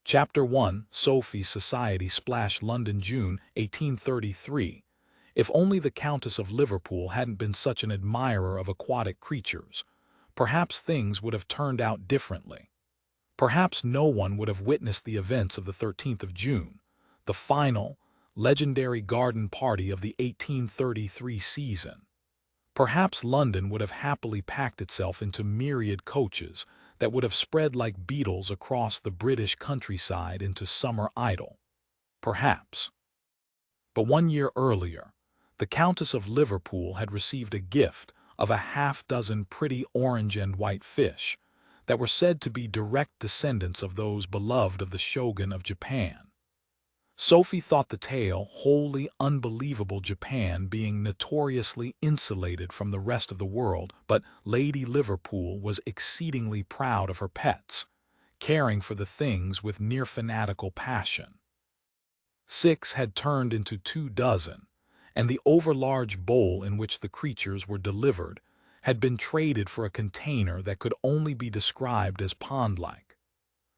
Chapter 1, Sophie's Society Splash, London, June 1833. If only the Countess of Liverpool hadn't been such an admirer of aquatic creatures, perhaps things would have turned out differently. Perhaps no one would have witnessed the events of the 13th of June, the final, legendary garden party of the 1833 season. Perhaps London would have happily packed itself into myriad coaches that would have spread like beetles across the British countryside into summer idle. Perhaps. But 1 year earlier, the Countess of Liverpool had received a gift of a half-dozen pretty orange and white fish that were said to be direct descendants of those beloved of the Shogun of Japan. Sophie thought the tale wholly unbelievable, Japan being notoriously insulated from the rest of the world, but Lady Liverpool was exceedingly proud of her pets, caring for the things with near fanatical passion. 6 had turned into 24, and the overlarge bowl in which the creatures were delivered had been traded for a container that could only be described as pond-like.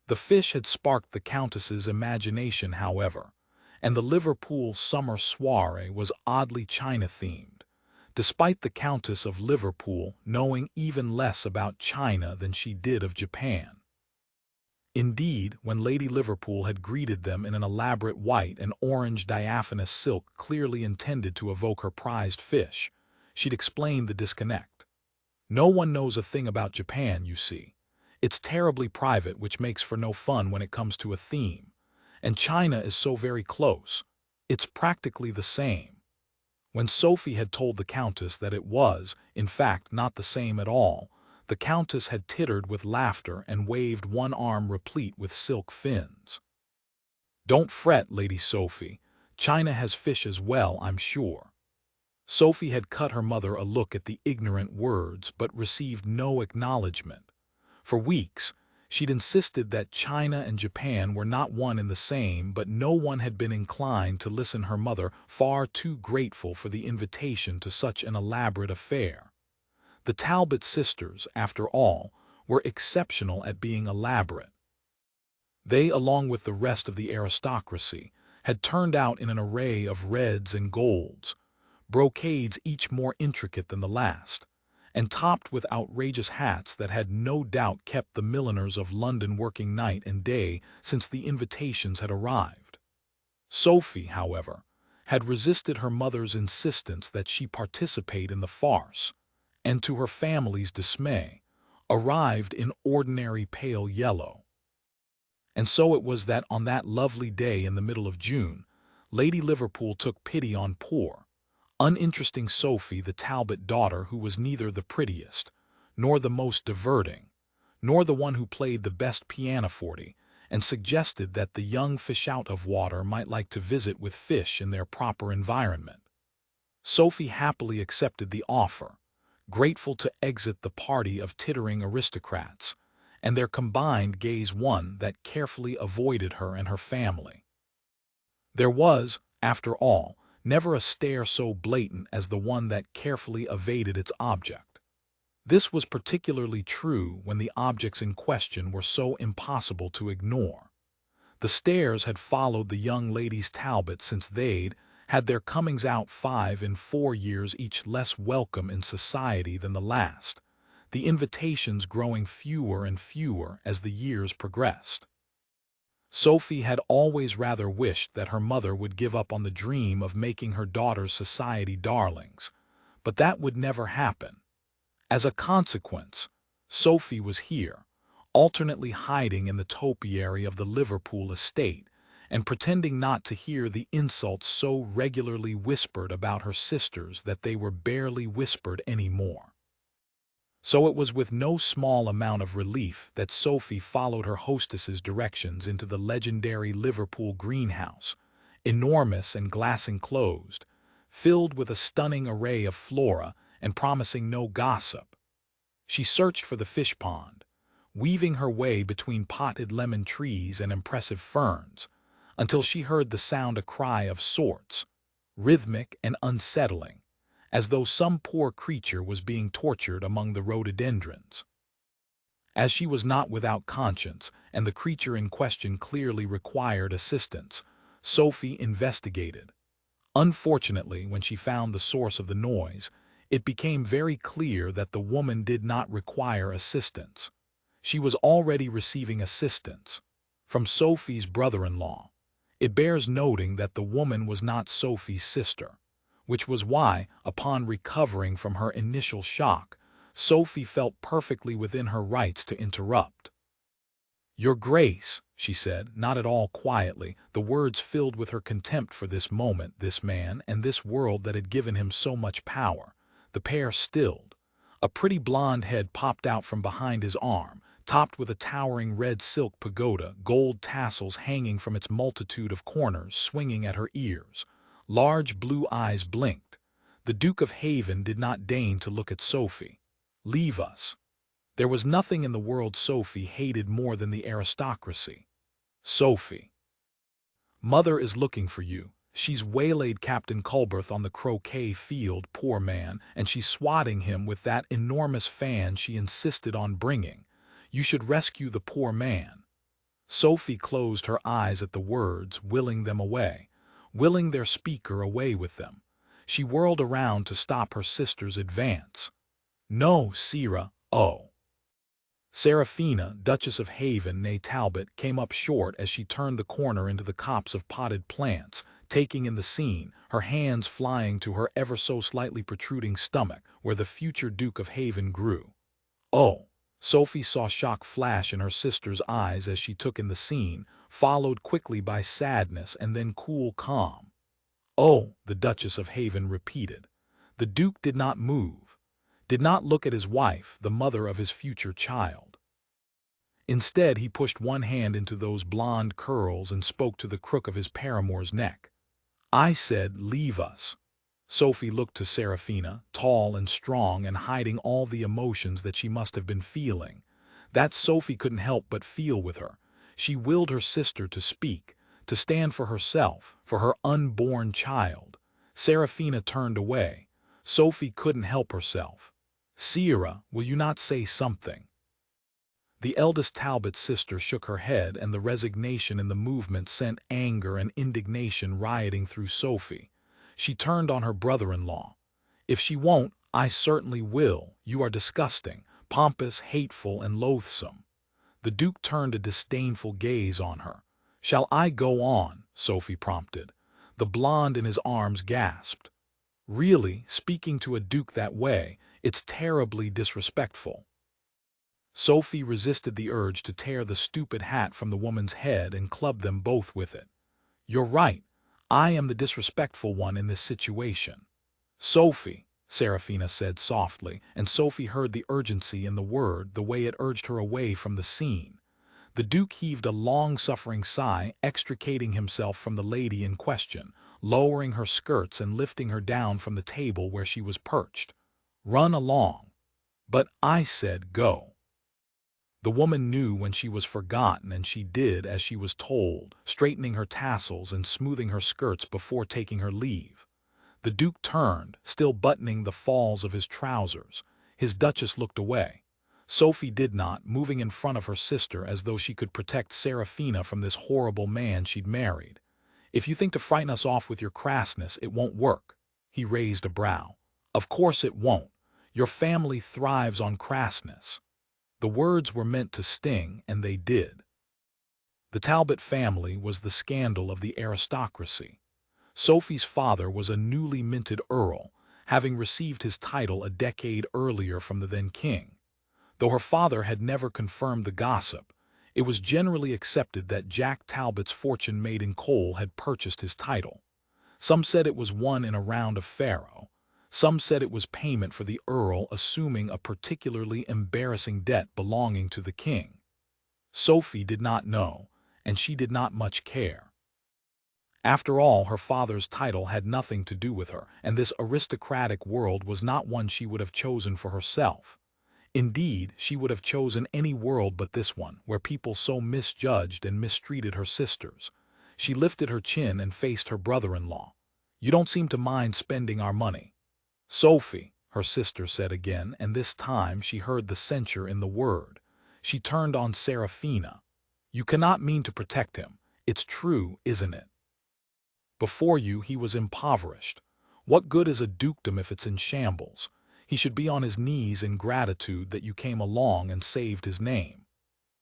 The fish had sparked the Countess's imagination, however, and the Liverpool Summer Soiree was oddly China-themed, despite the Countess of Liverpool knowing even less about China than she did of Japan. Indeed, when Lady Liverpool had greeted them in an elaborate white and orange diaphanous silk clearly intended to evoke her prized fish, she'd explained the disconnect. No one knows a thing about Japan, you see. It's terribly private, which makes for no fun when it comes to a theme. And China is so very close. It's practically the same. When Sophie had told the Countess that it was, in fact, not the same at all, the Countess had tittered with laughter and waved one arm replete with silk fins. "Don't fret, Lady Sophie. China has fish as well, I'm sure." Sophie had cut her mother a look at the ignorant words but received no acknowledgment. For weeks, she'd insisted that China and Japan were not one and the same, but no one had been inclined to listen, her mother far too grateful for the invitation to such an elaborate affair. The Talbot sisters, after all, were exceptional at being elaborate. They, along with the rest of the aristocracy, had turned out in an array of reds and golds, brocades each more intricate than the last, and topped with outrageous hats that had no doubt kept the milliners of London working night and day since the invitations had arrived. Sophie, however, had resisted her mother's insistence that she participate in the farce, and to her family's dismay, arrived in ordinary pale yellow. And so it was that on that lovely day in the middle of June, Lady Liverpool took pity on poor, uninteresting Sophie, the Talbot daughter, who was neither the prettiest, nor the most diverting, nor the one who played the best pianoforte, and suggested that the young fish out of water might like to visit with fish in their proper environment. Sophie happily accepted the offer, grateful to exit the party of tittering aristocrats, and their combined gaze one that carefully avoided her and her family. There was, after all, never a stare so blatant as the one that carefully evaded its object. This was particularly true when the objects in question were so impossible to ignore. The stares had followed the young ladies Talbot since they'd had their comings out 5 and 4 years each, less welcome in society than the last, the invitations growing fewer and fewer as the years progressed. Sophie had always rather wished that her mother would give up on the dream of making her daughters society darlings, but that would never happen. As a consequence, Sophie was here, alternately hiding in the topiary of the Liverpool estate and pretending not to hear the insults so regularly whispered about her sisters that they were barely whispered anymore. So it was with no small amount of relief that Sophie followed her hostess's directions into the legendary Liverpool greenhouse, enormous and glass-enclosed, filled with a stunning array of flora and promising no gossip. She searched for the fish pond, weaving her way between potted lemon trees and impressive ferns, until she heard the sound a cry of sorts, rhythmic and unsettling, as though some poor creature was being tortured among the rhododendrons. As she was not without conscience, and the creature in question clearly required assistance, Sophie investigated. Unfortunately, when she found the source of the noise, it became very clear that the woman did not require assistance. She was already receiving assistance from Sophie's brother-in-law. It bears noting that the woman was not Sophie's sister, which was why, upon recovering from her initial shock, Sophie felt perfectly within her rights to interrupt. "Your Grace," she said, not at all quietly, the words filled with her contempt for this moment, this man, and this world that had given him so much power. The pair stilled. A pretty blonde head popped out from behind his arm, topped with a towering red silk pagoda, gold tassels hanging from its multitude of corners swinging at her ears. Large blue eyes blinked. The Duke of Haven did not deign to look at Sophie. "Leave us." There was nothing in the world Sophie hated more than the aristocracy. "Sophie, Mother is looking for you. She's waylaid Captain Culberth on the croquet field, poor man, and she's swatting him with that enormous fan she insisted on bringing. You should rescue the poor man." Sophie closed her eyes at the words, willing them away, willing their speaker away with them. She whirled around to stop her sister's advance. "No, Sira, oh." Seraphina, Duchess of Haven, née Talbot, came up short as she turned the corner into the copse of potted plants, taking in the scene, her hands flying to her ever so slightly protruding stomach, where the future Duke of Haven grew. "Oh!" Sophie saw shock flash in her sister's eyes as she took in the scene, followed quickly by sadness and then cool calm. "Oh!" the Duchess of Haven repeated. The Duke did not move, did not look at his wife, the mother of his future child. Instead, he pushed one hand into those blonde curls and spoke to the crook of his paramour's neck. "I said, leave us." Sophie looked to Seraphina, tall and strong and hiding all the emotions that she must have been feeling. That Sophie couldn't help but feel with her. She willed her sister to speak, to stand for herself, for her unborn child. Seraphina turned away. Sophie couldn't help herself. "Sira, will you not say something?" The eldest Talbot sister shook her head, and the resignation in the movement sent anger and indignation rioting through Sophie. She turned on her brother-in-law. "If she won't, I certainly will. You are disgusting, pompous, hateful, and loathsome." The Duke turned a disdainful gaze on her. "Shall I go on?" Sophie prompted. The blonde in his arms gasped. "Really, speaking to a duke that way, it's terribly disrespectful." Sophie resisted the urge to tear the stupid hat from the woman's head and club them both with it. "You're right. I am the disrespectful one in this situation." "Sophie," Seraphina said softly, and Sophie heard the urgency in the word, the way it urged her away from the scene. The Duke heaved a long-suffering sigh, extricating himself from the lady in question, lowering her skirts and lifting her down from the table where she was perched. "Run along." "But I said go." The woman knew when she was forgotten, and she did as she was told, straightening her tassels and smoothing her skirts before taking her leave. The Duke turned, still buttoning the falls of his trousers. His Duchess looked away. Sophie did not, moving in front of her sister as though she could protect Seraphina from this horrible man she'd married. "If you think to frighten us off with your crassness, it won't work." He raised a brow. "Of course it won't. Your family thrives on crassness." The words were meant to sting, and they did. The Talbot family was the scandal of the aristocracy. Sophie's father was a newly minted Earl, having received his title a decade earlier from the then king. Though her father had never confirmed the gossip, it was generally accepted that Jack Talbot's fortune made in coal had purchased his title. Some said it was won in a round of faro. Some said it was payment for the Earl assuming a particularly embarrassing debt belonging to the king. Sophie did not know, and she did not much care. After all, her father's title had nothing to do with her, and this aristocratic world was not one she would have chosen for herself. Indeed, she would have chosen any world but this one, where people so misjudged and mistreated her sisters. She lifted her chin and faced her brother-in-law. "You don't seem to mind spending our money." "Sophie," her sister said again, and this time she heard the censure in the word. She turned on Seraphina. "You cannot mean to protect him. It's true, isn't it? Before you, he was impoverished. What good is a dukedom if it's in shambles? He should be on his knees in gratitude that you came along and saved his name."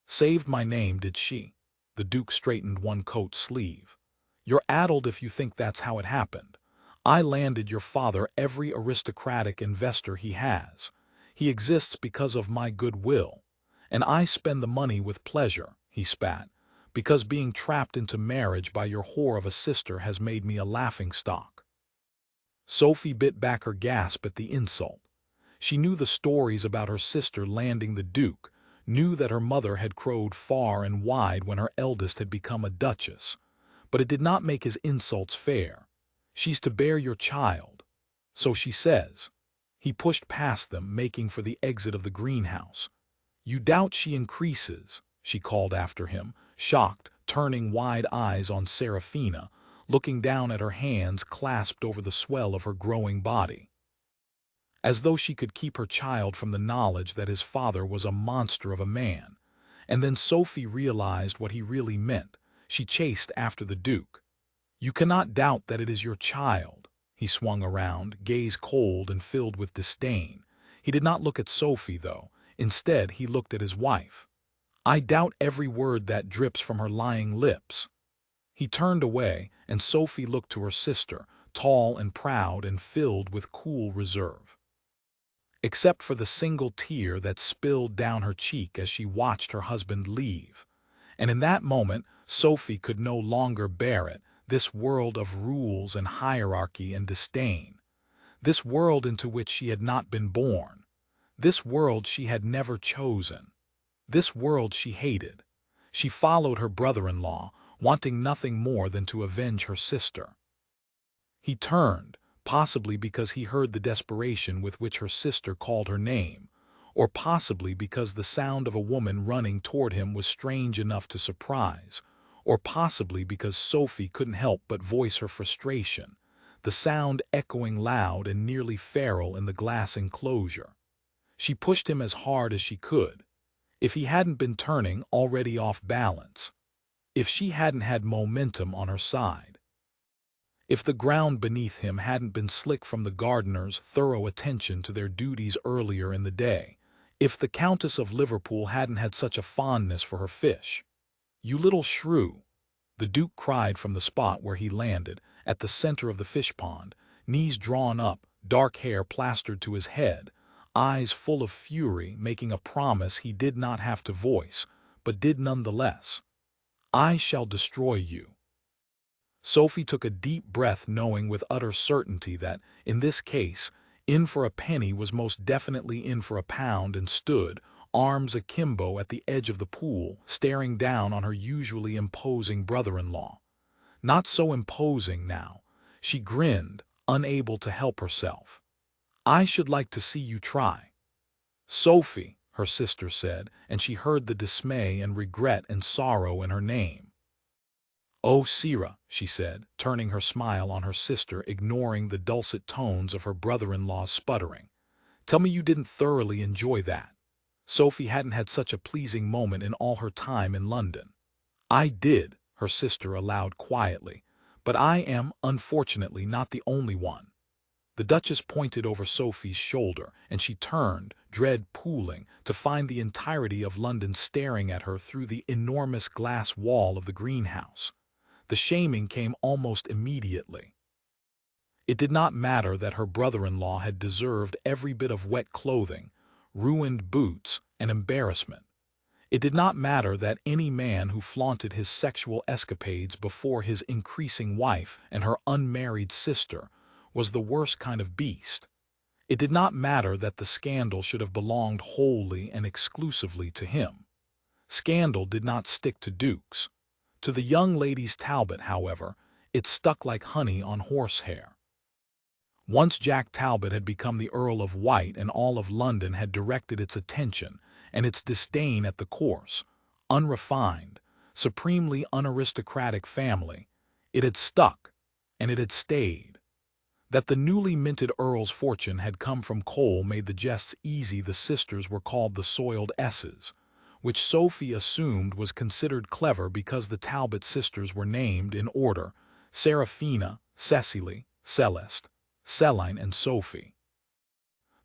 "Saved my name, did she?" The Duke straightened one coat sleeve. "You're addled if you think that's how it happened. I landed your father every aristocratic investor he has. He exists because of my goodwill. And I spend the money with pleasure," he spat, "because being trapped into marriage by your whore of a sister has made me a laughingstock." Sophie bit back her gasp at the insult. She knew the stories about her sister landing the Duke, knew that her mother had crowed far and wide when her eldest had become a duchess. But it did not make his insults fair. "She's to bear your child." "So she says." He pushed past them, making for the exit of the greenhouse. "You doubt she increases," she called after him, shocked, turning wide eyes on Seraphina, looking down at her hands clasped over the swell of her growing body. As though she could keep her child from the knowledge that his father was a monster of a man. And then Sophie realized what he really meant. She chased after the Duke. "You cannot doubt that it is your child." He swung around, gaze cold and filled with disdain. He did not look at Sophie, though. Instead, he looked at his wife. "I doubt every word that drips from her lying lips." He turned away, and Sophie looked to her sister, tall and proud and filled with cool reserve. Except for the single tear that spilled down her cheek as she watched her husband leave. And in that moment, Sophie could no longer bear it, this world of rules and hierarchy and disdain. This world into which she had not been born. This world she had never chosen. This world she hated. She followed her brother-in-law, wanting nothing more than to avenge her sister. He turned, possibly because he heard the desperation with which her sister called her name, or possibly because the sound of a woman running toward him was strange enough to surprise, or possibly because Sophie couldn't help but voice her frustration, the sound echoing loud and nearly feral in the glass enclosure. She pushed him as hard as she could. If he hadn't been turning, already off balance. If she hadn't had momentum on her side. If the ground beneath him hadn't been slick from the gardeners' thorough attention to their duties earlier in the day. If the Countess of Liverpool hadn't had such a fondness for her fish. "You little shrew!" the Duke cried from the spot where he landed, at the center of the fish pond, knees drawn up, dark hair plastered to his head, eyes full of fury, making a promise he did not have to voice, but did nonetheless. "I shall destroy you." Sophie took a deep breath, knowing with utter certainty that, in this case, in for a penny was most definitely in for a pound, and stood, arms akimbo, at the edge of the pool, staring down on her usually imposing brother-in-law. Not so imposing now. She grinned, unable to help herself. "I should like to see you try." "Sophie," her sister said, and she heard the dismay and regret and sorrow in her name. "Oh, Sira," she said, turning her smile on her sister, ignoring the dulcet tones of her brother-in-law's sputtering. "Tell me you didn't thoroughly enjoy that." Sophie hadn't had such a pleasing moment in all her time in London. "I did," her sister allowed quietly, "but I am, unfortunately, not the only one." The Duchess pointed over Sophie's shoulder, and she turned, dread pooling, to find the entirety of London staring at her through the enormous glass wall of the greenhouse. The shaming came almost immediately. It did not matter that her brother-in-law had deserved every bit of wet clothing, ruined boots, and embarrassment. It did not matter that any man who flaunted his sexual escapades before his increasing wife and her unmarried sister was the worst kind of beast. It did not matter that the scandal should have belonged wholly and exclusively to him. Scandal did not stick to dukes. To the young ladies Talbot, however, it stuck like honey on horsehair. Once Jack Talbot had become the Earl of White, and all of London had directed its attention and its disdain at the coarse, unrefined, supremely unaristocratic family. It had stuck, and it had stayed. That the newly minted Earl's fortune had come from coal made the jests easy. The sisters were called the soiled S's, which Sophie assumed was considered clever because the Talbot sisters were named in order: Seraphina, Cecily, Celeste, Celine, and Sophie.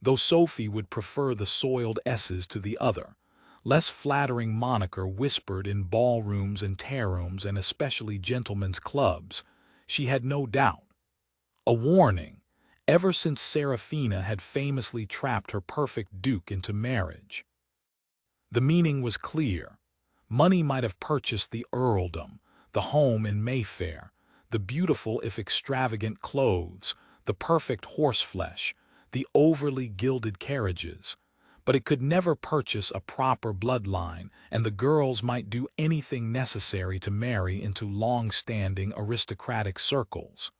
Though Sophie would prefer the soiled S's to the other, less flattering moniker whispered in ballrooms and tarrooms and especially gentlemen's clubs, she had no doubt. A warning, ever since Seraphina had famously trapped her perfect duke into marriage. The meaning was clear. Money might have purchased the earldom, the home in Mayfair, the beautiful if extravagant clothes, the perfect horseflesh, the overly gilded carriages, but it could never purchase a proper bloodline, and the girls might do anything necessary to marry into long-standing aristocratic circles.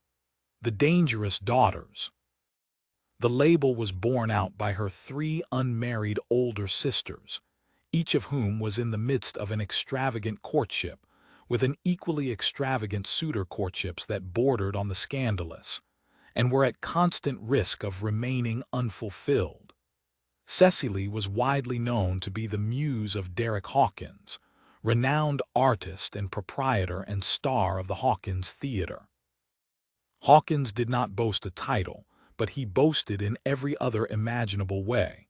The dangerous daughters. The label was borne out by her 3 unmarried older sisters, each of whom was in the midst of an extravagant courtship, with an equally extravagant suitor courtships that bordered on the scandalous, and were at constant risk of remaining unfulfilled. Cecily was widely known to be the muse of Derek Hawkins, renowned artist and proprietor and star of the Hawkins Theatre. Hawkins did not boast a title, but he boasted in every other imaginable way,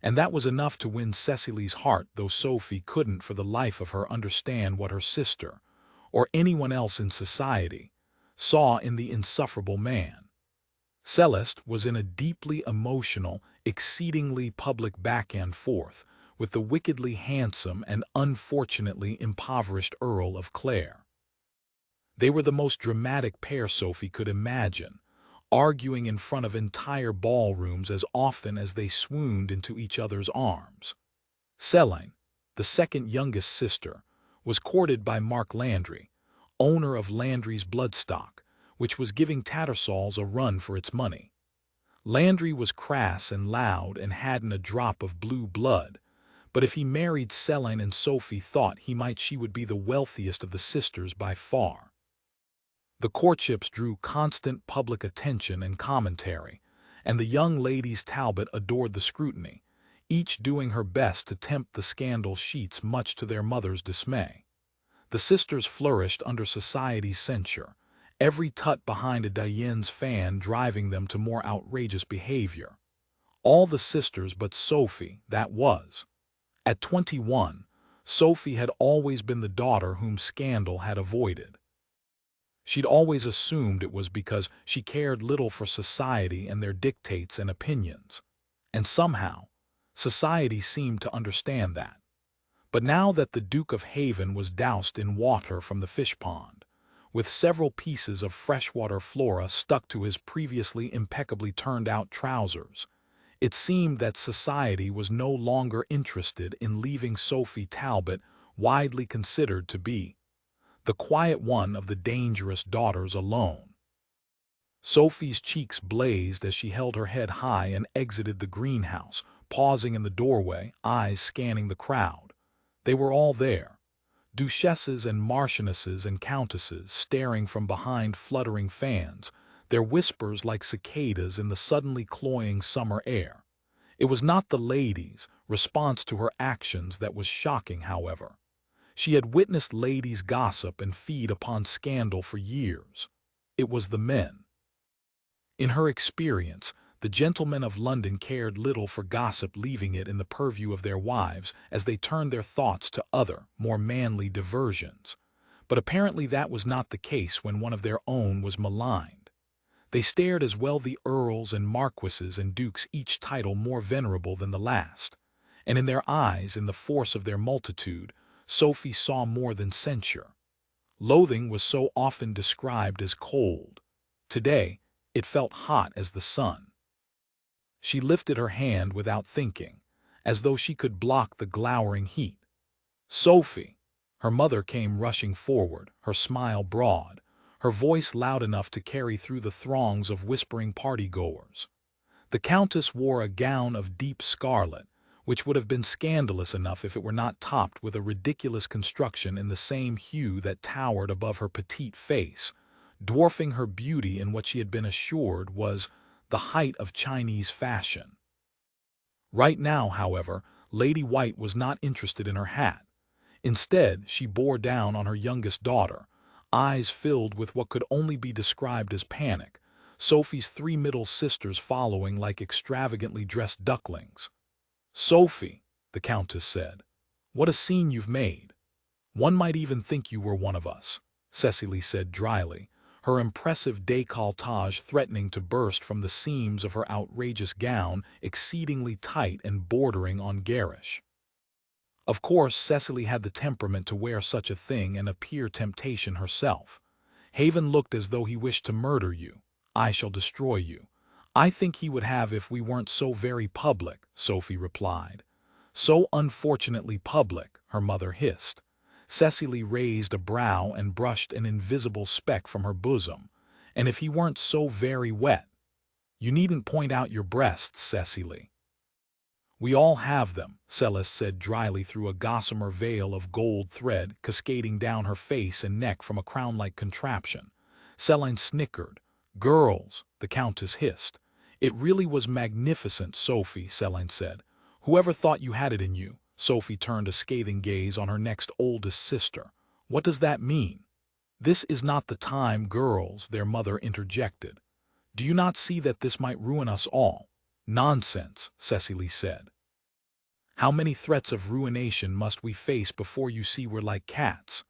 and that was enough to win Cecily's heart, though Sophie couldn't for the life of her understand what her sister, or anyone else in society, saw in the insufferable man. Celeste was in a deeply emotional, exceedingly public back and forth with the wickedly handsome and unfortunately impoverished Earl of Clare. They were the most dramatic pair Sophie could imagine, arguing in front of entire ballrooms as often as they swooned into each other's arms. Celine, the second youngest sister, was courted by Mark Landry, owner of Landry's Bloodstock, which was giving Tattersall's a run for its money. Landry was crass and loud and hadn't a drop of blue blood, but if he married Celine and Sophie thought she would be the wealthiest of the sisters by far. The courtships drew constant public attention and commentary, and the young ladies Talbot adored the scrutiny, each doing her best to tempt the scandal sheets much to their mother's dismay. The sisters flourished under society's censure, every tut behind a Diane's fan driving them to more outrageous behavior. All the sisters but Sophie, that was. At 21, Sophie had always been the daughter whom scandal had avoided. She'd always assumed it was because she cared little for society and their dictates and opinions. And somehow, society seemed to understand that. But now that the Duke of Haven was doused in water from the fish pond, with several pieces of freshwater flora stuck to his previously impeccably turned-out trousers, it seemed that society was no longer interested in leaving Sophie Talbot, widely considered to be the quiet one of the dangerous daughters, alone. Sophie's cheeks blazed as she held her head high and exited the greenhouse, pausing in the doorway, eyes scanning the crowd. They were all there, duchesses and marchionesses and countesses staring from behind fluttering fans, their whispers like cicadas in the suddenly cloying summer air. It was not the ladies' response to her actions that was shocking, however. She had witnessed ladies gossip and feed upon scandal for years. It was the men. In her experience, the gentlemen of London cared little for gossip, leaving it in the purview of their wives as they turned their thoughts to other, more manly diversions. But apparently that was not the case when one of their own was maligned. They stared as well, the earls and marquises and dukes, each title more venerable than the last. And in their eyes, in the force of their multitude, Sophie saw more than censure. Loathing was so often described as cold. Today, it felt hot as the sun. She lifted her hand without thinking, as though she could block the glowering heat. "Sophie!" Her mother came rushing forward, her smile broad, her voice loud enough to carry through the throngs of whispering party-goers. The countess wore a gown of deep scarlet, which would have been scandalous enough if it were not topped with a ridiculous construction in the same hue that towered above her petite face, dwarfing her beauty in what she had been assured was the height of Chinese fashion. Right now, however, Lady White was not interested in her hat. Instead, she bore down on her youngest daughter, eyes filled with what could only be described as panic, Sophie's three middle sisters following like extravagantly dressed ducklings. "Sophie," the Countess said, "what a scene you've made. One might even think you were one of us," Cecily said dryly, her impressive décolletage threatening to burst from the seams of her outrageous gown, exceedingly tight and bordering on garish. Of course, Cecily had the temperament to wear such a thing and appear temptation herself. "Haven looked as though he wished to murder you. I shall destroy you. I think he would have if we weren't so very public," Sophie replied. "So unfortunately public," her mother hissed. Cecily raised a brow and brushed an invisible speck from her bosom. "And if he weren't so very wet." "You needn't point out your breasts, Cecily." "We all have them," Celeste said dryly through a gossamer veil of gold thread cascading down her face and neck from a crown-like contraption. Celine snickered. "Girls," the Countess hissed. "It really was magnificent, Sophie," Celine said. "Whoever thought you had it in you?" Sophie turned a scathing gaze on her next oldest sister. "What does that mean?" "This is not the time, girls," their mother interjected. "Do you not see that this might ruin us all?" "Nonsense," Cecily said. "How many threats of ruination must we face before you see we're like cats?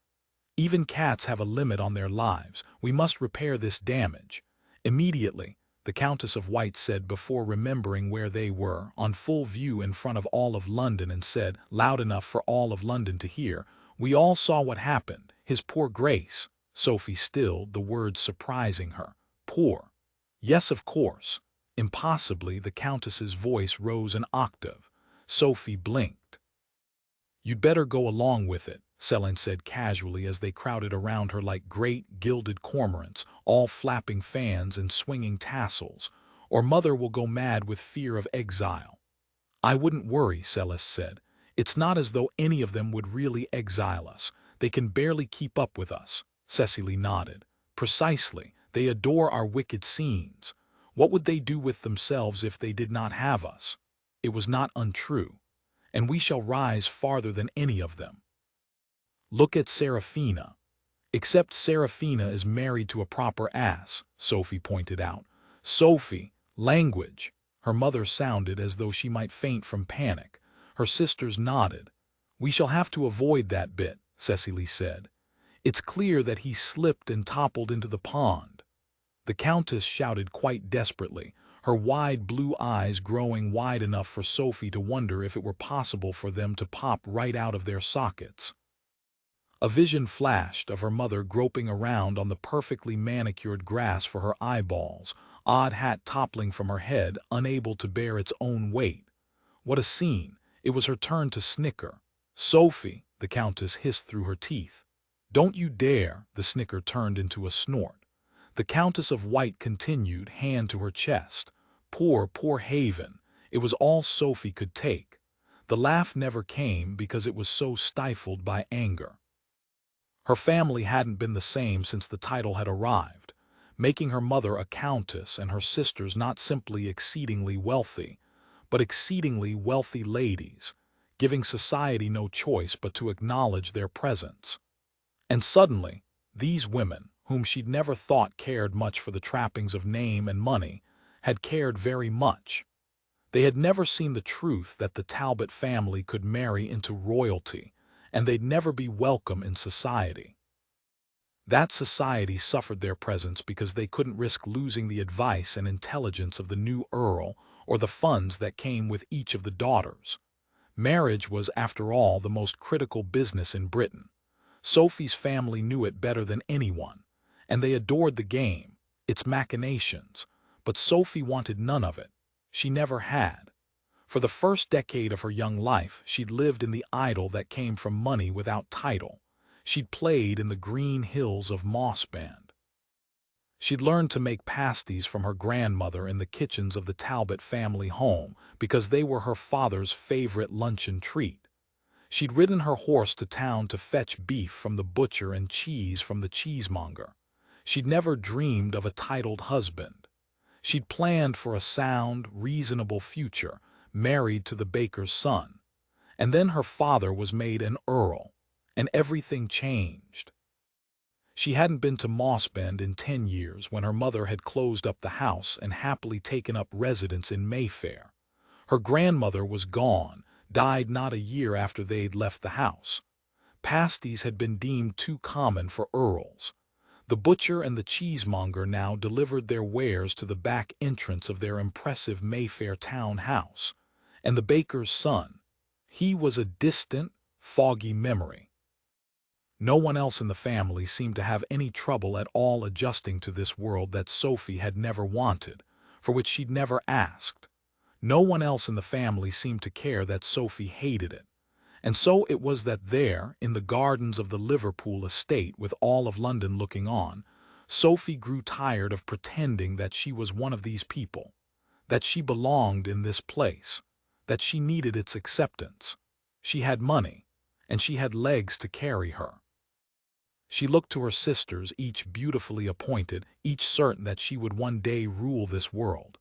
Even cats have a limit on their lives. We must repair this damage. Immediately," the Countess of White said before remembering where they were, on full view in front of all of London, and said, loud enough for all of London to hear, "We all saw what happened. His poor Grace." Sophie stilled, the words surprising her. "Poor." "Yes, of course." Impossibly, the Countess's voice rose an octave. Sophie blinked. "You'd better go along with it," Celine said casually as they crowded around her like great gilded cormorants, all flapping fans and swinging tassels, "or Mother will go mad with fear of exile." "I wouldn't worry," Celeste said. "It's not as though any of them would really exile us. They can barely keep up with us." Cecily nodded. "Precisely. They adore our wicked scenes. What would they do with themselves if they did not have us?" It was not untrue. "And we shall rise farther than any of them. Look at Seraphina." "Except Seraphina is married to a proper ass," Sophie pointed out. "Sophie, language." Her mother sounded as though she might faint from panic. Her sisters nodded. "We shall have to avoid that bit," Cecily said. "It's clear that he slipped and toppled into the pond." The Countess shouted quite desperately, her wide blue eyes growing wide enough for Sophie to wonder if it were possible for them to pop right out of their sockets. A vision flashed of her mother groping around on the perfectly manicured grass for her eyeballs, odd hat toppling from her head, unable to bear its own weight. What a scene! It was her turn to snicker. "Sophie," the Countess hissed through her teeth. "Don't you dare!" The snicker turned into a snort. The Countess of White continued, hand to her chest. "Poor, poor Haven." It was all Sophie could take. The laugh never came because it was so stifled by anger. Her family hadn't been the same since the title had arrived, making her mother a countess and her sisters not simply exceedingly wealthy, but exceedingly wealthy ladies, giving society no choice but to acknowledge their presence. And suddenly, these women, whom she'd never thought cared much for the trappings of name and money, had cared very much. They had never seen the truth that the Talbot family could marry into royalty, and they'd never be welcome in society. That society suffered their presence because they couldn't risk losing the advice and intelligence of the new Earl or the funds that came with each of the daughters. Marriage was, after all, the most critical business in Britain. Sophie's family knew it better than anyone, and they adored the game, its machinations, but Sophie wanted none of it. She never had. For the first decade of her young life, she'd lived in the idyll that came from money without title. She'd played in the green hills of Mossband. She'd learned to make pasties from her grandmother in the kitchens of the Talbot family home because they were her father's favorite luncheon treat. She'd ridden her horse to town to fetch beef from the butcher and cheese from the cheesemonger. She'd never dreamed of a titled husband. She'd planned for a sound, reasonable future, married to the baker's son. And then her father was made an earl, and everything changed. She hadn't been to Moss Bend in 10 years when her mother had closed up the house and happily taken up residence in Mayfair. Her grandmother was gone, died not a year after they'd left the house. Pasties had been deemed too common for earls. The butcher and the cheesemonger now delivered their wares to the back entrance of their impressive Mayfair town house. And the baker's son, he was a distant, foggy memory. No one else in the family seemed to have any trouble at all adjusting to this world that Sophie had never wanted, for which she'd never asked. No one else in the family seemed to care that Sophie hated it. And so it was that there, in the gardens of the Liverpool estate with all of London looking on, Sophie grew tired of pretending that she was one of these people, that she belonged in this place, that she needed its acceptance. She had money, and she had legs to carry her. She looked to her sisters, each beautifully appointed, each certain that she would one day rule this world.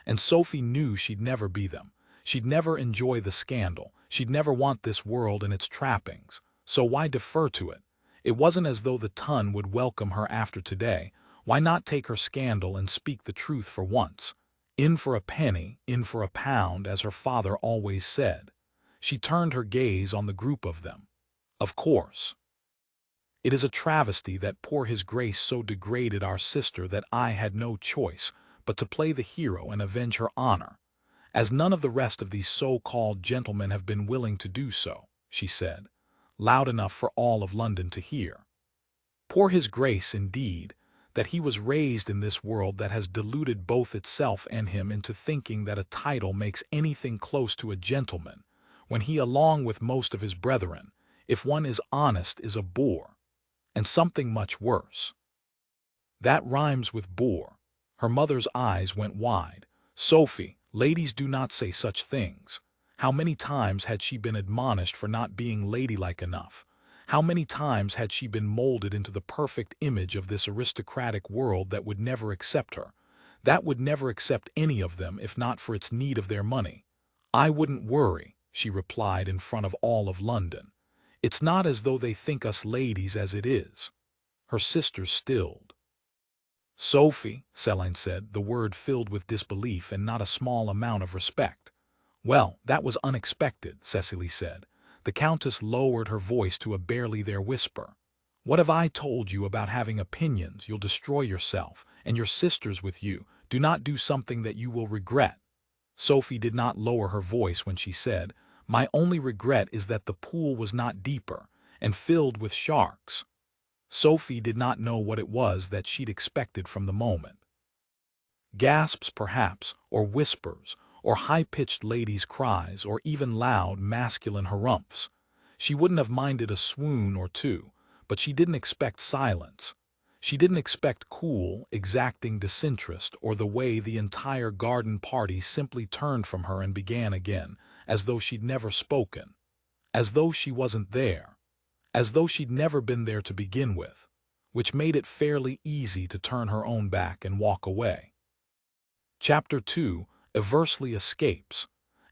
And Sophie knew she'd never be them. She'd never enjoy the scandal. She'd never want this world and its trappings. So why defer to it? It wasn't as though the ton would welcome her after today. Why not take her scandal and speak the truth for once? In for a penny, in for a pound, as her father always said. She turned her gaze on the group of them. Of course. It is a travesty that poor His Grace so degraded our sister that I had no choice but to play the hero and avenge her honor, as none of the rest of these so-called gentlemen have been willing to do so, she said, loud enough for all of London to hear. Poor His Grace, indeed, that he was raised in this world that has deluded both itself and him into thinking that a title makes anything close to a gentleman, when he, along with most of his brethren, if one is honest, is a boor, and something much worse. That rhymes with boor. Her mother's eyes went wide. Sophie, ladies do not say such things. How many times had she been admonished for not being ladylike enough? How many times had she been molded into the perfect image of this aristocratic world that would never accept her, that would never accept any of them if not for its need of their money? I wouldn't worry, she replied in front of all of London. It's not as though they think us ladies as it is. Her sisters stilled. Sophie, Céline said, the word filled with disbelief and not a small amount of respect. Well, that was unexpected, Cecily said. The Countess lowered her voice to a barely there whisper. What have I told you about having opinions? You'll destroy yourself, and your sisters with you. Do not do something that you will regret. Sophie did not lower her voice when she said, My only regret is that the pool was not deeper and filled with sharks. Sophie did not know what it was that she'd expected from the moment. Gasps, perhaps, or whispers, or high-pitched ladies' cries, or even loud, masculine harumphs. She wouldn't have minded a swoon or two, but she didn't expect silence. She didn't expect cool, exacting disinterest, or the way the entire garden party simply turned from her and began again, as though she'd never spoken, as though she wasn't there, as though she'd never been there to begin with, which made it fairly easy to turn her own back and walk away. Chapter 2. Eversley escapes.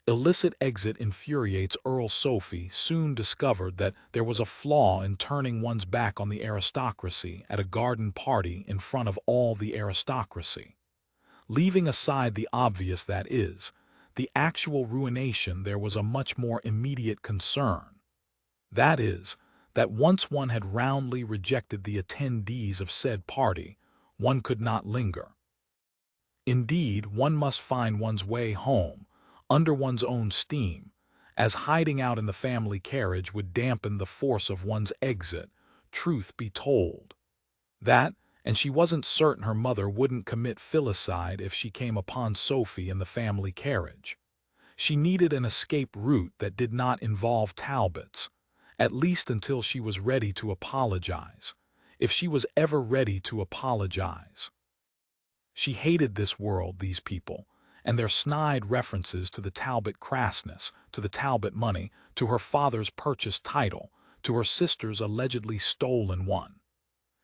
Illicit exit infuriates Earl. Sophie soon discovered that there was a flaw in turning one's back on the aristocracy at a garden party in front of all the aristocracy. Leaving aside the obvious, that is, the actual ruination, there was a much more immediate concern. That is, that once one had roundly rejected the attendees of said party, one could not linger. Indeed, one must find one's way home, under one's own steam, as hiding out in the family carriage would dampen the force of one's exit, truth be told. That, and she wasn't certain her mother wouldn't commit filicide if she came upon Sophie in the family carriage. She needed an escape route that did not involve Talbots, at least until she was ready to apologize, if she was ever ready to apologize. She hated this world, these people, and their snide references to the Talbot crassness, to the Talbot money, to her father's purchased title, to her sister's allegedly stolen one.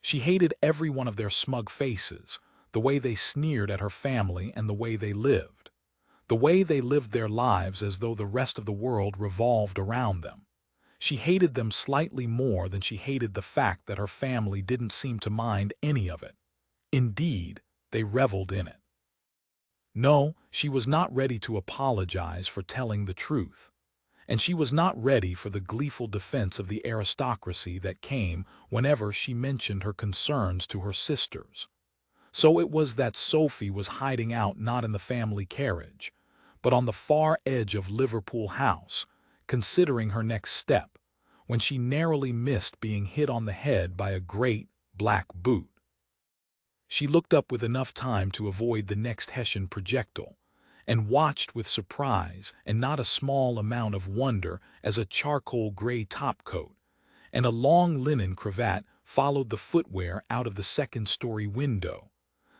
She hated every one of their smug faces, the way they sneered at her family and the way they lived. the way they lived their lives as though the rest of the world revolved around them. She hated them slightly more than she hated the fact that her family didn't seem to mind any of it. Indeed, they reveled in it. No, she was not ready to apologize for telling the truth, and she was not ready for the gleeful defense of the aristocracy that came whenever she mentioned her concerns to her sisters. So it was that Sophie was hiding out not in the family carriage, but on the far edge of Liverpool House, considering her next step, when she narrowly missed being hit on the head by a great black boot. She looked up with enough time to avoid the next Hessian projectile, and watched with surprise and not a small amount of wonder as a charcoal gray topcoat and a long linen cravat followed the footwear out of the second-story window,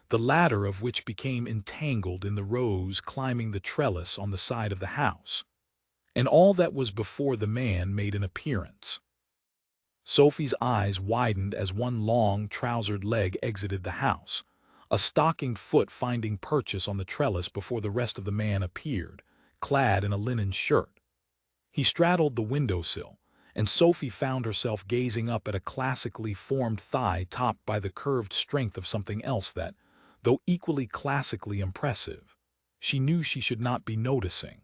the latter of which became entangled in the rows climbing the trellis on the side of the house. And all that was before the man made an appearance. Sophie's eyes widened as one long, trousered leg exited the house, a stockinged foot finding purchase on the trellis before the rest of the man appeared, clad in a linen shirt. He straddled the windowsill, and Sophie found herself gazing up at a classically formed thigh topped by the curved strength of something else that, though equally classically impressive, she knew she should not be noticing.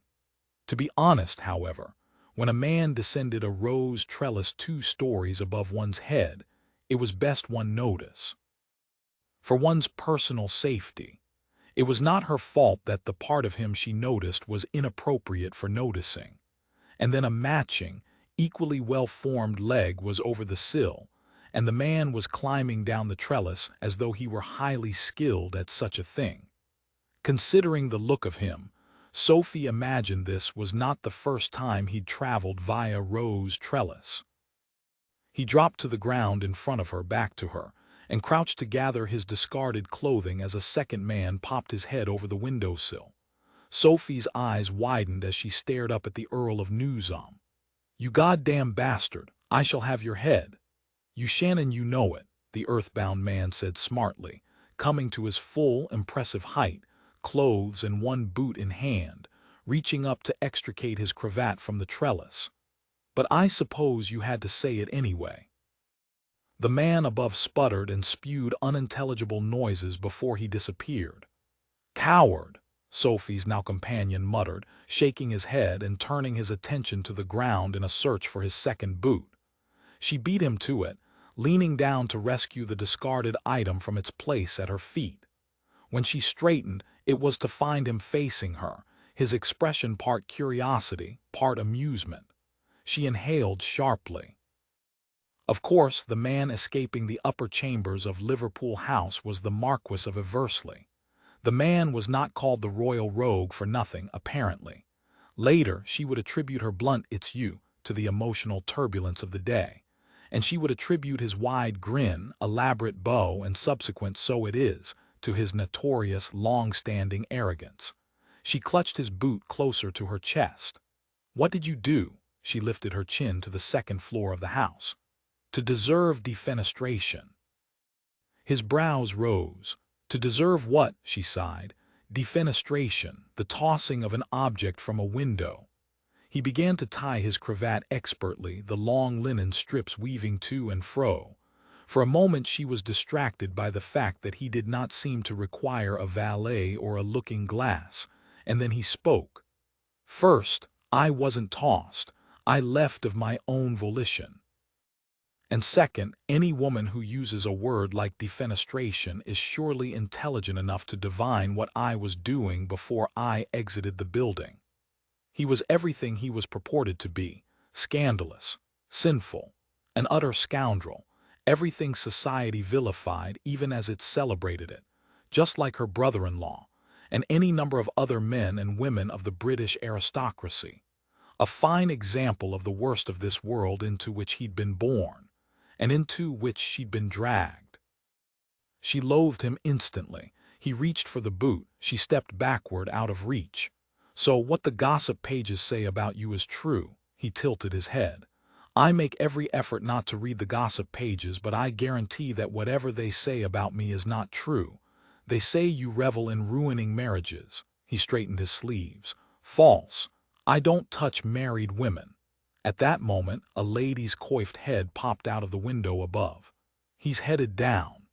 To be honest, however, when a man descended a rose trellis 2 stories above one's head, it was best one notice. For one's personal safety, it was not her fault that the part of him she noticed was inappropriate for noticing, and then a matching, equally well-formed leg was over the sill, and the man was climbing down the trellis as though he were highly skilled at such a thing. Considering the look of him, Sophie imagined this was not the first time he'd traveled via rose trellis. He dropped to the ground in front of her, back to her, and crouched to gather his discarded clothing as a second man popped his head over the windowsill. Sophie's eyes widened as she stared up at the Earl of Newsom. "You goddamn bastard, I shall have your head." "You shan't, you know it," the earthbound man said smartly, coming to his full, impressive height, clothes and one boot in hand, reaching up to extricate his cravat from the trellis. "But I suppose you had to say it anyway." The man above sputtered and spewed unintelligible noises before he disappeared. "Coward," Sophie's now companion muttered, shaking his head and turning his attention to the ground in a search for his second boot. She beat him to it, leaning down to rescue the discarded item from its place at her feet. When she straightened, it was to find him facing her, his expression part curiosity, part amusement. She inhaled sharply. Of course, the man escaping the upper chambers of Liverpool House was the Marquess of Eversley. The man was not called the Royal Rogue for nothing, apparently. Later, she would attribute her blunt "it's you" to the emotional turbulence of the day, and she would attribute his wide grin, elaborate bow, and subsequent "so it is" to his notorious, long-standing arrogance. She clutched his boot closer to her chest. "What did you do?" She lifted her chin to the second floor of the house. "To deserve defenestration." His brows rose. "To deserve what?" she sighed. "Defenestration, the tossing of an object from a window." He began to tie his cravat expertly, the long linen strips weaving to and fro. For a moment she was distracted by the fact that he did not seem to require a valet or a looking-glass, and then he spoke. "First, I wasn't tossed. I left of my own volition. And second, any woman who uses a word like defenestration is surely intelligent enough to divine what I was doing before I exited the building." He was everything he was purported to be: scandalous, sinful, an utter scoundrel, everything society vilified even as it celebrated it, just like her brother-in-law, and any number of other men and women of the British aristocracy. A fine example of the worst of this world into which he'd been born, and into which she'd been dragged. She loathed him instantly. He reached for the boot. She stepped backward out of reach. "So what the gossip pages say about you is true." He tilted his head. "I make every effort not to read the gossip pages, but I guarantee that whatever they say about me is not true. They say you revel in ruining marriages. He straightened his sleeves. False. I don't touch married women. At that moment, a lady's coiffed head popped out of the window above. He's headed down.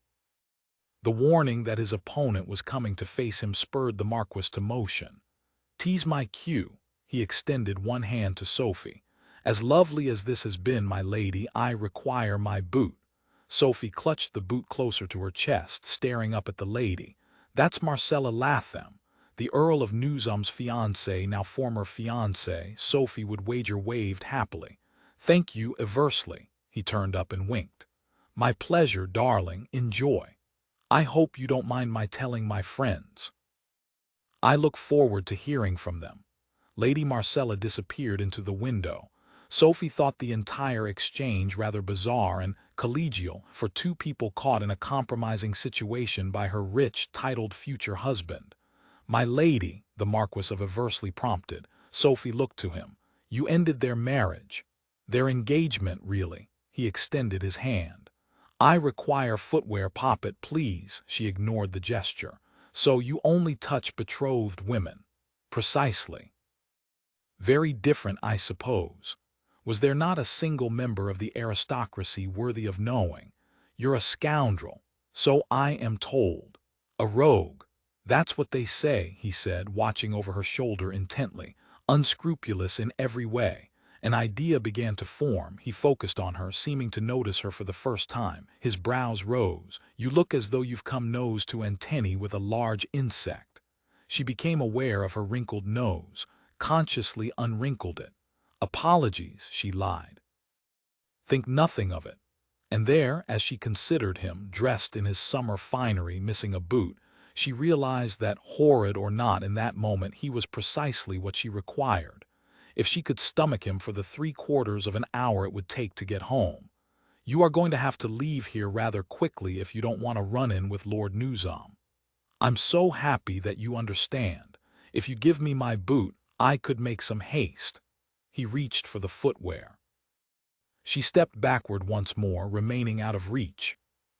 The warning that his opponent was coming to face him spurred the Marquess to motion. "'Tis my cue." He extended one hand to Sophie. "As lovely as this has been, my lady, I require my boot." Sophie clutched the boot closer to her chest, staring up at the lady. "That's Marcella Latham, the Earl of Newsom's fiancée, now former fiancée." Sophie would wager waved happily. "Thank you, Eversley." He turned up and winked. "My pleasure, darling. Enjoy. I hope you don't mind my telling my friends. I look forward to hearing from them." Lady Marcella disappeared into the window. Sophie thought the entire exchange rather bizarre and collegial for two people caught in a compromising situation by her rich, titled future husband. "My lady," the Marquess of Eversley prompted. Sophie looked to him. "You ended their marriage." "Their engagement, really." He extended his hand. "I require footwear, Poppet, please." She ignored the gesture. "So you only touch betrothed women." "Precisely." "Very different, I suppose. Was there not a single member of the aristocracy worthy of knowing? You're a scoundrel, so I am told. A rogue. That's what they say," he said, watching over her shoulder intently. "Unscrupulous in every way." An idea began to form. He focused on her, seeming to notice her for the first time. His brows rose. "You look as though you've come nose to antennae with a large insect." She became aware of her wrinkled nose, consciously unwrinkled it. "Apologies," she lied. "Think nothing of it." And there, as she considered him, dressed in his summer finery, missing a boot, she realized that, horrid or not in that moment, he was precisely what she required. If she could stomach him for the 3/4 of an hour it would take to get home. "You are going to have to leave here rather quickly if you don't want to run in with Lord Newsom. I'm so happy that you understand. If you give me my boot, I could make some haste." He reached for the footwear. She stepped backward once more, remaining out of reach.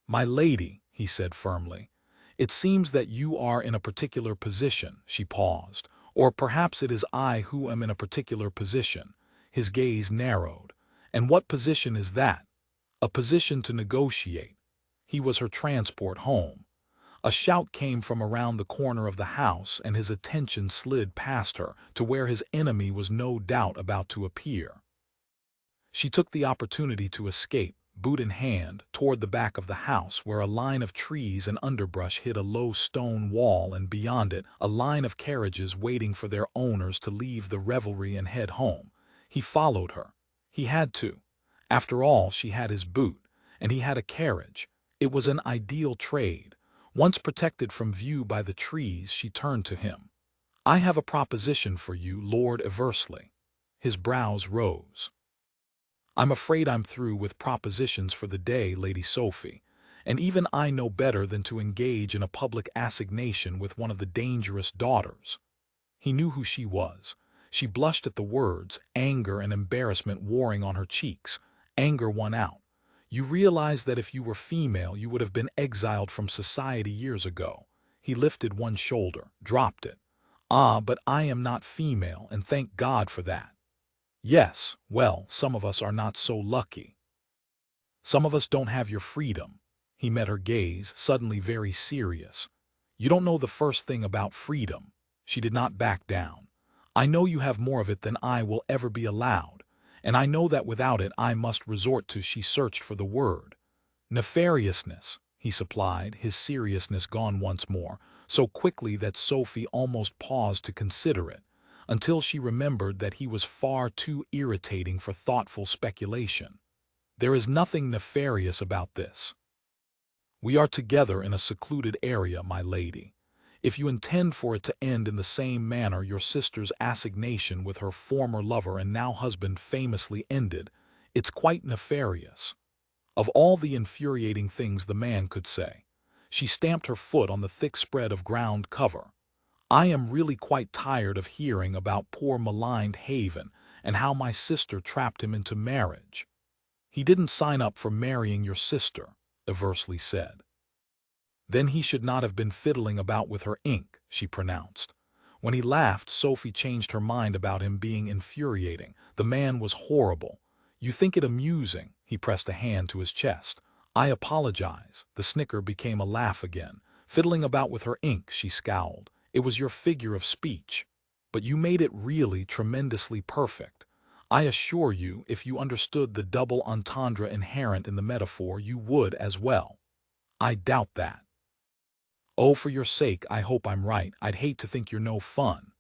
"My lady," he said firmly, "it seems that you are in a particular position." She paused. "Or perhaps it is I who am in a particular position." His gaze narrowed. "And what position is that?" "A position to negotiate." He was her transport home. A shout came from around the corner of the house, and his attention slid past her to where his enemy was no doubt about to appear. She took the opportunity to escape, boot in hand, toward the back of the house, where a line of trees and underbrush hid a low stone wall, and beyond it a line of carriages waiting for their owners to leave the revelry and head home. He followed her. He had to. After all, she had his boot, and he had a carriage. It was an ideal trade. Once protected from view by the trees, she turned to him. "I have a proposition for you, Lord Eversley." His brows rose. "I'm afraid I'm through with propositions for the day, Lady Sophie, and even I know better than to engage in a public assignation with one of the dangerous daughters." He knew who she was. She blushed at the words, anger and embarrassment warring on her cheeks. Anger won out. "You realize that if you were female you would have been exiled from society years ago." He lifted one shoulder, dropped it. "Ah, but I am not female, and thank God for that." "Yes, well, some of us are not so lucky. Some of us don't have your freedom." He met her gaze, suddenly very serious. "You don't know the first thing about freedom." She did not back down. "I know you have more of it than I will ever be allowed, and I know that without it I must resort to—" She searched for the word. "Nefariousness," he supplied, his seriousness gone once more, so quickly that Sophie almost paused to consider it, until she remembered that he was far too irritating for thoughtful speculation. "There is nothing nefarious about this. We are together in a secluded area, my lady. If you intend for it to end in the same manner your sister's assignation with her former lover and now husband famously ended, it's quite nefarious. Of all the infuriating things the man could say." She stamped her foot on the thick spread of ground cover. "I am really quite tired of hearing about poor maligned Haven and how my sister trapped him into marriage." "He didn't sign up for marrying your sister," Eversley said. "Then he should not have been fiddling about with her ink," she pronounced. When he laughed, Sophie changed her mind about him being infuriating. The man was horrible. You think it amusing? He pressed a hand to his chest. I apologize. The snicker became a laugh again. Fiddling about with her ink, she scowled. It was your figure of speech. But you made it really tremendously perfect. I assure you, if you understood the double entendre inherent in the metaphor, you would as well. I doubt that. Oh, for your sake, I hope I'm right. I'd hate to think you're no fun.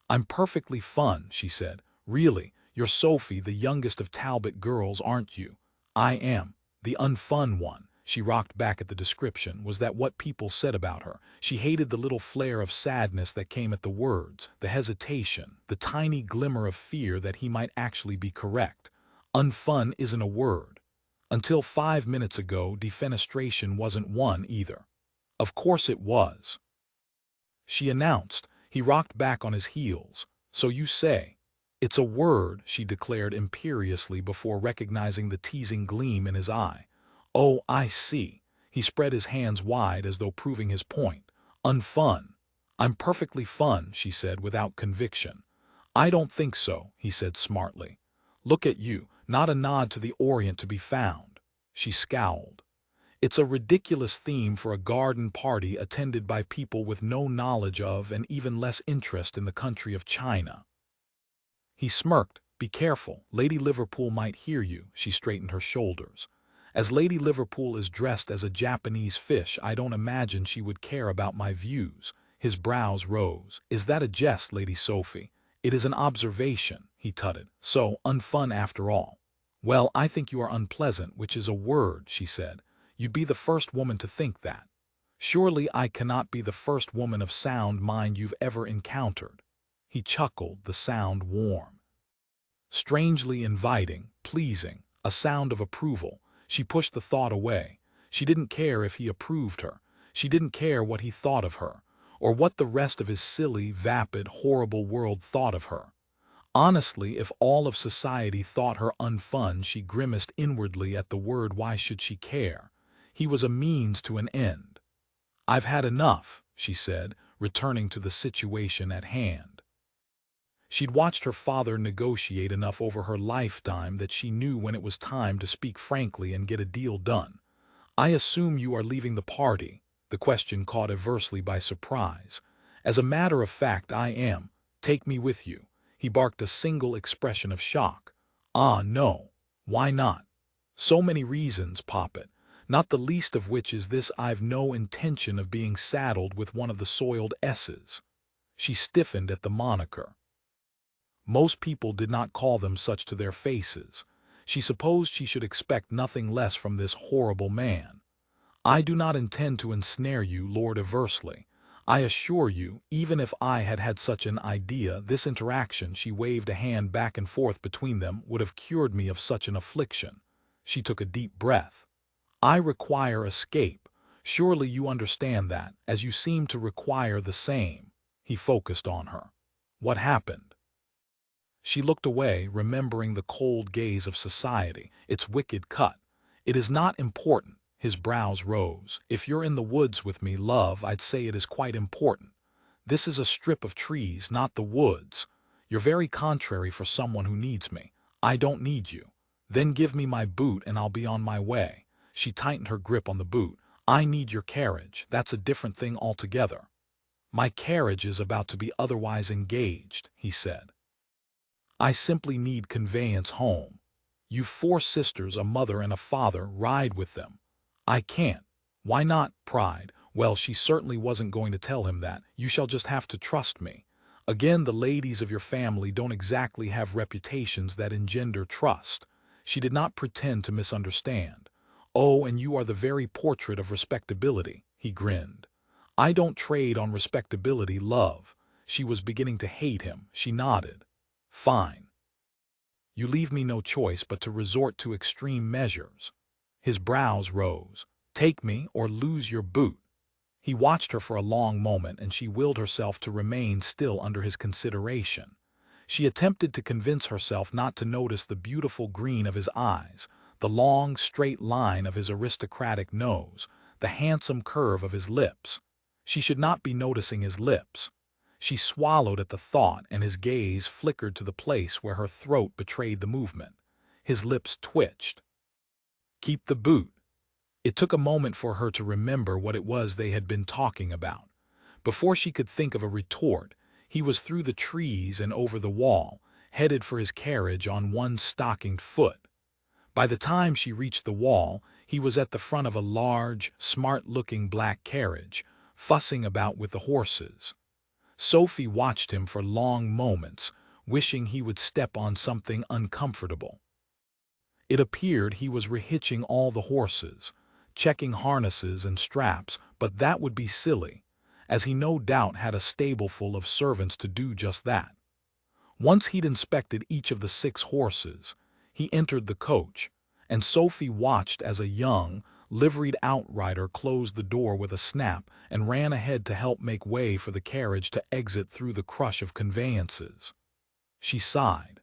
I'm perfectly fun, she said. Really, you're Sophie, the youngest of Talbot girls, aren't you? I am. The unfun one. She rocked back at the description. Was that what people said about her? She hated the little flare of sadness that came at the words, the hesitation, the tiny glimmer of fear that he might actually be correct. Unfun isn't a word. Until 5 minutes ago, defenestration wasn't one either. Of course it was, she announced. He rocked back on his heels. So you say. It's a word, she declared imperiously before recognizing the teasing gleam in his eye. Oh, I see. He spread his hands wide as though proving his point. Unfun. I'm perfectly fun, she said without conviction. I don't think so, he said smartly. Look at you, not a nod to the Orient to be found. She scowled. It's a ridiculous theme for a garden party attended by people with no knowledge of and even less interest in the country of China. He smirked. Be careful, Lady Liverpool might hear you. She straightened her shoulders. As Lady Liverpool is dressed as a Japanese fish, I don't imagine she would care about my views. His brows rose. Is that a jest, Lady Sophie? It is an observation, he tutted. So, unfun after all. Well, I think you are unpleasant, which is a word, she said. You'd be the first woman to think that. Surely I cannot be the first woman of sound mind you've ever encountered. He chuckled, the sound warm. Strangely inviting, pleasing, a sound of approval. She pushed the thought away. She didn't care if he approved her. She didn't care what he thought of her, or what the rest of his silly, vapid, horrible world thought of her. Honestly, if all of society thought her unfun, she grimaced inwardly at the word. Why should she care? He was a means to an end. I've had enough, she said, returning to the situation at hand. She'd watched her father negotiate enough over her lifetime that she knew when it was time to speak frankly and get a deal done. I assume you are leaving the party. The question caught Eversley by surprise. As a matter of fact, I am. Take me with you. He barked a single expression of shock. Ah, no. Why not? So many reasons, Poppet. Not the least of which is this: I've no intention of being saddled with one of the soiled S's. She stiffened at the moniker. Most people did not call them such to their faces. She supposed she should expect nothing less from this horrible man. I do not intend to ensnare you, Lord Eversley. I assure you, even if I had had such an idea, this interaction, she waved a hand back and forth between them, would have cured me of such an affliction. She took a deep breath. I require escape. Surely you understand that, as you seem to require the same. He focused on her. What happened? She looked away, remembering the cold gaze of society, its wicked cut. It is not important. His brows rose. If you're in the woods with me, love, I'd say it is quite important. This is a strip of trees, not the woods. You're very contrary for someone who needs me. I don't need you. Then give me my boot and I'll be on my way. She tightened her grip on the boot. I need your carriage. That's a different thing altogether. My carriage is about to be otherwise engaged, he said. I simply need conveyance home. You've 4 sisters, a mother and a father. Ride with them. I can't. Why not? Pride. Well, she certainly wasn't going to tell him that. You shall just have to trust me. Again, the ladies of your family don't exactly have reputations that engender trust. She did not pretend to misunderstand. Oh, and you are the very portrait of respectability, he grinned. I don't trade on respectability, love. She was beginning to hate him. She nodded. Fine. You leave me no choice but to resort to extreme measures. His brows rose. Take me or lose your boot. He watched her for a long moment, and she willed herself to remain still under his consideration. She attempted to convince herself not to notice the beautiful green of his eyes, the long, straight line of his aristocratic nose, the handsome curve of his lips. She should not be noticing his lips. She swallowed at the thought, and his gaze flickered to the place where her throat betrayed the movement. His lips twitched. "Keep the boot." It took a moment for her to remember what it was they had been talking about. Before she could think of a retort, he was through the trees and over the wall, headed for his carriage on one stockinged foot. By the time she reached the wall, he was at the front of a large, smart-looking black carriage, fussing about with the horses. Sophie watched him for long moments, wishing he would step on something uncomfortable. It appeared he was rehitching all the horses, checking harnesses and straps, but that would be silly, as he no doubt had a stable full of servants to do just that. Once he'd inspected each of the 6 horses, he entered the coach, and Sophie watched as a young, liveried outrider closed the door with a snap and ran ahead to help make way for the carriage to exit through the crush of conveyances. She sighed.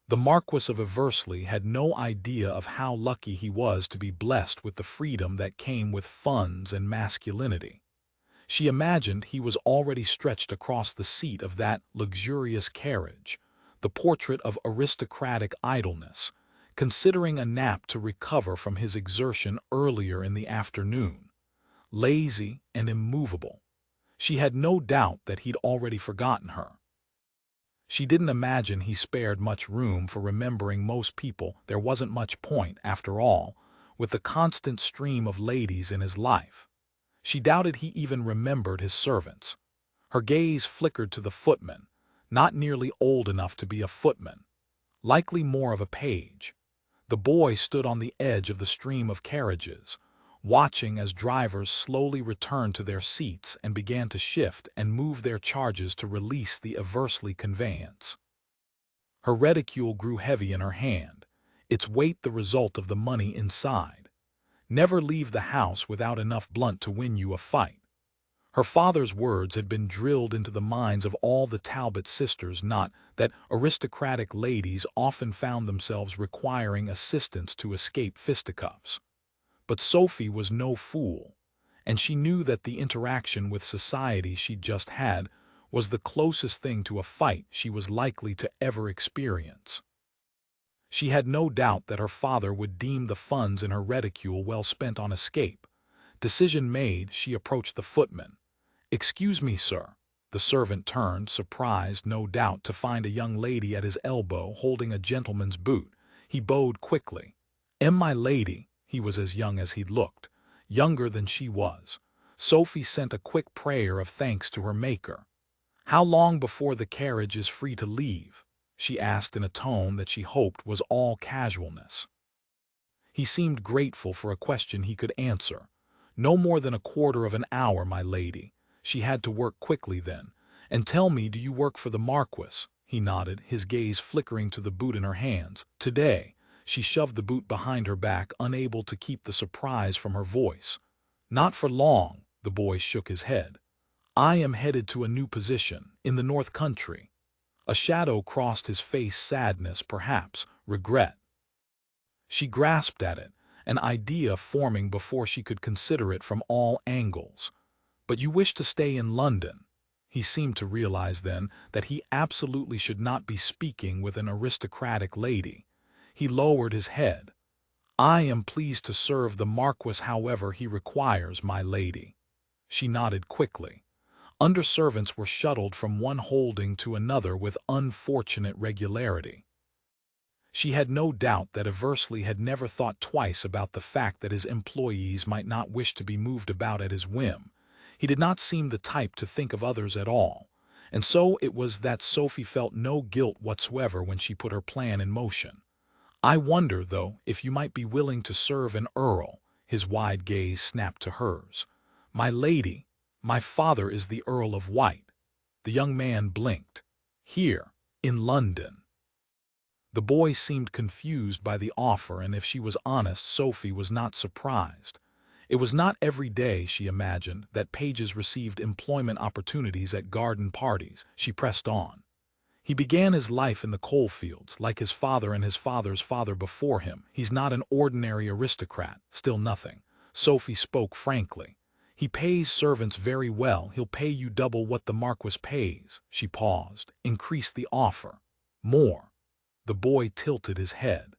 The Marquess of Eversley had no idea of how lucky he was to be blessed with the freedom that came with funds and masculinity. She imagined he was already stretched across the seat of that luxurious carriage, the portrait of aristocratic idleness, considering a nap to recover from his exertion earlier in the afternoon. Lazy and immovable. She had no doubt that he'd already forgotten her. She didn't imagine he spared much room for remembering most people. There wasn't much point, after all, with the constant stream of ladies in his life. She doubted he even remembered his servants. Her gaze flickered to the footman, not nearly old enough to be a footman, likely more of a page. The boy stood on the edge of the stream of carriages, watching as drivers slowly returned to their seats and began to shift and move their charges to release the Eversley conveyance. Her reticule grew heavy in her hand, its weight the result of the money inside. Never leave the house without enough blunt to win you a fight. Her father's words had been drilled into the minds of all the Talbot sisters, not that aristocratic ladies often found themselves requiring assistance to escape fisticuffs. But Sophie was no fool, and she knew that the interaction with society she'd just had was the closest thing to a fight she was likely to ever experience. She had no doubt that her father would deem the funds in her reticule well spent on escape. Decision made, she approached the footman. "Excuse me, sir." The servant turned, surprised, no doubt, to find a young lady at his elbow holding a gentleman's boot. He bowed quickly. My lady." He was as young as he'd looked, younger than she was. Sophie sent a quick prayer of thanks to her Maker. "How long before the carriage is free to leave?" she asked in a tone that she hoped was all casualness. He seemed grateful for a question he could answer. "No more than a quarter of an hour, my lady." She had to work quickly then. "And tell me, do you work for the Marquess?" He nodded, his gaze flickering to the boot in her hands. "Today." She shoved the boot behind her back, unable to keep the surprise from her voice. "Not for long." The boy shook his head. "I am headed to a new position, in the North Country." A shadow crossed his face, sadness, perhaps, regret. She grasped at it, an idea forming before she could consider it from all angles. "But you wish to stay in London?" He seemed to realize then that he absolutely should not be speaking with an aristocratic lady. He lowered his head. "I am pleased to serve the Marquess however he requires, my lady." She nodded quickly. Underservants were shuttled from one holding to another with unfortunate regularity. She had no doubt that Eversley had never thought twice about the fact that his employees might not wish to be moved about at his whim. He did not seem the type to think of others at all, and so it was that Sophie felt no guilt whatsoever when she put her plan in motion. "I wonder, though, if you might be willing to serve an earl." His wide gaze snapped to hers. "My lady, my father is the Earl of White." The young man blinked. "Here, in London." The boy seemed confused by the offer, and if she was honest, Sophie was not surprised. It was not every day, she imagined, that pages received employment opportunities at garden parties. She pressed on. "He began his life in the coalfields, like his father and his father's father before him. He's not an ordinary aristocrat, still nothing." Sophie spoke frankly. He pays servants very well. He'll pay you double what the Marquess pays." She paused. "Increase the offer." "More." The boy tilted his head.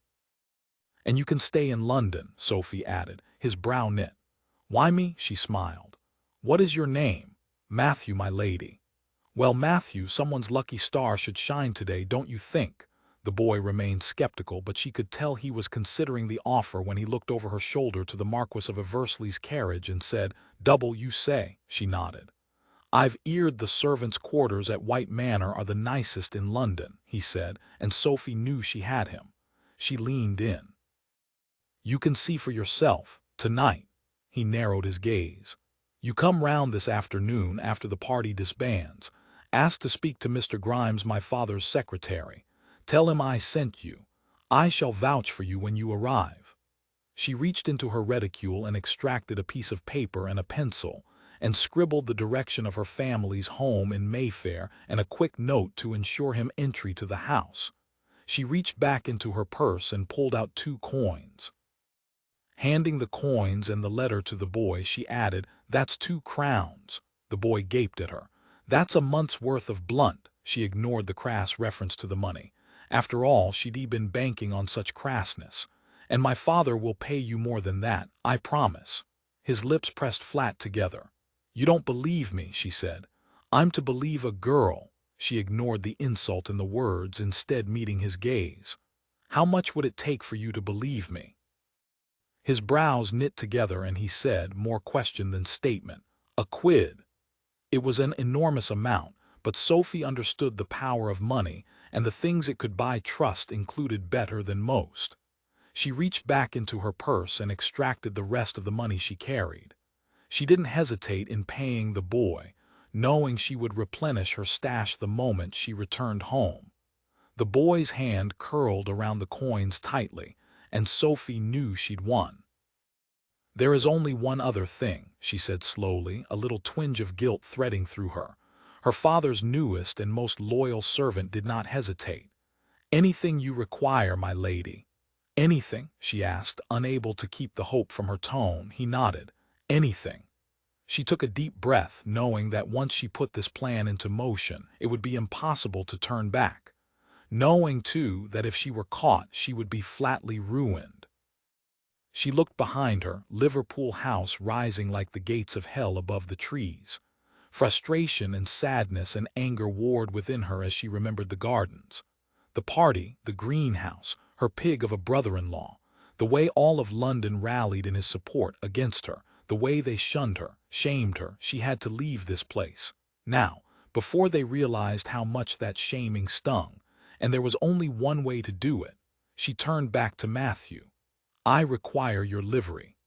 "And you can stay in London," Sophie added, his brow knit. "Why me?" she smiled. "What is your name?" "Matthew, my lady." "Well, Matthew, someone's lucky star should shine today, don't you think?" The boy remained skeptical, but she could tell he was considering the offer when he looked over her shoulder to the Marquess of Eversley's carriage and said, "Double, you say?" She nodded. "I've eared the servants' quarters at White Manor are the nicest in London," he said, and Sophie knew she had him. She leaned in. "You can see for yourself, tonight." He narrowed his gaze. "You come round this afternoon after the party disbands. Ask to speak to Mr. Grimes, my father's secretary. Tell him I sent you. I shall vouch for you when you arrive." She reached into her reticule and extracted a piece of paper and a pencil, and scribbled the direction of her family's home in Mayfair and a quick note to ensure him entry to the house. She reached back into her purse and pulled out 2 coins. Handing the coins and the letter to the boy, she added, "That's 2 crowns." The boy gaped at her. "That's a month's worth of blunt." She ignored the crass reference to the money. After all, she'd been banking on such crassness. "And my father will pay you more than that, I promise." His lips pressed flat together. "You don't believe me," she said. "I'm to believe a girl." She ignored the insult in the words, instead meeting his gaze. "How much would it take for you to believe me?" His brows knit together and he said, more question than statement, "A quid." It was an enormous amount, but Sophie understood the power of money, and the things it could buy trust included better than most. She reached back into her purse and extracted the rest of the money she carried. She didn't hesitate in paying the boy, knowing she would replenish her stash the moment she returned home. The boy's hand curled around the coins tightly, and Sophie knew she'd won. "There is only one other thing," she said slowly, a little twinge of guilt threading through her. Her father's newest and most loyal servant did not hesitate. "Anything you require, my lady." "Anything?" she asked, unable to keep the hope from her tone. He nodded. "Anything." She took a deep breath, knowing that once she put this plan into motion, it would be impossible to turn back. Knowing, too, that if she were caught, she would be flatly ruined. She looked behind her, Liverpool House rising like the gates of hell above the trees. Frustration and sadness and anger warred within her as she remembered the gardens, the party, the greenhouse, her pig of a brother-in-law, the way all of London rallied in his support against her, the way they shunned her, shamed her. She had to leave this place. Now, before they realized how much that shaming stung, and there was only one way to do it. She turned back to Matthew. "I require your livery."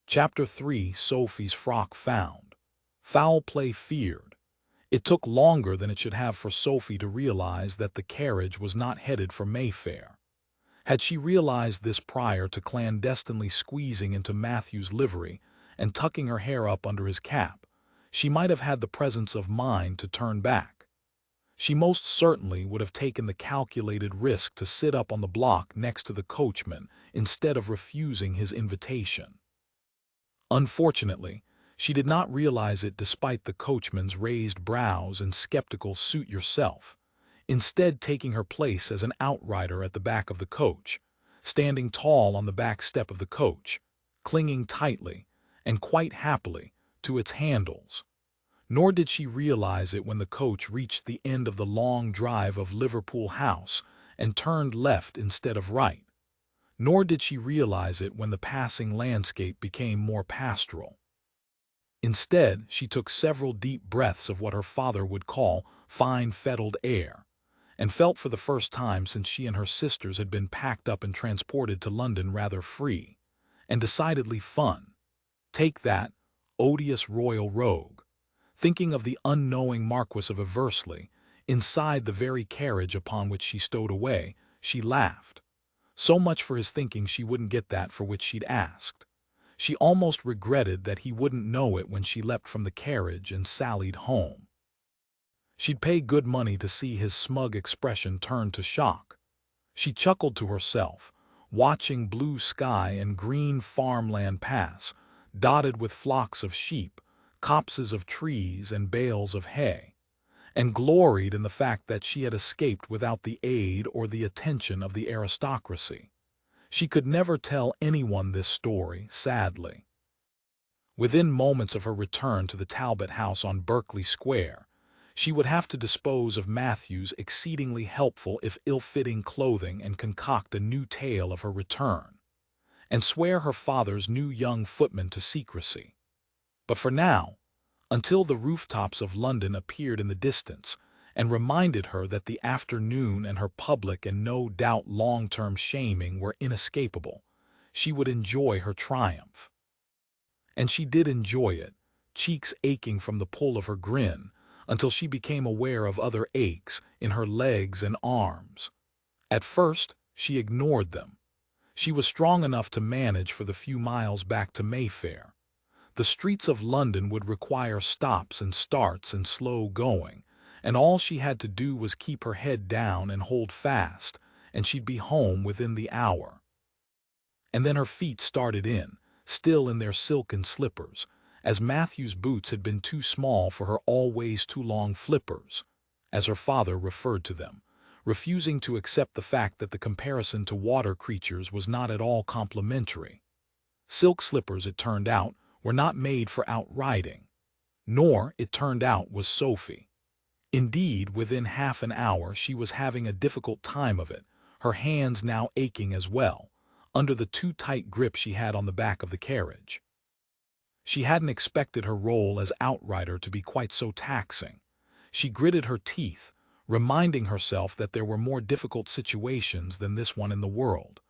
Chapter 3. Sophie's frock found. Foul play feared. It took longer than it should have for Sophie to realize that the carriage was not headed for Mayfair. Had she realized this prior to clandestinely squeezing into Matthew's livery and tucking her hair up under his cap, she might have had the presence of mind to turn back. She most certainly would have taken the calculated risk to sit up on the block next to the coachman instead of refusing his invitation. Unfortunately, she did not realize it despite the coachman's raised brows and skeptical "suit yourself," instead taking her place as an outrider at the back of the coach, standing tall on the back step of the coach, clinging tightly, and quite happily, to its handles. Nor did she realize it when the coach reached the end of the long drive of Liverpool House and turned left instead of right. Nor did she realize it when the passing landscape became more pastoral. Instead, she took several deep breaths of what her father would call fine fettled air, and felt for the first time since she and her sisters had been packed up and transported to London rather free, and decidedly fun. Take that, odious royal rogue. Thinking of the unknowing Marquess of Eversley, inside the very carriage upon which she stowed away, she laughed. So much for his thinking she wouldn't get that for which she'd asked. She almost regretted that he wouldn't know it when she leapt from the carriage and sallied home. She'd pay good money to see his smug expression turn to shock. She chuckled to herself, watching blue sky and green farmland pass, dotted with flocks of sheep, copses of trees, and bales of hay, and gloried in the fact that she had escaped without the aid or the attention of the aristocracy. She could never tell anyone this story, sadly. Within moments of her return to the Talbot house on Berkeley Square, she would have to dispose of Matthew's exceedingly helpful if ill-fitting clothing and concoct a new tale of her return, and swear her father's new young footman to secrecy. But for now, until the rooftops of London appeared in the distance and reminded her that the afternoon and her public and no doubt long-term shaming were inescapable, she would enjoy her triumph. And she did enjoy it, cheeks aching from the pull of her grin, until she became aware of other aches in her legs and arms. At first, she ignored them. She was strong enough to manage for the few miles back to Mayfair. The streets of London would require stops and starts and slow going, and all she had to do was keep her head down and hold fast, and she'd be home within the hour. And then her feet started in, still in their silken slippers, as Matthew's boots had been too small for her always too long flippers, as her father referred to them, refusing to accept the fact that the comparison to water creatures was not at all complimentary. Silk slippers, it turned out, were not made for out-riding. Nor, it turned out, was Sophie. Indeed, within half an hour she was having a difficult time of it, her hands now aching as well, under the too tight grip she had on the back of the carriage. She hadn't expected her role as outrider to be quite so taxing. She gritted her teeth, reminding herself that there were more difficult situations than this one in the world.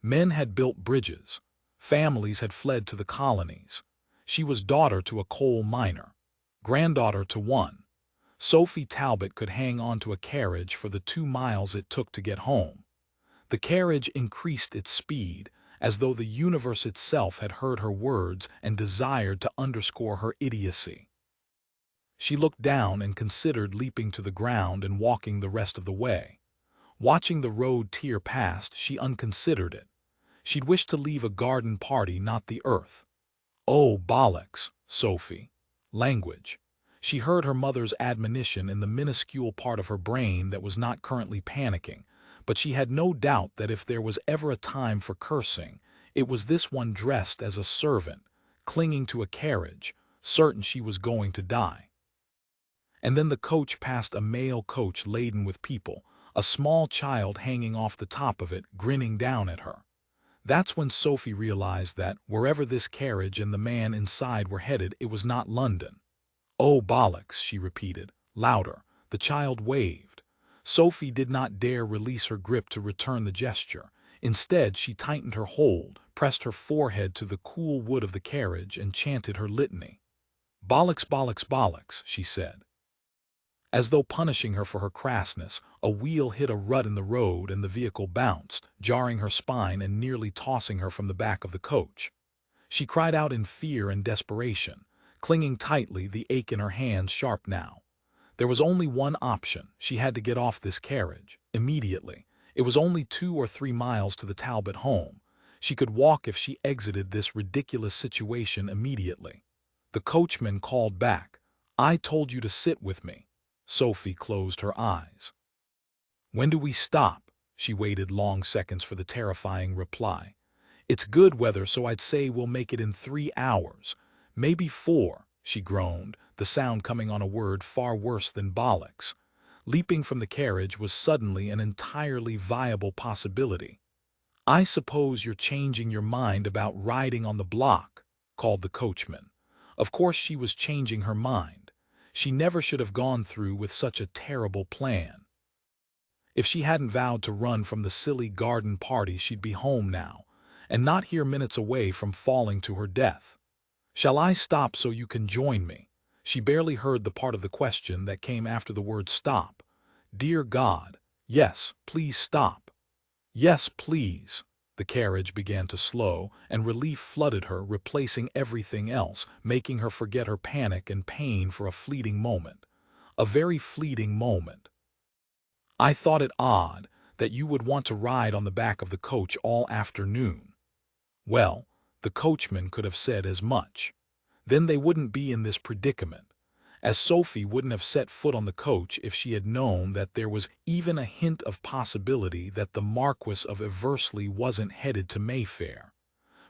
Men had built bridges. Families had fled to the colonies. She was daughter to a coal miner, granddaughter to one. Sophie Talbot could hang on to a carriage for the 2 miles it took to get home. The carriage increased its speed, as though the universe itself had heard her words and desired to underscore her idiocy. She looked down and considered leaping to the ground and walking the rest of the way. Watching the road tear past, she unconsidered it. She'd wished to leave a garden party, not the earth. Oh, bollocks, Sophie. Language. She heard her mother's admonition in the minuscule part of her brain that was not currently panicking, but she had no doubt that if there was ever a time for cursing, it was this one, dressed as a servant, clinging to a carriage, certain she was going to die. And then the coach passed, a mail coach laden with people, a small child hanging off the top of it, grinning down at her. That's when Sophie realized that, wherever this carriage and the man inside were headed, it was not London. Oh, bollocks, she repeated, louder. The child waved. Sophie did not dare release her grip to return the gesture. Instead, she tightened her hold, pressed her forehead to the cool wood of the carriage, and chanted her litany. Bollocks, bollocks, bollocks, she said. As though punishing her for her crassness, a wheel hit a rut in the road and the vehicle bounced, jarring her spine and nearly tossing her from the back of the coach. She cried out in fear and desperation, clinging tightly, the ache in her hands sharp now. There was only one option. She had to get off this carriage, immediately. It was only 2 or 3 miles to the Talbot home. She could walk if she exited this ridiculous situation immediately. The coachman called back, "I told you to sit with me." Sophie closed her eyes. "When do we stop?" She waited long seconds for the terrifying reply. "It's good weather, so I'd say we'll make it in 3 hours. Maybe 4, she groaned, the sound coming on a word far worse than bollocks. Leaping from the carriage was suddenly an entirely viable possibility. "I suppose you're changing your mind about riding on the block," called the coachman. Of course she was changing her mind. She never should have gone through with such a terrible plan. If she hadn't vowed to run from the silly garden party, she'd be home now, and not here minutes away from falling to her death. "Shall I stop so you can join me?" She barely heard the part of the question that came after the word stop. Dear God, yes, please stop. Yes, please. The carriage began to slow, and relief flooded her, replacing everything else, making her forget her panic and pain for a fleeting moment. A very fleeting moment. "I thought it odd that you would want to ride on the back of the coach all afternoon." Well, The coachman could have said as much. Then they wouldn't be in this predicament, as Sophie wouldn't have set foot on the coach if she had known that there was even a hint of possibility that the Marquess of Eversley wasn't headed to Mayfair.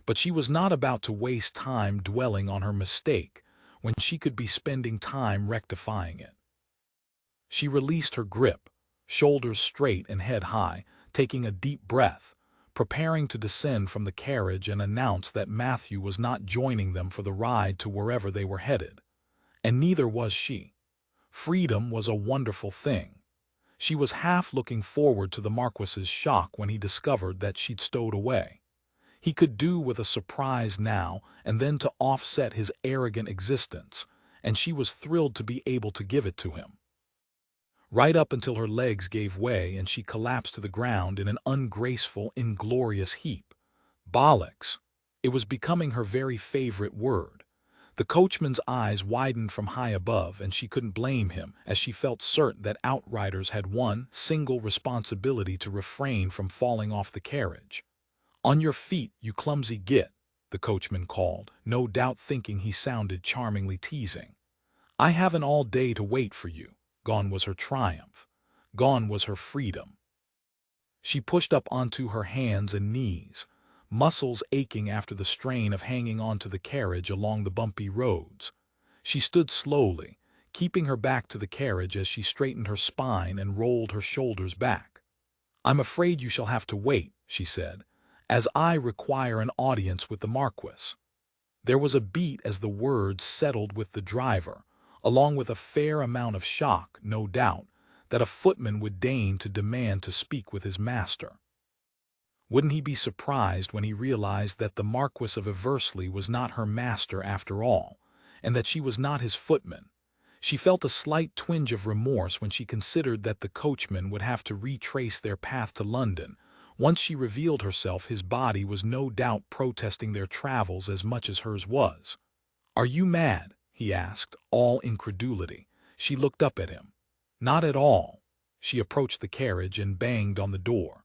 But she was not about to waste time dwelling on her mistake when she could be spending time rectifying it. She released her grip, shoulders straight and head high, taking a deep breath, preparing to descend from the carriage and announce that Matthew was not joining them for the ride to wherever they were headed. And neither was she. Freedom was a wonderful thing. She was half looking forward to the Marquess's shock when he discovered that she'd stowed away. He could do with a surprise now and then to offset his arrogant existence, and she was thrilled to be able to give it to him. Right up until her legs gave way and she collapsed to the ground in an ungraceful, inglorious heap. Bollocks! It was becoming her very favorite word. The coachman's eyes widened from high above, and she couldn't blame him, as she felt certain that outriders had one single responsibility: to refrain from falling off the carriage. "On your feet, you clumsy git," the coachman called, no doubt thinking he sounded charmingly teasing. "I haven't all day to wait for you." Gone was her triumph. Gone was her freedom. She pushed up onto her hands and knees, muscles aching after the strain of hanging onto the carriage along the bumpy roads. She stood slowly, keeping her back to the carriage as she straightened her spine and rolled her shoulders back. "I'm afraid you shall have to wait," she said, "as I require an audience with the Marquess." There was a beat as the words settled with the driver, along with a fair amount of shock, no doubt, that a footman would deign to demand to speak with his master. Wouldn't he be surprised when he realized that the Marquess of Eversley was not her master after all, and that she was not his footman? She felt a slight twinge of remorse when she considered that the coachman would have to retrace their path to London. Once she revealed herself, his body was no doubt protesting their travels as much as hers was. "Are you mad?" he asked, all incredulity. She looked up at him. "Not at all." She approached the carriage and banged on the door.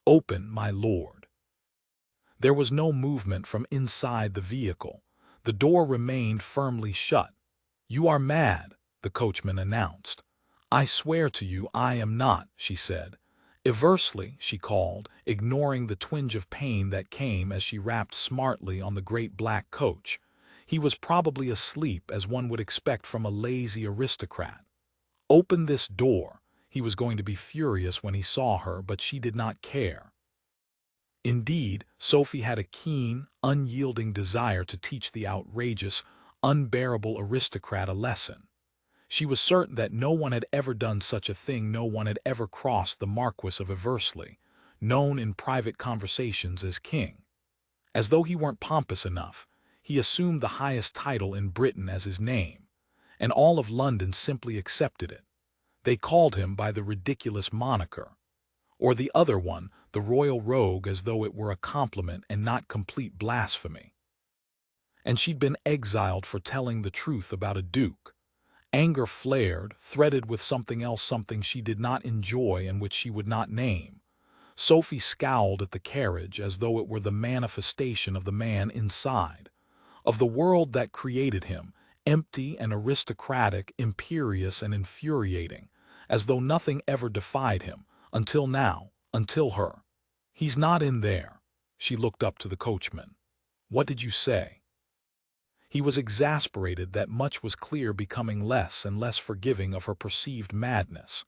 "Open, my lord." There was no movement from inside the vehicle. The door remained firmly shut. "You are mad," the coachman announced. "I swear to you I am not," she said. "Eversley," she called, ignoring the twinge of pain that came as she rapped smartly on the great black coach. He was probably asleep, as one would expect from a lazy aristocrat. "Open this door." He was going to be furious when he saw her, but she did not care. Indeed, Sophie had a keen, unyielding desire to teach the outrageous, unbearable aristocrat a lesson. She was certain that no one had ever done such a thing. No one had ever crossed the Marquess of Eversley, known in private conversations as King. As though he weren't pompous enough, he assumed the highest title in Britain as his name, and all of London simply accepted it. They called him by the ridiculous moniker, or the other one, the Royal Rogue, as though it were a compliment and not complete blasphemy. And she'd been exiled for telling the truth about a duke. Anger flared, threaded with something else, something she did not enjoy and which she would not name. Sophie scowled at the carriage as though it were the manifestation of the man inside, of the world that created him, empty and aristocratic, imperious and infuriating, as though nothing ever defied him, until now, until her. "He's not in there." She looked up to the coachman. "What did you say?" He was exasperated that much was clear, becoming less and less forgiving of her perceived madness.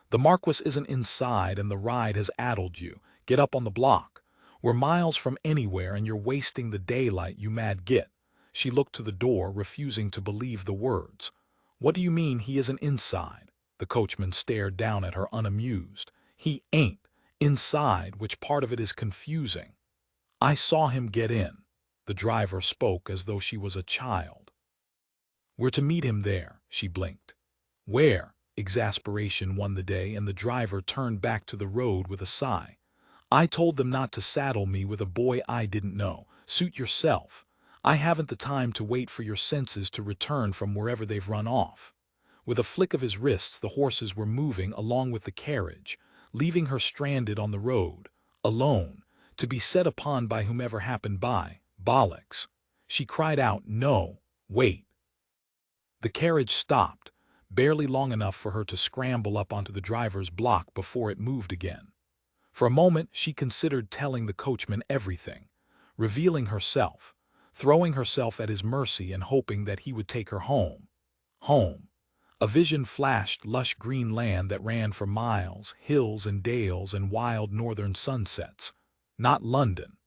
"The Marquess isn't inside and the ride has addled you. Get up on the block. We're miles from anywhere and you're wasting the daylight, you mad git." She looked to the door, refusing to believe the words. "What do you mean he isn't inside?" The coachman stared down at her, unamused. "He ain't inside, which part of it is confusing. I saw him get in." The driver spoke as though she was a child. "We're to meet him there," she blinked. "Where?" Exasperation won the day, and the driver turned back to the road with a sigh. "I told them not to saddle me with a boy I didn't know. Suit yourself. I haven't the time to wait for your senses to return from wherever they've run off." With a flick of his wrists, the horses were moving along with the carriage, leaving her stranded on the road, alone, to be set upon by whomever happened by. Bollocks! She cried out, "No, wait." The carriage stopped, barely long enough for her to scramble up onto the driver's block before it moved again. For a moment she considered telling the coachman everything, revealing herself, throwing herself at his mercy and hoping that he would take her home. Home. A vision flashed: lush green land that ran for miles, hills and dales and wild northern sunsets. Not London.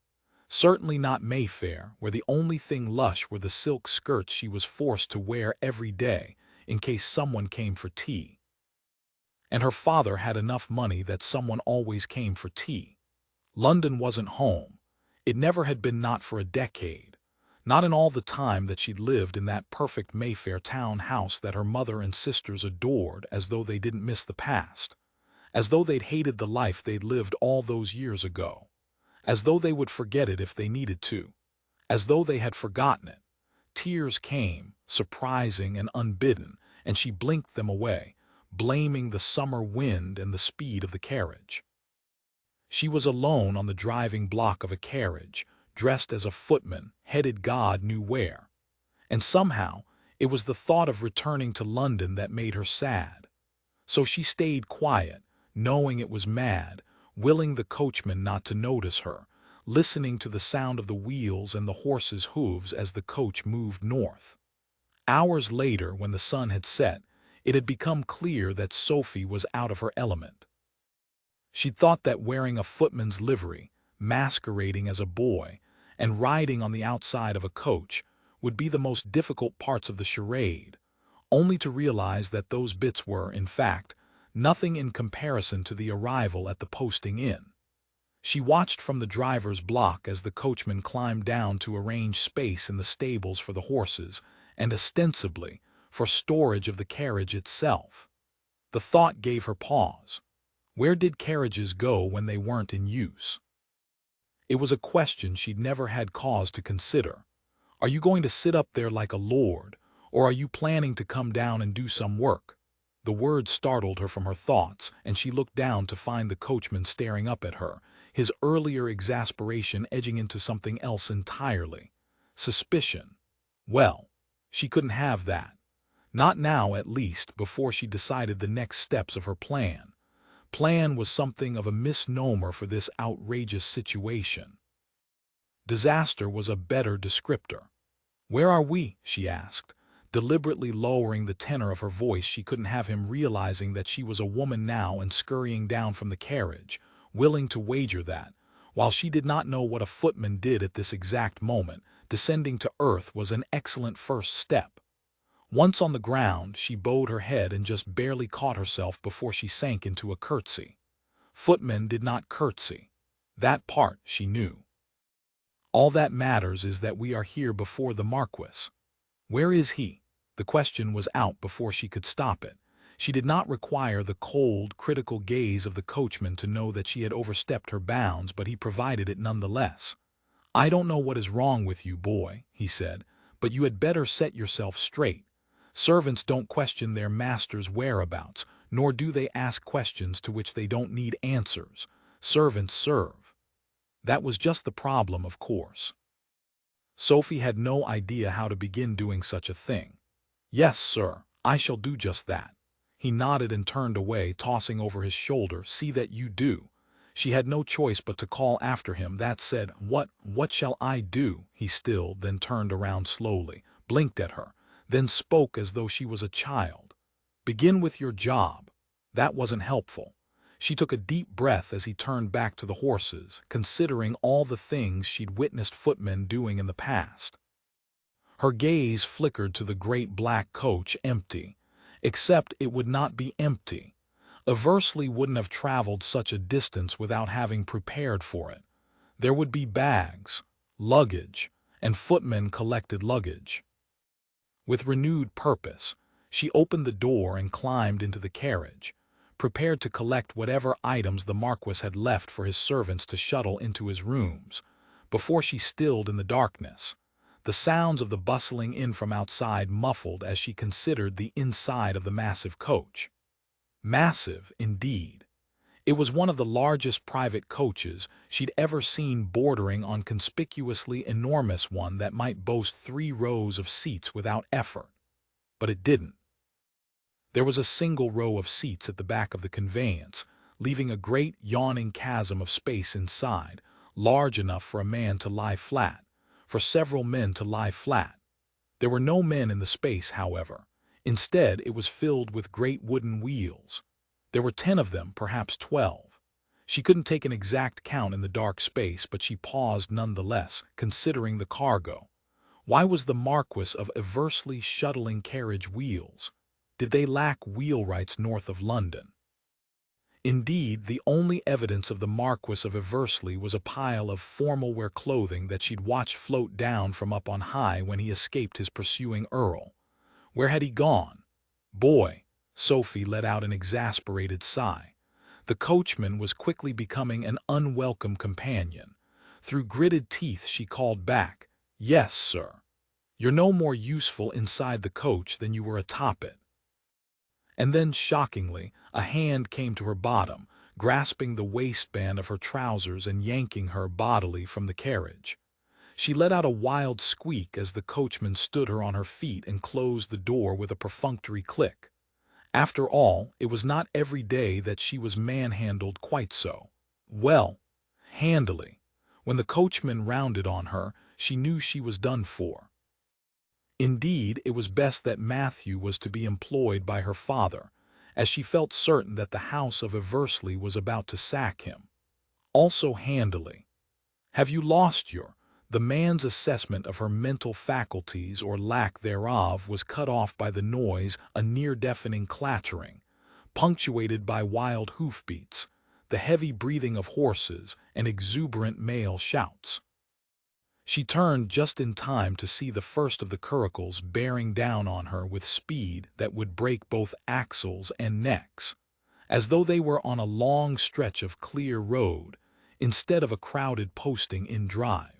Certainly not Mayfair, where the only thing lush were the silk skirts she was forced to wear every day in case someone came for tea. And her father had enough money that someone always came for tea. London wasn't home. It never had been, not for a decade. Not in all the time that she'd lived in that perfect Mayfair town house that her mother and sisters adored, as though they didn't miss the past. As though they'd hated the life they'd lived all those years ago. As though they would forget it if they needed to. As though they had forgotten it. Tears came, surprising and unbidden, and she blinked them away, blaming the summer wind and the speed of the carriage. She was alone on the driving block of a carriage, dressed as a footman, headed God knew where. And somehow, it was the thought of returning to London that made her sad. So she stayed quiet, knowing it was mad, willing the coachman not to notice her, listening to the sound of the wheels and the horses' hooves as the coach moved north. Hours later, when the sun had set, it had become clear that Sophie was out of her element. She'd thought that wearing a footman's livery, masquerading as a boy, and riding on the outside of a coach would be the most difficult parts of the charade, only to realize that those bits were, in fact, nothing in comparison to the arrival at the posting inn. She watched from the driver's block as the coachman climbed down to arrange space in the stables for the horses, and ostensibly for storage of the carriage itself. The thought gave her pause. Where did carriages go when they weren't in use? It was a question she'd never had cause to consider. Are you going to sit up there like a lord, or are you planning to come down and do some work? The word startled her from her thoughts, and she looked down to find the coachman staring up at her, his earlier exasperation edging into something else entirely. Suspicion. Well, she couldn't have that. Not now, at least, before she decided the next steps of her plan. Plan was something of a misnomer for this outrageous situation. Disaster was a better descriptor. "Where are we?" she asked, deliberately lowering the tenor of her voice. She couldn't have him realizing that she was a woman now and scurrying down from the carriage, willing to wager that, while she did not know what a footman did at this exact moment, descending to earth was an excellent first step. Once on the ground, she bowed her head and just barely caught herself before she sank into a curtsy. Footmen did not curtsy. That part she knew. All that matters is that we are here before the Marquess. Where is he? The question was out before she could stop it. She did not require the cold, critical gaze of the coachman to know that she had overstepped her bounds, but he provided it nonetheless. "I don't know what is wrong with you, boy," he said, "but you had better set yourself straight. Servants don't question their master's whereabouts, nor do they ask questions to which they don't need answers. Servants serve." That was just the problem, of course. Sophie had no idea how to begin doing such a thing. "Yes, sir, I shall do just that." He nodded and turned away, tossing over his shoulder, "See that you do." She had no choice but to call after him. That said, what shall I do?" He stilled, then turned around slowly, blinked at her, then spoke as though she was a child. "Begin with your job." That wasn't helpful. She took a deep breath as he turned back to the horses, considering all the things she'd witnessed footmen doing in the past. Her gaze flickered to the great black coach, empty. Except it would not be empty. Eversley wouldn't have traveled such a distance without having prepared for it. There would be bags, luggage, and footmen collected luggage. With renewed purpose, she opened the door and climbed into the carriage, prepared to collect whatever items the Marquess had left for his servants to shuttle into his rooms, before she stilled in the darkness. The sounds of the bustling in from outside muffled as she considered the inside of the massive coach. Massive, indeed. It was one of the largest private coaches she'd ever seen, bordering on conspicuously enormous one that might boast 3 rows of seats without effort. But it didn't. There was a single row of seats at the back of the conveyance, leaving a great yawning chasm of space inside, large enough for a man to lie flat, for several men to lie flat. There were no men in the space, however. Instead, it was filled with great wooden wheels. There were 10 of them, perhaps 12. She couldn't take an exact count in the dark space, but she paused nonetheless, considering the cargo. Why was the Marquess of Eversley shuttling carriage wheels? Did they lack wheelwrights north of London? Indeed, the only evidence of the Marquess of Eversley was a pile of formal-wear clothing that she'd watched float down from up on high when he escaped his pursuing Earl. Where had he gone? Boy, Sophie let out an exasperated sigh. The coachman was quickly becoming an unwelcome companion. Through gritted teeth she called back, "Yes, sir. You're no more useful inside the coach than you were atop it." And then, shockingly, a hand came to her bottom, grasping the waistband of her trousers and yanking her bodily from the carriage. She let out a wild squeak as the coachman stood her on her feet and closed the door with a perfunctory click. After all, it was not every day that she was manhandled quite so well, handily. When the coachman rounded on her, she knew she was done for. Indeed, it was best that Matthew was to be employed by her father, as she felt certain that the house of Eversley was about to sack him. Also handily. "Have you lost your—" The man's assessment of her mental faculties or lack thereof was cut off by the noise, a near-deafening clattering, punctuated by wild hoofbeats, the heavy breathing of horses, and exuberant male shouts. She turned just in time to see the first of the curricles bearing down on her with speed that would break both axles and necks, as though they were on a long stretch of clear road, instead of a crowded posting in drive.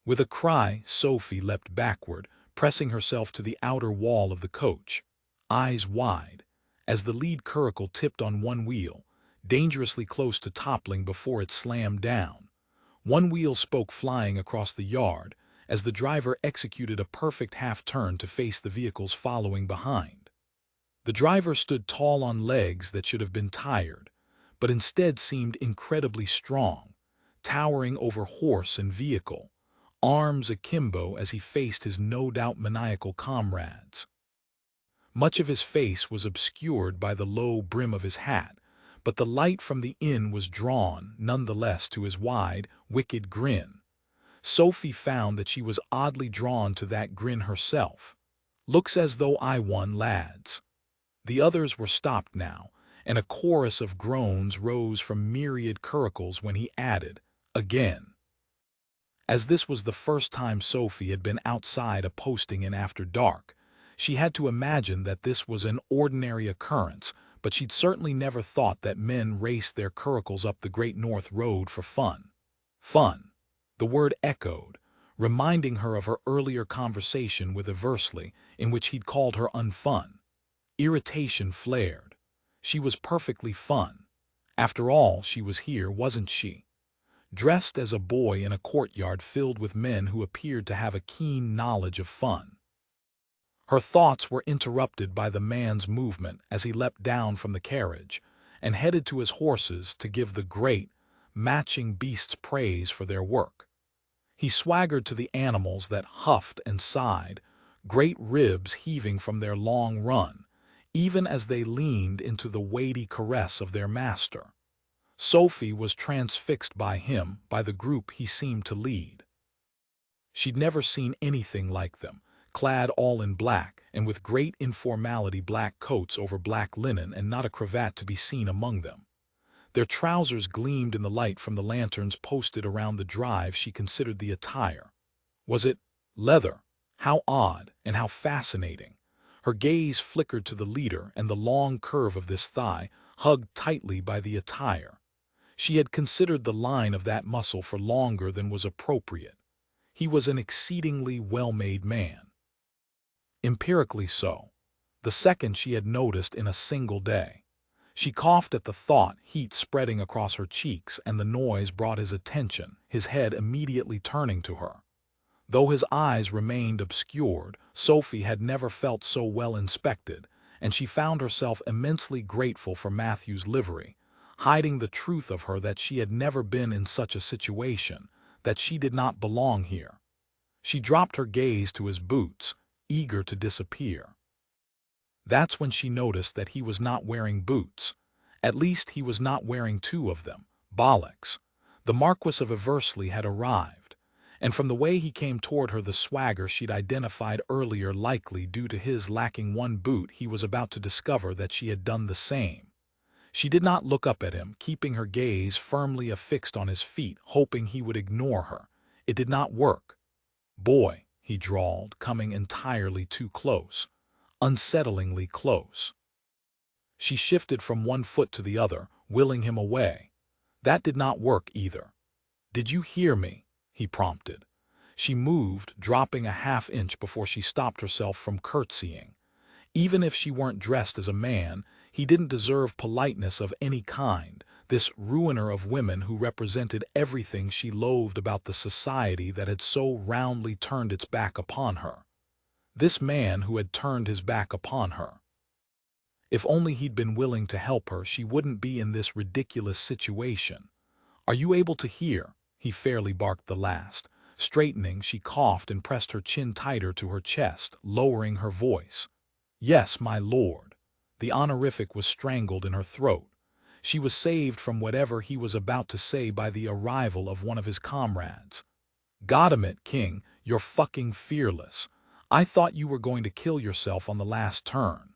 With a cry, Sophie leapt backward, pressing herself to the outer wall of the coach, eyes wide, as the lead curricle tipped on one wheel, dangerously close to toppling before it slammed down. One wheel spoke flying across the yard, as the driver executed a perfect half-turn to face the vehicles following behind. The driver stood tall on legs that should have been tired, but instead seemed incredibly strong, towering over horse and vehicle, arms akimbo as he faced his no-doubt maniacal comrades. Much of his face was obscured by the low brim of his hat, but the light from the inn was drawn, nonetheless, to his wide, wicked grin. Sophie found that she was oddly drawn to that grin herself. "Looks as though I won, lads." The others were stopped now, and a chorus of groans rose from myriad curricles when he added, "Again." As this was the first time Sophie had been outside a posting in after dark, she had to imagine that this was an ordinary occurrence, but she'd certainly never thought that men raced their curricles up the Great North Road for fun. Fun. The word echoed, reminding her of her earlier conversation with Eversley, in which he'd called her unfun. Irritation flared. She was perfectly fun. After all, she was here, wasn't she? Dressed as a boy in a courtyard filled with men who appeared to have a keen knowledge of fun. Her thoughts were interrupted by the man's movement as he leapt down from the carriage and headed to his horses to give the great, matching beasts praise for their work. He swaggered to the animals that huffed and sighed, great ribs heaving from their long run, even as they leaned into the weighty caress of their master. Sophie was transfixed by him, by the group he seemed to lead. She'd never seen anything like them, clad all in black, and with great informality, black coats over black linen, and not a cravat to be seen among them. Their trousers gleamed in the light from the lanterns posted around the drive. She considered the attire. Was it leather? How odd, and how fascinating. Her gaze flickered to the leader and the long curve of this thigh, hugged tightly by the attire. She had considered the line of that muscle for longer than was appropriate. He was an exceedingly well-made man. Empirically so. The second she had noticed in a single day. She coughed at the thought, heat spreading across her cheeks, and the noise brought his attention, his head immediately turning to her. Though his eyes remained obscured, Sophie had never felt so well inspected, and she found herself immensely grateful for Matthew's livery, hiding the truth of her that she had never been in such a situation, that she did not belong here. She dropped her gaze to his boots, eager to disappear. That's when she noticed that he was not wearing boots. At least he was not wearing two of them. Bollocks. The Marquess of Eversley had arrived, and from the way he came toward her the swagger she'd identified earlier likely due to his lacking one boot he was about to discover that she had done the same. She did not look up at him, keeping her gaze firmly affixed on his feet, hoping he would ignore her. It did not work. "Boy," he drawled, coming entirely too close. Unsettlingly close. She shifted from one foot to the other, willing him away. That did not work either. "Did you hear me?" he prompted. She moved, dropping a half-inch before she stopped herself from curtsying. Even if she weren't dressed as a man, he didn't deserve politeness of any kind, this ruiner of women who represented everything she loathed about the society that had so roundly turned its back upon her. This man who had turned his back upon her. If only he'd been willing to help her, she wouldn't be in this ridiculous situation. "Are you able to hear?" He fairly barked the last. Straightening, she coughed and pressed her chin tighter to her chest, lowering her voice. "Yes, my lord." The honorific was strangled in her throat. She was saved from whatever he was about to say by the arrival of one of his comrades. "Goddamn it, King, you're fucking fearless. I thought you were going to kill yourself on the last turn."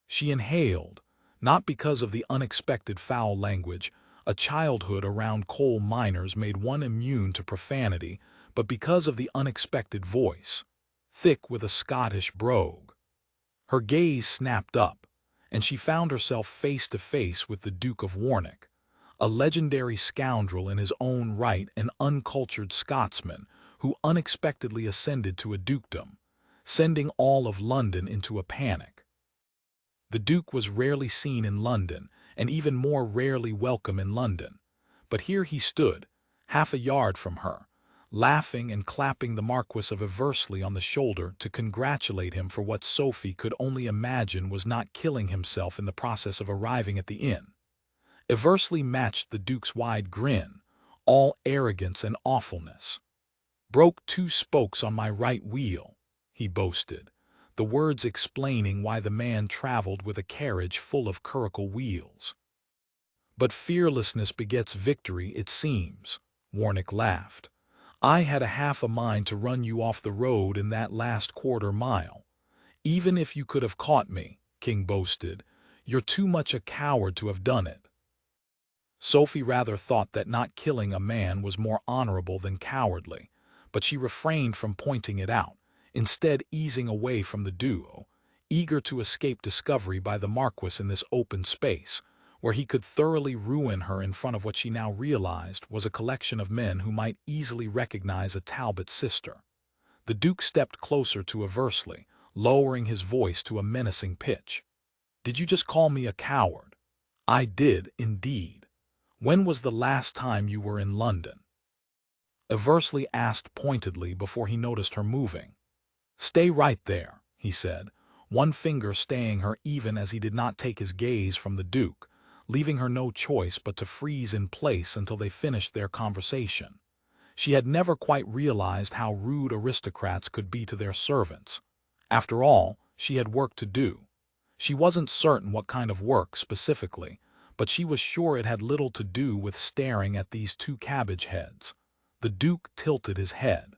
She inhaled, not because of the unexpected foul language. A childhood around coal miners made one immune to profanity, but because of the unexpected voice, thick with a Scottish brogue. Her gaze snapped up, and she found herself face to face with the Duke of Warwick, a legendary scoundrel in his own right, an uncultured Scotsman who unexpectedly ascended to a dukedom, sending all of London into a panic. The Duke was rarely seen in London, and even more rarely welcome in London. But here he stood, half a yard from her, laughing and clapping the Marquess of Eversley on the shoulder to congratulate him for what Sophie could only imagine was not killing himself in the process of arriving at the inn. Eversley matched the Duke's wide grin, all arrogance and awfulness. "Broke two spokes on my right wheel," he boasted, the words explaining why the man traveled with a carriage full of curricle wheels. "But fearlessness begets victory, it seems," Warwick laughed. "I had a half a mind to run you off the road in that last quarter-mile. Even if you could have caught me," King boasted, "you're too much a coward to have done it." Sophie rather thought that not killing a man was more honorable than cowardly, but she refrained from pointing it out, instead easing away from the duo, eager to escape discovery by the Marquess in this open space, where he could thoroughly ruin her in front of what she now realized was a collection of men who might easily recognize a Talbot sister. The Duke stepped closer to Eversley, lowering his voice to a menacing pitch. "Did you just call me a coward?" "I did, indeed. When was the last time you were in London?" Eversley asked pointedly before he noticed her moving. "Stay right there," he said, one finger staying her even as he did not take his gaze from the Duke, leaving her no choice but to freeze in place until they finished their conversation. She had never quite realized how rude aristocrats could be to their servants. After all, she had work to do. She wasn't certain what kind of work specifically, but she was sure it had little to do with staring at these two cabbage heads. The Duke tilted his head.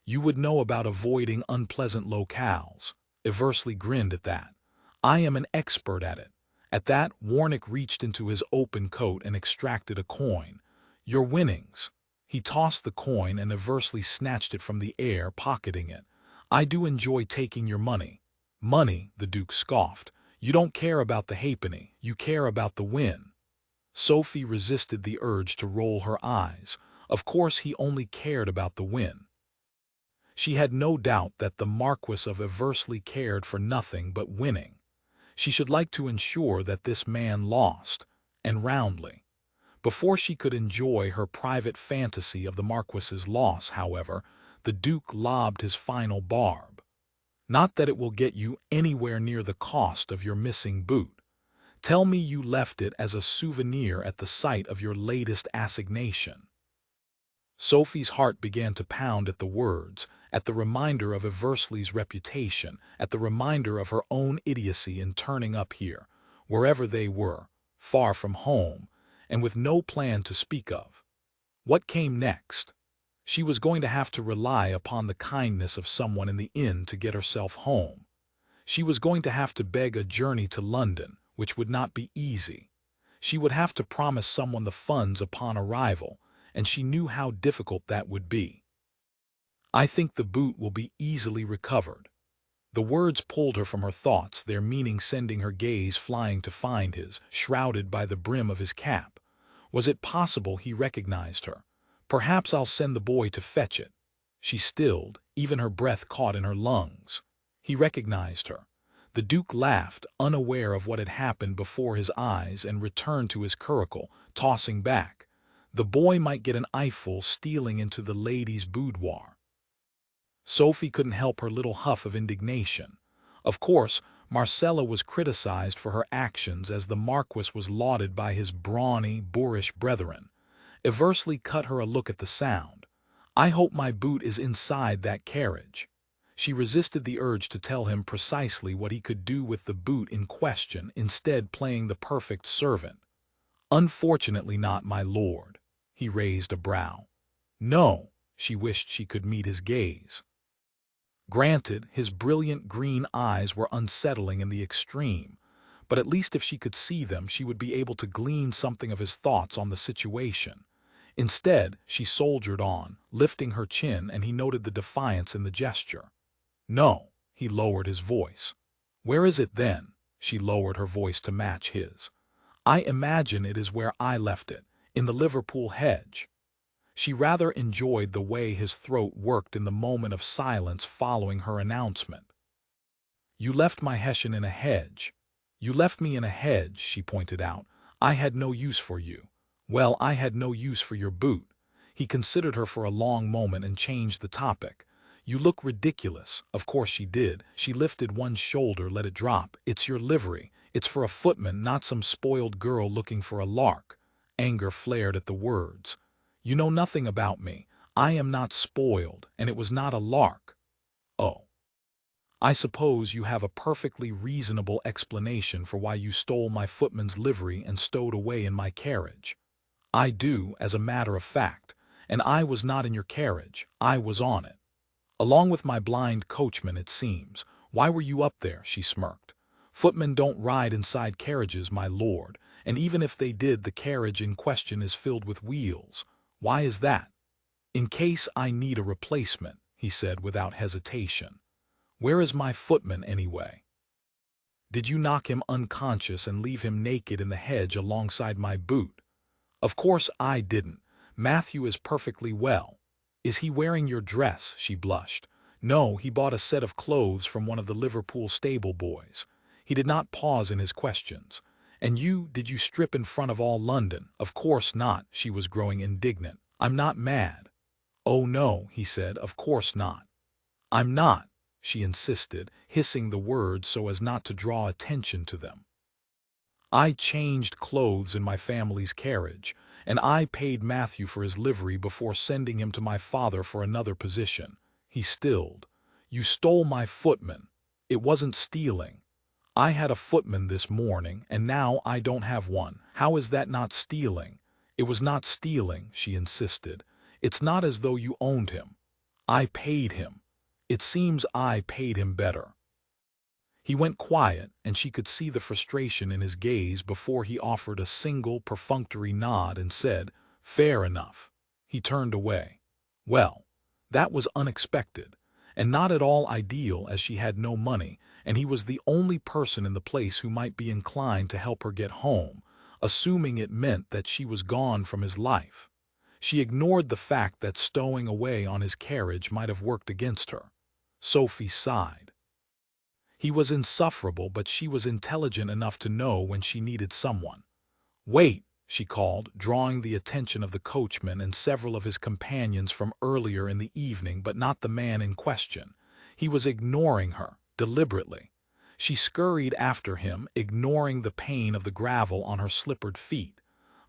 "You would know about avoiding unpleasant locales." Eversley grinned at that. "I am an expert at it." At that, Warwick reached into his open coat and extracted a coin. "Your winnings." He tossed the coin and Eversley snatched it from the air, pocketing it. "I do enjoy taking your money." "Money," the Duke scoffed. "You don't care about the halfpenny, you care about the win." Sophie resisted the urge to roll her eyes. Of course he only cared about the win. She had no doubt that the Marquess of Eversley cared for nothing but winning. She should like to ensure that this man lost, and roundly. Before she could enjoy her private fantasy of the Marquess's loss, however, the Duke lobbed his final barb. Not that it will get you anywhere near the cost of your missing boot. Tell me you left it as a souvenir at the site of your latest assignation. Sophie's heart began to pound at the words, at the reminder of Eversley's reputation, at the reminder of her own idiocy in turning up here, wherever they were, far from home, and with no plan to speak of. What came next? She was going to have to rely upon the kindness of someone in the inn to get herself home. She was going to have to beg a journey to London, which would not be easy. She would have to promise someone the funds upon arrival, and she knew how difficult that would be. I think the boot will be easily recovered. The words pulled her from her thoughts, their meaning sending her gaze flying to find his, shrouded by the brim of his cap. Was it possible he recognized her? Perhaps I'll send the boy to fetch it. She stilled, even her breath caught in her lungs. He recognized her. The Duke laughed, unaware of what had happened before his eyes, and returned to his curricle, tossing back. The boy might get an eyeful stealing into the lady's boudoir. Sophie couldn't help her little huff of indignation. Of course, Marcella was criticized for her actions as the Marquess was lauded by his brawny, boorish brethren. Eversley cut her a look at the sound. I hope my boot is inside that carriage. She resisted the urge to tell him precisely what he could do with the boot in question, instead playing the perfect servant. Unfortunately not, my lord. He raised a brow. No, she wished she could meet his gaze. Granted, his brilliant green eyes were unsettling in the extreme, but at least if she could see them, she would be able to glean something of his thoughts on the situation. Instead, she soldiered on, lifting her chin, and he noted the defiance in the gesture. No, he lowered his voice. Where is it then? She lowered her voice to match his. I imagine it is where I left it, in the Liverpool hedge. She rather enjoyed the way his throat worked in the moment of silence following her announcement. You left my Hessian in a hedge. You left me in a hedge, she pointed out. I had no use for you. Well, I had no use for your boot. He considered her for a long moment and changed the topic. You look ridiculous. Of course she did. She lifted one shoulder, let it drop. It's your livery. It's for a footman, not some spoiled girl looking for a lark. Anger flared at the words. You know nothing about me. I am not spoiled, and it was not a lark. Oh. I suppose you have a perfectly reasonable explanation for why you stole my footman's livery and stowed away in my carriage. I do, as a matter of fact, and I was not in your carriage. I was on it. Along with my blind coachman, it seems. Why were you up there? She smirked. Footmen don't ride inside carriages, my lord, and even if they did, the carriage in question is filled with wheels. Why is that? In case I need a replacement, he said without hesitation. Where is my footman, anyway? Did you knock him unconscious and leave him naked in the hedge alongside my boot? Of course I didn't. Matthew is perfectly well. Is he wearing your dress? She blushed. No, he bought a set of clothes from one of the Liverpool stable boys. He did not pause in his questions. And you, did you strip in front of all London? Of course not. She was growing indignant. I'm not mad. Oh no, he said, of course not. I'm not, she insisted, hissing the words so as not to draw attention to them. I changed clothes in my family's carriage, and I paid Matthew for his livery before sending him to my father for another position. He stilled. You stole my footman. It wasn't stealing. I had a footman this morning, and now I don't have one. How is that not stealing? It was not stealing, she insisted. It's not as though you owned him. I paid him. It seems I paid him better. He went quiet, and she could see the frustration in his gaze before he offered a single perfunctory nod and said, Fair enough. He turned away. Well, that was unexpected, and not at all ideal, as she had no money, and he was the only person in the place who might be inclined to help her get home, assuming it meant that she was gone from his life. She ignored the fact that stowing away on his carriage might have worked against her. Sophie sighed. He was insufferable, but she was intelligent enough to know when she needed someone. "Wait," she called, drawing the attention of the coachman and several of his companions from earlier in the evening, but not the man in question. He was ignoring her, deliberately. She scurried after him, ignoring the pain of the gravel on her slippered feet.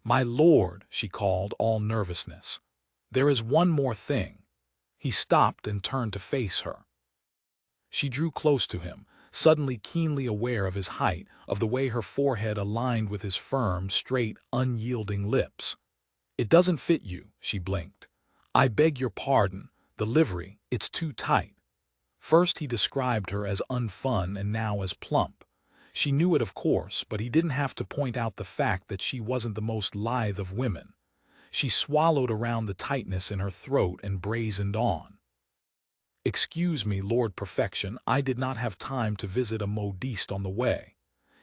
"My lord," she called, all nervousness. "There is one more thing." He stopped and turned to face her. She drew close to him, suddenly keenly aware of his height, of the way her forehead aligned with his firm, straight, unyielding lips. "It doesn't fit you," she blinked. "I beg your pardon. The livery, it's too tight." First he described her as unfun and now as plump. She knew it, of course, but he didn't have to point out the fact that she wasn't the most lithe of women. She swallowed around the tightness in her throat and brazened on. "Excuse me, Lord Perfection, I did not have time to visit a modiste on the way."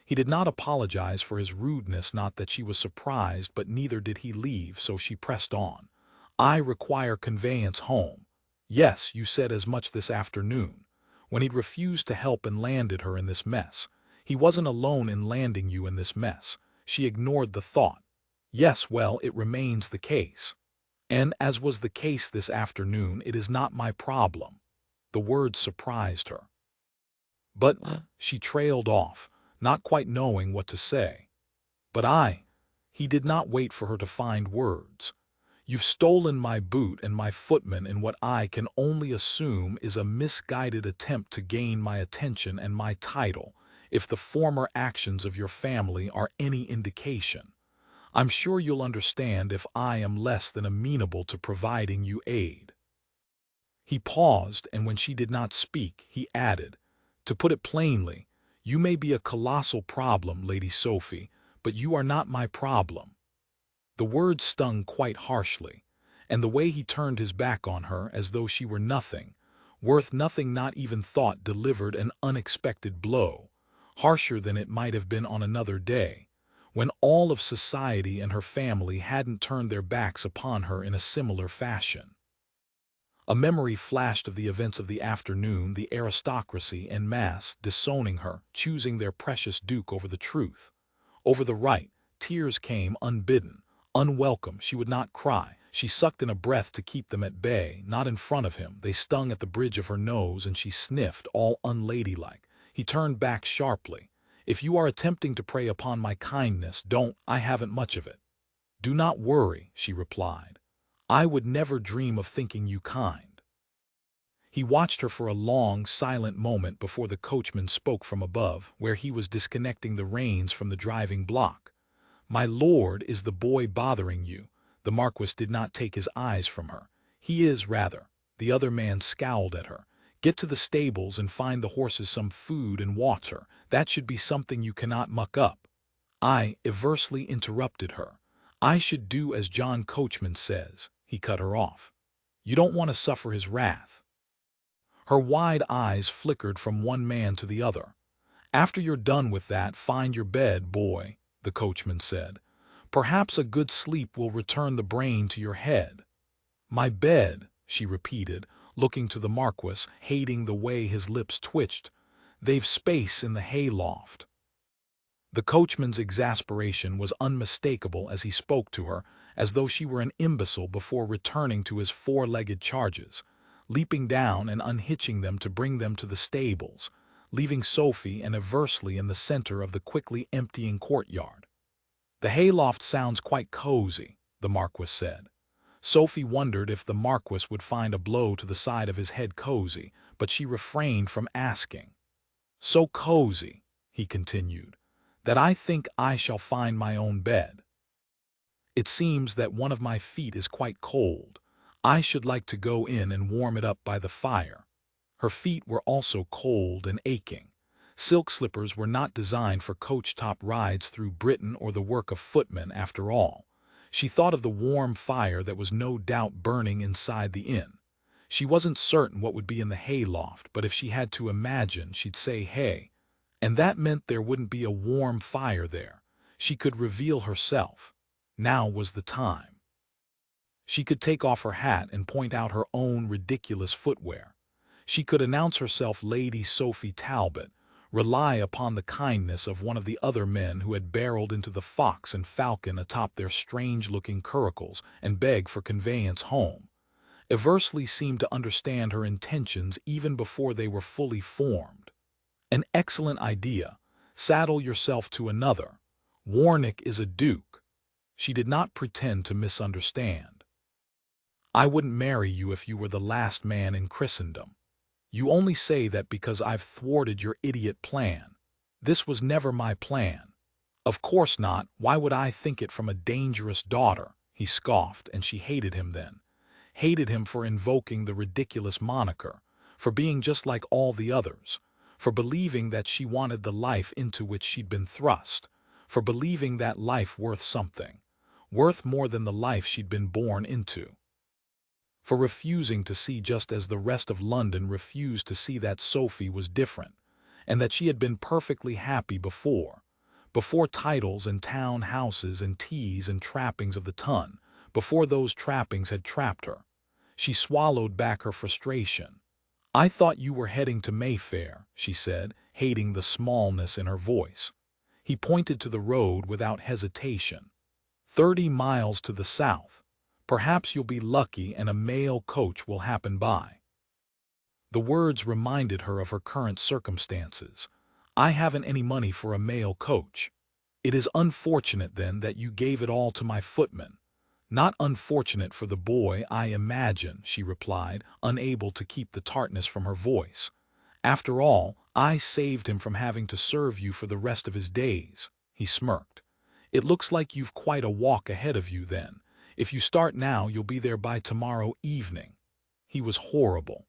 He did not apologize for his rudeness, not that she was surprised, but neither did he leave, so she pressed on. "I require conveyance home." "Yes, you said as much this afternoon, when he'd refused to help and landed her in this mess. He wasn't alone in landing you in this mess." She ignored the thought. "Yes, well, it remains the case. And as was the case this afternoon, it is not my problem." The words surprised her. "But," she trailed off, not quite knowing what to say. "But he did not wait for her to find words. "You've stolen my boot and my footman in what I can only assume is a misguided attempt to gain my attention and my title, if the former actions of your family are any indication. I'm sure you'll understand if I am less than amenable to providing you aid." He paused, and when she did not speak, he added, "To put it plainly, you may be a colossal problem, Lady Sophie, but you are not my problem." The words stung quite harshly, and the way he turned his back on her as though she were nothing, worth nothing, not even thought, delivered an unexpected blow, harsher than it might have been on another day, when all of society and her family hadn't turned their backs upon her in a similar fashion. A memory flashed of the events of the afternoon, the aristocracy en masse disowning her, choosing their precious duke over the truth, over the right. Tears came unbidden, unwelcome. She would not cry. She sucked in a breath to keep them at bay, not in front of him. They stung at the bridge of her nose, and she sniffed, all unladylike. He turned back sharply. "If you are attempting to prey upon my kindness, don't. I haven't much of it." "Do not worry," she replied. "I would never dream of thinking you kind." He watched her for a long, silent moment before the coachman spoke from above, where he was disconnecting the reins from the driving block. "My lord, is the boy bothering you?" The Marquess did not take his eyes from her. "He is, rather." The other man scowled at her. "Get to the stables and find the horses some food and water. That should be something you cannot muck up." "I," Eversley interrupted her. "I should do as John Coachman says." He cut her off. "You don't want to suffer his wrath." Her wide eyes flickered from one man to the other. "After you're done with that, find your bed, boy," the coachman said. "Perhaps a good sleep will return the brain to your head." "My bed," she repeated, looking to the Marquess, hating the way his lips twitched. "They've space in the hayloft." The coachman's exasperation was unmistakable as he spoke to her, as though she were an imbecile, before returning to his four-legged charges, leaping down and unhitching them to bring them to the stables, leaving Sophie and Eversley in the center of the quickly emptying courtyard. "The hayloft sounds quite cozy," the Marquess said. Sophie wondered if the Marquess would find a blow to the side of his head cozy, but she refrained from asking. "So cozy," he continued, "that I think I shall find my own bed. It seems that one of my feet is quite cold. I should like to go in and warm it up by the fire." Her feet were also cold and aching. Silk slippers were not designed for coach-top rides through Britain or the work of footmen, after all. She thought of the warm fire that was no doubt burning inside the inn. She wasn't certain what would be in the hayloft, but if she had to imagine, she'd say hay. And that meant there wouldn't be a warm fire there. She could reveal herself. Now was the time. She could take off her hat and point out her own ridiculous footwear. She could announce herself Lady Sophie Talbot, rely upon the kindness of one of the other men who had barreled into the Fox and Falcon atop their strange-looking curricles and beg for conveyance home. Eversley seemed to understand her intentions even before they were fully formed. An excellent idea. Saddle yourself to another. Warwick is a duke. She did not pretend to misunderstand. I wouldn't marry you if you were the last man in Christendom. You only say that because I've thwarted your idiot plan. This was never my plan. Of course not. Why would I think it from a dangerous daughter? He scoffed, and she hated him then. Hated him for invoking the ridiculous moniker, for being just like all the others, for believing that she wanted the life into which she'd been thrust, for believing that life worth something, worth more than the life she'd been born into, for refusing to see just as the rest of London refused to see that Sophie was different, and that she had been perfectly happy before titles and town houses and teas and trappings of the ton, before those trappings had trapped her. She swallowed back her frustration. I thought you were heading to Mayfair, she said, hating the smallness in her voice. He pointed to the road without hesitation. 30 miles to the south. Perhaps you'll be lucky and a mail coach will happen by. The words reminded her of her current circumstances. I haven't any money for a mail coach. It is unfortunate, then, that you gave it all to my footman. Not unfortunate for the boy, I imagine, she replied, unable to keep the tartness from her voice. After all, I saved him from having to serve you for the rest of his days. He smirked. It looks like you've quite a walk ahead of you, then. If you start now, you'll be there by tomorrow evening. He was horrible.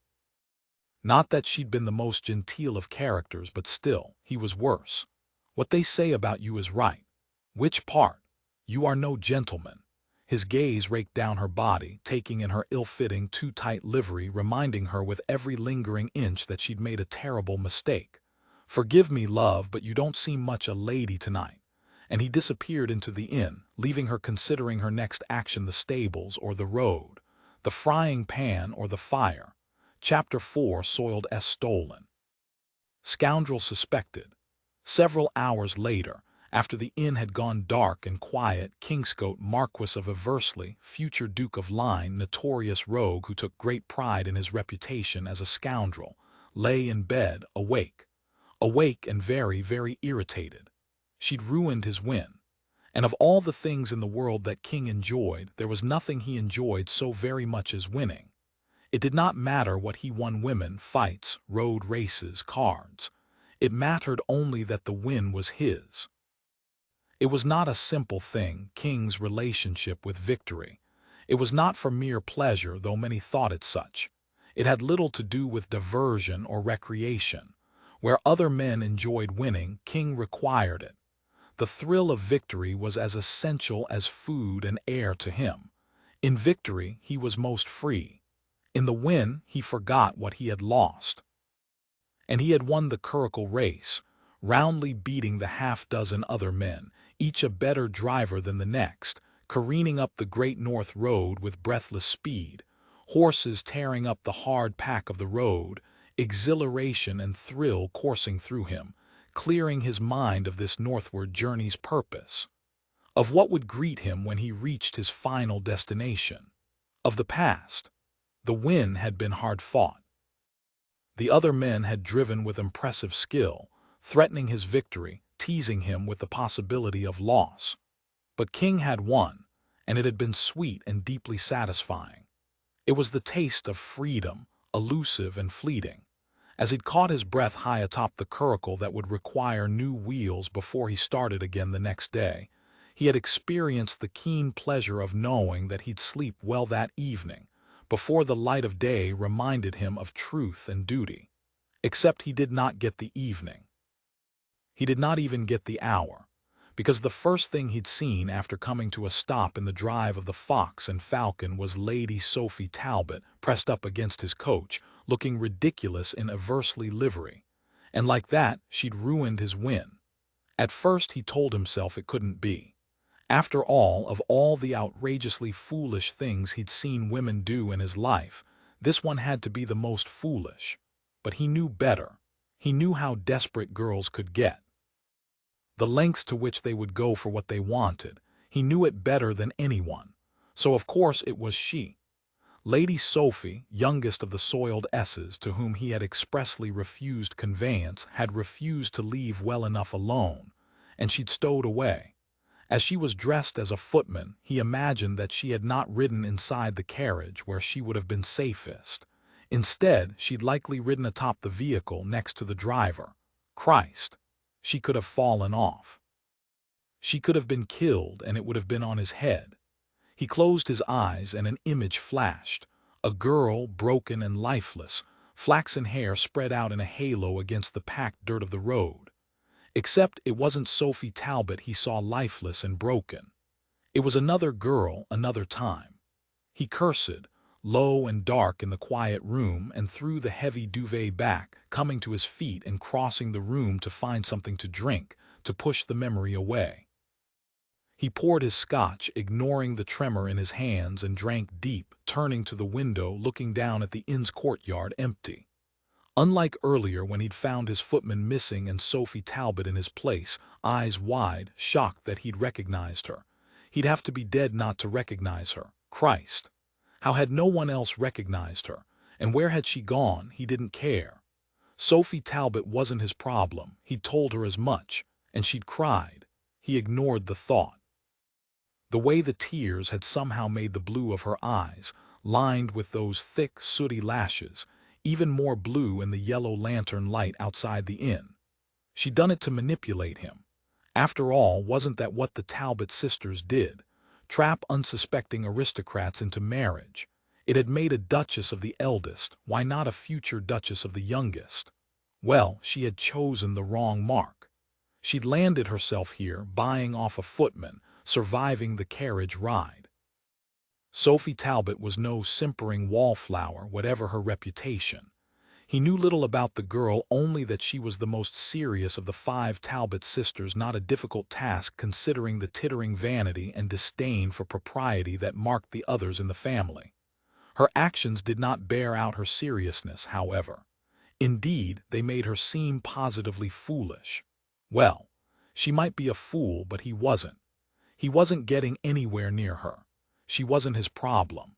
Not that she'd been the most genteel of characters, but still, he was worse. What they say about you is right. Which part? You are no gentleman. His gaze raked down her body, taking in her ill-fitting, too-tight livery, reminding her with every lingering inch that she'd made a terrible mistake. Forgive me, love, but you don't seem much a lady tonight. And he disappeared into the inn, leaving her considering her next action: the stables or the road, the frying pan or the fire. Chapter 4: Soiled S. Stolen. Scoundrel suspected. Several hours later, after the inn had gone dark and quiet, Kingscote, Marquess of Eversley, future Duke of Lyne, notorious rogue who took great pride in his reputation as a scoundrel, lay in bed, awake and very, very irritated. She'd ruined his win. And of all the things in the world that King enjoyed, there was nothing he enjoyed so very much as winning. It did not matter what he won: women, fights, road races, cards. It mattered only that the win was his. It was not a simple thing, King's relationship with victory. It was not for mere pleasure, though many thought it such. It had little to do with diversion or recreation. Where other men enjoyed winning, King required it. The thrill of victory was as essential as food and air to him. In victory, he was most free. In the win, he forgot what he had lost. And he had won the curricle race, roundly beating the half-dozen other men, each a better driver than the next, careening up the Great North Road with breathless speed, horses tearing up the hard pack of the road, exhilaration and thrill coursing through him, clearing his mind of this northward journey's purpose, of what would greet him when he reached his final destination, of the past. The win had been hard fought. The other men had driven with impressive skill, threatening his victory, teasing him with the possibility of loss. But King had won, and it had been sweet and deeply satisfying. It was the taste of freedom, elusive and fleeting. As he'd caught his breath high atop the curricle that would require new wheels before he started again the next day, he had experienced the keen pleasure of knowing that he'd sleep well that evening, before the light of day reminded him of truth and duty. Except he did not get the evening. He did not even get the hour, because the first thing he'd seen after coming to a stop in the drive of the Fox and Falcon was Lady Sophie Talbot pressed up against his coach, looking ridiculous in Eversley livery. And like that, she'd ruined his win. At first he told himself it couldn't be. After all, of all the outrageously foolish things he'd seen women do in his life, this one had to be the most foolish. But he knew better. He knew how desperate girls could get, the lengths to which they would go for what they wanted. He knew it better than anyone. So of course it was she. Lady Sophie, youngest of the soiled S's, to whom he had expressly refused conveyance, had refused to leave well enough alone, and she'd stowed away. As she was dressed as a footman, he imagined that she had not ridden inside the carriage where she would have been safest. Instead, she'd likely ridden atop the vehicle next to the driver. Christ! She could have fallen off. She could have been killed, and it would have been on his head. He closed his eyes, and an image flashed. A girl, broken and lifeless, flaxen hair spread out in a halo against the packed dirt of the road. Except it wasn't Sophie Talbot he saw, lifeless and broken. It was another girl, another time. He cursed, low and dark in the quiet room, and threw the heavy duvet back, coming to his feet and crossing the room to find something to drink, to push the memory away. He poured his scotch, ignoring the tremor in his hands, and drank deep, turning to the window, looking down at the inn's courtyard empty. Unlike earlier when he'd found his footman missing and Sophie Talbot in his place, eyes wide, shocked that he'd recognized her. He'd have to be dead not to recognize her. Christ! How had no one else recognized her? And where had she gone? He didn't care. Sophie Talbot wasn't his problem. He'd told her as much, and she'd cried. He ignored the thought. The way the tears had somehow made the blue of her eyes, lined with those thick, sooty lashes, even more blue in the yellow lantern light outside the inn. She'd done it to manipulate him. After all, wasn't that what the Talbot sisters did? Trap unsuspecting aristocrats into marriage. It had made a duchess of the eldest, why not a future duchess of the youngest? Well, she had chosen the wrong mark. She'd landed herself here, buying off a footman, surviving the carriage ride. Sophie Talbot was no simpering wallflower, whatever her reputation. He knew little about the girl, only that she was the most serious of the 5 Talbot sisters, not a difficult task considering the tittering vanity and disdain for propriety that marked the others in the family. Her actions did not bear out her seriousness, however. Indeed, they made her seem positively foolish. Well, she might be a fool, but he wasn't. He wasn't getting anywhere near her. She wasn't his problem.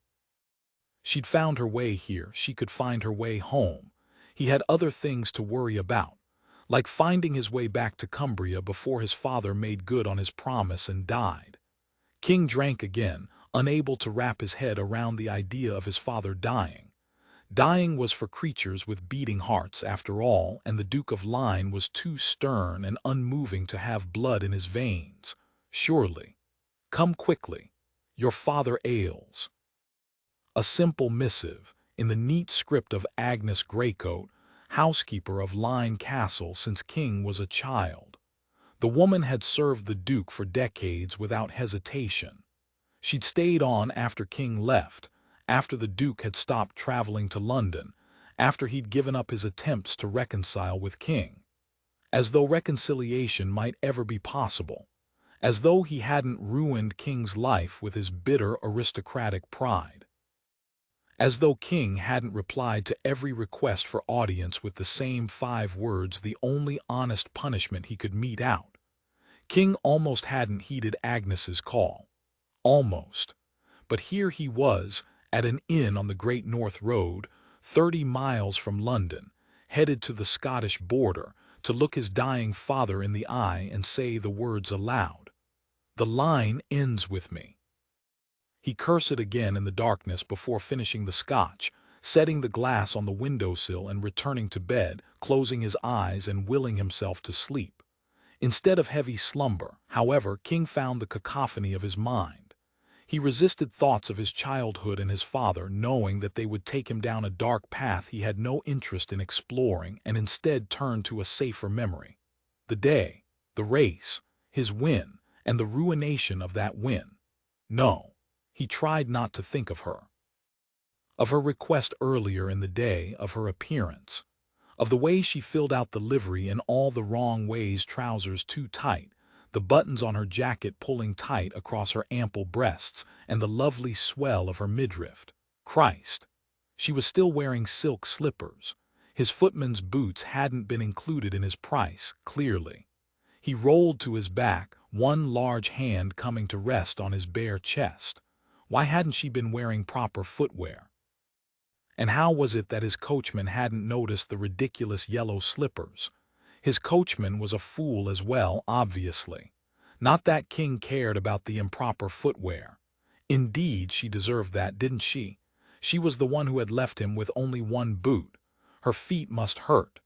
She'd found her way here, she could find her way home. He had other things to worry about, like finding his way back to Cumbria before his father made good on his promise and died. King drank again, unable to wrap his head around the idea of his father dying. Dying was for creatures with beating hearts, after all, and the Duke of Lyne was too stern and unmoving to have blood in his veins. Surely. Come quickly. Your father ails. A simple missive, in the neat script of Agnes Greycoat, housekeeper of Lyne Castle since King was a child. The woman had served the Duke for decades without hesitation. She'd stayed on after King left, after the Duke had stopped traveling to London, after he'd given up his attempts to reconcile with King. As though reconciliation might ever be possible. As though he hadn't ruined King's life with his bitter aristocratic pride. As though King hadn't replied to every request for audience with the same 5 words, the only honest punishment he could mete out. King almost hadn't heeded Agnes's call. Almost. But here he was, at an inn on the Great North Road, 30 miles from London, headed to the Scottish border, to look his dying father in the eye and say the words aloud. The line ends with me. He cursed again in the darkness before finishing the scotch, setting the glass on the windowsill and returning to bed, closing his eyes and willing himself to sleep. Instead of heavy slumber, however, King found the cacophony of his mind. He resisted thoughts of his childhood and his father, knowing that they would take him down a dark path he had no interest in exploring, and instead turned to a safer memory. The day, the race, his win, and the ruination of that win. No, he tried not to think of her. Of her request earlier in the day, of her appearance. Of the way she filled out the livery in all the wrong ways, trousers too tight, the buttons on her jacket pulling tight across her ample breasts, and the lovely swell of her midriff. Christ! She was still wearing silk slippers. His footman's boots hadn't been included in his price, clearly. He rolled to his back, one large hand coming to rest on his bare chest. Why hadn't she been wearing proper footwear? And how was it that his coachman hadn't noticed the ridiculous yellow slippers? His coachman was a fool as well, obviously. Not that King cared about the improper footwear. Indeed, she deserved that, didn't she? She was the one who had left him with only one boot. Her feet must hurt.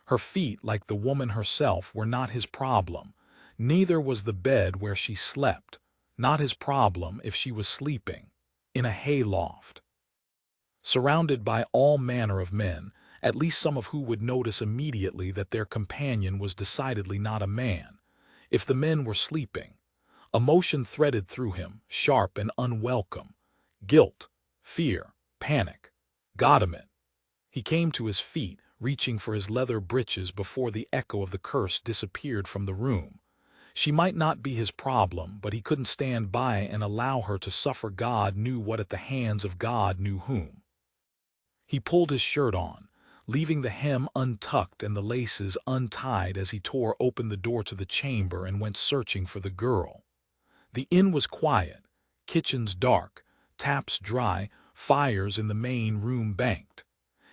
Her feet, like the woman herself, were not his problem. Neither was the bed where she slept. Not his problem if she was sleeping in a hayloft, surrounded by all manner of men, at least some of who would notice immediately that their companion was decidedly not a man. If the men were sleeping, emotion threaded through him, sharp and unwelcome. Guilt, fear, panic. Got him it. He came to his feet, reaching for his leather breeches before the echo of the curse disappeared from the room. She might not be his problem, but he couldn't stand by and allow her to suffer God knew what at the hands of God knew whom. He pulled his shirt on, leaving the hem untucked and the laces untied as he tore open the door to the chamber and went searching for the girl. The inn was quiet, kitchens dark, taps dry, fires in the main room banked.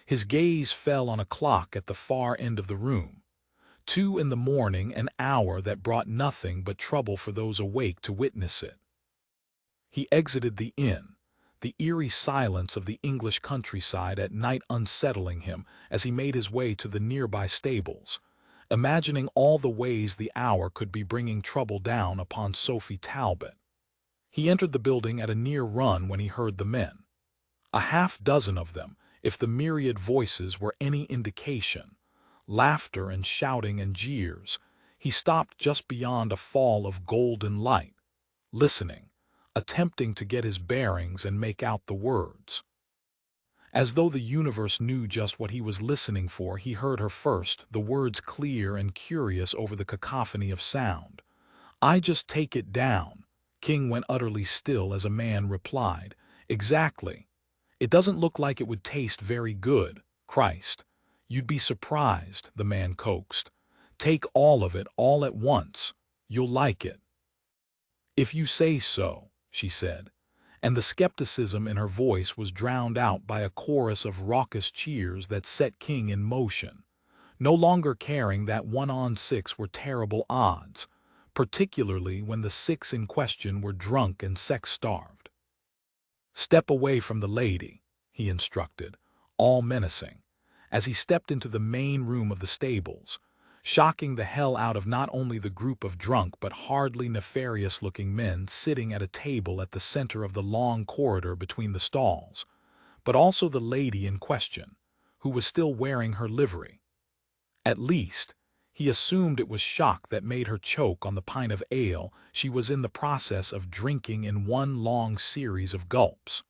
His gaze fell on a clock at the far end of the room. 2 in the morning, an hour that brought nothing but trouble for those awake to witness it. He exited the inn, the eerie silence of the English countryside at night unsettling him as he made his way to the nearby stables, imagining all the ways the hour could be bringing trouble down upon Sophie Talbot. He entered the building at a near run when he heard the men. A half-dozen of them, if the myriad voices were any indication. Laughter and shouting and jeers. He stopped just beyond a fall of golden light, listening, attempting to get his bearings and make out the words. As though the universe knew just what he was listening for, he heard her first, the words clear and curious over the cacophony of sound. "I just take it down." King went utterly still as a man replied, "Exactly. It doesn't look like it would taste very good, Christ. You'd be surprised," the man coaxed. "Take all of it all at once. You'll like it." "If you say so," she said, and the skepticism in her voice was drowned out by a chorus of raucous cheers that set King in motion, no longer caring that 1-on-6 were terrible odds, particularly when the 6 in question were drunk and sex-starved. "Step away from the lady," he instructed, all menacing, as he stepped into the main room of the stables, shocking the hell out of not only the group of drunk but hardly nefarious-looking men sitting at a table at the center of the long corridor between the stalls, but also the lady in question, who was still wearing her livery. At least, he assumed it was shock that made her choke on the pint of ale she was in the process of drinking in one long series of gulps.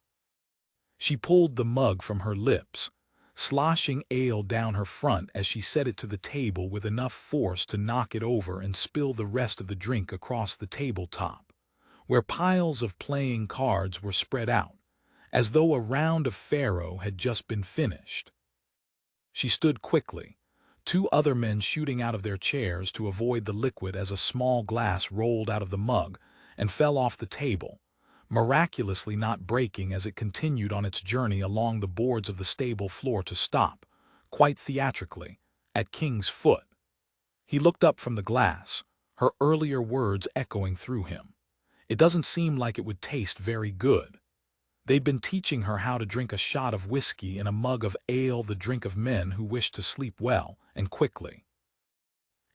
She pulled the mug from her lips, sloshing ale down her front as she set it to the table with enough force to knock it over and spill the rest of the drink across the tabletop, where piles of playing cards were spread out, as though a round of faro had just been finished. She stood quickly, 2 other men shooting out of their chairs to avoid the liquid as a small glass rolled out of the mug and fell off the table, miraculously not breaking as it continued on its journey along the boards of the stable floor to stop, quite theatrically, at King's foot. He looked up from the glass, her earlier words echoing through him. "It doesn't seem like it would taste very good." They'd been teaching her how to drink a shot of whiskey in a mug of ale, the drink of men who wished to sleep well and quickly.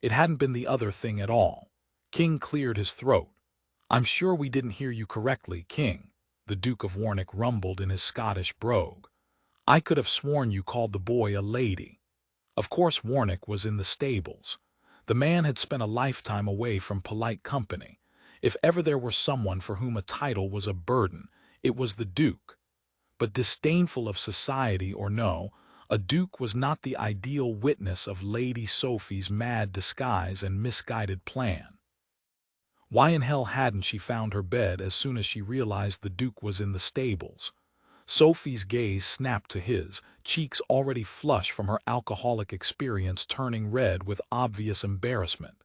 It hadn't been the other thing at all. King cleared his throat. "I'm sure we didn't hear you correctly, King," the Duke of Warwick rumbled in his Scottish brogue. "I could have sworn you called the boy a lady." Of course Warwick was in the stables. The man had spent a lifetime away from polite company. If ever there were someone for whom a title was a burden, it was the Duke. But disdainful of society or no, a Duke was not the ideal witness of Lady Sophie's mad disguise and misguided plan. Why in hell hadn't she found her bed as soon as she realized the Duke was in the stables? Sophie's gaze snapped to his, cheeks already flushed from her alcoholic experience turning red with obvious embarrassment.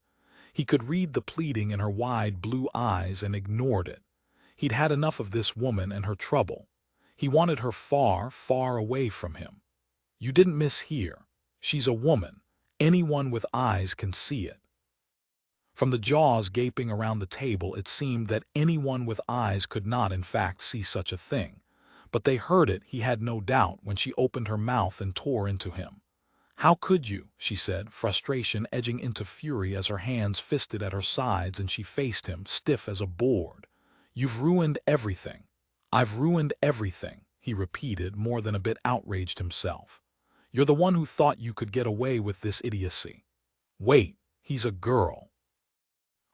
He could read the pleading in her wide blue eyes and ignored it. He'd had enough of this woman and her trouble. He wanted her far, far away from him. You didn't mishear. She's a woman. Anyone with eyes can see it. From the jaws gaping around the table, it seemed that anyone with eyes could not in fact see such a thing. But they heard it, he had no doubt, when she opened her mouth and tore into him. "How could you?" she said, frustration edging into fury as her hands fisted at her sides and she faced him, stiff as a board. "You've ruined everything." "I've ruined everything," he repeated, more than a bit outraged himself. "You're the one who thought you could get away with this idiocy." "Wait, he's a girl,"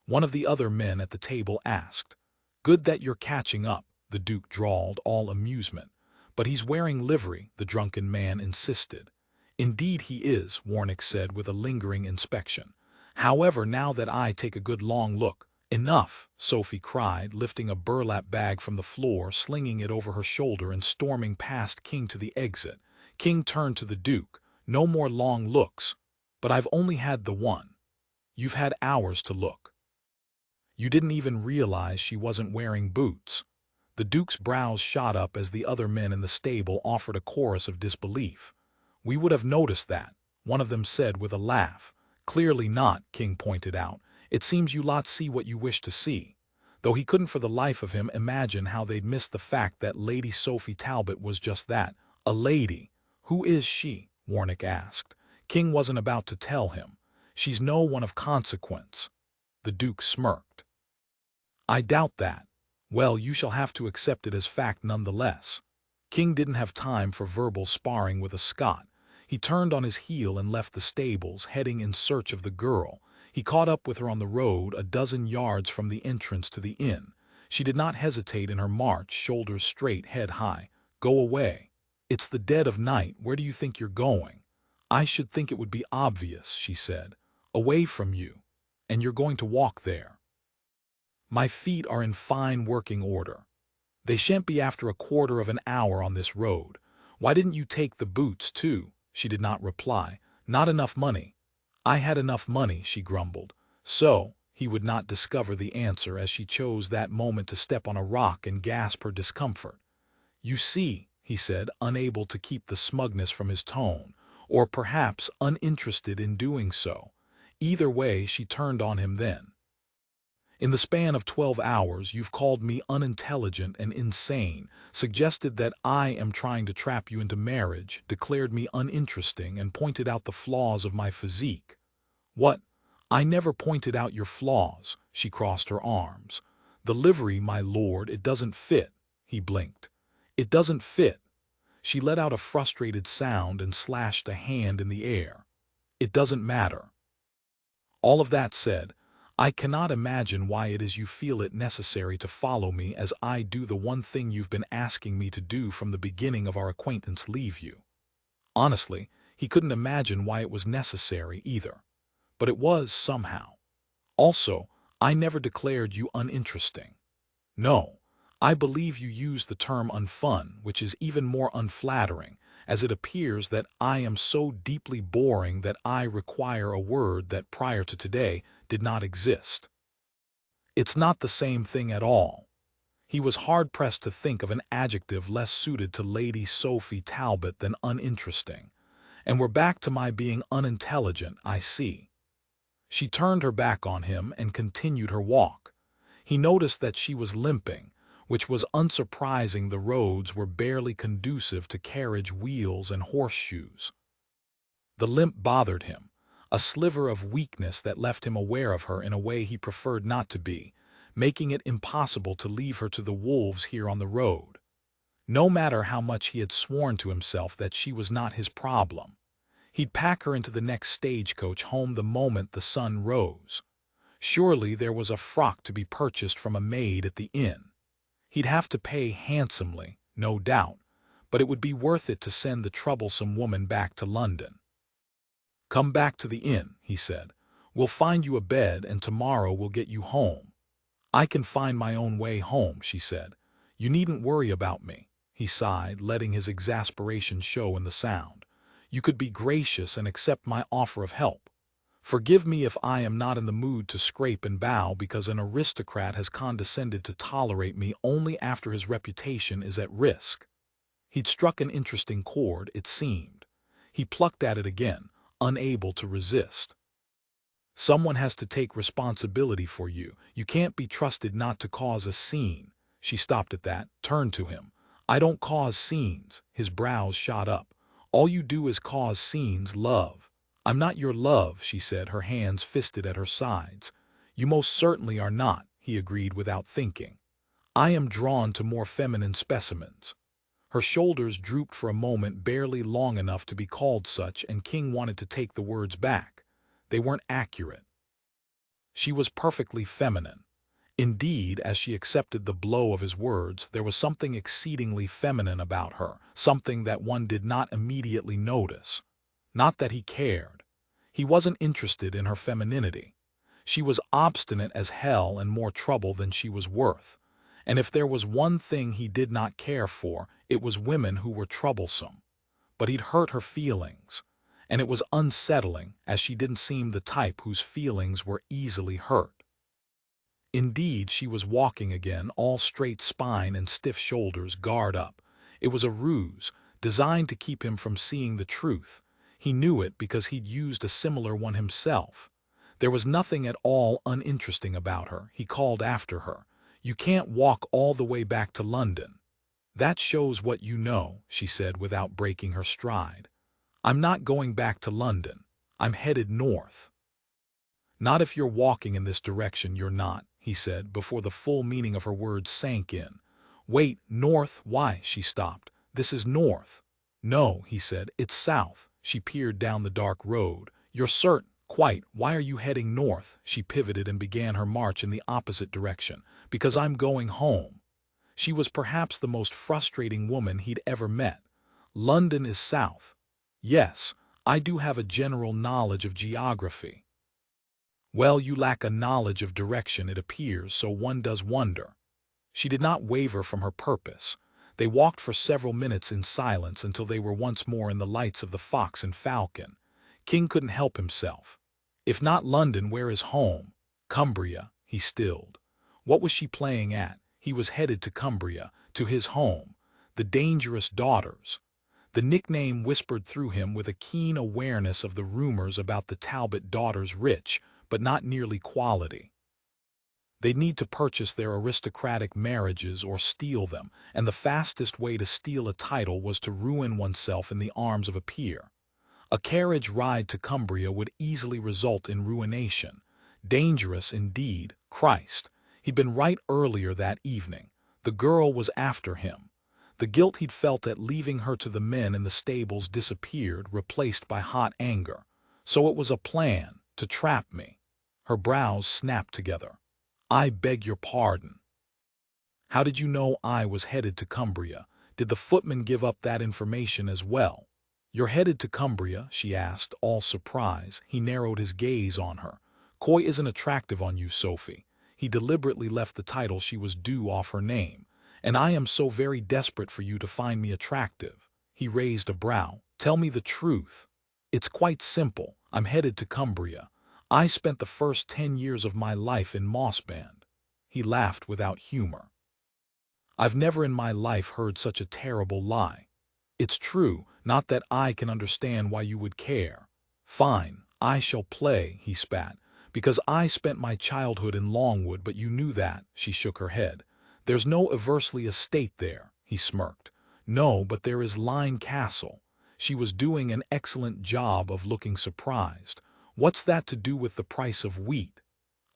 one of the other men at the table asked. "Good that you're catching up," the Duke drawled, all amusement. "But he's wearing livery," the drunken man insisted. "Indeed he is," Warnick said with a lingering inspection. "However, now that I take a good long look—" "Enough!" Sophie cried, lifting a burlap bag from the floor, slinging it over her shoulder and storming past King to the exit. King turned to the Duke. "No more long looks." "But I've only had the one." "You've had hours to look." "You didn't even realize she wasn't wearing boots." The Duke's brows shot up as the other men in the stable offered a chorus of disbelief. "We would have noticed that," one of them said with a laugh. "Clearly not," King pointed out. "It seems you lot see what you wish to see." Though he couldn't for the life of him imagine how they'd missed the fact that Lady Sophie Talbot was just that, a lady. "Who is she?" Warnick asked. King wasn't about to tell him. "She's no one of consequence." The Duke smirked. "I doubt that." "Well, you shall have to accept it as fact nonetheless." King didn't have time for verbal sparring with a Scot. He turned on his heel and left the stables, heading in search of the girl. He caught up with her on the road, a dozen yards from the entrance to the inn. She did not hesitate in her march, shoulders straight, head high. "Go away." "It's the dead of night. Where do you think you're going?" "I should think it would be obvious," she said. "Away from you. And you're going to walk there." "My feet are in fine working order." "They shan't be after a quarter of an hour on this road." "Why didn't you take the boots, too?" She did not reply. "Not enough money." "I had enough money," she grumbled. "So," he would not discover the answer as she chose that moment to step on a rock and gasp her discomfort. "You see," he said, unable to keep the smugness from his tone, or perhaps uninterested in doing so. Either way, she turned on him then. "In the span of 12 hours, you've called me unintelligent and insane, suggested that I am trying to trap you into marriage, declared me uninteresting, and pointed out the flaws of my physique." "What? I never pointed out your flaws." She crossed her arms. "The livery, my lord, it doesn't fit." He blinked. "It doesn't fit." She let out a frustrated sound and slashed a hand in the air. "It doesn't matter." "All of that said, I cannot imagine why it is you feel it necessary to follow me as I do the one thing you've been asking me to do from the beginning of our acquaintance, leave you." Honestly, he couldn't imagine why it was necessary either. But it was somehow. "Also, I never declared you uninteresting." "No, I believe you used the term unfun, which is even more unflattering, as it appears that I am so deeply boring that I require a word that prior to today did not exist." "It's not the same thing at all." He was hard-pressed to think of an adjective less suited to Lady Sophie Talbot than uninteresting. "And we're back to my being unintelligent, I see." She turned her back on him and continued her walk. He noticed that she was limping, which was unsurprising. The roads were barely conducive to carriage wheels and horseshoes. The limp bothered him, a sliver of weakness that left him aware of her in a way he preferred not to be, making it impossible to leave her to the wolves here on the road. No matter how much he had sworn to himself that she was not his problem. He'd pack her into the next stagecoach home the moment the sun rose. Surely there was a frock to be purchased from a maid at the inn. He'd have to pay handsomely, no doubt, but it would be worth it to send the troublesome woman back to London. "Come back to the inn," he said. "We'll find you a bed and tomorrow we'll get you home." "I can find my own way home," she said. "You needn't worry about me." he sighed, letting his exasperation show in the sound. "You could be gracious and accept my offer of help. Forgive me if I am not in the mood to scrape and bow because an aristocrat has condescended to tolerate me only after his reputation is at risk." He'd struck an interesting chord, it seemed. He plucked at it again, unable to resist. "Someone has to take responsibility for you. You can't be trusted not to cause a scene." She stopped at that, turned to him. "I don't cause scenes." His brows shot up. "All you do is cause scenes, love." "I'm not your love," she said, her hands fisted at her sides. "You most certainly are not," he agreed without thinking. "I am drawn to more feminine specimens." Her shoulders drooped for a moment, barely long enough to be called such, and King wanted to take the words back. They weren't accurate. She was perfectly feminine. Indeed, as she accepted the blow of his words, there was something exceedingly feminine about her, something that one did not immediately notice. Not that he cared. He wasn't interested in her femininity. She was obstinate as hell and more trouble than she was worth. And if there was one thing he did not care for, it was women who were troublesome. But he'd hurt her feelings. And it was unsettling, as she didn't seem the type whose feelings were easily hurt. Indeed, she was walking again, all straight spine and stiff shoulders, guard up. It was a ruse, designed to keep him from seeing the truth. He knew it because he'd used a similar one himself. There was nothing at all uninteresting about her. He called after her. "You can't walk all the way back to London." "That shows what you know," she said without breaking her stride. "I'm not going back to London. I'm headed north." "Not if you're walking in this direction, you're not," he said, before the full meaning of her words sank in. "Wait, north? Why?" She stopped. "This is north." "No," he said, "it's south." She peered down the dark road. "You're certain?" "Quite. Why are you heading north?" She pivoted and began her march in the opposite direction. "Because I'm going home." She was perhaps the most frustrating woman he'd ever met. "London is south." "Yes, I do have a general knowledge of geography." "Well, you lack a knowledge of direction, it appears, so one does wonder." She did not waver from her purpose. They walked for several minutes in silence until they were once more in the lights of the Fox and Falcon. King couldn't help himself. "If not London, where is home?" "Cumbria," he stilled. What was she playing at? He was headed to Cumbria, to his home. The dangerous daughters. The nickname whispered through him with a keen awareness of the rumors about the Talbot daughters, rich, but not nearly quality. They'd need to purchase their aristocratic marriages or steal them, and the fastest way to steal a title was to ruin oneself in the arms of a peer. A carriage ride to Cumbria would easily result in ruination. Dangerous indeed, Christ. He'd been right earlier that evening. The girl was after him. The guilt he'd felt at leaving her to the men in the stables disappeared, replaced by hot anger. So it was a plan, to trap me. Her brows snapped together. "I beg your pardon." "How did you know I was headed to Cumbria? Did the footman give up that information as well?" "You're headed to Cumbria?" she asked, all surprise. He narrowed his gaze on her. "Coy isn't attractive on you, Sophie." He deliberately left the title she was due off her name. "And I am so very desperate for you to find me attractive." He raised a brow. "Tell me the truth." "It's quite simple. I'm headed to Cumbria. I spent the first 10 years of my life in Mossband." He laughed without humor. "I've never in my life heard such a terrible lie." "It's true, not that I can understand why you would care." "Fine, I shall play," he spat. "Because I spent my childhood in Longwood, but you knew that." She shook her head. "There's no Eversley estate there," he smirked. "No, but there is Lyne Castle." She was doing an excellent job of looking surprised. "What's that to do with the price of wheat?"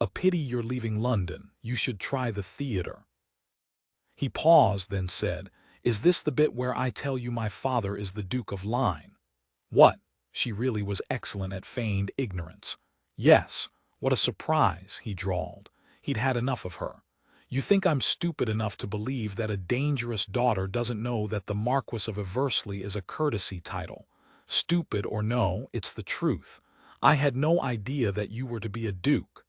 "A pity you're leaving London. You should try the theater." He paused, then said, "Is this the bit where I tell you my father is the Duke of Lyne?" "What?" She really was excellent at feigned ignorance. "Yes. What a surprise," he drawled. He'd had enough of her. "You think I'm stupid enough to believe that a dangerous daughter doesn't know that the Marquess of Eversley is a courtesy title? Stupid or no, it's the truth. I had no idea that you were to be a duke.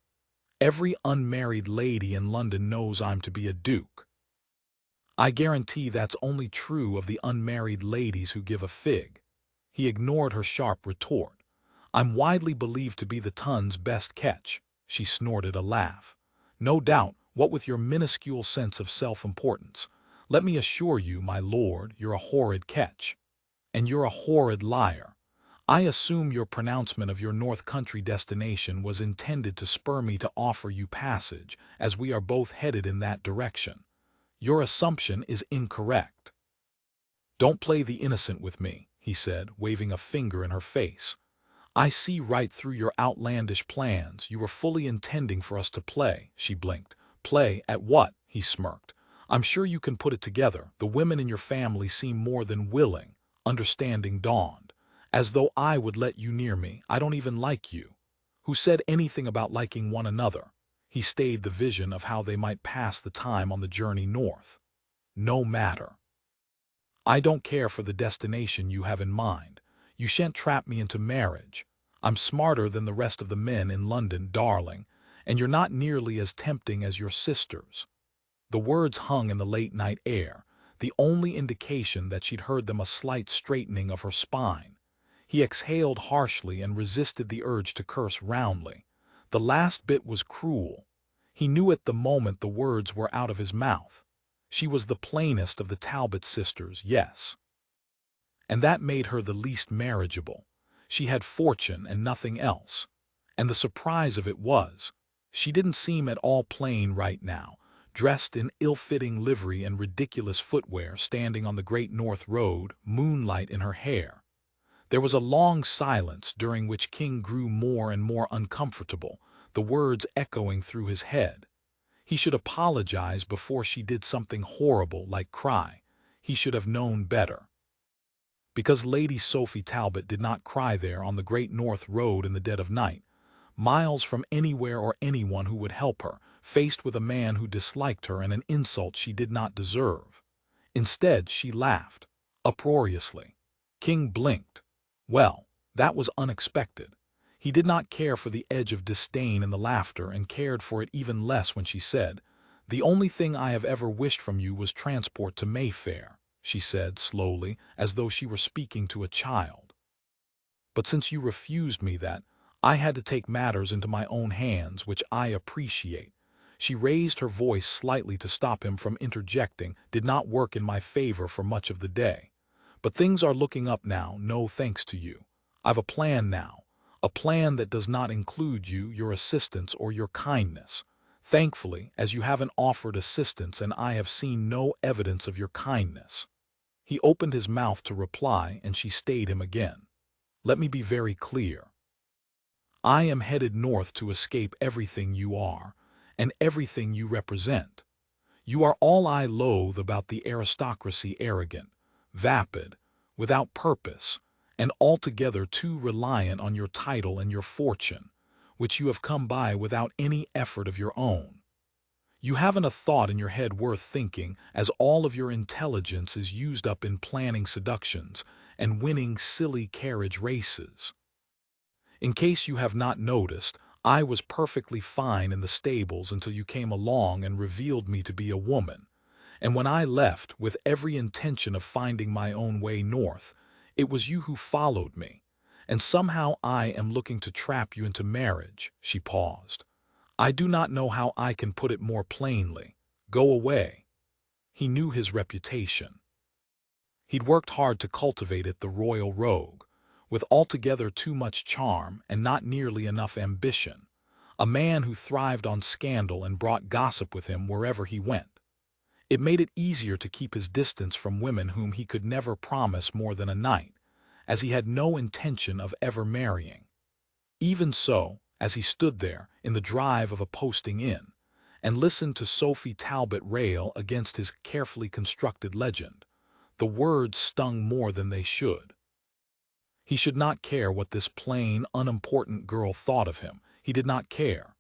Every unmarried lady in London knows I'm to be a duke." I guarantee that's only true of the unmarried ladies who give a fig. He ignored her sharp retort. I'm widely believed to be the ton's best catch. She snorted a laugh. No doubt, what with your minuscule sense of self-importance. Let me assure you, my lord, you're a horrid catch. And you're a horrid liar. I assume your pronouncement of your North Country destination was intended to spur me to offer you passage, as we are both headed in that direction. Your assumption is incorrect. Don't play the innocent with me, he said, waving a finger in her face. I see right through your outlandish plans. You were fully intending for us to play, she blinked. Play at what? He smirked. I'm sure you can put it together. The women in your family seem more than willing. Understanding dawned. As though I would let you near me. I don't even like you. Who said anything about liking one another? He stayed the vision of how they might pass the time on the journey north. No matter. I don't care for the destination you have in mind. You shan't trap me into marriage. I'm smarter than the rest of the men in London, darling, and you're not nearly as tempting as your sisters. The words hung in the late-night air, the only indication that she'd heard them a slight straightening of her spine. He exhaled harshly and resisted the urge to curse roundly. The last bit was cruel. He knew it the moment the words were out of his mouth. She was the plainest of the Talbot sisters, yes. And that made her the least marriageable. She had fortune and nothing else. And the surprise of it was, she didn't seem at all plain right now, dressed in ill-fitting livery and ridiculous footwear, standing on the Great North Road, moonlight in her hair. There was a long silence during which King grew more and more uncomfortable, the words echoing through his head. He should apologize before she did something horrible like cry. He should have known better. Because Lady Sophie Talbot did not cry there on the Great North Road in the dead of night, miles from anywhere or anyone who would help her, faced with a man who disliked her and an insult she did not deserve. Instead, she laughed, uproariously. King blinked. Well, that was unexpected. He did not care for the edge of disdain in the laughter and cared for it even less when she said, "The only thing I have ever wished from you was transport to Mayfair," she said slowly, as though she were speaking to a child. "But since you refused me that, I had to take matters into my own hands, which I appreciate." She raised her voice slightly to stop him from interjecting, "Did not work in my favor for much of the day. But things are looking up now, no thanks to you. I've a plan now. A plan that does not include you, your assistance, or your kindness. Thankfully, as you haven't offered assistance and I have seen no evidence of your kindness." He opened his mouth to reply, and she stayed him again. "Let me be very clear. I am headed north to escape everything you are, and everything you represent. You are all I loathe about the aristocracy, arrogant, vapid, without purpose, and altogether too reliant on your title and your fortune, which you have come by without any effort of your own. You haven't a thought in your head worth thinking, as all of your intelligence is used up in planning seductions and winning silly carriage races. In case you have not noticed, I was perfectly fine in the stables until you came along and revealed me to be a woman, and when I left with every intention of finding my own way north, it was you who followed me, and somehow I am looking to trap you into marriage." She paused. "I do not know how I can put it more plainly. Go away." He knew his reputation. He'd worked hard to cultivate it, the royal rogue, with altogether too much charm and not nearly enough ambition, a man who thrived on scandal and brought gossip with him wherever he went. It made it easier to keep his distance from women whom he could never promise more than a night, as he had no intention of ever marrying. Even so, as he stood there in the drive of a posting inn, and listened to Sophie Talbot rail against his carefully constructed legend, the words stung more than they should. He should not care what this plain, unimportant girl thought of him. He did not care.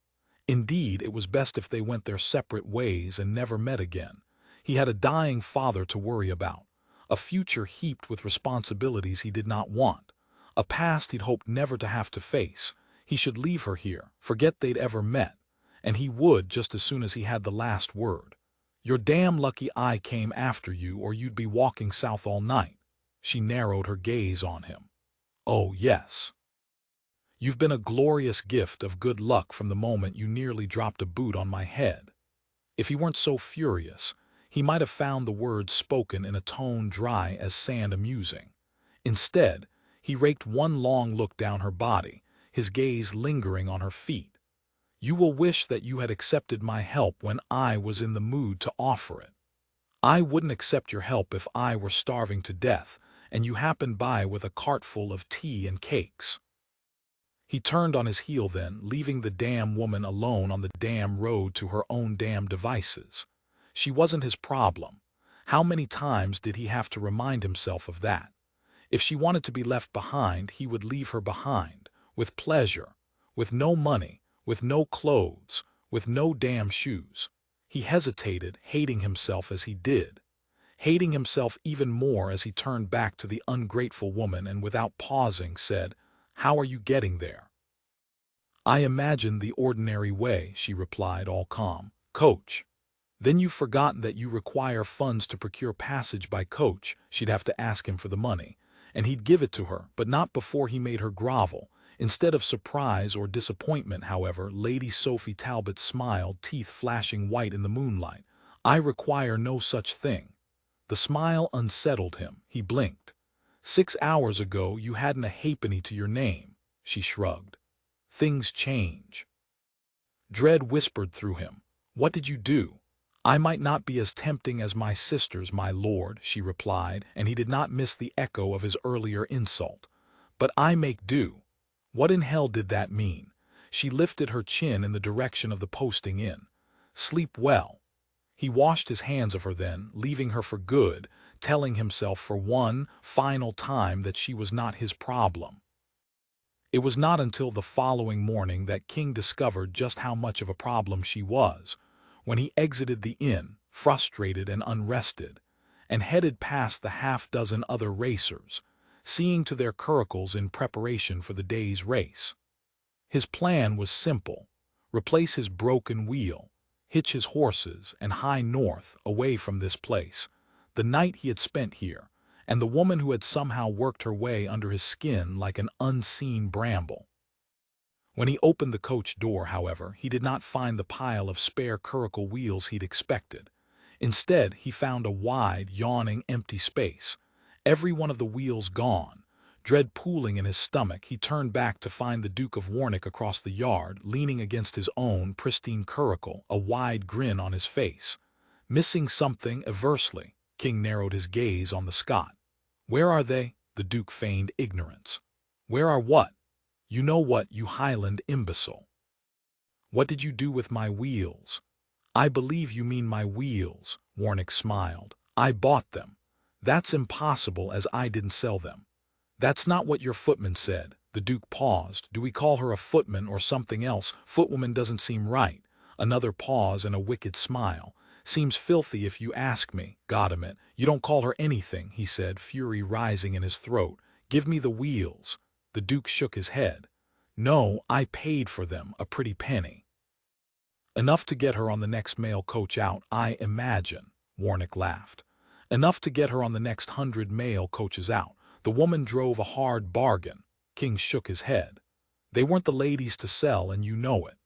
Indeed, it was best if they went their separate ways and never met again. He had a dying father to worry about, a future heaped with responsibilities he did not want, a past he'd hoped never to have to face. He should leave her here, forget they'd ever met, and he would just as soon as he had the last word. "You're damn lucky I came after you or you'd be walking south all night." She narrowed her gaze on him. "Oh, yes. You've been a glorious gift of good luck from the moment you nearly dropped a boot on my head." If he weren't so furious, he might have found the words spoken in a tone dry as sand amusing. Instead, he raked one long look down her body, his gaze lingering on her feet. "You will wish that you had accepted my help when I was in the mood to offer it. I wouldn't accept your help if I were starving to death and you happened by with a cartful of tea and cakes." He turned on his heel then, leaving the damn woman alone on the damn road to her own damn devices. She wasn't his problem. How many times did he have to remind himself of that? If she wanted to be left behind, he would leave her behind, with pleasure, with no money, with no clothes, with no damn shoes. He hesitated, hating himself as he did, hating himself even more as he turned back to the ungrateful woman and without pausing said, "How are you getting there?" "I imagine the ordinary way," she replied, all calm. "Coach." "Then you've forgotten that you require funds to procure passage by coach." She'd have to ask him for the money, and he'd give it to her, but not before he made her grovel. Instead of surprise or disappointment, however, Lady Sophie Talbot smiled, teeth flashing white in the moonlight. "I require no such thing." The smile unsettled him. He blinked. "6 hours ago you hadn't a halfpenny to your name." She shrugged. "Things change." Dread whispered through him. "What did you do?" "I might not be as tempting as my sisters, my lord," she replied, and he did not miss the echo of his earlier insult. "But I make do." What in hell did that mean? She lifted her chin in the direction of the posting inn. "Sleep well." He washed his hands of her then, leaving her for good, telling himself for one final time that she was not his problem. It was not until the following morning that King discovered just how much of a problem she was, when he exited the inn, frustrated and unrested, and headed past the half-dozen other racers, seeing to their curricles in preparation for the day's race. His plan was simple: replace his broken wheel, hitch his horses, and hie north, away from this place, the night he had spent here, and the woman who had somehow worked her way under his skin like an unseen bramble. When he opened the coach door, however, he did not find the pile of spare curricle wheels he'd expected. Instead, he found a wide, yawning, empty space, every one of the wheels gone. Dread pooling in his stomach, he turned back to find the Duke of Warwick across the yard, leaning against his own pristine curricle, a wide grin on his face. "Missing something, Eversley." King narrowed his gaze on the Scot. "Where are they?" The Duke feigned ignorance. "Where are what?" "You know what, you Highland imbecile." "What did you do with my wheels?" "I believe you mean my wheels," Warwick smiled. "I bought them." "That's impossible, as I didn't sell them." "That's not what your footman said." The Duke paused. "Do we call her a footman or something else? Footwoman doesn't seem right." Another pause and a wicked smile. "Seems filthy if you ask me. Goddamn it, you don't call her anything," he said, fury rising in his throat. "Give me the wheels." The Duke shook his head. "No, I paid for them, a pretty penny." "Enough to get her on the next mail coach out, I imagine," Warwick laughed. "Enough to get her on the next 100 mail coaches out. The woman drove a hard bargain." King shook his head. "They weren't the ladies to sell, and you know it."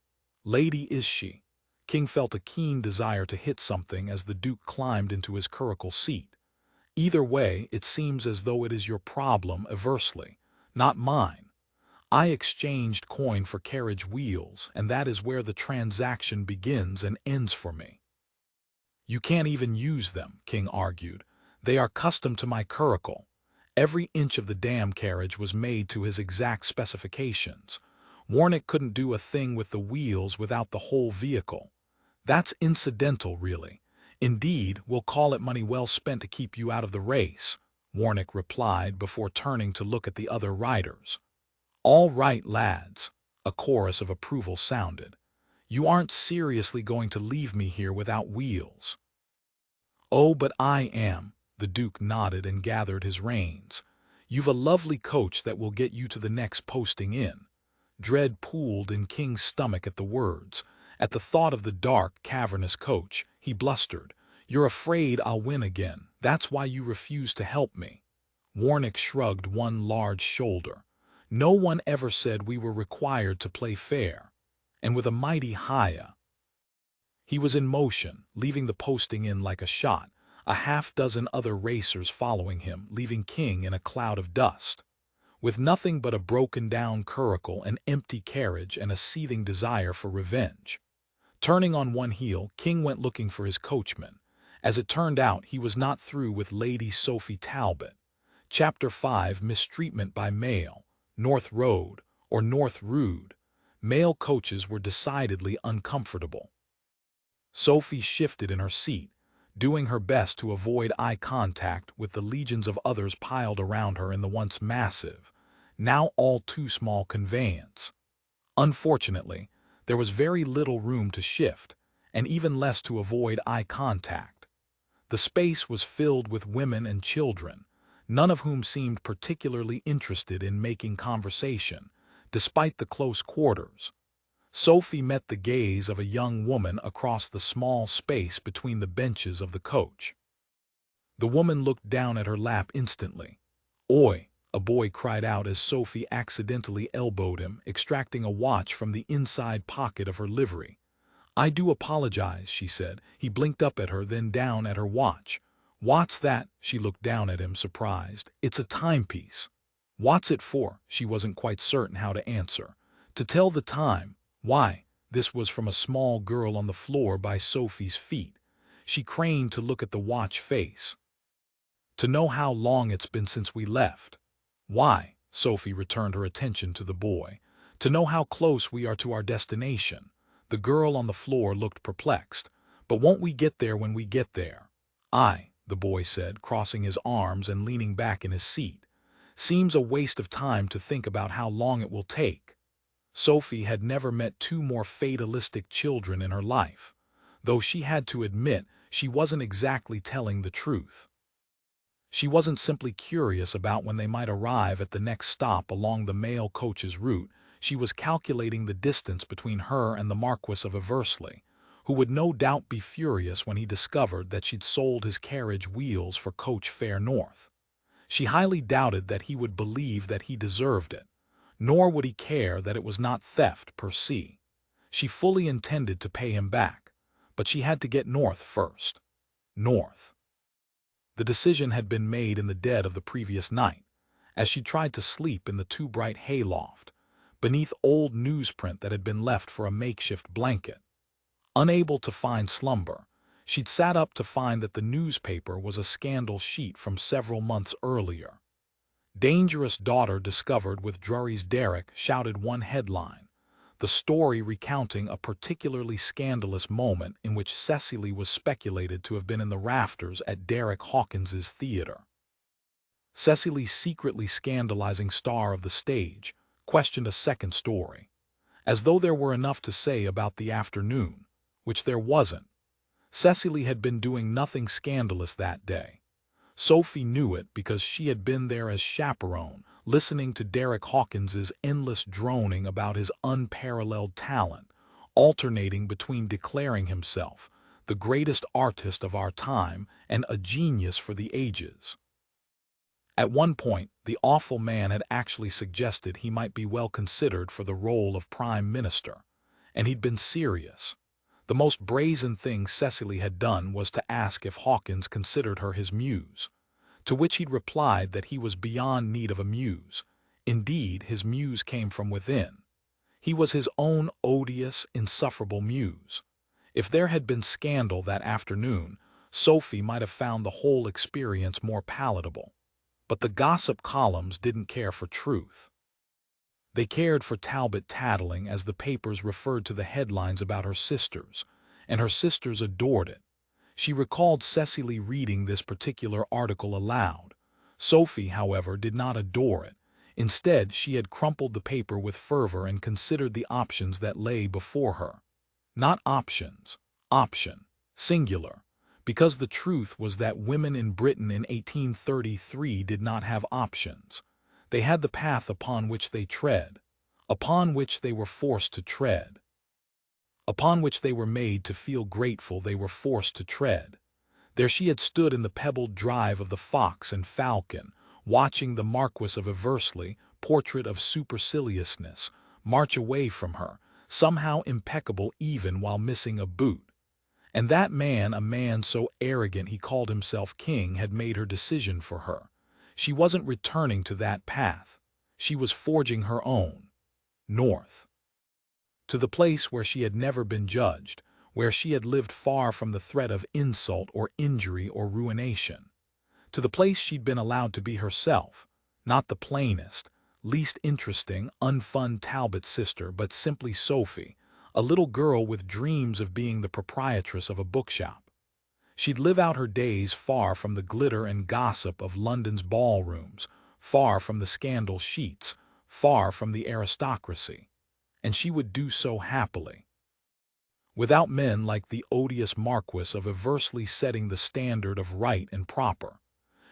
"Lady is she?" King felt a keen desire to hit something as the Duke climbed into his curricle seat. "Either way, it seems as though it is your problem, Eversley, not mine. I exchanged coin for carriage wheels, and that is where the transaction begins and ends for me." "You can't even use them," King argued. "They are custom to my curricle." Every inch of the damn carriage was made to his exact specifications. Warwick couldn't do a thing with the wheels without the whole vehicle. "That's incidental, really. Indeed, we'll call it money well spent to keep you out of the race," Warwick replied before turning to look at the other riders. "All right, lads," a chorus of approval sounded. "You aren't seriously going to leave me here without wheels?" "Oh, but I am." The Duke nodded and gathered his reins. "You've a lovely coach that will get you to the next posting in." Dread pooled in King's stomach at the words. At the thought of the dark, cavernous coach, he blustered. You're afraid I'll win again. That's why you refuse to help me. Warnick shrugged one large shoulder. No one ever said we were required to play fair. And with a mighty high, he was in motion, leaving the posting inn like a shot, a half-dozen other racers following him, leaving King in a cloud of dust. With nothing but a broken-down curricle, an empty carriage, and a seething desire for revenge. Turning on one heel, King went looking for his coachman. As it turned out, he was not through with Lady Sophie Talbot. Chapter 5: Mistreatment by Mail. North Road, or North Rood. Mail coaches were decidedly uncomfortable. Sophie shifted in her seat, doing her best to avoid eye contact with the legions of others piled around her in the once massive, now all too small conveyance. Unfortunately, there was very little room to shift, and even less to avoid eye contact. The space was filled with women and children, none of whom seemed particularly interested in making conversation, despite the close quarters. Sophie met the gaze of a young woman across the small space between the benches of the coach. The woman looked down at her lap instantly. "Oi!" a boy cried out as Sophie accidentally elbowed him, extracting a watch from the inside pocket of her livery. "I do apologize," she said. He blinked up at her, then down at her watch. "What's that?" She looked down at him, surprised. "It's a timepiece." "What's it for?" She wasn't quite certain how to answer. "To tell the time." "Why?" This was from a small girl on the floor by Sophie's feet. She craned to look at the watch face. "To know how long it's been since we left." "Why?" Sophie returned her attention to the boy. "To know how close we are to our destination." The girl on the floor looked perplexed. "But won't we get there when we get there?" "Aye," the boy said, crossing his arms and leaning back in his seat. "Seems a waste of time to think about how long it will take." Sophie had never met two more fatalistic children in her life, though she had to admit she wasn't exactly telling the truth. She wasn't simply curious about when they might arrive at the next stop along the mail coach's route. She was calculating the distance between her and the Marquess of Eversley, who would no doubt be furious when he discovered that she'd sold his carriage wheels for coach fare north. She highly doubted that he would believe that he deserved it, nor would he care that it was not theft per se. She fully intended to pay him back, but she had to get north first. North. The decision had been made in the dead of the previous night, as she tried to sleep in the too bright hayloft, beneath old newsprint that had been left for a makeshift blanket. Unable to find slumber, she'd sat up to find that the newspaper was a scandal sheet from several months earlier. "Dangerous daughter discovered with Drury's derrick," shouted one headline, the story recounting a particularly scandalous moment in which Cecily was speculated to have been in the rafters at Derek Hawkins's theater. Cecily, secretly scandalizing star of the stage, questioned a second story, as though there were enough to say about the afternoon, which there wasn't. Cecily had been doing nothing scandalous that day. Sophie knew it because she had been there as chaperone, listening to Derek Hawkins's endless droning about his unparalleled talent, alternating between declaring himself the greatest artist of our time and a genius for the ages. At one point, the awful man had actually suggested he might be well considered for the role of Prime Minister, and he'd been serious. The most brazen thing Cecily had done was to ask if Hawkins considered her his muse, to which he'd replied that he was beyond need of a muse. Indeed, his muse came from within. He was his own odious, insufferable muse. If there had been scandal that afternoon, Sophie might have found the whole experience more palatable. But the gossip columns didn't care for truth. They cared for Talbot tattling, as the papers referred to the headlines about her sisters, and her sisters adored it. She recalled Cecily reading this particular article aloud. Sophie, however, did not adore it. Instead, she had crumpled the paper with fervor and considered the options that lay before her. Not options, option, singular, because the truth was that women in Britain in 1833 did not have options. They had the path upon which they tread, upon which they were forced to tread, upon which they were made to feel grateful they were forced to tread. There she had stood in the pebbled drive of the Fox and Falcon, watching the Marquess of Eversley, portrait of superciliousness, march away from her, somehow impeccable even while missing a boot. And that man, a man so arrogant he called himself king, had made her decision for her. She wasn't returning to that path. She was forging her own. North. To the place where she had never been judged, where she had lived far from the threat of insult or injury or ruination. To the place she'd been allowed to be herself, not the plainest, least interesting, unfun Talbot sister, but simply Sophie, a little girl with dreams of being the proprietress of a bookshop. She'd live out her days far from the glitter and gossip of London's ballrooms, far from the scandal sheets, far from the aristocracy. And she would do so happily. Without men like the odious Marquess of Eversley setting the standard of right and proper.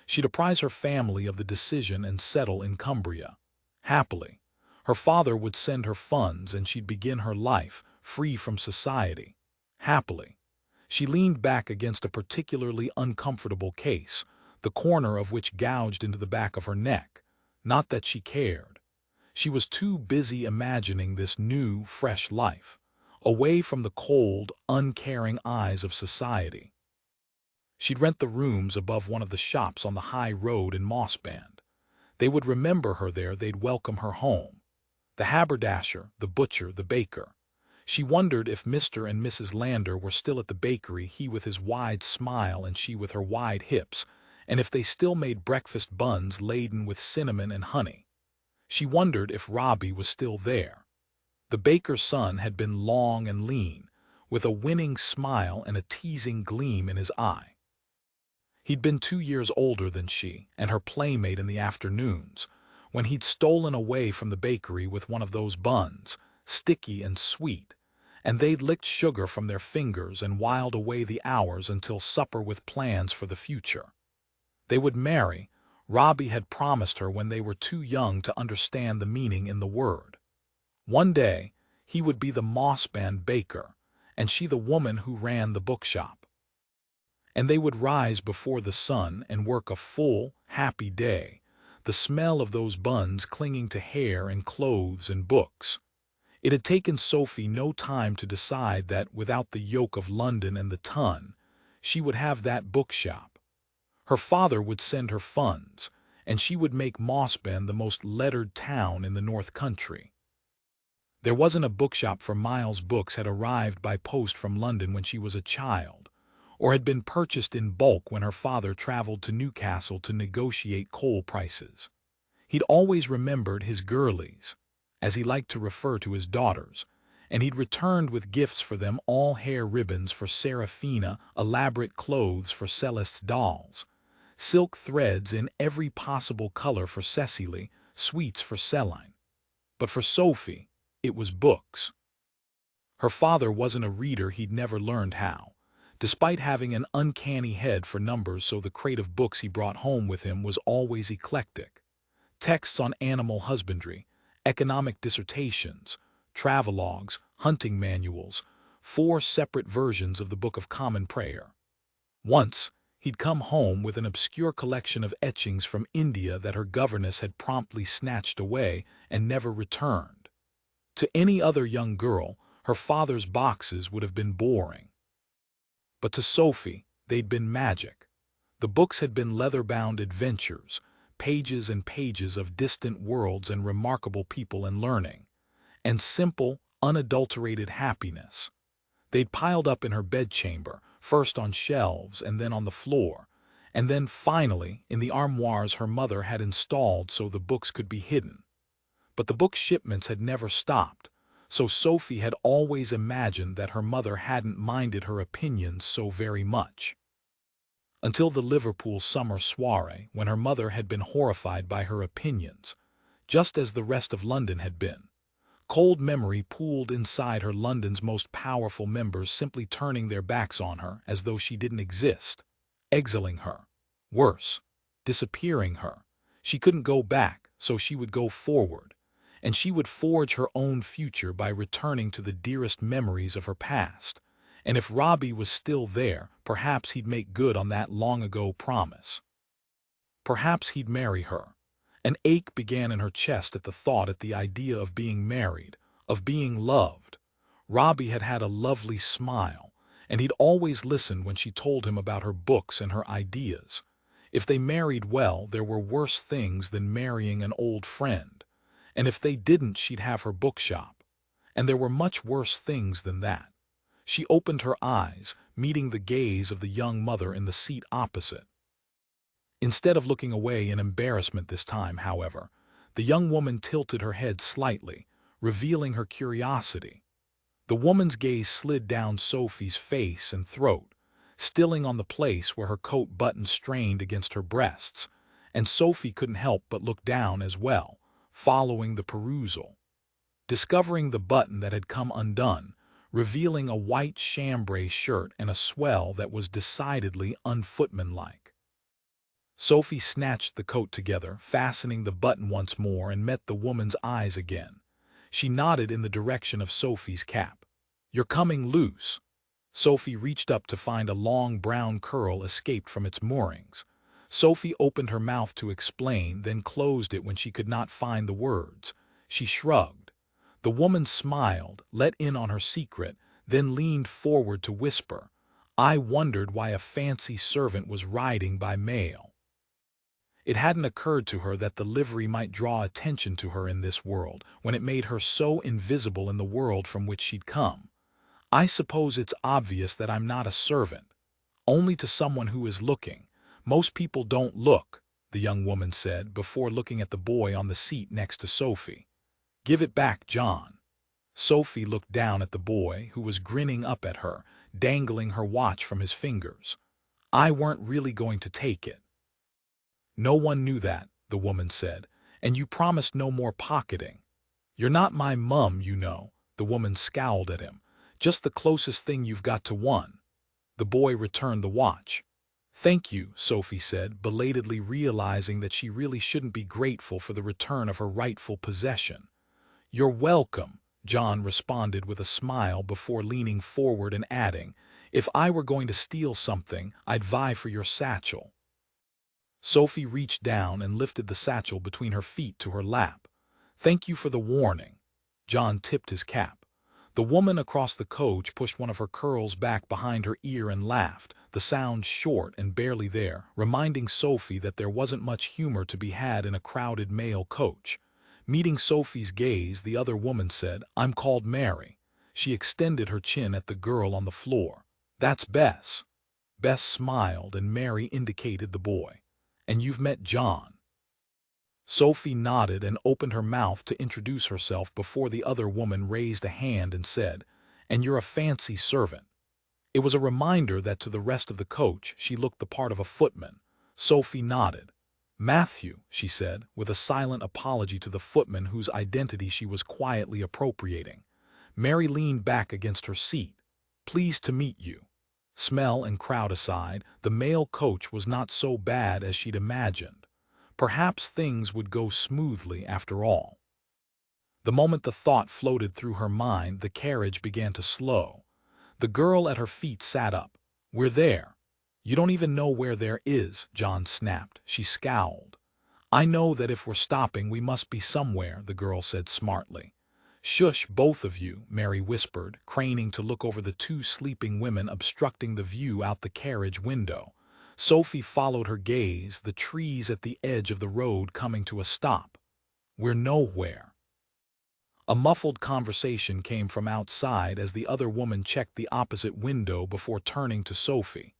She'd apprise her family of the decision and settle in Cumbria. Happily. Her father would send her funds and she'd begin her life, free from society. Happily. She leaned back against a particularly uncomfortable case, the corner of which gouged into the back of her neck. Not that she cared. She was too busy imagining this new, fresh life, away from the cold, uncaring eyes of society. She'd rent the rooms above one of the shops on the high road in Mossband. They would remember her there, they'd welcome her home. The haberdasher, the butcher, the baker. She wondered if Mr. and Mrs. Lander were still at the bakery, he with his wide smile and she with her wide hips, and if they still made breakfast buns laden with cinnamon and honey. She wondered if Robbie was still there. The baker's son had been long and lean, with a winning smile and a teasing gleam in his eye. He'd been 2 years older than she, and her playmate in the afternoons, when he'd stolen away from the bakery with one of those buns, sticky and sweet, and they'd licked sugar from their fingers and whiled away the hours until supper with plans for the future. They would marry. Robbie had promised her when they were too young to understand the meaning in the word. One day, he would be the Mossband baker, and she the woman who ran the bookshop. And they would rise before the sun and work a full, happy day, the smell of those buns clinging to hair and clothes and books. It had taken Sophie no time to decide that without the yoke of London and the ton, she would have that bookshop. Her father would send her funds, and she would make Mossband the most lettered town in the North Country. There wasn't a bookshop for Miles' books had arrived by post from London when she was a child, or had been purchased in bulk when her father traveled to Newcastle to negotiate coal prices. He'd always remembered his girlies, as he liked to refer to his daughters, and he'd returned with gifts for them, all hair ribbons for Seraphina, elaborate clothes for Celeste's dolls, silk threads in every possible color for Cecily, sweets for Celine. But for Sophie, it was books. Her father wasn't a reader, he'd never learned how, despite having an uncanny head for numbers, so the crate of books he brought home with him was always eclectic. Texts on animal husbandry, economic dissertations, travelogues, hunting manuals, 4 separate versions of the Book of Common Prayer. Once, he'd come home with an obscure collection of etchings from India that her governess had promptly snatched away and never returned. To any other young girl, her father's boxes would have been boring. But to Sophie, they'd been magic. The books had been leather-bound adventures, pages and pages of distant worlds and remarkable people and learning, and simple, unadulterated happiness. They'd piled up in her bedchamber, first on shelves and then on the floor, and then finally in the armoires her mother had installed so the books could be hidden. But the book shipments had never stopped, so Sophie had always imagined that her mother hadn't minded her opinions so very much. Until the Liverpool Summer Soiree, when her mother had been horrified by her opinions, just as the rest of London had been. Cold memory pooled inside her, London's most powerful members simply turning their backs on her as though she didn't exist, exiling her. Worse, disappearing her. She couldn't go back, so she would go forward, and she would forge her own future by returning to the dearest memories of her past, And if Robbie was still there, perhaps he'd make good on that long-ago promise. Perhaps he'd marry her. An ache began in her chest at the idea of being married, of being loved. Robbie had had a lovely smile, and he'd always listened when she told him about her books and her ideas. If they married well, there were worse things than marrying an old friend. And if they didn't, she'd have her bookshop. And there were much worse things than that. She opened her eyes, meeting the gaze of the young mother in the seat opposite. Instead of looking away in embarrassment this time, however, the young woman tilted her head slightly, revealing her curiosity. The woman's gaze slid down Sophie's face and throat, stilling on the place where her coat button strained against her breasts, and Sophie couldn't help but look down as well, following the perusal. Discovering the button that had come undone, revealing a white chambray shirt and a swell that was decidedly unfootmanlike. Sophie snatched the coat together, fastening the button once more, and met the woman's eyes again. She nodded in the direction of Sophie's cap. "You're coming loose." Sophie reached up to find a long brown curl escaped from its moorings. Sophie opened her mouth to explain, then closed it when she could not find the words. She shrugged. The woman smiled, let in on her secret, then leaned forward to whisper, "I wondered why a fancy servant was riding by mail." It hadn't occurred to her that the livery might draw attention to her in this world, when it made her so invisible in the world from which she'd come. "I suppose it's obvious that I'm not a servant. Only to someone who is looking. Most people don't look," the young woman said, before looking at the boy on the seat next to Sophie. "Give it back, John." Sophie looked down at the boy, who was grinning up at her, dangling her watch from his fingers. "I weren't really going to take it." "No one knew that," the woman said, "and you promised no more pocketing." "You're not my mum, you know," the woman scowled at him. "Just the closest thing you've got to one." The boy returned the watch. "Thank you," Sophie said, belatedly realizing that she really shouldn't be grateful for the return of her rightful possession. "You're welcome," John responded with a smile before leaning forward and adding, "If I were going to steal something, I'd vie for your satchel." Sophie reached down and lifted the satchel between her feet to her lap. "Thank you for the warning." John tipped his cap. The woman across the coach pushed one of her curls back behind her ear and laughed, the sound short and barely there, reminding Sophie that there wasn't much humor to be had in a crowded mail coach. Meeting Sophie's gaze, the other woman said, "I'm called Mary." She extended her chin at the girl on the floor. "That's Bess." Bess smiled, and Mary indicated the boy. "And you've met John." Sophie nodded and opened her mouth to introduce herself before the other woman raised a hand and said, "And you're a fancy servant." It was a reminder that to the rest of the coach she looked the part of a footman. Sophie nodded. "Matthew," she said, with a silent apology to the footman whose identity she was quietly appropriating. Mary leaned back against her seat. "Pleased to meet you." Smell and crowd aside, the mail coach was not so bad as she'd imagined. Perhaps things would go smoothly after all. The moment the thought floated through her mind, the carriage began to slow. The girl at her feet sat up. "We're there." "You don't even know where there is," John snapped. She scowled. "I know that if we're stopping, we must be somewhere," the girl said smartly. "Shush, both of you," Mary whispered, craning to look over the two sleeping women obstructing the view out the carriage window. Sophie followed her gaze, the trees at the edge of the road coming to a stop. "We're nowhere." A muffled conversation came from outside as the other woman checked the opposite window before turning to Sophie.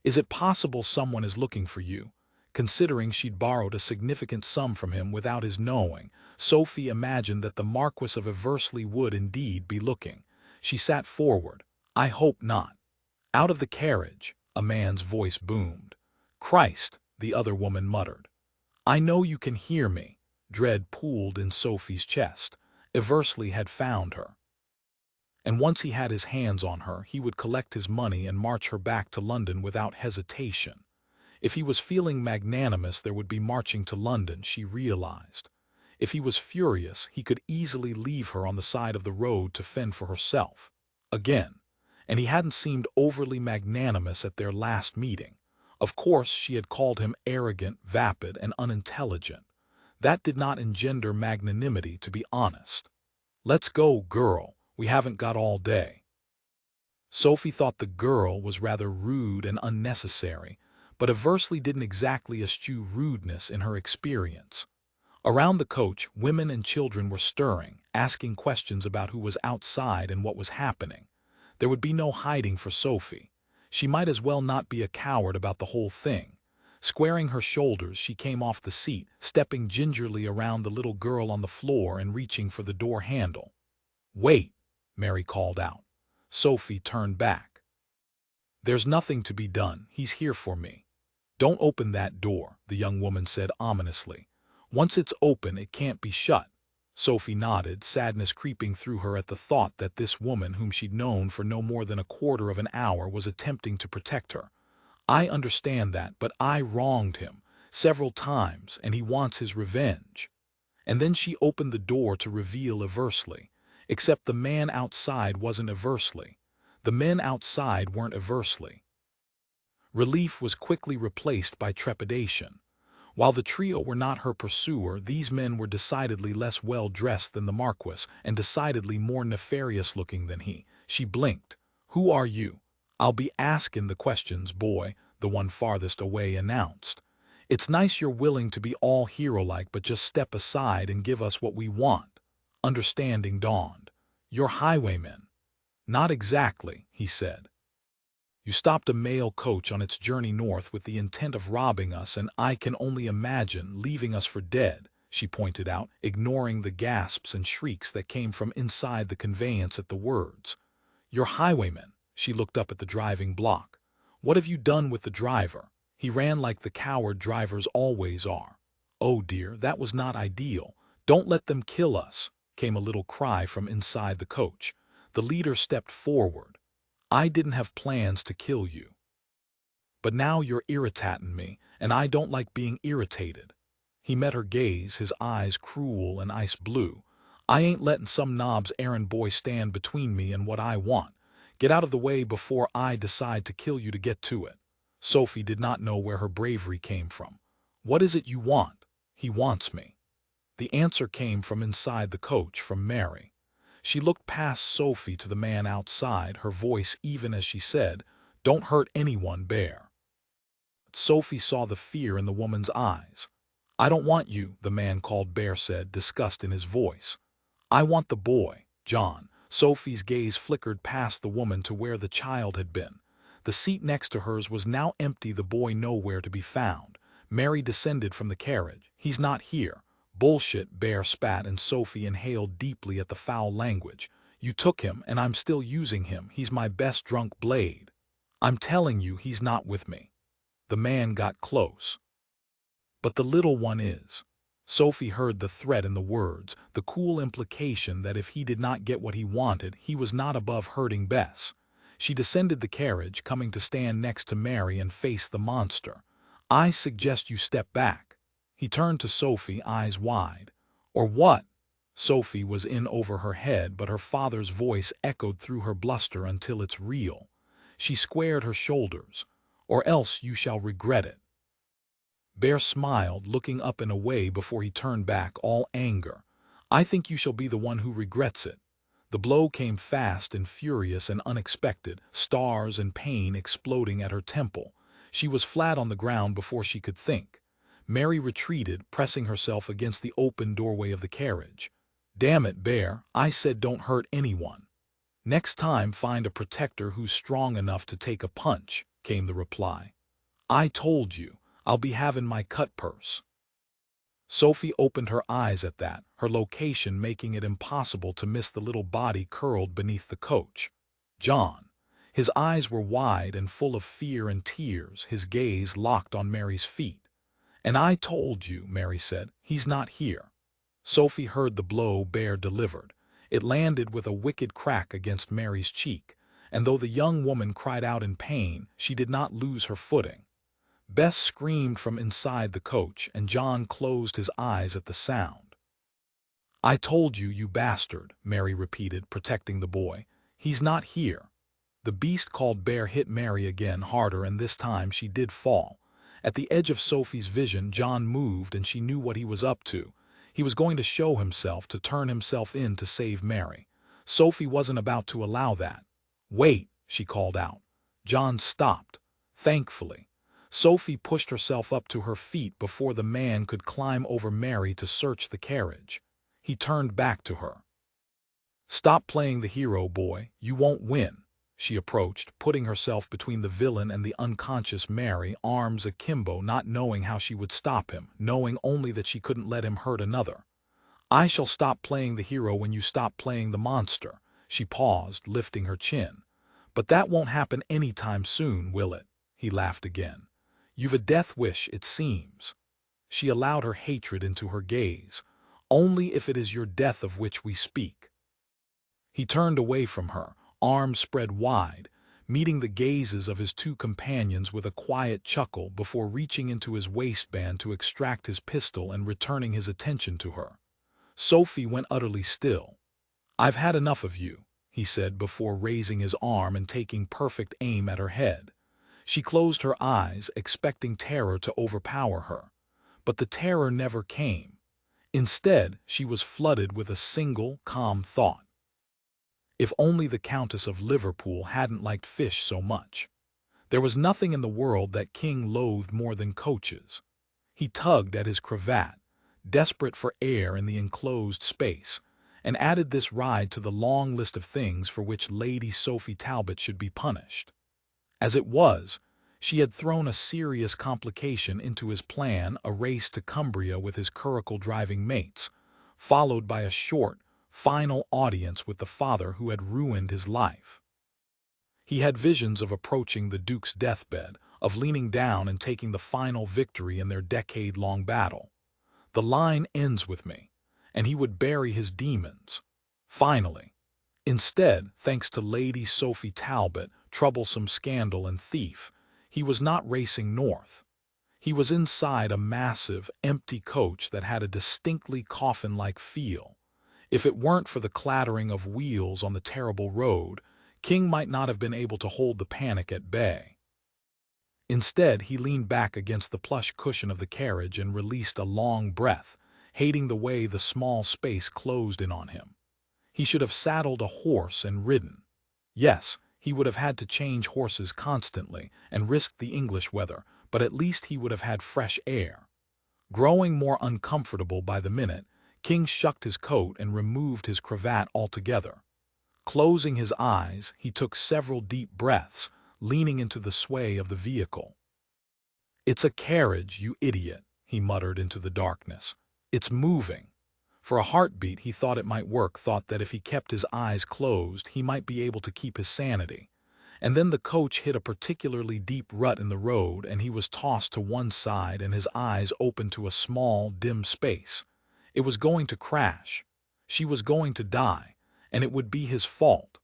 "Is it possible someone is looking for you?" Considering she'd borrowed a significant sum from him without his knowing, Sophie imagined that the Marquess of Eversley would indeed be looking. She sat forward. "I hope not." "Out of the carriage," a man's voice boomed. "Christ," the other woman muttered. "I know you can hear me." Dread pooled in Sophie's chest. Eversley had found her. And once he had his hands on her, he would collect his money and march her back to London without hesitation. If he was feeling magnanimous, there would be marching to London, she realized. If he was furious, he could easily leave her on the side of the road to fend for herself. Again. and he hadn't seemed overly magnanimous at their last meeting. Of course, she had called him arrogant, vapid, and unintelligent. That did not engender magnanimity, to be honest. "Let's go, girl. We haven't got all day." Sophie thought the girl was rather rude and unnecessary, but Eversley didn't exactly eschew rudeness in her experience. Around the coach, women and children were stirring, asking questions about who was outside and what was happening. There would be no hiding for Sophie. She might as well not be a coward about the whole thing. Squaring her shoulders, she came off the seat, stepping gingerly around the little girl on the floor and reaching for the door handle. "Wait," Mary called out. Sophie turned back. "There's nothing to be done. He's here for me." "Don't open that door," the young woman said ominously. "Once it's open, it can't be shut." Sophie nodded, sadness creeping through her at the thought that this woman whom she'd known for no more than a quarter of an hour was attempting to protect her. "I understand that, but I wronged him several times, and he wants his revenge." And then she opened the door to reveal Eversley. Except the man outside wasn't Eversley. The men outside weren't Eversley. Relief was quickly replaced by trepidation. While the trio were not her pursuer, these men were decidedly less well-dressed than the Marquess and decidedly more nefarious-looking than he. She blinked. "Who are you?" "I'll be askin' the questions, boy," the one farthest away announced. "It's nice you're willing to be all hero-like, but just step aside and give us what we want." Understanding dawned. "You're highwaymen." "Not exactly," he said. "You stopped a mail coach on its journey north with the intent of robbing us, and I can only imagine leaving us for dead," she pointed out, ignoring the gasps and shrieks that came from inside the conveyance at the words. "You're highwaymen." She looked up at the driving block. "What have you done with the driver?" "He ran like the coward drivers always are." "Oh dear, that was not ideal. Don't let them kill us," came a little cry from inside the coach. The leader stepped forward. "I didn't have plans to kill you. But now you're irritatin' me, and I don't like being irritated." He met her gaze, his eyes cruel and ice blue. "I ain't letting some knob's errand boy stand between me and what I want. Get out of the way before I decide to kill you to get to it." Sophie did not know where her bravery came from. "What is it you want?" "He wants me." The answer came from inside the coach, from Mary. She looked past Sophie to the man outside, her voice even as she said, "Don't hurt anyone, Bear." Sophie saw the fear in the woman's eyes. "I don't want you," the man called Bear said, disgust in his voice. "I want the boy, John." Sophie's gaze flickered past the woman to where the child had been. The seat next to hers was now empty, the boy nowhere to be found. Mary descended from the carriage. "He's not here." "Bullshit," Bear spat, and Sophie inhaled deeply at the foul language. "You took him, and I'm still using him. He's my best drunk blade." "I'm telling you, he's not with me." The man got close. "But the little one is." Sophie heard the threat in the words, the cool implication that if he did not get what he wanted, he was not above hurting Bess. She descended the carriage, coming to stand next to Mary and face the monster. "I suggest you step back." He turned to Sophie, eyes wide. "Or what?" Sophie was in over her head, but her father's voice echoed through her bluster until it's real. She squared her shoulders. "Or else you shall regret it." Bear smiled, looking up and away before he turned back, all anger. "I think you shall be the one who regrets it." The blow came fast and furious and unexpected, stars and pain exploding at her temple. She was flat on the ground before she could think. Mary retreated, pressing herself against the open doorway of the carriage. "Damn it, Bear, I said don't hurt anyone." "Next time find a protector who's strong enough to take a punch," came the reply. "I told you, I'll be having my cut purse." Sophie opened her eyes at that, her location making it impossible to miss the little body curled beneath the coach. John. His eyes were wide and full of fear and tears, his gaze locked on Mary's feet. "And I told you," Mary said, "he's not here." Sophie heard the blow Bear delivered. It landed with a wicked crack against Mary's cheek, and though the young woman cried out in pain, she did not lose her footing. Bess screamed from inside the coach, and John closed his eyes at the sound. "I told you, you bastard," Mary repeated, protecting the boy. "He's not here." The beast called Bear hit Mary again harder, and this time she did fall. At the edge of Sophie's vision, John moved, and she knew what he was up to. He was going to show himself, to turn himself in to save Mary. Sophie wasn't about to allow that. "Wait," she called out. John stopped. Thankfully, Sophie pushed herself up to her feet before the man could climb over Mary to search the carriage. He turned back to her. "Stop playing the hero, boy. You won't win." She approached, putting herself between the villain and the unconscious Mary, arms akimbo, not knowing how she would stop him, knowing only that she couldn't let him hurt another. "I shall stop playing the hero when you stop playing the monster." She paused, lifting her chin. "But that won't happen any time soon, will it?" He laughed again. "You've a death wish, it seems." She allowed her hatred into her gaze. "Only if it is your death of which we speak." He turned away from her, arms spread wide, meeting the gazes of his two companions with a quiet chuckle before reaching into his waistband to extract his pistol and returning his attention to her. Sophie went utterly still. "I've had enough of you," he said before raising his arm and taking perfect aim at her head. She closed her eyes, expecting terror to overpower her. But the terror never came. Instead, she was flooded with a single, calm thought. If only the Countess of Liverpool hadn't liked fish so much. There was nothing in the world that King loathed more than coaches. He tugged at his cravat, desperate for air in the enclosed space, and added this ride to the long list of things for which Lady Sophie Talbot should be punished. As it was, she had thrown a serious complication into his plan, a race to Cumbria with his curricle-driving mates, followed by a short, final audience with the father who had ruined his life. He had visions of approaching the Duke's deathbed, of leaning down and taking the final victory in their decade-long battle. "The line ends with me," and he would bury his demons. Finally. Instead, thanks to Lady Sophie Talbot, troublesome scandal and thief, he was not racing north. He was inside a massive, empty coach that had a distinctly coffin-like feel. If it weren't for the clattering of wheels on the terrible road, King might not have been able to hold the panic at bay. Instead, he leaned back against the plush cushion of the carriage and released a long breath, hating the way the small space closed in on him. He should have saddled a horse and ridden. Yes, he would have had to change horses constantly and risked the English weather, but at least he would have had fresh air. Growing more uncomfortable by the minute, King shucked his coat and removed his cravat altogether. Closing his eyes, he took several deep breaths, leaning into the sway of the vehicle. "It's a carriage, you idiot," he muttered into the darkness. "It's moving." For a heartbeat, he thought it might work, thought that if he kept his eyes closed, he might be able to keep his sanity. And then the coach hit a particularly deep rut in the road, and he was tossed to one side and his eyes opened to a small, dim space. It was going to crash. She was going to die, and it would be his fault.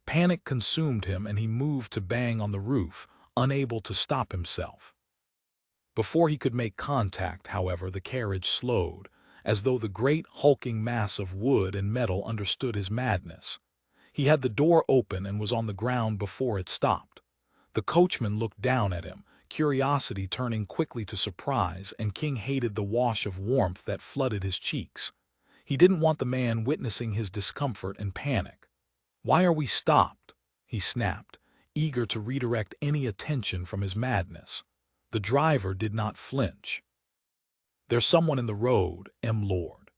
Panic consumed him, and he moved to bang on the roof, unable to stop himself. Before he could make contact, however, the carriage slowed, as though the great hulking mass of wood and metal understood his madness. He had the door open and was on the ground before it stopped. The coachman looked down at him, curiosity turning quickly to surprise, and King hated the wash of warmth that flooded his cheeks. He didn't want the man witnessing his discomfort and panic. "Why are we stopped?" he snapped, eager to redirect any attention from his madness. The driver did not flinch. "There's someone in the road, Lord."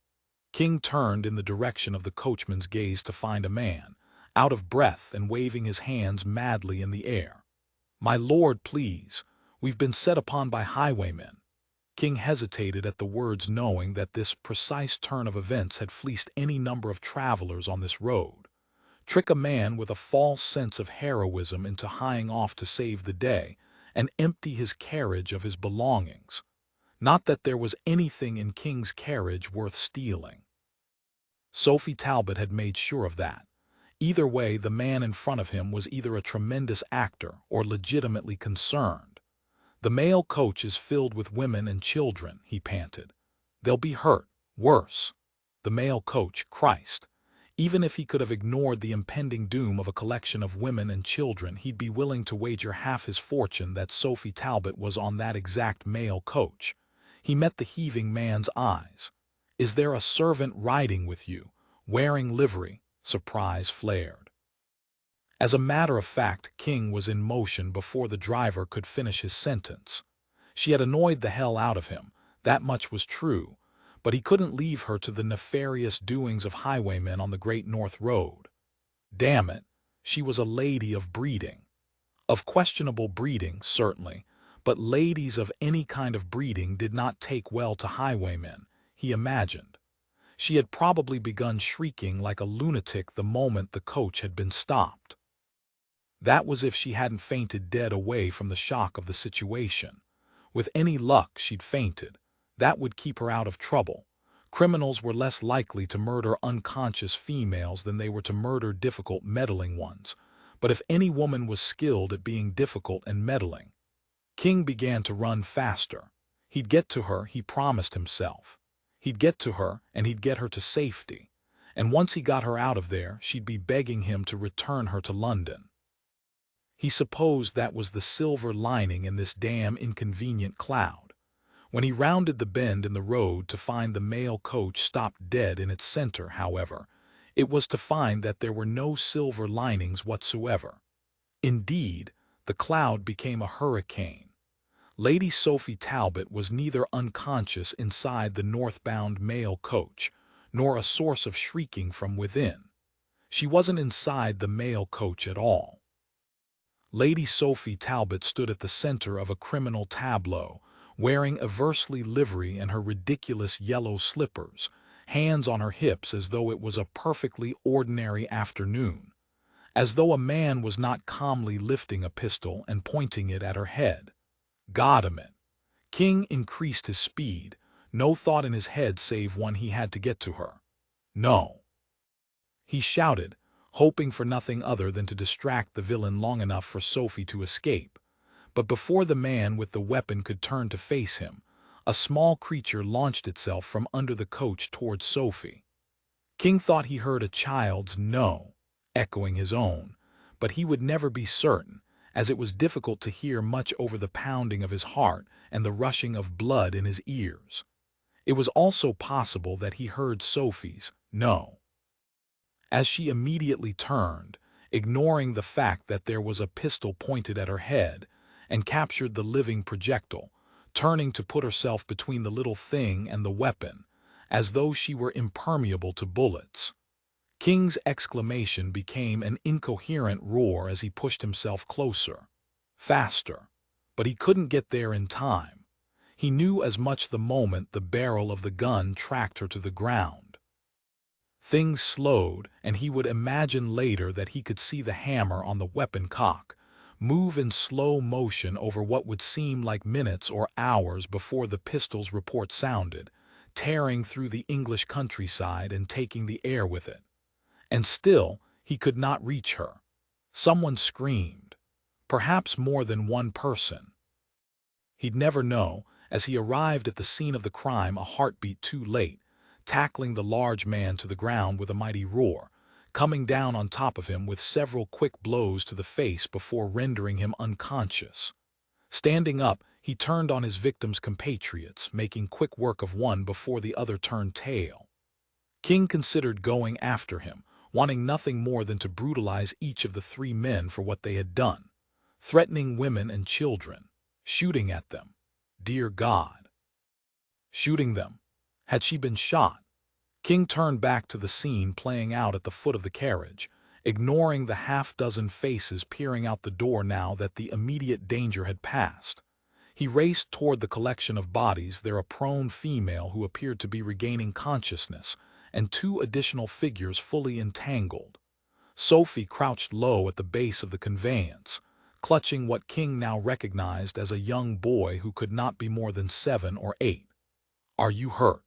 King turned in the direction of the coachman's gaze to find a man, out of breath and waving his hands madly in the air. "My lord, please. We've been set upon by highwaymen." King hesitated at the words, knowing that this precise turn of events had fleeced any number of travelers on this road. Trick a man with a false sense of heroism into hieing off to save the day, and empty his carriage of his belongings. Not that there was anything in King's carriage worth stealing. Sophie Talbot had made sure of that. Either way, the man in front of him was either a tremendous actor or legitimately concerned. "The mail coach is filled with women and children," he panted. "They'll be hurt. Worse." The mail coach, Christ. Even if he could have ignored the impending doom of a collection of women and children, he'd be willing to wager half his fortune that Sophie Talbot was on that exact mail coach. He met the heaving man's eyes. "Is there a servant riding with you, wearing livery?" Surprise flared. As a matter of fact, King was in motion before the driver could finish his sentence. She had annoyed the hell out of him, that much was true, but he couldn't leave her to the nefarious doings of highwaymen on the Great North Road. Damn it, she was a lady of breeding. Of questionable breeding, certainly, but ladies of any kind of breeding did not take well to highwaymen, he imagined. She had probably begun shrieking like a lunatic the moment the coach had been stopped. That was if she hadn't fainted dead away from the shock of the situation. With any luck, she'd fainted. That would keep her out of trouble. Criminals were less likely to murder unconscious females than they were to murder difficult, meddling ones. But if any woman was skilled at being difficult and meddling, King began to run faster. He'd get to her, he promised himself. He'd get to her, and he'd get her to safety. And once he got her out of there, she'd be begging him to return her to London. He supposed that was the silver lining in this damn inconvenient cloud. When he rounded the bend in the road to find the mail coach stopped dead in its center, however, it was to find that there were no silver linings whatsoever. Indeed, the cloud became a hurricane. Lady Sophie Talbot was neither unconscious inside the northbound mail coach, nor a source of shrieking from within. She wasn't inside the mail coach at all. Lady Sophie Talbot stood at the center of a criminal tableau, wearing Eversley livery and her ridiculous yellow slippers, hands on her hips as though it was a perfectly ordinary afternoon, as though a man was not calmly lifting a pistol and pointing it at her head. God damn it. King increased his speed, no thought in his head save one he had to get to her. No. He shouted, hoping for nothing other than to distract the villain long enough for Sophie to escape. But before the man with the weapon could turn to face him, a small creature launched itself from under the coach towards Sophie. King thought he heard a child's "no" echoing his own, but he would never be certain, as it was difficult to hear much over the pounding of his heart and the rushing of blood in his ears. It was also possible that he heard Sophie's "no." As she immediately turned, ignoring the fact that there was a pistol pointed at her head, and captured the living projectile, turning to put herself between the little thing and the weapon, as though she were impermeable to bullets. King's exclamation became an incoherent roar as he pushed himself closer, faster, but he couldn't get there in time. He knew as much the moment the barrel of the gun tracked her to the ground. Things slowed, and he would imagine later that he could see the hammer on the weapon cock move in slow motion over what would seem like minutes or hours before the pistol's report sounded, tearing through the English countryside and taking the air with it. And still, he could not reach her. Someone screamed. Perhaps more than one person. He'd never know, as he arrived at the scene of the crime a heartbeat too late, tackling the large man to the ground with a mighty roar, coming down on top of him with several quick blows to the face before rendering him unconscious. Standing up, he turned on his victim's compatriots, making quick work of one before the other turned tail. King considered going after him, wanting nothing more than to brutalize each of the three men for what they had done, threatening women and children, shooting at them. Dear God. Shooting them. Had she been shot? King turned back to the scene playing out at the foot of the carriage, ignoring the half-dozen faces peering out the door now that the immediate danger had passed. He raced toward the collection of bodies, there a prone female who appeared to be regaining consciousness, and two additional figures fully entangled. Sophie crouched low at the base of the conveyance, clutching what King now recognized as a young boy who could not be more than 7 or 8. "Are you hurt?"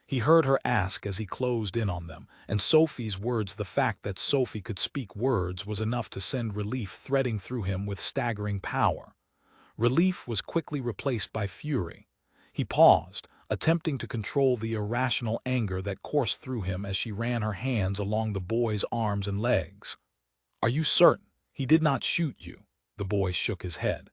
He heard her ask as he closed in on them, and Sophie's words. The fact that Sophie could speak words was enough to send relief threading through him with staggering power. Relief was quickly replaced by fury. He paused, attempting to control the irrational anger that coursed through him as she ran her hands along the boy's arms and legs. "Are you certain he did not shoot you?" The boy shook his head.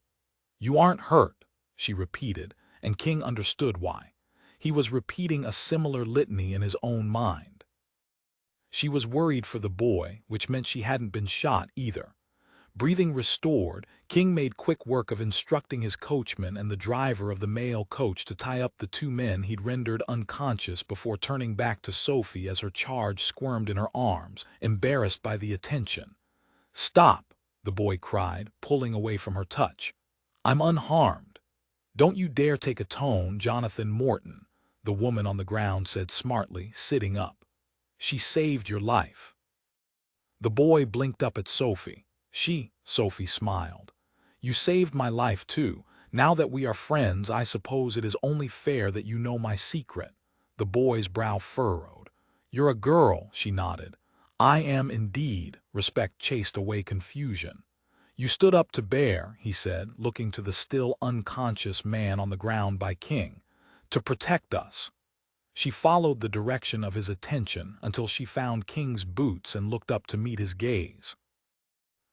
"You aren't hurt," she repeated, and King understood why. He was repeating a similar litany in his own mind. She was worried for the boy, which meant she hadn't been shot either. Breathing restored, King made quick work of instructing his coachman and the driver of the mail coach to tie up the two men he'd rendered unconscious before turning back to Sophie as her charge squirmed in her arms, embarrassed by the attention. "Stop," the boy cried, pulling away from her touch. "I'm unharmed." "Don't you dare take a tone, Jonathan Morton," the woman on the ground said smartly, sitting up. "She saved your life." The boy blinked up at Sophie. Sophie smiled. "You saved my life too. Now that we are friends, I suppose it is only fair that you know my secret." The boy's brow furrowed. "You're a girl," she nodded. "I am indeed." Respect chased away confusion. "You stood up to bear," he said, looking to the still unconscious man on the ground by King, "to protect us." She followed the direction of his attention until she found King's boots and looked up to meet his gaze.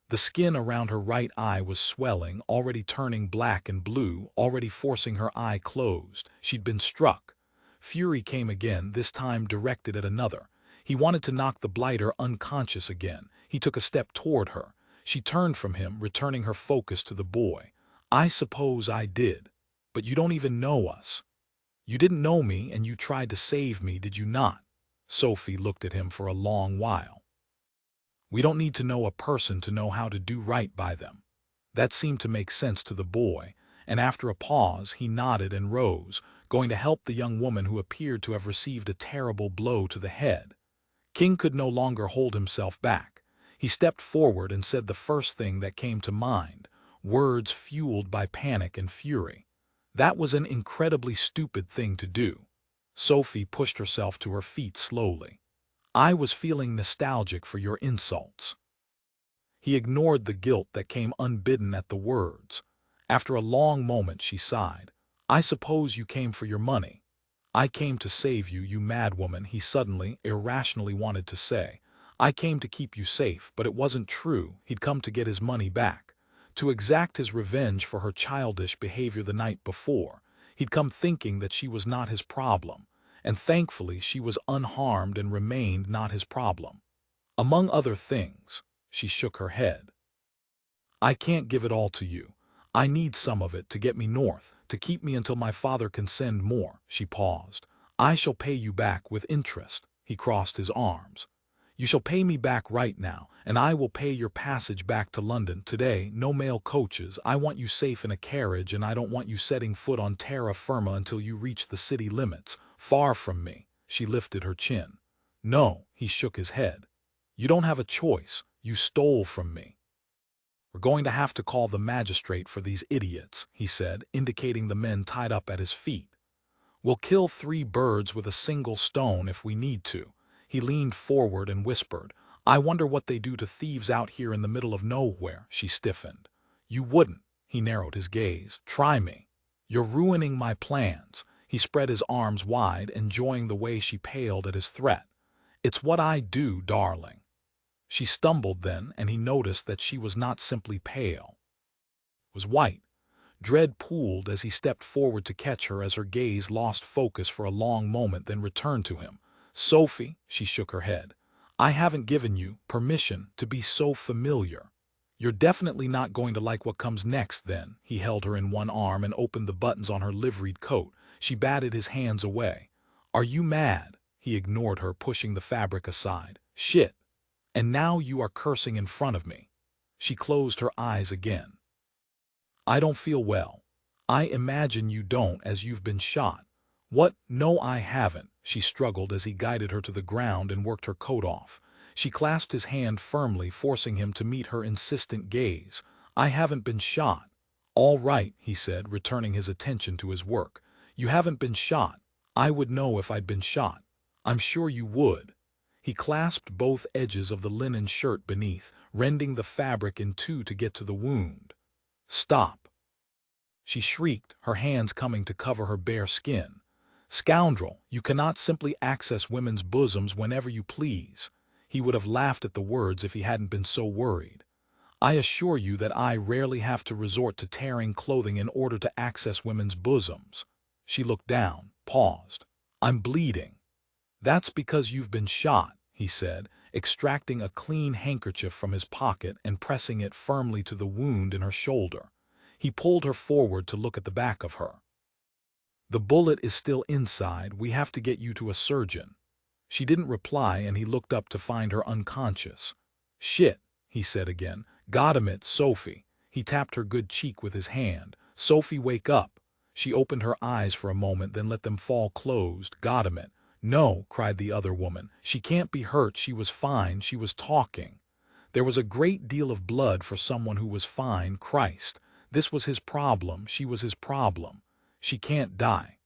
The skin around her right eye was swelling, already turning black and blue, already forcing her eye closed. She'd been struck. Fury came again, this time directed at another. He wanted to knock the blighter unconscious again. He took a step toward her. She turned from him, returning her focus to the boy. "I suppose I did. But you don't even know us. You didn't know me, and you tried to save me, did you not?" Sophie looked at him for a long while. "We don't need to know a person to know how to do right by them." That seemed to make sense to the boy, and after a pause he nodded and rose, going to help the young woman who appeared to have received a terrible blow to the head. King could no longer hold himself back. He stepped forward and said the first thing that came to mind, words fueled by panic and fury. "That was an incredibly stupid thing to do." Sophie pushed herself to her feet slowly. "I was feeling nostalgic for your insults." He ignored the guilt that came unbidden at the words. After a long moment she sighed. "I suppose you came for your money." "I came to save you, you madwoman," he suddenly, irrationally wanted to say. "I came to keep you safe," but it wasn't true. He'd come to get his money back, to exact his revenge for her childish behavior the night before. He'd come thinking that she was not his problem, and thankfully she was unharmed and remained not his problem. Among other things, she shook her head. "I can't give it all to you. I need some of it to get me north, to keep me until my father can send more." She paused. "I shall pay you back with interest." He crossed his arms. "You shall pay me back right now, and I will pay your passage back to London today. No mail coaches. I want you safe in a carriage, and I don't want you setting foot on terra firma until you reach the city limits. Far from me." She lifted her chin. "No," he shook his head. "You don't have a choice. You stole from me." "We're going to have to call the magistrate for these idiots," he said, indicating the men tied up at his feet. "We'll kill 3 birds with a single stone if we need to." He leaned forward and whispered, "I wonder what they do to thieves out here in the middle of nowhere." She stiffened. "You wouldn't." He narrowed his gaze. "Try me. You're ruining my plans." He spread his arms wide, enjoying the way she paled at his threat. "It's what I do, darling." She stumbled then, and he noticed that she was not simply pale. It was white. Dread pooled as he stepped forward to catch her as her gaze lost focus for a long moment, then returned to him. "Sophie," she shook her head, "I haven't given you permission to be so familiar." "You're definitely not going to like what comes next then." He held her in one arm and opened the buttons on her liveried coat. She batted his hands away. "Are you mad?" He ignored her, pushing the fabric aside. "Shit. And now you are cursing in front of me." She closed her eyes again. "I don't feel well." "I imagine you don't, as you've been shot." "What? No, I haven't." She struggled as he guided her to the ground and worked her coat off. She clasped his hand firmly, forcing him to meet her insistent gaze. "I haven't been shot." "All right," he said, returning his attention to his work. "You haven't been shot. I would know if I'd been shot." "I'm sure you would." He clasped both edges of the linen shirt beneath, rending the fabric in two to get to the wound. "Stop!" She shrieked, her hands coming to cover her bare skin. "Scoundrel, you cannot simply access women's bosoms whenever you please." He would have laughed at the words if he hadn't been so worried. "I assure you that I rarely have to resort to tearing clothing in order to access women's bosoms." She looked down, paused. "I'm bleeding." "That's because you've been shot," he said, extracting a clean handkerchief from his pocket and pressing it firmly to the wound in her shoulder. He pulled her forward to look at the back of her. "The bullet is still inside. We have to get you to a surgeon." She didn't reply, and he looked up to find her unconscious. "Shit," he said again. "Got him it, Sophie." He tapped her good cheek with his hand. "Sophie, wake up." She opened her eyes for a moment, then let them fall closed. "Got him it." "No," cried the other woman. "She can't be hurt. She was fine. She was talking." There was a great deal of blood for someone who was fine. Christ. This was his problem. She was his problem. "She can't die."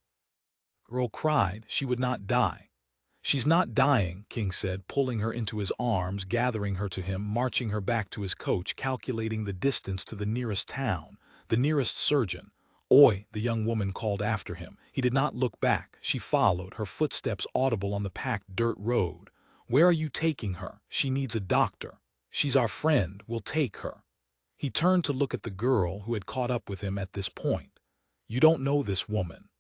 Earl cried. "She would not die." "She's not dying," King said, pulling her into his arms, gathering her to him, marching her back to his coach, calculating the distance to the nearest town, the nearest surgeon. "Oi!" the young woman called after him. He did not look back. She followed, her footsteps audible on the packed dirt road. "Where are you taking her? She needs a doctor." "She's our friend. We'll take her." He turned to look at the girl who had caught up with him at this point. "You don't know this woman."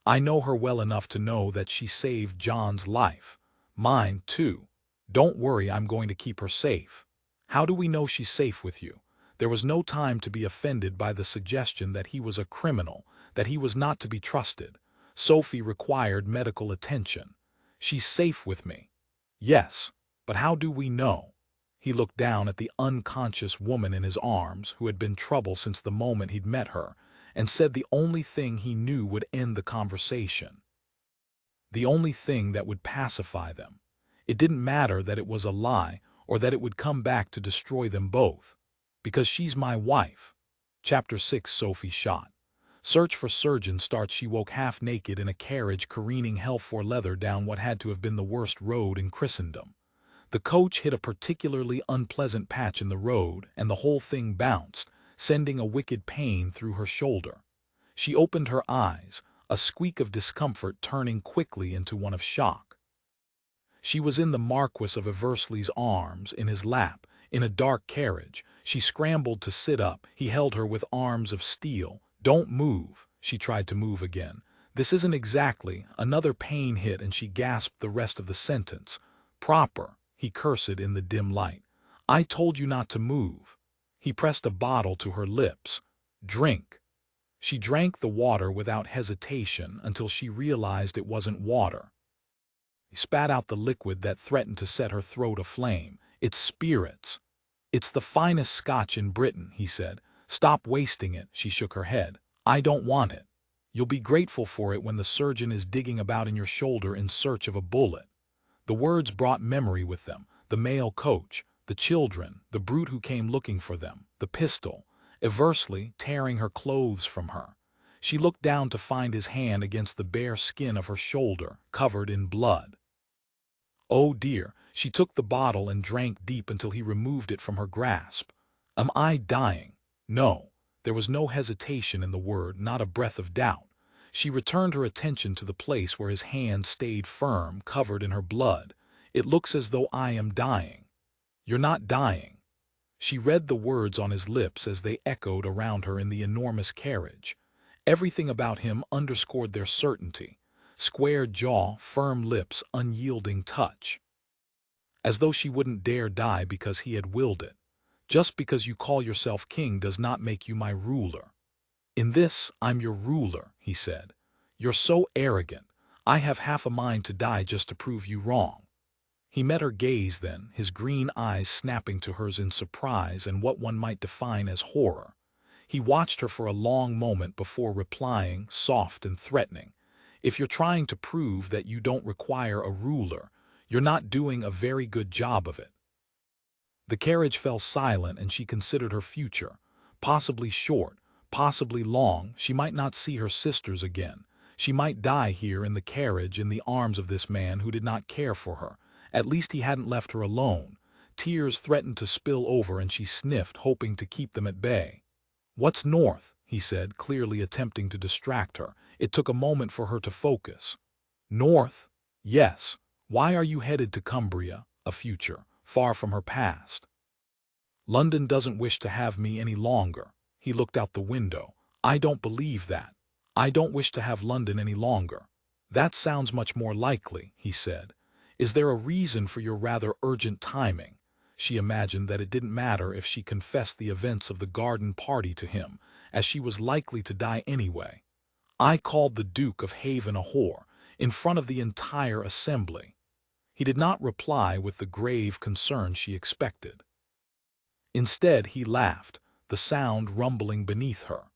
"I know her well enough to know that she saved John's life. Mine, too. Don't worry, I'm going to keep her safe." "How do we know she's safe with you?" There was no time to be offended by the suggestion that he was a criminal, that he was not to be trusted. Sophie required medical attention. "She's safe with me." "Yes, but how do we know?" He looked down at the unconscious woman in his arms, who had been trouble since the moment he'd met her, and said the only thing he knew would end the conversation. The only thing that would pacify them. It didn't matter that it was a lie, or that it would come back to destroy them both. "Because she's my wife." Chapter 6. Sophie shot. Search for surgeon starts. She woke half naked in a carriage careening hell for leather down what had to have been the worst road in Christendom. The coach hit a particularly unpleasant patch in the road, and the whole thing bounced, sending a wicked pain through her shoulder. She opened her eyes, a squeak of discomfort turning quickly into one of shock. She was in the Marquess of Eversley's arms, in his lap, in a dark carriage. She scrambled to sit up. He held her with arms of steel. "Don't move." She tried to move again. "This isn't exactly." Another pain hit, and she gasped the rest of the sentence. "Proper," he cursed in the dim light. "I told you not to move." He pressed a bottle to her lips. "Drink." She drank the water without hesitation until she realized it wasn't water. He spat out the liquid that threatened to set her throat aflame. "It's spirits." "It's the finest Scotch in Britain," he said. "Stop wasting it." She shook her head. "I don't want it. You'll be grateful for it when the surgeon is digging about in your shoulder in search of a bullet." The words brought memory with them. The mail coach, the children, the brute who came looking for them, the pistol, Eversley tearing her clothes from her. She looked down to find his hand against the bare skin of her shoulder, covered in blood. Oh dear, she took the bottle and drank deep until he removed it from her grasp. "Am I dying?" "No." There was no hesitation in the word, not a breath of doubt. She returned her attention to the place where his hand stayed firm, covered in her blood. "It looks as though I am dying." "You're not dying." She read the words on his lips as they echoed around her in the enormous carriage. Everything about him underscored their certainty. Square jaw, firm lips, unyielding touch. As though she wouldn't dare die because he had willed it. "Just because you call yourself king does not make you my ruler." "In this, I'm your ruler," he said. "You're so arrogant. I have half a mind to die just to prove you wrong." He met her gaze then, his green eyes snapping to hers in surprise and what one might define as horror. He watched her for a long moment before replying, soft and threatening. "If you're trying to prove that you don't require a ruler, you're not doing a very good job of it." The carriage fell silent, and she considered her future. Possibly short, possibly long. She might not see her sisters again. She might die here in the carriage in the arms of this man who did not care for her. At least he hadn't left her alone. Tears threatened to spill over, and she sniffed, hoping to keep them at bay. "What's north?" he said, clearly attempting to distract her. It took a moment for her to focus. North? Yes. Why are you headed to Cumbria, a future, far from her past? London doesn't wish to have me any longer. He looked out the window. I don't believe that. I don't wish to have London any longer. That sounds much more likely, he said. Is there a reason for your rather urgent timing? She imagined that it didn't matter if she confessed the events of the garden party to him, as she was likely to die anyway. I called the Duke of Haven a whore, in front of the entire assembly. He did not reply with the grave concern she expected. Instead, he laughed, the sound rumbling beneath her.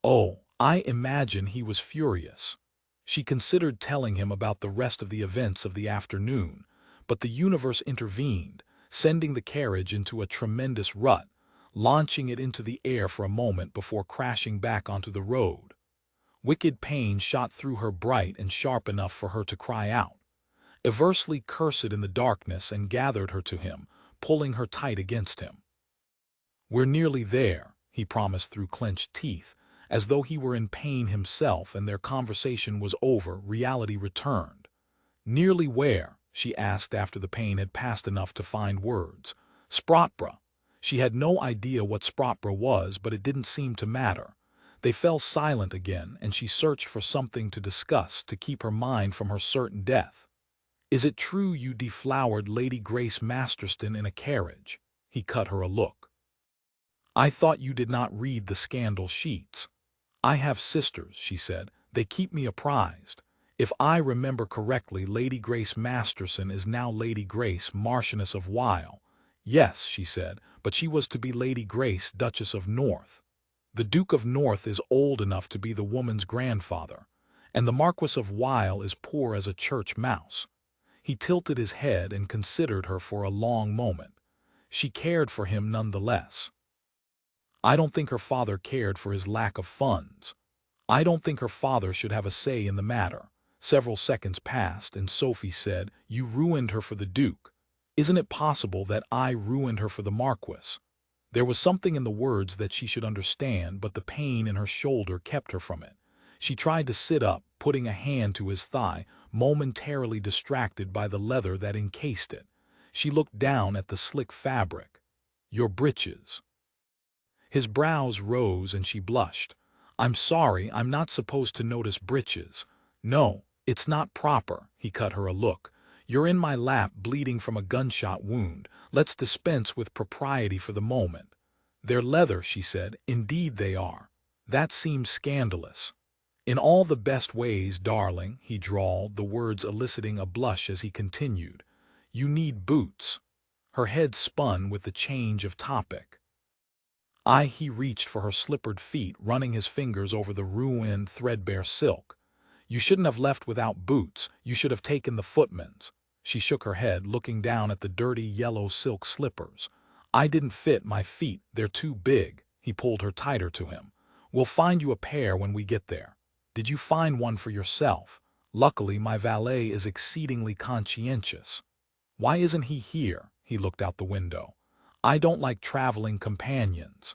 Oh, I imagine he was furious. She considered telling him about the rest of the events of the afternoon, but the universe intervened, sending the carriage into a tremendous rut, launching it into the air for a moment before crashing back onto the road. Wicked pain shot through her bright and sharp enough for her to cry out. Eversley cursed in the darkness and gathered her to him, pulling her tight against him. We're nearly there, he promised through clenched teeth, as though he were in pain himself and their conversation was over. Reality returned. Nearly where? She asked after the pain had passed enough to find words. Sprotbrough. She had no idea what Sprotbrough was, but it didn't seem to matter. They fell silent again, and she searched for something to discuss to keep her mind from her certain death. Is it true you deflowered Lady Grace Masterston in a carriage? He cut her a look. I thought you did not read the scandal sheets. I have sisters, she said. They keep me apprised. If I remember correctly, Lady Grace Masterson is now Lady Grace, Marchioness of Weil. Yes, she said, but she was to be Lady Grace, Duchess of North. The Duke of North is old enough to be the woman's grandfather, and the Marquess of Weil is poor as a church mouse. He tilted his head and considered her for a long moment. She cared for him nonetheless. I don't think her father cared for his lack of funds. I don't think her father should have a say in the matter. Several seconds passed, and Sophie said, You ruined her for the Duke. Isn't it possible that I ruined her for the Marquess? There was something in the words that she should understand, but the pain in her shoulder kept her from it. She tried to sit up, putting a hand to his thigh, momentarily distracted by the leather that encased it. She looked down at the slick fabric. Your breeches. His brows rose and she blushed. I'm sorry, I'm not supposed to notice breeches. No, it's not proper, he cut her a look. You're in my lap bleeding from a gunshot wound. Let's dispense with propriety for the moment. They're leather, she said. Indeed they are. That seems scandalous. In all the best ways, darling, he drawled, the words eliciting a blush as he continued. You need boots. Her head spun with the change of topic. He reached for her slippered feet, running his fingers over the ruined, threadbare silk. You shouldn't have left without boots. You should have taken the footman's. She shook her head, looking down at the dirty yellow silk slippers. I didn't fit my feet. They're too big. He pulled her tighter to him. We'll find you a pair when we get there. Did you find one for yourself? Luckily, my valet is exceedingly conscientious. Why isn't he here? He looked out the window. I don't like traveling companions.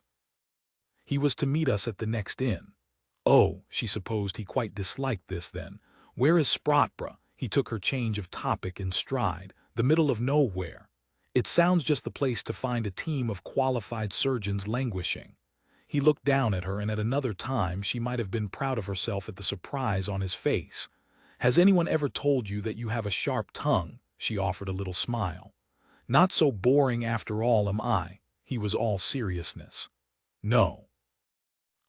He was to meet us at the next inn. Oh, she supposed he quite disliked this then. Where is Sprotbrough? He took her change of topic in stride. The middle of nowhere. It sounds just the place to find a team of qualified surgeons languishing. He looked down at her, and at another time she might have been proud of herself at the surprise on his face. Has anyone ever told you that you have a sharp tongue? She offered a little smile. Not so boring after all, am I? He was all seriousness. No.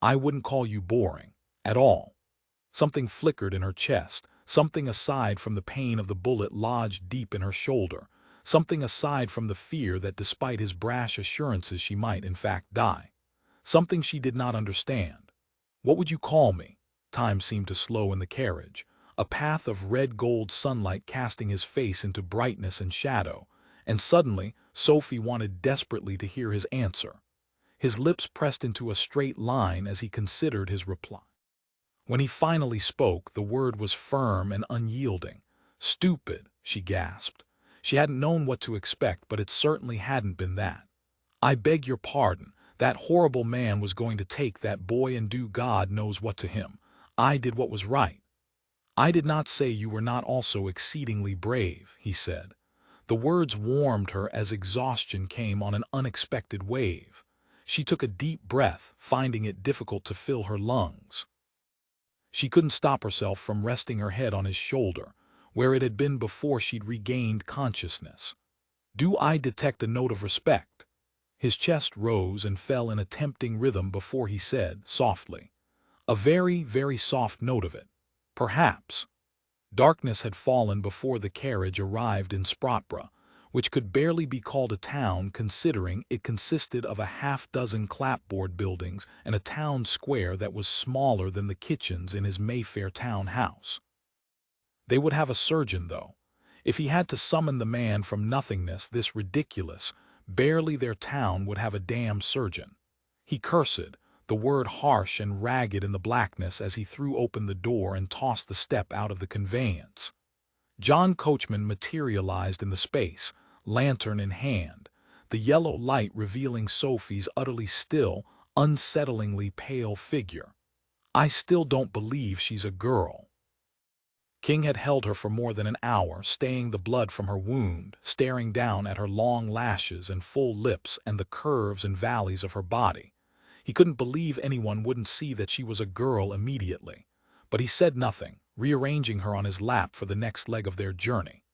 I wouldn't call you boring. At all. Something flickered in her chest, something aside from the pain of the bullet lodged deep in her shoulder, something aside from the fear that despite his brash assurances she might in fact die. Something she did not understand. What would you call me? Time seemed to slow in the carriage, a path of red-gold sunlight casting his face into brightness and shadow, and suddenly Sophie wanted desperately to hear his answer. His lips pressed into a straight line as he considered his reply. When he finally spoke, the word was firm and unyielding. Stupid, she gasped. She hadn't known what to expect, but it certainly hadn't been that. I beg your pardon. That horrible man was going to take that boy and do God knows what to him. I did what was right. I did not say you were not also exceedingly brave, he said. The words warmed her as exhaustion came on an unexpected wave. She took a deep breath, finding it difficult to fill her lungs. She couldn't stop herself from resting her head on his shoulder, where it had been before she'd regained consciousness. Do I detect a note of respect? His chest rose and fell in a tempting rhythm before he said, softly, a very, very soft note of it. Perhaps. Darkness had fallen before the carriage arrived in Sprotbrough, which could barely be called a town considering it consisted of a half-dozen clapboard buildings and a town square that was smaller than the kitchens in his Mayfair town house. They would have a surgeon, though. If he had to summon the man from nothingness this ridiculous, barely their town would have a damn surgeon. He cursed, the word harsh and ragged in the blackness as he threw open the door and tossed the step out of the conveyance. John Coachman materialized in the space, lantern in hand, the yellow light revealing Sophie's utterly still, unsettlingly pale figure. I still don't believe she's a girl. King had held her for more than an hour, staying the blood from her wound, staring down at her long lashes and full lips and the curves and valleys of her body. He couldn't believe anyone wouldn't see that she was a girl immediately. But he said nothing, rearranging her on his lap for the next leg of their journey.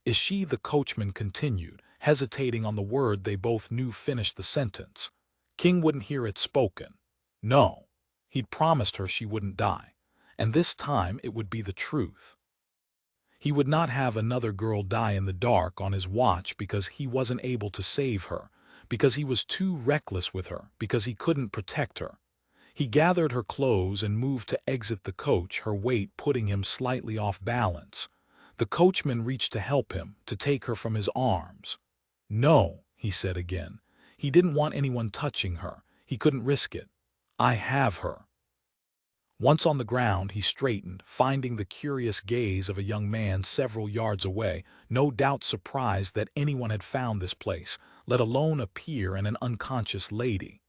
Is she? The coachman continued, hesitating on the word they both knew finished the sentence. King wouldn't hear it spoken. No. He'd promised her she wouldn't die. And this time it would be the truth. He would not have another girl die in the dark on his watch because he wasn't able to save her, because he was too reckless with her, because he couldn't protect her. He gathered her clothes and moved to exit the coach, her weight putting him slightly off balance. The coachman reached to help him, to take her from his arms. No, he said again. He didn't want anyone touching her. He couldn't risk it. I have her. Once on the ground, he straightened, finding the curious gaze of a young man several yards away, no doubt surprised that anyone had found this place, let alone a peer and an unconscious lady.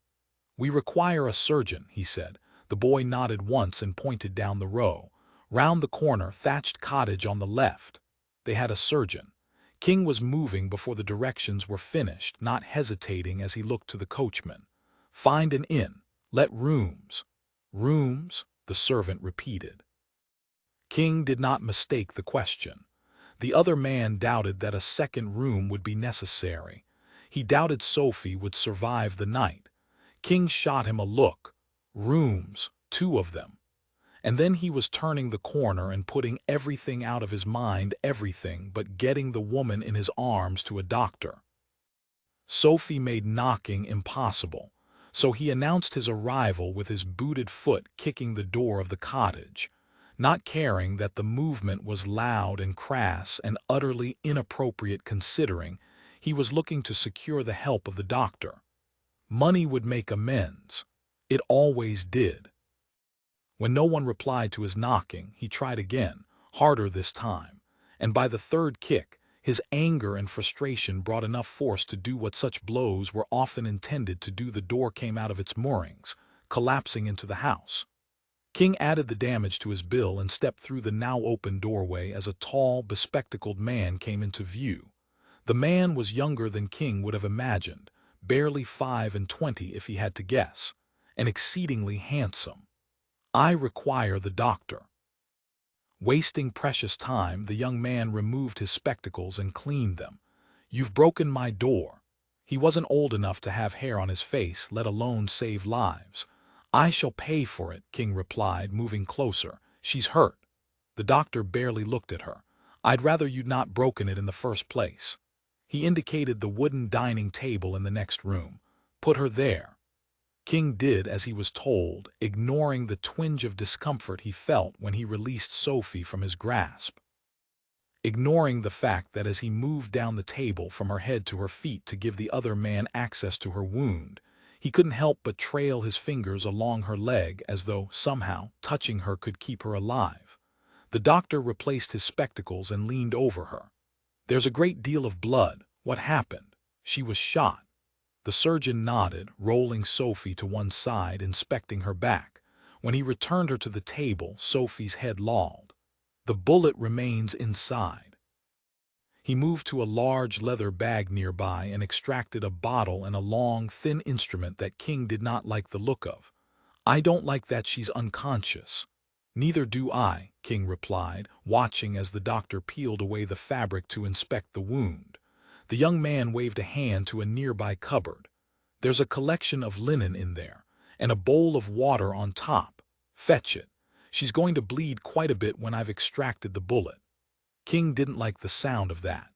We require a surgeon, he said. The boy nodded once and pointed down the row. Round the corner, thatched cottage on the left. They had a surgeon. King was moving before the directions were finished, not hesitating as he looked to the coachman. Find an inn. Let rooms. Rooms? The servant repeated. King did not mistake the question. The other man doubted that a second room would be necessary. He doubted Sophie would survive the night. King shot him a look. Rooms, 2 of them. And then he was turning the corner and putting everything out of his mind, everything but getting the woman in his arms to a doctor. Sophie made knocking impossible, so he announced his arrival with his booted foot kicking the door of the cottage, not caring that the movement was loud and crass and utterly inappropriate considering he was looking to secure the help of the doctor. Money would make amends. It always did. When no one replied to his knocking, he tried again, harder this time, and by the third kick, his anger and frustration brought enough force to do what such blows were often intended to do. The door came out of its moorings, collapsing into the house. King added the damage to his bill and stepped through the now open doorway as a tall, bespectacled man came into view. The man was younger than King would have imagined, barely 25 if he had to guess, and exceedingly handsome. I require the doctor. Wasting precious time, the young man removed his spectacles and cleaned them. You've broken my door. He wasn't old enough to have hair on his face, let alone save lives. I shall pay for it, King replied, moving closer. She's hurt. The doctor barely looked at her. I'd rather you'd not broken it in the first place. He indicated the wooden dining table in the next room. Put her there. King did as he was told, ignoring the twinge of discomfort he felt when he released Sophie from his grasp. Ignoring the fact that as he moved down the table from her head to her feet to give the other man access to her wound, he couldn't help but trail his fingers along her leg as though, somehow, touching her could keep her alive. The doctor replaced his spectacles and leaned over her. There's a great deal of blood. What happened? She was shot. The The surgeon nodded, rolling Sophie to one side, inspecting her back. When he returned her to the table, Sophie's head lolled. The bullet remains inside. He moved to a large leather bag nearby and extracted a bottle and a long, thin instrument that King did not like the look of. "I don't like that she's unconscious." "Neither do I," King replied, watching as the doctor peeled away the fabric to inspect the wound. The young man waved a hand to a nearby cupboard. "There's a collection of linen in there, and a bowl of water on top. Fetch it. She's going to bleed quite a bit when I've extracted the bullet." King didn't like the sound of that.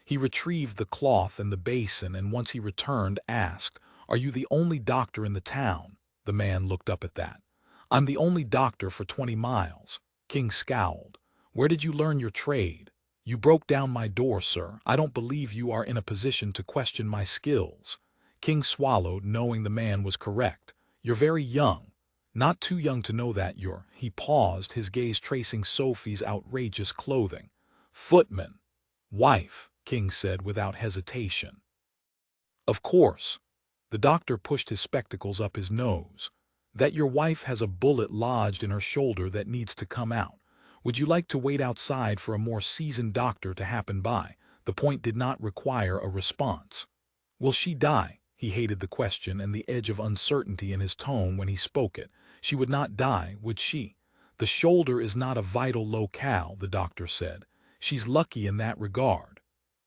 He retrieved the cloth and the basin, and once he returned, asked, "Are you the only doctor in the town?" The man looked up at that. "I'm the only doctor for 20 miles. King scowled. "Where did you learn your trade?" "You broke down my door, sir. I don't believe you are in a position to question my skills." King swallowed, knowing the man was correct. "You're very young. Not too young to know that you're—" He paused, his gaze tracing Sophie's outrageous clothing. "Footman. Wife," King said without hesitation. "Of course." The doctor pushed his spectacles up his nose. "That your wife has a bullet lodged in her shoulder that needs to come out. Would you like to wait outside for a more seasoned doctor to happen by?" The point did not require a response. "Will she die?" He hated the question and the edge of uncertainty in his tone when he spoke it. "She would not die, would she?" "The shoulder is not a vital locale," the doctor said. "She's lucky in that regard."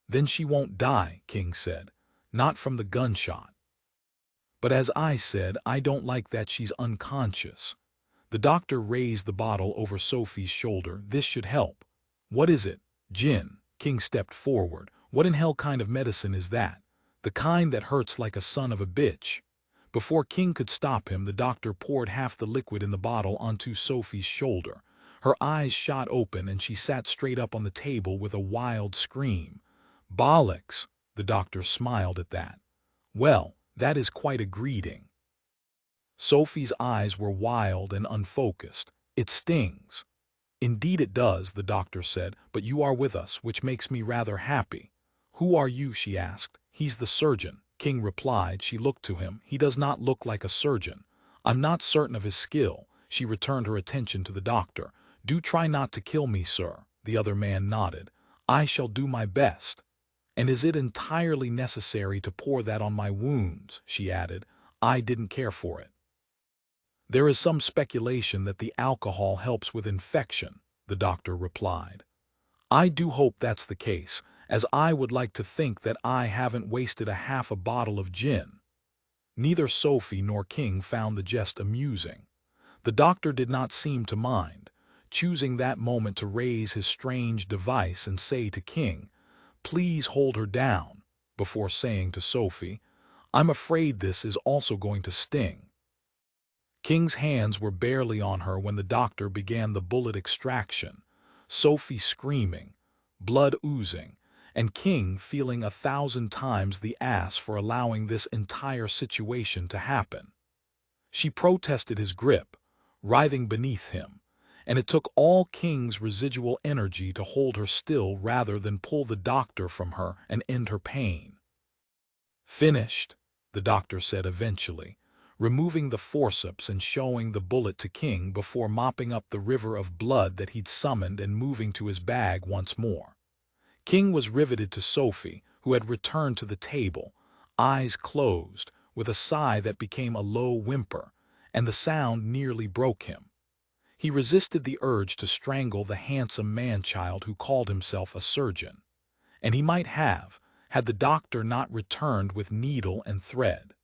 "Then she won't die," King said. "Not from the gunshot." "But as I said, I don't like that she's unconscious." The doctor raised the bottle over Sophie's shoulder. "This should help." "What is it?" "Gin." King stepped forward. "What in hell kind of medicine is that?" "The kind that hurts like a son of a bitch." Before King could stop him, the doctor poured half the liquid in the bottle onto Sophie's shoulder. Her eyes shot open and she sat straight up on the table with a wild scream. "Bollocks!" The doctor smiled at that. "Well, that is quite a greeting." Sophie's eyes were wild and unfocused. "It stings." "Indeed it does," the doctor said, "but you are with us, which makes me rather happy." "Who are you?" she asked. "He's the surgeon," King replied. She looked to him. "He does not look like a surgeon." "I'm not certain of his skill." She returned her attention to the doctor. "Do try not to kill me, sir." The other man nodded. "I shall do my best." "And is it entirely necessary to pour that on my wounds?" she added. "I didn't care for it." "There is some speculation that the alcohol helps with infection," the doctor replied. "I do hope that's the case, as I would like to think that I haven't wasted half a bottle of gin." Neither Sophie nor King found the jest amusing. The doctor did not seem to mind, choosing that moment to raise his strange device and say to King, "Please hold her down," before saying to Sophie, "I'm afraid this is also going to sting." King's hands were barely on her when the doctor began the bullet extraction, Sophie screaming, blood oozing, and King feeling 1,000 times the ass for allowing this entire situation to happen. She protested his grip, writhing beneath him, and it took all King's residual energy to hold her still rather than pull the doctor from her and end her pain. "Finished," the doctor said eventually, removing the forceps and showing the bullet to King before mopping up the river of blood that he'd summoned and moving to his bag once more. King was riveted to Sophie, who had returned to the table, eyes closed, with a sigh that became a low whimper, and the sound nearly broke him. He resisted the urge to strangle the handsome man-child who called himself a surgeon. And he might have, had the doctor not returned with needle and thread.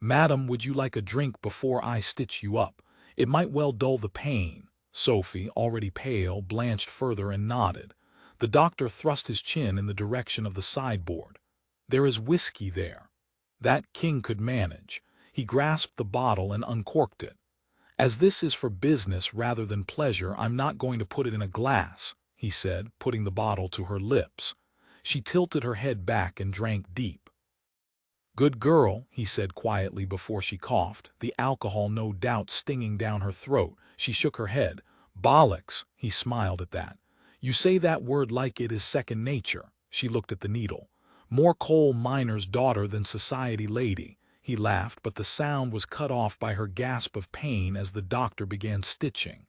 "Madam, would you like a drink before I stitch you up? It might well dull the pain." Sophie, already pale, blanched further and nodded. The doctor thrust his chin in the direction of the sideboard. "There is whiskey there." That King could manage. He grasped the bottle and uncorked it. "As this is for business rather than pleasure, I'm not going to put it in a glass," he said, putting the bottle to her lips. She tilted her head back and drank deep. "Good girl," he said quietly before she coughed, the alcohol no doubt stinging down her throat. She shook her head. "Bollocks," he smiled at that. "You say that word like it is second nature." She looked at the needle. More coal miner's daughter than society lady, he laughed, but the sound was cut off by her gasp of pain as the doctor began stitching.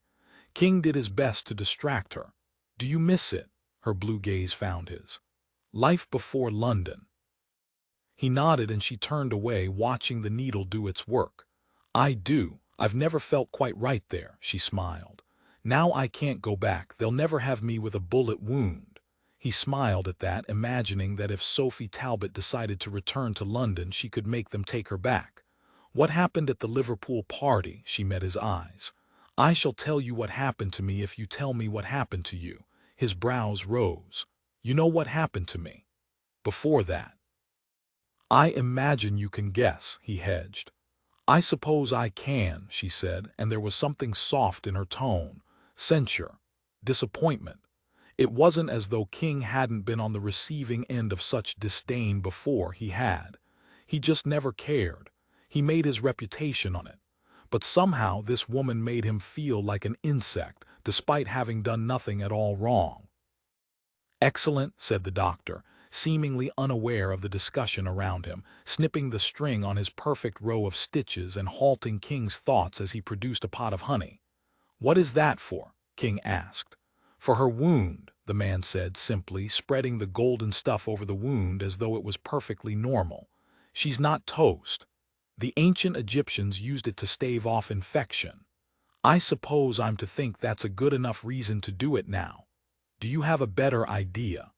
King did his best to distract her. Do you miss it? Her blue gaze found his. Life before London. He nodded and she turned away, watching the needle do its work. I do. I've never felt quite right there, she smiled. Now I can't go back. They'll never have me with a bullet wound. He smiled at that, imagining that if Sophie Talbot decided to return to London, she could make them take her back. What happened at the Liverpool party? She met his eyes. I shall tell you what happened to me if you tell me what happened to you. His brows rose. You know what happened to me. Before that. I imagine you can guess, he hedged. I suppose I can, she said, and there was something soft in her tone. Censure. Disappointment. It wasn't as though King hadn't been on the receiving end of such disdain before. He had. He just never cared. He made his reputation on it. But somehow this woman made him feel like an insect, despite having done nothing at all wrong. Excellent, said the doctor, seemingly unaware of the discussion around him, snipping the string on his perfect row of stitches and halting King's thoughts as he produced a pot of honey. What is that for? King asked. For her wound, the man said simply, spreading the golden stuff over the wound as though it was perfectly normal. She's not toast. The ancient Egyptians used it to stave off infection. I suppose I'm to think that's a good enough reason to do it now. Do you have a better idea?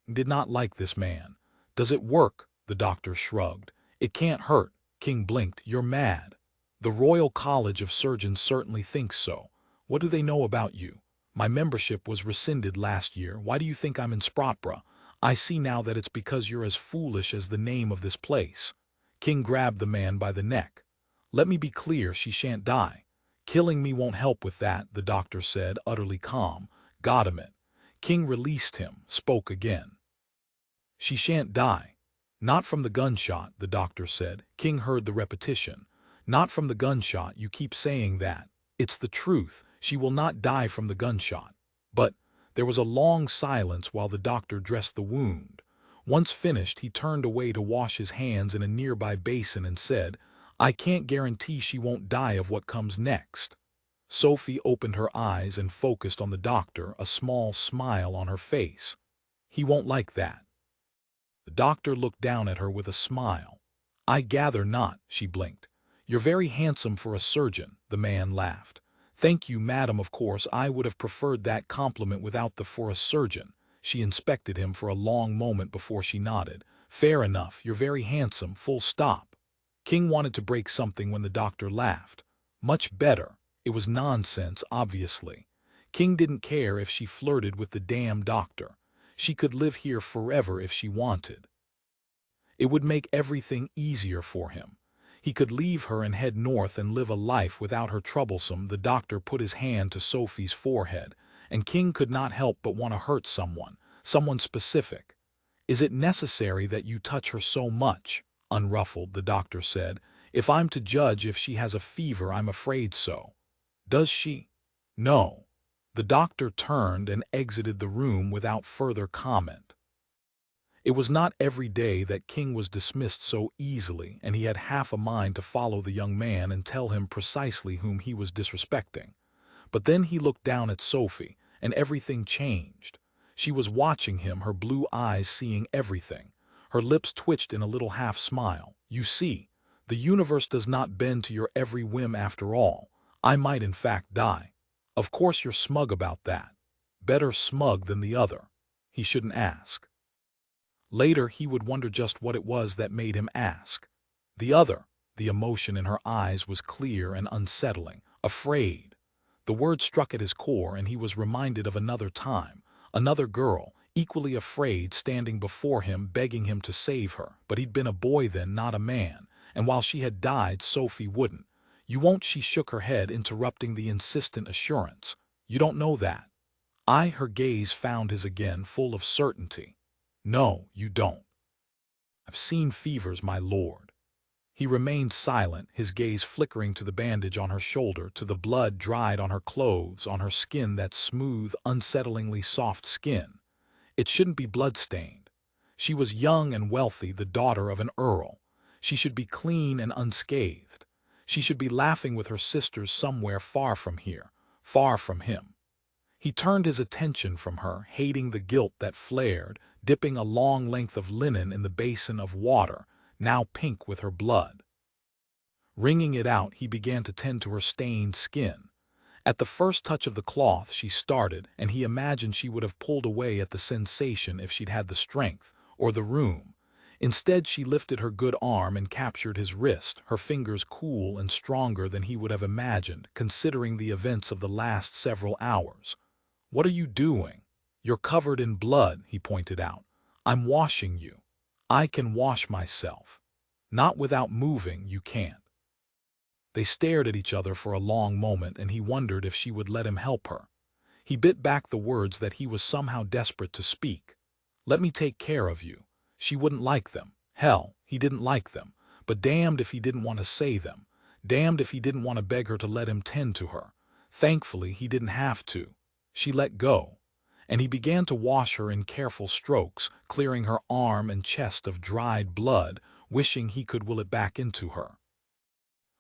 Did not like this man. Does it work? The doctor shrugged. It can't hurt. King blinked. You're mad. The Royal College of Surgeons certainly thinks so. What do they know about you? My membership was rescinded last year. Why do you think I'm in Sprotborough? I see now that it's because you're as foolish as the name of this place. King grabbed the man by the neck. Let me be clear, she shan't die. Killing me won't help with that, the doctor said, utterly calm. Got him it. King released him, spoke again. She shan't die. Not from the gunshot, the doctor said. King heard the repetition. Not from the gunshot, you keep saying that. It's the truth. She will not die from the gunshot. But there was a long silence while the doctor dressed the wound. Once finished, he turned away to wash his hands in a nearby basin and said, I can't guarantee she won't die of what comes next. Sophie opened her eyes and focused on the doctor, a small smile on her face. He won't like that. The doctor looked down at her with a smile. I gather not, she blinked. You're very handsome for a surgeon, the man laughed. Thank you, madam, of course I would have preferred that compliment without the for a surgeon. She inspected him for a long moment before she nodded. Fair enough, you're very handsome, full stop. King wanted to break something when the doctor laughed. Much better. It was nonsense, obviously. King didn't care if she flirted with the damn doctor. She could live here forever if she wanted. It would make everything easier for him. He could leave her and head north and live a life without her troublesome. The doctor put his hand to Sophie's forehead, and King could not help but want to hurt someone specific. Is it necessary that you touch her so much? Unruffled, the doctor said. If I'm to judge if she has a fever, I'm afraid so. Does she? No. The doctor turned and exited the room without further comment. It was not every day that King was dismissed so easily, and he had half a mind to follow the young man and tell him precisely whom he was disrespecting. But then he looked down at Sophie, and everything changed. She was watching him, her blue eyes seeing everything. Her lips twitched in a little half-smile. You see, the universe does not bend to your every whim after all. I might in fact die. Of course you're smug about that. Better smug than the other. He shouldn't ask. Later he would wonder just what it was that made him ask. The other. The emotion in her eyes was clear and unsettling. Afraid. The word struck at his core, and he was reminded of another time. Another girl, equally afraid, standing before him begging him to save her. But he'd been a boy then, not a man. And while she had died, Sophie wouldn't. You won't, she shook her head, interrupting the insistent assurance. You don't know that. Her gaze found his again, full of certainty. No, you don't. I've seen fevers, my lord. He remained silent, his gaze flickering to the bandage on her shoulder, to the blood dried on her clothes, on her skin, that smooth, unsettlingly soft skin. It shouldn't be blood-stained. She was young and wealthy, the daughter of an earl. She should be clean and unscathed. She should be laughing with her sisters somewhere far from here, far from him. He turned his attention from her, hating the guilt that flared, dipping a long length of linen in the basin of water, now pink with her blood. Wringing it out, he began to tend to her stained skin. At the first touch of the cloth she started, and he imagined she would have pulled away at the sensation if she'd had the strength, or the room. Instead, she lifted her good arm and captured his wrist, her fingers cool and stronger than he would have imagined, considering the events of the last several hours. "What are you doing? You're covered in blood," he pointed out. "I'm washing you. I can wash myself. Not without moving, you can't." They stared at each other for a long moment, and he wondered if she would let him help her. He bit back the words that he was somehow desperate to speak. "Let me take care of you." She wouldn't like them. Hell, he didn't like them. But damned if he didn't want to say them. Damned if he didn't want to beg her to let him tend to her. Thankfully, he didn't have to. She let go, and he began to wash her in careful strokes, clearing her arm and chest of dried blood, wishing he could will it back into her.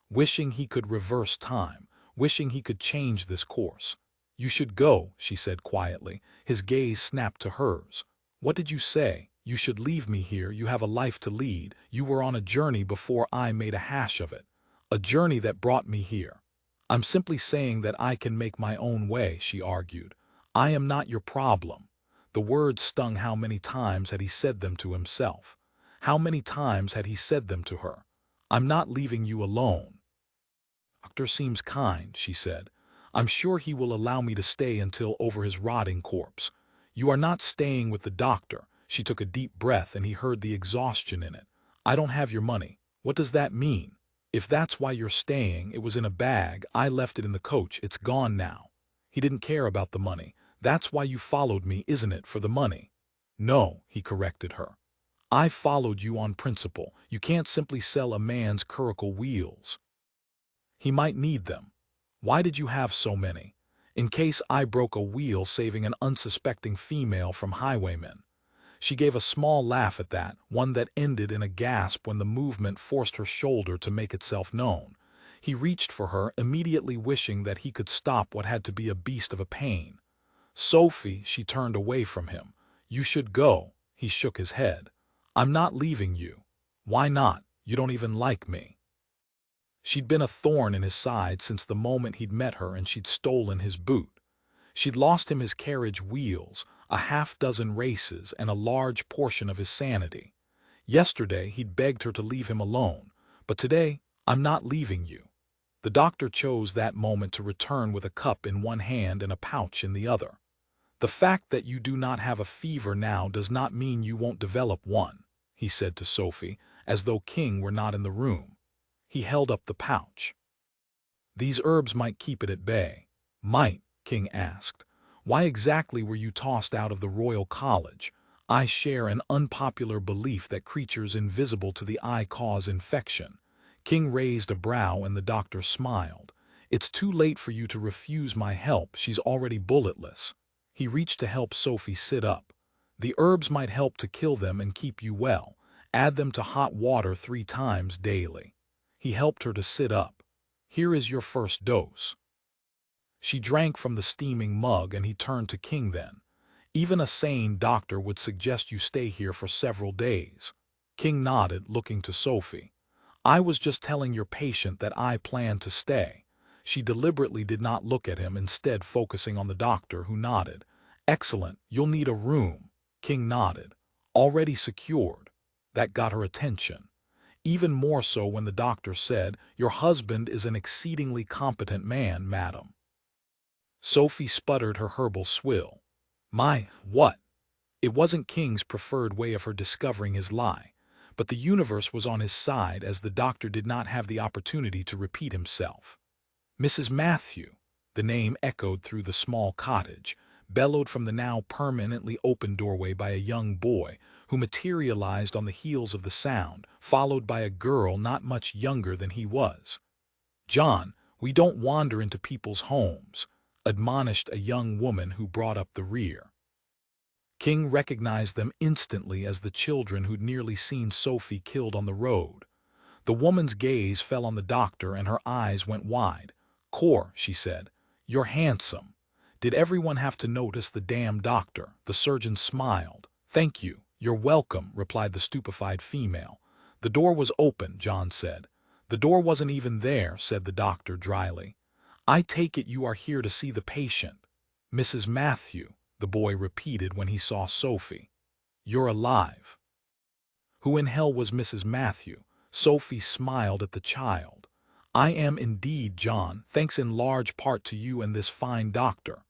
Wishing he could reverse time, wishing he could change this course. "You should go," she said quietly. His gaze snapped to hers. "What did you say? You should leave me here. You have a life to lead. You were on a journey before I made a hash of it. A journey that brought me here." "I'm simply saying that I can make my own way," she argued. "I am not your problem." The words stung. How many times had he said them to himself? How many times had he said them to her? "I'm not leaving you alone." "Doctor seems kind," she said. "I'm sure he will allow me to stay until over his rotting corpse." "You are not staying with the doctor." She took a deep breath, and he heard the exhaustion in it. "I don't have your money." "What does that mean?" "If that's why you're staying, it was in a bag. I left it in the coach. It's gone now." He didn't care about the money. "That's why you followed me, isn't it, for the money?" "No," he corrected her. "I followed you on principle. You can't simply sell a man's curricle wheels. He might need them. Why did you have so many?" "In case I broke a wheel saving an unsuspecting female from highwaymen." She gave a small laugh at that, one that ended in a gasp when the movement forced her shoulder to make itself known. He reached for her, immediately wishing that he could stop what had to be a beast of a pain. "Sophie," she turned away from him. "You should go." He shook his head. "I'm not leaving you." "Why not? You don't even like me." She'd been a thorn in his side since the moment he'd met her, and she'd stolen his boot. She'd lost him his carriage wheels, a half-dozen races, and a large portion of his sanity. Yesterday he'd begged her to leave him alone, but today, "I'm not leaving you." The doctor chose that moment to return with a cup in one hand and a pouch in the other. "The fact that you do not have a fever now does not mean you won't develop one," he said to Sophie, as though King were not in the room. He held up the pouch. "These herbs might keep it at bay." "Might?" King asked. "Why exactly were you tossed out of the Royal College?" "I share an unpopular belief that creatures invisible to the eye cause infection." King raised a brow, and the doctor smiled. "It's too late for you to refuse my help. She's already bulletless." He reached to help Sophie sit up. "The herbs might help to kill them and keep you well. Add them to hot water 3 times daily." He helped her to sit up. "Here is your first dose." She drank from the steaming mug, and he turned to King then. "Even a sane doctor would suggest you stay here for several days." King nodded, looking to Sophie. "I was just telling your patient that I plan to stay." She deliberately did not look at him, instead focusing on the doctor, who nodded. "Excellent. You'll need a room." King nodded. "Already secured." That got her attention. Even more so when the doctor said, "Your husband is an exceedingly competent man, madam." Sophie sputtered her herbal swill. "My, what?" It wasn't King's preferred way of her discovering his lie, but the universe was on his side, as the doctor did not have the opportunity to repeat himself. "Mrs. Matthew," the name echoed through the small cottage, bellowed from the now permanently open doorway by a young boy who materialized on the heels of the sound, followed by a girl not much younger than he was. "John, we don't wander into people's homes," admonished a young woman who brought up the rear. King recognized them instantly as the children who'd nearly seen Sophie killed on the road. The woman's gaze fell on the doctor and her eyes went wide. "Cor," she said, "you're handsome." "Did everyone have to notice the damn doctor?" The surgeon smiled. "Thank you. You're welcome," replied the stupefied female. "The door was open," John said. "The door wasn't even there," said the doctor dryly. "I take it you are here to see the patient." "Mrs. Matthew," the boy repeated when he saw Sophie. "You're alive." Who in hell was Mrs. Matthew? Sophie smiled at the child. "I am indeed, John, thanks in large part to you and this fine doctor."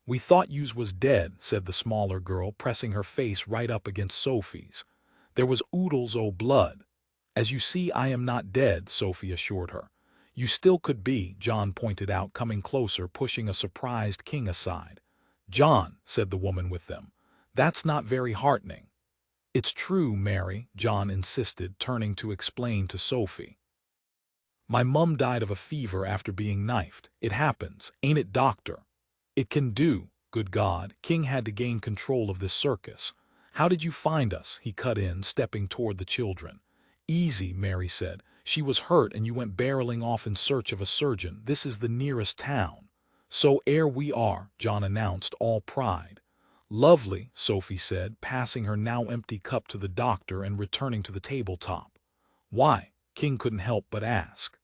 "We thought yous was dead," said the smaller girl, pressing her face right up against Sophie's. There was oodles o' blood. "As you see, I am not dead," Sophie assured her. "You still could be," John pointed out, coming closer, pushing a surprised King aside. "John," said the woman with them, "that's not very heartening." "It's true, Mary," John insisted, turning to explain to Sophie. "My mum died of a fever after being knifed. It happens, ain't it, doctor?" "It can do. Good God, King had to gain control of this circus." "How did you find us?" he cut in, stepping toward the children. "Easy," Mary said. "She was hurt and you went barreling off in search of a surgeon. This is the nearest town." "So 'ere we are," John announced, all pride. "Lovely," Sophie said, passing her now empty cup to the doctor and returning to the tabletop. "Why?" King couldn't help but ask.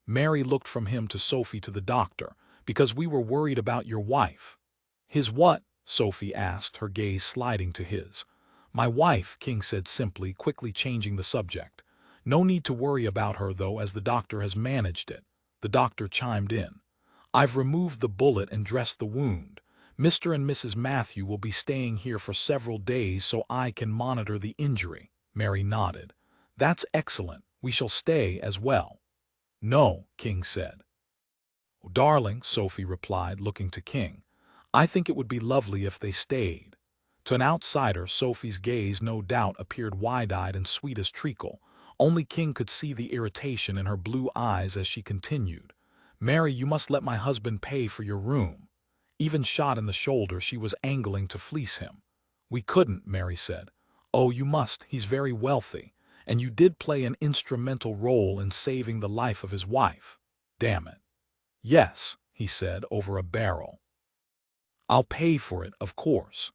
Mary looked from him to Sophie to the doctor. "Because we were worried about your wife." "His what?" Sophie asked, her gaze sliding to his. "My wife," King said simply, quickly changing the subject. "No need to worry about her, though, as the doctor has managed it." The doctor chimed in. "I've removed the bullet and dressed the wound. Mr. and Mrs. Matthew will be staying here for several days so I can monitor the injury." Mary nodded. "That's excellent. We shall stay as well." "No," King said. "Oh, darling," Sophie replied, looking to King. "I think it would be lovely if they stayed." To an outsider, Sophie's gaze no doubt appeared wide-eyed and sweet as treacle. Only King could see the irritation in her blue eyes as she continued. "Mary, you must let my husband pay for your room." Even shot in the shoulder, she was angling to fleece him. "We couldn't," Mary said. "Oh, you must. He's very wealthy. And you did play an instrumental role in saving the life of his wife." "Damn it." "Yes," he said, over a barrel. "I'll pay for it, of course."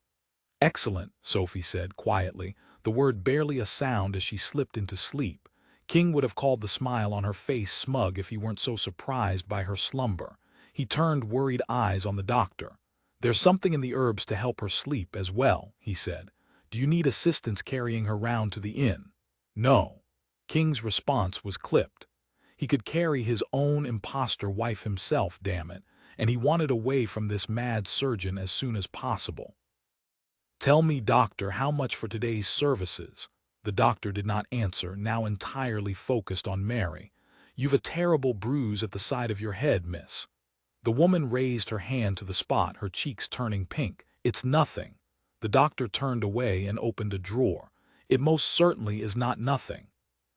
"Excellent," Sophie said quietly, the word barely a sound as she slipped into sleep. King would have called the smile on her face smug if he weren't so surprised by her slumber. He turned worried eyes on the doctor. "There's something in the herbs to help her sleep as well," he said. "Do you need assistance carrying her round to the inn?" "No." King's response was clipped. He could carry his own imposter wife himself, damn it, and he wanted away from this mad surgeon as soon as possible. "Tell me, doctor, how much for today's services?" The doctor did not answer, now entirely focused on Mary. "You've a terrible bruise at the side of your head, miss." The woman raised her hand to the spot, her cheeks turning pink. "It's nothing." The doctor turned away and opened a drawer. "It most certainly is not nothing."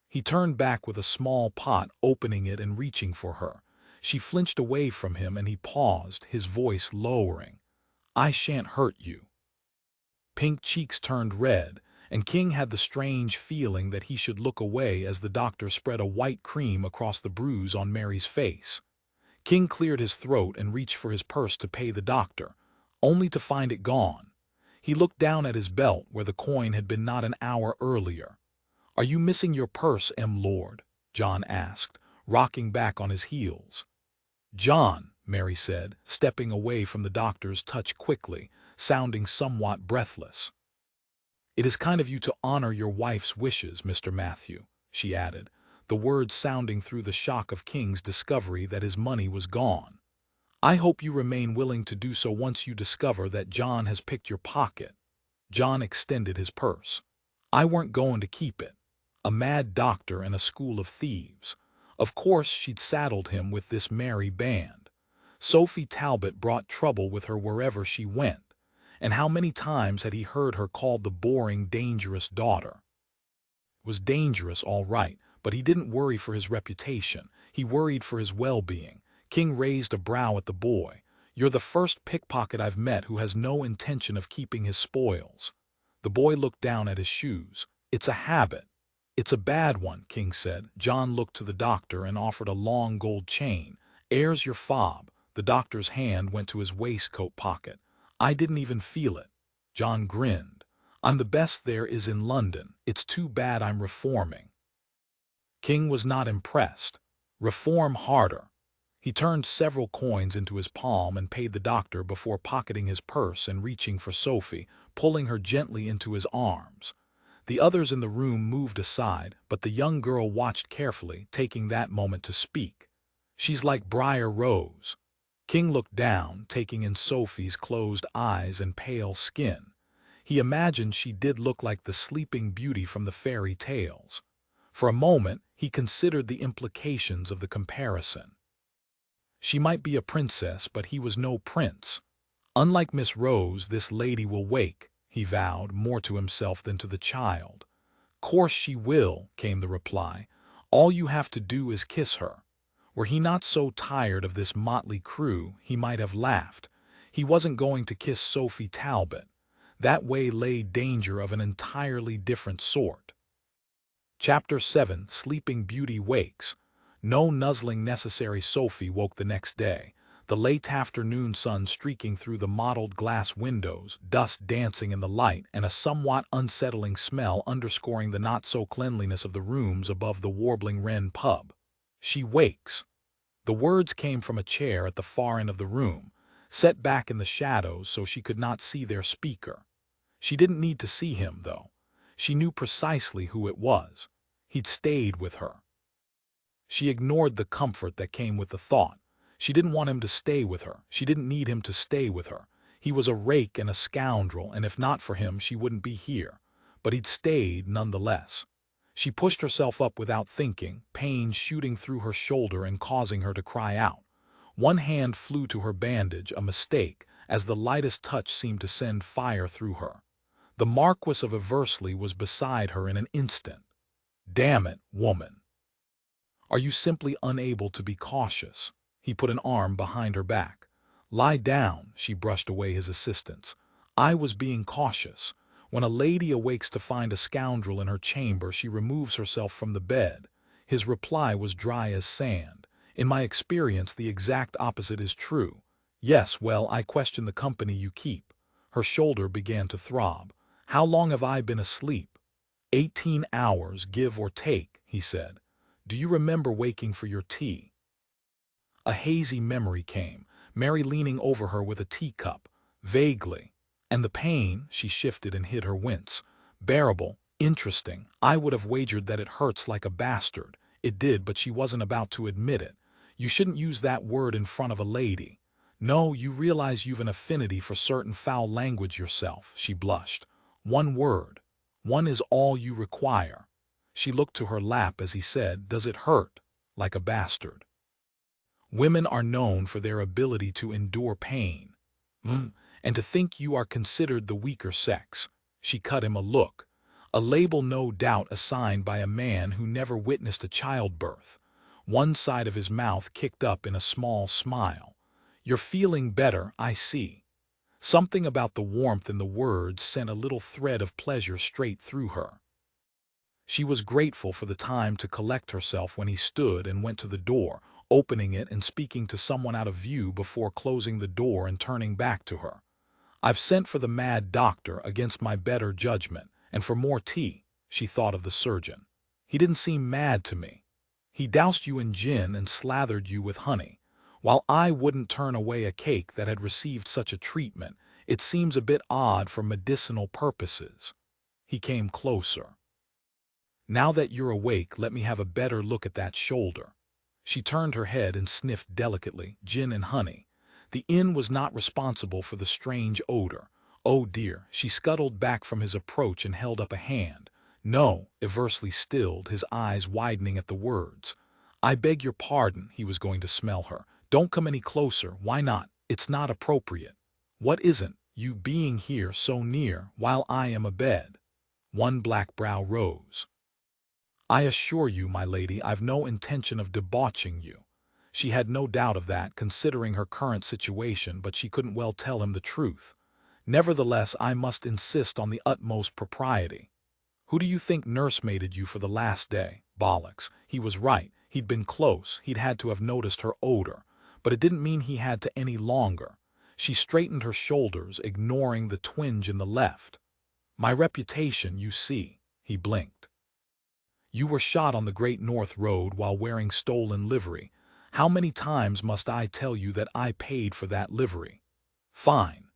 He turned back with a small pot, opening it and reaching for her. She flinched away from him and he paused, his voice lowering. "I shan't hurt you." Pink cheeks turned red, and King had the strange feeling that he should look away as the doctor spread a white cream across the bruise on Mary's face. King cleared his throat and reached for his purse to pay the doctor, only to find it gone. He looked down at his belt where the coin had been not an hour earlier. "Are you missing your purse, Lord?" John asked, rocking back on his heels. "John," Mary said, stepping away from the doctor's touch quickly, sounding somewhat breathless. "It is kind of you to honor your wife's wishes, Mr. Matthew," she added, the words sounding through the shock of King's discovery that his money was gone. "I hope you remain willing to do so once you discover that John has picked your pocket." John extended his purse. "I weren't going to keep it. A mad doctor and a school of thieves. Of course she'd saddled him with this merry band. Sophie Talbot brought trouble with her wherever she went. And how many times had he heard her called the boring, dangerous daughter? It was dangerous, all right, but he didn't worry for his reputation. He worried for his well-being. King raised a brow at the boy. You're the first pickpocket I've met who has no intention of keeping his spoils." The boy looked down at his shoes. "It's a habit." "It's a bad one," King said. John looked to the doctor and offered a long gold chain. "'Ere's your fob." The doctor's hand went to his waistcoat pocket. "I didn't even feel it." John grinned. "I'm the best there is in London. It's too bad I'm reforming." King was not impressed. "Reform harder." He turned several coins into his palm and paid the doctor before pocketing his purse and reaching for Sophie, pulling her gently into his arms. The others in the room moved aside, but the young girl watched carefully, taking that moment to speak. "She's like Briar Rose." King looked down, taking in Sophie's closed eyes and pale skin. He imagined she did look like the Sleeping Beauty from the fairy tales. For a moment, he considered the implications of the comparison. She might be a princess, but he was no prince. "Unlike Miss Rose, this lady will wake," he vowed, more to himself than to the child. "Course she will," came the reply. "All you have to do is kiss her." Were he not so tired of this motley crew, he might have laughed. He wasn't going to kiss Sophie Talbot. That way lay danger of an entirely different sort. Chapter 7. Sleeping Beauty Wakes. No nuzzling necessary. Sophie woke the next day, the late afternoon sun streaking through the mottled glass windows, dust dancing in the light, and a somewhat unsettling smell underscoring the not-so-cleanliness of the rooms above the Warbling Wren pub. She wakes. The words came from a chair at the far end of the room, set back in the shadows so she could not see their speaker. She didn't need to see him, though. She knew precisely who it was. He'd stayed with her. She ignored the comfort that came with the thought. She didn't want him to stay with her. She didn't need him to stay with her. He was a rake and a scoundrel, and if not for him, she wouldn't be here. But he'd stayed nonetheless. She pushed herself up without thinking, pain shooting through her shoulder and causing her to cry out. One hand flew to her bandage, a mistake, as the lightest touch seemed to send fire through her. The Marquess of Eversley was beside her in an instant. "Damn it, woman. Are you simply unable to be cautious?" He put an arm behind her back. "Lie down," she brushed away his assistance. "I was being cautious. When a lady awakes to find a scoundrel in her chamber, she removes herself from the bed." His reply was dry as sand. "In my experience, the exact opposite is true." "Yes, well, I question the company you keep." Her shoulder began to throb. "How long have I been asleep?" 18 hours, give or take," he said. "Do you remember waking for your tea?" A hazy memory came, Mary leaning over her with a teacup. Vaguely. "And the pain," she shifted and hid her wince. "Bearable. Interesting. I would have wagered that it hurts like a bastard." It did, but she wasn't about to admit it. "You shouldn't use that word in front of a lady." "No, you realize you've an affinity for certain foul language yourself," she blushed. "One word. One is all you require." She looked to her lap as he said, "Does it hurt? Like a bastard?" "Women are known for their ability to endure pain." "And to think you are considered the weaker sex." She cut him a look. A label no doubt assigned by a man who never witnessed a childbirth. One side of his mouth kicked up in a small smile. "You're feeling better, I see." Something about the warmth in the words sent a little thread of pleasure straight through her. She was grateful for the time to collect herself when he stood and went to the door, opening it and speaking to someone out of view before closing the door and turning back to her. "I've sent for the mad doctor against my better judgment, and for more tea." She thought of the surgeon. "He didn't seem mad to me. He doused you in gin and slathered you with honey. While I wouldn't turn away a cake that had received such a treatment, it seems a bit odd for medicinal purposes." He came closer. "Now that you're awake, let me have a better look at that shoulder." She turned her head and sniffed delicately, gin and honey. The inn was not responsible for the strange odor. "Oh dear," she scuttled back from his approach and held up a hand. "No," Eversley stilled, his eyes widening at the words. "I beg your pardon," he was going to smell her. "Don't come any closer. Why not? It's not appropriate." "What isn't?" "You being here so near, while I am abed." One black brow rose. "I assure you, my lady, I've no intention of debauching you." She had no doubt of that, considering her current situation, but she couldn't well tell him the truth. Nevertheless, I must insist on the utmost propriety. Who do you think nursemaided you for the last day? Bollocks. He was right. He'd been close. He'd had to have noticed her odor. But it didn't mean he had to any longer. She straightened her shoulders, ignoring the twinge in the left. My reputation, you see. He blinked. You were shot on the Great North Road while wearing stolen livery. How many times must I tell you that I paid for that livery? Fine.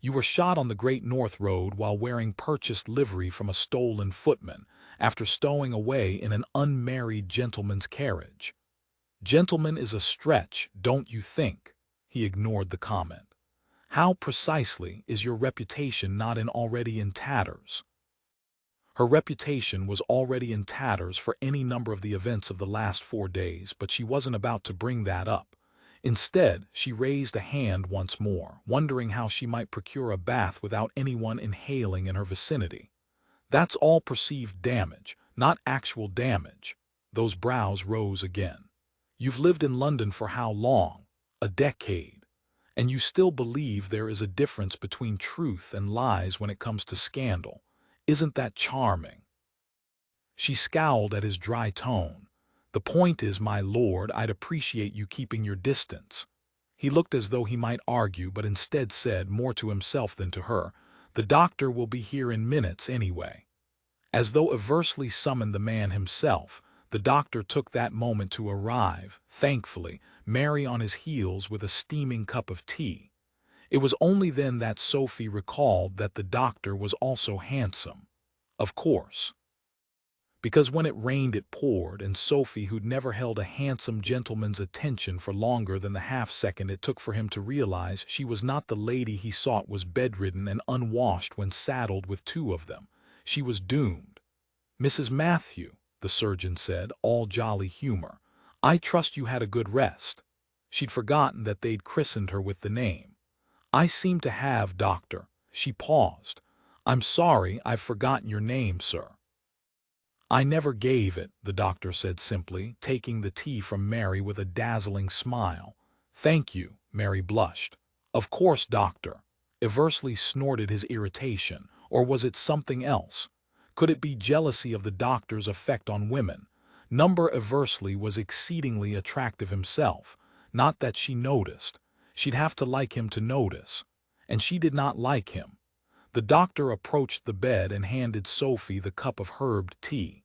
You were shot on the Great North Road while wearing purchased livery from a stolen footman, after stowing away in an unmarried gentleman's carriage. Gentleman is a stretch, don't you think? He ignored the comment. How precisely is your reputation not already in tatters? Her reputation was already in tatters for any number of the events of the last 4 days, but she wasn't about to bring that up. Instead, she raised a hand once more, wondering how she might procure a bath without anyone inhaling in her vicinity. That's all perceived damage, not actual damage. Those brows rose again. You've lived in London for how long? A decade. And you still believe there is a difference between truth and lies when it comes to scandal. Isn't that charming? She scowled at his dry tone. The point is, my lord, I'd appreciate you keeping your distance. He looked as though he might argue, but instead said, more to himself than to her, the doctor will be here in minutes anyway. As though Eversley summoned the man himself, the doctor took that moment to arrive, thankfully, Mary on his heels with a steaming cup of tea. It was only then that Sophie recalled that the doctor was also handsome. Of course. Because when it rained it poured, and Sophie, who'd never held a handsome gentleman's attention for longer than the half-second it took for him to realize she was not the lady he sought, was bedridden and unwashed when saddled with 2 of them. She was doomed. Mrs. Matthew, the surgeon said, all jolly humor, I trust you had a good rest. She'd forgotten that they'd christened her with the name. I seem to have, doctor. She paused. I'm sorry, I've forgotten your name, sir. I never gave it, the doctor said simply, taking the tea from Mary with a dazzling smile. Thank you, Mary blushed. Of course, doctor. Eversley snorted his irritation, or was it something else? Could it be jealousy of the doctor's effect on women? Number Eversley was exceedingly attractive himself, not that she noticed. She'd have to like him to notice. And she did not like him. The doctor approached the bed and handed Sophie the cup of herbed tea.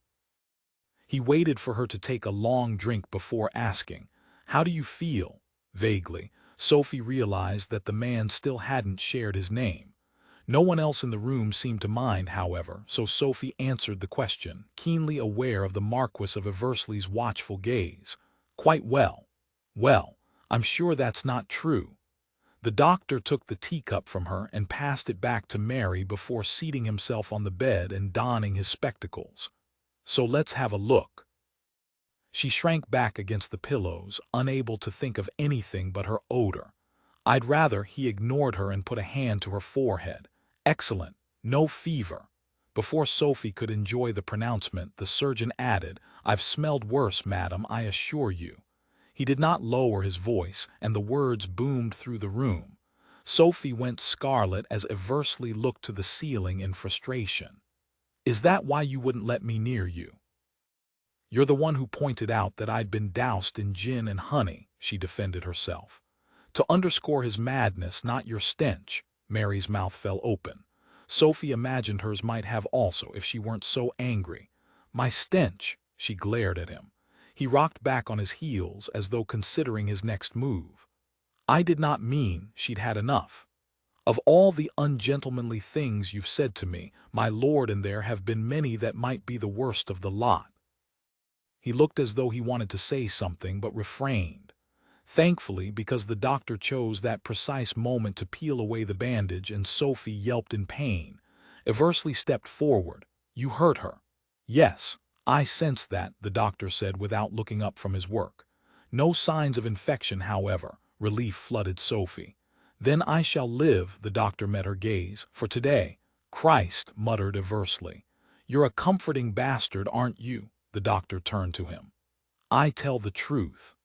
He waited for her to take a long drink before asking, How do you feel? Vaguely, Sophie realized that the man still hadn't shared his name. No one else in the room seemed to mind, however, so Sophie answered the question, keenly aware of the Marquess of Eversley's watchful gaze. Quite well. Well, I'm sure that's not true. The doctor took the teacup from her and passed it back to Mary before seating himself on the bed and donning his spectacles. So let's have a look. She shrank back against the pillows, unable to think of anything but her odor. I'd rather. He ignored her and put a hand to her forehead. Excellent. No fever. Before Sophie could enjoy the pronouncement, the surgeon added, I've smelled worse, madam, I assure you. He did not lower his voice, and the words boomed through the room. Sophie went scarlet as Eversley looked to the ceiling in frustration. Is that why you wouldn't let me near you? You're the one who pointed out that I'd been doused in gin and honey, she defended herself. To underscore his madness, not your stench. Mary's mouth fell open. Sophie imagined hers might have also if she weren't so angry. My stench, she glared at him. He rocked back on his heels as though considering his next move. I did not mean she'd had enough. Of all the ungentlemanly things you've said to me, my lord, and there have been many that might be the worst of the lot. He looked as though he wanted to say something but refrained. Thankfully, because the doctor chose that precise moment to peel away the bandage and Sophie yelped in pain. Eversley stepped forward. You hurt her. Yes, I sensed that, the doctor said without looking up from his work. No signs of infection, however. Relief flooded Sophie. Then I shall live, the doctor met her gaze, for today. Christ, muttered Eversley. You're a comforting bastard, aren't you? The doctor turned to him. I tell the truth.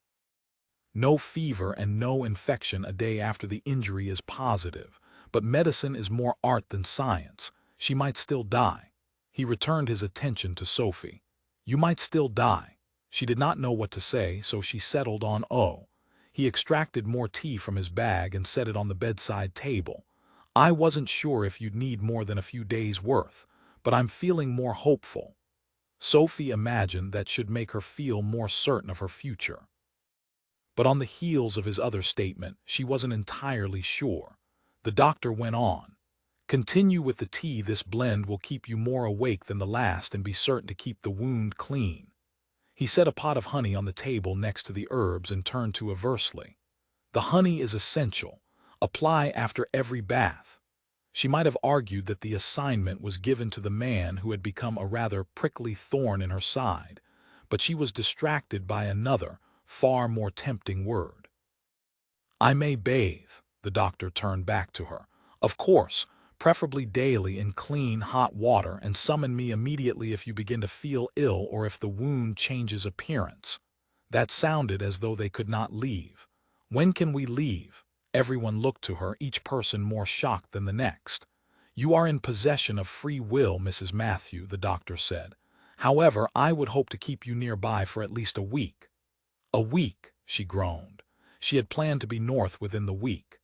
No fever and no infection a day after the injury is positive, but medicine is more art than science. She might still die. He returned his attention to Sophie. You might still die. She did not know what to say, so she settled on "oh." He extracted more tea from his bag and set it on the bedside table. I wasn't sure if you'd need more than a few days' worth, but I'm feeling more hopeful. Sophie imagined that should make her feel more certain of her future. But on the heels of his other statement, she wasn't entirely sure. The doctor went on. Continue with the tea. This blend will keep you more awake than the last and be certain to keep the wound clean. He set a pot of honey on the table next to the herbs and turned to Eversley. The honey is essential. Apply after every bath. She might have argued that the assignment was given to the man who had become a rather prickly thorn in her side, but she was distracted by another, far more tempting word. I may bathe, the doctor turned back to her. Of course, preferably daily in clean, hot water, and summon me immediately if you begin to feel ill or if the wound changes appearance. That sounded as though they could not leave. When can we leave? Everyone looked to her, each person more shocked than the next. You are in possession of free will, Mrs. Matthew, the doctor said. However, I would hope to keep you nearby for at least a week. A week, she groaned. She had planned to be north within the week.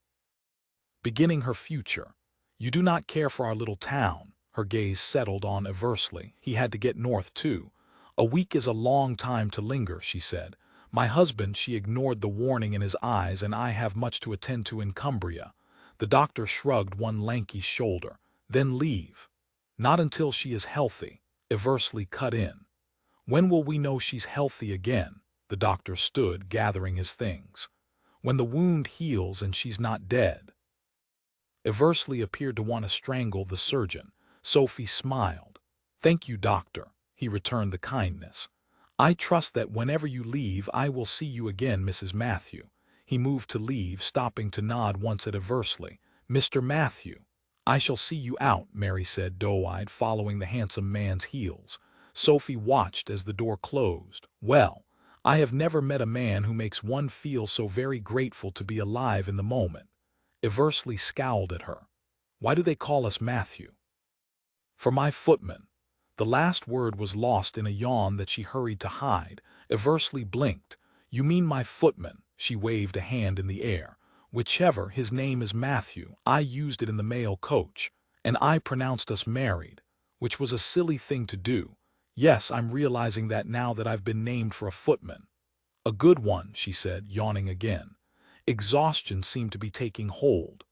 Beginning her future. You do not care for our little town. Her gaze settled on Eversley. He had to get north too. A week is a long time to linger, she said. My husband, she ignored the warning in his eyes, and I have much to attend to in Cumbria. The doctor shrugged one lanky shoulder. Then leave. Not until she is healthy, Eversley cut in. When will we know she's healthy again? The doctor stood, gathering his things. When the wound heals and she's not dead. Eversley appeared to want to strangle the surgeon. Sophie smiled. Thank you, doctor. He returned the kindness. I trust that whenever you leave I will see you again, Mrs. Matthew. He moved to leave, stopping to nod once at Eversley. Mr. Matthew. I shall see you out, Mary said, doe-eyed, following the handsome man's heels. Sophie watched as the door closed. Well, I have never met a man who makes one feel so very grateful to be alive in the moment. Eversley scowled at her. Why do they call us Matthew? For my footman. The last word was lost in a yawn that she hurried to hide. Eversley blinked. You mean my footman? She waved a hand in the air. Whichever, his name is Matthew. I used it in the mail coach, and I pronounced us married, which was a silly thing to do. Yes, I'm realizing that now that I've been named for a footman. A good one, she said, yawning again. Exhaustion seemed to be taking hold.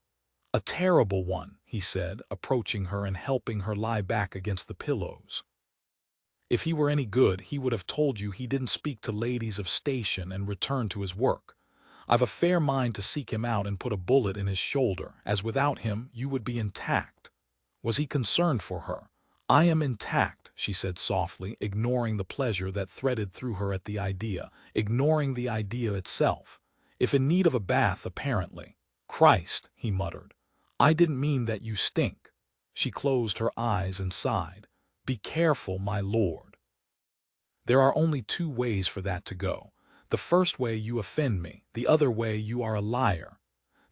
A terrible one, he said, approaching her and helping her lie back against the pillows. If he were any good, he would have told you he didn't speak to ladies of station and returned to his work. I've a fair mind to seek him out and put a bullet in his shoulder, as without him you would be intact. Was he concerned for her? I am intact, she said softly, ignoring the pleasure that threaded through her at the idea, ignoring the idea itself. If in need of a bath, apparently. Christ, he muttered. I didn't mean that you stink. She closed her eyes and sighed. Be careful, my lord. There are only two ways for that to go. The first way you offend me, the other way you are a liar.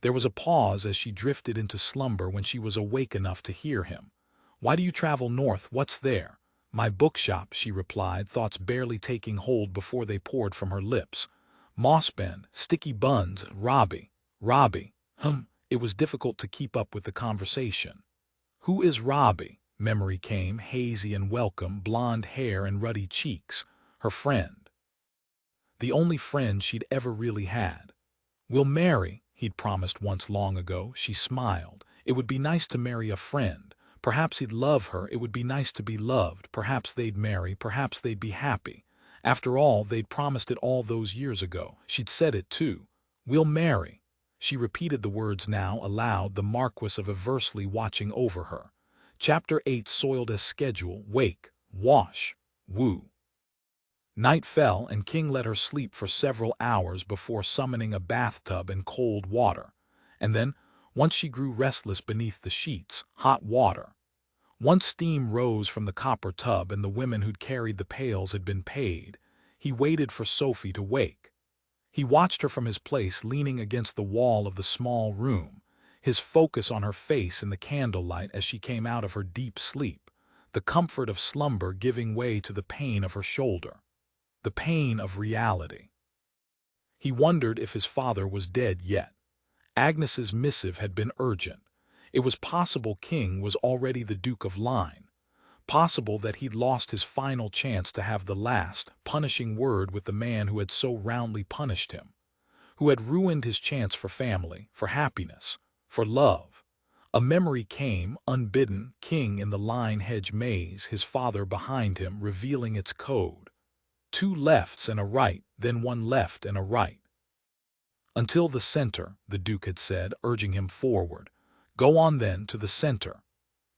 There was a pause as she drifted into slumber when she was awake enough to hear him. Why do you travel north? What's there? My bookshop, she replied, thoughts barely taking hold before they poured from her lips. Mossbend, sticky buns, Robbie. It was difficult to keep up with the conversation. Who is Robbie? Memory came, hazy and welcome, blonde hair and ruddy cheeks. Her friend. The only friend she'd ever really had. We'll marry, he'd promised once long ago. She smiled. It would be nice to marry a friend. Perhaps he'd love her. It would be nice to be loved. Perhaps they'd marry. Perhaps they'd be happy. After all, they'd promised it all those years ago. She'd said it too. We'll marry. She repeated the words now aloud, the Marquess of Eversley watching over her. Chapter 8 soiled as schedule, wake, wash, woo. Night fell, and King let her sleep for several hours before summoning a bathtub and cold water. And then, once she grew restless beneath the sheets, hot water. Once steam rose from the copper tub and the women who'd carried the pails had been paid, he waited for Sophie to wake. He watched her from his place leaning against the wall of the small room, his focus on her face in the candlelight as she came out of her deep sleep, the comfort of slumber giving way to the pain of her shoulder, the pain of reality. He wondered if his father was dead yet. Agnes's missive had been urgent. It was possible King was already the Duke of Lyne. Possible that he'd lost his final chance to have the last, punishing word with the man who had so roundly punished him, who had ruined his chance for family, for happiness, for love. A memory came, unbidden, King in the Lyne hedge maze, his father behind him, revealing its code. 2 lefts and a right, then 1 left and a right. Until the center, the Duke had said, urging him forward. Go on then, to the center.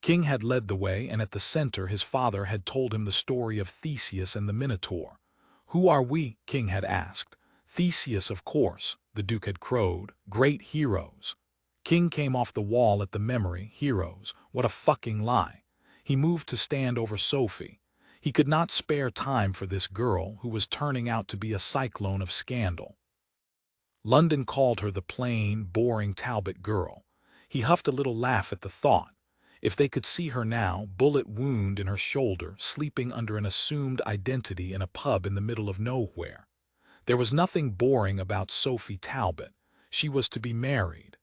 King had led the way, and at the center his father had told him the story of Theseus and the Minotaur. Who are we? King had asked. Theseus, of course, the Duke had crowed. Great heroes. King came off the wall at the memory. Heroes. What a fucking lie. He moved to stand over Sophie. He could not spare time for this girl who was turning out to be a cyclone of scandal. London called her the plain, boring Talbot girl. He huffed a little laugh at the thought. If they could see her now, bullet wound in her shoulder, sleeping under an assumed identity in a pub in the middle of nowhere. There was nothing boring about Sophie Talbot. She was to be married.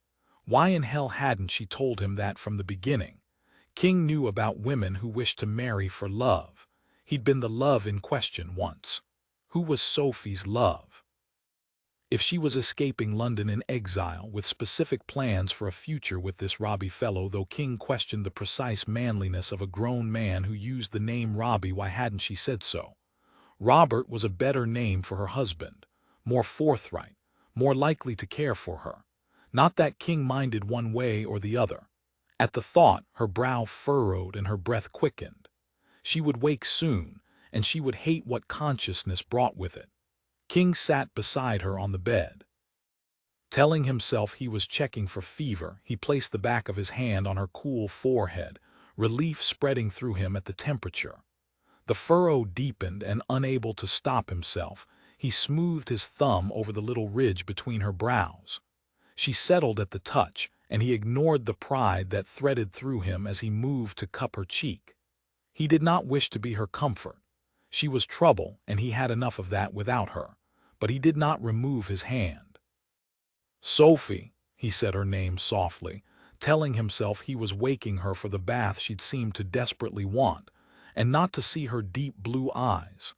Why in hell hadn't she told him that from the beginning? King knew about women who wished to marry for love. He'd been the love in question once. Who was Sophie's love? If she was escaping London in exile with specific plans for a future with this Robbie fellow, though King questioned the precise manliness of a grown man who used the name Robbie, why hadn't she said so? Robert was a better name for her husband, more forthright, more likely to care for her. Not that King minded one way or the other. At the thought, her brow furrowed and her breath quickened. She would wake soon, and she would hate what consciousness brought with it. King sat beside her on the bed. Telling himself he was checking for fever, he placed the back of his hand on her cool forehead, relief spreading through him at the temperature. The furrow deepened, and unable to stop himself, he smoothed his thumb over the little ridge between her brows. She settled at the touch, and he ignored the pride that threaded through him as he moved to cup her cheek. He did not wish to be her comfort. She was trouble, and he had enough of that without her. But he did not remove his hand. Sophie, he said her name softly, telling himself he was waking her for the bath she'd seemed to desperately want, and not to see her deep blue eyes.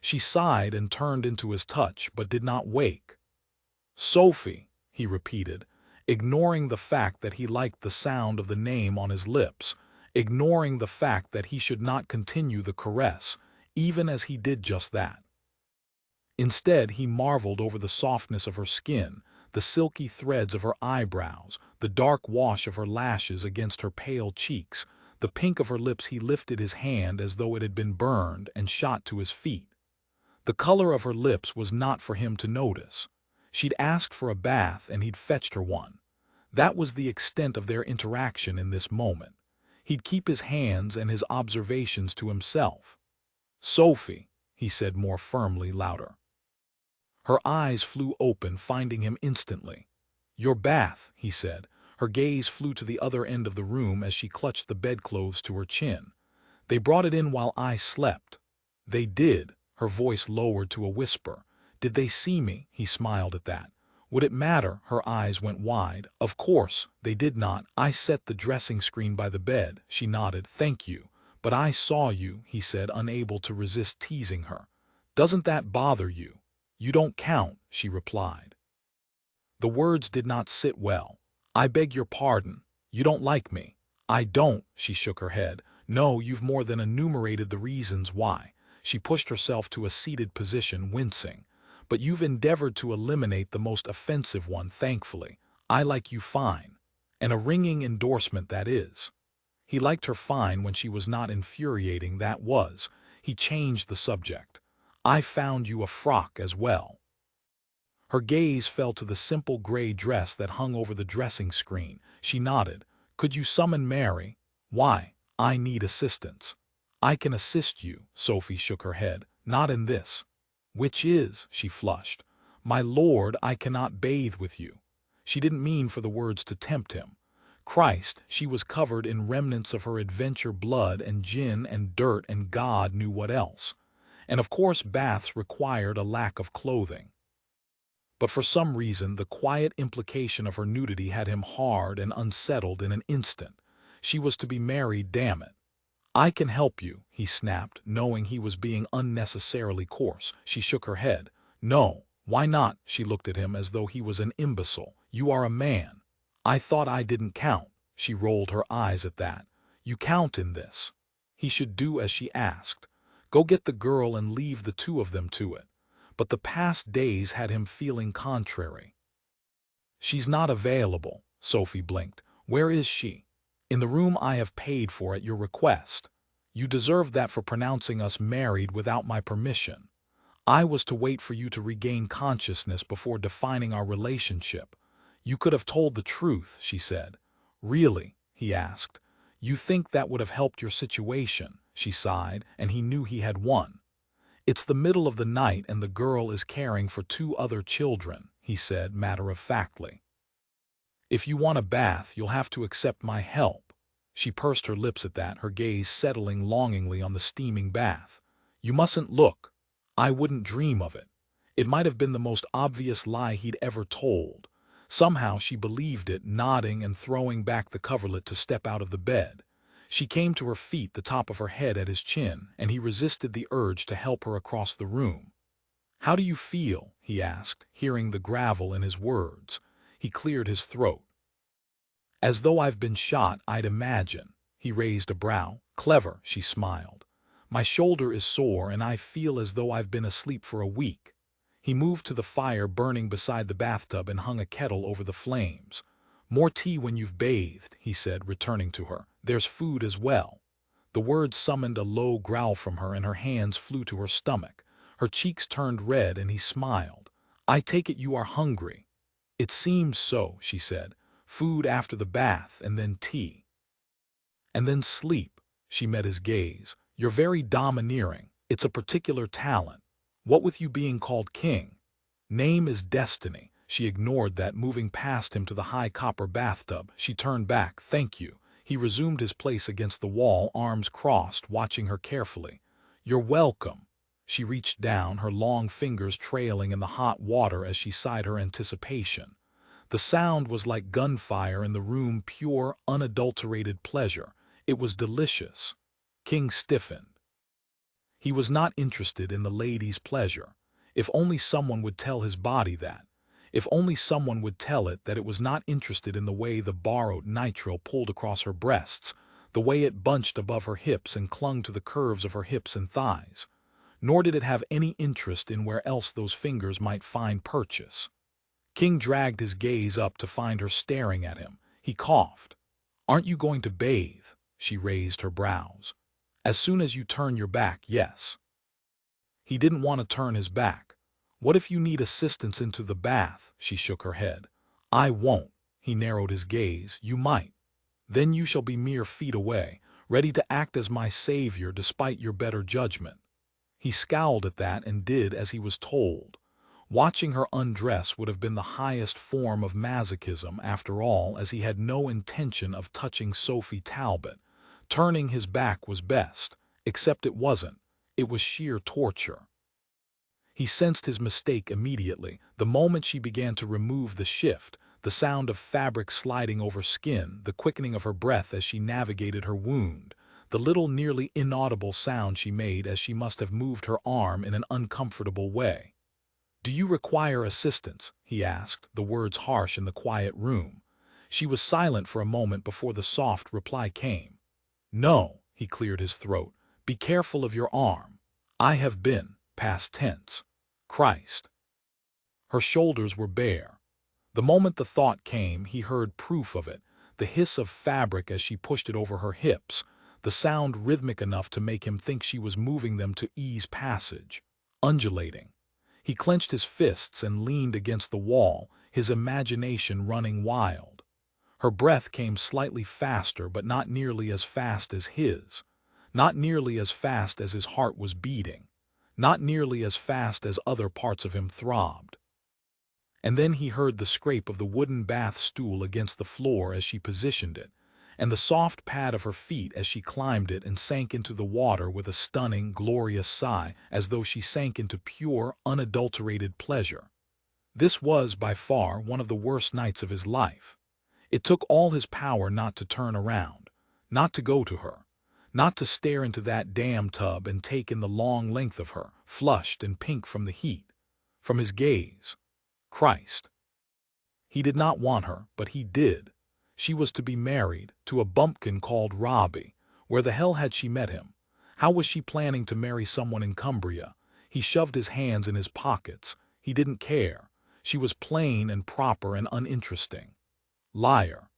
She sighed and turned into his touch, but did not wake. Sophie, he repeated, ignoring the fact that he liked the sound of the name on his lips, ignoring the fact that he should not continue the caress, even as he did just that. Instead, he marveled over the softness of her skin, the silky threads of her eyebrows, the dark wash of her lashes against her pale cheeks, the pink of her lips. He lifted his hand as though it had been burned and shot to his feet. The color of her lips was not for him to notice. She'd asked for a bath and he'd fetched her one. That was the extent of their interaction in this moment. He'd keep his hands and his observations to himself. Sophie, he said more firmly, louder. Her eyes flew open, finding him instantly. Your bath, he said. Her gaze flew to the other end of the room as she clutched the bedclothes to her chin. They brought it in while I slept. They did, her voice lowered to a whisper. Did they see me? He smiled at that. Would it matter? Her eyes went wide. Of course, they did not. I set the dressing screen by the bed. She nodded. Thank you. But I saw you, he said, unable to resist teasing her. Doesn't that bother you? You don't count, she replied. The words did not sit well. I beg your pardon. You don't like me. I don't, she shook her head. No, you've more than enumerated the reasons why. She pushed herself to a seated position, wincing. But you've endeavored to eliminate the most offensive one, thankfully. I like you fine. And a ringing endorsement, that is. He liked her fine when she was not infuriating, that was. He changed the subject. I found you a frock as well. Her gaze fell to the simple gray dress that hung over the dressing screen. She nodded. Could you summon Mary? Why, I need assistance. I can assist you, Sophie shook her head. Not in this. Which is, she flushed. "My lord, I cannot bathe with you." She didn't mean for the words to tempt him. Christ, she was covered in remnants of her adventure blood and gin and dirt and God knew what else. And of course baths required a lack of clothing. But for some reason the quiet implication of her nudity had him hard and unsettled in an instant. She was to be married, damn it. "I can help you," he snapped, knowing he was being unnecessarily coarse. She shook her head. "No, why not?" She looked at him as though he was an imbecile. "You are a man." "I thought I didn't count." She rolled her eyes at that. "You count in this." He should do as she asked. Go get the girl and leave the two of them to it. But the past days had him feeling contrary. "She's not available." Sophie blinked. "Where is she?" "In the room I have paid for at your request." "You deserve that for pronouncing us married without my permission. I was to wait for you to regain consciousness before defining our relationship." "You could have told the truth," she said. "Really?" he asked. "You think that would have helped your situation?" She sighed, and he knew he had won. "It's the middle of the night and the girl is caring for 2 other children," he said matter-of-factly. "If you want a bath, you'll have to accept my help." She pursed her lips at that, her gaze settling longingly on the steaming bath. "You mustn't look." "I wouldn't dream of it." It might have been the most obvious lie he'd ever told. Somehow she believed it, nodding and throwing back the coverlet to step out of the bed. She came to her feet, the top of her head at his chin, and he resisted the urge to help her across the room. "How do you feel?" he asked, hearing the gravel in his words. He cleared his throat. "As though I've been shot, I'd imagine." He raised a brow. "Clever," she smiled. "My shoulder is sore and I feel as though I've been asleep for a week." He moved to the fire burning beside the bathtub and hung a kettle over the flames. "More tea when you've bathed," he said, returning to her. "There's food as well." The words summoned a low growl from her and her hands flew to her stomach. Her cheeks turned red and he smiled. "I take it you are hungry." "It seems so," she said. "Food after the bath and then tea." "And then sleep." She met his gaze. "You're very domineering. It's a particular talent. What with you being called king?" "Name is destiny." She ignored that, moving past him to the high copper bathtub. She turned back. "Thank you." He resumed his place against the wall, arms crossed, watching her carefully. "You're welcome." She reached down, her long fingers trailing in the hot water as she sighed her anticipation. The sound was like gunfire in the room, pure, unadulterated pleasure. It was delicious. King stiffened. He was not interested in the lady's pleasure. If only someone would tell his body that. If only someone would tell it that it was not interested in the way the borrowed nitrile pulled across her breasts, the way it bunched above her hips and clung to the curves of her hips and thighs. Nor did it have any interest in where else those fingers might find purchase. King dragged his gaze up to find her staring at him. He coughed. "Aren't you going to bathe?" She raised her brows. "As soon as you turn your back, yes." He didn't want to turn his back. "What if you need assistance into the bath?" She shook her head. "I won't." He narrowed his gaze. "You might. Then you shall be mere feet away, ready to act as my savior despite your better judgment." He scowled at that and did as he was told. Watching her undress would have been the highest form of masochism after all, as he had no intention of touching Sophie Talbot. Turning his back was best, except it wasn't. It was sheer torture. He sensed his mistake immediately. The moment she began to remove the shift, the sound of fabric sliding over skin, the quickening of her breath as she navigated her wound, the little nearly inaudible sound she made as she must have moved her arm in an uncomfortable way. "Do you require assistance?" he asked, the words harsh in the quiet room. She was silent for a moment before the soft reply came. "No," he cleared his throat. "Be careful of your arm." "I have been," past tense. "Christ." Her shoulders were bare. The moment the thought came, he heard proof of it, the hiss of fabric as she pushed it over her hips, the sound rhythmic enough to make him think she was moving them to ease passage, undulating. He clenched his fists and leaned against the wall, his imagination running wild. Her breath came slightly faster, but not nearly as fast as his. Not nearly as fast as his heart was beating. Not nearly as fast as other parts of him throbbed. And then he heard the scrape of the wooden bath stool against the floor as she positioned it, and the soft pad of her feet as she climbed it and sank into the water with a stunning, glorious sigh, as though she sank into pure, unadulterated pleasure. This was, by far, one of the worst nights of his life. It took all his power not to turn around, not to go to her, not to stare into that damn tub and take in the long length of her, flushed and pink from the heat, from his gaze. Christ! He did not want her, but he did. She was to be married to a bumpkin called Robbie. Where the hell had she met him? How was she planning to marry someone in Cumbria? He shoved his hands in his pockets. He didn't care. She was plain and proper and uninteresting. Liar.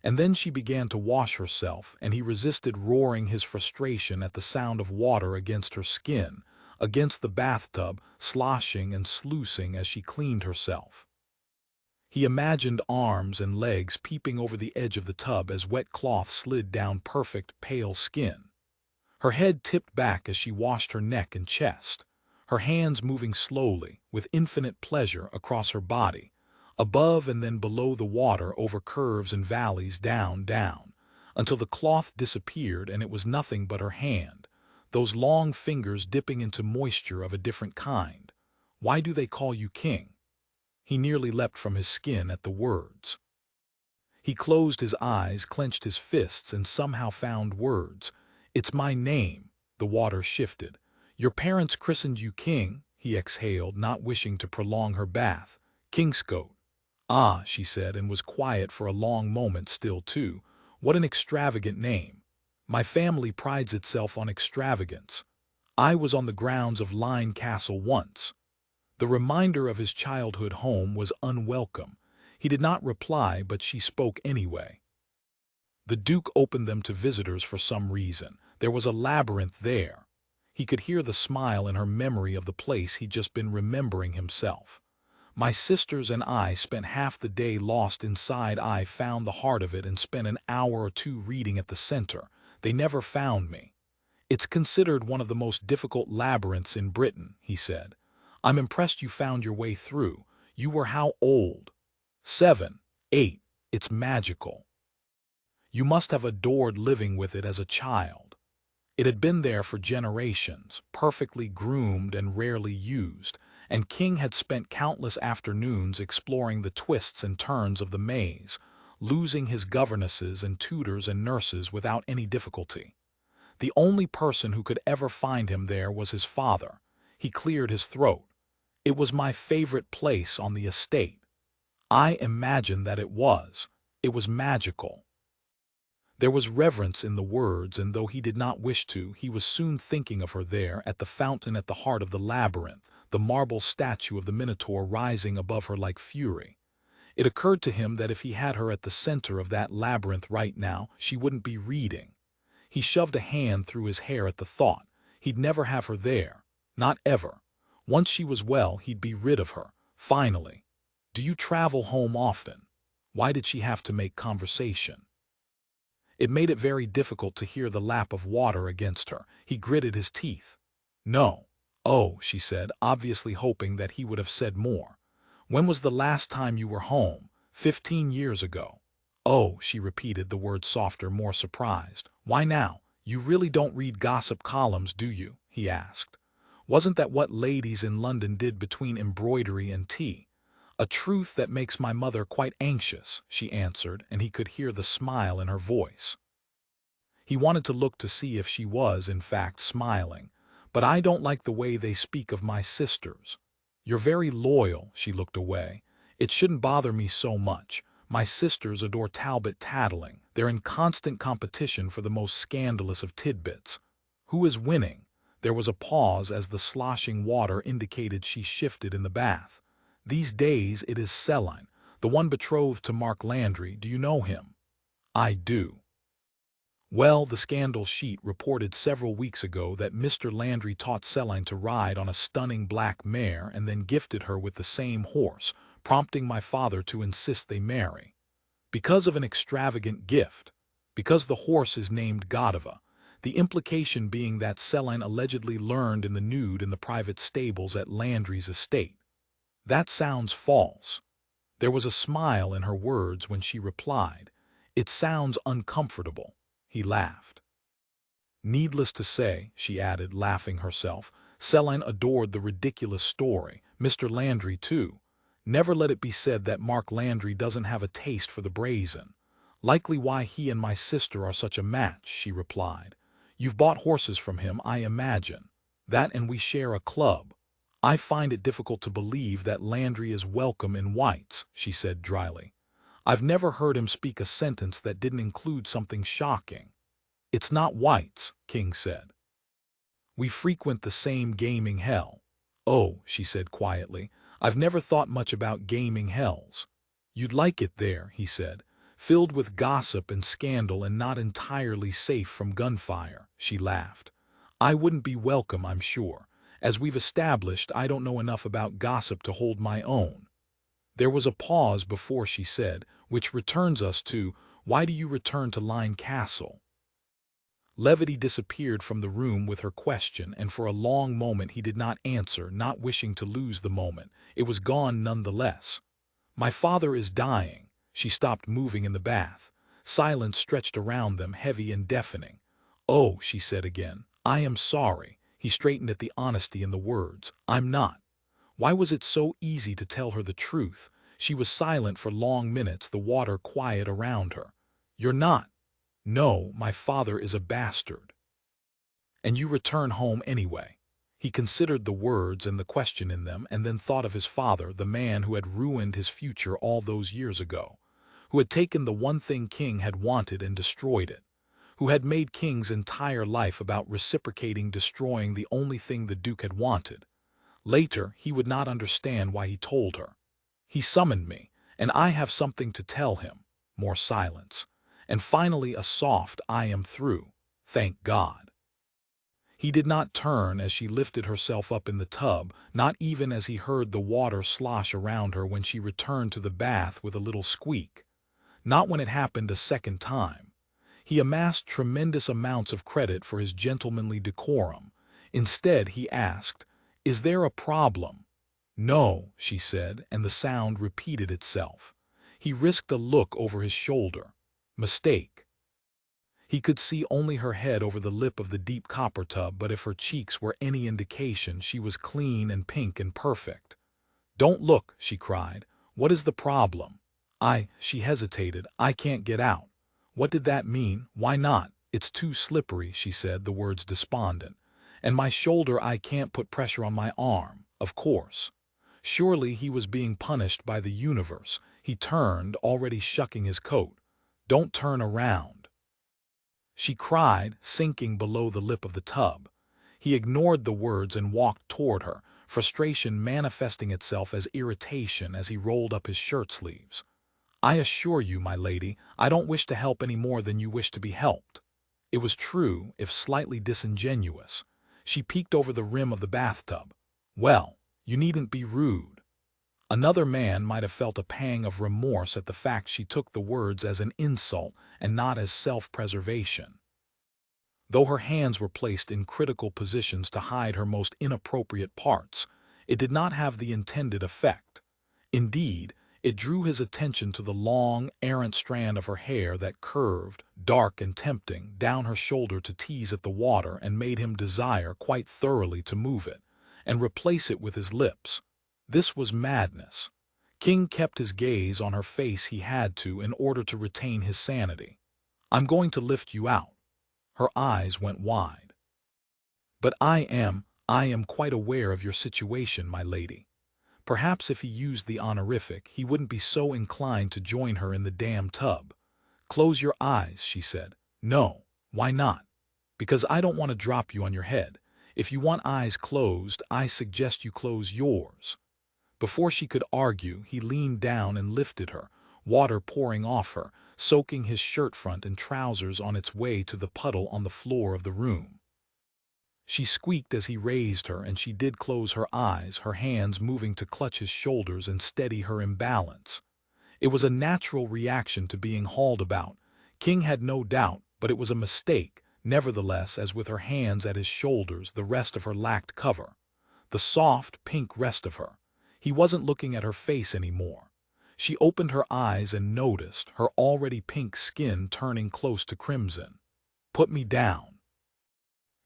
And then she began to wash herself, and he resisted, roaring his frustration at the sound of water against her skin, against the bathtub, sloshing and sluicing as she cleaned herself. He imagined arms and legs peeping over the edge of the tub as wet cloth slid down perfect, pale skin. Her head tipped back as she washed her neck and chest, her hands moving slowly, with infinite pleasure, across her body, above and then below the water, over curves and valleys, down, until the cloth disappeared and it was nothing but her hand, those long fingers dipping into moisture of a different kind. "Why do they call you king?" He nearly leapt from his skin at the words. He closed his eyes, clenched his fists, and somehow found words. "It's my name." The water shifted. "Your parents christened you king," he exhaled, not wishing to prolong her bath. "Kingscote." "Ah," she said, and was quiet for a long moment still too. "What an extravagant name. My family prides itself on extravagance. I was on the grounds of Lyne Castle once." The reminder of his childhood home was unwelcome. He did not reply, but she spoke anyway. "The Duke opened them to visitors for some reason. There was a labyrinth there." He could hear the smile in her memory of the place he'd just been remembering himself. "My sisters and I spent half the day lost inside. I found the heart of it and spent an hour or two reading at the center. They never found me." "It's considered one of the most difficult labyrinths in Britain," he said. "I'm impressed you found your way through. You were how old?" 7, 8. "It's magical. You must have adored living with it as a child." It had been there for generations, perfectly groomed and rarely used, and King had spent countless afternoons exploring the twists and turns of the maze, losing his governesses and tutors and nurses without any difficulty. The only person who could ever find him there was his father. He cleared his throat. "It was my favorite place on the estate. I imagined that it was. It was magical." There was reverence in the words, and though he did not wish to, he was soon thinking of her there, at the fountain at the heart of the labyrinth, the marble statue of the Minotaur rising above her like fury. It occurred to him that if he had her at the center of that labyrinth right now, she wouldn't be reading. He shoved a hand through his hair at the thought. He'd never have her there. Not ever. Once she was well, he'd be rid of her, finally. "Do you travel home often?" Why did she have to make conversation? It made it very difficult to hear the lap of water against her. He gritted his teeth. "No." "Oh," she said, obviously hoping that he would have said more. "When was the last time you were home?" 15 years ago." "Oh," she repeated, the word softer, more surprised. "Why now? You really don't read gossip columns, do you?" he asked. "Wasn't that what ladies in London did between embroidery and tea?" "A truth that makes my mother quite anxious," she answered, and he could hear the smile in her voice. He wanted to look to see if she was, in fact, smiling. "But I don't like the way they speak of my sisters." "You're very loyal." She looked away. "It shouldn't bother me so much. My sisters adore Talbot tattling. They're in constant competition for the most scandalous of tidbits." "Who is winning?" There was a pause as the sloshing water indicated she shifted in the bath. "These days it is Seline, the one betrothed to Mark Landry. Do you know him?" "I do." "Well, the scandal sheet reported several weeks ago that Mr. Landry taught Seline to ride on a stunning black mare and then gifted her with the same horse, prompting my father to insist they marry. Because of an extravagant gift. Because the horse is named Godiva. The implication being that Seline allegedly learned in the nude in the private stables at Landry's estate." "That sounds false." There was a smile in her words when she replied. "It sounds uncomfortable." He laughed. Needless to say, she added, laughing herself, Celine adored the ridiculous story. Mr. Landry, too. Never let it be said that Mark Landry doesn't have a taste for the brazen. Likely why he and my sister are such a match, she replied. You've bought horses from him, I imagine. That and we share a club. I find it difficult to believe that Landry is welcome in whites, she said dryly. I've never heard him speak a sentence that didn't include something shocking. It's not whites, King said. We frequent the same gaming hell. Oh, she said quietly, I've never thought much about gaming hells. You'd like it there, he said, filled with gossip and scandal and not entirely safe from gunfire, she laughed. I wouldn't be welcome, I'm sure. As we've established, I don't know enough about gossip to hold my own. There was a pause before she said, which returns us to, why do you return to Lyne Castle? Levity disappeared from the room with her question, and for a long moment he did not answer, not wishing to lose the moment. It was gone nonetheless. My father is dying. She stopped moving in the bath. Silence stretched around them, heavy and deafening. Oh, she said again, I am sorry. He straightened at the honesty in the words. I'm not. Why was it so easy to tell her the truth? She was silent for long minutes, the water quiet around her. You're not. No, my father is a bastard. And you return home anyway. He considered the words and the question in them, and then thought of his father, the man who had ruined his future all those years ago, who had taken the one thing King had wanted and destroyed it, who had made King's entire life about reciprocating, destroying the only thing the Duke had wanted. Later, he would not understand why he told her. He summoned me, and I have something to tell him. More silence. And finally a soft, I am through. Thank God. He did not turn as she lifted herself up in the tub, not even as he heard the water slosh around her when she returned to the bath with a little squeak. Not when it happened a second time. He amassed tremendous amounts of credit for his gentlemanly decorum. Instead, he asked, Is there a problem? No, she said, and the sound repeated itself. He risked a look over his shoulder. Mistake. He could see only her head over the lip of the deep copper tub, but if her cheeks were any indication, she was clean and pink and perfect. Don't look, she cried. What is the problem? She hesitated. I can't get out. What did that mean? Why not? It's too slippery, she said, the words despondent. And my shoulder, I can't put pressure on my arm. Of course. Surely he was being punished by the universe. He turned, already shucking his coat. Don't turn around. She cried, sinking below the lip of the tub. He ignored the words and walked toward her, frustration manifesting itself as irritation as he rolled up his shirt sleeves. I assure you, my lady, I don't wish to help any more than you wish to be helped. It was true, if slightly disingenuous. She peeked over the rim of the bathtub. Well, you needn't be rude. Another man might have felt a pang of remorse at the fact she took the words as an insult and not as self-preservation. Though her hands were placed in critical positions to hide her most inappropriate parts, it did not have the intended effect. Indeed, it drew his attention to the long, errant strand of her hair that curved, dark and tempting, down her shoulder to tease at the water and made him desire quite thoroughly to move it and replace it with his lips. This was madness. King kept his gaze on her face. He had to in order to retain his sanity. I'm going to lift you out. Her eyes went wide. But I am quite aware of your situation, my lady. Perhaps if he used the honorific, he wouldn't be so inclined to join her in the damn tub. Close your eyes, she said. No, why not? Because I don't want to drop you on your head. If you want eyes closed, I suggest you close yours. Before she could argue, he leaned down and lifted her, water pouring off her, soaking his shirt front and trousers on its way to the puddle on the floor of the room. She squeaked as he raised her, and she did close her eyes, her hands moving to clutch his shoulders and steady her imbalance. It was a natural reaction to being hauled about. King had no doubt, but it was a mistake, nevertheless, as with her hands at his shoulders, the rest of her lacked cover. The soft, pink rest of her. He wasn't looking at her face anymore. She opened her eyes and noticed her already pink skin turning close to crimson. "Put me down."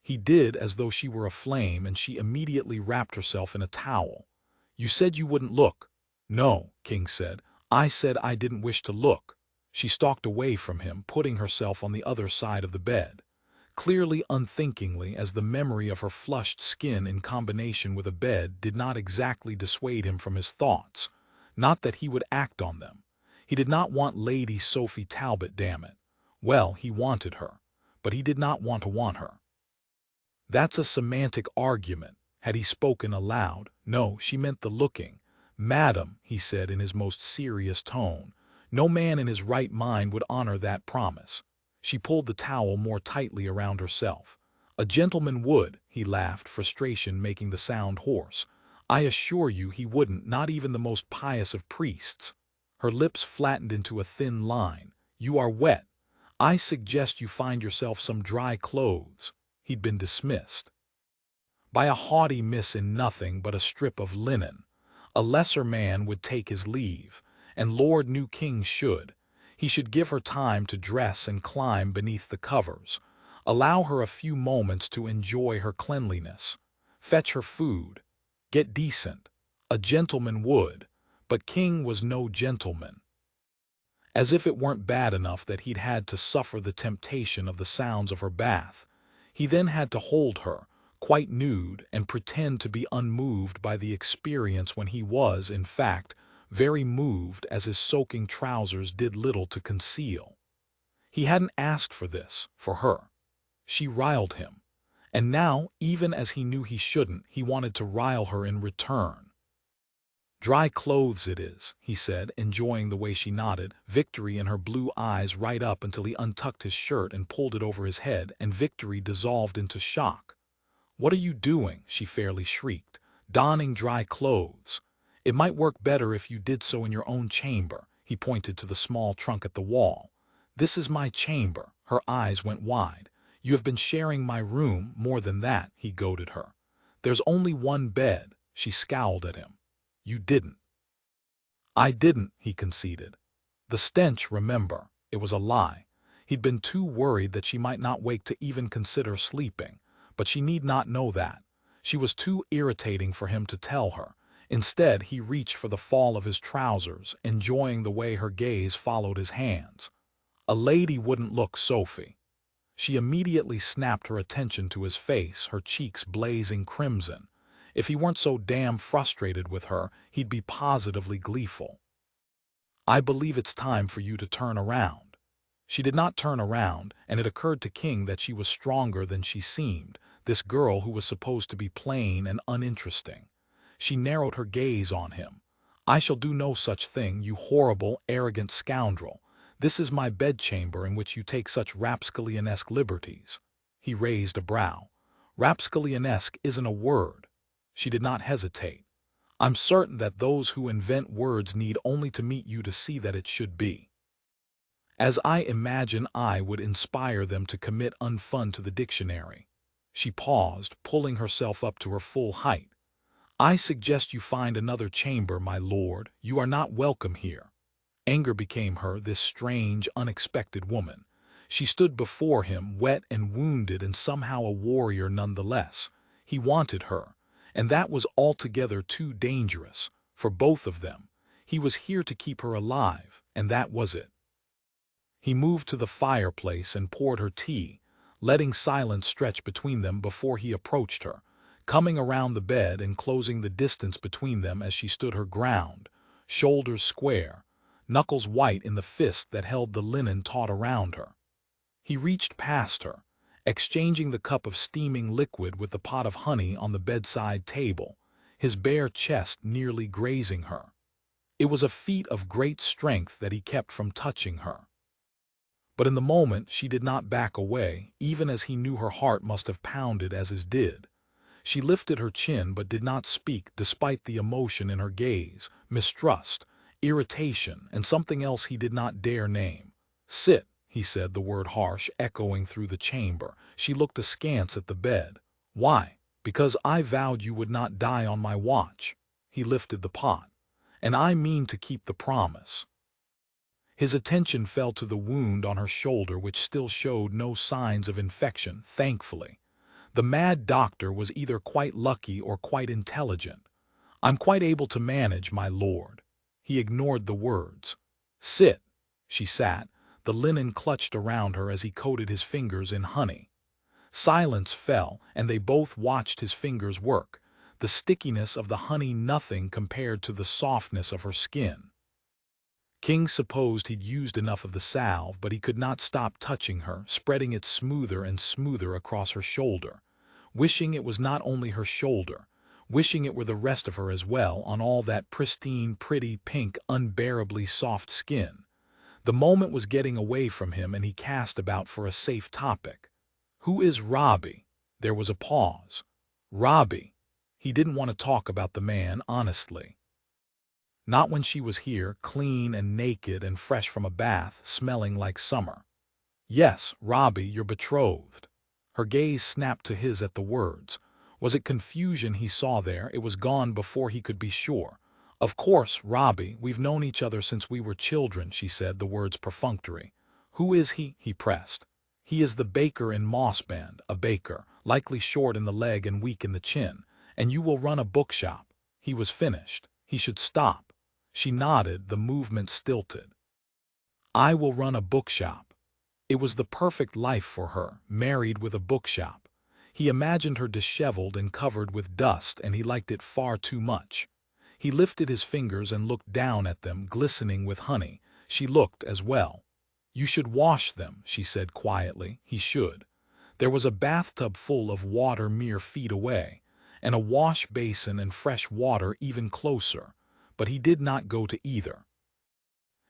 He did as though she were aflame, and she immediately wrapped herself in a towel. "You said you wouldn't look." "No," King said. "I said I didn't wish to look." She stalked away from him, putting herself on the other side of the bed. Clearly unthinkingly, as the memory of her flushed skin in combination with a bed did not exactly dissuade him from his thoughts. Not that he would act on them. He did not want Lady Sophie Talbot, damn it. Well, he wanted her, but he did not want to want her. That's a semantic argument. Had he spoken aloud? No, she meant the looking. "Madam," he said in his most serious tone, "no man in his right mind would honor that promise." She pulled the towel more tightly around herself. "A gentleman would," he laughed, frustration making the sound hoarse. "I assure you he wouldn't, not even the most pious of priests." Her lips flattened into a thin line. "You are wet. I suggest you find yourself some dry clothes." He'd been dismissed by a haughty miss in nothing but a strip of linen. A lesser man would take his leave, and Lord New King should. He should give her time to dress and climb beneath the covers, allow her a few moments to enjoy her cleanliness, fetch her food, get decent. A gentleman would, but King was no gentleman. As if it weren't bad enough that he'd had to suffer the temptation of the sounds of her bath, he then had to hold her, quite nude, and pretend to be unmoved by the experience when he was, in fact, very moved, as his soaking trousers did little to conceal. He hadn't asked for this, for her. She riled him. And now, even as he knew he shouldn't, he wanted to rile her in return. "Dry clothes it is," he said, enjoying the way she nodded, victory in her blue eyes right up until he untucked his shirt and pulled it over his head, and victory dissolved into shock. "What are you doing?" she fairly shrieked. "Donning dry clothes. It might work better if you did so in your own chamber." He pointed to the small trunk at the wall. "This is my chamber." Her eyes went wide. "You have been sharing my room, more than that," he goaded her. "There's only one bed." She scowled at him. "You didn't." "I didn't," he conceded. The stench, remember, it was a lie. He'd been too worried that she might not wake to even consider sleeping, but she need not know that. She was too irritating for him to tell her. Instead, he reached for the fall of his trousers, enjoying the way her gaze followed his hands. "A lady wouldn't look, Sophie." She immediately snapped her attention to his face, her cheeks blazing crimson. If he weren't so damn frustrated with her, he'd be positively gleeful. "I believe it's time for you to turn around." She did not turn around, and it occurred to King that she was stronger than she seemed, this girl who was supposed to be plain and uninteresting. She narrowed her gaze on him. "I shall do no such thing, you horrible, arrogant scoundrel. This is my bedchamber in which you take such rapscallionesque liberties." He raised a brow. "Rapscallionesque isn't a word." She did not hesitate. "I'm certain that those who invent words need only to meet you to see that it should be. As I imagine I would inspire them to commit unfun to the dictionary." She paused, pulling herself up to her full height. "I suggest you find another chamber, my lord. You are not welcome here." Anger became her, this strange, unexpected woman. She stood before him, wet and wounded and somehow a warrior nonetheless. He wanted her, and that was altogether too dangerous, for both of them. He was here to keep her alive, and that was it. He moved to the fireplace and poured her tea, letting silence stretch between them before he approached her, coming around the bed and closing the distance between them as she stood her ground, shoulders square, knuckles white in the fist that held the linen taut around her. He reached past her, exchanging the cup of steaming liquid with the pot of honey on the bedside table, his bare chest nearly grazing her. It was a feat of great strength that he kept from touching her. But in the moment she did not back away, even as he knew her heart must have pounded as his did. She lifted her chin but did not speak despite the emotion in her gaze, mistrust, irritation, and something else he did not dare name. "Sit," he said, the word harsh, echoing through the chamber. She looked askance at the bed. "Why?" "Because I vowed you would not die on my watch." He lifted the pot. and I mean to keep the promise." His attention fell to the wound on her shoulder, which still showed no signs of infection, thankfully. The mad doctor was either quite lucky or quite intelligent. "I'm quite able to manage, my lord." He ignored the words. "Sit." She sat, the linen clutched around her as he coated his fingers in honey. Silence fell, and they both watched his fingers work, the stickiness of the honey nothing compared to the softness of her skin. King supposed he'd used enough of the salve, but he could not stop touching her, spreading it smoother and smoother across her shoulder, wishing it was not only her shoulder, wishing it were the rest of her as well, on all that pristine, pretty, pink, unbearably soft skin. The moment was getting away from him, and he cast about for a safe topic. "Who is Robbie?" There was a pause. "Robbie." He didn't want to talk about the man, honestly. Not when she was here, clean and naked and fresh from a bath, smelling like summer. "Yes, Robbie, your betrothed." Her gaze snapped to his at the words. Was it confusion he saw there? It was gone before he could be sure. "Of course, Robbie, we've known each other since we were children," she said, the words perfunctory. "Who is he?" he pressed. "He is the baker in Mossband, a baker, likely short in the leg and weak in the chin. And you will run a bookshop." He was finished. He should stop. She nodded, the movement stilted. "I will run a bookshop." It was the perfect life for her, married with a bookshop. He imagined her disheveled and covered with dust, and he liked it far too much. He lifted his fingers and looked down at them, glistening with honey. She looked as well. "You should wash them," she said quietly. He should. There was a bathtub full of water mere feet away, and a wash basin and fresh water even closer, but he did not go to either.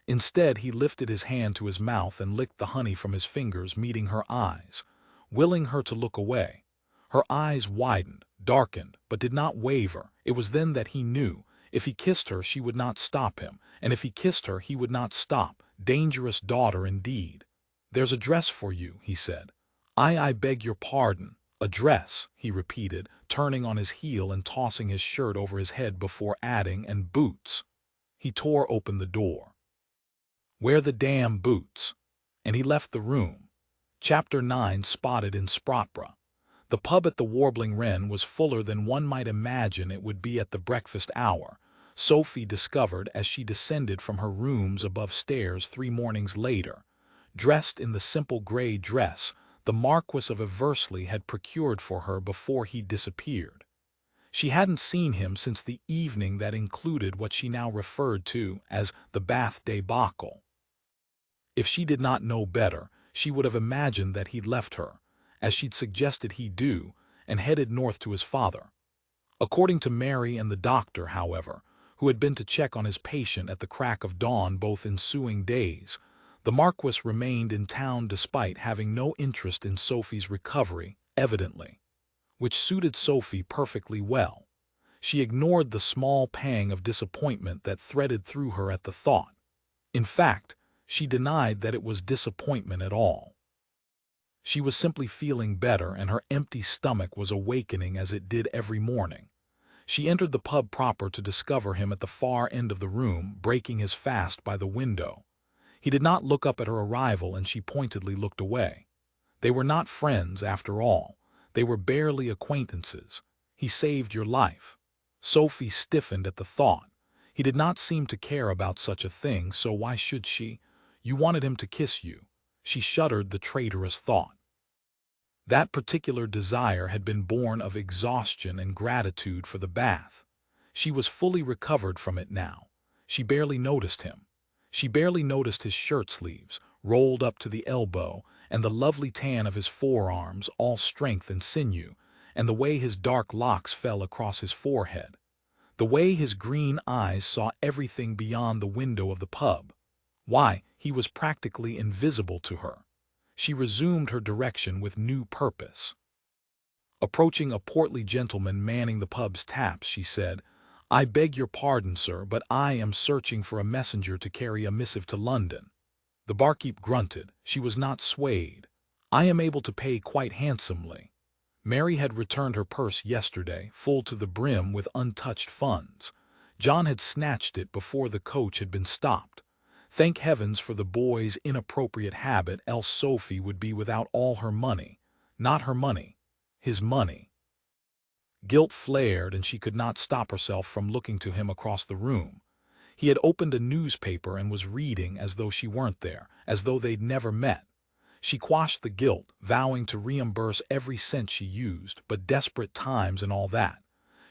Instead, he lifted his hand to his mouth and licked the honey from his fingers, meeting her eyes, willing her to look away. Her eyes widened, darkened, but did not waver. It was then that he knew. If he kissed her, she would not stop him, and if he kissed her, he would not stop. Dangerous daughter indeed. "There's a dress for you," he said. I beg your pardon." "A dress," he repeated, turning on his heel and tossing his shirt over his head before adding, "and boots." He tore open the door. "Wear the damn boots." And he left the room. Chapter 9, Spotted in Sprotbrough. The pub at the Warbling Wren was fuller than one might imagine it would be at the breakfast hour, Sophie discovered as she descended from her rooms above stairs 3 mornings later, dressed in the simple gray dress the Marquess of Eversley had procured for her before he disappeared. She hadn't seen him since the evening that included what she now referred to as the bath debacle. If she did not know better, she would have imagined that he'd left her, as she'd suggested he do, and headed north to his father. According to Mary and the doctor, however, who had been to check on his patient at the crack of dawn both ensuing days, the Marquess remained in town despite having no interest in Sophie's recovery, evidently, which suited Sophie perfectly well. She ignored the small pang of disappointment that threaded through her at the thought. In fact, she denied that it was disappointment at all. She was simply feeling better, and her empty stomach was awakening as it did every morning. She entered the pub proper to discover him at the far end of the room, breaking his fast by the window. He did not look up at her arrival, and she pointedly looked away. They were not friends, after all. They were barely acquaintances. He saved your life. Sophie stiffened at the thought. He did not seem to care about such a thing, so why should she? You wanted him to kiss you. She shuddered the traitorous thought. That particular desire had been born of exhaustion and gratitude for the bath. She was fully recovered from it now. She barely noticed him. She barely noticed his shirt sleeves, rolled up to the elbow, and the lovely tan of his forearms, all strength and sinew, and the way his dark locks fell across his forehead. The way his green eyes saw everything beyond the window of the pub. Why, he was practically invisible to her. She resumed her direction with new purpose. Approaching a portly gentleman manning the pub's taps, she said, "I beg your pardon, sir, but I am searching for a messenger to carry a missive to London." The barkeep grunted. She was not swayed. "I am able to pay quite handsomely." Mary had returned her purse yesterday, full to the brim with untouched funds. John had snatched it before the coach had been stopped. Thank heavens for the boy's inappropriate habit, else Sophie would be without all her money. Not her money. His money. Guilt flared, and she could not stop herself from looking to him across the room. He had opened a newspaper and was reading as though she weren't there, as though they'd never met. She quashed the guilt, vowing to reimburse every cent she used, but desperate times and all that.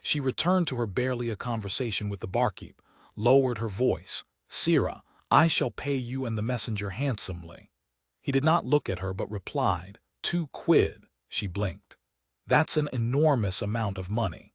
She returned to her barely a conversation with the barkeep, lowered her voice. "Sirrah, I shall pay you and the messenger handsomely." He did not look at her but replied, "£2." She blinked. "That's an enormous amount of money."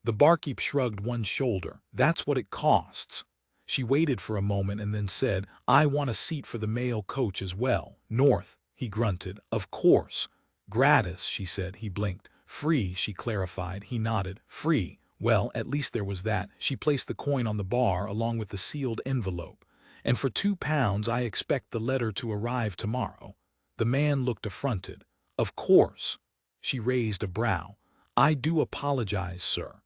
The barkeep shrugged one shoulder. "That's what it costs." She waited for a moment and then said, "I want a seat for the mail coach as well." "North," he grunted. "Of course." "Gratis," she said. He blinked. "Free," she clarified. He nodded. "Free. Well, at least there was that." She placed the coin on the bar along with the sealed envelope. "And for £2 I expect the letter to arrive tomorrow." The man looked affronted. "Of course." She raised a brow. "I do apologize, sir.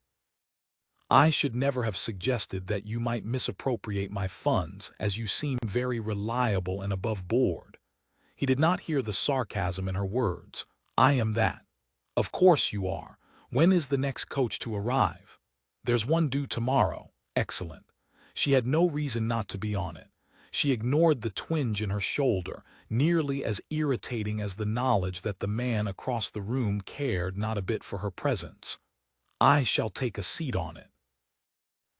I should never have suggested that you might misappropriate my funds, as you seem very reliable and above board." He did not hear the sarcasm in her words. "I am that." "Of course you are. When is the next coach to arrive?" "There's one due tomorrow." "Excellent." She had no reason not to be on it. She ignored the twinge in her shoulder, nearly as irritating as the knowledge that the man across the room cared not a bit for her presence. "I shall take a seat on it."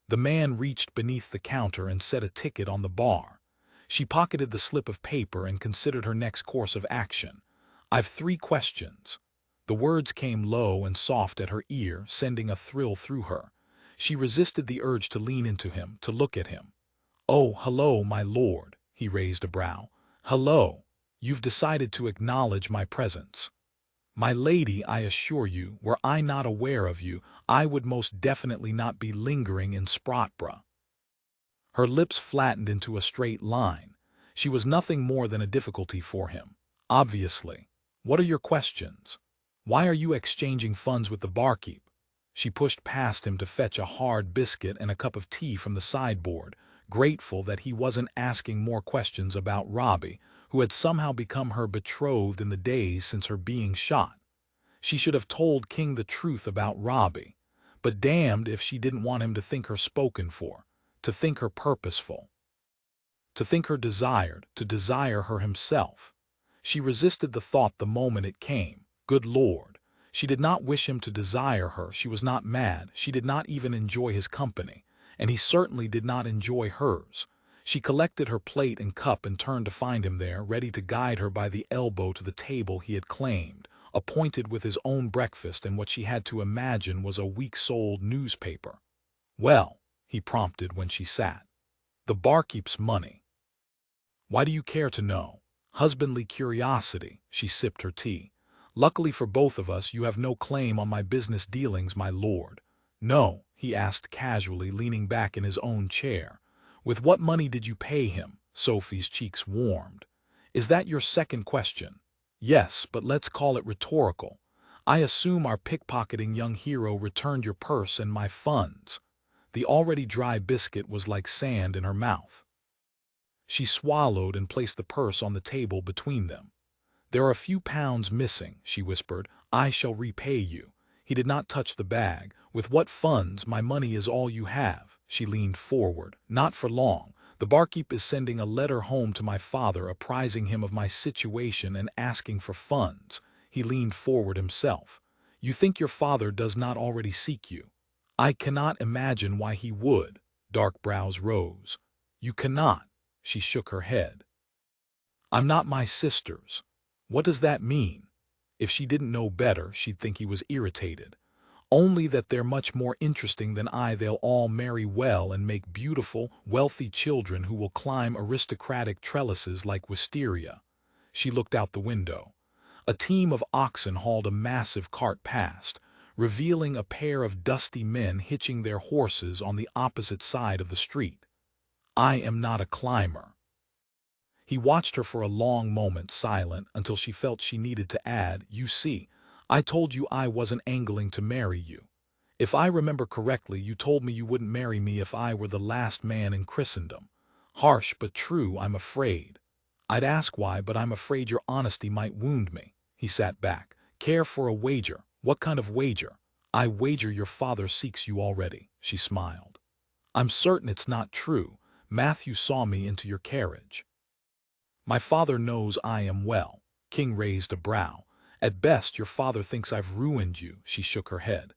The man reached beneath the counter and set a ticket on the bar. She pocketed the slip of paper and considered her next course of action. "I've 3 questions." The words came low and soft at her ear, sending a thrill through her. She resisted the urge to lean into him, to look at him. "Oh, hello, my lord." He raised a brow. "Hello. You've decided to acknowledge my presence." "My lady, I assure you, were I not aware of you, I would most definitely not be lingering in Sprotbrough." Her lips flattened into a straight line. She was nothing more than a difficulty for him. "Obviously. What are your questions? Why are you exchanging funds with the barkeep?" She pushed past him to fetch a hard biscuit and a cup of tea from the sideboard, grateful that he wasn't asking more questions about Robbie, who had somehow become her betrothed in the days since her being shot. She should have told King the truth about Robbie, but damned if she didn't want him to think her spoken for, to think her purposeful, to think her desired, to desire her himself. She resisted the thought the moment it came. Good Lord. She did not wish him to desire her. She was not mad. She did not even enjoy his company, and he certainly did not enjoy hers. She collected her plate and cup and turned to find him there, ready to guide her by the elbow to the table he had claimed, appointed with his own breakfast and what she had to imagine was a week-sold newspaper. "Well," he prompted when she sat. "The barkeep's money." "Why do you care to know?" "Husbandly curiosity." She sipped her tea. "Luckily for both of us, you have no claim on my business dealings, my lord." "No?" he asked casually, leaning back in his own chair. "With what money did you pay him?" Sophie's cheeks warmed. "Is that your second question?" "Yes, but let's call it rhetorical. I assume our pickpocketing young hero returned your purse and my funds." The already dry biscuit was like sand in her mouth. She swallowed and placed the purse on the table between them. "There are a few pounds missing," she whispered. "I shall repay you." He did not touch the bag. "With what funds? My money is all you have." She leaned forward. "Not for long. The barkeep is sending a letter home to my father apprising him of my situation and asking for funds." He leaned forward himself. "You think your father does not already seek you?" "I cannot imagine why he would." Dark brows rose. "You cannot?" She shook her head. "I'm not my sister's." What does that mean? If she didn't know better, she'd think he was irritated. "Only that they're much more interesting than I. They'll all marry well and make beautiful, wealthy children who will climb aristocratic trellises like wisteria." She looked out the window. A team of oxen hauled a massive cart past, revealing a pair of dusty men hitching their horses on the opposite side of the street. "I am not a climber." He watched her for a long moment, silent, until she felt she needed to add, "You see, I told you I wasn't angling to marry you." If I remember correctly, you told me you wouldn't marry me if I were the last man in Christendom. Harsh but true, I'm afraid. I'd ask why, but I'm afraid your honesty might wound me. He sat back. Care for a wager? What kind of wager? I wager your father seeks you already, she smiled. I'm certain it's not true. Matthew saw me into your carriage. My father knows I am well. King raised a brow. At best, your father thinks I've ruined you. She shook her head.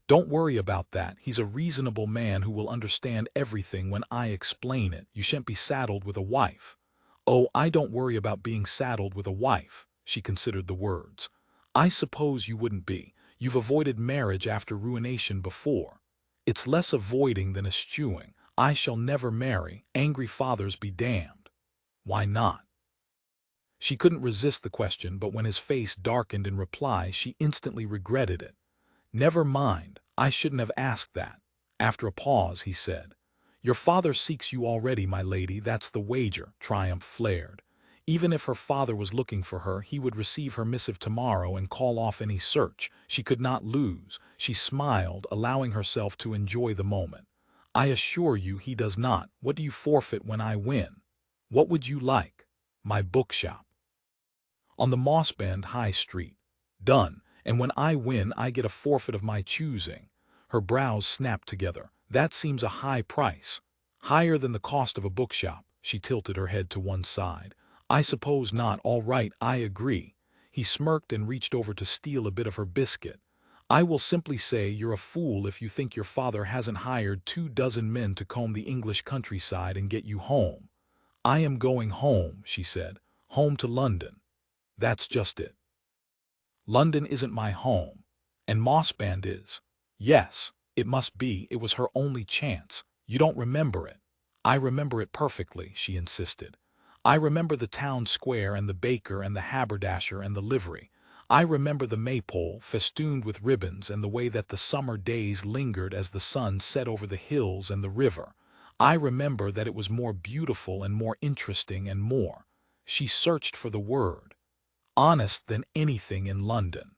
Don't worry about that. He's a reasonable man who will understand everything when I explain it. You shan't be saddled with a wife. Oh, I don't worry about being saddled with a wife. She considered the words. I suppose you wouldn't be. You've avoided marriage after ruination before. It's less avoiding than eschewing. I shall never marry. Angry fathers be damned. Why not? She couldn't resist the question, but when his face darkened in reply, she instantly regretted it. Never mind, I shouldn't have asked that. After a pause, he said, Your father seeks you already, my lady, that's the wager, triumph flared. Even if her father was looking for her, he would receive her missive tomorrow and call off any search. She could not lose. She smiled, allowing herself to enjoy the moment. I assure you he does not. What do you forfeit when I win? What would you like? My bookshop. On the Mossbend High Street. Done. And when I win, I get a forfeit of my choosing. Her brows snapped together. That seems a high price. Higher than the cost of a bookshop. She tilted her head to one side. I suppose not. All right, I agree. He smirked and reached over to steal a bit of her biscuit. I will simply say you're a fool if you think your father hasn't hired 24 men to comb the English countryside and get you home. I am going home, she said. Home to London. That's just it. London isn't my home. And Mossband is. Yes, it must be. It was her only chance. You don't remember it. I remember it perfectly, she insisted. I remember the town square and the baker and the haberdasher and the livery. I remember the maypole festooned with ribbons and the way that the summer days lingered as the sun set over the hills and the river. I remember that it was more beautiful and more interesting and more. She searched for the word. Honest than anything in London.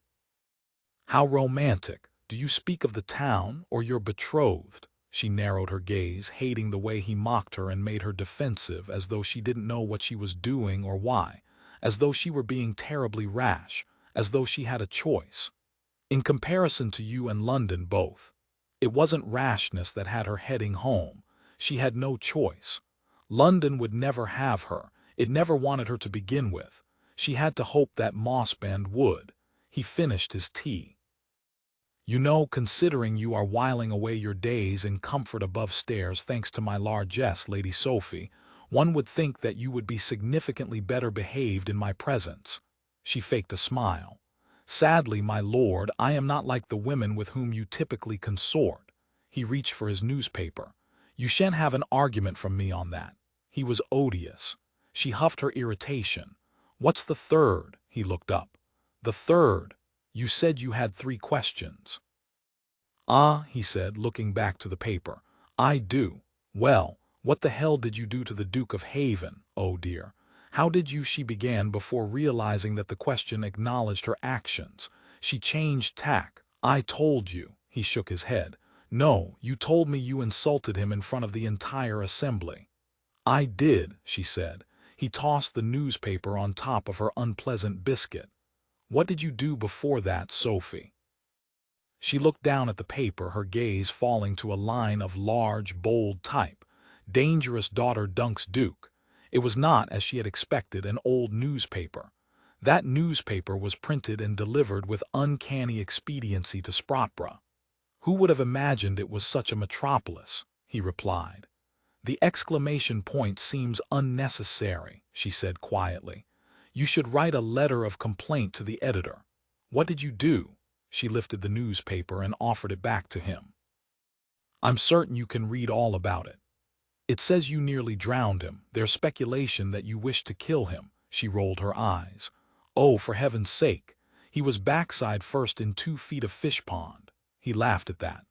How romantic. Do you speak of the town or your betrothed? She narrowed her gaze, hating the way he mocked her and made her defensive, as though she didn't know what she was doing or why, as though she were being terribly rash, as though she had a choice. In comparison to you and London both. It wasn't rashness that had her heading home. She had no choice. London would never have her. It never wanted her to begin with. She had to hope that Mossband would. He finished his tea. You know, considering you are whiling away your days in comfort above stairs thanks to my largesse, Lady Sophie, one would think that you would be significantly better behaved in my presence. She faked a smile. Sadly, my lord, I am not like the women with whom you typically consort. He reached for his newspaper. You shan't have an argument from me on that. He was odious. She huffed her irritation. What's the third? He looked up. The third. You said you had 3 questions. Ah, he said, looking back to the paper. I do. Well, what the hell did you do to the Duke of Haven, oh dear? How did you? She began before realizing that the question acknowledged her actions. She changed tack. I told you. He shook his head. No, you told me you insulted him in front of the entire assembly. I did, she said. He tossed the newspaper on top of her unpleasant biscuit. What did you do before that, Sophie? She looked down at the paper, her gaze falling to a line of large, bold type. Dangerous daughter Dunk's Duke. It was not, as she had expected, an old newspaper. That newspaper was printed and delivered with uncanny expediency to Sprotbrough. Who would have imagined it was such a metropolis? He replied. The exclamation point seems unnecessary, she said quietly. You should write a letter of complaint to the editor. What did you do? She lifted the newspaper and offered it back to him. I'm certain you can read all about it. It says you nearly drowned him. There's speculation that you wished to kill him. She rolled her eyes. Oh, for heaven's sake. He was backside first in 2 feet of fish pond. He laughed at that.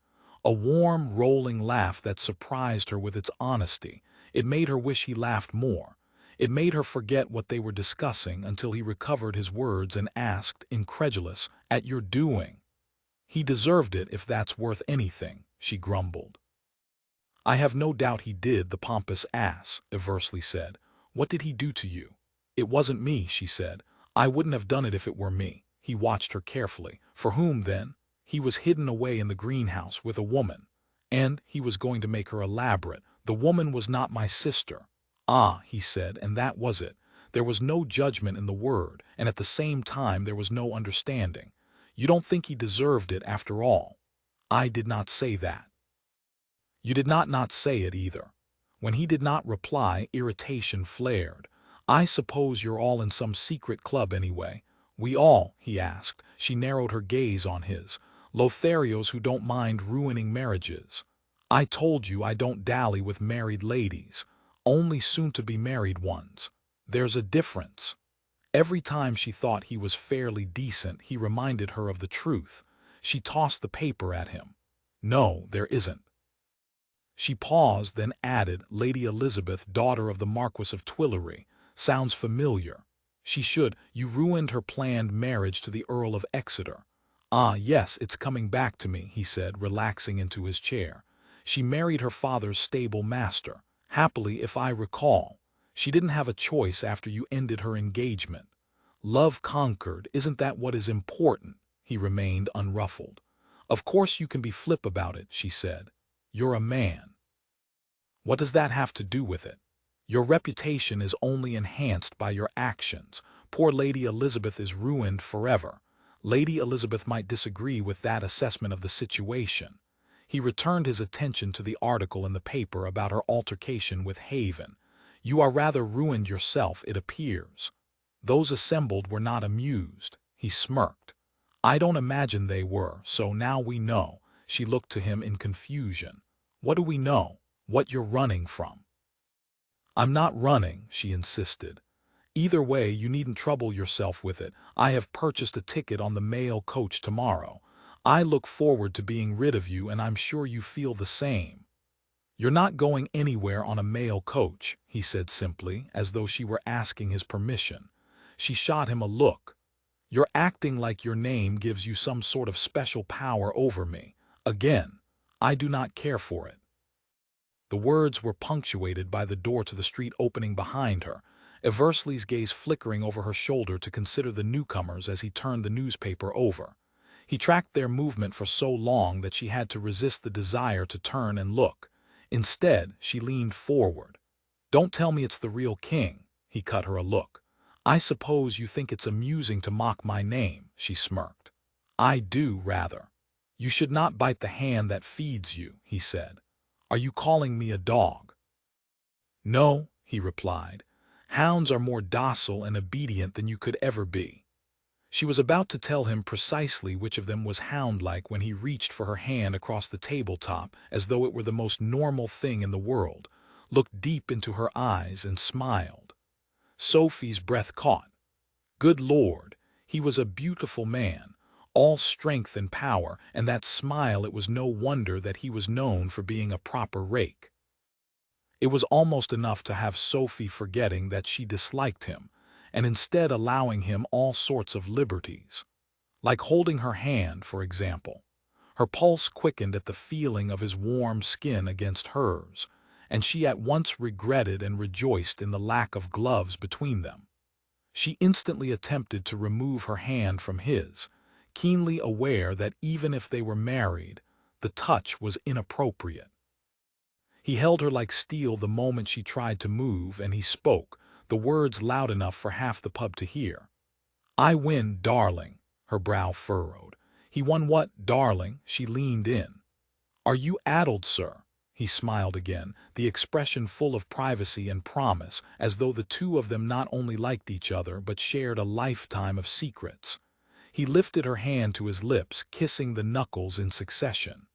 A warm, rolling laugh that surprised her with its honesty. It made her wish he laughed more. It made her forget what they were discussing until he recovered his words and asked, incredulous, At your doing? "He deserved it if that's worth anything," she grumbled. "I have no doubt he did, the pompous ass," Eversley said. "What did he do to you?" "It wasn't me," she said. "I wouldn't have done it if it were me." He watched her carefully. "For whom, then?" "He was hidden away in the greenhouse with a woman, and he was going to make her elaborate. The woman was not my sister." "Ah," he said, "and that was it." There was no judgment in the word, and at the same time there was no understanding. "You don't think he deserved it after all?" "I did not say that." "You did not say it either." When he did not reply, irritation flared. "I suppose you're all in some secret club anyway." "We all?" he asked. She narrowed her gaze on his. "Lotharios who don't mind ruining marriages." "I told you I don't dally with married ladies. Only soon-to-be-married ones. There's a difference." Every time she thought he was fairly decent, he reminded her of the truth. She tossed the paper at him. "No, there isn't." She paused, then added, "Lady Elizabeth, daughter of the Marquess of Tuileries. Sounds familiar." "She should. You ruined her planned marriage to the Earl of Exeter." "Ah, yes, it's coming back to me," he said, relaxing into his chair. "She married her father's stable master. Happily, if I recall. She didn't have a choice after you ended her engagement. Love conquered, isn't that what is important?" He remained unruffled. "Of course you can be flip about it," she said. "You're a man." "What does that have to do with it? Your reputation is only enhanced by your actions. Poor Lady Elizabeth is ruined forever." Lady Elizabeth might disagree with that assessment of the situation. He returned his attention to the article in the paper about her altercation with Haven. "You are rather ruined yourself, it appears." Those assembled were not amused. He smirked. "I don't imagine they were, so now we know." She looked to him in confusion. "What do we know?" "What you're running from." "I'm not running," she insisted. "Either way, you needn't trouble yourself with it. I have purchased a ticket on the mail coach tomorrow. I look forward to being rid of you, and I'm sure you feel the same." "You're not going anywhere on a mail coach," he said simply, as though she were asking his permission. She shot him a look. "You're acting like your name gives you some sort of special power over me. Again, I do not care for it." The words were punctuated by the door to the street opening behind her, Eversley's gaze flickering over her shoulder to consider the newcomers as he turned the newspaper over. He tracked their movement for so long that she had to resist the desire to turn and look. Instead, she leaned forward. "Don't tell me it's the real king." He cut her a look. "I suppose you think it's amusing to mock my name," she smirked. "I do, rather." "You should not bite the hand that feeds you," he said. "Are you calling me a dog?" "No," he replied. "Hounds are more docile and obedient than you could ever be." She was about to tell him precisely which of them was hound-like when he reached for her hand across the tabletop as though it were the most normal thing in the world, looked deep into her eyes and smiled. Sophie's breath caught. Good Lord, he was a beautiful man, all strength and power, and that smile, it was no wonder that he was known for being a proper rake. It was almost enough to have Sophie forgetting that she disliked him, and instead allowing him all sorts of liberties. Like holding her hand, for example. Her pulse quickened at the feeling of his warm skin against hers, and she at once regretted and rejoiced in the lack of gloves between them. She instantly attempted to remove her hand from his, keenly aware that even if they were married, the touch was inappropriate. He held her like steel the moment she tried to move, and he spoke, the words loud enough for half the pub to hear. "I win, darling." Her brow furrowed. "He won what, darling?" She leaned in. "Are you addled, sir?" He smiled again, the expression full of privacy and promise, as though the two of them not only liked each other but shared a lifetime of secrets. He lifted her hand to his lips, kissing the knuckles in succession.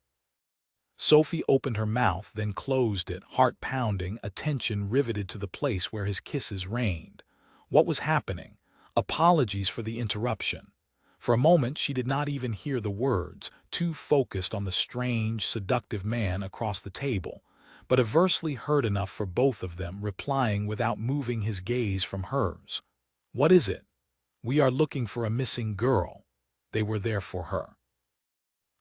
Sophie opened her mouth, then closed it, heart pounding, attention riveted to the place where his kisses reigned. What was happening? Apologies for the interruption. For a moment she did not even hear the words, too focused on the strange, seductive man across the table. But Eversley heard enough for both of them, replying without moving his gaze from hers. "What is it?" "We are looking for a missing girl." They were there for her.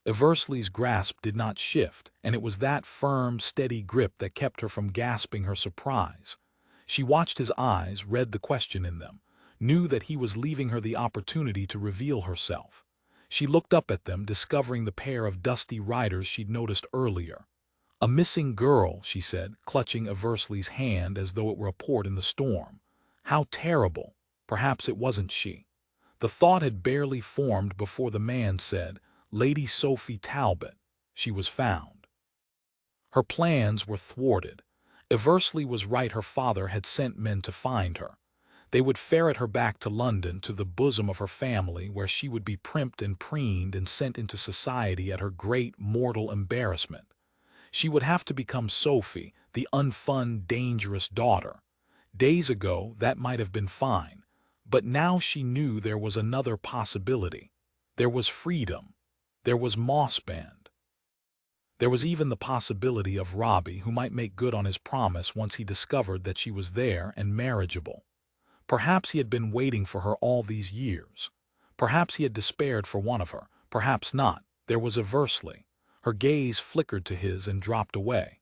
Eversley's grasp did not shift, and it was that firm, steady grip that kept her from gasping her surprise. She watched his eyes, read the question in them, knew that he was leaving her the opportunity to reveal herself. She looked up at them, discovering the pair of dusty riders she'd noticed earlier. "A missing girl," she said, clutching Eversley's hand as though it were a port in the storm. How terrible! Perhaps it wasn't she. The thought had barely formed before the man said, "Lady Sophie Talbot." She was found. Her plans were thwarted. Eversley was right, her father had sent men to find her. They would ferret her back to London, to the bosom of her family, where she would be primped and preened and sent into society at her great mortal embarrassment. She would have to become Sophie, the unfun, dangerous daughter. Days ago, that might have been fine. But now she knew there was another possibility. There was freedom. There was Mossband. There was even the possibility of Robbie, who might make good on his promise once he discovered that she was there and marriageable. Perhaps he had been waiting for her all these years. Perhaps he had despaired for one of her. Perhaps not. There was Eversley. Her gaze flickered to his and dropped away.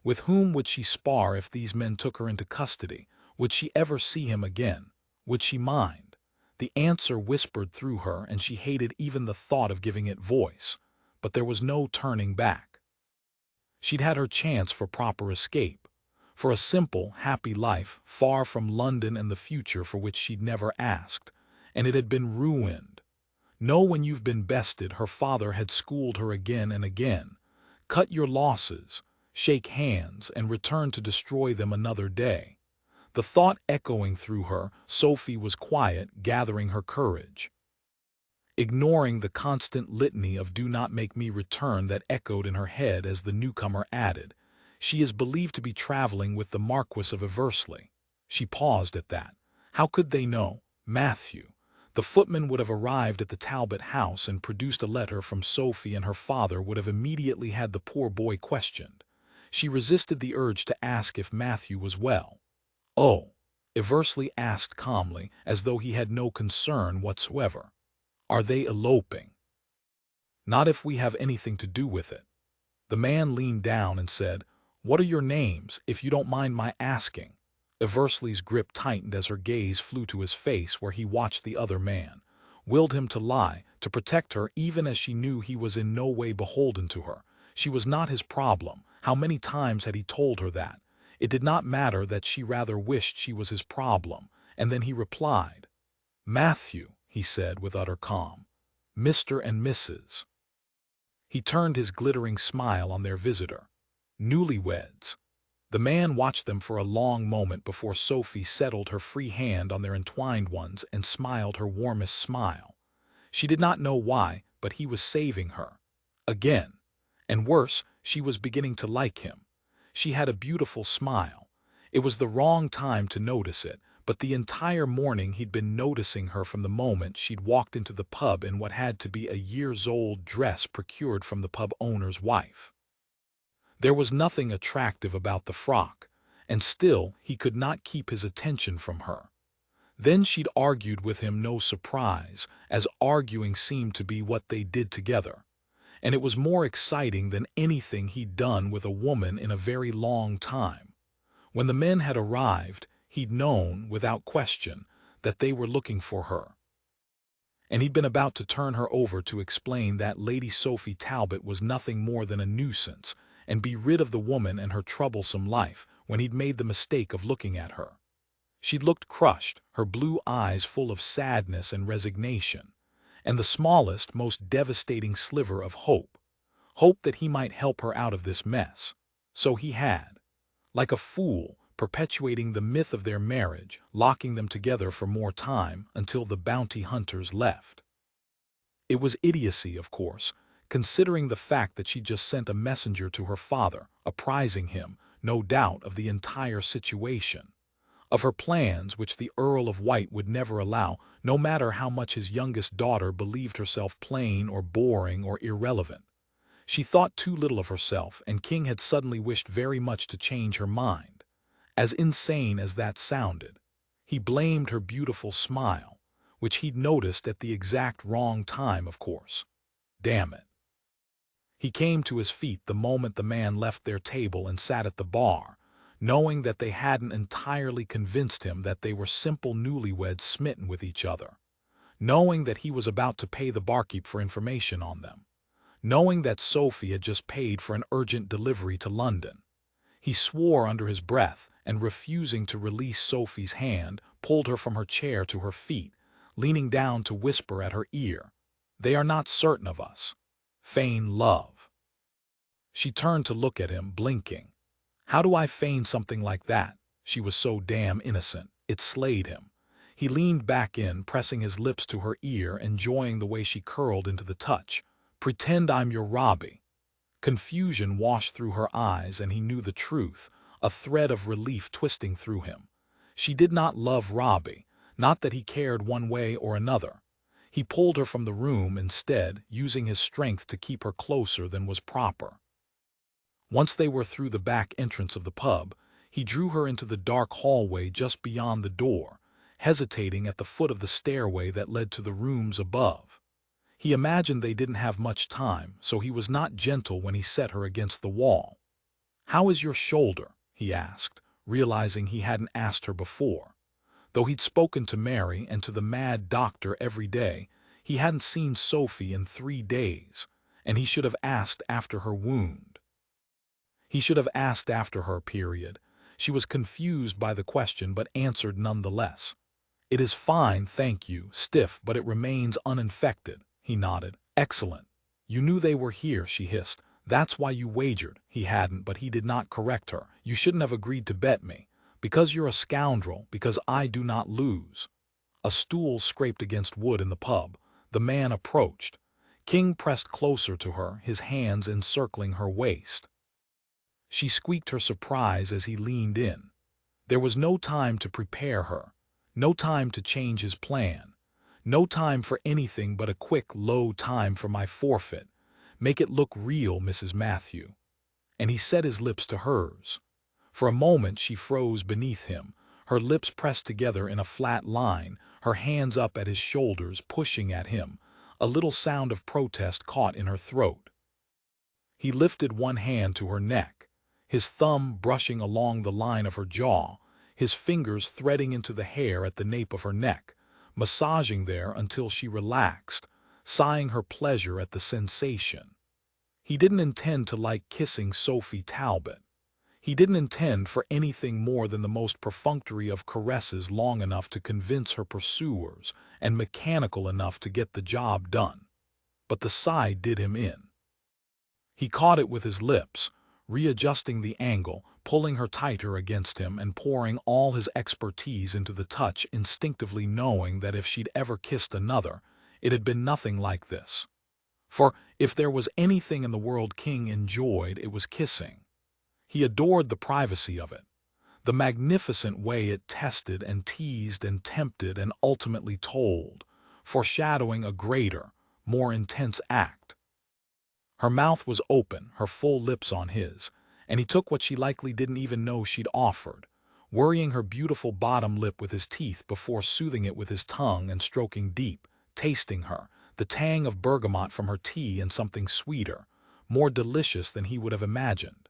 With whom would she spar if these men took her into custody? Would she ever see him again? Would she mind? The answer whispered through her, and she hated even the thought of giving it voice. But there was no turning back. She'd had her chance for proper escape, for a simple, happy life, far from London and the future for which she'd never asked, and it had been ruined. Know when you've been bested, her father had schooled her again and again. Cut your losses, shake hands, and return to destroy them another day. The thought echoing through her, Sophie was quiet, gathering her courage. Ignoring the constant litany of "do not make me return" that echoed in her head as the newcomer added, "She is believed to be traveling with the Marquess of Eversley." She paused at that. How could they know? Matthew. The footman would have arrived at the Talbot house and produced a letter from Sophie, and her father would have immediately had the poor boy questioned. She resisted the urge to ask if Matthew was well. "Oh," Eversley asked calmly, as though he had no concern whatsoever. "Are they eloping?" "Not if we have anything to do with it." The man leaned down and said, "What are your names, if you don't mind my asking?" Eversley's grip tightened as her gaze flew to his face, where he watched the other man, willed him to lie, to protect her, even as she knew he was in no way beholden to her. She was not his problem. How many times had he told her that? It did not matter that she rather wished she was his problem. And then he replied. "Matthew," he said with utter calm. "Mr. and Mrs." He turned his glittering smile on their visitor. "Newlyweds." The man watched them for a long moment before Sophie settled her free hand on their entwined ones and smiled her warmest smile. She did not know why, but he was saving her. Again. And worse, she was beginning to like him. She had a beautiful smile. It was the wrong time to notice it, but the entire morning he'd been noticing her from the moment she'd walked into the pub in what had to be a years-old dress procured from the pub owner's wife. There was nothing attractive about the frock, and still he could not keep his attention from her. Then she'd argued with him, no surprise, as arguing seemed to be what they did together. And it was more exciting than anything he'd done with a woman in a very long time. When the men had arrived, he'd known, without question, that they were looking for her. And he'd been about to turn her over to explain that Lady Sophie Talbot was nothing more than a nuisance, and be rid of the woman and her troublesome life, when he'd made the mistake of looking at her. She'd looked crushed, her blue eyes full of sadness and resignation, and the smallest, most devastating sliver of hope. Hope that he might help her out of this mess. So he had. Like a fool, perpetuating the myth of their marriage, locking them together for more time, until the bounty hunters left. It was idiocy, of course, considering the fact that she just sent a messenger to her father, apprising him, no doubt, of the entire situation. Of her plans, which the Earl of White would never allow, no matter how much his youngest daughter believed herself plain or boring or irrelevant. She thought too little of herself, and King had suddenly wished very much to change her mind. As insane as that sounded, he blamed her beautiful smile, which he'd noticed at the exact wrong time, of course. Damn it. He came to his feet the moment the man left their table and sat at the bar, knowing that they hadn't entirely convinced him that they were simple newlyweds smitten with each other, knowing that he was about to pay the barkeep for information on them, knowing that Sophie had just paid for an urgent delivery to London. He swore under his breath and, refusing to release Sophie's hand, pulled her from her chair to her feet, leaning down to whisper at her ear, "They are not certain of us. Feign love." She turned to look at him, blinking. How do I feign something like that? She was so damn innocent. It slayed him. He leaned back in, pressing his lips to her ear, enjoying the way she curled into the touch. Pretend I'm your Robbie. Confusion washed through her eyes, and he knew the truth, a thread of relief twisting through him. She did not love Robbie, not that he cared one way or another. He pulled her from the room instead, using his strength to keep her closer than was proper. Once they were through the back entrance of the pub, he drew her into the dark hallway just beyond the door, hesitating at the foot of the stairway that led to the rooms above. He imagined they didn't have much time, so he was not gentle when he set her against the wall. "How is your shoulder?" he asked, realizing he hadn't asked her before. Though he'd spoken to Mary and to the mad doctor every day, he hadn't seen Sophie in 3 days, and he should have asked after her wound. He should have asked after her, period. She was confused by the question, but answered nonetheless. "It is fine, thank you, stiff, but it remains uninfected." He nodded. "Excellent. You knew they were here," she hissed. "That's why you wagered." He hadn't, but he did not correct her. "You shouldn't have agreed to bet me. Because you're a scoundrel, because I do not lose." A stool scraped against wood in the pub. The man approached. King pressed closer to her, his hands encircling her waist. She squeaked her surprise as he leaned in. There was no time to prepare her, no time to change his plan. No time for anything but a quick, low time for my forfeit. "Make it look real, Mrs. Matthew." And he set his lips to hers. For a moment she froze beneath him, her lips pressed together in a flat line, her hands up at his shoulders, pushing at him, a little sound of protest caught in her throat. He lifted one hand to her neck, his thumb brushing along the line of her jaw, his fingers threading into the hair at the nape of her neck, massaging there until she relaxed, sighing her pleasure at the sensation. He didn't intend to like kissing Sophie Talbot. He didn't intend for anything more than the most perfunctory of caresses, long enough to convince her pursuers and mechanical enough to get the job done. But the sigh did him in. He caught it with his lips, readjusting the angle, pulling her tighter against him and pouring all his expertise into the touch, instinctively knowing that if she'd ever kissed another, it had been nothing like this. For if there was anything in the world King enjoyed, it was kissing. He adored the privacy of it, the magnificent way it tested and teased and tempted and ultimately told, foreshadowing a greater, more intense act. Her mouth was open, her full lips on his, and he took what she likely didn't even know she'd offered, worrying her beautiful bottom lip with his teeth before soothing it with his tongue and stroking deep, tasting her, the tang of bergamot from her tea and something sweeter, more delicious than he would have imagined.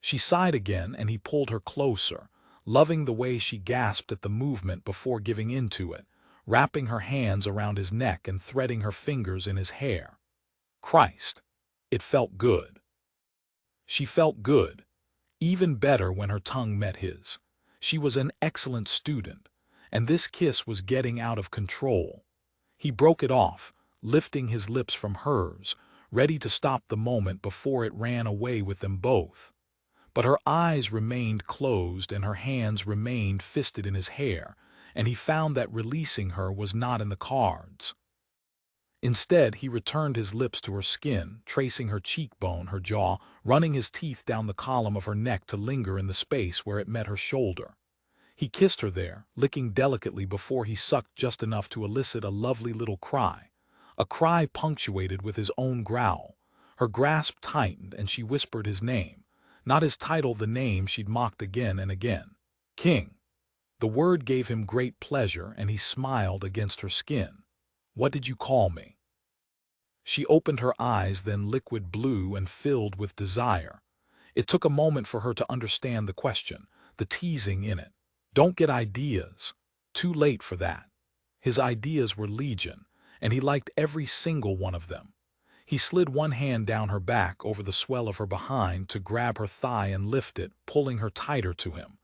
She sighed again, and he pulled her closer, loving the way she gasped at the movement before giving into it, wrapping her hands around his neck and threading her fingers in his hair. Christ! It felt good. She felt good, even better when her tongue met his. She was an excellent student, and this kiss was getting out of control. He broke it off, lifting his lips from hers, ready to stop the moment before it ran away with them both. But her eyes remained closed and her hands remained fisted in his hair, and he found that releasing her was not in the cards. Instead, he returned his lips to her skin, tracing her cheekbone, her jaw, running his teeth down the column of her neck to linger in the space where it met her shoulder. He kissed her there, licking delicately before he sucked just enough to elicit a lovely little cry, a cry punctuated with his own growl. Her grasp tightened and she whispered his name, not his title, the name she'd mocked again and again. King. The word gave him great pleasure, and he smiled against her skin. "What did you call me?" She opened her eyes, then liquid blue and filled with desire. It took a moment for her to understand the question, the teasing in it. Don't get ideas. Too late for that. His ideas were legion, and he liked every single one of them. He slid one hand down her back over the swell of her behind to grab her thigh and lift it, pulling her tighter to him.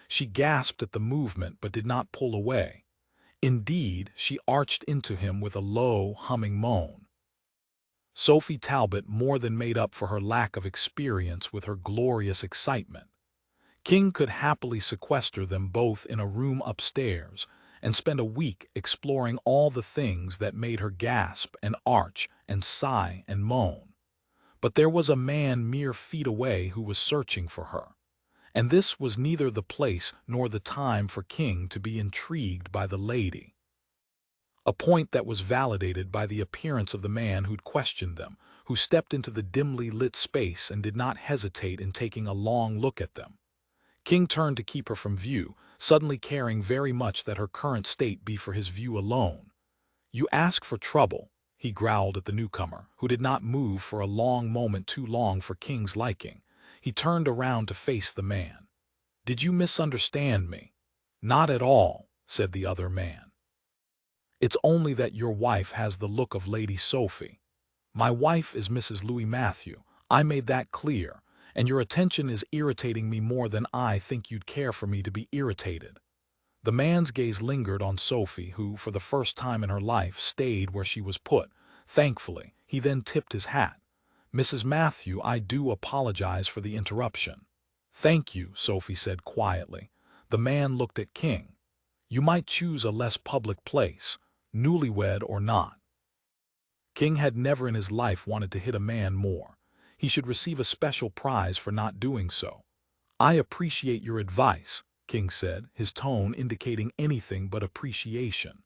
She gasped at the movement but did not pull away. Indeed, she arched into him with a low, humming moan. Sophie Talbot more than made up for her lack of experience with her glorious excitement. King could happily sequester them both in a room upstairs and spend a week exploring all the things that made her gasp and arch and sigh and moan. But there was a man mere feet away who was searching for her, and this was neither the place nor the time for King to be intrigued by the lady. A point that was validated by the appearance of the man who'd questioned them, who stepped into the dimly lit space and did not hesitate in taking a long look at them. King turned to keep her from view, suddenly caring very much that her current state be for his view alone. "You ask for trouble," he growled at the newcomer, who did not move for a long moment, too long for King's liking. He turned around to face the man. "Did you misunderstand me?" "Not at all," said the other man. "It's only that your wife has the look of Lady Sophie. My wife is Mrs. Louis Matthew. I made that clear. And your attention is irritating me more than I think you'd care for me to be irritated." The man's gaze lingered on Sophie, who, for the first time in her life, stayed where she was put, thankfully. He then tipped his hat. "Mrs. Matthew, I do apologize for the interruption." "Thank you," Sophie said quietly. The man looked at King. "You might choose a less public place, newlywed or not." King had never in his life wanted to hit a man more. He should receive a special prize for not doing so. "I appreciate your advice," King said, his tone indicating anything but appreciation.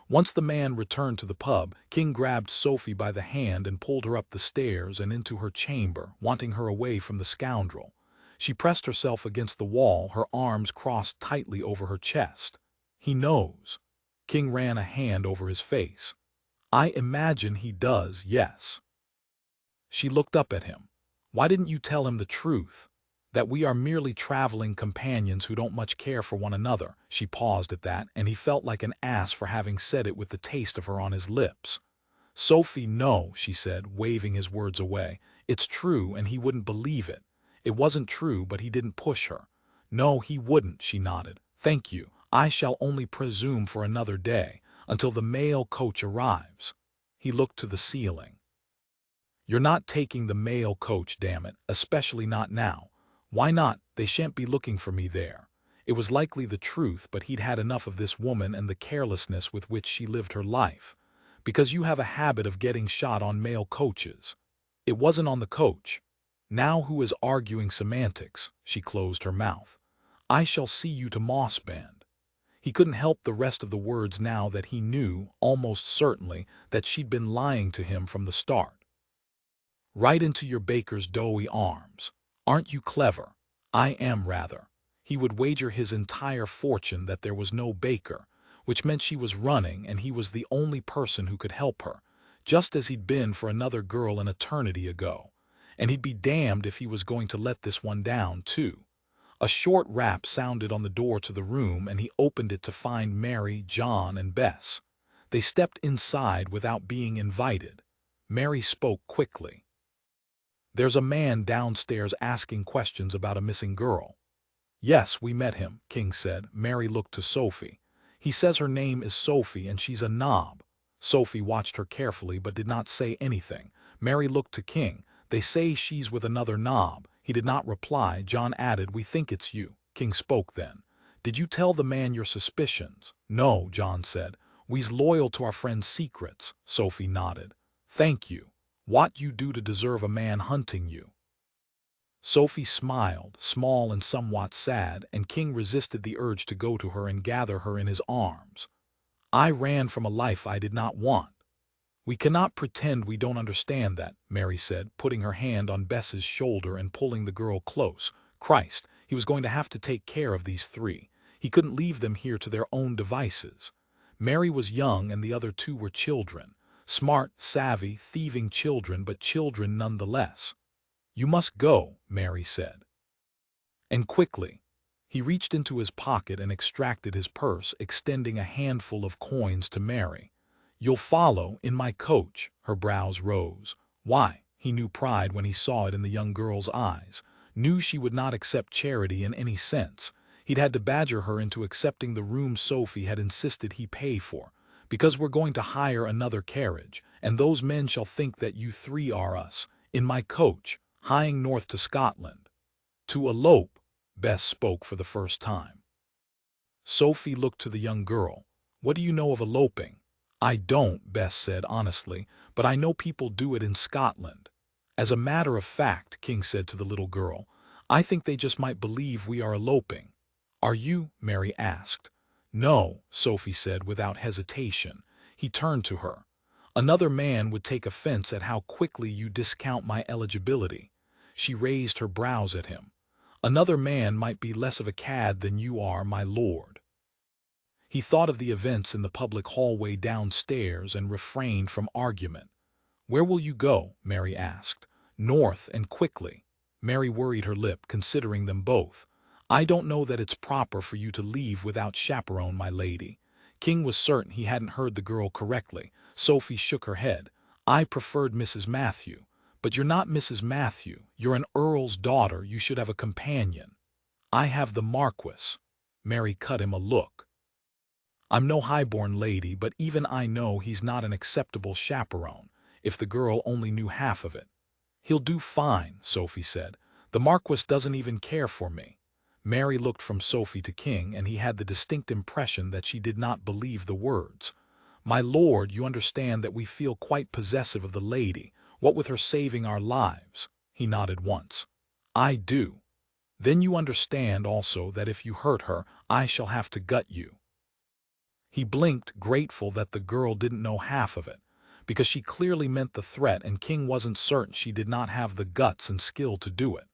Once the man returned to the pub, King grabbed Sophie by the hand and pulled her up the stairs and into her chamber, wanting her away from the scoundrel. She pressed herself against the wall, her arms crossed tightly over her chest. "He knows." King ran a hand over his face. "I imagine he does, yes." She looked up at him. "Why didn't you tell him the truth? That we are merely traveling companions who don't much care for one another." She paused at that, and he felt like an ass for having said it with the taste of her on his lips. "Sophie, no," she said, waving his words away. "It's true, and he wouldn't believe it. It wasn't true, but he didn't push her." "No, he wouldn't," she nodded. "Thank you. I shall only presume for another day, until the mail coach arrives." He looked to the ceiling. "You're not taking the mail coach, damn it, especially not now." "Why not? They shan't be looking for me there." It was likely the truth, but he'd had enough of this woman and the carelessness with which she lived her life. "Because you have a habit of getting shot on mail coaches." "It wasn't on the coach." "Now who is arguing semantics?" She closed her mouth. "I shall see you to Mossbend." He couldn't help the rest of the words now that he knew, almost certainly, that she'd been lying to him from the start. "Right into your baker's doughy arms. Aren't you clever?" "I am, rather." He would wager his entire fortune that there was no baker, which meant she was running and he was the only person who could help her, just as he'd been for another girl an eternity ago. And he'd be damned if he was going to let this one down, too. A short rap sounded on the door to the room, and he opened it to find Mary, John, and Bess. They stepped inside without being invited. Mary spoke quickly. "There's a man downstairs asking questions about a missing girl." "Yes, we met him," King said. Mary looked to Sophie. "He says her name is Sophie and she's a knob." Sophie watched her carefully but did not say anything. Mary looked to King. "They say she's with another knob." He did not reply. John added, "We think it's you." King spoke then. "Did you tell the man your suspicions?" "No," John said. "We's loyal to our friend's secrets." Sophie nodded. "Thank you. What you do to deserve a man hunting you?" Sophie smiled, small and somewhat sad, and King resisted the urge to go to her and gather her in his arms. "I ran from a life I did not want." "We cannot pretend we don't understand that," Mary said, putting her hand on Bess's shoulder and pulling the girl close. Christ, he was going to have to take care of these three. He couldn't leave them here to their own devices. Mary was young and the other two were children. Smart, savvy, thieving children, but children nonetheless. You must go, Mary said. And quickly. He reached into his pocket and extracted his purse, extending a handful of coins to Mary. You'll follow in my coach. Her brows rose. Why? He knew pride when he saw it in the young girl's eyes, knew she would not accept charity in any sense. He'd had to badger her into accepting the room Sophie had insisted he pay for, because we're going to hire another carriage, and those men shall think that you three are us, in my coach, hieing north to Scotland. To elope, Bess spoke for the first time. Sophie looked to the young girl. What do you know of eloping? I don't, Bess said honestly, but I know people do it in Scotland. As a matter of fact, King said to the little girl, I think they just might believe we are eloping. Are you? Mary asked. No, Sophie said without hesitation. He turned to her. Another man would take offense at how quickly you discount my eligibility. She raised her brows at him. Another man might be less of a cad than you are, my lord. He thought of the events in the public hallway downstairs and refrained from argument. Where will you go? Mary asked. North, and quickly. Mary worried her lip, considering them both. I don't know that it's proper for you to leave without chaperone, my lady. King was certain he hadn't heard the girl correctly. Sophie shook her head. I preferred Mrs. Matthew. But you're not Mrs. Matthew. You're an earl's daughter. You should have a companion. I have the Marquess. Mary cut him a look. I'm no highborn lady, but even I know he's not an acceptable chaperone, if the girl only knew half of it. He'll do fine, Sophie said. The Marquess doesn't even care for me. Mary looked from Sophie to King, and he had the distinct impression that she did not believe the words. My lord, you understand that we feel quite possessive of the lady, what with her saving our lives. He nodded once. I do. Then you understand also that if you hurt her, I shall have to gut you. He blinked, grateful that the girl didn't know half of it, because she clearly meant the threat, and King wasn't certain she did not have the guts and skill to do it.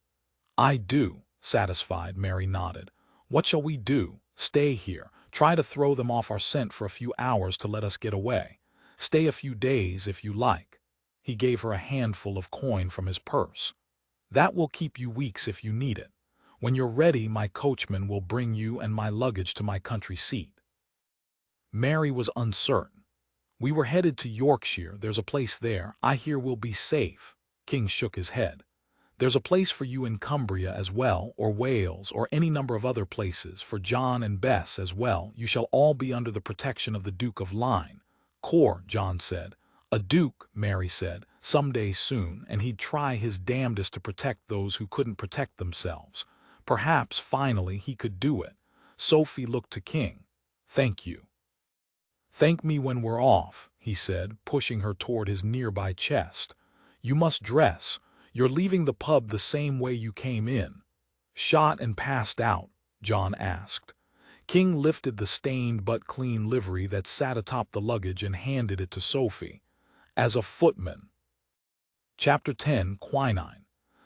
I do, satisfied, Mary nodded. What shall we do? Stay here. Try to throw them off our scent for a few hours to let us get away. Stay a few days if you like. He gave her a handful of coin from his purse. That will keep you weeks if you need it. When you're ready, my coachman will bring you and my luggage to my country seat. Mary was uncertain. We were headed to Yorkshire. There's a place there. I hear we'll be safe. King shook his head. There's a place for you in Cumbria as well, or Wales, or any number of other places, for John and Bess as well. You shall all be under the protection of the Duke of Lyne. Core, John said. A duke, Mary said, someday soon, and he'd try his damnedest to protect those who couldn't protect themselves. Perhaps, finally, he could do it. Sophie looked to King. Thank you. Thank me when we're off, he said, pushing her toward his nearby chest. You must dress. You're leaving the pub the same way you came in. Shot and passed out? John asked. King lifted the stained but clean livery that sat atop the luggage and handed it to Sophie. As a footman. Chapter 10, Quinine.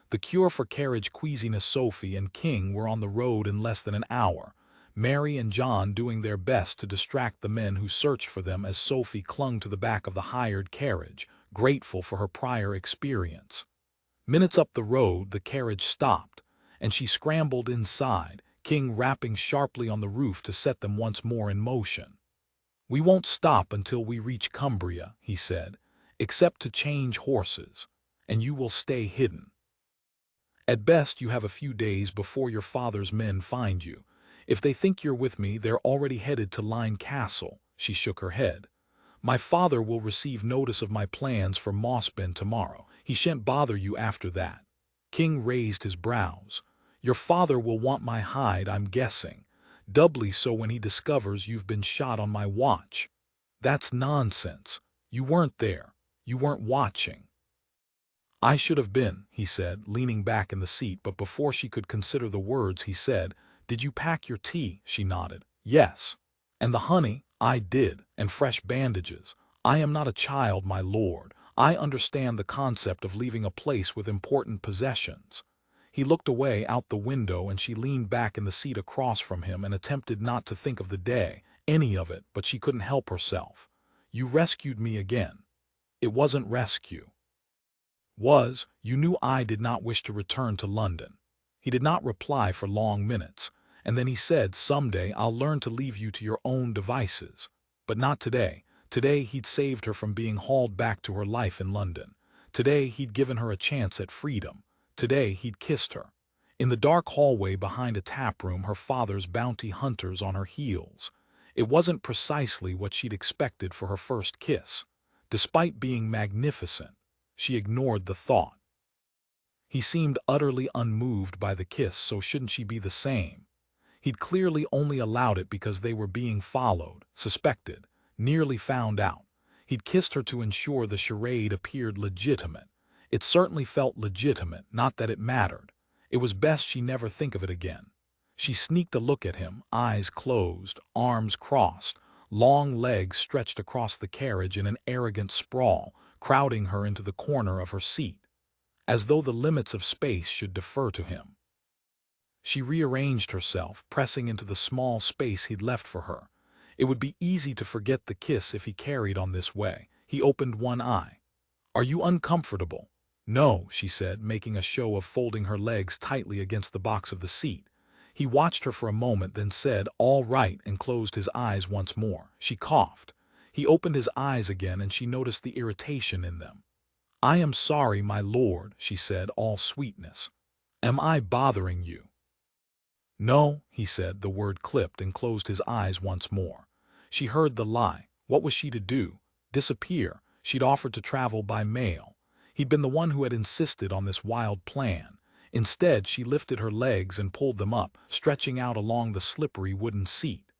The cure for carriage queasiness. Sophie and King were on the road in less than an hour, Mary and John doing their best to distract the men who searched for them as Sophie clung to the back of the hired carriage, grateful for her prior experience. Minutes up the road, the carriage stopped, and she scrambled inside, King rapping sharply on the roof to set them once more in motion. We won't stop until we reach Cumbria, he said, except to change horses, and you will stay hidden. At best, you have a few days before your father's men find you. If they think you're with me, they're already headed to Lyne Castle. She shook her head. My father will receive notice of my plans for Mossbend tomorrow. He shan't bother you after that. King raised his brows. Your father will want my hide, I'm guessing. Doubly so when he discovers you've been shot on my watch. That's nonsense. You weren't there. You weren't watching. I should have been, he said, leaning back in the seat, but before she could consider the words he said, Did you pack your tea? She nodded. Yes. And the honey? I did. And fresh bandages. I am not a child, my lord. I understand the concept of leaving a place with important possessions. He looked away out the window, and she leaned back in the seat across from him and attempted not to think of the day, any of it, but she couldn't help herself. You rescued me again. It wasn't rescue. You knew I did not wish to return to London. He did not reply for long minutes, and then he said, someday I'll learn to leave you to your own devices. But not today. Today he'd saved her from being hauled back to her life in London. Today he'd given her a chance at freedom. Today he'd kissed her. In the dark hallway behind a taproom, her father's bounty hunters on her heels. It wasn't precisely what she'd expected for her first kiss. Despite being magnificent, she ignored the thought. He seemed utterly unmoved by the kiss, so shouldn't she be the same? He'd clearly only allowed it because they were being followed, suspected, nearly found out. He'd kissed her to ensure the charade appeared legitimate. It certainly felt legitimate, not that it mattered. It was best she never think of it again. She sneaked a look at him, eyes closed, arms crossed, long legs stretched across the carriage in an arrogant sprawl, crowding her into the corner of her seat, as though the limits of space should defer to him. She rearranged herself, pressing into the small space he'd left for her. It would be easy to forget the kiss if he carried on this way. He opened one eye. "Are you uncomfortable?" "No," she said, making a show of folding her legs tightly against the box of the seat. He watched her for a moment, then said, "All right," and closed his eyes once more. She coughed. He opened his eyes again, and she noticed the irritation in them. "I am sorry, my lord," she said, all sweetness. "Am I bothering you?" "No," he said, the word clipped, and closed his eyes once more. She heard the lie. What was she to do? Disappear? She'd offered to travel by mail. He'd been the one who had insisted on this wild plan. Instead, she lifted her legs and pulled them up, stretching out along the slippery wooden seat.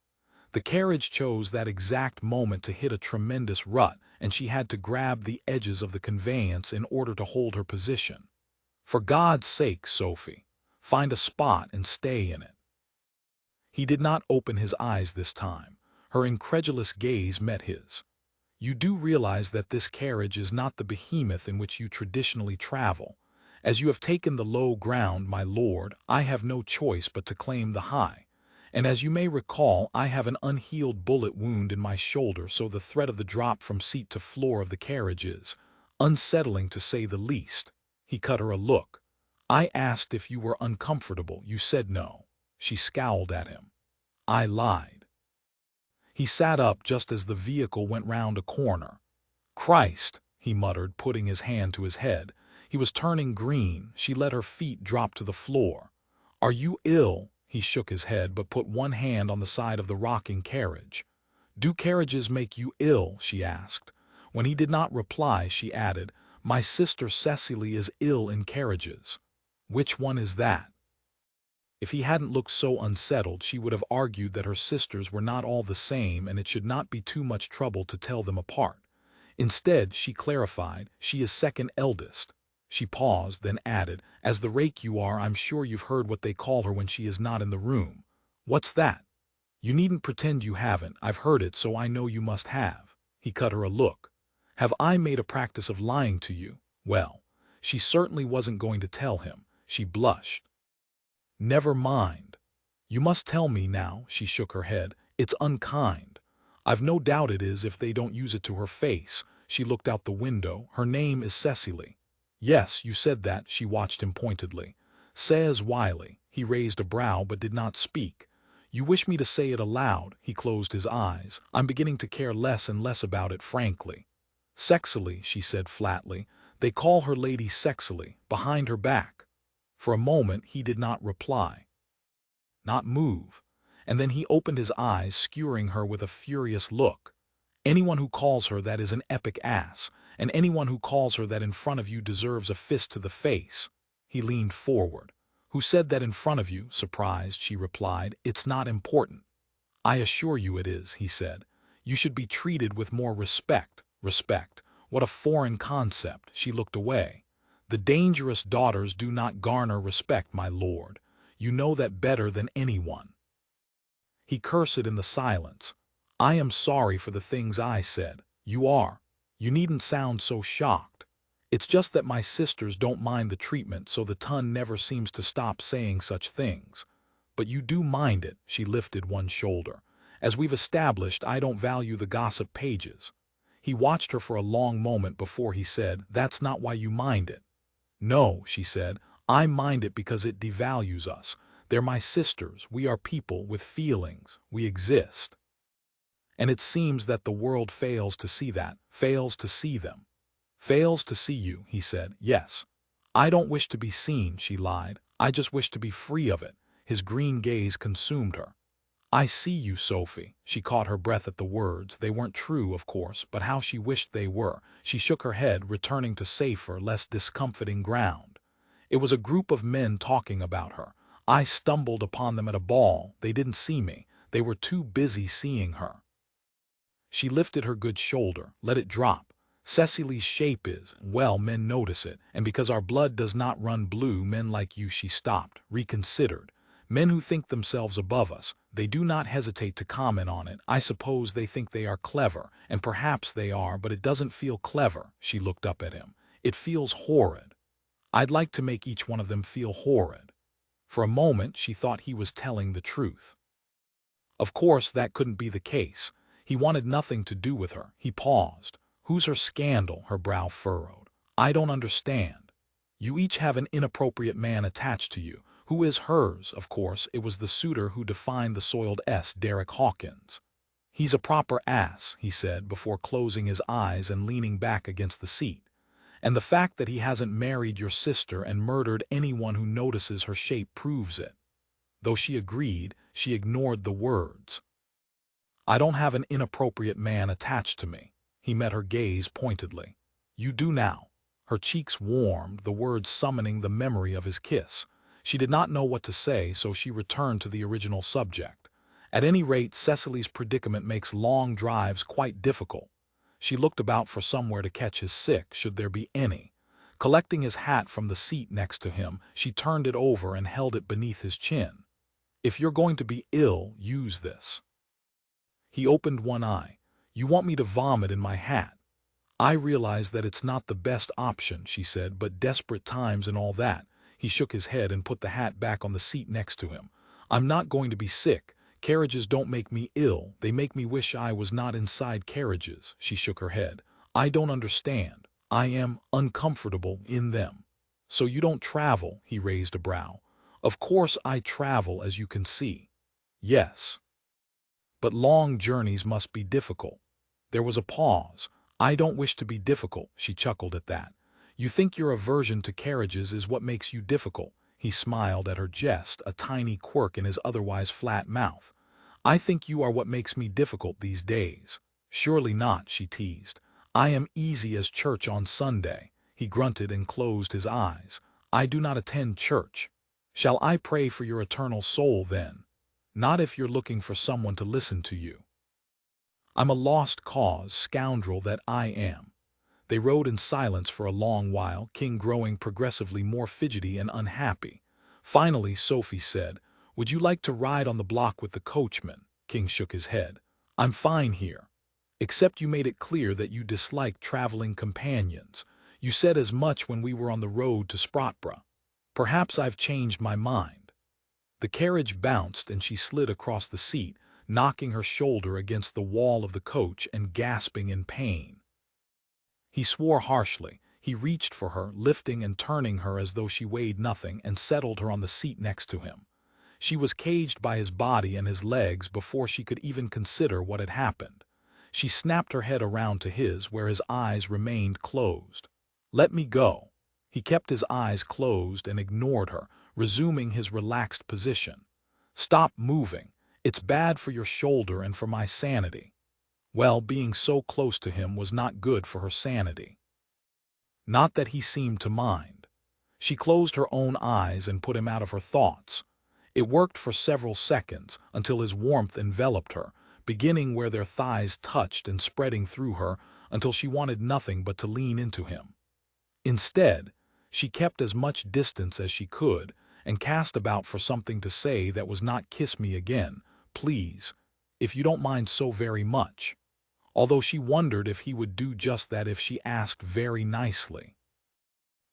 The carriage chose that exact moment to hit a tremendous rut, and she had to grab the edges of the conveyance in order to hold her position. "For God's sake, Sophie, find a spot and stay in it." He did not open his eyes this time. Her incredulous gaze met his. "You do realize that this carriage is not the behemoth in which you traditionally travel. As you have taken the low ground, my lord, I have no choice but to claim the high. And as you may recall, I have an unhealed bullet wound in my shoulder, so the threat of the drop from seat to floor of the carriage is unsettling, to say the least." He cut her a look. "I asked if you were uncomfortable. You said no." She scowled at him. "I lied." He sat up just as the vehicle went round a corner. "Christ," he muttered, putting his hand to his head. He was turning green. She let her feet drop to the floor. "Are you ill?" He shook his head, but put one hand on the side of the rocking carriage. "Do carriages make you ill?" she asked. When he did not reply, she added, "My sister Cecily is ill in carriages." "Which one is that?" If he hadn't looked so unsettled, she would have argued that her sisters were not all the same, and it should not be too much trouble to tell them apart. Instead, she clarified, "She is second eldest." She paused, then added, "As the rake you are, I'm sure you've heard what they call her when she is not in the room." "What's that?" "You needn't pretend you haven't. I've heard it, so I know you must have." He cut her a look. "Have I made a practice of lying to you?" Well, she certainly wasn't going to tell him. She blushed. "Never mind. You must tell me now." She shook her head. "It's unkind. I've no doubt it is if they don't use it to her face." She looked out the window. "Her name is Cecily." "Yes, you said that." She watched him pointedly. "Says Wiley." He raised a brow but did not speak. "You wish me to say it aloud?" He closed his eyes. "I'm beginning to care less and less about it, frankly." "Sexily," she said flatly. "They call her Lady Sexily, behind her back." For a moment he did not reply, not move, and then he opened his eyes, skewering her with a furious look. "Anyone who calls her that is an epic ass, and anyone who calls her that in front of you deserves a fist to the face." He leaned forward. "Who said that in front of you?" Surprised, she replied, "It's not important." "I assure you it is," he said. "You should be treated with more respect." Respect? What a foreign concept. She looked away. "The dangerous daughters do not garner respect, my lord. You know that better than anyone." He cursed in the silence. "I am sorry for the things I said." "You are. You needn't sound so shocked. It's just that my sisters don't mind the treatment, so the tongue never seems to stop saying such things. But you do mind it." She lifted one shoulder. "As we've established, I don't value the gossip pages." He watched her for a long moment before he said, "That's not why you mind it." "No," she said, "I mind it because it devalues us. They're my sisters, we are people with feelings, we exist. And it seems that the world fails to see that, fails to see them. Fails to see you," he said. "Yes. I don't wish to be seen," she lied. "I just wish to be free of it." His green gaze consumed her. "I see you, Sophie." She caught her breath at the words. They weren't true, of course, but how she wished they were. She shook her head, returning to safer, less discomfiting ground. It was a group of men talking about her. I stumbled upon them at a ball. They didn't see me. They were too busy seeing her. She lifted her good shoulder, let it drop. "Cecily's shape is, well, men notice it, and because our blood does not run blue, men like you," she stopped, reconsidered. "Men who think themselves above us, they do not hesitate to comment on it. I suppose they think they are clever, and perhaps they are, but it doesn't feel clever." She looked up at him. "It feels horrid. I'd like to make each one of them feel horrid." For a moment she thought he was telling the truth. Of course that couldn't be the case. He wanted nothing to do with her. He paused. "Who's her scandal?" Her brow furrowed. "I don't understand. You each have an inappropriate man attached to you. Who is hers?" Of course, it was the suitor who defined the soiled S, Derek Hawkins. "He's a proper ass," he said before closing his eyes and leaning back against the seat. "And the fact that he hasn't married your sister and murdered anyone who notices her shape proves it." Though she agreed, she ignored the words. "I don't have an inappropriate man attached to me." He met her gaze pointedly. "You do now." Her cheeks warmed, the words summoning the memory of his kiss. She did not know what to say, so she returned to the original subject. "At any rate, Cecily's predicament makes long drives quite difficult." She looked about for somewhere to catch his stick, should there be any. Collecting his hat from the seat next to him, she turned it over and held it beneath his chin. "If you're going to be ill, use this." He opened one eye. "You want me to vomit in my hat?" "I realize that it's not the best option," she said, "but desperate times and all that." He shook his head and put the hat back on the seat next to him. "I'm not going to be sick. Carriages don't make me ill. They make me wish I was not inside carriages." She shook her head. "I don't understand. I am uncomfortable in them." "So you don't travel?" He raised a brow. "Of course I travel, as you can see." "Yes. But long journeys must be difficult." There was a pause. "I don't wish to be difficult." She chuckled at that. "You think your aversion to carriages is what makes you difficult." He smiled at her jest, a tiny quirk in his otherwise flat mouth. "I think you are what makes me difficult these days." "Surely not," she teased. "I am easy as church on Sunday." He grunted and closed his eyes. "I do not attend church." "Shall I pray for your eternal soul, then?" "Not if you're looking for someone to listen to you." "I'm a lost cause, scoundrel that I am." They rode in silence for a long while, King growing progressively more fidgety and unhappy. Finally, Sophie said, "Would you like to ride on the block with the coachman?" King shook his head. "I'm fine here. Except you made it clear that you dislike traveling companions. You said as much when we were on the road to Sprotbrough. Perhaps I've changed my mind." The carriage bounced and she slid across the seat, knocking her shoulder against the wall of the coach and gasping in pain. He swore harshly. He reached for her, lifting and turning her as though she weighed nothing, and settled her on the seat next to him. She was caged by his body and his legs before she could even consider what had happened. She snapped her head around to his, where his eyes remained closed. "Let me go." He kept his eyes closed and ignored her, resuming his relaxed position. "Stop moving. It's bad for your shoulder and for my sanity." Well, being so close to him was not good for her sanity. Not that he seemed to mind. She closed her own eyes and put him out of her thoughts. It worked for several seconds, until his warmth enveloped her, beginning where their thighs touched and spreading through her, until she wanted nothing but to lean into him. Instead, she kept as much distance as she could, and cast about for something to say that was not "kiss me again, please, if you don't mind so very much," although she wondered if he would do just that if she asked very nicely.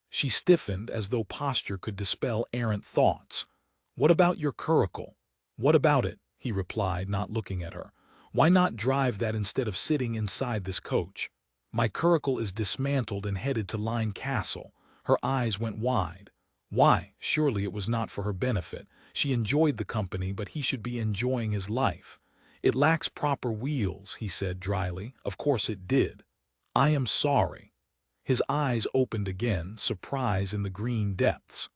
She stiffened as though posture could dispel errant thoughts. "What about your curricle?" "What about it?" he replied, not looking at her. "Why not drive that instead of sitting inside this coach?" My curricle is dismantled and headed to Lyne Castle." Her eyes went wide. Why, surely it was not for her benefit. She enjoyed the company, but he should be enjoying his life. "It lacks proper wheels," he said dryly. "Of course it did. I am sorry." His eyes opened again, surprise in the green depths.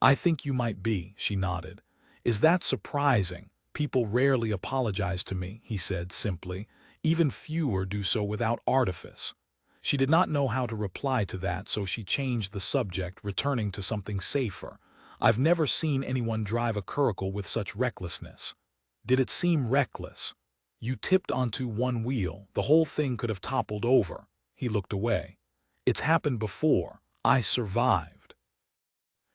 "I think you might be," she nodded. "Is that surprising? People rarely apologize to me," he said simply. "Even fewer do so without artifice." She did not know how to reply to that, so she changed the subject, returning to something safer. "I've never seen anyone drive a curricle with such recklessness." "Did it seem reckless?" "You tipped onto one wheel. The whole thing could have toppled over." He looked away. "It's happened before. I survived."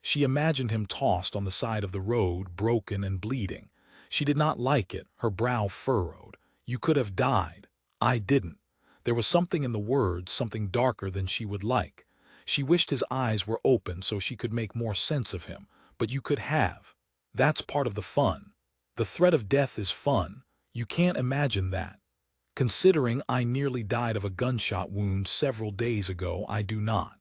She imagined him tossed on the side of the road, broken and bleeding. She did not like it, her brow furrowed. "You could have died. I didn't." There was something in the words, something darker than she would like. She wished his eyes were open so she could make more sense of him. "But you could have. That's part of the fun. The threat of death is fun. You can't imagine that. Considering I nearly died of a gunshot wound several days ago, I do not."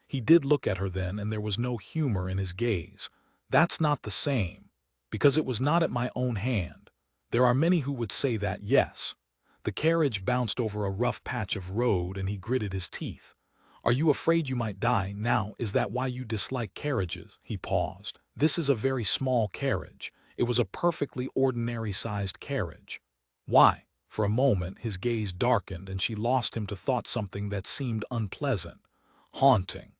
He did look at her then, and there was no humor in his gaze. "That's not the same. Because it was not at my own hand. There are many who would say that, yes." The carriage bounced over a rough patch of road, and he gritted his teeth. "Are you afraid you might die now? Is that why you dislike carriages?" He paused. "This is a very small carriage. It was a perfectly ordinary-sized carriage." "Why?" For a moment his gaze darkened, and she lost him to thought, something that seemed unpleasant, haunting.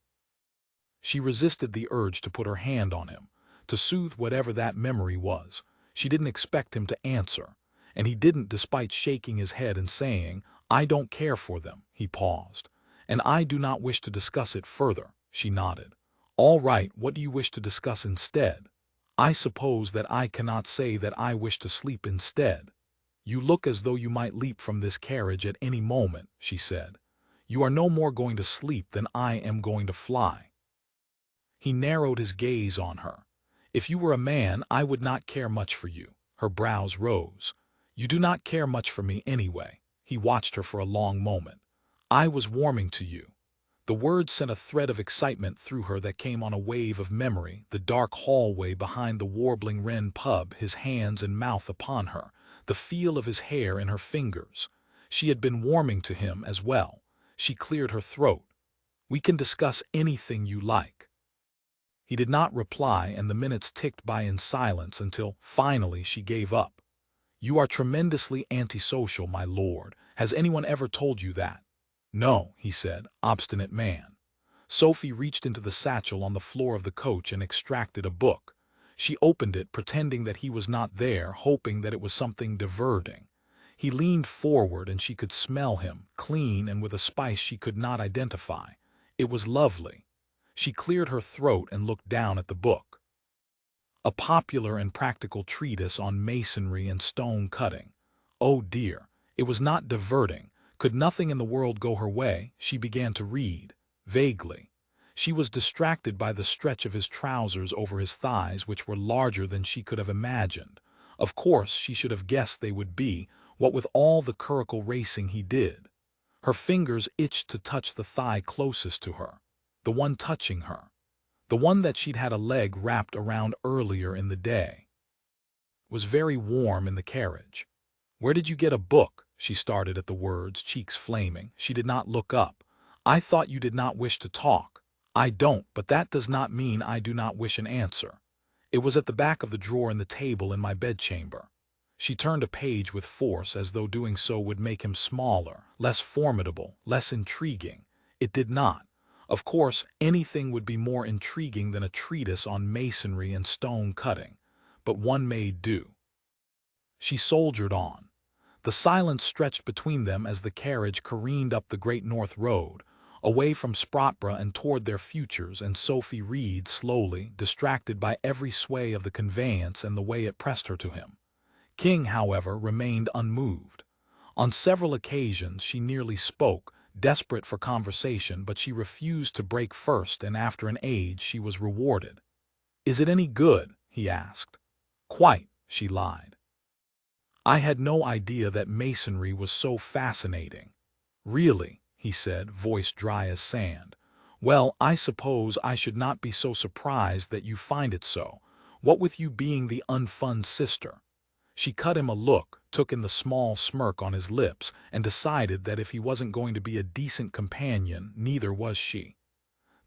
She resisted the urge to put her hand on him, to soothe whatever that memory was. She didn't expect him to answer. And he didn't, despite shaking his head and saying, "I don't care for them." He paused. "And I do not wish to discuss it further." She nodded. "All right, what do you wish to discuss instead?" "I suppose that I cannot say that I wish to sleep instead." "You look as though you might leap from this carriage at any moment," she said. "You are no more going to sleep than I am going to fly." He narrowed his gaze on her. "If you were a man, I would not care much for you." Her brows rose. "You do not care much for me anyway." He watched her for a long moment. "I was warming to you." The words sent a thread of excitement through her that came on a wave of memory, the dark hallway behind the Warbling Wren pub, his hands and mouth upon her, the feel of his hair in her fingers. She had been warming to him as well. She cleared her throat. "We can discuss anything you like." He did not reply, and the minutes ticked by in silence until, finally, she gave up. "You are tremendously antisocial, my lord. Has anyone ever told you that?" "No," he said, obstinate man. Sophie reached into the satchel on the floor of the coach and extracted a book. She opened it, pretending that he was not there, hoping that it was something diverting. He leaned forward, and she could smell him, clean and with a spice she could not identify. It was lovely. She cleared her throat and looked down at the book. A popular and practical treatise on masonry and stone cutting. Oh dear, it was not diverting. Could nothing in the world go her way? She began to read, vaguely. She was distracted by the stretch of his trousers over his thighs, which were larger than she could have imagined. Of course, she should have guessed they would be, what with all the curricle racing he did. Her fingers itched to touch the thigh closest to her, the one touching her. The one that she'd had a leg wrapped around earlier in the day. It was very warm in the carriage. "Where did you get a book?" She started at the words, cheeks flaming. She did not look up. "I thought you did not wish to talk." "I don't, but that does not mean I do not wish an answer." "It was at the back of the drawer in the table in my bedchamber." She turned a page with force, as though doing so would make him smaller, less formidable, less intriguing. It did not. Of course, anything would be more intriguing than a treatise on masonry and stone cutting, but one may do. She soldiered on. The silence stretched between them as the carriage careened up the Great North Road, away from Sprotbrough and toward their futures, and Sophie read slowly, distracted by every sway of the conveyance and the way it pressed her to him. King, however, remained unmoved. On several occasions she nearly spoke, desperate for conversation, but she refused to break first, and after an age she was rewarded. "Is it any good?" he asked. "Quite," she lied. "I had no idea that masonry was so fascinating." "Really," he said, voice dry as sand. "Well, I suppose I should not be so surprised that you find it so, what with you being the unfun sister." She cut him a look, took in the small smirk on his lips, and decided that if he wasn't going to be a decent companion, neither was she.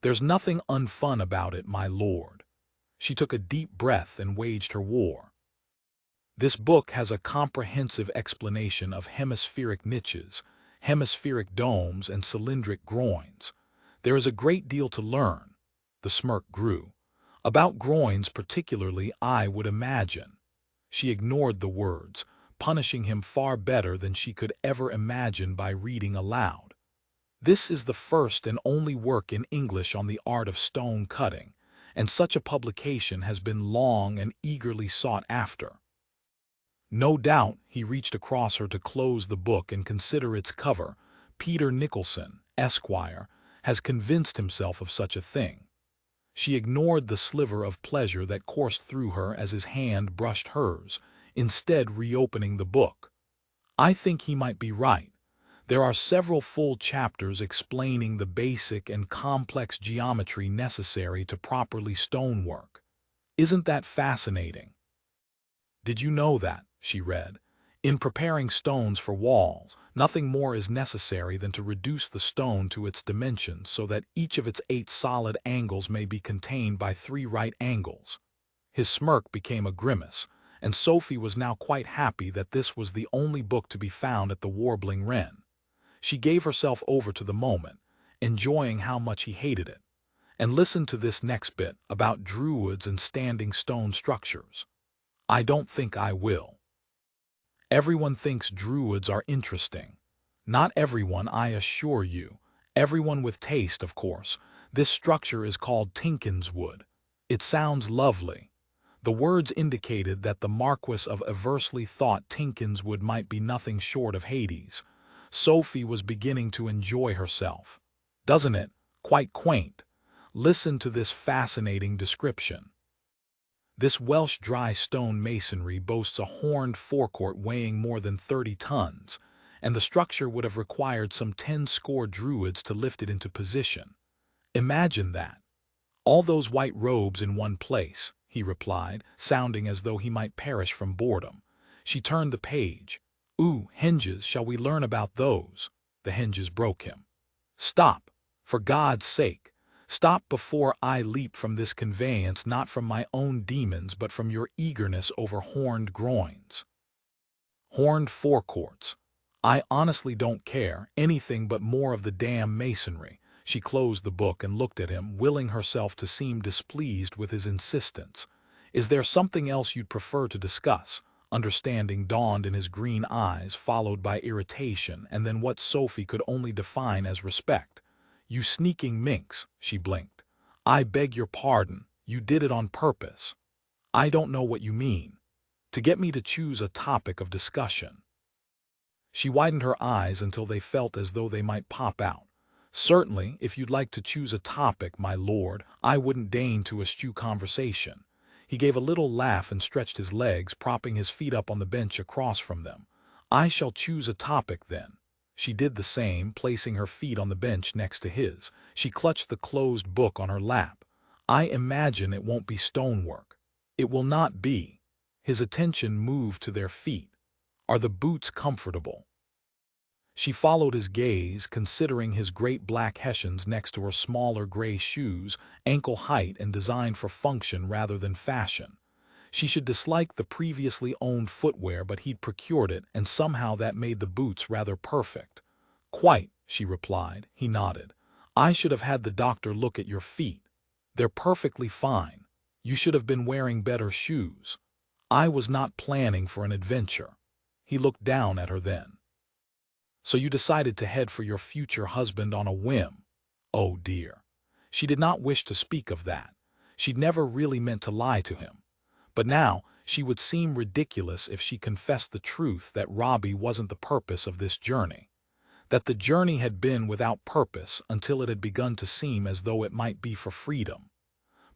"There's nothing unfun about it, my lord." She took a deep breath and waged her war. "This book has a comprehensive explanation of hemispheric niches, hemispheric domes, and cylindric groins. There is a great deal to learn." The smirk grew. "About groins particularly, I would imagine." She ignored the words, punishing him far better than she could ever imagine by reading aloud. "This is the first and only work in English on the art of stone cutting, and such a publication has been long and eagerly sought after." No doubt he reached across her to close the book and consider its cover. "Peter Nicholson, Esquire, has convinced himself of such a thing." She ignored the sliver of pleasure that coursed through her as his hand brushed hers, instead reopening the book. "I think he might be right. There are several full chapters explaining the basic and complex geometry necessary to properly stonework. Isn't that fascinating?" "Did you know that," she read, "in preparing stones for walls, nothing more is necessary than to reduce the stone to its dimensions so that each of its 8 solid angles may be contained by 3 right angles?" His smirk became a grimace, and Sophie was now quite happy that this was the only book to be found at the Warbling Wren. She gave herself over to the moment, enjoying how much he hated it. "And listen to this next bit about druids and standing stone structures." "I don't think I will." "Everyone thinks druids are interesting." "Not everyone, I assure you. Everyone with taste, of course. This structure is called Tinkin's Wood. It sounds lovely." The words indicated that the Marquess of Eversley thought Tinkin's Wood might be nothing short of Hades. Sophie was beginning to enjoy herself. "Doesn't it? Quite quaint. Listen to this fascinating description. This Welsh dry stone masonry boasts a horned forecourt weighing more than 30 tons, and the structure would have required some 10 score druids to lift it into position. Imagine that. All those white robes in one place," he replied, sounding as though he might perish from boredom. She turned the page. "Ooh, hinges, shall we learn about those?" The hinges broke him. "Stop! For God's sake! Stop before I leap from this conveyance, not from my own demons, but from your eagerness over horned groins. Horned forecourts. I honestly don't care, anything but more of the damn masonry." She closed the book and looked at him, willing herself to seem displeased with his insistence. "Is there something else you'd prefer to discuss?" Understanding dawned in his green eyes, followed by irritation, and then what Sophie could only define as respect. "You sneaking minx," she blinked. "I beg your pardon, you did it on purpose." "I don't know what you mean." "To get me to choose a topic of discussion." She widened her eyes until they felt as though they might pop out. "Certainly, if you'd like to choose a topic, my lord, I wouldn't deign to eschew conversation." He gave a little laugh and stretched his legs, propping his feet up on the bench across from them. "I shall choose a topic, then." She did the same, placing her feet on the bench next to his. She clutched the closed book on her lap. "I imagine it won't be stonework." "It will not be." His attention moved to their feet. "Are the boots comfortable?" She followed his gaze, considering his great black hessians next to her smaller gray shoes, ankle height and designed for function rather than fashion. She should dislike the previously owned footwear, but he'd procured it, and somehow that made the boots rather perfect. "Quite," she replied. He nodded. "I should have had the doctor look at your feet. They're perfectly fine. You should have been wearing better shoes." "I was not planning for an adventure." He looked down at her then. "So you decided to head for your future husband on a whim?" Oh dear. She did not wish to speak of that. She'd never really meant to lie to him. But now she would seem ridiculous if she confessed the truth that Robbie wasn't the purpose of this journey. That the journey had been without purpose until it had begun to seem as though it might be for freedom.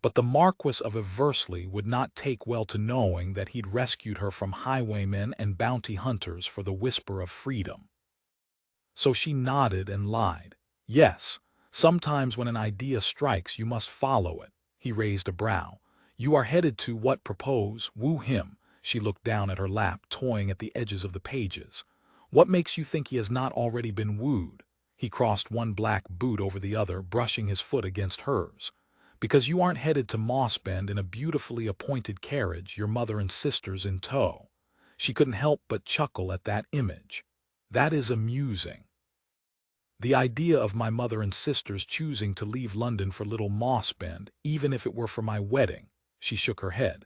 But the Marquess of Eversley would not take well to knowing that he'd rescued her from highwaymen and bounty hunters for the whisper of freedom. So she nodded and lied. Yes, sometimes when an idea strikes you must follow it. He raised a brow. You are headed to what propose, woo him. She looked down at her lap, toying at the edges of the pages. What makes you think he has not already been wooed? He crossed one black boot over the other, brushing his foot against hers. Because you aren't headed to Mossbend in a beautifully appointed carriage, your mother and sisters in tow. She couldn't help but chuckle at that image. That is amusing. The idea of my mother and sisters choosing to leave London for little Mossbend, even if it were for my wedding. She shook her head.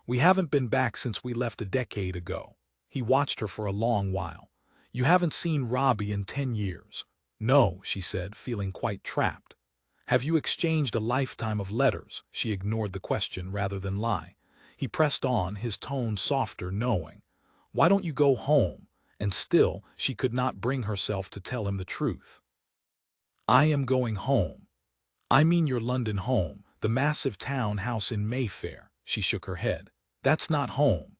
We haven't been back since we left a decade ago. He watched her for a long while. You haven't seen Robbie in 10 years. No, she said, feeling quite trapped. Have you exchanged a lifetime of letters? She ignored the question rather than lie. He pressed on, his tone softer, knowing. Why don't you go home? And still, she could not bring herself to tell him the truth. I am going home. I mean your London home, the massive town house in Mayfair. She shook her head. That's not home.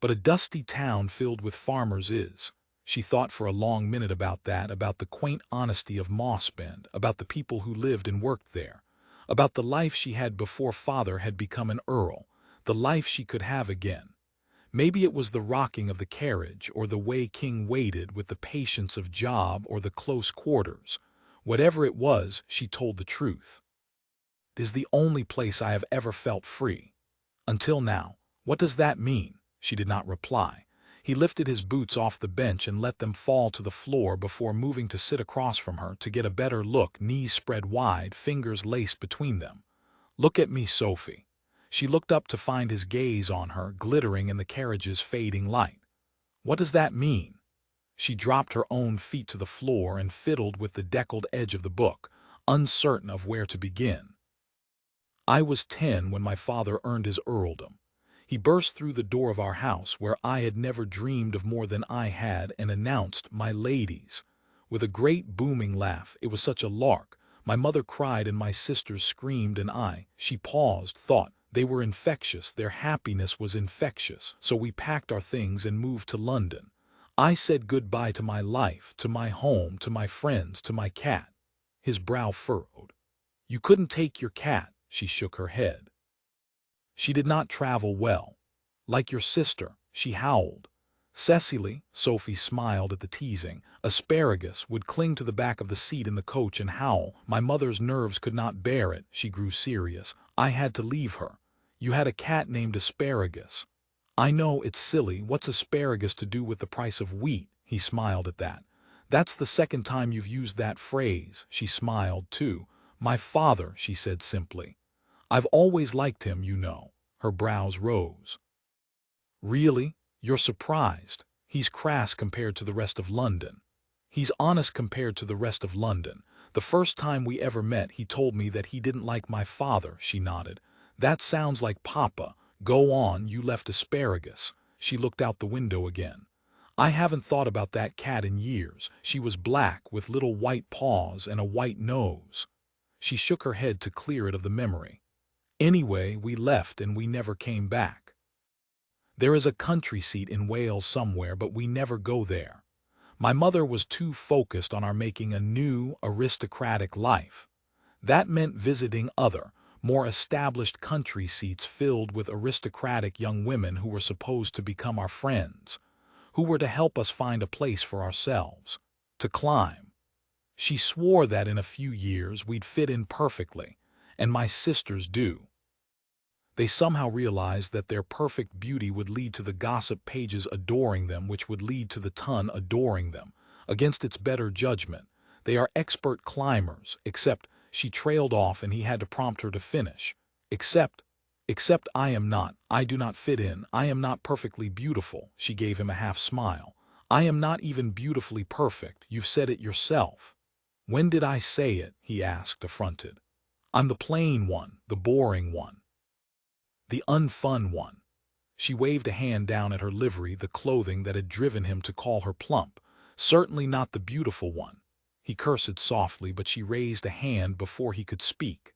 But a dusty town filled with farmers is. She thought for a long minute about that, about the quaint honesty of Mossbend, about the people who lived and worked there, about the life she had before father had become an earl, the life she could have again. Maybe it was the rocking of the carriage, or the way King waited with the patience of Job, or the close quarters. Whatever it was, she told the truth. It is the only place I have ever felt free. Until now. What does that mean? She did not reply. He lifted his boots off the bench and let them fall to the floor before moving to sit across from her to get a better look, knees spread wide, fingers laced between them. Look at me, Sophie. She looked up to find his gaze on her, glittering in the carriage's fading light. What does that mean? She dropped her own feet to the floor and fiddled with the deckled edge of the book, uncertain of where to begin. I was 10 when my father earned his earldom. He burst through the door of our house, where I had never dreamed of more than I had, and announced, "My ladies." With a great booming laugh. It was such a lark. My mother cried and my sisters screamed, and she paused, thought. They were infectious, their happiness was infectious, so we packed our things and moved to London. I said goodbye to my life, to my home, to my friends, to my cat. His brow furrowed. You couldn't take your cat. She shook her head. She did not travel well. Like your sister, she howled. Cecily, Sophie smiled at the teasing, Asparagus would cling to the back of the seat in the coach and howl. My mother's nerves could not bear it. She grew serious. I had to leave her. You had a cat named Asparagus. I know it's silly. What's asparagus to do with the price of wheat? He smiled at that. That's the second time you've used that phrase. She smiled too. My father, she said simply. I've always liked him, you know. Her brows rose. Really? You're surprised. He's crass compared to the rest of London. He's honest compared to the rest of London. The first time we ever met, he told me that he didn't like my father. She nodded. That sounds like Papa. Go on, you left Asparagus. She looked out the window again. I haven't thought about that cat in years. She was black, with little white paws and a white nose. She shook her head to clear it of the memory. Anyway, we left and we never came back. There is a country seat in Wales somewhere, but we never go there. My mother was too focused on our making a new, aristocratic life. That meant visiting other, more established country seats filled with aristocratic young women who were supposed to become our friends, who were to help us find a place for ourselves, to climb. She swore that in a few years we'd fit in perfectly, and my sisters do. They somehow realized that their perfect beauty would lead to the gossip pages adoring them, which would lead to the Ton adoring them. Against its better judgment, they are expert climbers, except she trailed off and he had to prompt her to finish. Except I am not. I do not fit in. I am not perfectly beautiful. She gave him a half smile. I am not even beautifully perfect. You've said it yourself. When did I say it? He asked, affronted. I'm the plain one, the boring one. The unfun one. She waved a hand down at her livery, the clothing that had driven him to call her plump. Certainly not the beautiful one. He cursed softly, but she raised a hand before he could speak.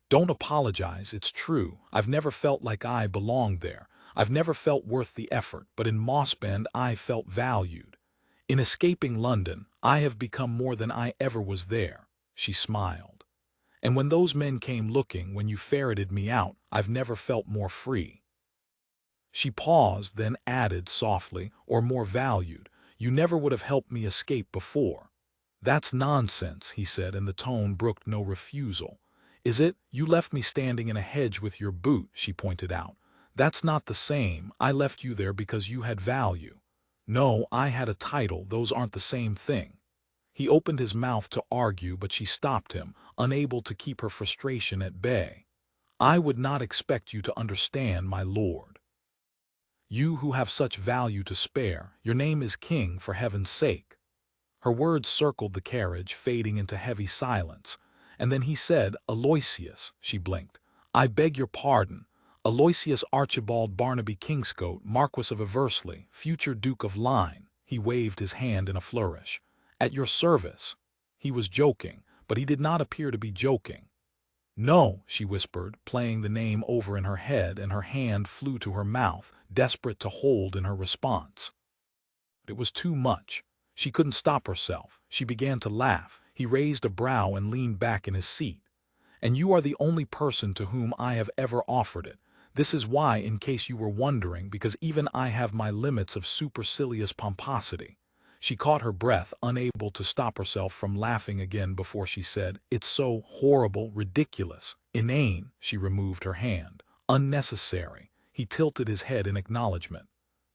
Don't apologize, it's true. I've never felt like I belonged there. I've never felt worth the effort, but in Mossbend I felt valued. In escaping London, I have become more than I ever was there, she smiled. And when those men came looking, when you ferreted me out, I've never felt more free. She paused, then added softly, or more valued. You never would have helped me escape before. That's nonsense, he said, and the tone brooked no refusal. Is it? You left me standing in a hedge with your boot, she pointed out. That's not the same. I left you there because you had value. No, I had a title. Those aren't the same thing. He opened his mouth to argue, but she stopped him, unable to keep her frustration at bay. I would not expect you to understand, my lord. You who have such value to spare, your name is king, for heaven's sake. Her words circled the carriage, fading into heavy silence. And then he said, Aloysius, she blinked. I beg your pardon. Aloysius Archibald Barnaby Kingscote, Marquess of Eversley, future Duke of Lyne. He waved his hand in a flourish. At your service. He was joking, but he did not appear to be joking. No, she whispered, playing the name over in her head, and her hand flew to her mouth, desperate to hold in her response. It was too much. She couldn't stop herself. She began to laugh. He raised a brow and leaned back in his seat. And you are the only person to whom I have ever offered it. This is why, in case you were wondering, because even I have my limits of supercilious pomposity. She caught her breath, unable to stop herself from laughing again before she said, It's so horrible, ridiculous, inane. She removed her hand. Unnecessary. He tilted his head in acknowledgement.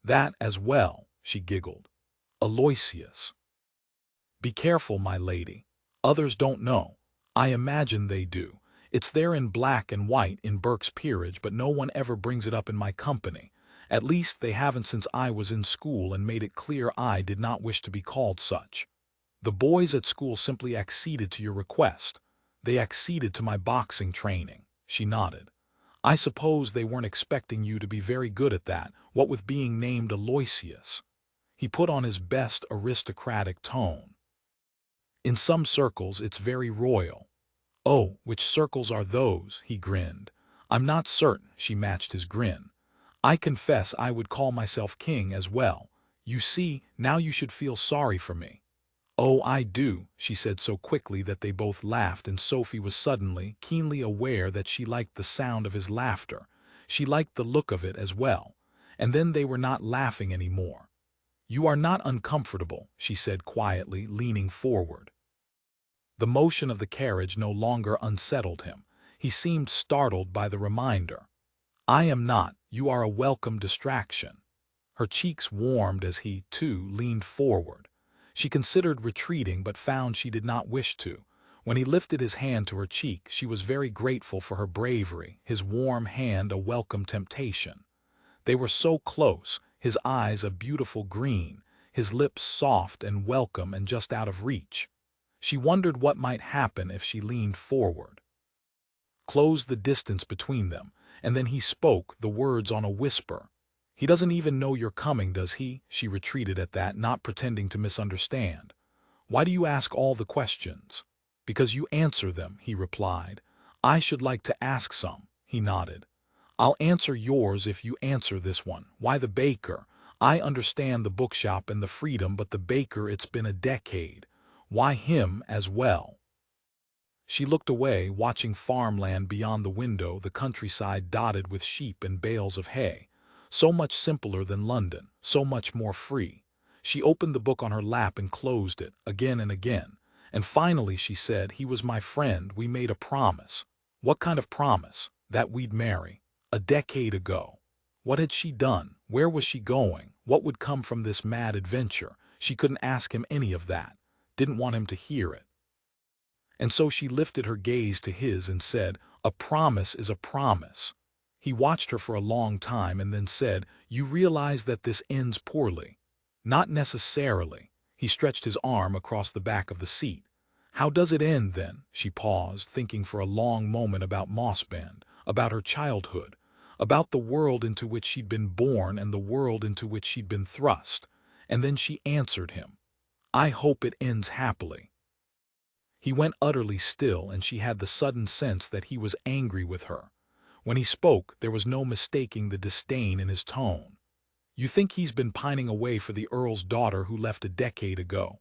That as well, she giggled. Aloysius. Be careful, my lady. Others don't know. I imagine they do. It's there in black and white in Burke's peerage, but no one ever brings it up in my company. At least they haven't since I was in school and made it clear I did not wish to be called such. The boys at school simply acceded to your request. They acceded to my boxing training. She nodded. I suppose they weren't expecting you to be very good at that, what with being named Aloysius. He put on his best aristocratic tone. In some circles it's very royal. Oh, which circles are those? He grinned. I'm not certain, she matched his grin. I confess I would call myself king as well. You see, now you should feel sorry for me. Oh, I do, she said so quickly that they both laughed, and Sophie was suddenly, keenly aware that she liked the sound of his laughter. She liked the look of it as well. And then they were not laughing anymore. You are not uncomfortable, she said quietly, leaning forward. The motion of the carriage no longer unsettled him. He seemed startled by the reminder. I am not. You are a welcome distraction. Her cheeks warmed as he, too, leaned forward. She considered retreating but found she did not wish to. When he lifted his hand to her cheek, she was very grateful for her bravery, his warm hand a welcome temptation. They were so close, his eyes a beautiful green, his lips soft and welcome and just out of reach. She wondered what might happen if she leaned forward. Closed the distance between them, and then he spoke, the words on a whisper. He doesn't even know you're coming, does he? She retreated at that, not pretending to misunderstand. Why do you ask all the questions? Because you answer them, he replied. I should like to ask some, he nodded. I'll answer yours if you answer this one. Why the baker? I understand the bookshop and the freedom, but the baker, it's been a decade. Why him as well? She looked away, watching farmland beyond the window, the countryside dotted with sheep and bales of hay. So much simpler than London, so much more free. She opened the book on her lap and closed it, again and again. And finally she said, He was my friend, we made a promise. What kind of promise? That we'd marry. A decade ago. What had she done? Where was she going? What would come from this mad adventure? She couldn't ask him any of that. Didn't want him to hear it. And so she lifted her gaze to his and said, A promise is a promise. He watched her for a long time and then said, You realize that this ends poorly. Not necessarily. He stretched his arm across the back of the seat. How does it end then? She paused, thinking for a long moment about Mossbend, about her childhood, about the world into which she'd been born and the world into which she'd been thrust. And then she answered him. I hope it ends happily. He went utterly still, and she had the sudden sense that he was angry with her. When he spoke, there was no mistaking the disdain in his tone. You think he's been pining away for the Earl's daughter who left a decade ago.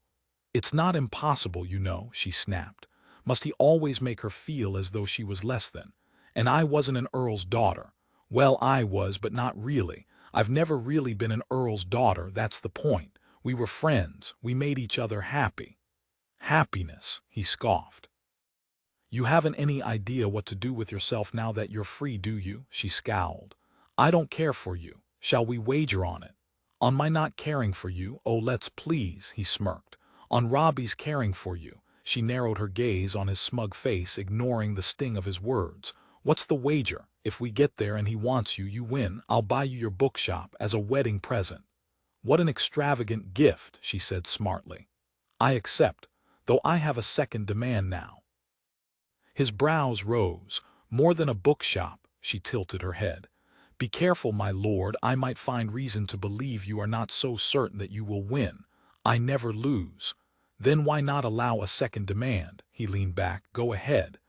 It's not impossible, you know, she snapped. Must he always make her feel as though she was less than? And I wasn't an Earl's daughter. Well, I was, but not really. I've never really been an Earl's daughter, that's the point. We were friends. We made each other happy. Happiness, he scoffed. You haven't any idea what to do with yourself now that you're free, do you? She scowled. I don't care for you. Shall we wager on it? On my not caring for you? Oh, let's please, he smirked. On Robbie's caring for you. She narrowed her gaze on his smug face, ignoring the sting of his words. What's the wager? If we get there and he wants you, you win. I'll buy you your bookshop as a wedding present. What an extravagant gift, she said smartly. I accept, though I have a second demand now. His brows rose. More than a bookshop, she tilted her head. Be careful, my lord, I might find reason to believe you are not so certain that you will win. I never lose. Then why not allow a second demand? He leaned back. Go ahead.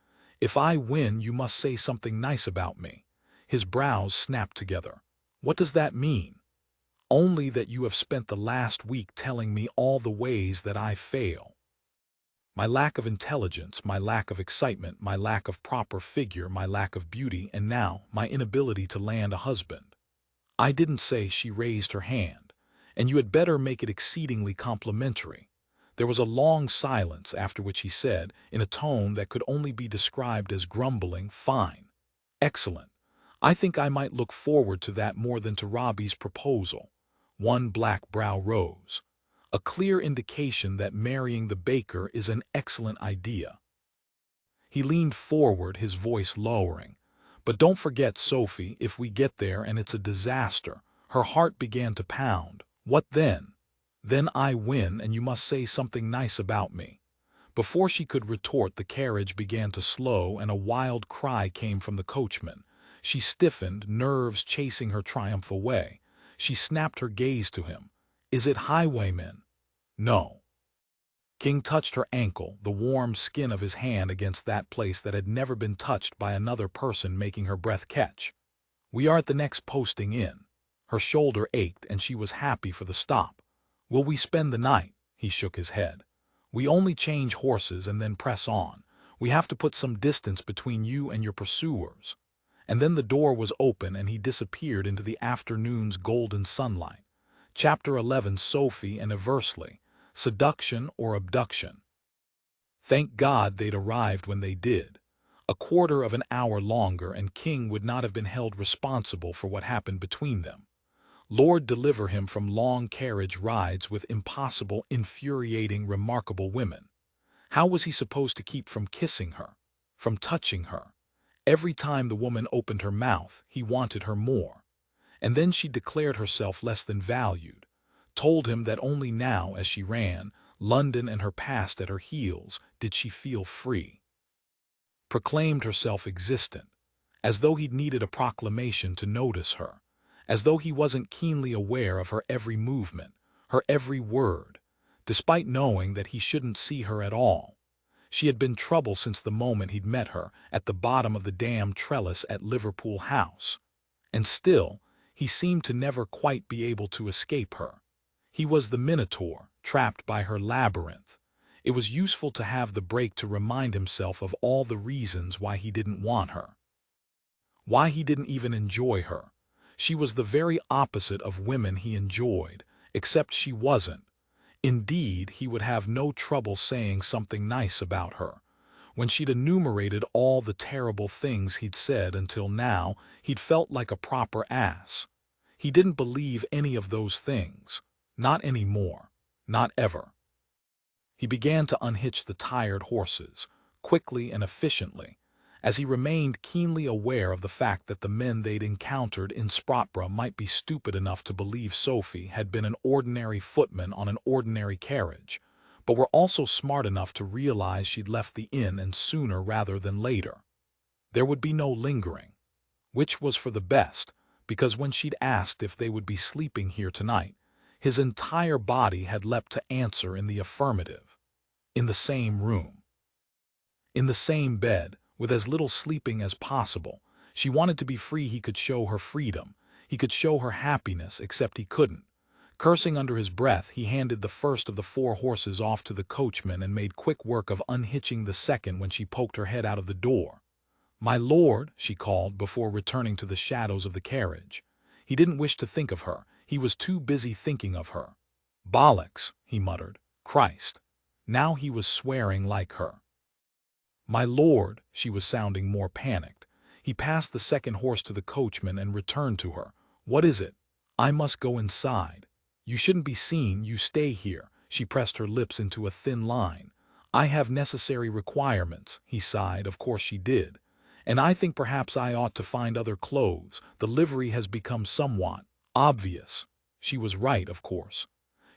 If I win, you must say something nice about me. His brows snapped together. What does that mean? Only that you have spent the last week telling me all the ways that I fail. My lack of intelligence, my lack of excitement, my lack of proper figure, my lack of beauty, and now my inability to land a husband. I didn't say, she raised her hand, and you had better make it exceedingly complimentary. There was a long silence, after which he said, in a tone that could only be described as grumbling, fine. Excellent. I think I might look forward to that more than to Robbie's proposal. One black brow rose. A clear indication that marrying the baker is an excellent idea. He leaned forward, his voice lowering. But don't forget, Sophie, if we get there and it's a disaster. Her heart began to pound. What then? Then I win and you must say something nice about me. Before she could retort, the carriage began to slow and a wild cry came from the coachman. She stiffened, nerves chasing her triumph away. She snapped her gaze to him. Is it highwaymen? No. King touched her ankle, the warm skin of his hand against that place that had never been touched by another person, making her breath catch. We are at the next posting in. Her shoulder ached and she was happy for the stop. Will we spend the night? He shook his head. We only change horses and then press on. We have to put some distance between you and your pursuers. And then the door was open and he disappeared into the afternoon's golden sunlight. Chapter 11. Sophie and Eversley. Seduction or abduction. Thank God they'd arrived when they did. A quarter of an hour longer and King would not have been held responsible for what happened between them. Lord deliver him from long carriage rides with impossible, infuriating, remarkable women. How was he supposed to keep from kissing her, from touching her? Every time the woman opened her mouth, he wanted her more. And then she declared herself less than valued, told him that only now, as she ran, London and her past at her heels, did she feel free. Proclaimed herself existent, as though he'd needed a proclamation to notice her, as though he wasn't keenly aware of her every movement, her every word, despite knowing that he shouldn't see her at all. She had been trouble since the moment he'd met her at the bottom of the damned trellis at Liverpool House. And still, he seemed to never quite be able to escape her. He was the Minotaur, trapped by her labyrinth. It was useful to have the break to remind himself of all the reasons why he didn't want her. Why he didn't even enjoy her. She was the very opposite of women he enjoyed, except she wasn't. Indeed, he would have no trouble saying something nice about her. When she'd enumerated all the terrible things he'd said until now, he'd felt like a proper ass. He didn't believe any of those things. Not anymore. Not ever. He began to unhitch the tired horses, quickly and efficiently, as he remained keenly aware of the fact that the men they'd encountered in Sprotbrough might be stupid enough to believe Sophie had been an ordinary footman on an ordinary carriage, but were also smart enough to realize she'd left the inn and sooner rather than later. There would be no lingering, which was for the best, because when she'd asked if they would be sleeping here tonight, his entire body had leapt to answer in the affirmative. In the same room. In the same bed, with as little sleeping as possible. She wanted to be free. He could show her freedom. He could show her happiness, except he couldn't. Cursing under his breath, he handed the first of the 4 horses off to the coachman and made quick work of unhitching the second when she poked her head out of the door. "My lord," she called before returning to the shadows of the carriage. He didn't wish to think of her. He was too busy thinking of her. "Bollocks," he muttered. "Christ." Now he was swearing like her. "My lord," she was sounding more panicked. He passed the second horse to the coachman and returned to her. "What is it?" "I must go inside." "You shouldn't be seen. You stay here." She pressed her lips into a thin line. "I have necessary requirements," he sighed. Of course she did. "And I think perhaps I ought to find other clothes. The livery has become somewhat obvious." She was right, of course.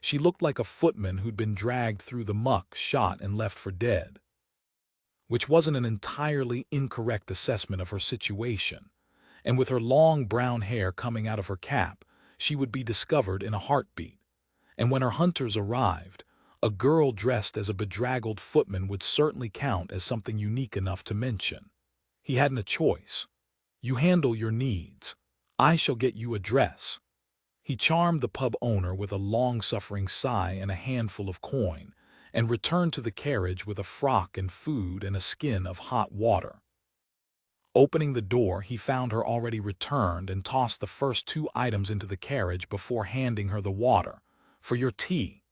She looked like a footman who'd been dragged through the muck, shot, and left for dead. Which wasn't an entirely incorrect assessment of her situation. And with her long brown hair coming out of her cap, she would be discovered in a heartbeat. And when her hunters arrived, a girl dressed as a bedraggled footman would certainly count as something unique enough to mention. He hadn't a choice. "You handle your needs. I shall get you a dress." He charmed the pub owner with a long-suffering sigh and a handful of coin, and returned to the carriage with a frock and food and a skin of hot water. Opening the door, he found her already returned and tossed the first 2 items into the carriage before handing her the water. "For your tea."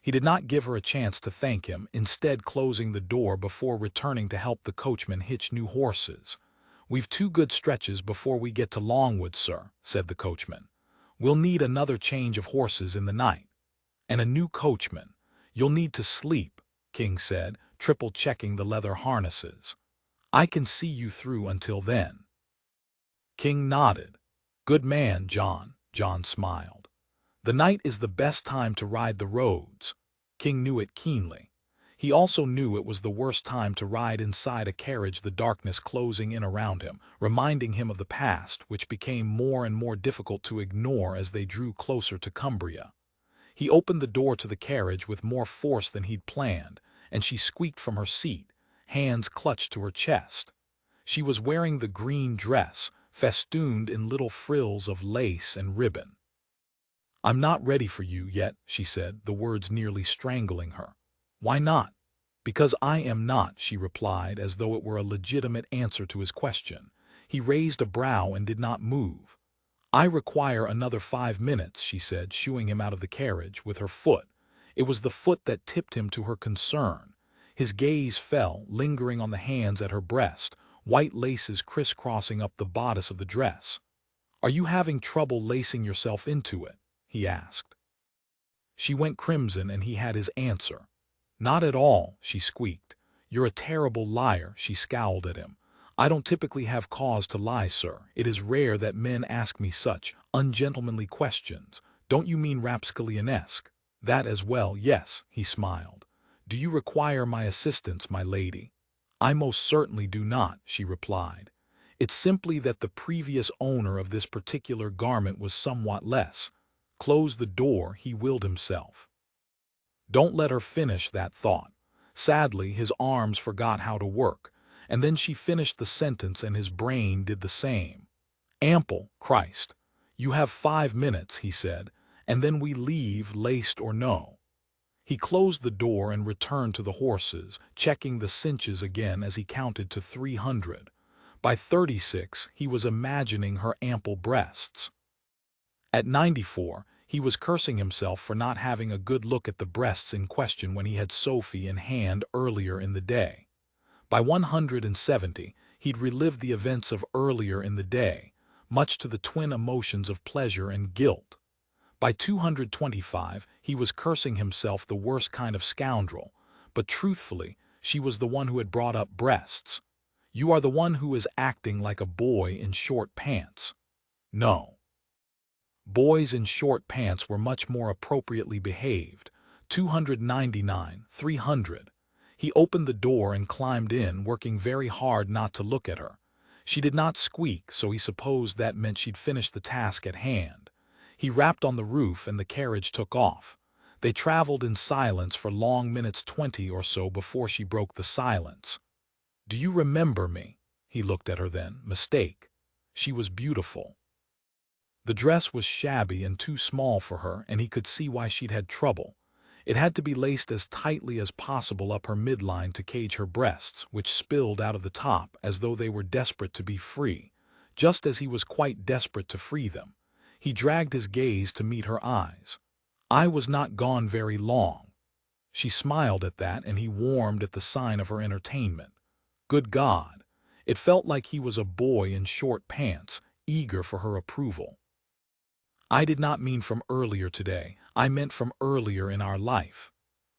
He did not give her a chance to thank him, instead closing the door before returning to help the coachman hitch new horses. "We've 2 good stretches before we get to Longwood, sir," said the coachman. "We'll need another change of horses in the night." "And a new coachman. You'll need to sleep," King said, triple-checking the leather harnesses. "I can see you through until then." King nodded. "Good man, John." John smiled. "The night is the best time to ride the roads." King knew it keenly. He also knew it was the worst time to ride inside a carriage, the darkness closing in around him, reminding him of the past, which became more and more difficult to ignore as they drew closer to Cumbria. He opened the door to the carriage with more force than he'd planned, and she squeaked from her seat, hands clutched to her chest. She was wearing the green dress, festooned in little frills of lace and ribbon. "I'm not ready for you yet," she said, the words nearly strangling her. "Why not?" "Because I am not," she replied, as though it were a legitimate answer to his question. He raised a brow and did not move. "I require another 5 minutes," she said, shooing him out of the carriage with her foot. It was the foot that tipped him to her concern. His gaze fell, lingering on the hands at her breast, white laces crisscrossing up the bodice of the dress. "Are you having trouble lacing yourself into it?" he asked. She went crimson, and he had his answer. "Not at all," she squeaked. "You're a terrible liar," she scowled at him. "I don't typically have cause to lie, sir. It is rare that men ask me such ungentlemanly questions." "Don't you mean rapscallionesque?" "That as well, yes," he smiled. "Do you require my assistance, my lady?" "I most certainly do not," she replied. "It's simply that the previous owner of this particular garment was somewhat less." "Close the door," he willed himself. Don't let her finish that thought. Sadly, his arms forgot how to work, and then she finished the sentence and his brain did the same. "Ample, Christ. You have 5 minutes," he said, "and then we leave, laced or no." He closed the door and returned to the horses, checking the cinches again as he counted to 300. By 36, he was imagining her ample breasts. At 94, he was cursing himself for not having a good look at the breasts in question when he had Sophie in hand earlier in the day. By 170, he'd relived the events of earlier in the day, much to the twin emotions of pleasure and guilt. By 225, he was cursing himself the worst kind of scoundrel, but truthfully, she was the one who had brought up breasts. "You are the one who is acting like a boy in short pants." No. Boys in short pants were much more appropriately behaved. 299, 300. He opened the door and climbed in, working very hard not to look at her. She did not squeak, so he supposed that meant she'd finished the task at hand. He rapped on the roof and the carriage took off. They traveled in silence for long minutes, 20 or so, before she broke the silence. "Do you remember me?" He looked at her then. Mistake. She was beautiful. The dress was shabby and too small for her, and he could see why she'd had trouble. It had to be laced as tightly as possible up her midline to cage her breasts, which spilled out of the top as though they were desperate to be free, just as he was quite desperate to free them. He dragged his gaze to meet her eyes. "I was not gone very long." She smiled at that, and he warmed at the sign of her entertainment. Good God! It felt like he was a boy in short pants, eager for her approval. "I did not mean from earlier today. I meant from earlier in our life."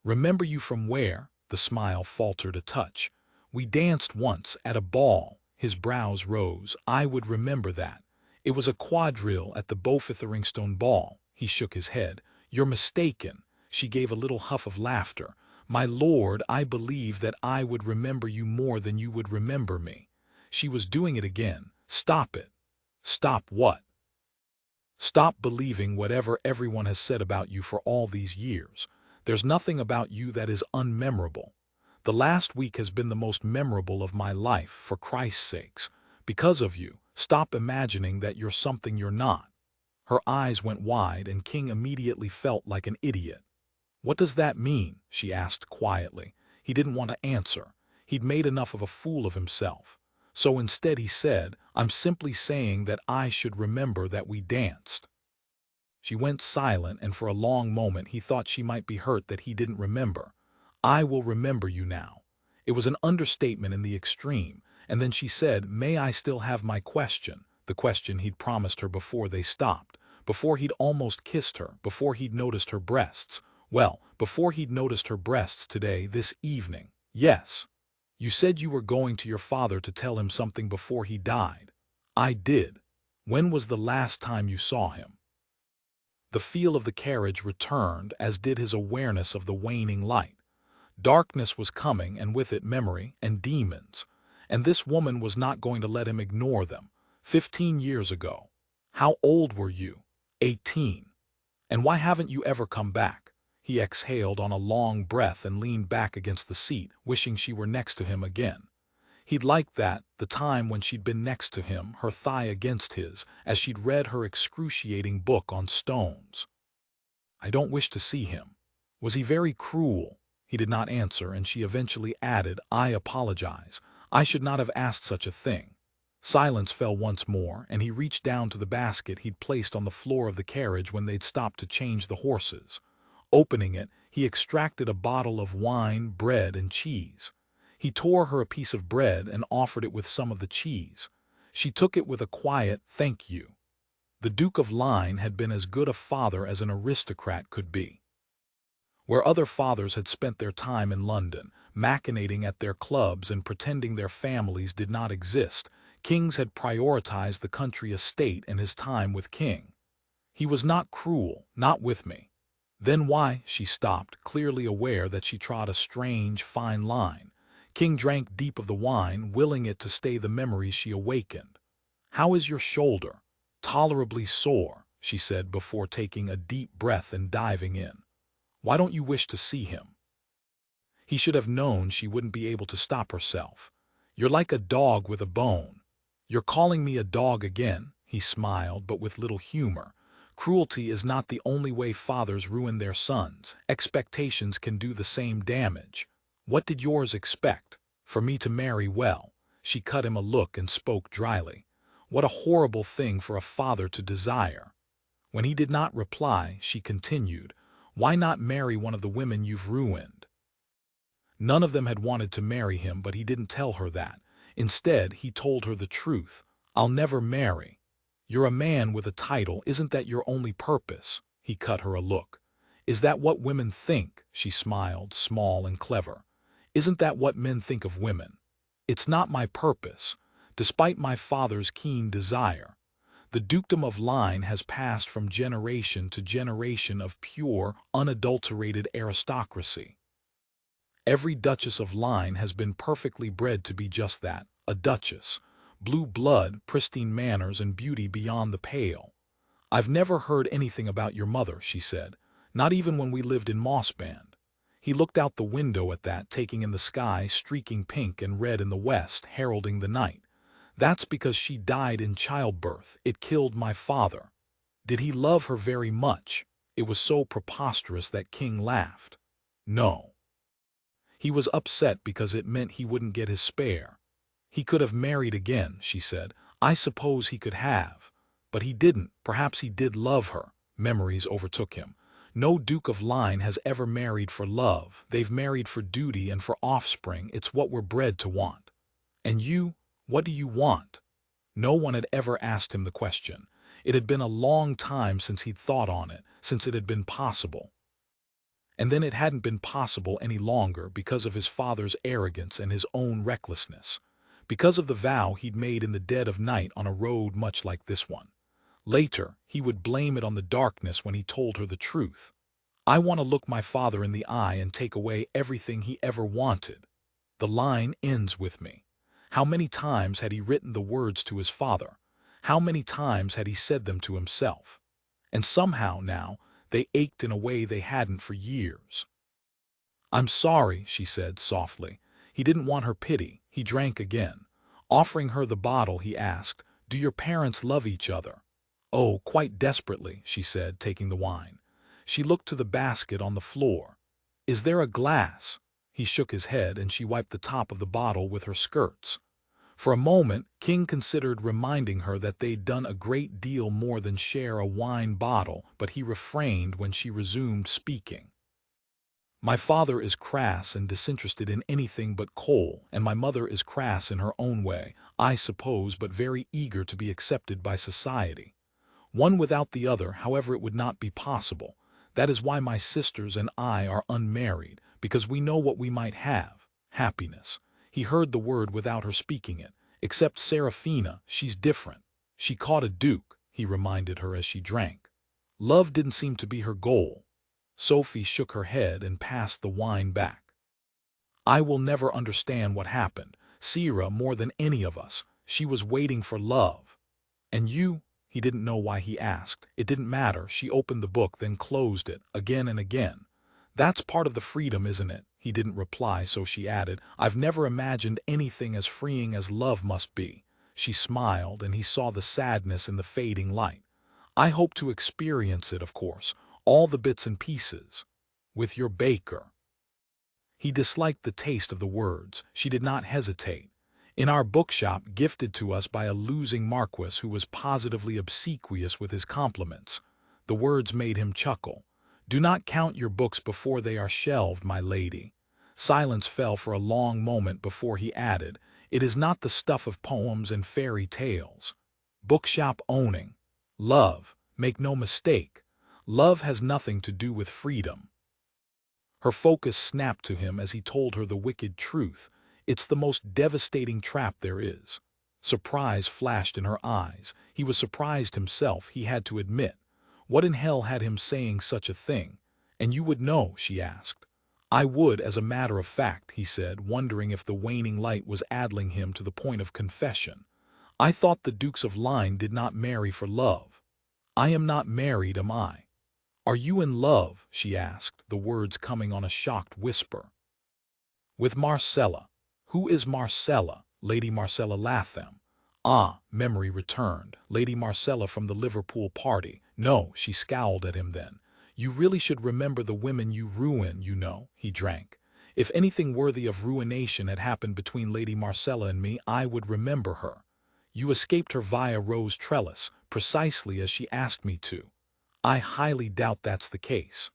"Remember you from where?" The smile faltered a touch. "We danced once at a ball." His brows rose. "I would remember that. It was a quadrille at the Beaufetheringstone ball." He shook his head. "You're mistaken." She gave a little huff of laughter. "My lord, I believe that I would remember you more than you would remember me." She was doing it again. "Stop it." "Stop what?" "Stop believing whatever everyone has said about you for all these years. There's nothing about you that is unmemorable. The last week has been the most memorable of my life, for Christ's sakes. Because of you, stop imagining that you're something you're not." Her eyes went wide, and King immediately felt like an idiot. "What does that mean?" she asked quietly. He didn't want to answer. He'd made enough of a fool of himself. So instead he said, "I'm simply saying that I should remember that we danced." She went silent, and for a long moment he thought she might be hurt that he didn't remember. "I will remember you now." It was an understatement in the extreme, and then she said, "May I still have my question?" The question he'd promised her before they stopped, before he'd almost kissed her, before he'd noticed her breasts. Well, before he'd noticed her breasts today, this evening. "Yes. You said you were going to your father to tell him something before he died." "I did." "When was the last time you saw him?" The feel of the carriage returned, as did his awareness of the waning light. Darkness was coming, and with it memory and demons. And this woman was not going to let him ignore them. 15 years ago. How old were you? 18. "And why haven't you ever come back?" He exhaled on a long breath and leaned back against the seat, wishing she were next to him again. He'd liked that, the time when she'd been next to him, her thigh against his, as she'd read her excruciating book on stones. "I don't wish to see him." "Was he very cruel?" He did not answer, and she eventually added, "I apologize. I should not have asked such a thing." Silence fell once more, and he reached down to the basket he'd placed on the floor of the carriage when they'd stopped to change the horses. Opening it, he extracted a bottle of wine, bread, and cheese. He tore her a piece of bread and offered it with some of the cheese. She took it with a quiet, "Thank you." The Duke of Lyne had been as good a father as an aristocrat could be. Where other fathers had spent their time in London, machinating at their clubs and pretending their families did not exist, kings had prioritized the country estate and his time with King. He was not cruel, not with me. Then why? She stopped, clearly aware that she trod a strange, fine line. King drank deep of the wine, willing it to stay the memories she awakened. "How is your shoulder?" "Tolerably sore," she said before taking a deep breath and diving in. "Why don't you wish to see him?" He should have known she wouldn't be able to stop herself. "You're like a dog with a bone." "You're calling me a dog again?" He smiled, but with little humor. "Cruelty is not the only way fathers ruin their sons. Expectations can do the same damage." "What did yours expect?" "For me to marry well." She cut him a look and spoke dryly. "What a horrible thing for a father to desire." When he did not reply, she continued, "Why not marry one of the women you've ruined?" None of them had wanted to marry him, but he didn't tell her that. Instead, he told her the truth. "I'll never marry." "You're a man with a title. Isn't that your only purpose?" He cut her a look. "Is that what women think?" She smiled, small and clever. "Isn't that what men think of women?" "It's not my purpose, despite my father's keen desire. The dukedom of Lyne has passed from generation to generation of pure, unadulterated aristocracy. Every Duchess of Lyne has been perfectly bred to be just that, a duchess. Blue blood, pristine manners, and beauty beyond the pale. "I've never heard anything about your mother," she said, "not even when we lived in Mossband." He looked out the window at that, taking in the sky streaking pink and red in the west, heralding the night. "That's because she died in childbirth. It killed my father." Did he love her very much? It was so preposterous that King laughed. No. He was upset because it meant he wouldn't get his spare. He could have married again, she said. I suppose he could have. But he didn't. Perhaps he did love her. Memories overtook him. No Duke of Line has ever married for love. They've married for duty and for offspring. It's what we're bred to want. And you, what do you want? No one had ever asked him the question. It had been a long time since he'd thought on it, since it had been possible. And then it hadn't been possible any longer because of his father's arrogance and his own recklessness, because of the vow he'd made in the dead of night on a road much like this one. Later, he would blame it on the darkness when he told her the truth. I want to look my father in the eye and take away everything he ever wanted. The line ends with me. How many times had he written the words to his father? How many times had he said them to himself? And somehow now, they ached in a way they hadn't for years. I'm sorry, she said softly. He didn't want her pity. He drank again. Offering her the bottle, he asked, "Do your parents love each other?" "Oh, quite desperately," she said, taking the wine. She looked to the basket on the floor. "Is there a glass?" He shook his head, and she wiped the top of the bottle with her skirts. For a moment, King considered reminding her that they'd done a great deal more than share a wine bottle, but he refrained when she resumed speaking. My father is crass and disinterested in anything but coal, and my mother is crass in her own way, I suppose, but very eager to be accepted by society. One without the other, however, it would not be possible. That is why my sisters and I are unmarried, because we know what we might have: happiness. He heard the word without her speaking it. Except Seraphina, she's different. She caught a duke, he reminded her as she drank. Love didn't seem to be her goal. Sophie shook her head and passed the wine back. I will never understand what happened. Sierra more than any of us. She was waiting for love. And you? He didn't know why he asked. It didn't matter. She opened the book, then closed it, again and again. That's part of the freedom, isn't it? He didn't reply, so she added, I've never imagined anything as freeing as love must be. She smiled, and he saw the sadness in the fading light. I hope to experience it, of course, all the bits and pieces. With your baker. He disliked the taste of the words. She did not hesitate. In our bookshop, gifted to us by a losing marquis who was positively obsequious with his compliments. The words made him chuckle. Do not count your books before they are shelved, my lady. Silence fell for a long moment before he added, It is not the stuff of poems and fairy tales. Bookshop owning. Love, make no mistake. Love has nothing to do with freedom. Her focus snapped to him as he told her the wicked truth. It's the most devastating trap there is. Surprise flashed in her eyes. He was surprised himself, he had to admit. What in hell had him saying such a thing? And you would know, she asked. I would, as a matter of fact, he said, wondering if the waning light was addling him to the point of confession. I thought the Dukes of Line did not marry for love. I am not married, am I? Are you in love? She asked, the words coming on a shocked whisper. With Marcella. Who is Marcella? Lady Marcella Latham. Ah, memory returned. Lady Marcella from the Liverpool party. No, she scowled at him then. You really should remember the women you ruin, you know. He drank. If anything worthy of ruination had happened between Lady Marcella and me, I would remember her. You escaped her via Rose Trellis, precisely as she asked me to. I highly doubt that's the case.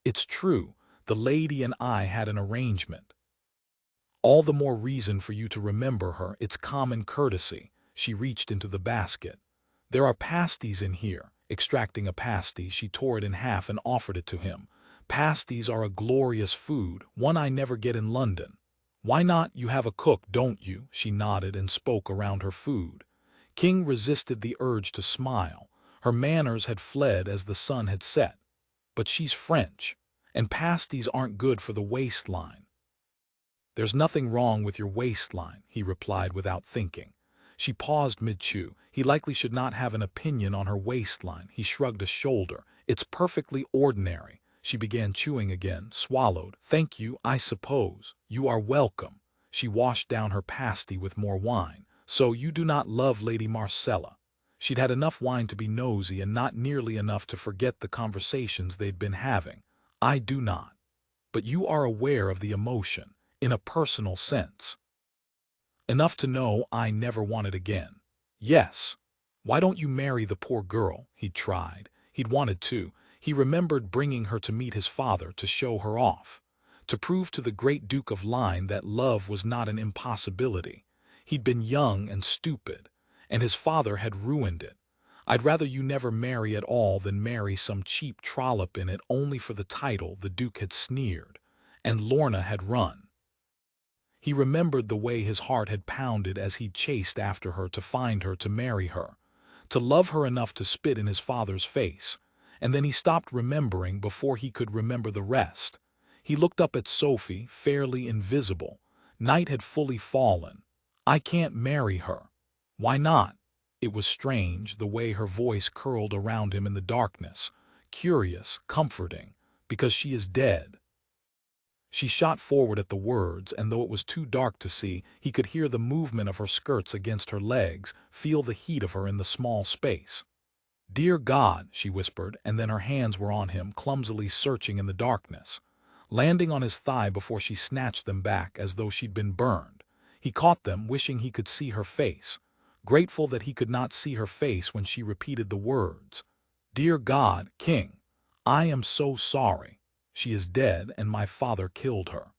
It's true, the lady and I had an arrangement. All the more reason for you to remember her. It's common courtesy. She reached into the basket. There are pasties in here. Extracting a pasty, she tore it in half and offered it to him. Pasties are a glorious food, one I never get in London. Why not? You have a cook, don't you? She nodded and spoke around her food. King resisted the urge to smile. Her manners had fled as the sun had set. But she's French, and pasties aren't good for the waistline. There's nothing wrong with your waistline, he replied without thinking. She paused mid-chew. He likely should not have an opinion on her waistline. He shrugged a shoulder. It's perfectly ordinary. She began chewing again, swallowed. Thank you, I suppose. You are welcome. She washed down her pasty with more wine. So you do not love Lady Marcella. She'd had enough wine to be nosy and not nearly enough to forget the conversations they'd been having. I do not. But you are aware of the emotion, in a personal sense. Enough to know I never want it again. Yes. Why don't you marry the poor girl? He'd tried. He'd wanted to. He remembered bringing her to meet his father to show her off, to prove to the great Duke of Lyne that love was not an impossibility. He'd been young and stupid, and his father had ruined it. I'd rather you never marry at all than marry some cheap trollop in it only for the title the Duke had sneered, and Lorna had run. He remembered the way his heart had pounded as he'd chased after her to find her, to marry her, to love her enough to spit in his father's face, and then he stopped remembering before he could remember the rest. He looked up at Sophie, fairly invisible. Night had fully fallen. I can't marry her. Why not? It was strange, the way her voice curled around him in the darkness. Curious, comforting. Because she is dead. She shot forward at the words, and though it was too dark to see, he could hear the movement of her skirts against her legs, feel the heat of her in the small space. "Dear God," she whispered, and then her hands were on him, clumsily searching in the darkness, landing on his thigh before she snatched them back as though she'd been burned. He caught them, wishing he could see her face, grateful that he could not see her face when she repeated the words. "Dear God, King, I am so sorry. She is dead, and my father killed her.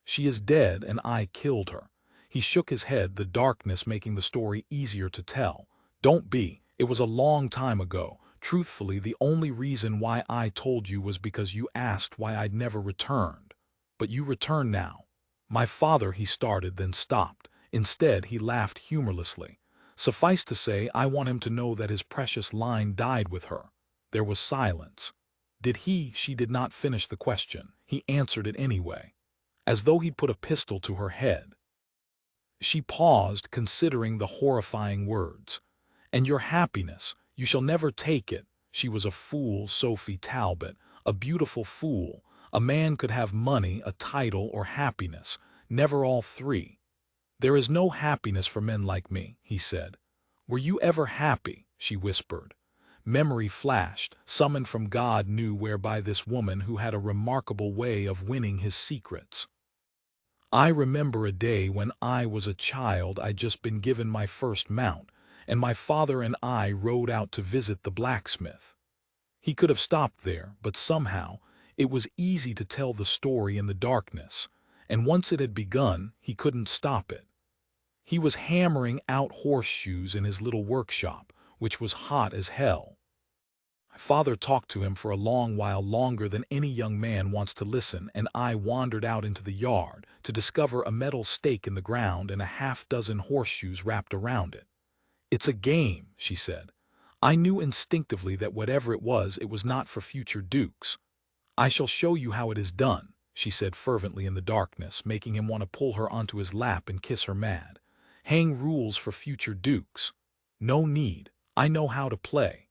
She is dead, and I killed her." He shook his head, the darkness making the story easier to tell. "Don't be. It was a long time ago. Truthfully, the only reason why I told you was because you asked why I'd never returned. But you return now. My father," he started, then stopped. Instead, he laughed humorlessly. "Suffice to say, I want him to know that his precious Lyne died with her." There was silence. Did he? She did not finish the question. He answered it anyway, as though he'd put a pistol to her head. She paused, considering the horrifying words. "And your happiness, you shall never take it." She was a fool, Sophie Talbot, a beautiful fool. A man could have money, a title, or happiness, never all three. "There is no happiness for men like me," he said. "Were you ever happy?" she whispered. Memory flashed, summoned from God knew where by this woman who had a remarkable way of winning his secrets. "I remember a day when I was a child. I'd just been given my first mount, and my father and I rode out to visit the blacksmith." He could have stopped there, but somehow it was easy to tell the story in the darkness, and once it had begun, he couldn't stop it. He was hammering out horseshoes in his little workshop, which was hot as hell. My father talked to him for a long while, longer than any young man wants to listen, and I wandered out into the yard to discover a metal stake in the ground and a half-dozen horseshoes wrapped around it. "It's a game," she said. "I knew instinctively that whatever it was not for future dukes." "I shall show you how it is done," she said fervently in the darkness, making him want to pull her onto his lap and kiss her mad. "Hang rules for future dukes. No need. I know how to play."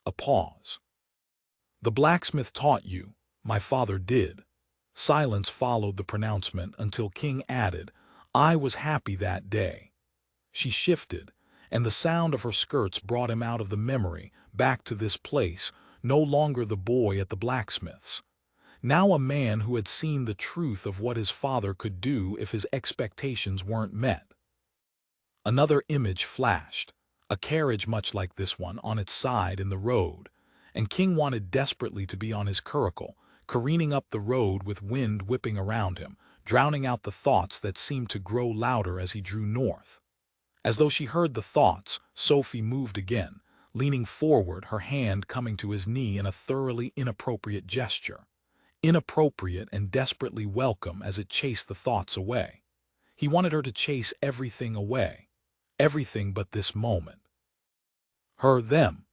A pause. "The blacksmith taught you." "My father did." Silence followed the pronouncement until King added, "I was happy that day." She shifted, and the sound of her skirts brought him out of the memory, back to this place, no longer the boy at the blacksmith's. Now a man who had seen the truth of what his father could do if his expectations weren't met. Another image flashed, a carriage much like this one on its side in the road, and King wanted desperately to be on his curricle, careening up the road with wind whipping around him, drowning out the thoughts that seemed to grow louder as he drew north. As though she heard the thoughts, Sophie moved again, leaning forward, her hand coming to his knee in a thoroughly inappropriate gesture. Inappropriate and desperately welcome as it chased the thoughts away. He wanted her to chase everything away. Everything but this moment. Her, them.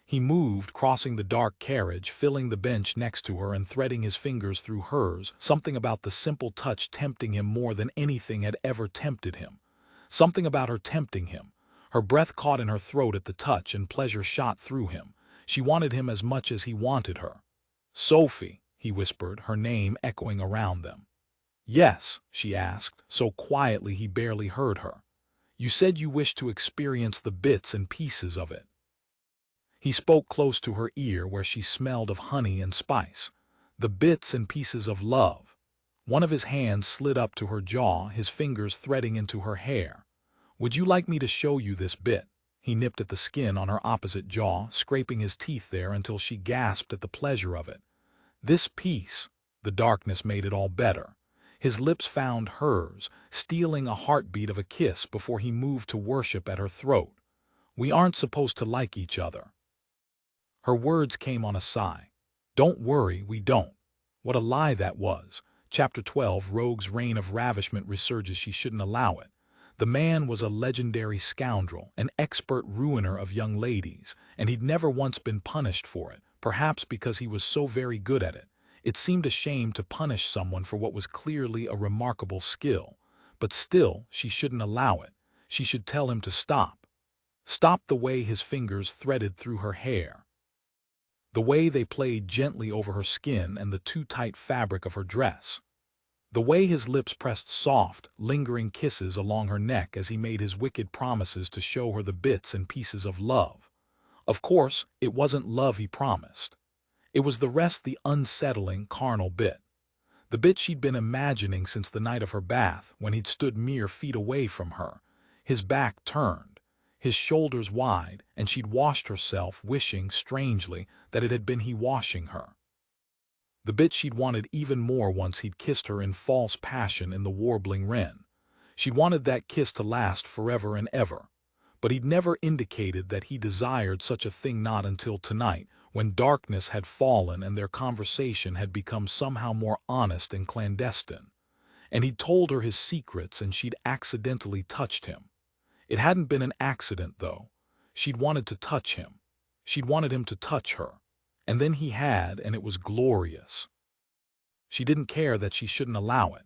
He moved, crossing the dark carriage, filling the bench next to her and threading his fingers through hers, something about the simple touch tempting him more than anything had ever tempted him. Something about her tempting him. Her breath caught in her throat at the touch and pleasure shot through him. She wanted him as much as he wanted her. "Sophie," he whispered, her name echoing around them. "Yes," she asked, so quietly he barely heard her. You said you wished to experience the bits and pieces of it. He spoke close to her ear where she smelled of honey and spice. The bits and pieces of love. One of his hands slid up to her jaw, his fingers threading into her hair. Would you like me to show you this bit? He nipped at the skin on her opposite jaw, scraping his teeth there until she gasped at the pleasure of it. This piece. The darkness made it all better. His lips found hers, stealing a heartbeat of a kiss before he moved to worship at her throat. We aren't supposed to like each other. Her words came on a sigh. Don't worry, we don't. What a lie that was. Chapter 12, Rogue's reign of ravishment resurges. She shouldn't allow it. The man was a legendary scoundrel, an expert ruiner of young ladies, and he'd never once been punished for it, perhaps because he was so very good at it. It seemed a shame to punish someone for what was clearly a remarkable skill. But still, she shouldn't allow it. She should tell him to stop. Stop the way his fingers threaded through her hair. The way they played gently over her skin and the too-tight fabric of her dress. The way his lips pressed soft, lingering kisses along her neck as he made his wicked promises to show her the bits and pieces of love. Of course, it wasn't love he promised. It was the rest, the unsettling, carnal bit. The bit she'd been imagining since the night of her bath, when he'd stood mere feet away from her, his back turned, his shoulders wide, and she'd washed herself, wishing, strangely, that it had been he washing her. The bit she'd wanted even more once he'd kissed her in false passion in the warbling wren. She'd wanted that kiss to last forever and ever. But he'd never indicated that he desired such a thing, not until tonight, when darkness had fallen and their conversation had become somehow more honest and clandestine. And he'd told her his secrets and she'd accidentally touched him. It hadn't been an accident, though. She'd wanted to touch him. She'd wanted him to touch her. And then he had, and it was glorious. She didn't care that she shouldn't allow it.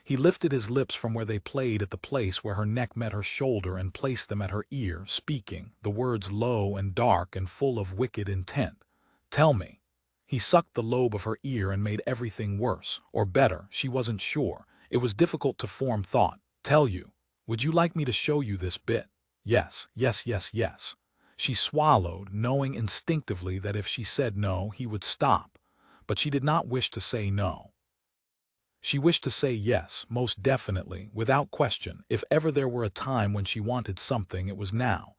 He lifted his lips from where they played at the place where her neck met her shoulder and placed them at her ear, speaking, the words low and dark and full of wicked intent. Tell me. He sucked the lobe of her ear and made everything worse, or better, she wasn't sure. It was difficult to form thought. Tell you. Would you like me to show you this bit? Yes, yes, yes, yes. She swallowed, knowing instinctively that if she said no, he would stop. But she did not wish to say no. She wished to say yes, most definitely, without question. If ever there were a time when she wanted something, it was now.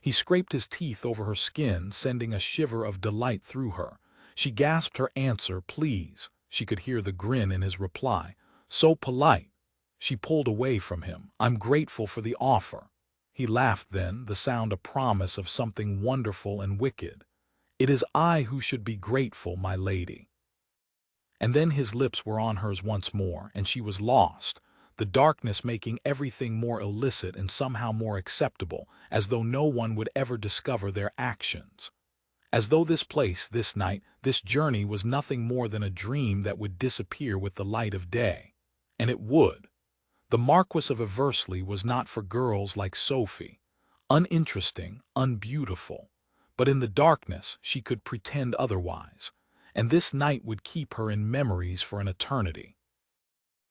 He scraped his teeth over her skin, sending a shiver of delight through her. She gasped her answer, please. She could hear the grin in his reply. So polite. She pulled away from him. I'm grateful for the offer. He laughed then, the sound a promise of something wonderful and wicked. It is I who should be grateful, my lady. And then his lips were on hers once more, and she was lost, the darkness making everything more illicit and somehow more acceptable, as though no one would ever discover their actions. As though this place, this night, this journey was nothing more than a dream that would disappear with the light of day. And it would. The Marquess of Eversley was not for girls like Sophie, uninteresting, unbeautiful. But in the darkness she could pretend otherwise, and this night would keep her in memories for an eternity.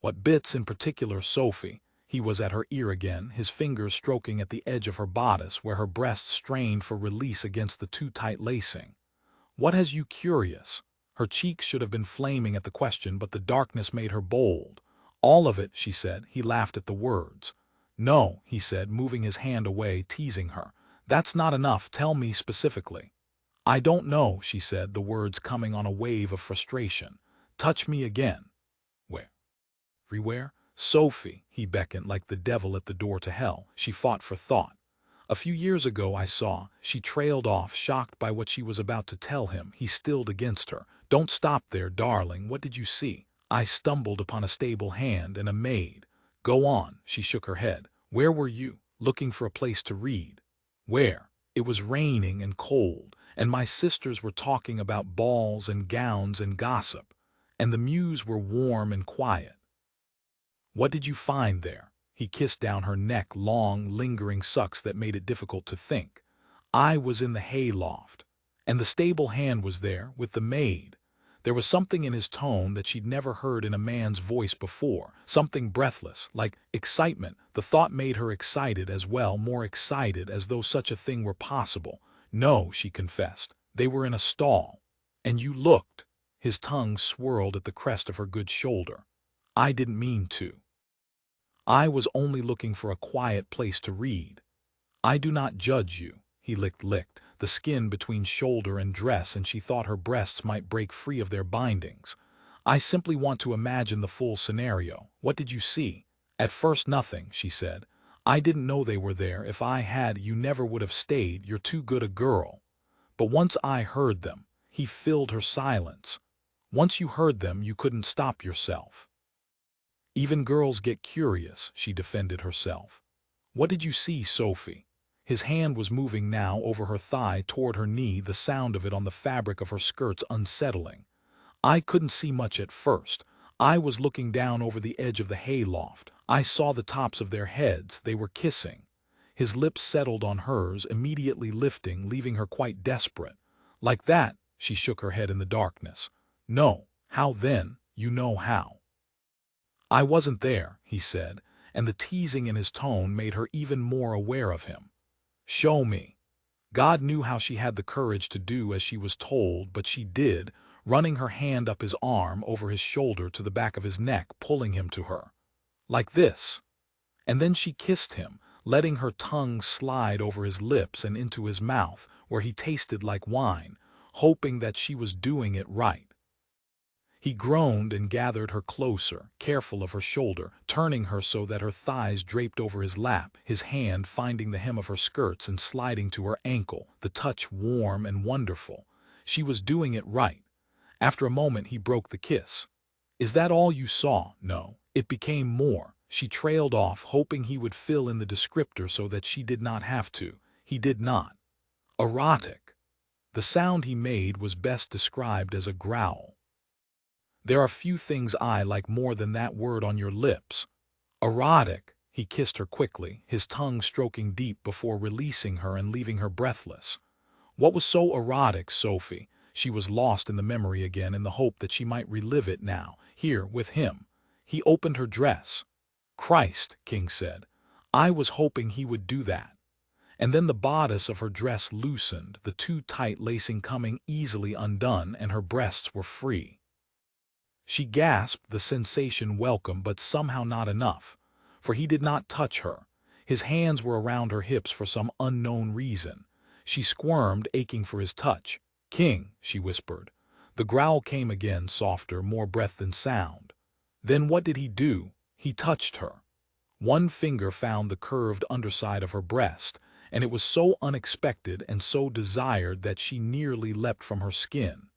What bits in particular, Sophie? He was at her ear again, his fingers stroking at the edge of her bodice where her breast strained for release against the too tight lacing. What has you curious? Her cheeks should have been flaming at the question, but the darkness made her bold. All of it, she said. He laughed at the words. No, he said, moving his hand away, teasing her. That's not enough. Tell me specifically. I don't know, she said, the words coming on a wave of frustration. Touch me again. Where? Everywhere? Sophie, he beckoned like the devil at the door to hell. She fought for thought. A few years ago I saw. She trailed off, shocked by what she was about to tell him. He stilled against her. Don't stop there, darling. What did you see? I stumbled upon a stable hand and a maid. Go on, she shook her head. Where were you? Looking for a place to read. Where? It was raining and cold, and my sisters were talking about balls and gowns and gossip, and the mews were warm and quiet. What did you find there? He kissed down her neck, long, lingering sucks that made it difficult to think. I was in the hay loft, and the stable hand was there with the maid. There was something in his tone that she'd never heard in a man's voice before, something breathless, like excitement. The thought made her excited as well, more excited, as though such a thing were possible. "No," she confessed. "They were in a stall. And you looked." His tongue swirled at the crest of her good shoulder. "I didn't mean to. I was only looking for a quiet place to read. I do not judge you." He licked the skin between shoulder and dress, and she thought her breasts might break free of their bindings. "I simply want to imagine the full scenario. What did you see?" "At first nothing," she said. "I didn't know they were there. If I had, you never would have stayed. You're too good a girl. But once I heard them." He filled her silence. "Once you heard them, you couldn't stop yourself." "Even girls get curious," she defended herself. "What did you see, Sophie?" His hand was moving now over her thigh toward her knee, the sound of it on the fabric of her skirts unsettling. "I couldn't see much at first. I was looking down over the edge of the hayloft. I saw the tops of their heads. They were kissing." His lips settled on hers, immediately lifting, leaving her quite desperate. "Like that?" She shook her head in the darkness. "No. How then? You know how." "I wasn't there," he said, and the teasing in his tone made her even more aware of him. "Show me." God knew how she had the courage to do as she was told, but she did, running her hand up his arm, over his shoulder to the back of his neck, pulling him to her. "Like this." And then she kissed him, letting her tongue slide over his lips and into his mouth, where he tasted like wine, hoping that she was doing it right. He groaned and gathered her closer, careful of her shoulder, turning her so that her thighs draped over his lap, his hand finding the hem of her skirts and sliding to her ankle, the touch warm and wonderful. She was doing it right. After a moment he broke the kiss. "Is that all you saw?" "No." It became more. She trailed off, hoping he would fill in the descriptor so that she did not have to. He did not. "Erotic." The sound he made was best described as a growl. "There are few things I like more than that word on your lips." "Erotic." He kissed her quickly, his tongue stroking deep before releasing her and leaving her breathless. What was so erotic, Sophie? She was lost in the memory again, in the hope that she might relive it now, here, with him. He opened her dress. "Christ," King said. "I was hoping he would do that." And then the bodice of her dress loosened, the too tight lacing coming easily undone, and her breasts were free. She gasped, the sensation welcome, but somehow not enough, for he did not touch her. His hands were around her hips for some unknown reason. She squirmed, aching for his touch. "King," she whispered. The growl came again, softer, more breath than sound. Then what did he do? He touched her. One finger found the curved underside of her breast, and it was so unexpected and so desired that she nearly leapt from her skin.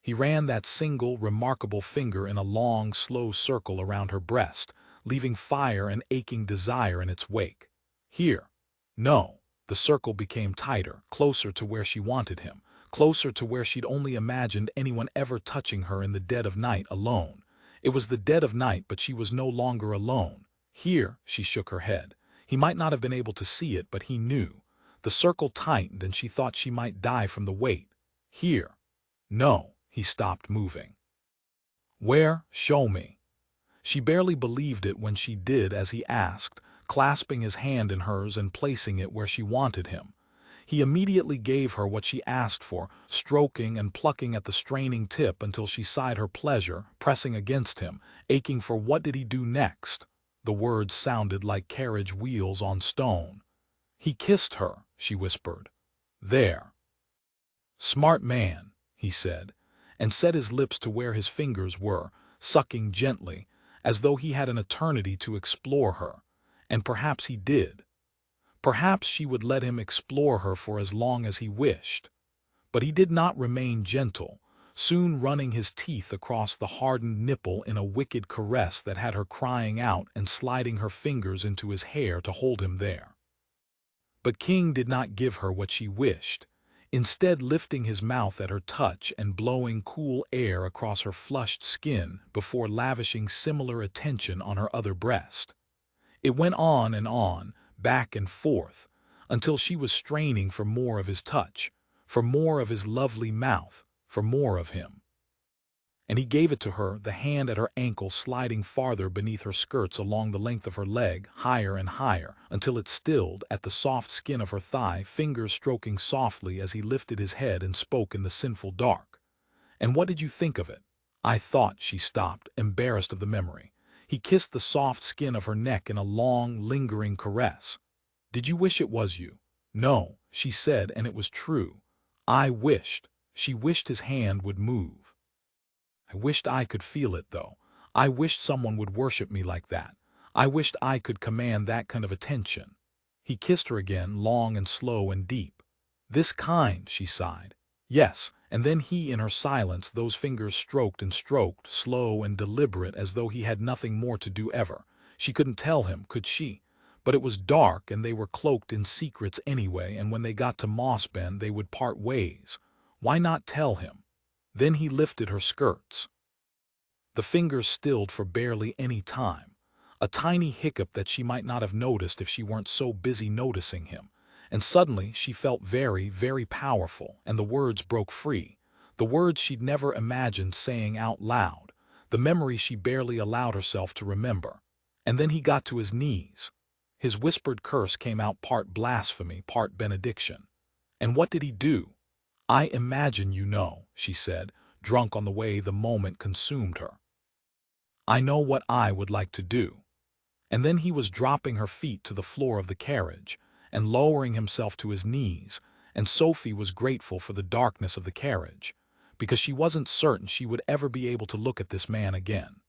He ran that single, remarkable finger in a long, slow circle around her breast, leaving fire and aching desire in its wake. "Here." "No." The circle became tighter, closer to where she wanted him, closer to where she'd only imagined anyone ever touching her in the dead of night, alone. It was the dead of night, but she was no longer alone. "Here." She shook her head. He might not have been able to see it, but he knew. The circle tightened, and she thought she might die from the weight. "Here." "No." He stopped moving. "Where? Show me." She barely believed it when she did as he asked, clasping his hand in hers and placing it where she wanted him. He immediately gave her what she asked for, stroking and plucking at the straining tip until she sighed her pleasure, pressing against him, aching for what did he do next. The words sounded like carriage wheels on stone. "He kissed her," she whispered. "There." "Smart man," he said, and set his lips to where his fingers were, sucking gently, as though he had an eternity to explore her. And perhaps he did. Perhaps she would let him explore her for as long as he wished. But he did not remain gentle, soon running his teeth across the hardened nipple in a wicked caress that had her crying out and sliding her fingers into his hair to hold him there. But King did not give her what she wished, instead lifting his mouth at her touch and blowing cool air across her flushed skin before lavishing similar attention on her other breast. It went on and on, back and forth, until she was straining for more of his touch, for more of his lovely mouth, for more of him. And he gave it to her, the hand at her ankle sliding farther beneath her skirts along the length of her leg, higher and higher, until it stilled at the soft skin of her thigh, fingers stroking softly as he lifted his head and spoke in the sinful dark. "And what did you think of it?" "I thought," she stopped, embarrassed of the memory. He kissed the soft skin of her neck in a long, lingering caress. "Did you wish it was you?" "No," she said, and it was true. "I wished." She wished his hand would move. "I wished I could feel it, though. I wished someone would worship me like that. I wished I could command that kind of attention." He kissed her again, long and slow and deep. "This kind," she sighed. "Yes," and then he, in her silence, those fingers stroked and stroked, slow and deliberate, as though he had nothing more to do ever. She couldn't tell him, could she? But it was dark, and they were cloaked in secrets anyway, and when they got to Moss Bend they would part ways. Why not tell him? Then he lifted her skirts. The fingers stilled for barely any time. A tiny hiccup that she might not have noticed if she weren't so busy noticing him. And suddenly she felt very, very powerful, and the words broke free. The words she'd never imagined saying out loud. The memory she barely allowed herself to remember. And then he got to his knees. His whispered curse came out part blasphemy, part benediction. And what did he do? "I imagine you know," she said, drunk on the way the moment consumed her. "I know what I would like to do." And then he was dropping her feet to the floor of the carriage, and lowering himself to his knees, and Sophie was grateful for the darkness of the carriage, because she wasn't certain she would ever be able to look at this man again.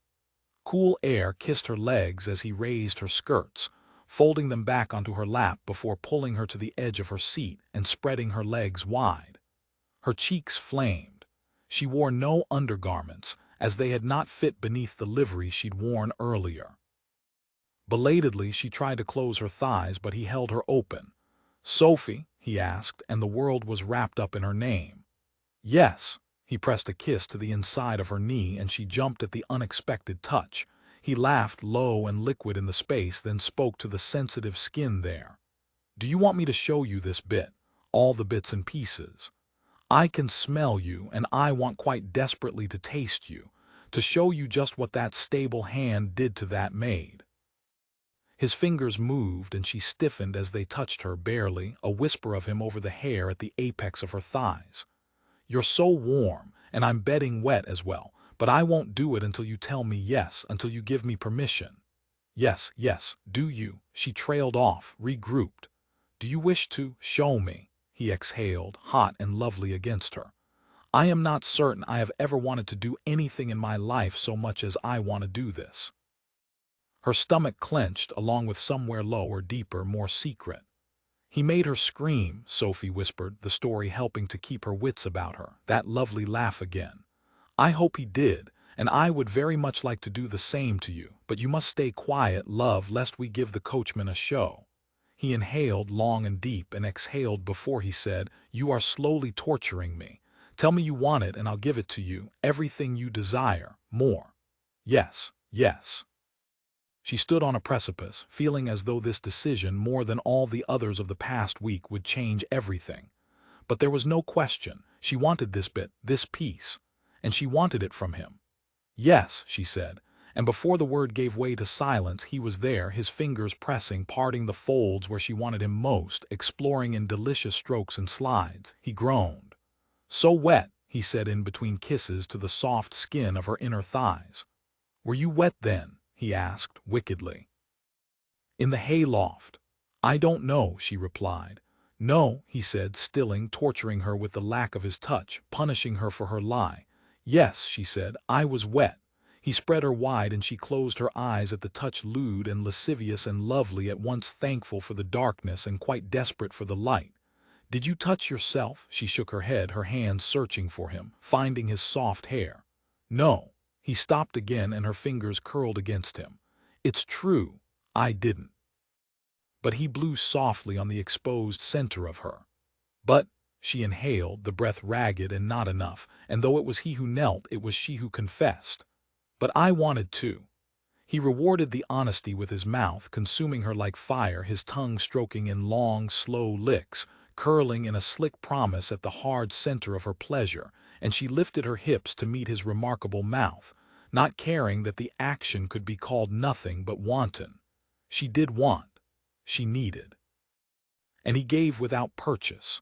Cool air kissed her legs as he raised her skirts, folding them back onto her lap before pulling her to the edge of her seat and spreading her legs wide. Her cheeks flamed. She wore no undergarments, as they had not fit beneath the livery she'd worn earlier. Belatedly, she tried to close her thighs, but he held her open. "Sophie?" he asked, and the world was wrapped up in her name. "Yes." He pressed a kiss to the inside of her knee, and she jumped at the unexpected touch. He laughed low and liquid in the space, then spoke to the sensitive skin there. "Do you want me to show you this bit? All the bits and pieces? I can smell you, and I want quite desperately to taste you, to show you just what that stable hand did to that maid." His fingers moved, and she stiffened as they touched her, barely, a whisper of him over the hair at the apex of her thighs. "You're so warm, and I'm bedding wet as well, but I won't do it until you tell me yes, until you give me permission." "Yes, yes, do you?" She trailed off, regrouped. "Do you wish to show me?" He exhaled, hot and lovely against her. "I am not certain I have ever wanted to do anything in my life so much as I want to do this." Her stomach clenched, along with somewhere lower, deeper, more secret. "He made her scream," Sophie whispered, the story helping to keep her wits about her. "That lovely laugh again. I hope he did, and I would very much like to do the same to you, but you must stay quiet, love, lest we give the coachman a show." He inhaled long and deep and exhaled before he said, "You are slowly torturing me. Tell me you want it and I'll give it to you, everything you desire, more." "Yes, yes." She stood on a precipice, feeling as though this decision, more than all the others of the past week, would change everything. But there was no question. She wanted this bit, this piece. And she wanted it from him. "Yes," she said, and before the word gave way to silence, he was there, his fingers pressing, parting the folds where she wanted him most, exploring in delicious strokes and slides. He groaned. "So wet," he said in between kisses to the soft skin of her inner thighs. "Were you wet then?" he asked, wickedly. "In the hayloft." "I don't know," she replied. "No," he said, stilling, torturing her with the lack of his touch, punishing her for her lie. "Yes," she said, "I was wet." He spread her wide, and she closed her eyes at the touch, lewd and lascivious and lovely, at once thankful for the darkness and quite desperate for the light. "Did you touch yourself?" She shook her head, her hands searching for him, finding his soft hair. "No." He stopped again, and her fingers curled against him. "It's true, I didn't." But he blew softly on the exposed center of her. "But," she inhaled, the breath ragged and not enough, and though it was he who knelt, it was she who confessed. "But I wanted to." He rewarded the honesty with his mouth, consuming her like fire, his tongue stroking in long, slow licks, curling in a slick promise at the hard center of her pleasure, and she lifted her hips to meet his remarkable mouth, not caring that the action could be called nothing but wanton. She did want. She needed. And he gave without purchase.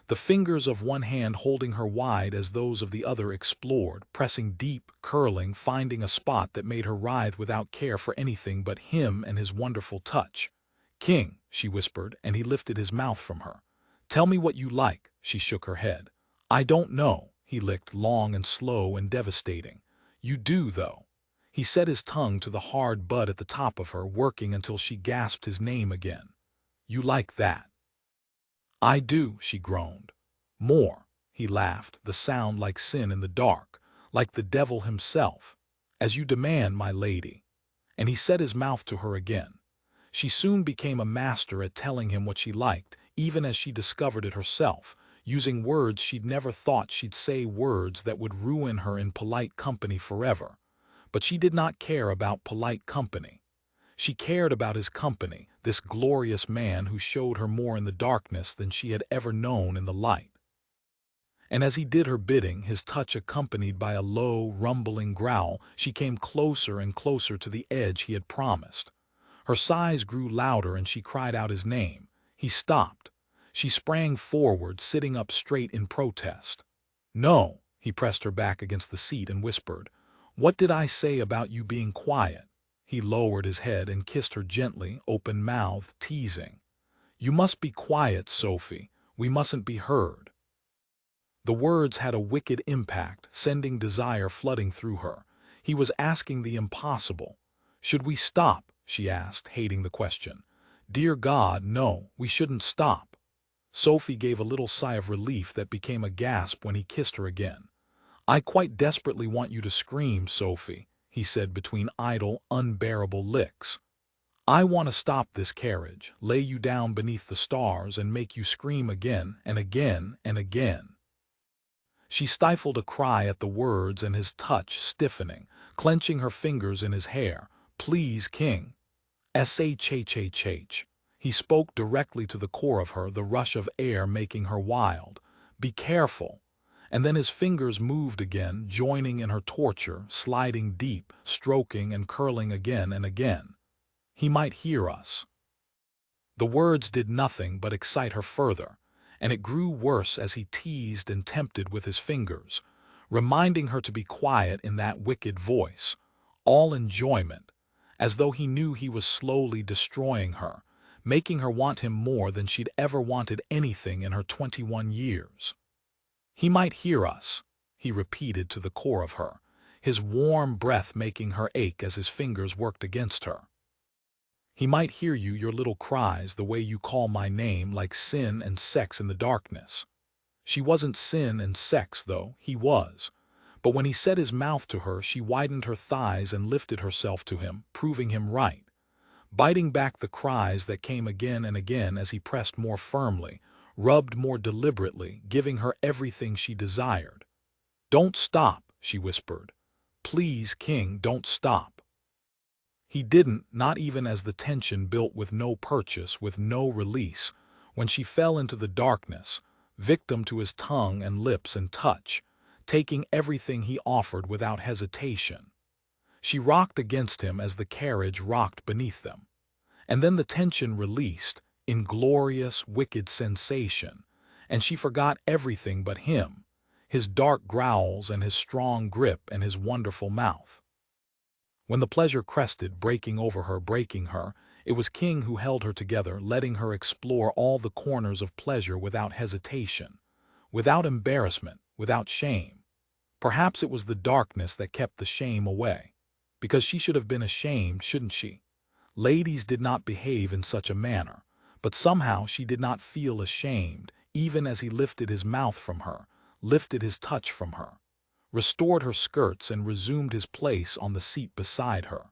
The fingers of one hand holding her wide as those of the other explored, pressing deep, curling, finding a spot that made her writhe without care for anything but him and his wonderful touch. "King," she whispered, and he lifted his mouth from her. "Tell me what you like." She shook her head. "I don't know," he licked, long and slow and devastating. "You do, though." He set his tongue to the hard bud at the top of her, working until she gasped his name again. "You like that?" "I do," she groaned. "More," he laughed, the sound like sin in the dark, like the devil himself. "As you demand, my lady." And he set his mouth to her again. She soon became a master at telling him what she liked, even as she discovered it herself, using words she'd never thought she'd say, words that would ruin her in polite company forever. But she did not care about polite company. She cared about his company, this glorious man who showed her more in the darkness than she had ever known in the light. And as he did her bidding, his touch accompanied by a low, rumbling growl, she came closer and closer to the edge he had promised. Her sighs grew louder and she cried out his name. He stopped. She sprang forward, sitting up straight in protest. "No," he pressed her back against the seat and whispered. "What did I say about you being quiet?" He lowered his head and kissed her gently, open-mouthed, teasing. "You must be quiet, Sophie. We mustn't be heard." The words had a wicked impact, sending desire flooding through her. He was asking the impossible. "Should we stop?" she asked, hating the question. "Dear God, no, we shouldn't stop." Sophie gave a little sigh of relief that became a gasp when he kissed her again. "I quite desperately want you to scream, Sophie," he said between idle, unbearable licks. "I want to stop this carriage, lay you down beneath the stars, and make you scream again and again and again." She stifled a cry at the words and his touch stiffening, clenching her fingers in his hair. "Please, King." "Shh." He spoke directly to the core of her, the rush of air making her wild. "Be careful." And then his fingers moved again, joining in her torture, sliding deep, stroking and curling again and again. "He might hear us." The words did nothing but excite her further, and it grew worse as he teased and tempted with his fingers, reminding her to be quiet in that wicked voice. All enjoyment, as though he knew he was slowly destroying her, making her want him more than she'd ever wanted anything in her 21 years. "He might hear us," he repeated to the core of her, his warm breath making her ache as his fingers worked against her. "He might hear you, your little cries, the way you call my name, like sin and sex in the darkness." She wasn't sin and sex, though, he was. But when he set his mouth to her, she widened her thighs and lifted herself to him, proving him right, biting back the cries that came again and again as he pressed more firmly, rubbed more deliberately, giving her everything she desired. "Don't stop," she whispered. "Please, King, don't stop." He didn't, not even as the tension built with no purchase, with no release, when she fell into the darkness, victim to his tongue and lips and touch, taking everything he offered without hesitation. She rocked against him as the carriage rocked beneath them. And then the tension released, in glorious, wicked sensation, and she forgot everything but him, his dark growls and his strong grip and his wonderful mouth. When the pleasure crested, breaking over her, breaking her, it was King who held her together, letting her explore all the corners of pleasure without hesitation, without embarrassment, without shame. Perhaps it was the darkness that kept the shame away, because she should have been ashamed, shouldn't she? Ladies did not behave in such a manner, but somehow she did not feel ashamed, even as he lifted his mouth from her, lifted his touch from her, restored her skirts and resumed his place on the seat beside her.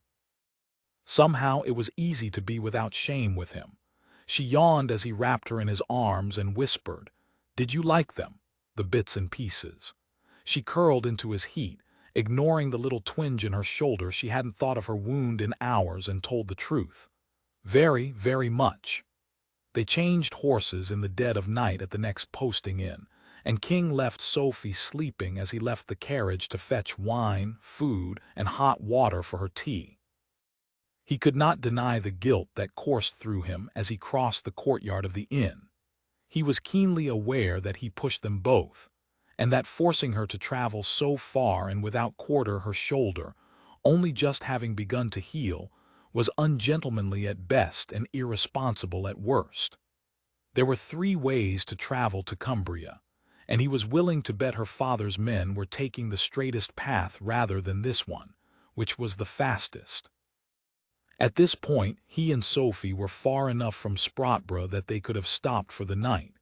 Somehow it was easy to be without shame with him. She yawned as he wrapped her in his arms and whispered, "Did you like them, the bits and pieces?" She curled into his heat, ignoring the little twinge in her shoulder. She hadn't thought of her wound in hours and told the truth. "Very, very much." They changed horses in the dead of night at the next posting inn, and King left Sophie sleeping as he left the carriage to fetch wine, food, and hot water for her tea. He could not deny the guilt that coursed through him as he crossed the courtyard of the inn. He was keenly aware that he pushed them both, and that forcing her to travel so far and without quarter her shoulder, only just having begun to heal, was ungentlemanly at best and irresponsible at worst. There were 3 ways to travel to Cumbria, and he was willing to bet her father's men were taking the straightest path rather than this one, which was the fastest. At this point, he and Sophie were far enough from Sprotbrough that they could have stopped for the night.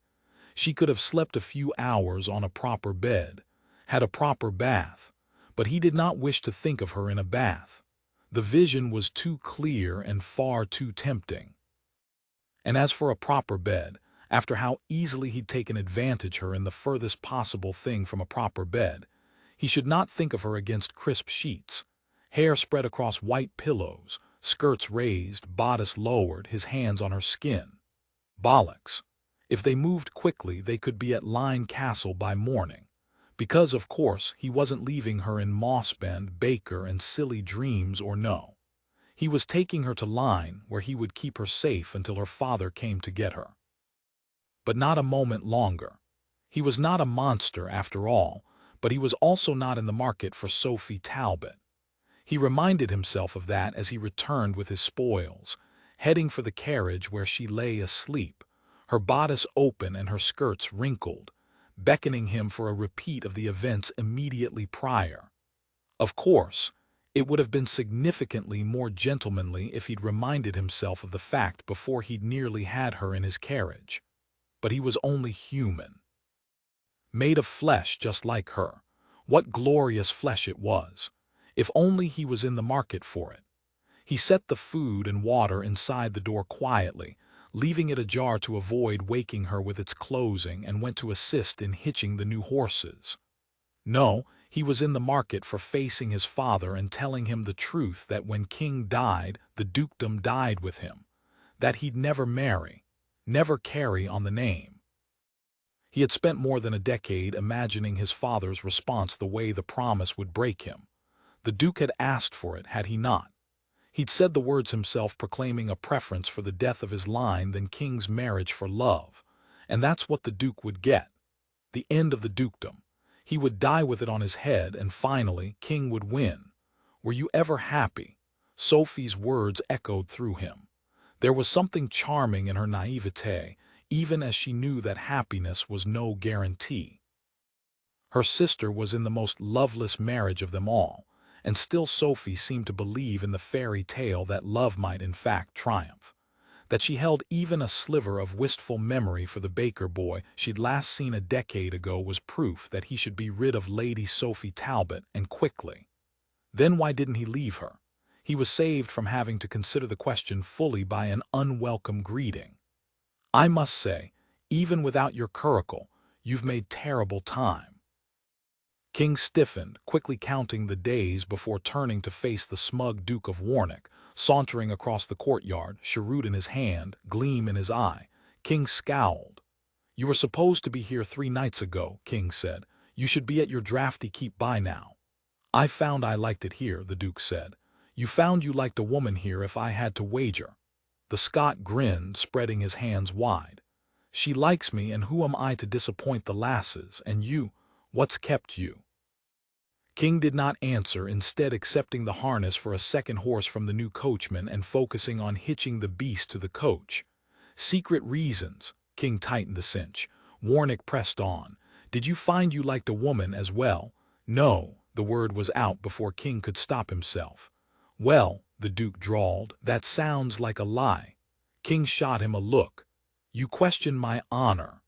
She could have slept a few hours on a proper bed, had a proper bath, but he did not wish to think of her in a bath. The vision was too clear and far too tempting. And as for a proper bed, after how easily he'd taken advantage her in the furthest possible thing from a proper bed, he should not think of her against crisp sheets, hair spread across white pillows, skirts raised, bodice lowered, his hands on her skin. Bollocks. If they moved quickly, they could be at Lyne Castle by morning, because, of course, he wasn't leaving her in Mossbend, Baker, and silly dreams or no. He was taking her to Lyne, where he would keep her safe until her father came to get her. But not a moment longer. He was not a monster, after all, but he was also not in the market for Sophie Talbot. He reminded himself of that as he returned with his spoils, heading for the carriage where she lay asleep, her bodice open and her skirts wrinkled, beckoning him for a repeat of the events immediately prior. Of course, it would have been significantly more gentlemanly if he'd reminded himself of the fact before he'd nearly had her in his carriage. But he was only human. Made of flesh just like her. What glorious flesh it was! If only he was in the market for it. He set the food and water inside the door quietly, leaving it ajar to avoid waking her with its closing, and went to assist in hitching the new horses. No, he was in the market for facing his father and telling him the truth that when King died, the dukedom died with him, that he'd never marry, never carry on the name. He had spent more than a decade imagining his father's response the way the promise would break him. The Duke had asked for it, had he not? He'd said the words himself, proclaiming a preference for the death of his line than King's marriage for love. And that's what the Duke would get. The end of the dukedom. He would die with it on his head, and finally, King would win. Were you ever happy? Sophie's words echoed through him. There was something charming in her naivete, even as she knew that happiness was no guarantee. Her sister was in the most loveless marriage of them all, and still Sophie seemed to believe in the fairy tale that love might in fact triumph. That she held even a sliver of wistful memory for the baker boy she'd last seen a decade ago was proof that he should be rid of Lady Sophie Talbot, and quickly. Then why didn't he leave her? He was saved from having to consider the question fully by an unwelcome greeting. I must say, even without your curricle, you've made terrible time. King stiffened, quickly counting the days before turning to face the smug Duke of Warwick, sauntering across the courtyard, cheroot in his hand, gleam in his eye. King scowled. You were supposed to be here 3 nights ago, King said. You should be at your drafty keep by now. I found I liked it here, the Duke said. You found you liked a woman here if I had to wager. The Scot grinned, spreading his hands wide. She likes me, and who am I to disappoint the lasses? And you, what's kept you? King did not answer, instead accepting the harness for a second horse from the new coachman and focusing on hitching the beast to the coach. Secret reasons. King tightened the cinch. Warwick pressed on. Did you find you liked a woman as well? No, the word was out before King could stop himself. Well, the Duke drawled, that sounds like a lie. King shot him a look. You question my honor.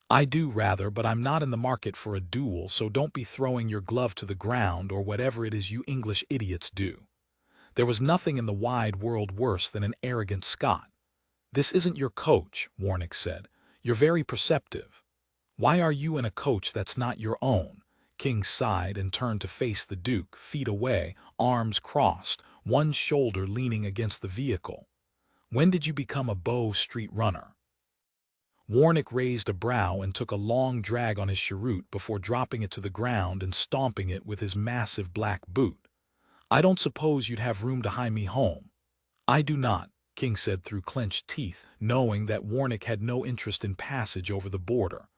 I do, rather, but I'm not in the market for a duel, so don't be throwing your glove to the ground or whatever it is you English idiots do. There was nothing in the wide world worse than an arrogant Scot. This isn't your coach, Warwick said. You're very perceptive. Why are you in a coach that's not your own? King sighed and turned to face the Duke, feet away, arms crossed, one shoulder leaning against the vehicle. When did you become a Bow Street runner? Warwick raised a brow and took a long drag on his cheroot before dropping it to the ground and stomping it with his massive black boot. "I don't suppose you'd have room to hie me home." "I do not," King said through clenched teeth, knowing that Warwick had no interest in passage over the border.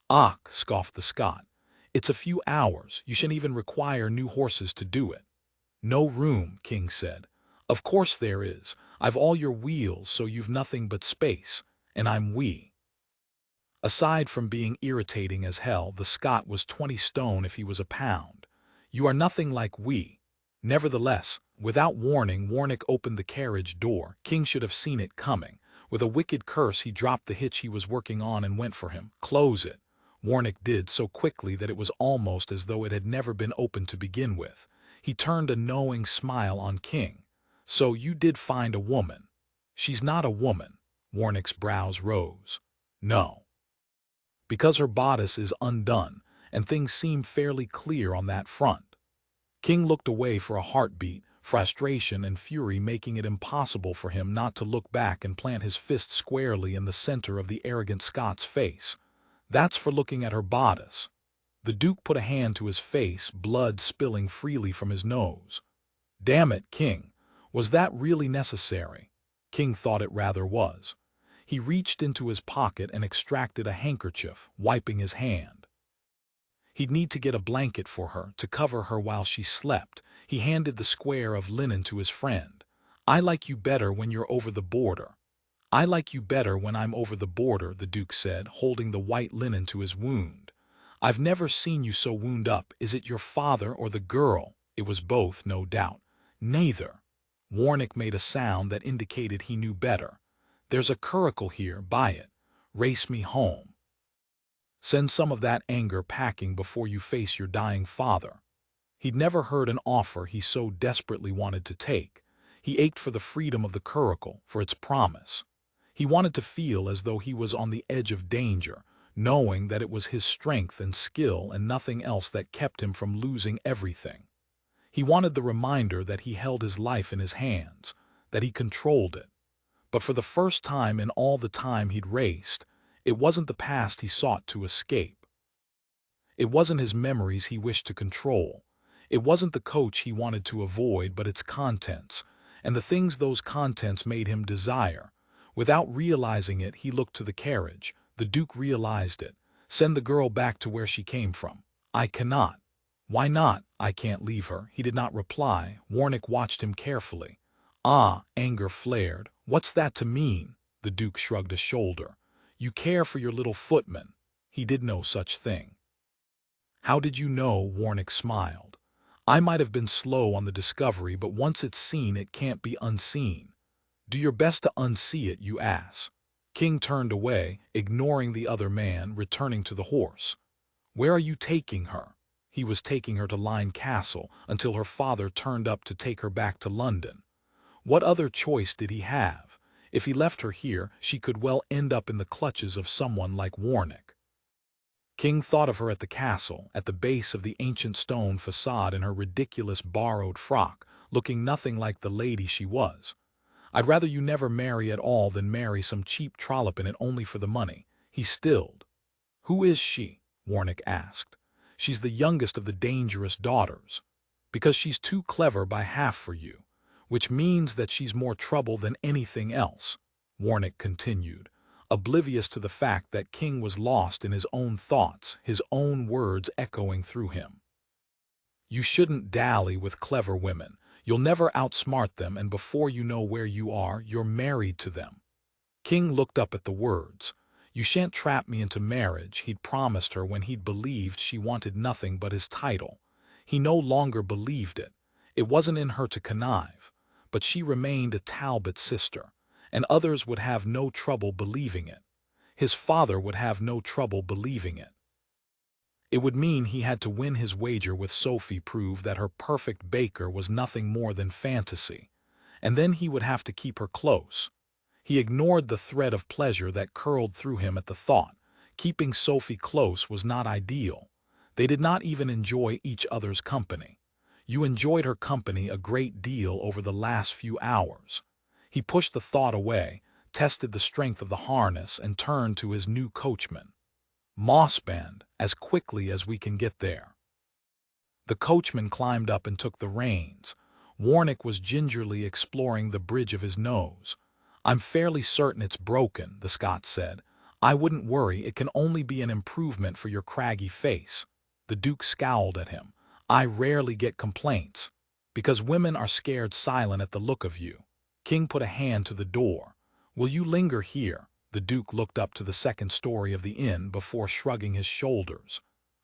"Och," scoffed the Scot, "it's a few hours. You shan't even require new horses to do it." "No room," King said. "Of course there is. I've all your wheels, so you've nothing but space. And I'm wee." Aside from being irritating as hell, the Scot was 20 stone if he was a pound. "You are nothing like we." Nevertheless, without warning, Warwick opened the carriage door. King should have seen it coming. With a wicked curse, he dropped the hitch he was working on and went for him. "Close it." Warwick did, so quickly that it was almost as though it had never been opened to begin with. He turned a knowing smile on King. "So you did find a woman." "She's not a woman." Warwick's brows rose. "No. Because her bodice is undone, and things seem fairly clear on that front." King looked away for a heartbeat, frustration and fury making it impossible for him not to look back and plant his fist squarely in the center of the arrogant Scot's face. "That's for looking at her bodice." The Duke put a hand to his face, blood spilling freely from his nose. "Damn it, King, was that really necessary?" King thought it rather was. He reached into his pocket and extracted a handkerchief, wiping his hand. He'd need to get a blanket for her, to cover her while she slept. He handed the square of linen to his friend. "I like you better when you're over the border." "I like you better when I'm over the border," the Duke said, holding the white linen to his wound. "I've never seen you so wound up. Is it your father or the girl?" It was both, no doubt. "Neither." Warwick made a sound that indicated he knew better. "There's a curricle here, buy it. Race me home. Send some of that anger packing before you face your dying father." He'd never heard an offer he so desperately wanted to take. He ached for the freedom of the curricle, for its promise. He wanted to feel as though he was on the edge of danger, knowing that it was his strength and skill and nothing else that kept him from losing everything. He wanted the reminder that he held his life in his hands, that he controlled it. But for the first time in all the time he'd raced, it wasn't the past he sought to escape. It wasn't his memories he wished to control. It wasn't the coach he wanted to avoid, but its contents, and the things those contents made him desire. Without realizing it, he looked to the carriage. The Duke realized it. "Send the girl back to where she came from." "I cannot." "Why not?" "I can't leave her." He did not reply. Warwick watched him carefully. "Ah," anger flared. "What's that to mean?" The Duke shrugged a shoulder. "You care for your little footman." He did no such thing. "How did you know?" Warwick smiled. "I might have been slow on the discovery, but once it's seen it can't be unseen." "Do your best to unsee it, you ass." King turned away, ignoring the other man, returning to the horse. "Where are you taking her?" He was taking her to Lyne Castle, until her father turned up to take her back to London. What other choice did he have? If he left her here, she could well end up in the clutches of someone like Warwick. King thought of her at the castle, at the base of the ancient stone facade in her ridiculous borrowed frock, looking nothing like the lady she was. "I'd rather you never marry at all than marry some cheap trollop in it only for the money." He stilled. "Who is she?" Warwick asked. "She's the youngest of the dangerous daughters." "Because she's too clever by half for you. Which means that she's more trouble than anything else," Warwick continued, oblivious to the fact that King was lost in his own thoughts, his own words echoing through him. "You shouldn't dally with clever women. You'll never outsmart them, and before you know where you are, you're married to them." King looked up at the words. "You shan't trap me into marriage," he'd promised her when he'd believed she wanted nothing but his title. He no longer believed it. It wasn't in her to connive. But she remained a Talbot sister, and others would have no trouble believing it. His father would have no trouble believing it. It would mean he had to win his wager with Sophie, prove that her perfect baker was nothing more than fantasy, and then he would have to keep her close. He ignored the thread of pleasure that curled through him at the thought. Keeping Sophie close was not ideal. They did not even enjoy each other's company. You enjoyed her company a great deal over the last few hours. He pushed the thought away, tested the strength of the harness, and turned to his new coachman. "Mossband, as quickly as we can get there." The coachman climbed up and took the reins. Warwick was gingerly exploring the bridge of his nose. "I'm fairly certain it's broken," the Scot said. "I wouldn't worry, it can only be an improvement for your craggy face." The Duke scowled at him. "I rarely get complaints, because women are scared silent at the look of you." King put a hand to the door. "Will you linger here?" The Duke looked up to the second story of the inn before shrugging his shoulders.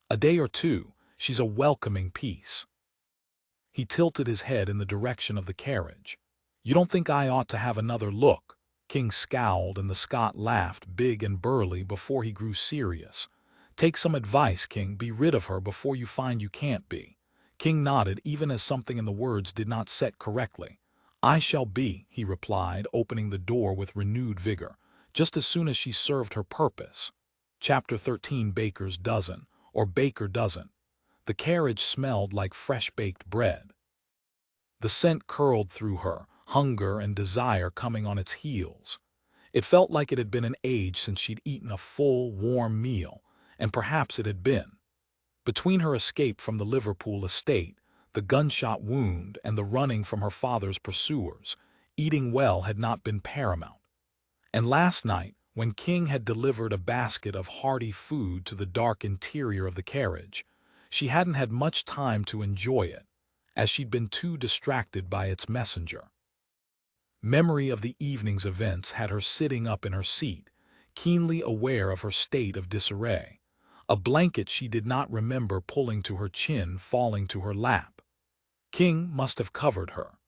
"A day or two. She's a welcoming piece." He tilted his head in the direction of the carriage. "You don't think I ought to have another look?" King scowled, and the Scot laughed, big and burly, before he grew serious. "Take some advice, King. Be rid of her before you find you can't be." King nodded, even as something in the words did not set correctly. "I shall be," he replied, opening the door with renewed vigor, "just as soon as she's served her purpose." Chapter 13. Baker's Dozen, or Baker Doesn't. The carriage smelled like fresh-baked bread. The scent curled through her, hunger and desire coming on its heels. It felt like it had been an age since she'd eaten a full, warm meal, and perhaps it had been. Between her escape from the Liverpool estate, the gunshot wound, and the running from her father's pursuers, eating well had not been paramount. And last night, when King had delivered a basket of hearty food to the dark interior of the carriage, she hadn't had much time to enjoy it, as she'd been too distracted by its messenger. Memory of the evening's events had her sitting up in her seat, keenly aware of her state of disarray. A blanket she did not remember pulling to her chin falling to her lap. King must have covered her.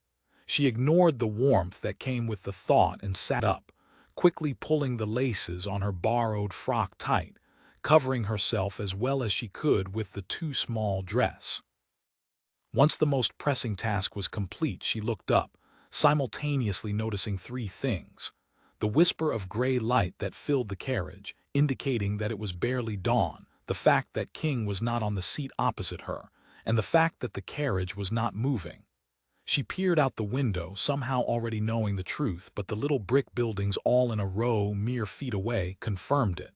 She ignored the warmth that came with the thought and sat up, quickly pulling the laces on her borrowed frock tight, covering herself as well as she could with the too small dress. Once the most pressing task was complete, she looked up, simultaneously noticing three things: the whisper of gray light that filled the carriage, indicating that it was barely dawn, the fact that King was not on the seat opposite her, and the fact that the carriage was not moving. She peered out the window, somehow already knowing the truth, but the little brick buildings all in a row mere feet away confirmed it.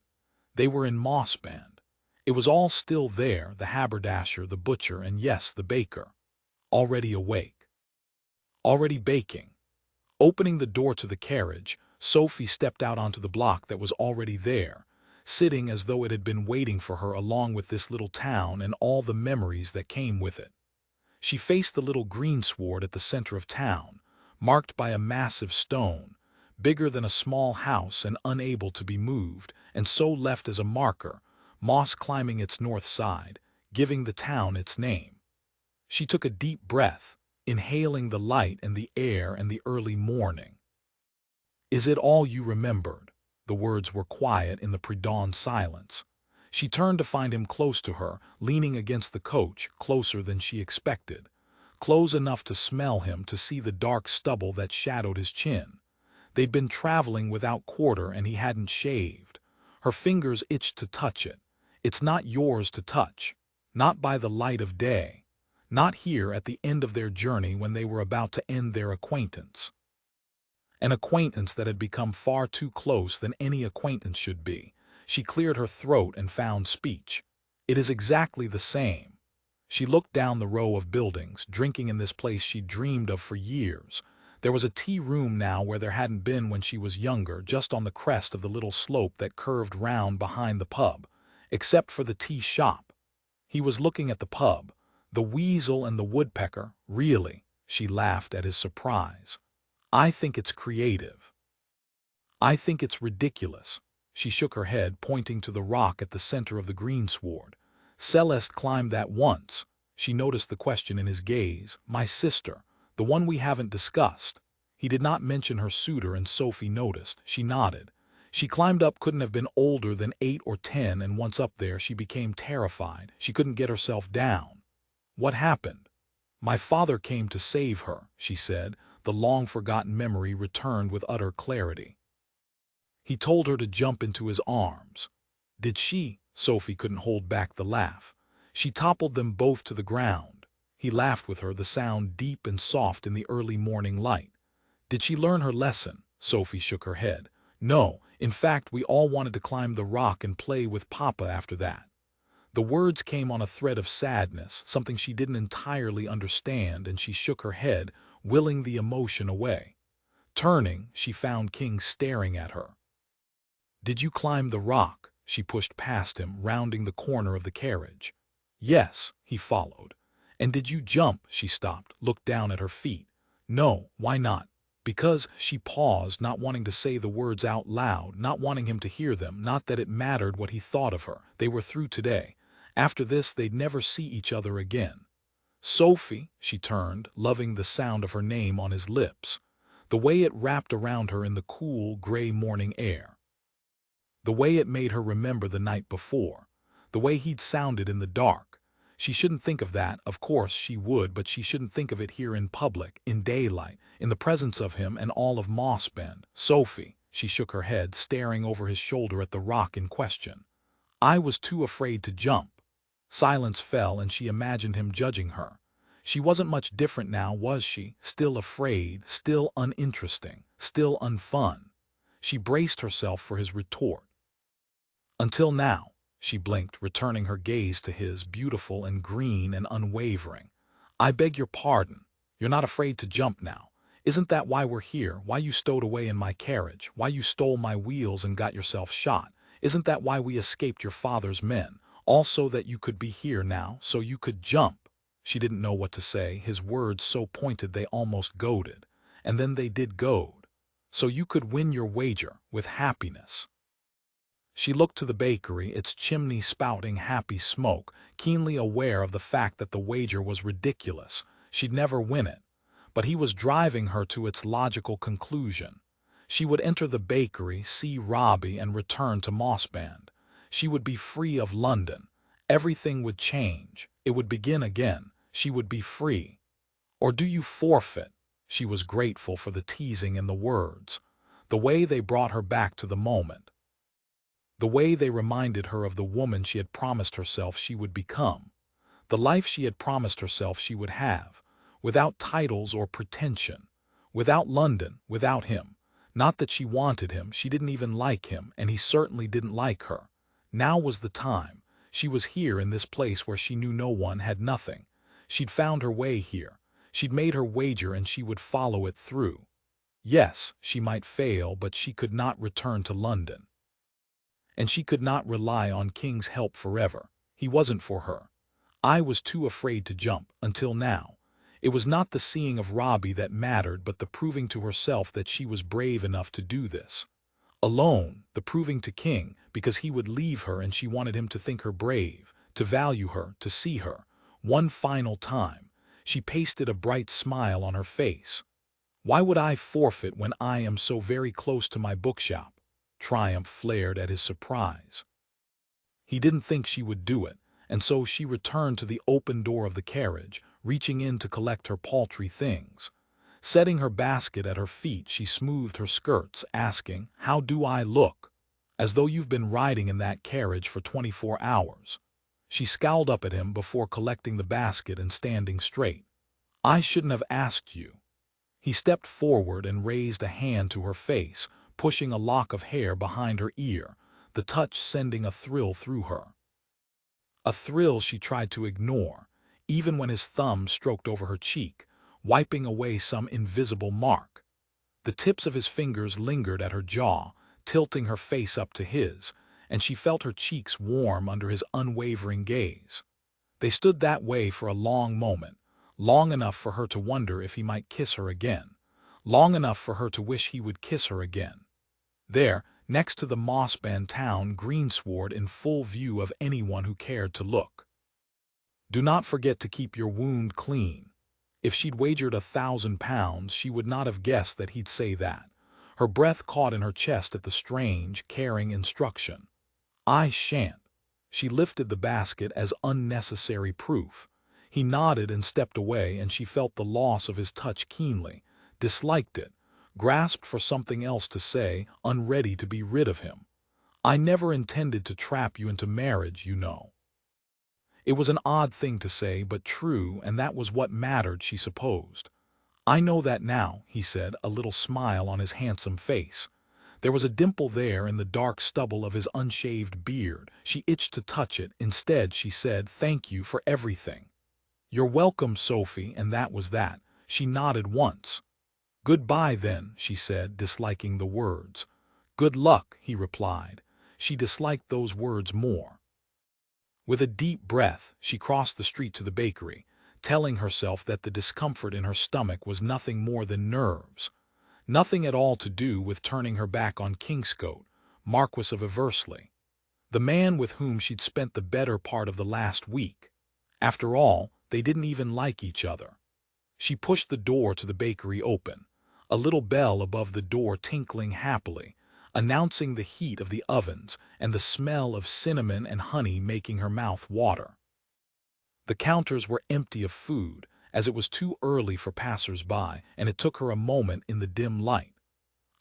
They were in Mossband. It was all still there, the haberdasher, the butcher, and yes, the baker. Already awake. Already baking. Opening the door to the carriage, Sophie stepped out onto the block that was already there, sitting as though it had been waiting for her along with this little town and all the memories that came with it. She faced the little greensward at the center of town, marked by a massive stone, bigger than a small house and unable to be moved, and so left as a marker, moss climbing its north side, giving the town its name. She took a deep breath, inhaling the light and the air and the early morning. "Is it all you remembered?" The words were quiet in the pre-dawn silence. She turned to find him close to her, leaning against the coach, closer than she expected. Close enough to smell him, to see the dark stubble that shadowed his chin. They'd been traveling without quarter and he hadn't shaved. Her fingers itched to touch it. "It's not yours to touch. Not by the light of day. Not here at the end of their journey when they were about to end their acquaintance." An acquaintance that had become far too close than any acquaintance should be. She cleared her throat and found speech. "It is exactly the same." She looked down the row of buildings, drinking in this place she'd dreamed of for years. There was a tea room now where there hadn't been when she was younger, just on the crest of the little slope that curved round behind the pub. Except for the tea shop. He was looking at the pub. "The weasel and the woodpecker, really," she laughed at his surprise. "I think it's creative." "I think it's ridiculous." She shook her head, pointing to the rock at the center of the greensward. "Celeste climbed that once." She noticed the question in his gaze. "My sister, the one we haven't discussed." He did not mention her suitor, and Sophie noticed. She nodded. "She climbed up, couldn't have been older than 8 or 10, and once up there she became terrified. She couldn't get herself down." "What happened?" "My father came to save her," she said. The long-forgotten memory returned with utter clarity. "He told her to jump into his arms." "Did she?" Sophie couldn't hold back the laugh. "She toppled them both to the ground." He laughed with her, the sound deep and soft in the early morning light. "Did she learn her lesson?" Sophie shook her head. No, in fact, we all wanted to climb the rock and play with Papa after that. The words came on a thread of sadness, something she didn't entirely understand, and she shook her head, willing the emotion away. Turning, she found King staring at her. "Did you climb the rock?" She pushed past him, rounding the corner of the carriage. "Yes," he followed. "And did you jump?" She stopped, looked down at her feet. "No, why not?" Because she paused, not wanting to say the words out loud, not wanting him to hear them, not that it mattered what he thought of her. They were through today. After this, they'd never see each other again. "Sophie," she turned, loving the sound of her name on his lips, the way it wrapped around her in the cool, gray morning air. The way it made her remember the night before. The way he'd sounded in the dark. She shouldn't think of that, of course she would, but she shouldn't think of it here in public, in daylight, in the presence of him and all of Moss Bend. "Sophie," she shook her head, staring over his shoulder at the rock in question. "I was too afraid to jump." Silence fell, and she imagined him judging her. She wasn't much different now, was she? Still afraid, still uninteresting, still unfun. She braced herself for his retort. "Until now," she blinked, returning her gaze to his, beautiful and green and unwavering. "I beg your pardon. You're not afraid to jump now. Isn't that why we're here, why you stowed away in my carriage, why you stole my wheels and got yourself shot? Isn't that why we escaped your father's men? All so that you could be here now, so you could jump?" She didn't know what to say, his words so pointed they almost goaded. And then they did goad. "So you could win your wager, with happiness." She looked to the bakery, its chimney spouting happy smoke, keenly aware of the fact that the wager was ridiculous. She'd never win it. But he was driving her to its logical conclusion. She would enter the bakery, see Robbie, and return to Mossband. She would be free of London. Everything would change. It would begin again. She would be free. "Or do you forfeit?" She was grateful for the teasing in the words. The way they brought her back to the moment. The way they reminded her of the woman she had promised herself she would become. The life she had promised herself she would have, without titles or pretension, without London, without him. Not that she wanted him, she didn't even like him, and he certainly didn't like her. Now was the time. She was here in this place where she knew no one, had nothing. She'd found her way here. She'd made her wager and she would follow it through. Yes, she might fail, but she could not return to London. And she could not rely on King's help forever. He wasn't for her. I was too afraid to jump, until now. It was not the seeing of Robbie that mattered, but the proving to herself that she was brave enough to do this. Alone, the proving to King, because he would leave her and she wanted him to think her brave, to value her, to see her. One final time. She pasted a bright smile on her face. "Why would I forfeit when I am so very close to my bookshop?" Triumph flared at his surprise. He didn't think she would do it, and so she returned to the open door of the carriage, reaching in to collect her paltry things. Setting her basket at her feet, she smoothed her skirts, asking, "How do I look?" "As though you've been riding in that carriage for 24 hours. She scowled up at him before collecting the basket and standing straight. "I shouldn't have asked you." He stepped forward and raised a hand to her face, pushing a lock of hair behind her ear, the touch sending a thrill through her. A thrill she tried to ignore, even when his thumb stroked over her cheek, wiping away some invisible mark. The tips of his fingers lingered at her jaw, tilting her face up to his, and she felt her cheeks warm under his unwavering gaze. They stood that way for a long moment, long enough for her to wonder if he might kiss her again, long enough for her to wish he would kiss her again. There, next to the Mossband town greensward in full view of anyone who cared to look. "Do not forget to keep your wound clean." If she'd wagered £1,000, she would not have guessed that he'd say that. Her breath caught in her chest at the strange, caring instruction. "I shan't." She lifted the basket as unnecessary proof. He nodded and stepped away, and she felt the loss of his touch keenly, disliked it, grasped for something else to say, unready to be rid of him. "I never intended to trap you into marriage, you know." It was an odd thing to say, but true, and that was what mattered, she supposed. "I know that now," he said, a little smile on his handsome face. There was a dimple there in the dark stubble of his unshaved beard. She itched to touch it. Instead, she said, "Thank you for everything." "You're welcome, Sophie," and that was that. She nodded once. "Goodbye, then," she said, disliking the words. "Good luck," he replied. She disliked those words more. With a deep breath, she crossed the street to the bakery, telling herself that the discomfort in her stomach was nothing more than nerves. Nothing at all to do with turning her back on Kingscote, Marquess of Eversley, the man with whom she'd spent the better part of the last week. After all, they didn't even like each other. She pushed the door to the bakery open, a little bell above the door tinkling happily, announcing the heat of the ovens and the smell of cinnamon and honey making her mouth water. The counters were empty of food, as it was too early for passers-by, and it took her a moment in the dim light.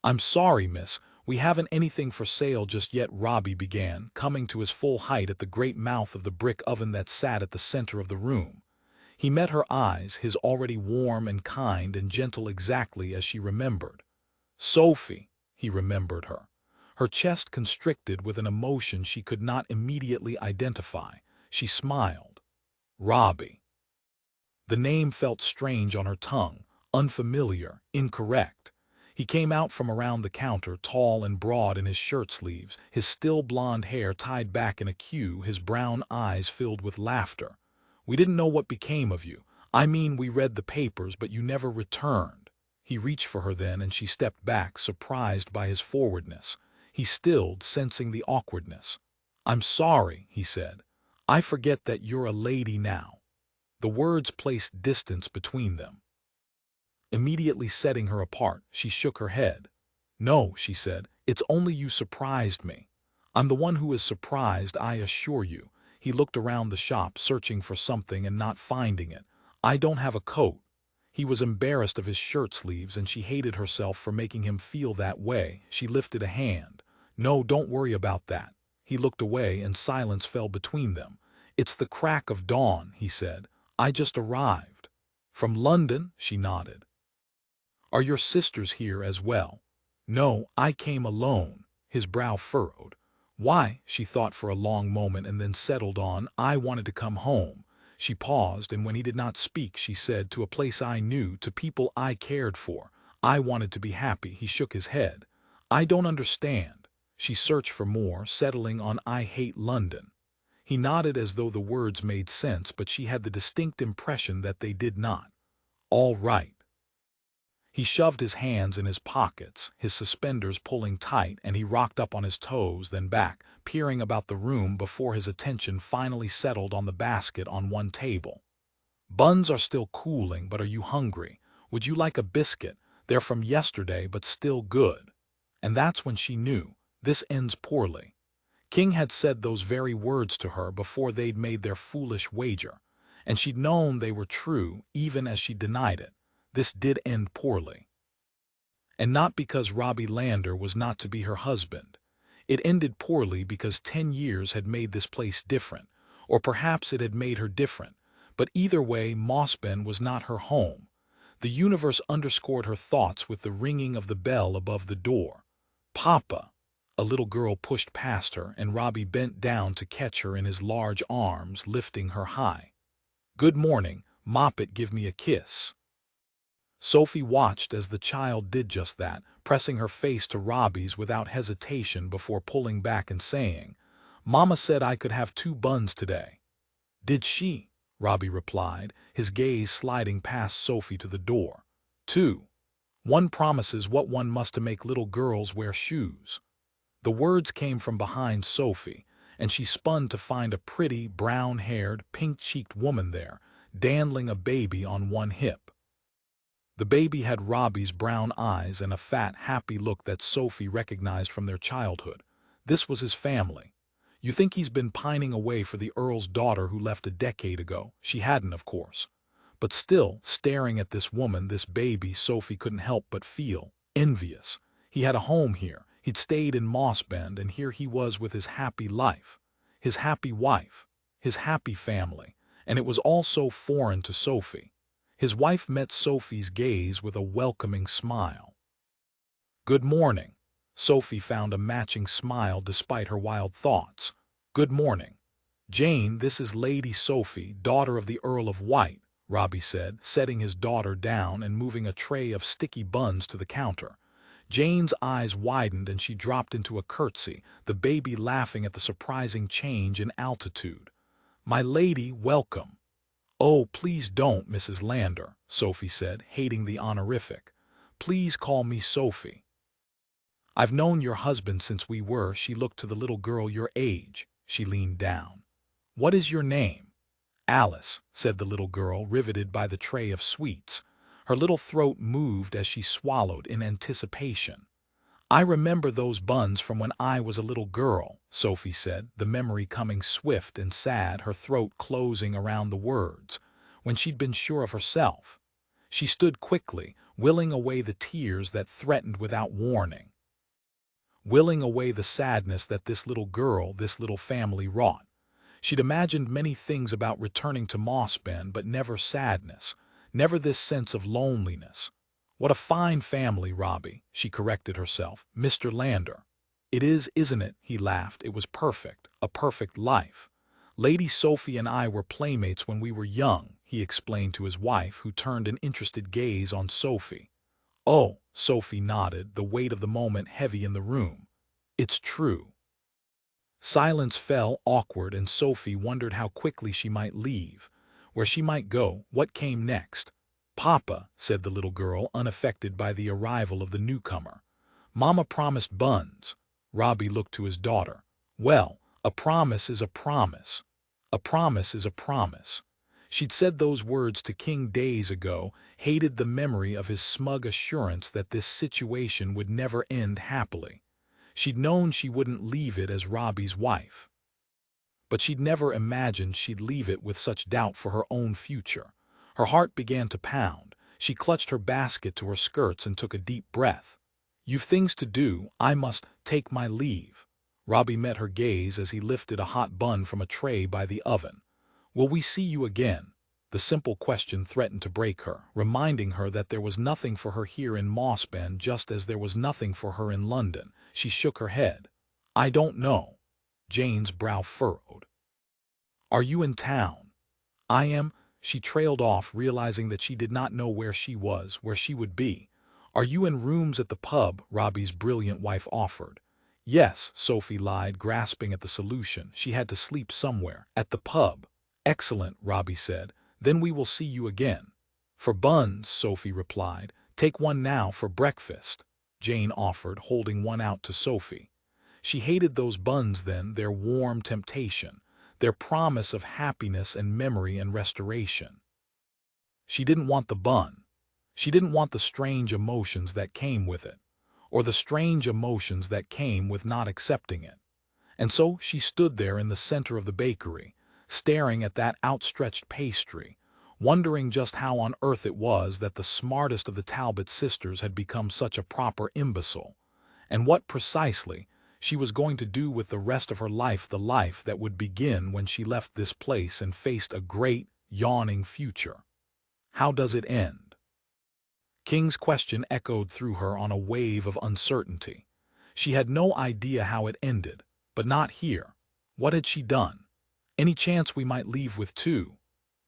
"I'm sorry, miss, we haven't anything for sale just yet," Robbie began, coming to his full height at the great mouth of the brick oven that sat at the center of the room. He met her eyes, his already warm and kind and gentle exactly as she remembered. Sophie, he remembered her. Her chest constricted with an emotion she could not immediately identify. She smiled. Robbie. The name felt strange on her tongue, unfamiliar, incorrect. He came out from around the counter, tall and broad in his shirt sleeves, his still blonde hair tied back in a queue, his brown eyes filled with laughter. "We didn't know what became of you. I mean, we read the papers, but you never returned." He reached for her then, and she stepped back, surprised by his forwardness. He stilled, sensing the awkwardness. "I'm sorry," he said. "I forget that you're a lady now." The words placed distance between them, immediately setting her apart. She shook her head. "No," she said, "it's only you surprised me. I'm the one who is surprised, I assure you." He looked around the shop, searching for something and not finding it. "I don't have a coat." He was embarrassed of his shirt sleeves, and she hated herself for making him feel that way. She lifted a hand. "No, don't worry about that." He looked away, and silence fell between them. "It's the crack of dawn," he said. "I just arrived." "From London?" She nodded. "Are your sisters here as well?" "No, I came alone." His brow furrowed. "Why?" She thought for a long moment and then settled on, "I wanted to come home." She paused, and when he did not speak, she said, "To a place I knew, to people I cared for. I wanted to be happy." He shook his head. "I don't understand." She searched for more, settling on, "I hate London." He nodded as though the words made sense, but she had the distinct impression that they did not. "All right." He shoved his hands in his pockets, his suspenders pulling tight, and he rocked up on his toes, then back, peering about the room before his attention finally settled on the basket on one table. "Buns are still cooling, but are you hungry? Would you like a biscuit? They're from yesterday, but still good." And that's when she knew, this ends poorly. King had said those very words to her before they'd made their foolish wager, and she'd known they were true, even as she denied it. This did end poorly. And not because Robbie Lander was not to be her husband. It ended poorly because 10 years had made this place different, or perhaps it had made her different. But either way, Mossben was not her home. The universe underscored her thoughts with the ringing of the bell above the door. "Papa." A little girl pushed past her, and Robbie bent down to catch her in his large arms, lifting her high. "Good morning, Moppet, give me a kiss." Sophie watched as the child did just that, pressing her face to Robbie's without hesitation before pulling back and saying, "Mama said I could have 2 buns today." "Did she?" Robbie replied, his gaze sliding past Sophie to the door. "2. One promises what one must to make little girls wear shoes." The words came from behind Sophie, and she spun to find a pretty, brown-haired, pink-cheeked woman there, dandling a baby on one hip. The baby had Robbie's brown eyes and a fat, happy look that Sophie recognized from their childhood. This was his family. "You think he's been pining away for the Earl's daughter who left a decade ago?" She hadn't, of course. But still, staring at this woman, this baby, Sophie couldn't help but feel envious. He had a home here. He'd stayed in Mossbend, and here he was with his happy life, his happy wife, his happy family, and it was all so foreign to Sophie. His wife met Sophie's gaze with a welcoming smile. "Good morning." Sophie found a matching smile despite her wild thoughts. "Good morning. Jane, this is Lady Sophie, daughter of the Earl of White," Robbie said, setting his daughter down and moving a tray of sticky buns to the counter. Jane's eyes widened and she dropped into a curtsy, the baby laughing at the surprising change in altitude. "My lady, welcome." "Oh, please don't, Mrs. Lander," Sophie said, hating the honorific. "Please call me Sophie." "I've known your husband since we were," she looked to the little girl, "your age." She leaned down. "What is your name?" "Alice," said the little girl, riveted by the tray of sweets. Her little throat moved as she swallowed in anticipation. "I remember those buns from when I was a little girl," Sophie said, the memory coming swift and sad, her throat closing around the words. When she'd been sure of herself. She stood quickly, willing away the tears that threatened without warning. Willing away the sadness that this little girl, this little family wrought. She'd imagined many things about returning to Moss Bend, but never sadness, never this sense of loneliness. "What a fine family, Robbie," she corrected herself. "Mr. Lander." "It is, isn't it?" He laughed. "It was perfect, a perfect life. Lady Sophie and I were playmates when we were young," he explained to his wife, who turned an interested gaze on Sophie. "Oh," Sophie nodded, the weight of the moment heavy in the room. "It's true." Silence fell, awkward, and Sophie wondered how quickly she might leave, where she might go, what came next. "Papa," said the little girl, unaffected by the arrival of the newcomer. "Mama promised buns." Robbie looked to his daughter. "Well, a promise is a promise. A promise is a promise." She'd said those words to King days ago, hated the memory of his smug assurance that this situation would never end happily. She'd known she wouldn't leave it as Robbie's wife. But she'd never imagined she'd leave it with such doubt for her own future. Her heart began to pound. She clutched her basket to her skirts and took a deep breath. "You've things to do. I must take my leave." Robbie met her gaze as he lifted a hot bun from a tray by the oven. "Will we see you again?" The simple question threatened to break her, reminding her that there was nothing for her here in Moss Bend, just as there was nothing for her in London. She shook her head. "I don't know." Jane's brow furrowed. "Are you in town?" "I am." She trailed off, realizing that she did not know where she was, where she would be. "Are you in rooms at the pub?" Robbie's brilliant wife offered. "Yes," Sophie lied, grasping at the solution. She had to sleep somewhere. "At the pub." "Excellent," Robbie said. "Then we will see you again." "For buns," Sophie replied. "Take one now for breakfast," Jane offered, holding one out to Sophie. She hated those buns then, their warm temptation, their promise of happiness and memory and restoration. She didn't want the bun. She didn't want the strange emotions that came with it, or the strange emotions that came with not accepting it. And so she stood there in the center of the bakery, staring at that outstretched pastry, wondering just how on earth it was that the smartest of the Talbot sisters had become such a proper imbecile, and what precisely she was going to do with the rest of her life, the life that would begin when she left this place and faced a great, yawning future. How does it end? King's question echoed through her on a wave of uncertainty. She had no idea how it ended, but not here. What had she done? "Any chance we might leave with two?"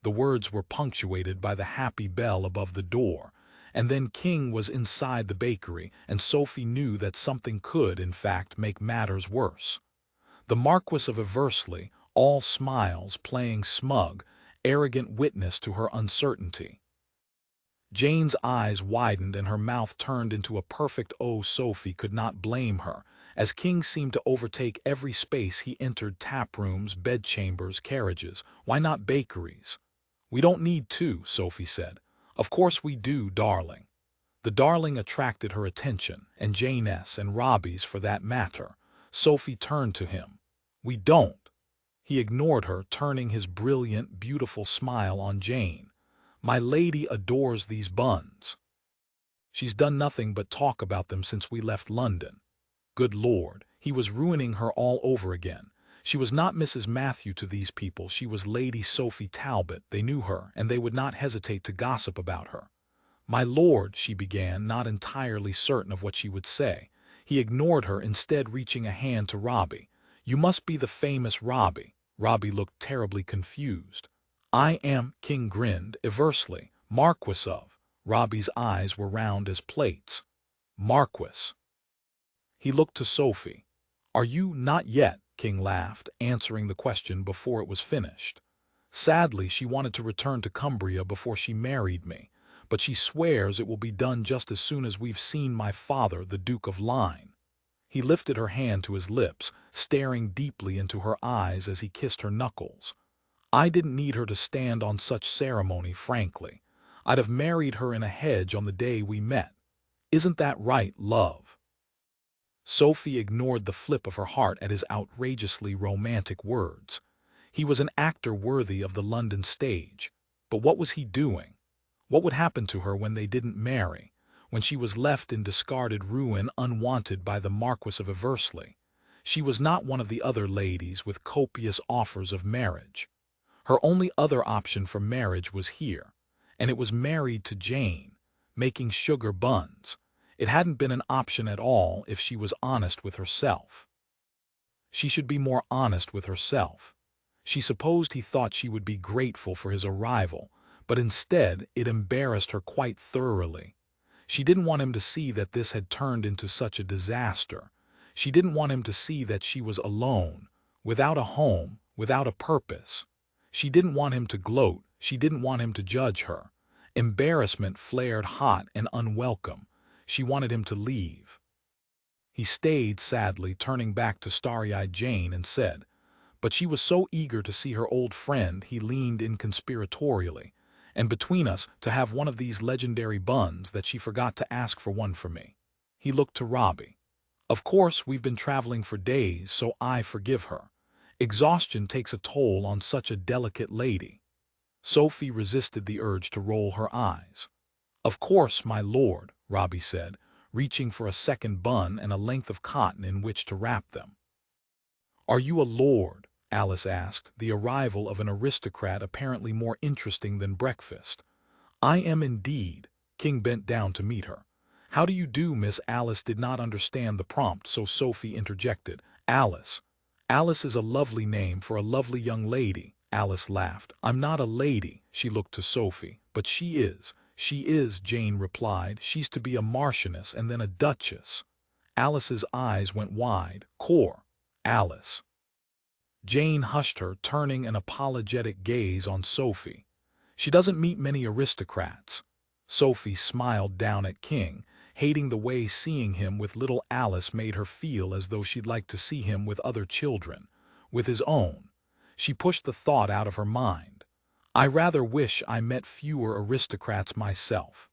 The words were punctuated by the happy bell above the door, and then King was inside the bakery, and Sophie knew that something could, in fact, make matters worse. The Marquess of Eversley, all smiles, playing smug, arrogant witness to her uncertainty. Jane's eyes widened and her mouth turned into a perfect O. Sophie could not blame her, as King seemed to overtake every space he entered: tap rooms, bedchambers, carriages. Why not bakeries? "We don't need two," Sophie said. "Of course we do, darling." The darling attracted her attention, and Jane's, and Robbie's for that matter. Sophie turned to him. "We don't." He ignored her, turning his brilliant, beautiful smile on Jane. "My lady adores these buns. She's done nothing but talk about them since we left London." Good Lord, he was ruining her all over again. She was not Mrs. Matthew to these people. She was Lady Sophie Talbot. They knew her, and they would not hesitate to gossip about her. "My lord," she began, not entirely certain of what she would say. He ignored her, instead reaching a hand to Robbie. "You must be the famous Robbie." Robbie looked terribly confused. "I am," King grinned. "Eversley, Marquess of." Robbie's eyes were round as plates. "Marquess." He looked to Sophie. "Are you?" "Not yet," King laughed, answering the question before it was finished. "Sadly, she wanted to return to Cumbria before she married me, but she swears it will be done just as soon as we've seen my father, the Duke of Lyne." He lifted her hand to his lips, staring deeply into her eyes as he kissed her knuckles. "I didn't need her to stand on such ceremony, frankly. I'd have married her in a hedge on the day we met. Isn't that right, love?" Sophie ignored the flip of her heart at his outrageously romantic words. He was an actor worthy of the London stage. But what was he doing? What would happen to her when they didn't marry, when she was left in discarded ruin, unwanted by the Marquess of Eversley? She was not one of the other ladies with copious offers of marriage. Her only other option for marriage was here, and it was married to Jane, making sugar buns. It hadn't been an option at all if she was honest with herself. She should be more honest with herself. She supposed he thought she would be grateful for his arrival, but instead it embarrassed her quite thoroughly. She didn't want him to see that this had turned into such a disaster. She didn't want him to see that she was alone, without a home, without a purpose. She didn't want him to gloat. She didn't want him to judge her. Embarrassment flared hot and unwelcome. She wanted him to leave. He stayed, sadly, turning back to starry-eyed Jane and said, but she was so eager to see her old friend, he leaned in conspiratorially, and between us to have one of these legendary buns, that she forgot to ask for one for me. He looked to Robbie. "Of course, we've been traveling for days, so I forgive her. Exhaustion takes a toll on such a delicate lady." Sophie resisted the urge to roll her eyes. "Of course, my lord," Robbie said, reaching for a second bun and a length of cotton in which to wrap them. "Are you a lord?" Alice asked, the arrival of an aristocrat apparently more interesting than breakfast. "I am indeed." King bent down to meet her. "How do you do, Miss?" Alice did not understand the prompt, so Sophie interjected. "Alice. Alice is a lovely name for a lovely young lady." Alice laughed. "I'm not a lady." She looked to Sophie. "But she is." "She is," Jane replied. "She's to be a marchioness and then a duchess." Alice's eyes went wide. "Core. Alice." Jane hushed her, turning an apologetic gaze on Sophie. "She doesn't meet many aristocrats." Sophie smiled down at King, hating the way seeing him with little Alice made her feel, as though she'd like to see him with other children, with his own. She pushed the thought out of her mind. "I rather wish I met fewer aristocrats myself."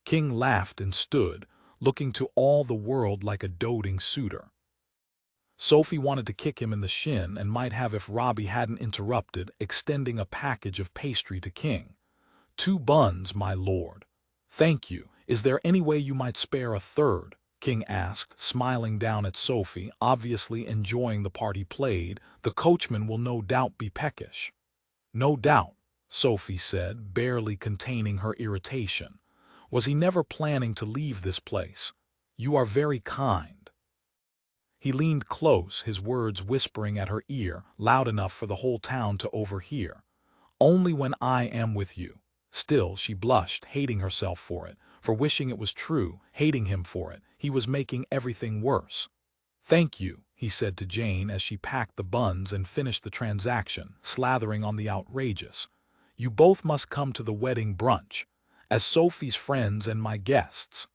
King laughed and stood, looking to all the world like a doting suitor. Sophie wanted to kick him in the shin, and might have if Robbie hadn't interrupted, extending a package of pastry to King. "2 buns, my lord." "Thank you. Is there any way you might spare a third?" King asked, smiling down at Sophie, obviously enjoying the part he played. "The coachman will no doubt be peckish." "No doubt," Sophie said, barely containing her irritation. "Was he never planning to leave this place?" "You are very kind." He leaned close, his words whispering at her ear, loud enough for the whole town to overhear. "Only when I am with you." Still, she blushed, hating herself for it, for wishing it was true, hating him for it. He was making everything worse. "Thank you," he said to Jane as she packed the buns and finished the transaction, slathering on the outrageous. "You both must come to the wedding brunch, as Sophie's friends and my guests."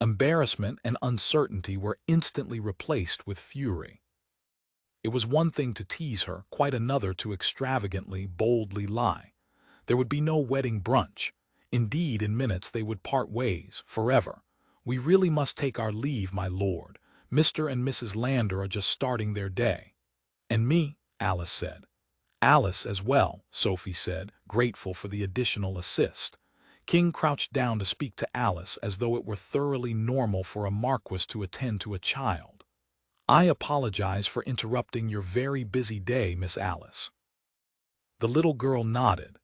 Embarrassment and uncertainty were instantly replaced with fury. It was one thing to tease her, quite another to extravagantly, boldly lie. There would be no wedding brunch. Indeed, in minutes they would part ways, forever. "We really must take our leave, my lord. Mr. and Mrs. Lander are just starting their day." "And me," Alice said. "Alice as well," Sophie said, grateful for the additional assist. King crouched down to speak to Alice, as though it were thoroughly normal for a marquis to attend to a child. "I apologize for interrupting your very busy day, Miss Alice." The little girl nodded.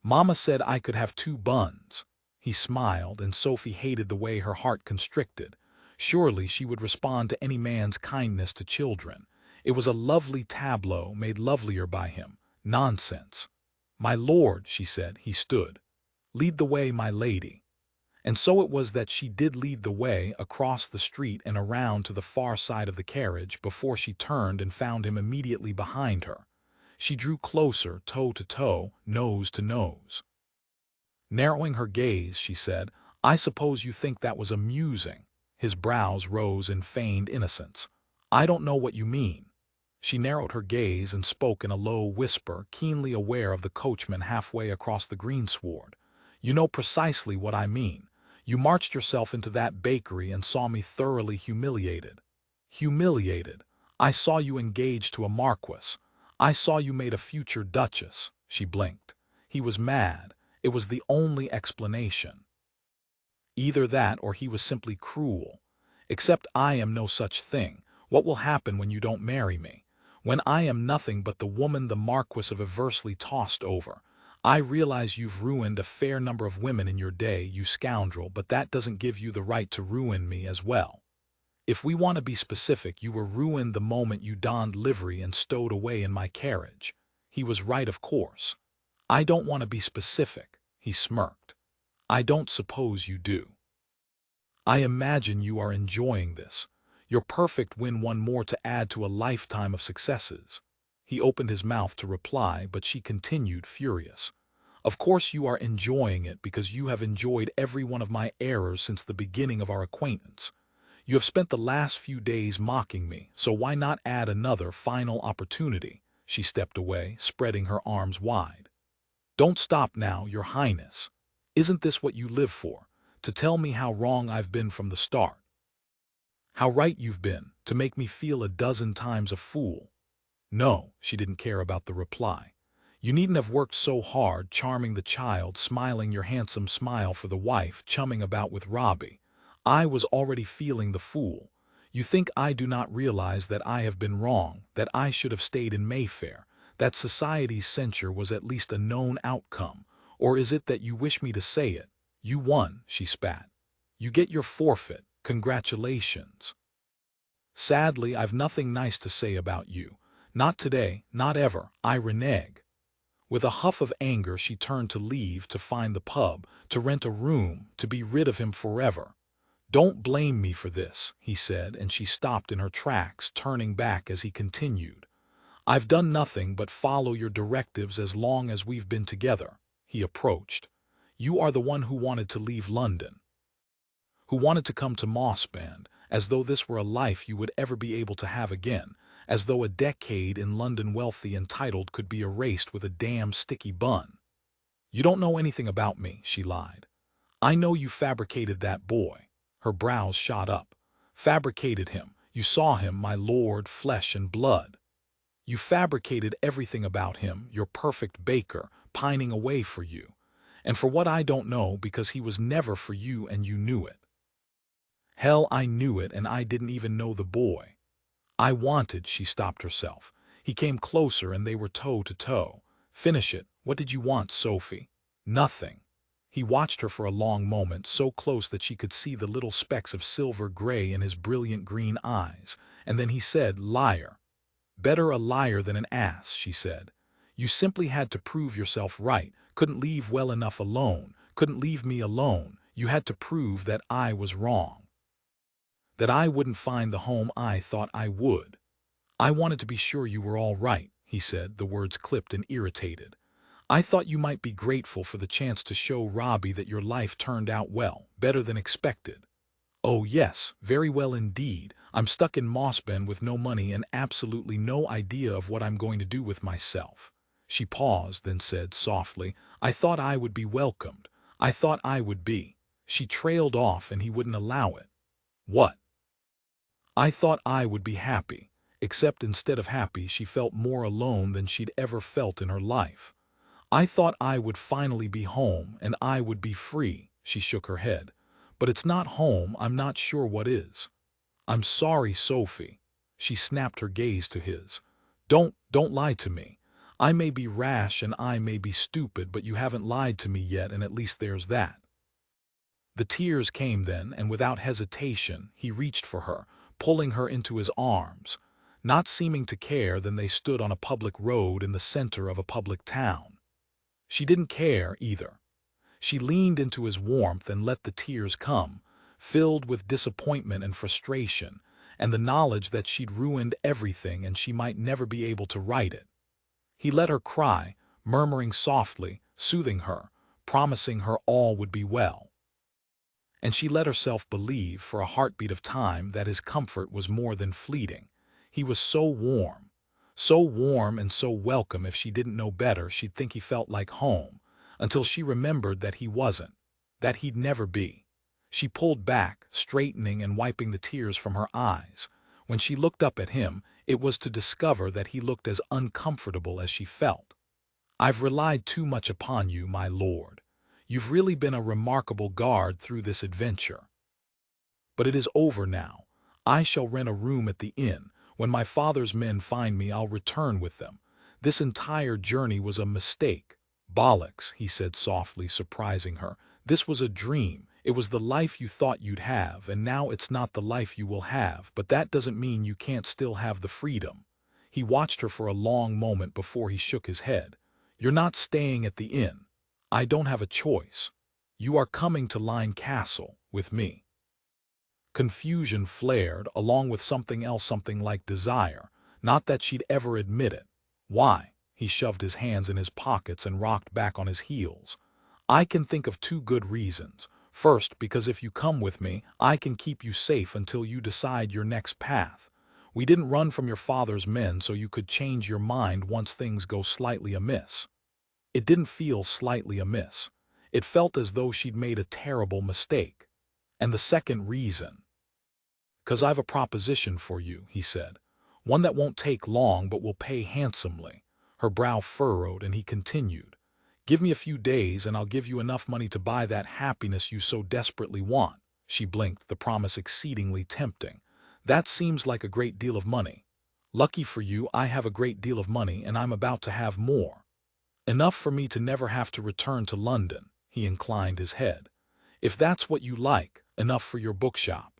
"Mama said I could have 2 buns." He smiled, and Sophie hated the way her heart constricted. Surely she would respond to any man's kindness to children. It was a lovely tableau made lovelier by him. Nonsense. "My lord," she said. He stood. "Lead the way, my lady." And so it was that she did lead the way across the street and around to the far side of the carriage before she turned and found him immediately behind her. She drew closer, toe to toe, nose to nose. Narrowing her gaze, she said, "I suppose you think that was amusing." His brows rose in feigned innocence. "I don't know what you mean." She narrowed her gaze and spoke in a low whisper, keenly aware of the coachman halfway across the greensward. "You know precisely what I mean. You marched yourself into that bakery and saw me thoroughly humiliated." "Humiliated? I saw you engaged to a marquess. I saw you made a future duchess." She blinked. He was mad. It was the only explanation. Either that or he was simply cruel. "Except I am no such thing. What will happen when you don't marry me? When I am nothing but the woman the Marquess of Eversley tossed over? I realize you've ruined a fair number of women in your day, you scoundrel, but that doesn't give you the right to ruin me as well. If we want to be specific, you were ruined the moment you donned livery and stowed away in my carriage." He was right, of course. "I don't want to be specific," he smirked. "I don't suppose you do. I imagine you are enjoying this. Your perfect win, one more to add to a lifetime of successes." He opened his mouth to reply, but she continued, furious. "Of course you are enjoying it because you have enjoyed every one of my errors since the beginning of our acquaintance. You have spent the last few days mocking me, so why not add another final opportunity?" She stepped away, spreading her arms wide. "Don't stop now, Your Highness. Isn't this what you live for? To tell me how wrong I've been from the start? How right you've been, to make me feel a dozen times a fool?" "No," she didn't care about the reply. "You needn't have worked so hard, charming the child, smiling your handsome smile for the wife, chumming about with Robbie. I was already feeling the fool. You think I do not realize that I have been wrong, that I should have stayed in Mayfair, that society's censure was at least a known outcome, or is it that you wish me to say it? You won," she spat. "You get your forfeit. Congratulations. Sadly, I've nothing nice to say about you. Not today, not ever. I renege." With a huff of anger, she turned to leave, to find the pub, to rent a room, to be rid of him forever. "Don't blame me for this," he said, and she stopped in her tracks, turning back as he continued. "I've done nothing but follow your directives as long as we've been together." He approached. "You are the one who wanted to leave London, who wanted to come to Mossband, as though this were a life you would ever be able to have again, as though a decade in London wealthy and titled could be erased with a damn sticky bun." "You don't know anything about me," she lied. "I know you fabricated that boy." Her brows shot up. "Fabricated him. You saw him, my lord, flesh and blood. You fabricated everything about him, your perfect baker, pining away for you. And for what I don't know, because he was never for you and you knew it." "Hell, I knew it, and I didn't even know the boy. I wanted—" She stopped herself. He came closer and they were toe to toe. "Finish it. What did you want, Sophie?" "Nothing." He watched her for a long moment, so close that she could see the little specks of silver gray in his brilliant green eyes, and then he said, "Liar." "Better a liar than an ass," she said. "You simply had to prove yourself right, couldn't leave well enough alone, couldn't leave me alone. You had to prove that I was wrong, that I wouldn't find the home I thought I would." "I wanted to be sure you were all right," he said, the words clipped and irritated. "I thought you might be grateful for the chance to show Robbie that your life turned out well, better than expected." "Oh yes, very well indeed. I'm stuck in Mossbend with no money and absolutely no idea of what I'm going to do with myself." She paused, then said softly, "I thought I would be welcomed. I thought I would be—" She trailed off and he wouldn't allow it. "What?" "I thought I would be happy." Except instead of happy, she felt more alone than she'd ever felt in her life. "I thought I would finally be home, and I would be free." She shook her head. "But it's not home. I'm not sure what is." "I'm sorry, Sophie." She snapped her gaze to his. Don't lie to me. I may be rash and I may be stupid, but you haven't lied to me yet, and at least there's that." The tears came then, and without hesitation he reached for her, pulling her into his arms. Not seeming to care, then they stood on a public road in the center of a public town. She didn't care either. She leaned into his warmth and let the tears come, filled with disappointment and frustration, and the knowledge that she'd ruined everything and she might never be able to right it. He let her cry, murmuring softly, soothing her, promising her all would be well. And she let herself believe for a heartbeat of time that his comfort was more than fleeting. He was so warm and so welcome. If she didn't know better, she'd think he felt like home, until she remembered that he wasn't, that he'd never be. She pulled back, straightening and wiping the tears from her eyes. When she looked up at him, it was to discover that he looked as uncomfortable as she felt. "I've relied too much upon you, my lord. You've really been a remarkable guard through this adventure. But it is over now. I shall rent a room at the inn. When my father's men find me, I'll return with them. This entire journey was a mistake." "Bollocks," he said softly, surprising her. "This was a dream. It was the life you thought you'd have, and now it's not the life you will have, but that doesn't mean you can't still have the freedom." He watched her for a long moment before he shook his head. "You're not staying at the inn. I don't have a choice. You are coming to Lyne Castle with me." Confusion flared, along with something else, something like desire, not that she'd ever admit it. "Why?" He shoved his hands in his pockets and rocked back on his heels. "I can think of two good reasons. First, because if you come with me, I can keep you safe until you decide your next path. We didn't run from your father's men so you could change your mind once things go slightly amiss." It didn't feel slightly amiss. It felt as though she'd made a terrible mistake. "And the second reason?" "'Cause I've a proposition for you," he said. "One that won't take long but will pay handsomely." Her brow furrowed, and he continued, "Give me a few days and I'll give you enough money to buy that happiness you so desperately want." She blinked, the promise exceedingly tempting. "That seems like a great deal of money." "Lucky for you, I have a great deal of money, and I'm about to have more. Enough for me to never have to return to London." He inclined his head. "If that's what you like, enough for your bookshop.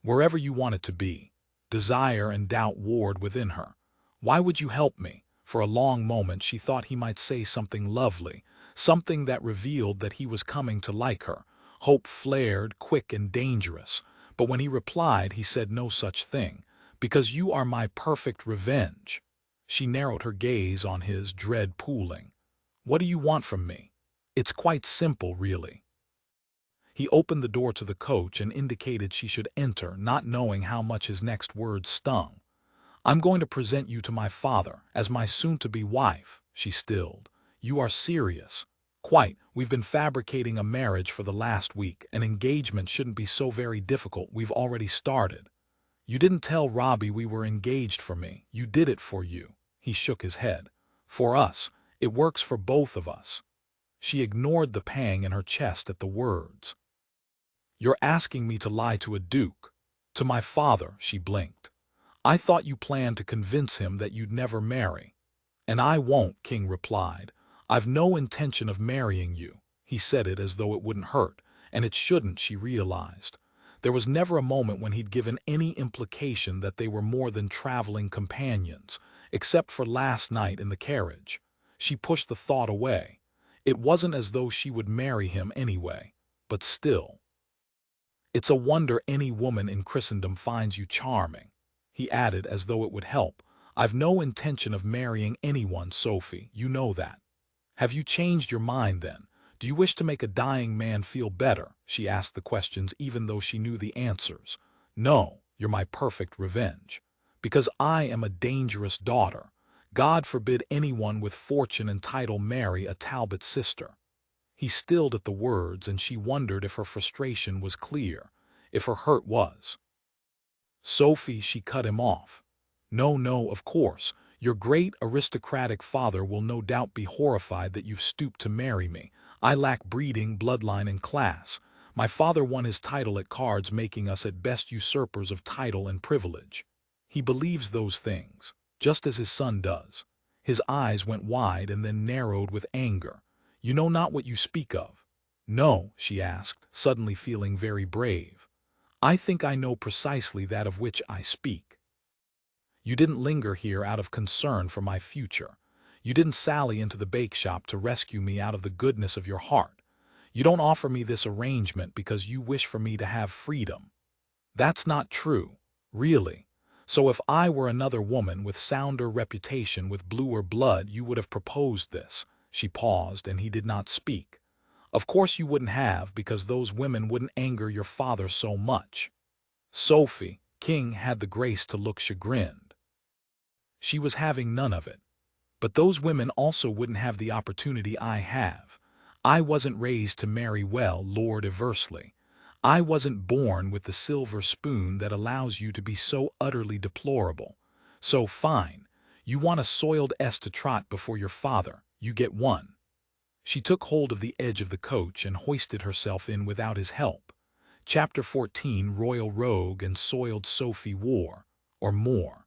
Wherever you want it to be." Desire and doubt warred within her. "Why would you help me?" For a long moment she thought he might say something lovely, something that revealed that he was coming to like her. Hope flared, quick and dangerous. But when he replied, he said no such thing. "Because you are my perfect revenge." She narrowed her gaze on his, dread pooling. "What do you want from me?" "It's quite simple, really." He opened the door to the coach and indicated she should enter, not knowing how much his next words stung. "I'm going to present you to my father, as my soon-to-be wife." She stilled. "You are serious?" "Quite. We've been fabricating a marriage for the last week. An engagement shouldn't be so very difficult. We've already started." "You didn't tell Robbie we were engaged for me. You did it for you." He shook his head. "For us. It works for both of us." She ignored the pang in her chest at the words. "You're asking me to lie to a duke?" "To my father," she blinked. "I thought you planned to convince him that you'd never marry." "And I won't," King replied. "I've no intention of marrying you." He said it as though it wouldn't hurt, and it shouldn't, she realized. There was never a moment when he'd given any implication that they were more than traveling companions, except for last night in the carriage. She pushed the thought away. It wasn't as though she would marry him anyway, but still. "It's a wonder any woman in Christendom finds you charming," he added as though it would help. "I've no intention of marrying anyone, Sophie, you know that." "Have you changed your mind then? Do you wish to make a dying man feel better?" She asked the questions even though she knew the answers. "No, you're my perfect revenge. Because I am a dangerous daughter. God forbid anyone with fortune and title marry a Talbot sister." He stilled at the words, and she wondered if her frustration was clear, if her hurt was. "Sophie," she cut him off. "No, no, of course. Your great aristocratic father will no doubt be horrified that you've stooped to marry me. I lack breeding, bloodline, and class. My father won his title at cards, making us at best usurpers of title and privilege. He believes those things, just as his son does." His eyes went wide and then narrowed with anger. "You know not what you speak of." "No," she asked, suddenly feeling very brave. "I think I know precisely that of which I speak. You didn't linger here out of concern for my future. You didn't sally into the bake shop to rescue me out of the goodness of your heart. You don't offer me this arrangement because you wish for me to have freedom. That's not true, really. So if I were another woman with sounder reputation, with bluer blood, you would have proposed this." She paused, and he did not speak. "Of course you wouldn't have, because those women wouldn't anger your father so much." Sophie King had the grace to look chagrined. She was having none of it. "But those women also wouldn't have the opportunity I have. I wasn't raised to marry well, Lord Eversley. I wasn't born with the silver spoon that allows you to be so utterly deplorable. So fine. You want a soiled S to trot before your father. You get one." She took hold of the edge of the coach and hoisted herself in without his help. Chapter 14: Royal Rogue and Soiled Sophie War, or More.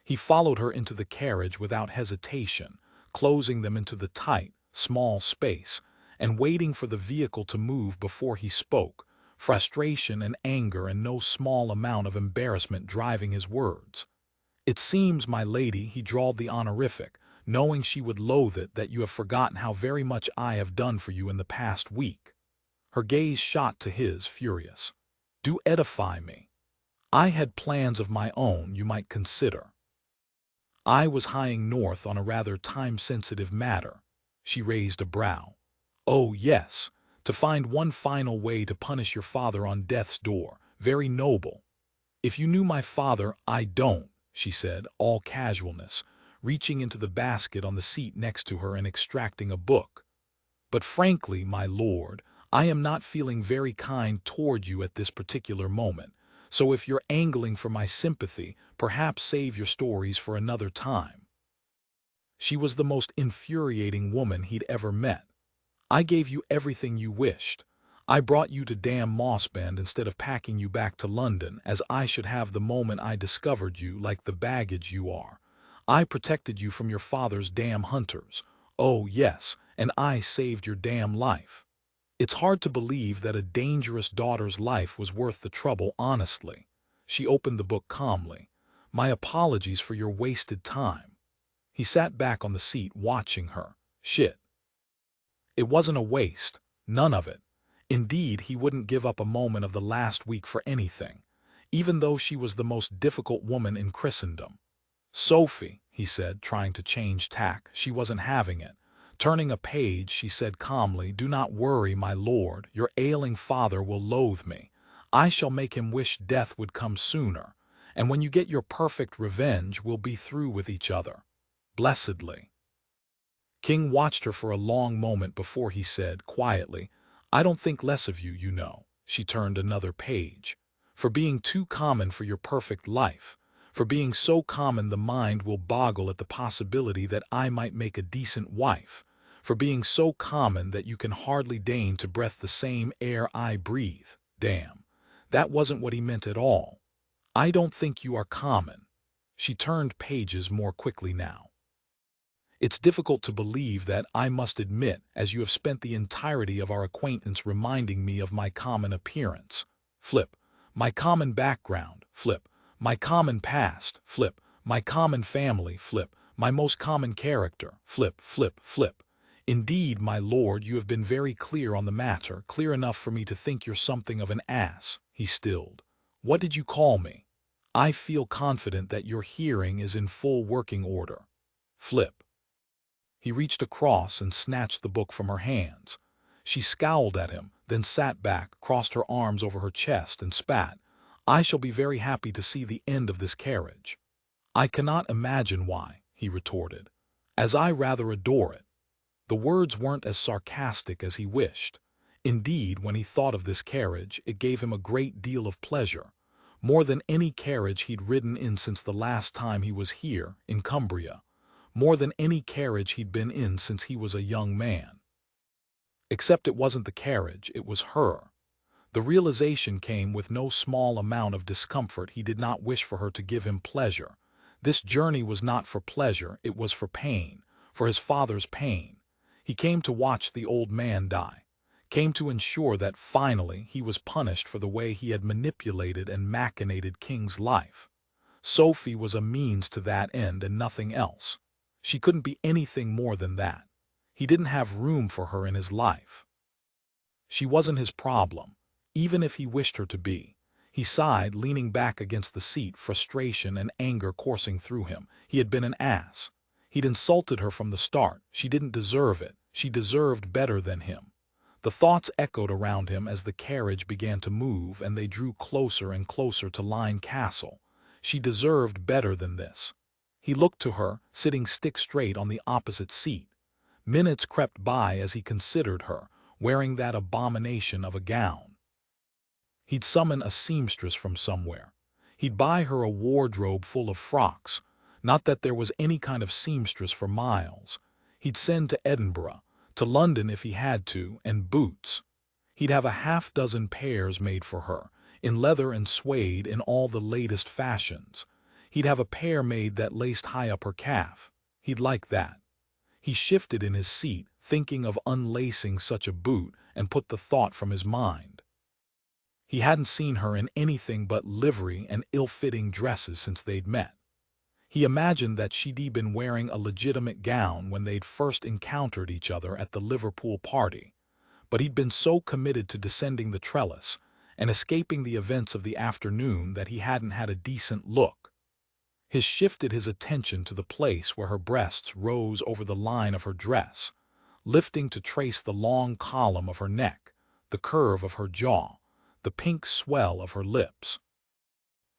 He followed her into the carriage without hesitation, closing them into the tight, small space, and waiting for the vehicle to move before he spoke, frustration and anger and no small amount of embarrassment driving his words. "It seems, my lady," he drawled the honorific, knowing she would loathe it, "that you have forgotten how very much I have done for you in the past week." Her gaze shot to his, furious. "Do edify me. I had plans of my own you might consider. I was hieing north on a rather time-sensitive matter." She raised a brow. "Oh, yes, to find one final way to punish your father on death's door. Very noble. If you knew my father—" "I don't," she said, all casualness, reaching into the basket on the seat next to her and extracting a book. "But frankly, my lord, I am not feeling very kind toward you at this particular moment. So if you're angling for my sympathy, perhaps save your stories for another time." She was the most infuriating woman he'd ever met. "I gave you everything you wished. I brought you to damn Mossbend instead of packing you back to London, as I should have the moment I discovered you, like the baggage you are. I protected you from your father's damn hunters. Oh, yes, and I saved your damn life. It's hard to believe that a dangerous daughter's life was worth the trouble, honestly." She opened the book calmly. "My apologies for your wasted time." He sat back on the seat watching her. Shit. It wasn't a waste. None of it. Indeed, he wouldn't give up a moment of the last week for anything, even though she was the most difficult woman in Christendom. "Sophie," he said, trying to change tack. She wasn't having it. Turning a page, she said calmly, "Do not worry, my lord. Your ailing father will loathe me. I shall make him wish death would come sooner. And when you get your perfect revenge, we'll be through with each other. Blessedly." King watched her for a long moment before he said, quietly, "I don't think less of you, you know." She turned another page. "For being too common for your perfect life. For being so common the mind will boggle at the possibility that I might make a decent wife. For being so common that you can hardly deign to breathe the same air I breathe." Damn. That wasn't what he meant at all. "I don't think you are common." She turned pages more quickly now. "It's difficult to believe that, I must admit, as you have spent the entirety of our acquaintance reminding me of my common appearance. Flip. My common background. Flip. My common past. Flip. My common family. Flip. My most common character. Flip, flip, flip. Indeed, my lord, you have been very clear on the matter, clear enough for me to think you're something of an ass." He stilled. "What did you call me? I feel confident that your hearing is in full working order." Flip. He reached across and snatched the book from her hands. She scowled at him, then sat back, crossed her arms over her chest, and spat. "I shall be very happy to see the end of this carriage." "I cannot imagine why," he retorted, "as I rather adore it." The words weren't as sarcastic as he wished. Indeed, when he thought of this carriage, it gave him a great deal of pleasure, more than any carriage he'd ridden in since the last time he was here, in Cumbria, more than any carriage he'd been in since he was a young man. Except it wasn't the carriage, it was her. The realization came with no small amount of discomfort. He did not wish for her to give him pleasure. This journey was not for pleasure, it was for pain, for his father's pain. He came to watch the old man die. came to ensure that finally he was punished for the way he had manipulated and machinated King's life. Sophie was a means to that end and nothing else. She couldn't be anything more than that. He didn't have room for her in his life. She wasn't his problem, even if he wished her to be. He sighed, leaning back against the seat, frustration and anger coursing through him. He had been an ass. He'd insulted her from the start. She didn't deserve it. She deserved better than him. The thoughts echoed around him as the carriage began to move and they drew closer and closer to Lyne Castle. She deserved better than this. He looked to her, sitting stick straight on the opposite seat. Minutes crept by as he considered her, wearing that abomination of a gown. He'd summon a seamstress from somewhere. He'd buy her a wardrobe full of frocks. Not that there was any kind of seamstress for miles. He'd send to Edinburgh, to London if he had to, and boots. He'd have a half-dozen pairs made for her, in leather and suede in all the latest fashions. He'd have a pair made that laced high up her calf. He'd like that. He shifted in his seat, thinking of unlacing such a boot, and put the thought from his mind. He hadn't seen her in anything but livery and ill-fitting dresses since they'd met. He imagined that she'd been wearing a legitimate gown when they'd first encountered each other at the Liverpool party, but he'd been so committed to descending the trellis and escaping the events of the afternoon that he hadn't had a decent look. He shifted his attention to the place where her breasts rose over the line of her dress, lifting to trace the long column of her neck, the curve of her jaw, the pink swell of her lips.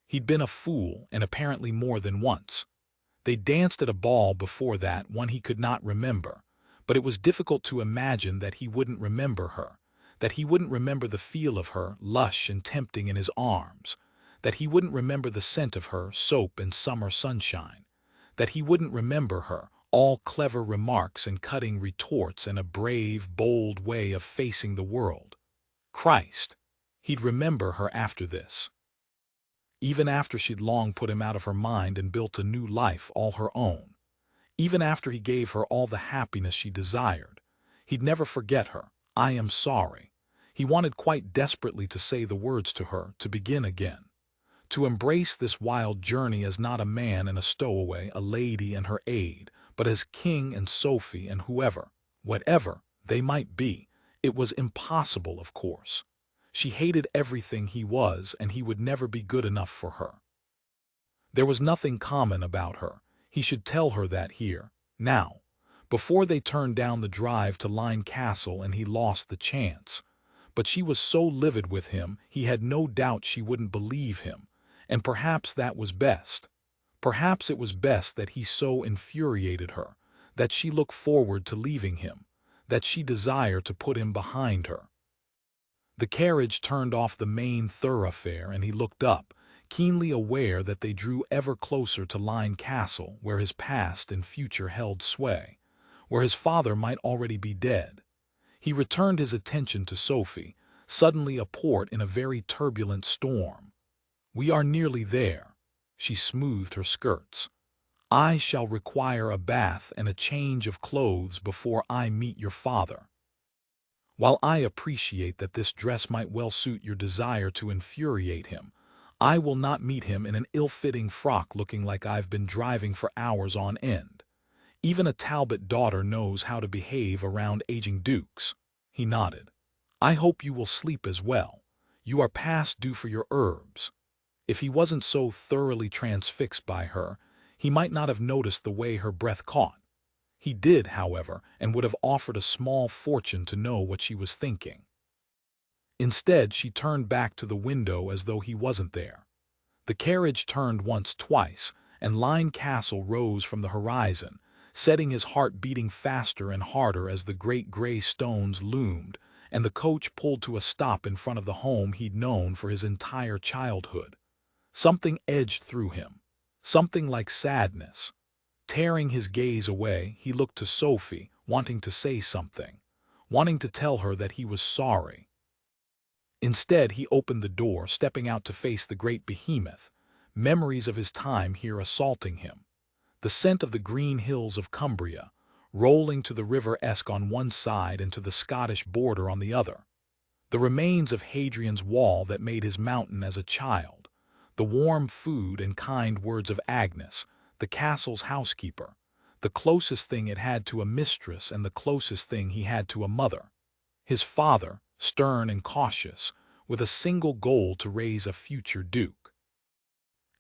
He'd been a fool, and apparently more than once. They danced at a ball before that, one he could not remember, but it was difficult to imagine that he wouldn't remember her, that he wouldn't remember the feel of her, lush and tempting in his arms, that he wouldn't remember the scent of her, soap and summer sunshine, that he wouldn't remember her, all clever remarks and cutting retorts and a brave, bold way of facing the world. Christ! He'd remember her after this. Even after she'd long put him out of her mind and built a new life all her own. Even after he gave her all the happiness she desired. He'd never forget her. I am sorry. He wanted quite desperately to say the words to her, to begin again. To embrace this wild journey as not a man and a stowaway, a lady and her aide, but as King and Sophie and whoever, whatever they might be. It was impossible, of course. She hated everything he was, and he would never be good enough for her. There was nothing common about her. He should tell her that here, now, before they turned down the drive to Lyne Castle and he lost the chance. But she was so livid with him, he had no doubt she wouldn't believe him, and perhaps that was best. Perhaps it was best that he so infuriated her, that she looked forward to leaving him, that she desired to put him behind her. The carriage turned off the main thoroughfare and he looked up, keenly aware that they drew ever closer to Lyne Castle, where his past and future held sway, where his father might already be dead. He returned his attention to Sophie, suddenly a port in a very turbulent storm. We are nearly there. She smoothed her skirts. I shall require a bath and a change of clothes before I meet your father. While I appreciate that this dress might well suit your desire to infuriate him, I will not meet him in an ill-fitting frock looking like I've been driving for hours on end. Even a Talbot daughter knows how to behave around aging dukes. He nodded. I hope you will sleep as well. You are past due for your herbs. If he wasn't so thoroughly transfixed by her, he might not have noticed the way her breath caught. He did, however, and would have offered a small fortune to know what she was thinking. Instead, she turned back to the window as though he wasn't there. The carriage turned once, twice, and Lyne Castle rose from the horizon, setting his heart beating faster and harder as the great gray stones loomed, and the coach pulled to a stop in front of the home he'd known for his entire childhood. Something edged through him, something like sadness. Tearing his gaze away, he looked to Sophie, wanting to say something, wanting to tell her that he was sorry. Instead, he opened the door, stepping out to face the great behemoth, memories of his time here assaulting him. The scent of the green hills of Cumbria, rolling to the river Esk on one side and to the Scottish border on the other. The remains of Hadrian's wall that made his mountain as a child, the warm food and kind words of Agnes, the castle's housekeeper, the closest thing it had to a mistress and the closest thing he had to a mother. His father, stern and cautious, with a single goal to raise a future duke.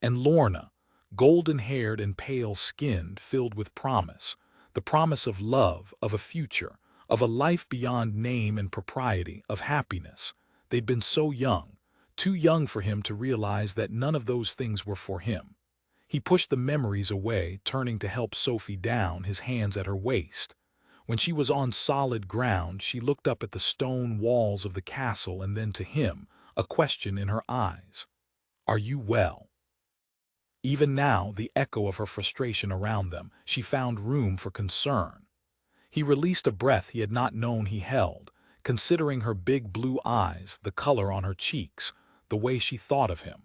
And Lorna, golden-haired and pale-skinned, filled with promise, the promise of love, of a future, of a life beyond name and propriety, of happiness. They'd been so young, too young for him to realize that none of those things were for him. He pushed the memories away, turning to help Sophie down, his hands at her waist. When she was on solid ground, she looked up at the stone walls of the castle and then to him, a question in her eyes. "Are you well?" Even now, the echo of her frustration around them, she found room for concern. He released a breath he had not known he held, considering her big blue eyes, the color on her cheeks, the way she thought of him.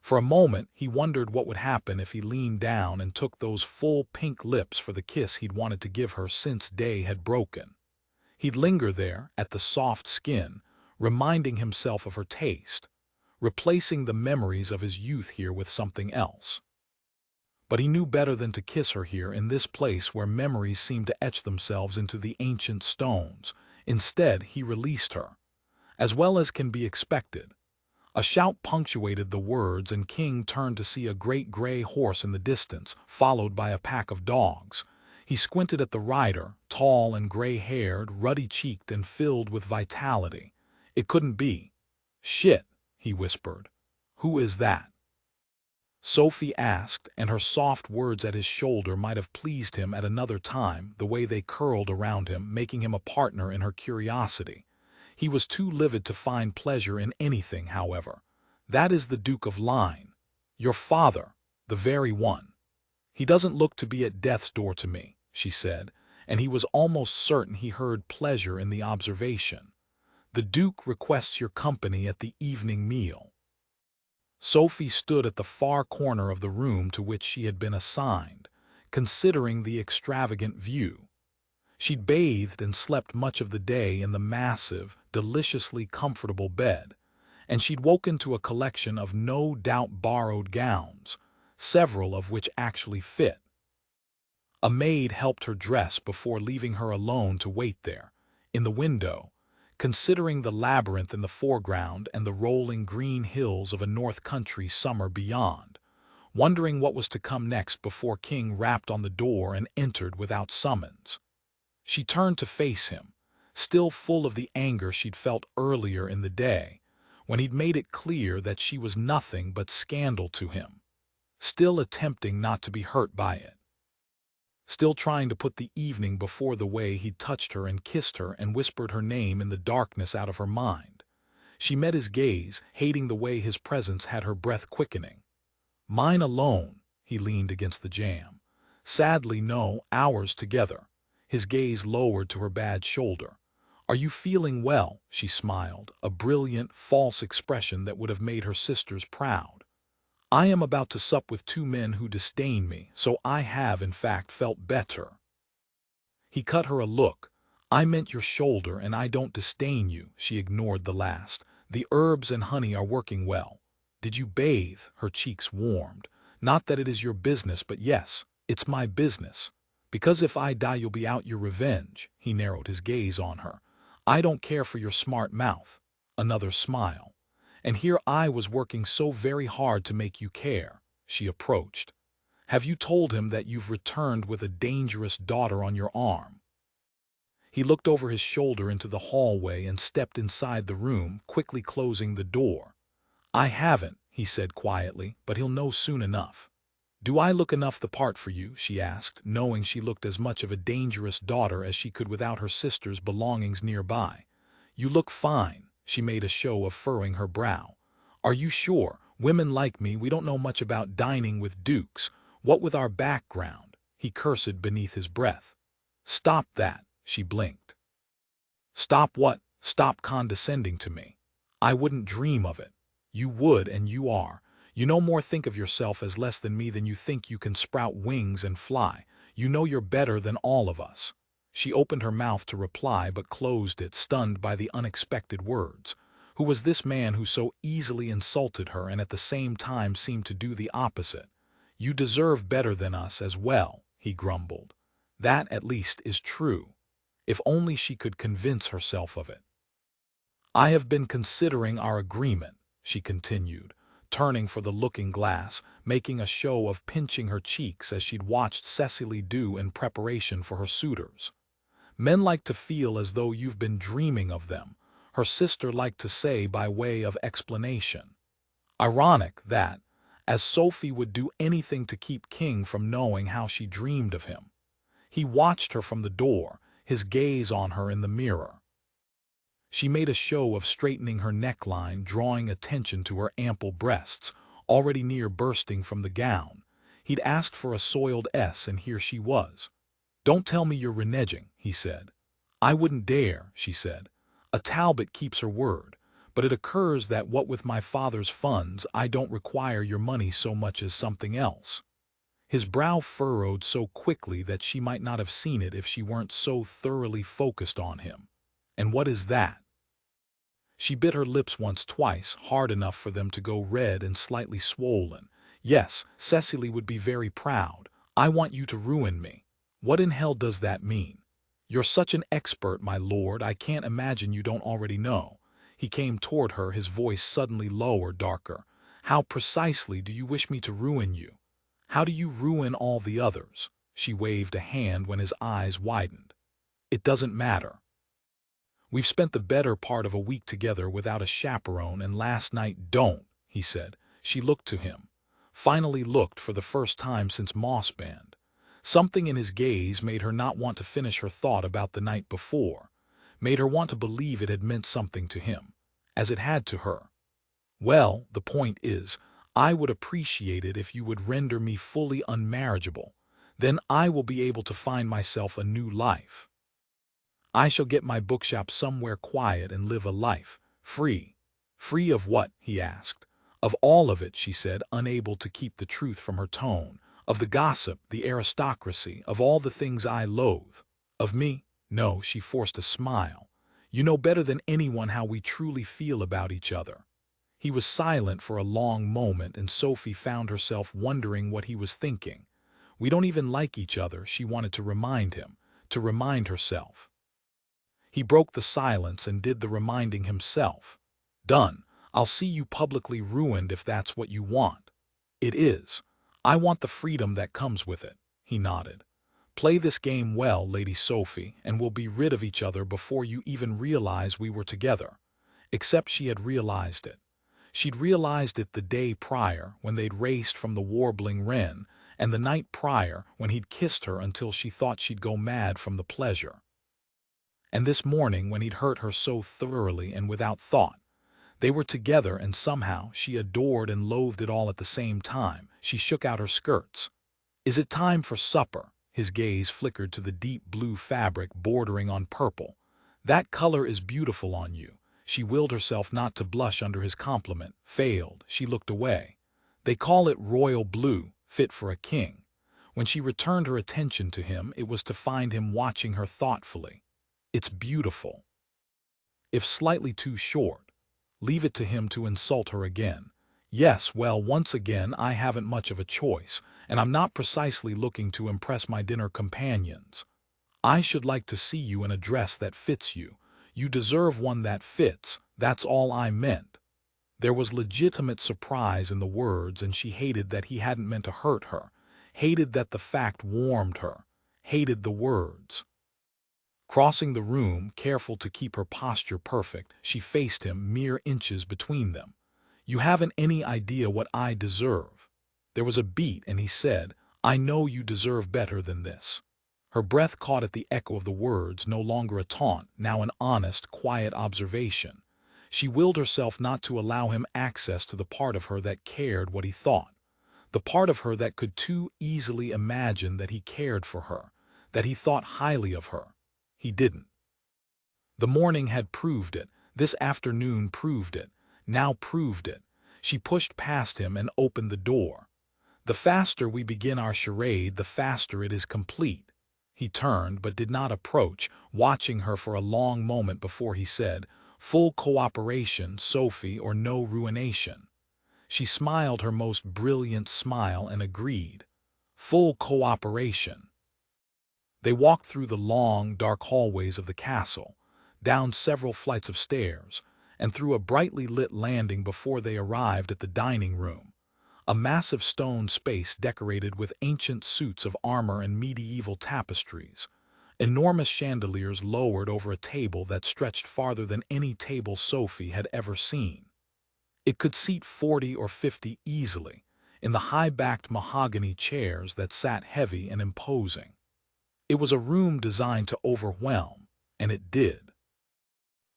For a moment, he wondered what would happen if he leaned down and took those full pink lips for the kiss he'd wanted to give her since day had broken. He'd linger there, at the soft skin, reminding himself of her taste, replacing the memories of his youth here with something else. But he knew better than to kiss her here in this place where memories seemed to etch themselves into the ancient stones. Instead, he released her. As well as can be expected. A shout punctuated the words, and King turned to see a great gray horse in the distance, followed by a pack of dogs. He squinted at the rider, tall and gray-haired, ruddy-cheeked and filled with vitality. It couldn't be. "Shit," he whispered. "Who is that?" Sophie asked, and her soft words at his shoulder might have pleased him at another time, the way they curled around him, making him a partner in her curiosity. He was too livid to find pleasure in anything, however. "That is the Duke of Lyne. Your father, the very one. He doesn't look to be at death's door to me," she said, and he was almost certain he heard pleasure in the observation. "The Duke requests your company at the evening meal." Sophie stood at the far corner of the room to which she had been assigned, considering the extravagant view. She'd bathed and slept much of the day in the massive, deliciously comfortable bed, and she'd woken to a collection of no doubt borrowed gowns, several of which actually fit. A maid helped her dress before leaving her alone to wait there, in the window, considering the labyrinth in the foreground and the rolling green hills of a north country summer beyond, wondering what was to come next before King rapped on the door and entered without summons. She turned to face him, still full of the anger she'd felt earlier in the day, when he'd made it clear that she was nothing but scandal to him, still attempting not to be hurt by it. Still trying to put the evening before the way he'd touched her and kissed her and whispered her name in the darkness out of her mind. She met his gaze, hating the way his presence had her breath quickening. "Mine alone," he leaned against the jamb. "Sadly, no, ours together." His gaze lowered to her bad shoulder. "Are you feeling well?" she smiled, a brilliant, false expression that would have made her sisters proud. "I am about to sup with two men who disdain me, so I have, in fact, felt better." He cut her a look. "I meant your shoulder, and I don't disdain you." She ignored the last. "The herbs and honey are working well. Did you bathe?" Her cheeks warmed. "Not that it is your business, but yes, it's my business. Because if I die you'll be out your revenge." He narrowed his gaze on her. "I don't care for your smart mouth." Another smile. "And here I was working so very hard to make you care." She approached. "Have you told him that you've returned with a dangerous daughter on your arm?" He looked over his shoulder into the hallway and stepped inside the room, quickly closing the door. "I haven't," he said quietly, "but he'll know soon enough." "Do I look enough the part for you?" she asked, knowing she looked as much of a dangerous daughter as she could without her sister's belongings nearby. "You look fine." She made a show of furrowing her brow. "Are you sure? Women like me, we don't know much about dining with dukes. What with our background?" He cursed beneath his breath. "Stop that," she blinked. "Stop what?" "Stop condescending to me." "I wouldn't dream of it." "You would, and you are. You no more think of yourself as less than me than you think you can sprout wings and fly. You know you're better than all of us." She opened her mouth to reply but closed it, stunned by the unexpected words. Who was this man who so easily insulted her and at the same time seemed to do the opposite? "You deserve better than us as well," he grumbled. "That, at least, is true." If only she could convince herself of it. "I have been considering our agreement," she continued, turning for the looking-glass, making a show of pinching her cheeks as she'd watched Cecily do in preparation for her suitors. "Men like to feel as though you've been dreaming of them," her sister liked to say by way of explanation. Ironic that, as Sophie would do anything to keep King from knowing how she dreamed of him. He watched her from the door, his gaze on her in the mirror. She made a show of straightening her neckline, drawing attention to her ample breasts, already near bursting from the gown. He'd asked for a soiled S, and here she was. "Don't tell me you're reneging," he said. "I wouldn't dare," she said. "A Talbot keeps her word, but it occurs that what with my father's funds I don't require your money so much as something else." His brow furrowed so quickly that she might not have seen it if she weren't so thoroughly focused on him. "And what is that?" She bit her lips once, twice, hard enough for them to go red and slightly swollen. "Yes, Cecily would be very proud. I want you to ruin me." "What in hell does that mean?" "You're such an expert, my lord, I can't imagine you don't already know." He came toward her, his voice suddenly lower, darker. "How precisely do you wish me to ruin you? How do you ruin all the others?" She waved a hand when his eyes widened. "It doesn't matter. We've spent the better part of a week together without a chaperone, and last night—" "Don't," he said. She looked to him. Finally looked for the first time since Mossband. Something in his gaze made her not want to finish her thought about the night before, made her want to believe it had meant something to him, as it had to her. "Well, the point is, I would appreciate it if you would render me fully unmarriageable. Then I will be able to find myself a new life. I shall get my bookshop somewhere quiet and live a life, free." "Free of what?" he asked. "Of all of it," she said, unable to keep the truth from her tone. "Of the gossip, the aristocracy, of all the things I loathe." "Of me?" "No," she forced a smile. "You know better than anyone how we truly feel about each other." He was silent for a long moment, and Sophie found herself wondering what he was thinking. "We don't even like each other," she wanted to remind him, to remind herself. He broke the silence and did the reminding himself. "Done. I'll see you publicly ruined if that's what you want." "It is. I want the freedom that comes with it." He nodded. "Play this game well, Lady Sophie, and we'll be rid of each other before you even realize we were together." Except she had realized it. She'd realized it the day prior, when they'd raced from the warbling wren, and the night prior, when he'd kissed her until she thought she'd go mad from the pleasure. And this morning, when he'd hurt her so thoroughly and without thought. They were together, and somehow she adored and loathed it all at the same time. She shook out her skirts. "Is it time for supper?" His gaze flickered to the deep blue fabric bordering on purple. "That color is beautiful on you." She willed herself not to blush under his compliment. Failed. She looked away. "They call it royal blue, fit for a king." When she returned her attention to him, it was to find him watching her thoughtfully. "It's beautiful." If slightly too short. Leave it to him to insult her again. "Yes, well, once again I haven't much of a choice, and I'm not precisely looking to impress my dinner companions. I should like to see you in a dress that fits you. You deserve one that fits, that's all I meant." There was legitimate surprise in the words, and she hated that he hadn't meant to hurt her, hated that the fact warmed her, hated the words. Crossing the room, careful to keep her posture perfect, she faced him, mere inches between them. "You haven't any idea what I deserve." There was a beat, and he said, "I know you deserve better than this." Her breath caught at the echo of the words, no longer a taunt, now an honest, quiet observation. She willed herself not to allow him access to the part of her that cared what he thought, the part of her that could too easily imagine that he cared for her, that he thought highly of her. He didn't. The morning had proved it, this afternoon proved it, now proved it. She pushed past him and opened the door. The faster we begin our charade, the faster it is complete. He turned but did not approach, watching her for a long moment before he said, "Full cooperation, Sophie, or no ruination." She smiled her most brilliant smile and agreed. "Full cooperation." They walked through the long, dark hallways of the castle, down several flights of stairs, and through a brightly lit landing before they arrived at the dining room, a massive stone space decorated with ancient suits of armor and medieval tapestries. Enormous chandeliers lowered over a table that stretched farther than any table Sophie had ever seen. It could seat 40 or 50 easily, in the high-backed mahogany chairs that sat heavy and imposing. It was a room designed to overwhelm, and it did.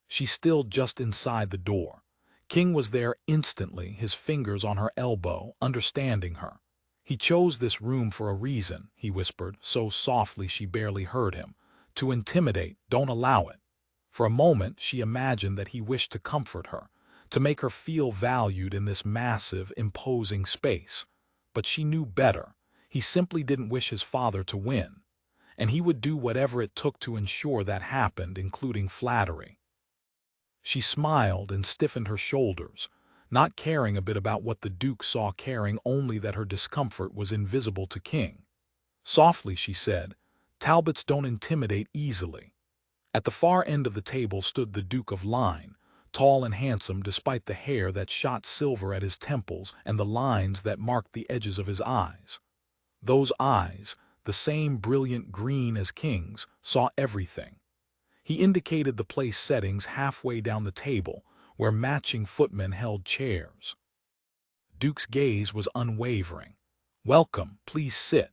She stilled just inside the door. King was there instantly, his fingers on her elbow, understanding her. "He chose this room for a reason," he whispered, so softly she barely heard him. "To intimidate, don't allow it." For a moment she imagined that he wished to comfort her, to make her feel valued in this massive, imposing space. But she knew better. He simply didn't wish his father to win, and he would do whatever it took to ensure that happened, including flattery. She smiled and stiffened her shoulders, not caring a bit about what the Duke saw, caring only that her discomfort was invisible to King. Softly she said, "Talbots don't intimidate easily." At the far end of the table stood the Duke of Lyne, tall and handsome despite the hair that shot silver at his temples and the lines that marked the edges of his eyes. Those eyes, the same brilliant green as King's, saw everything. He indicated the place settings halfway down the table, where matching footmen held chairs. Duke's gaze was unwavering. "Welcome, please sit."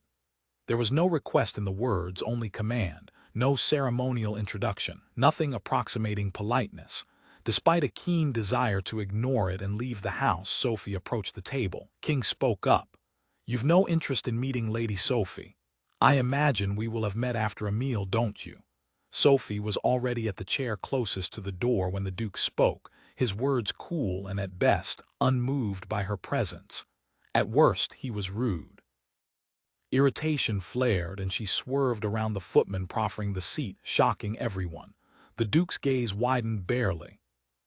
There was no request in the words, only command, no ceremonial introduction, nothing approximating politeness. Despite a keen desire to ignore it and leave the house, Sophie approached the table. King spoke up. "You've no interest in meeting Lady Sophie. I imagine we will have met after a meal, don't you?" Sophie was already at the chair closest to the door when the Duke spoke, his words cool and at best unmoved by her presence. At worst he was rude. Irritation flared and she swerved around the footman proffering the seat, shocking everyone. The Duke's gaze widened barely.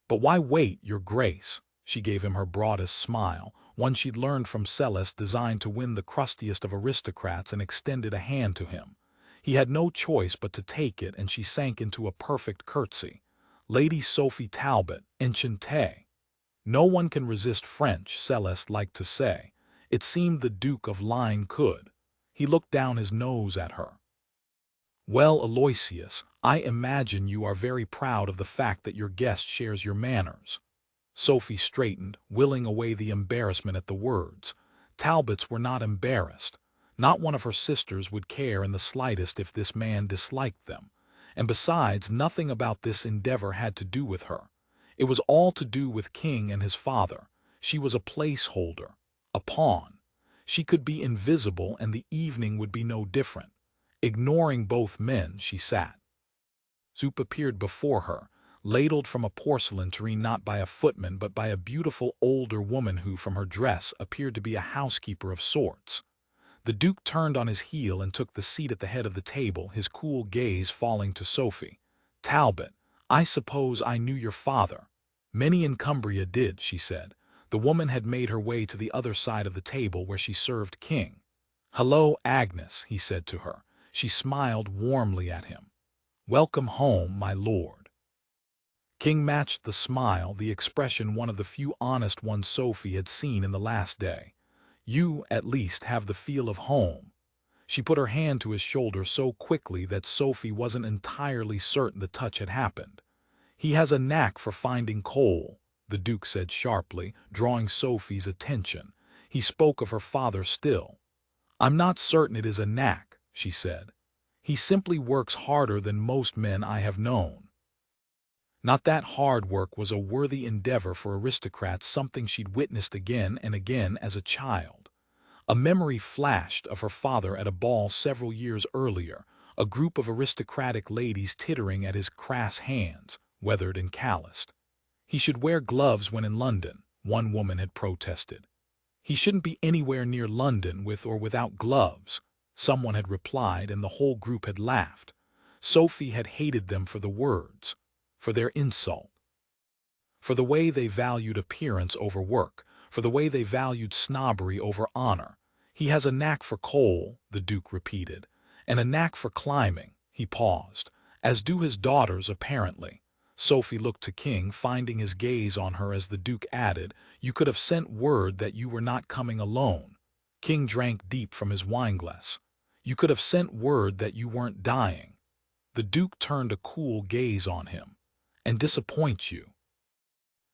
"But why wait, Your Grace?" She gave him her broadest smile, one she'd learned from Celeste, designed to win the crustiest of aristocrats, and extended a hand to him. He had no choice but to take it, and she sank into a perfect curtsy. "Lady Sophie Talbot, enchantée." "No one can resist French," Celeste liked to say. It seemed the Duke of Lyne could. He looked down his nose at her. "Well, Aloysius, I imagine you are very proud of the fact that your guest shares your manners." Sophie straightened, willing away the embarrassment at the words. Talbots were not embarrassed. Not one of her sisters would care in the slightest if this man disliked them. And besides, nothing about this endeavor had to do with her. It was all to do with King and his father. She was a placeholder, a pawn. She could be invisible and the evening would be no different. Ignoring both men, she sat. Soup appeared before her, ladled from a porcelain tureen, not by a footman but by a beautiful older woman who, from her dress, appeared to be a housekeeper of sorts. The Duke turned on his heel and took the seat at the head of the table, his cool gaze falling to Sophie. "Talbot, I suppose I knew your father." "Many in Cumbria did," she said. The woman had made her way to the other side of the table where she served King. "Hello, Agnes," he said to her. She smiled warmly at him. "Welcome home, my lord." King matched the smile, the expression one of the few honest ones Sophie had seen in the last day. "You, at least, have the feel of home." She put her hand to his shoulder so quickly that Sophie wasn't entirely certain the touch had happened. "He has a knack for finding coal," the Duke said sharply, drawing Sophie's attention. He spoke of her father still. "I'm not certain it is a knack," she said. "He simply works harder than most men I have known." Not that hard work was a worthy endeavor for aristocrats, something she'd witnessed again and again as a child. A memory flashed of her father at a ball several years earlier, a group of aristocratic ladies tittering at his crass hands, weathered and calloused. "He should wear gloves when in London," one woman had protested. He shouldn't be anywhere near London with or without gloves, someone had replied, and the whole group had laughed. Sophie had hated them for the words, for their insult, for the way they valued appearance over work, for the way they valued snobbery over honor. He has a knack for coal, the Duke repeated, and a knack for climbing. He paused, as do his daughters apparently. Sophie looked to King, finding his gaze on her as the Duke added, "You could have sent word that you were not coming alone." King drank deep from his wineglass. "You could have sent word that you weren't dying." The Duke turned a cool gaze on him. "And disappoint you."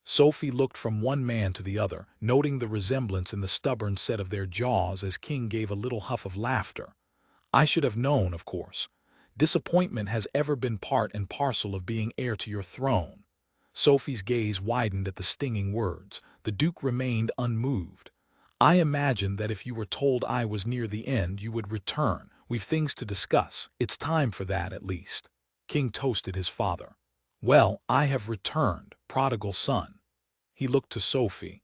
Sophie looked from one man to the other, noting the resemblance in the stubborn set of their jaws as King gave a little huff of laughter. "I should have known, of course. Disappointment has ever been part and parcel of being heir to your throne." Sophie's gaze widened at the stinging words. The Duke remained unmoved. "I imagined that if you were told I was near the end, you would return. We've things to discuss. It's time for that, at least." King toasted his father. "Well, I have returned, prodigal son." He looked to Sophie.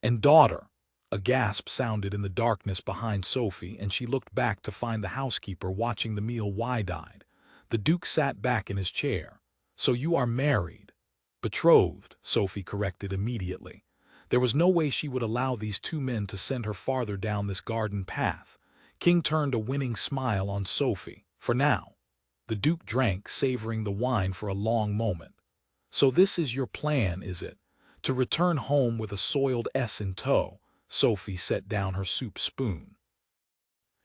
"And daughter." A gasp sounded in the darkness behind Sophie, and she looked back to find the housekeeper watching the meal wide-eyed. The Duke sat back in his chair. "So you are married." "Betrothed," Sophie corrected immediately. There was no way she would allow these two men to send her farther down this garden path. King turned a winning smile on Sophie. "For now." The Duke drank, savoring the wine for a long moment. "So this is your plan, is it? To return home with a soiled S in tow?" Sophie set down her soup spoon.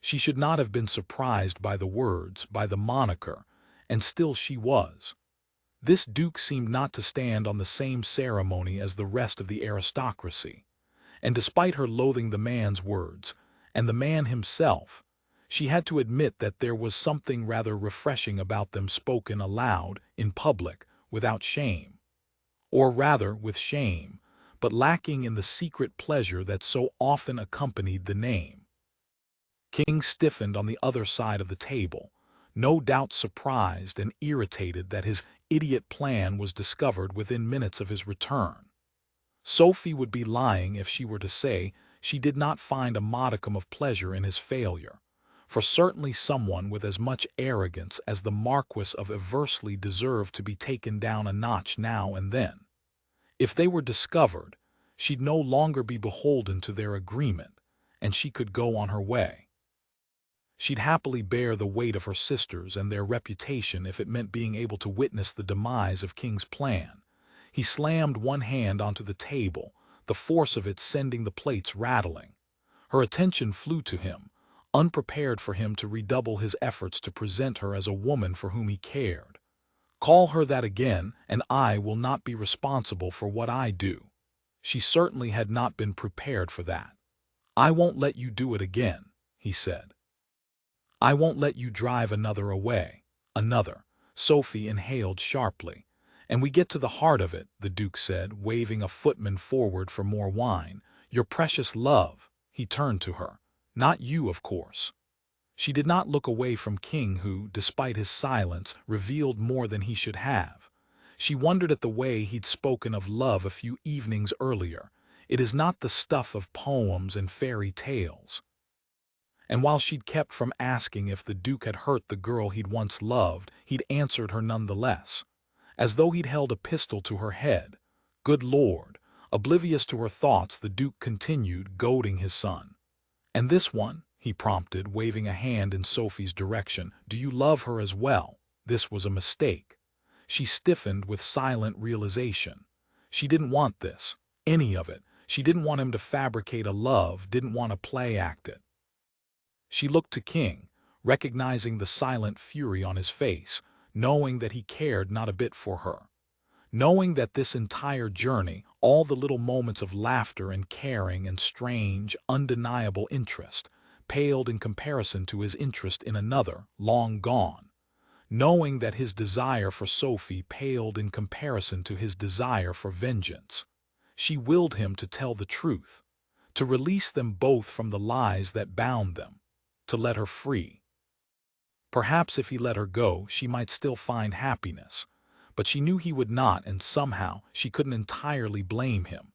She should not have been surprised by the words, by the moniker, and still she was. This Duke seemed not to stand on the same ceremony as the rest of the aristocracy, and despite her loathing the man's words, and the man himself, she had to admit that there was something rather refreshing about them spoken aloud, in public, without shame. Or rather, with shame, but lacking in the secret pleasure that so often accompanied the name. King stiffened on the other side of the table, no doubt surprised and irritated that his idiot plan was discovered within minutes of his return. Sophie would be lying if she were to say she did not find a modicum of pleasure in his failure, for certainly someone with as much arrogance as the Marquess of Eversley deserved to be taken down a notch now and then. If they were discovered, she'd no longer be beholden to their agreement, and she could go on her way. She'd happily bear the weight of her sisters and their reputation if it meant being able to witness the demise of King's plan. He slammed one hand onto the table, the force of it sending the plates rattling. Her attention flew to him, unprepared for him to redouble his efforts to present her as a woman for whom he cared. "Call her that again, and I will not be responsible for what I do." She certainly had not been prepared for that. "I won't let you do it again," he said. "I won't let you drive another away." Another. Sophie inhaled sharply. "And we get to the heart of it," the Duke said, waving a footman forward for more wine. "Your precious love." He turned to her. "Not you, of course." She did not look away from King, who, despite his silence, revealed more than he should have. She wondered at the way he'd spoken of love a few evenings earlier. It is not the stuff of poems and fairy tales. And while she'd kept from asking if the Duke had hurt the girl he'd once loved, he'd answered her nonetheless, as though he'd held a pistol to her head. Good Lord! Oblivious to her thoughts, the Duke continued, goading his son. "And this one?" he prompted, waving a hand in Sophie's direction. "Do you love her as well?" This was a mistake. She stiffened with silent realization. She didn't want this, any of it. She didn't want him to fabricate a love, didn't want to play-act it. She looked to King, recognizing the silent fury on his face, knowing that he cared not a bit for her. Knowing that this entire journey, all the little moments of laughter and caring and strange, undeniable interest, paled in comparison to his interest in another, long gone. Knowing that his desire for Sophie paled in comparison to his desire for vengeance. She willed him to tell the truth, to release them both from the lies that bound them, to let her free. Perhaps if he let her go, she might still find happiness, but she knew he would not, and somehow she couldn't entirely blame him.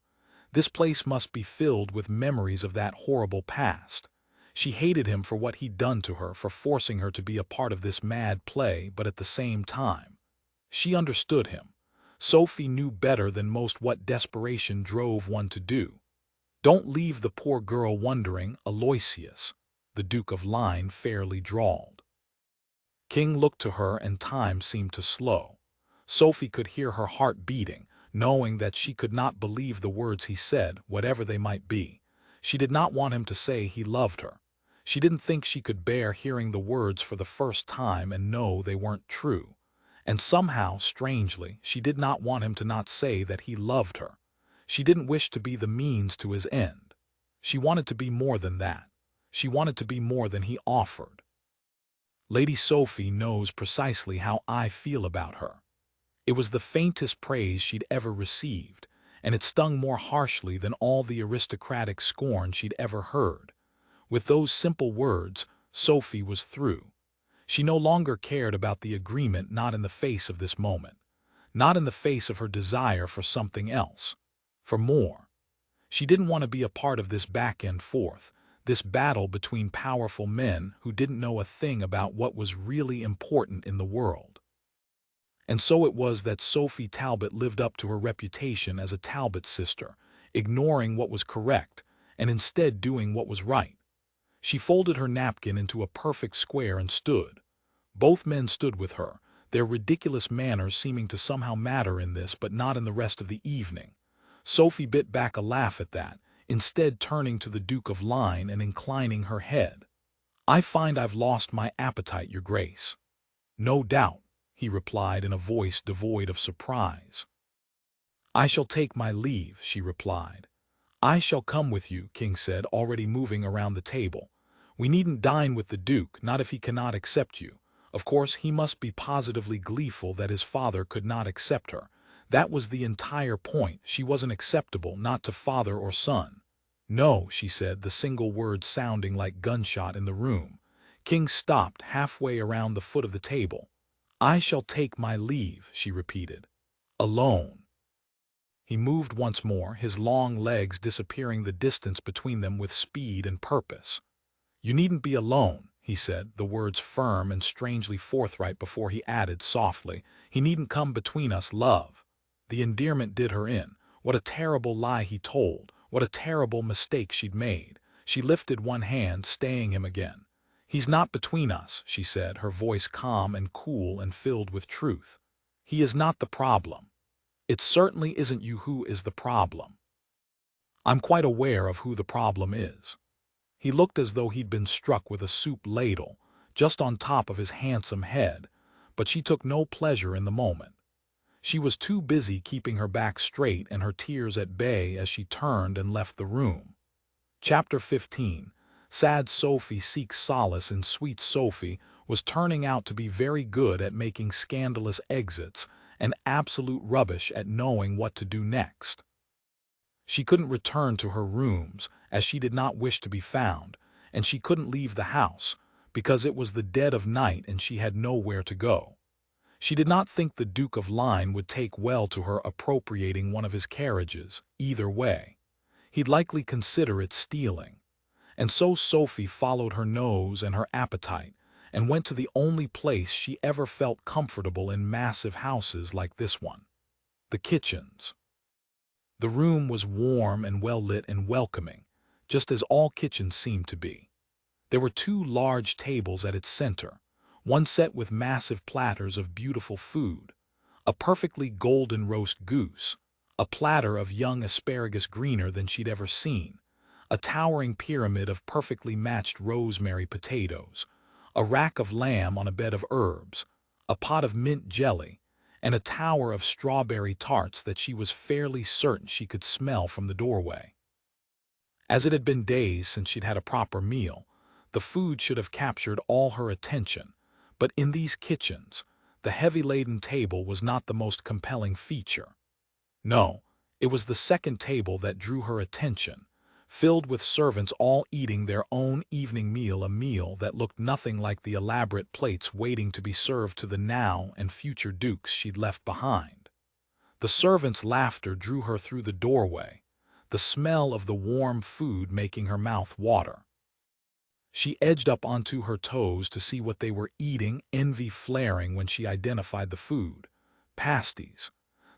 This place must be filled with memories of that horrible past. She hated him for what he'd done to her, for forcing her to be a part of this mad play, but at the same time, she understood him. Sophie knew better than most what desperation drove one to do. "Don't leave the poor girl wondering, Aloysius," the Duke of Lyne fairly drawled. King looked to her and time seemed to slow. Sophie could hear her heart beating, knowing that she could not believe the words he said, whatever they might be. She did not want him to say he loved her. She didn't think she could bear hearing the words for the first time and know they weren't true. And somehow, strangely, she did not want him to not say that he loved her. She didn't wish to be the means to his end. She wanted to be more than that. She wanted to be more than he offered. Lady Sophie knows precisely how I feel about her. It was the faintest praise she'd ever received, and it stung more harshly than all the aristocratic scorn she'd ever heard. With those simple words, Sophie was through. She no longer cared about the agreement, not in the face of this moment, not in the face of her desire for something else, for more. She didn't want to be a part of this back and forth, this battle between powerful men who didn't know a thing about what was really important in the world. And so it was that Sophie Talbot lived up to her reputation as a Talbot sister, ignoring what was correct and instead doing what was right. She folded her napkin into a perfect square and stood. Both men stood with her, their ridiculous manners seeming to somehow matter in this but not in the rest of the evening. Sophie bit back a laugh at that, instead turning to the Duke of Lyne and inclining her head. "I find I've lost my appetite, Your Grace." "No doubt," he replied in a voice devoid of surprise. "I shall take my leave," she replied. "I shall come with you," King said, already moving around the table. "We needn't dine with the Duke, not if he cannot accept you. Of course, he must be positively gleeful that his father could not accept her. That was the entire point. She wasn't acceptable, not to father or son." "No," she said, the single word sounding like gunshot in the room. King stopped halfway around the foot of the table. "I shall take my leave," she repeated. "Alone." He moved once more, his long legs disappearing the distance between them with speed and purpose. "You needn't be alone," he said, the words firm and strangely forthright before he added softly, "He needn't come between us, love." The endearment did her in. What a terrible lie he told, what a terrible mistake she'd made. She lifted one hand, staying him again. "He's not between us," she said, her voice calm and cool and filled with truth. "He is not the problem. It certainly isn't you who is the problem. I'm quite aware of who the problem is." He looked as though he'd been struck with a soup ladle, just on top of his handsome head, but she took no pleasure in the moment. She was too busy keeping her back straight and her tears at bay as she turned and left the room. Chapter 15. Sad Sophie Seeks Solace in Sweet Sophie was turning out to be very good at making scandalous exits and absolute rubbish at knowing what to do next. She couldn't return to her rooms, as she did not wish to be found, and she couldn't leave the house, because it was the dead of night and she had nowhere to go. She did not think the Duke of Lyne would take well to her appropriating one of his carriages, either way. He'd likely consider it stealing. And so Sophie followed her nose and her appetite, and went to the only place she ever felt comfortable in massive houses like this one: the kitchens. The room was warm and well-lit and welcoming, just as all kitchens seemed to be. There were two large tables at its center, one set with massive platters of beautiful food, a perfectly golden roast goose, a platter of young asparagus greener than she'd ever seen, a towering pyramid of perfectly matched rosemary potatoes, a rack of lamb on a bed of herbs, a pot of mint jelly, and a tower of strawberry tarts that she was fairly certain she could smell from the doorway. As it had been days since she'd had a proper meal, the food should have captured all her attention, but in these kitchens, the heavy-laden table was not the most compelling feature. No, it was the second table that drew her attention, filled with servants all eating their own evening meal, a meal that looked nothing like the elaborate plates waiting to be served to the now and future dukes she'd left behind. The servants' laughter drew her through the doorway. the smell of the warm food making her mouth water. She edged up onto her toes to see what they were eating, envy flaring when she identified the food. Pasties.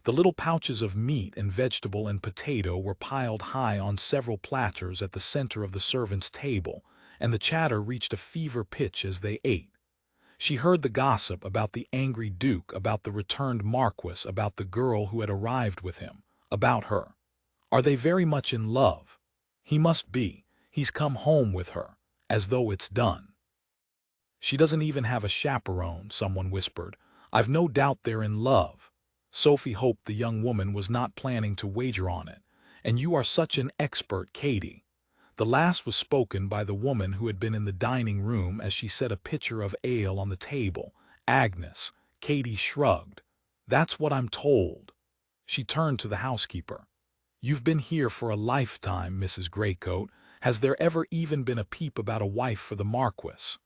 The little pouches of meat and vegetable and potato were piled high on several platters at the center of the servants' table, and the chatter reached a fever pitch as they ate. She heard the gossip about the angry duke, about the returned marquess, about the girl who had arrived with him, about her. Are they very much in love? He must be. He's come home with her. As though it's done. She doesn't even have a chaperone, someone whispered. I've no doubt they're in love. Sophie hoped the young woman was not planning to wager on it. And you are such an expert, Katie. The last was spoken by the woman who had been in the dining room as she set a pitcher of ale on the table. Agnes. Katie shrugged. That's what I'm told. She turned to the housekeeper. You've been here for a lifetime, Mrs. Greycoat. Has there ever even been a peep about a wife for the Marquess?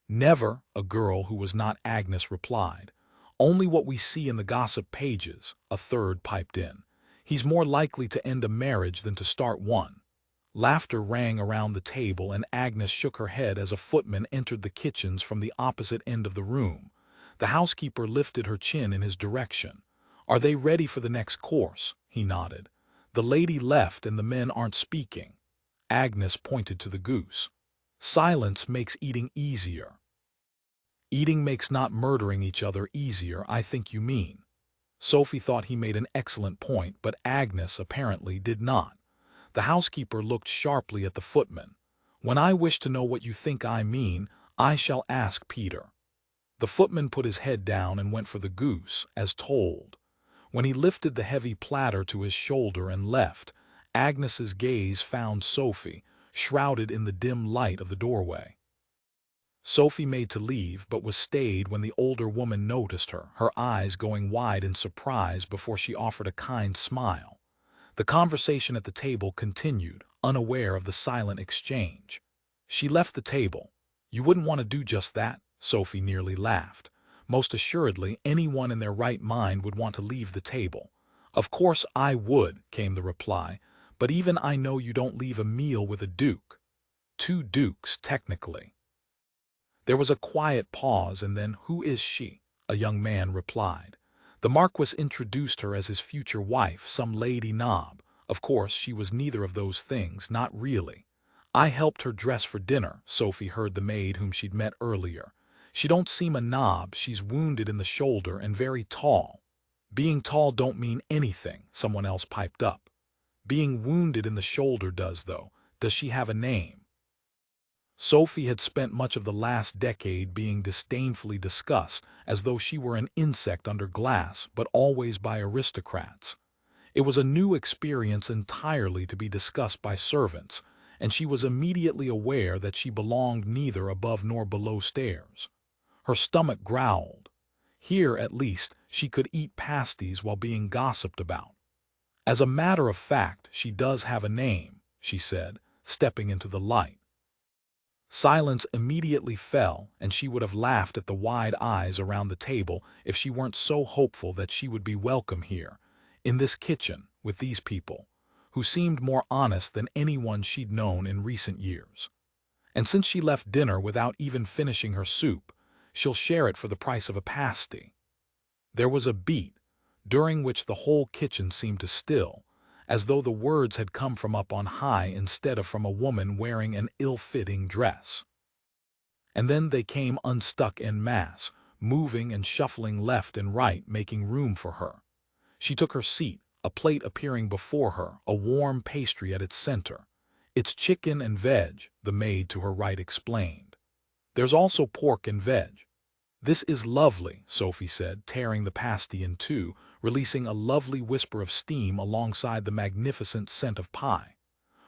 Never, a girl who was not Agnes replied. Only what we see in the gossip pages, a third piped in. He's more likely to end a marriage than to start one. Laughter rang around the table, and Agnes shook her head as a footman entered the kitchens from the opposite end of the room. The housekeeper lifted her chin in his direction. Are they ready for the next course? He nodded. The lady left and the men aren't speaking. Agnes pointed to the goose. Silence makes eating easier. Eating makes not murdering each other easier, I think you mean. Sophie thought he made an excellent point, but Agnes apparently did not. The housekeeper looked sharply at the footman. When I wish to know what you think I mean, I shall ask Peter. The footman put his head down and went for the goose, as told. When he lifted the heavy platter to his shoulder and left, Agnes's gaze found Sophie, shrouded in the dim light of the doorway. Sophie made to leave, but was stayed when the older woman noticed her, her eyes going wide in surprise before she offered a kind smile. The conversation at the table continued, unaware of the silent exchange. She left the table. You wouldn't want to do just that, Sophie nearly laughed. Most assuredly, anyone in their right mind would want to leave the table. Of course I would, came the reply. But even I know you don't leave a meal with a duke. 2 dukes, technically. There was a quiet pause, and then, who is she? A young man replied. The Marquess introduced her as his future wife, some lady Nob. Of course, she was neither of those things, not really. I helped her dress for dinner, Sophie heard the maid whom she'd met earlier. She don't seem a Nob, she's wounded in the shoulder and very tall. Being tall don't mean anything, someone else piped up. Being wounded in the shoulder does, though. Does she have a name? Sophie had spent much of the last decade being disdainfully discussed, as though she were an insect under glass, but always by aristocrats. It was a new experience entirely to be discussed by servants, and she was immediately aware that she belonged neither above nor below stairs. Her stomach growled. Here, at least, she could eat pasties while being gossiped about. As a matter of fact, she does have a name, she said, stepping into the light. Silence immediately fell, and she would have laughed at the wide eyes around the table if she weren't so hopeful that she would be welcome here, in this kitchen, with these people, who seemed more honest than anyone she'd known in recent years. And since she left dinner without even finishing her soup, she'll share it for the price of a pasty. There was a beat, during which the whole kitchen seemed to still, as though the words had come from up on high instead of from a woman wearing an ill-fitting dress. And then they came unstuck en masse, moving and shuffling left and right, making room for her. She took her seat, a plate appearing before her, a warm pastry at its center. It's chicken and veg, the maid to her right explained. There's also pork and veg. This is lovely, Sophie said, tearing the pasty in two, releasing a lovely whisper of steam alongside the magnificent scent of pie.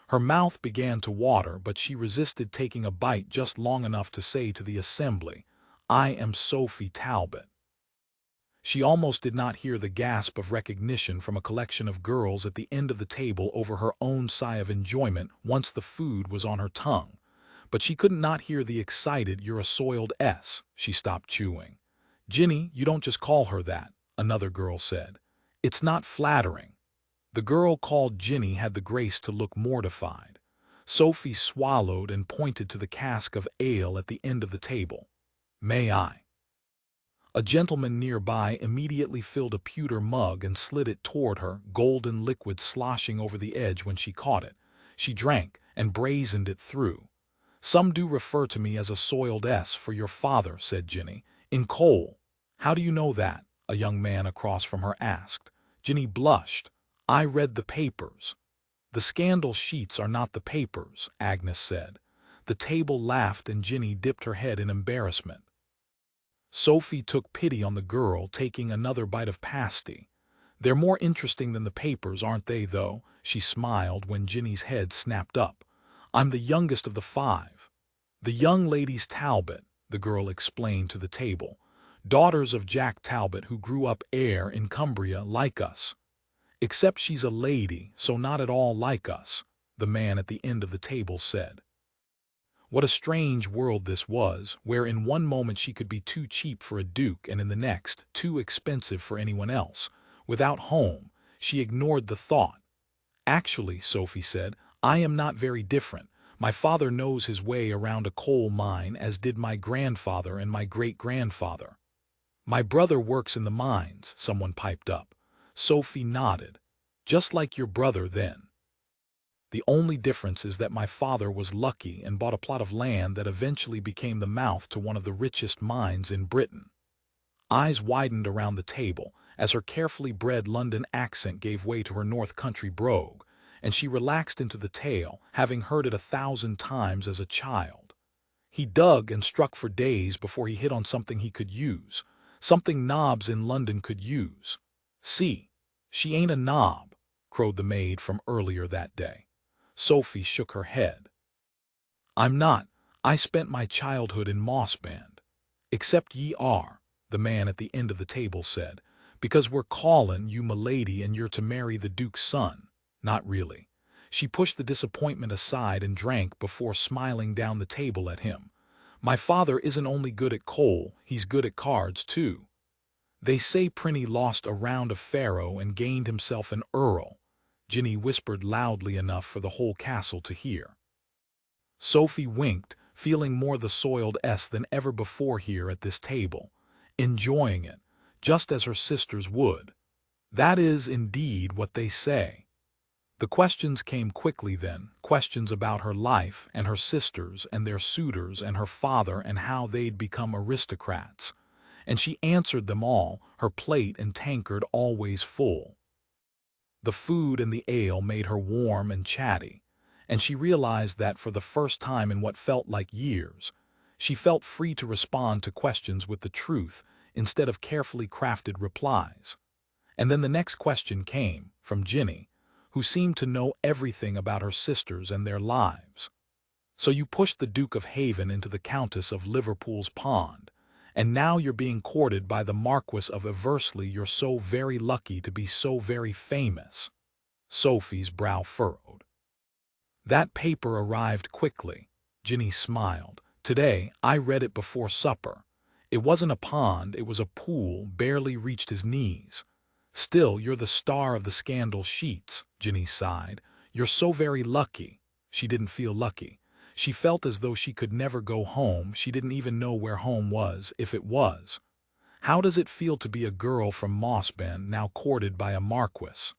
Her mouth began to water, but she resisted taking a bite just long enough to say to the assembly, I am Sophie Talbot. She almost did not hear the gasp of recognition from a collection of girls at the end of the table over her own sigh of enjoyment once the food was on her tongue. But she could not hear the excited, you're a soiled S. She stopped chewing. Ginny, you don't just call her that, another girl said. It's not flattering. The girl called Ginny had the grace to look mortified. Sophie swallowed and pointed to the cask of ale at the end of the table. "May I?" A gentleman nearby immediately filled a pewter mug and slid it toward her, golden liquid sloshing over the edge when she caught it. She drank and brazened it through. "Some do refer to me as a soiled S for your father," said Ginny. "In coal." "How do you know that?" a young man across from her asked. Ginny blushed. "I read the papers." "The scandal sheets are not the papers," Agnes said. The table laughed and Ginny dipped her head in embarrassment. Sophie took pity on the girl, taking another bite of pasty. "They're more interesting than the papers, aren't they, though?" she smiled when Ginny's head snapped up. "I'm the youngest of the 5. The young ladies Talbot," the girl explained to the table. "Daughters of Jack Talbot who grew up in Cumbria like us. Except she's a lady, so not at all like us," the man at the end of the table said. What a strange world this was, where in one moment she could be too cheap for a duke and in the next too expensive for anyone else. Without home, she ignored the thought. "Actually," Sophie said, "I am not very different. My father knows his way around a coal mine, as did my grandfather and my great-grandfather." "My brother works in the mines," someone piped up. Sophie nodded. "Just like your brother, then. The only difference is that my father was lucky and bought a plot of land that eventually became the mouth to one of the richest mines in Britain." Eyes widened around the table as her carefully bred London accent gave way to her North Country brogue, and she relaxed into the tale, having heard it 1,000 times as a child. "He dug and struck for days before he hit on something he could use, something knobs in London could use." "See, she ain't a knob," crowed the maid from earlier that day. Sophie shook her head. "I'm not. I spent my childhood in Mossband." "Except ye are," the man at the end of the table said, "because we're callin' you m'lady and you're to marry the Duke's son." "Not really." She pushed the disappointment aside and drank before smiling down the table at him. "My father isn't only good at coal, he's good at cards, too. They say Prinny lost a round of faro and gained himself an Earl." Ginny whispered loudly enough for the whole castle to hear. Sophie winked, feeling more the soiled S than ever before here at this table, enjoying it, just as her sisters would. "That is indeed what they say." The questions came quickly then, questions about her life and her sisters and their suitors and her father and how they'd become aristocrats. And she answered them all, her plate and tankard always full. The food and the ale made her warm and chatty, and she realized that for the first time in what felt like years, she felt free to respond to questions with the truth instead of carefully crafted replies. And then the next question came, from Ginny, who seemed to know everything about her sisters and their lives. "So you pushed the Duke of Haven into the Countess of Liverpool's pond, and now you're being courted by the Marquess of Eversley. You're so very lucky to be so very famous." Sophie's brow furrowed. "That paper arrived quickly." Ginny smiled. "Today, I read it before supper. It wasn't a pond, it was a pool, barely reached his knees." "Still, you're the star of the scandal sheets," Ginny sighed. "You're so very lucky." She didn't feel lucky. She felt as though she could never go home. She didn't even know where home was, if it was. How does it feel to be a girl from Mossbend now courted by a marquis?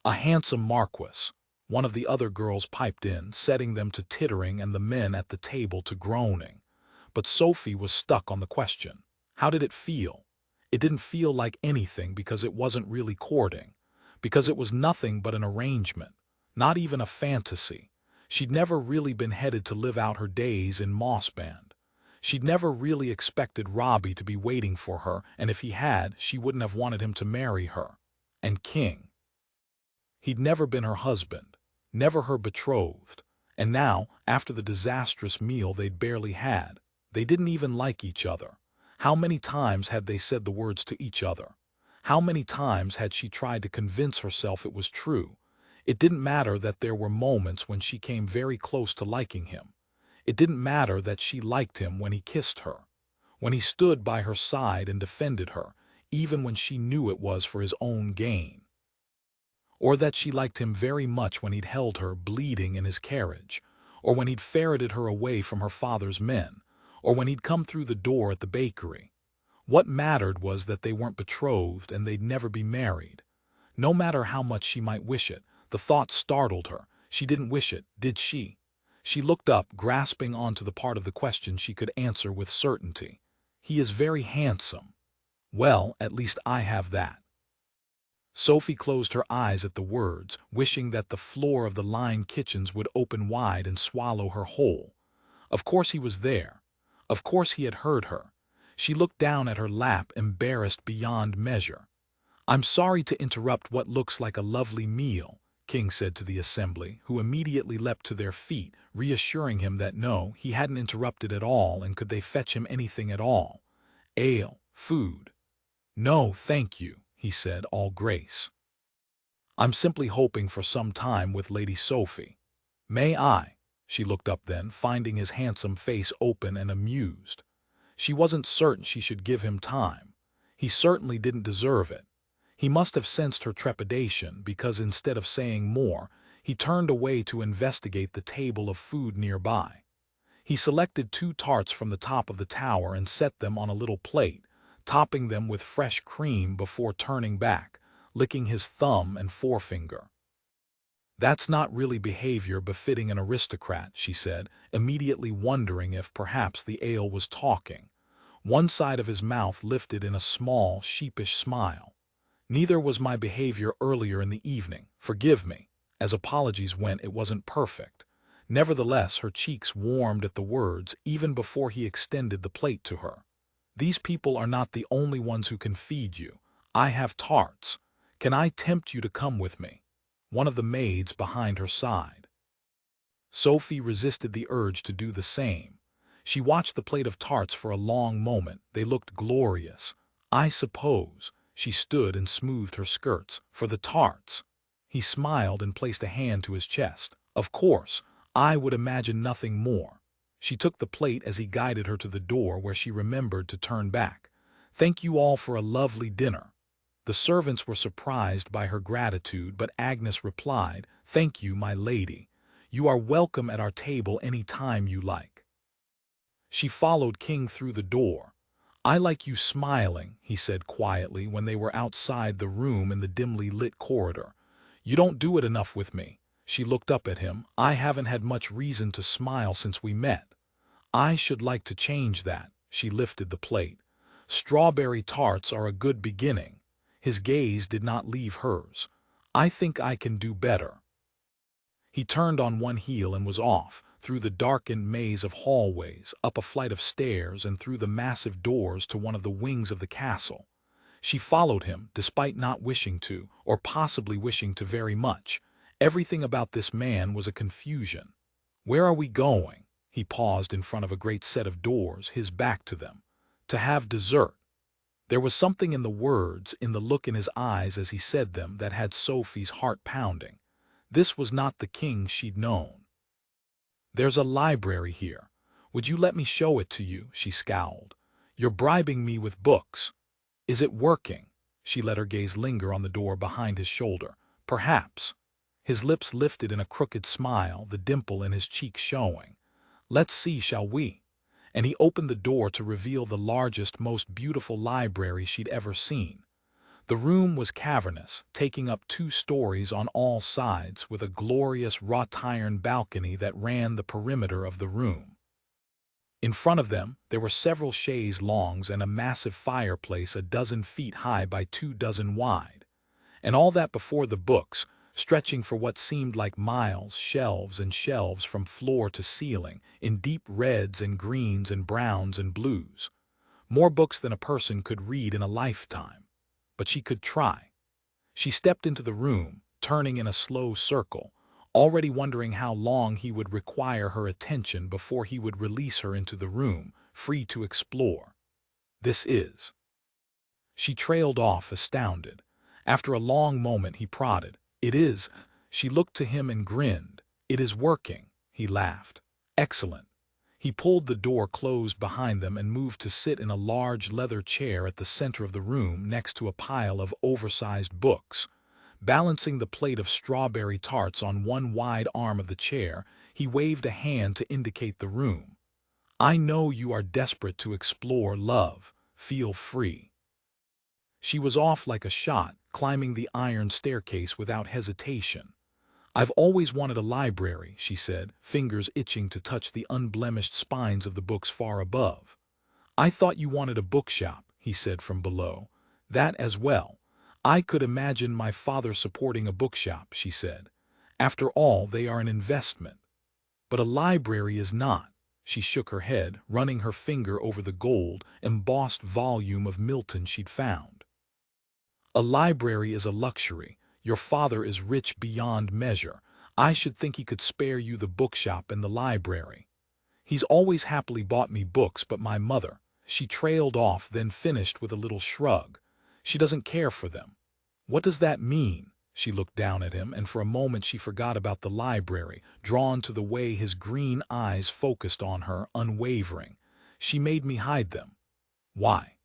"A handsome marquis," one of the other girls piped in, setting them to tittering and the men at the table to groaning. But Sophie was stuck on the question. How did it feel? It didn't feel like anything because it wasn't really courting, because it was nothing but an arrangement, not even a fantasy. She'd never really been headed to live out her days in Mossband. She'd never really expected Robbie to be waiting for her, and if he had, she wouldn't have wanted him to marry her. And King. He'd never been her husband, never her betrothed. And now, after the disastrous meal they'd barely had, they didn't even like each other. How many times had they said the words to each other? How many times had she tried to convince herself it was true? It didn't matter that there were moments when she came very close to liking him. It didn't matter that she liked him when he kissed her, when he stood by her side and defended her, even when she knew it was for his own gain. or that she liked him very much when he'd held her bleeding in his carriage, or when he'd ferreted her away from her father's men, or when he'd come through the door at the bakery. What mattered was that they weren't betrothed and they'd never be married. No matter how much she might wish it, the thought startled her. She didn't wish it, did she? She looked up, grasping onto the part of the question she could answer with certainty. He is very handsome. Well, at least I have that. Sophie closed her eyes at the words, wishing that the floor of the Line kitchens would open wide and swallow her whole. Of course he was there. Of course he had heard her. She looked down at her lap, embarrassed beyond measure. "I'm sorry to interrupt what looks like a lovely meal," King said to the assembly, who immediately leapt to their feet, reassuring him that no, he hadn't interrupted at all, and could they fetch him anything at all? Ale, food. "No, thank you," he said, all grace. "I'm simply hoping for some time with Lady Sophie. May I?" She looked up then, finding his handsome face open and amused. She wasn't certain she should give him time. He certainly didn't deserve it. He must have sensed her trepidation, because instead of saying more, he turned away to investigate the table of food nearby. He selected 2 tarts from the top of the tower and set them on a little plate, topping them with fresh cream before turning back, licking his thumb and forefinger. "That's not really behavior befitting an aristocrat," she said, immediately wondering if perhaps the ale was talking. One side of his mouth lifted in a small, sheepish smile. "Neither was my behavior earlier in the evening. Forgive me." As apologies went, it wasn't perfect. Nevertheless, her cheeks warmed at the words even before he extended the plate to her. "These people are not the only ones who can feed you. I have tarts. Can I tempt you to come with me?" One of the maids behind her sighed. Sophie resisted the urge to do the same. She watched the plate of tarts for a long moment. They looked glorious. "I suppose," she stood and smoothed her skirts, "for the tarts." He smiled and placed a hand to his chest. "Of course, I would imagine nothing more." She took the plate as he guided her to the door, where she remembered to turn back. "Thank you all for a lovely dinner." The servants were surprised by her gratitude, but Agnes replied, "Thank you, my lady. You are welcome at our table any time you like." She followed King through the door. "I like you smiling," he said quietly when they were outside the room in the dimly lit corridor. "You don't do it enough with me." She looked up at him. "I haven't had much reason to smile since we met. I should like to change that." She lifted the plate. "Strawberry tarts are a good beginning." His gaze did not leave hers. "I think I can do better." He turned on one heel and was off, through the darkened maze of hallways, up a flight of stairs, and through the massive doors to one of the wings of the castle. She followed him, despite not wishing to, or possibly wishing to very much. Everything about this man was a confusion. "Where are we going?" He paused in front of a great set of doors, his back to them. "To have dessert." There was something in the words, in the look in his eyes as he said them, that had Sophie's heart pounding. This was not the King she'd known. "There's a library here. Would you let me show it to you?" She scowled. "You're bribing me with books." "Is it working?" She let her gaze linger on the door behind his shoulder. "Perhaps." His lips lifted in a crooked smile, the dimple in his cheek showing. "Let's see, shall we?" And he opened the door to reveal the largest, most beautiful library she'd ever seen. The room was cavernous, taking up 2 stories on all sides, with a glorious wrought-iron balcony that ran the perimeter of the room. In front of them, there were several chaise longues and a massive fireplace a dozen feet high by 2 dozen wide. And all that before the books, stretching for what seemed like miles, shelves and shelves from floor to ceiling, in deep reds and greens and browns and blues. More books than a person could read in a lifetime. But she could try. She stepped into the room, turning in a slow circle, already wondering how long he would require her attention before he would release her into the room, free to explore. "This is." She trailed off, astounded. After a long moment he prodded. "It is." She looked to him and grinned. "It is working." He laughed. "Excellent." He pulled the door closed behind them and moved to sit in a large leather chair at the center of the room next to a pile of oversized books. Balancing the plate of strawberry tarts on one wide arm of the chair, he waved a hand to indicate the room. "I know you are desperate to explore, love. Feel free." She was off like a shot, climbing the iron staircase without hesitation. "I've always wanted a library," she said, fingers itching to touch the unblemished spines of the books far above. "I thought you wanted a bookshop," he said from below. "That as well. I could imagine my father supporting a bookshop," she said. "After all, they are an investment. But a library is not." She shook her head, running her finger over the gold, embossed volume of Milton she'd found. "A library is a luxury. Your father is rich beyond measure. I should think he could spare you the bookshop and the library. He's always happily bought me books, but my mother—" She trailed off, then finished with a little shrug. "She doesn't care for them." "What does that mean?" She looked down at him, and for a moment she forgot about the library, drawn to the way his green eyes focused on her, unwavering. "She made me hide them." "Why?"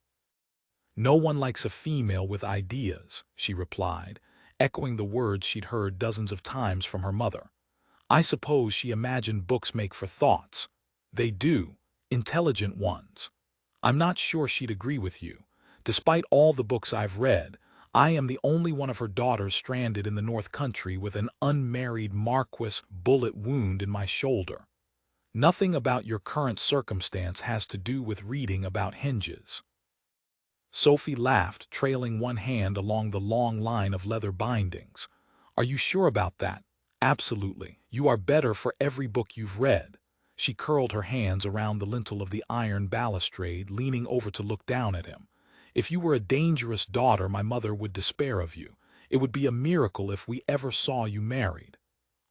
"No one likes a female with ideas," she replied, echoing the words she'd heard dozens of times from her mother. "I suppose she imagined books make for thoughts. They do, intelligent ones. I'm not sure she'd agree with you. Despite all the books I've read, I am the only one of her daughters stranded in the North Country with an unmarried Marquess bullet wound in my shoulder. Nothing about your current circumstance has to do with reading about henges." Sophie laughed, trailing one hand along the long line of leather bindings. "Are you sure about that?" "Absolutely. You are better for every book you've read." She curled her hands around the lintel of the iron balustrade, leaning over to look down at him. "If you were a dangerous daughter, my mother would despair of you. It would be a miracle if we ever saw you married."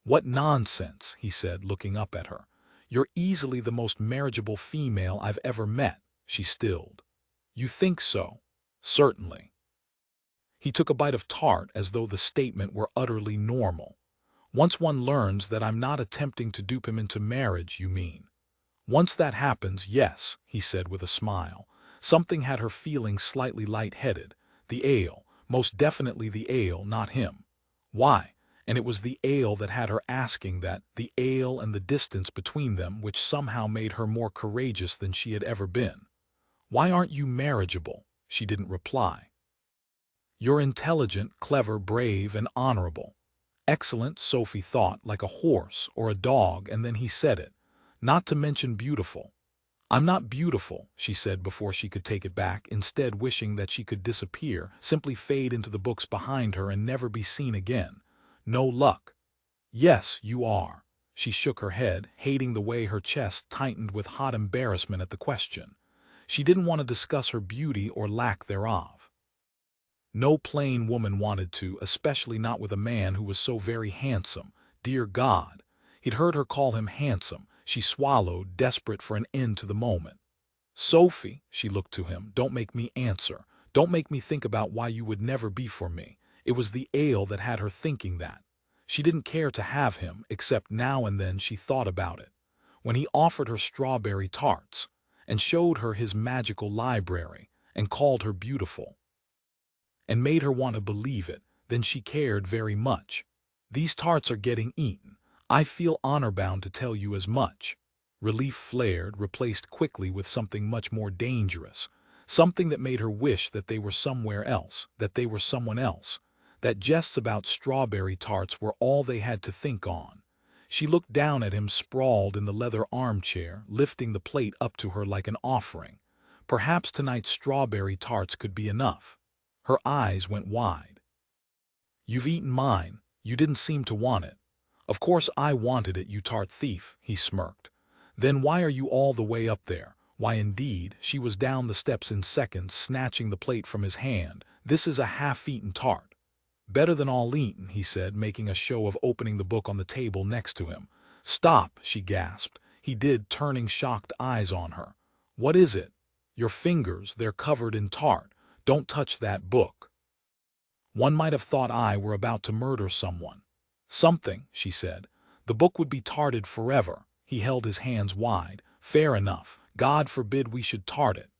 "What nonsense," he said, looking up at her. "You're easily the most marriageable female I've ever met." She stilled. "You think so?" "Certainly." He took a bite of tart as though the statement were utterly normal. "Once one learns that I'm not attempting to dupe him into marriage, you mean?" "Once that happens, yes," he said with a smile. Something had her feeling slightly light-headed. The ale, most definitely the ale, not him. Why? And it was the ale that had her asking that, the ale and the distance between them, which somehow made her more courageous than she had ever been. "Why aren't you marriageable?" She didn't reply. "You're intelligent, clever, brave, and honorable." Excellent, Sophie thought, like a horse or a dog, and then he said it. "Not to mention beautiful." "I'm not beautiful," she said before she could take it back, instead wishing that she could disappear, simply fade into the books behind her and never be seen again. "No luck." "Yes, you are." She shook her head, hating the way her chest tightened with hot embarrassment at the question. She didn't want to discuss her beauty or lack thereof. No plain woman wanted to, especially not with a man who was so very handsome. Dear God! He'd heard her call him handsome. She swallowed, desperate for an end to the moment. "Sophie," she looked to him, "don't make me answer. Don't make me think about why you would never be for me." It was the ale that had her thinking that. She didn't care to have him, except now and then she thought about it. When he offered her strawberry tarts, and showed her his magical library, and called her beautiful, and made her want to believe it, then she cared very much. "These tarts are getting eaten. I feel honor-bound to tell you as much." Relief flared, replaced quickly with something much more dangerous. Something that made her wish that they were somewhere else, that they were someone else. That jests about strawberry tarts were all they had to think on. She looked down at him sprawled in the leather armchair, lifting the plate up to her like an offering. Perhaps tonight's strawberry tarts could be enough. Her eyes went wide. "You've eaten mine. You didn't seem to want it." "Of course I wanted it, you tart thief," he smirked. "Then why are you all the way up there?" Why indeed, she was down the steps in seconds, snatching the plate from his hand. "This is a half-eaten tart." "Better than all eaten," he said, making a show of opening the book on the table next to him. "Stop," she gasped. He did, turning shocked eyes on her. "What is it?" "Your fingers, they're covered in tart. Don't touch that book." One might have thought I were about to murder someone. "Something," she said. "The book would be tarted forever." He held his hands wide. "Fair enough. God forbid we should tart it."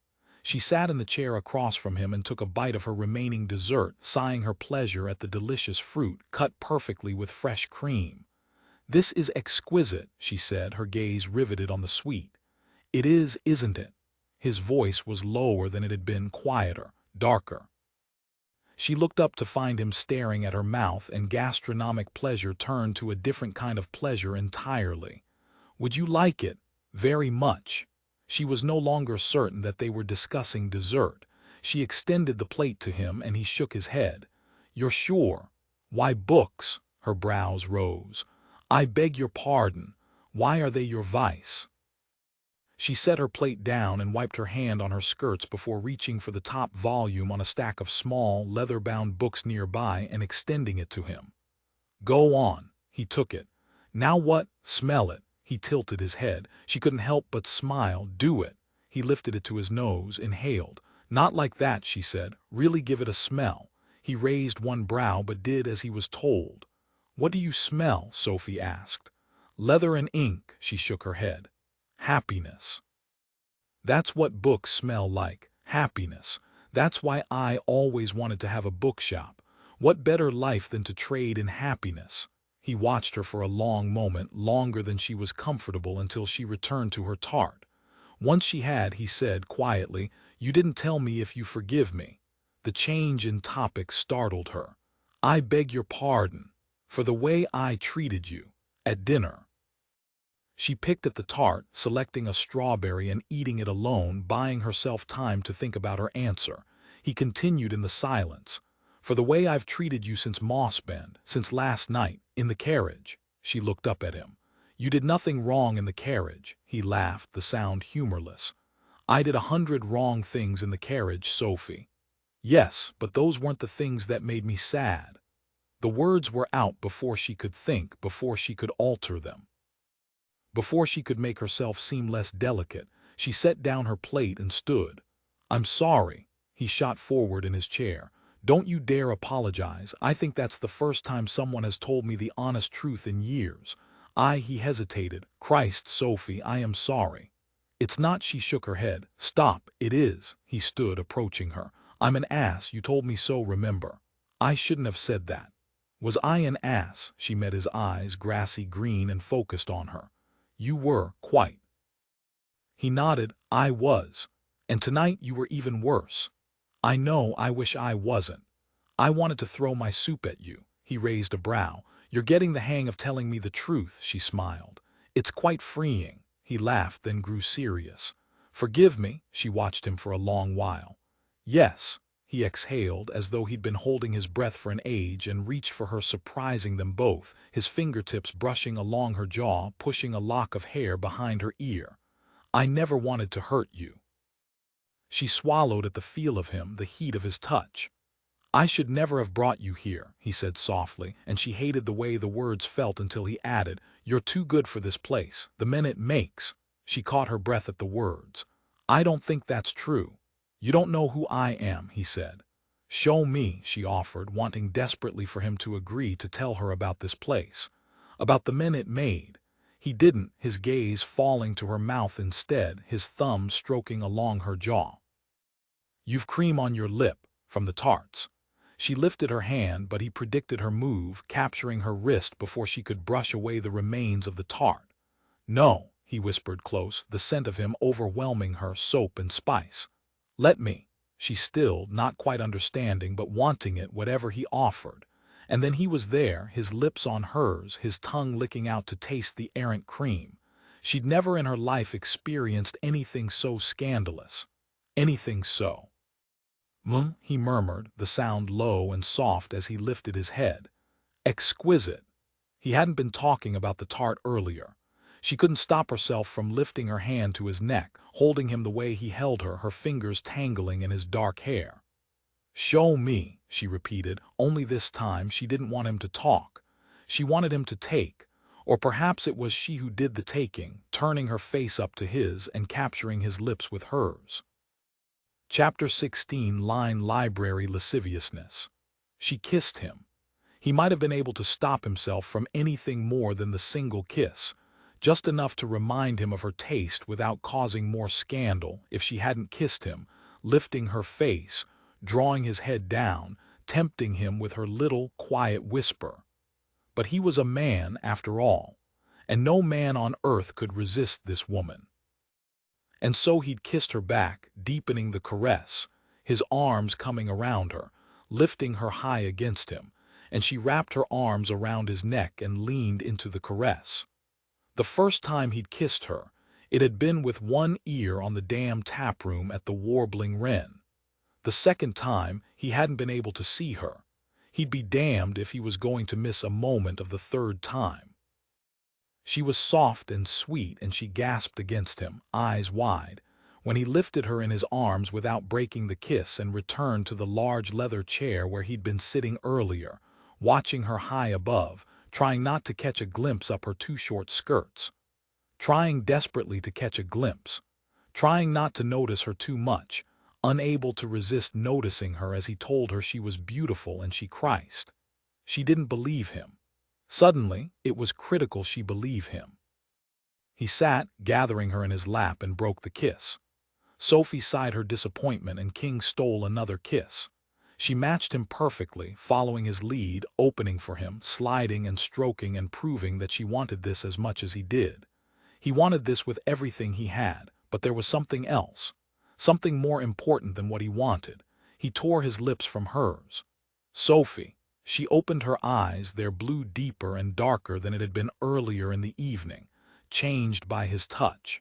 She sat in the chair across from him and took a bite of her remaining dessert, sighing her pleasure at the delicious fruit cut perfectly with fresh cream. "This is exquisite," she said, her gaze riveted on the sweet. "It is, isn't it?" His voice was lower than it had been, quieter, darker. She looked up to find him staring at her mouth, and gastronomic pleasure turned to a different kind of pleasure entirely. "Would you like it?" "Very much." She was no longer certain that they were discussing dessert. She extended the plate to him, and he shook his head. "You're sure?" "Why, books?" Her brows rose. "I beg your pardon. Why are they your vice?" She set her plate down and wiped her hand on her skirts before reaching for the top volume on a stack of small, leather-bound books nearby and extending it to him. "Go on." He took it. "Now what? Smell it." He tilted his head. She couldn't help but smile. "Do it." He lifted it to his nose, inhaled. "Not like that," she said. "Really give it a smell." He raised one brow but did as he was told. "What do you smell?" Sophie asked. "Leather and ink." She shook her head. "Happiness." "That's what books smell like. Happiness. That's why I always wanted to have a bookshop. What better life than to trade in happiness?" He watched her for a long moment, longer than she was comfortable, until she returned to her tart. Once she had, he said quietly, "You didn't tell me if you forgive me." The change in topic startled her. "I beg your pardon. For the way I treated you. At dinner." She picked at the tart, selecting a strawberry and eating it alone, buying herself time to think about her answer. He continued in the silence. "For the way I've treated you since Mossbend, since last night, in the carriage." She looked up at him. "You did nothing wrong in the carriage." He laughed, the sound humorless. "I did 100 wrong things in the carriage, Sophie." "Yes, but those weren't the things that made me sad." The words were out before she could think, before she could alter them. Before she could make herself seem less delicate, she set down her plate and stood. "I'm sorry." He shot forward in his chair. "Don't you dare apologize. I think that's the first time someone has told me the honest truth in years." He hesitated. "Christ, Sophie, I am sorry." "It's not." She shook her head. "Stop, it is." He stood, approaching her. "I'm an ass. You told me so, remember." "I shouldn't have said that." "Was I an ass?" She met his eyes, grassy green and focused on her. "You were, quite." He nodded. "I was. And tonight you were even worse." "I know, I wish I wasn't. I wanted to throw my soup at you." He raised a brow. "You're getting the hang of telling me the truth," she smiled. "It's quite freeing." He laughed, then grew serious. "Forgive me." She watched him for a long while. "Yes." He exhaled, as though he'd been holding his breath for an age, and reached for her, surprising them both, his fingertips brushing along her jaw, pushing a lock of hair behind her ear. "I never wanted to hurt you." She swallowed at the feel of him, the heat of his touch. "I should never have brought you here," he said softly, and she hated the way the words felt until he added, "You're too good for this place, the men it makes." She caught her breath at the words. "I don't think that's true." "You don't know who I am," he said. "Show me," she offered, wanting desperately for him to agree to tell her about this place. About the men it made. He didn't, his gaze falling to her mouth instead, his thumb stroking along her jaw. "You've cream on your lip, from the tarts." She lifted her hand, but he predicted her move, capturing her wrist before she could brush away the remains of the tart. "No," he whispered close, the scent of him overwhelming her, soap and spice. "Let me." She stilled, not quite understanding but wanting it, whatever he offered. And then he was there, his lips on hers, his tongue licking out to taste the errant cream. She'd never in her life experienced anything so scandalous. Anything so. He murmured, the sound low and soft as he lifted his head. "Exquisite." He hadn't been talking about the tart earlier. She couldn't stop herself from lifting her hand to his neck, holding him the way he held her, her fingers tangling in his dark hair. "Show me," she repeated, only this time she didn't want him to talk. She wanted him to take, or perhaps it was she who did the taking, turning her face up to his and capturing his lips with hers. Chapter 16. Library lasciviousness. She kissed him. He might have been able to stop himself from anything more than the single kiss, just enough to remind him of her taste without causing more scandal. If she hadn't kissed him, lifting her face, drawing his head down, tempting him with her little, quiet whisper. But he was a man, after all, and no man on earth could resist this woman. And so he'd kissed her back, deepening the caress, his arms coming around her, lifting her high against him, and she wrapped her arms around his neck and leaned into the caress. The first time he'd kissed her, it had been with one ear on the damn taproom at the Warbling Wren. The second time, he hadn't been able to see her. He'd be damned if he was going to miss a moment of the third time. She was soft and sweet, and she gasped against him, eyes wide, when he lifted her in his arms without breaking the kiss and returned to the large leather chair where he'd been sitting earlier, watching her high above, trying not to catch a glimpse up her too short skirts. Trying desperately to catch a glimpse. Trying not to notice her too much, unable to resist noticing her as he told her she was beautiful and she Christ. She didn't believe him. Suddenly, it was critical she believe him. He sat, gathering her in his lap, and broke the kiss. Sophie sighed her disappointment, and King stole another kiss. She matched him perfectly, following his lead, opening for him, sliding and stroking and proving that she wanted this as much as he did. He wanted this with everything he had, but there was something else. Something more important than what he wanted. He tore his lips from hers. Sophie. She opened her eyes, their blue deeper and darker than it had been earlier in the evening, changed by his touch.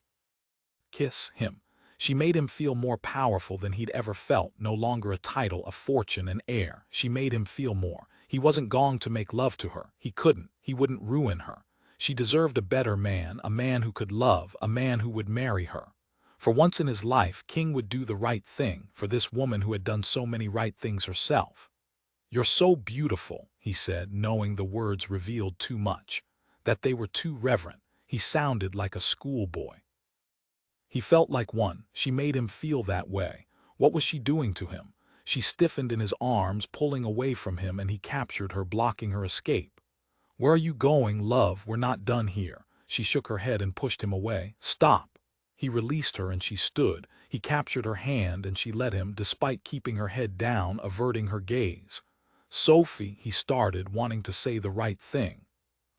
Kiss him. She made him feel more powerful than he'd ever felt, no longer a title, a fortune, an heir. She made him feel more. He wasn't going to make love to her. He couldn't. He wouldn't ruin her. She deserved a better man, a man who could love, a man who would marry her. For once in his life, King would do the right thing for this woman who had done so many right things herself. "You're so beautiful," he said, knowing the words revealed too much, that they were too reverent. He sounded like a schoolboy. He felt like one. She made him feel that way. What was she doing to him? She stiffened in his arms, pulling away from him, and he captured her, blocking her escape. "Where are you going, love? We're not done here." She shook her head and pushed him away. "Stop." He released her and she stood. He captured her hand and she let him, despite keeping her head down, averting her gaze. "Sophie," he started, wanting to say the right thing.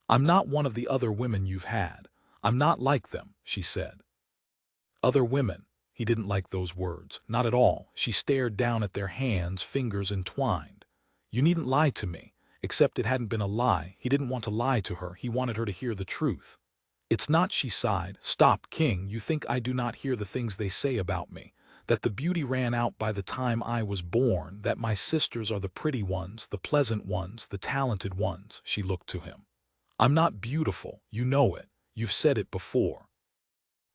"I'm not one of the other women you've had. I'm not like them," she said. Other women. He didn't like those words. Not at all. She stared down at their hands, fingers entwined. "You needn't lie to me." Except it hadn't been a lie. He didn't want to lie to her. He wanted her to hear the truth. "It's not," she sighed. "Stop, King. You think I do not hear the things they say about me. That the beauty ran out by the time I was born, that my sisters are the pretty ones, the pleasant ones, the talented ones." She looked to him. "I'm not beautiful. You know it. You've said it before."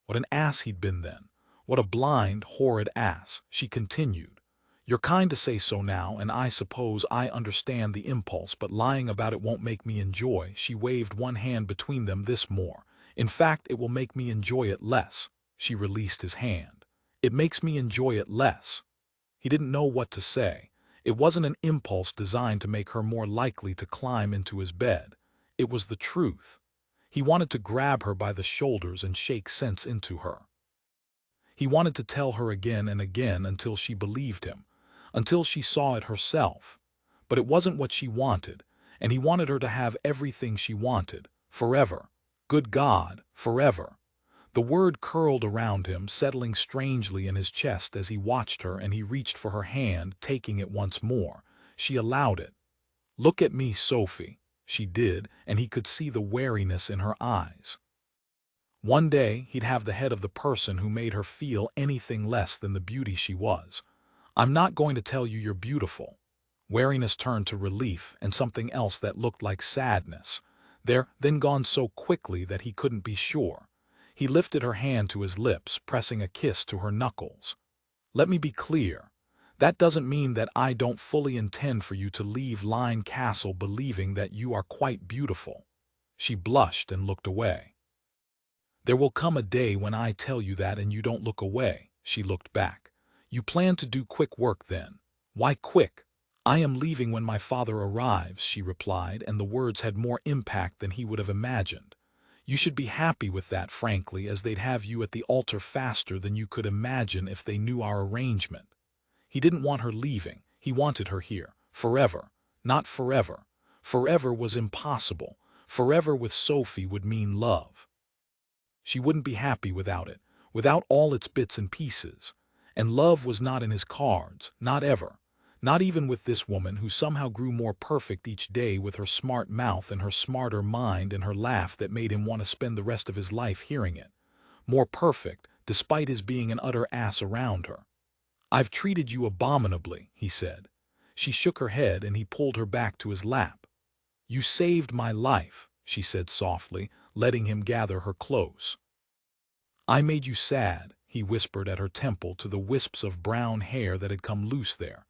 What an ass he'd been then. What a blind, horrid ass. She continued. "You're kind to say so now, and I suppose I understand the impulse, but lying about it won't make me enjoy." She waved one hand between them. "This more. In fact, it will make me enjoy it less." She released his hand. "It makes me enjoy it less." He didn't know what to say. It wasn't an impulse designed to make her more likely to climb into his bed. It was the truth. He wanted to grab her by the shoulders and shake sense into her. He wanted to tell her again and again until she believed him, until she saw it herself. But it wasn't what she wanted, and he wanted her to have everything she wanted, forever. Good God, forever. The word curled around him, settling strangely in his chest as he watched her, and he reached for her hand, taking it once more. She allowed it. "Look at me, Sophie." She did, and he could see the wariness in her eyes. One day, he'd have the head of the person who made her feel anything less than the beauty she was. "I'm not going to tell you you're beautiful." Wariness turned to relief and something else that looked like sadness. Then gone so quickly that he couldn't be sure. He lifted her hand to his lips, pressing a kiss to her knuckles. "Let me be clear. That doesn't mean that I don't fully intend for you to leave Lyne Castle believing that you are quite beautiful." She blushed and looked away. "There will come a day when I tell you that and you don't look away." She looked back. "You plan to do quick work then." "Why quick?" "I am leaving when my father arrives," she replied, and the words had more impact than he would have imagined. "You should be happy with that, frankly, as they'd have you at the altar faster than you could imagine if they knew our arrangement." He didn't want her leaving. He wanted her here. Forever. Not forever. Forever was impossible. Forever with Sophie would mean love. She wouldn't be happy without it, without all its bits and pieces. And love was not in his cards, not ever. Not even with this woman who somehow grew more perfect each day with her smart mouth and her smarter mind and her laugh that made him want to spend the rest of his life hearing it. More perfect, despite his being an utter ass around her. "I've treated you abominably," he said. She shook her head and he pulled her back to his lap. "You saved my life," she said softly, letting him gather her close. "I made you sad," he whispered at her temple to the wisps of brown hair that had come loose there.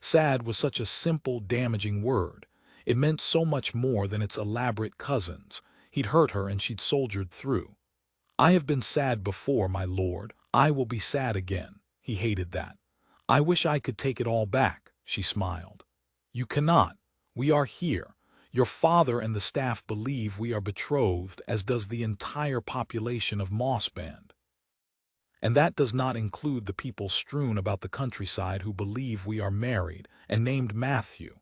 Sad was such a simple, damaging word. It meant so much more than its elaborate cousins. He'd hurt her and she'd soldiered through. "I have been sad before, my lord. I will be sad again." He hated that. "I wish I could take it all back," she smiled. "You cannot. We are here. Your father and the staff believe we are betrothed, as does the entire population of Mossband. And that does not include the people strewn about the countryside who believe we are married, and named Matthew.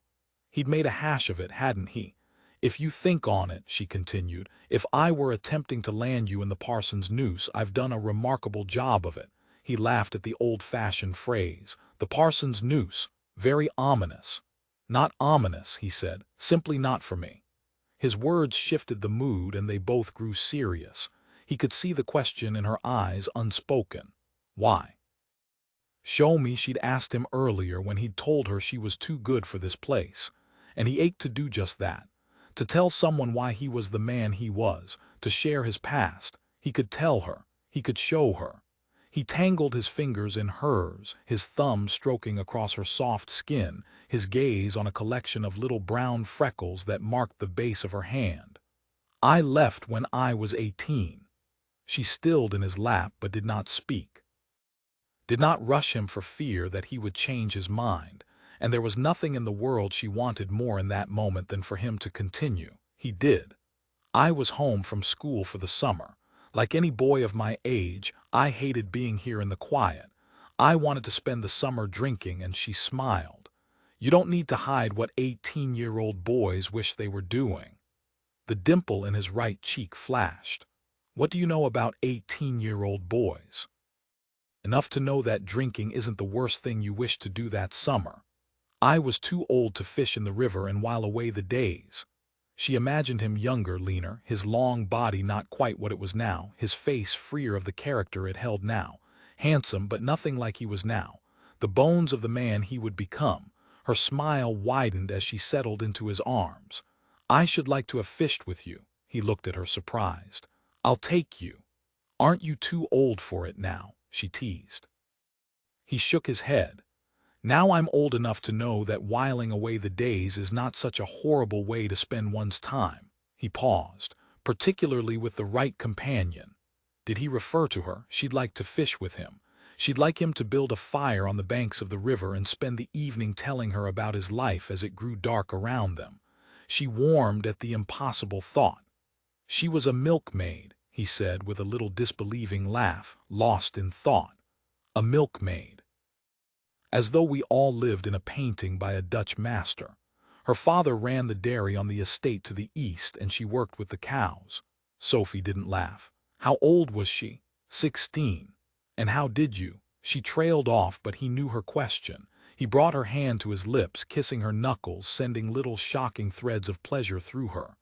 He'd made a hash of it, hadn't he? If you think on it," she continued, "if I were attempting to land you in the parson's noose, I've done a remarkable job of it." He laughed at the old-fashioned phrase. "The parson's noose. Very ominous." "Not ominous," he said. "Simply not for me." His words shifted the mood and they both grew serious. He could see the question in her eyes unspoken. Why? "Show me," she'd asked him earlier when he'd told her she was too good for this place. And he ached to do just that. To tell someone why he was the man he was, to share his past. He could tell her. He could show her. He tangled his fingers in hers, his thumb stroking across her soft skin, his gaze on a collection of little brown freckles that marked the base of her hand. "I left when I was 18. She stilled in his lap but did not speak. Did not rush him for fear that he would change his mind, and there was nothing in the world she wanted more in that moment than for him to continue. He did. "I was home from school for the summer. Like any boy of my age, I hated being here in the quiet. I wanted to spend the summer drinking," and she smiled. "You don't need to hide what 18-year-old boys wish they were doing." The dimple in his right cheek flashed. "What do you know about 18-year-old boys?" "Enough to know that drinking isn't the worst thing you wish to do that summer. I was too old to fish in the river and while away the days." She imagined him younger, leaner, his long body not quite what it was now, his face freer of the character it held now. Handsome, but nothing like he was now. The bones of the man he would become. Her smile widened as she settled into his arms. "I should like to have fished with you." He looked at her surprised. "I'll take you." "Aren't you too old for it now?" she teased. He shook his head. "Now I'm old enough to know that whiling away the days is not such a horrible way to spend one's time." He paused, "particularly with the right companion." Did he refer to her? She'd like to fish with him. She'd like him to build a fire on the banks of the river and spend the evening telling her about his life as it grew dark around them. She warmed at the impossible thought. "She was a milkmaid," he said with a little disbelieving laugh, lost in thought. "A milkmaid. As though we all lived in a painting by a Dutch master. Her father ran the dairy on the estate to the east and she worked with the cows." Sophie didn't laugh. "How old was she?" 16. "And how did you—" She trailed off, but he knew her question. He brought her hand to his lips, kissing her knuckles, sending little shocking threads of pleasure through her.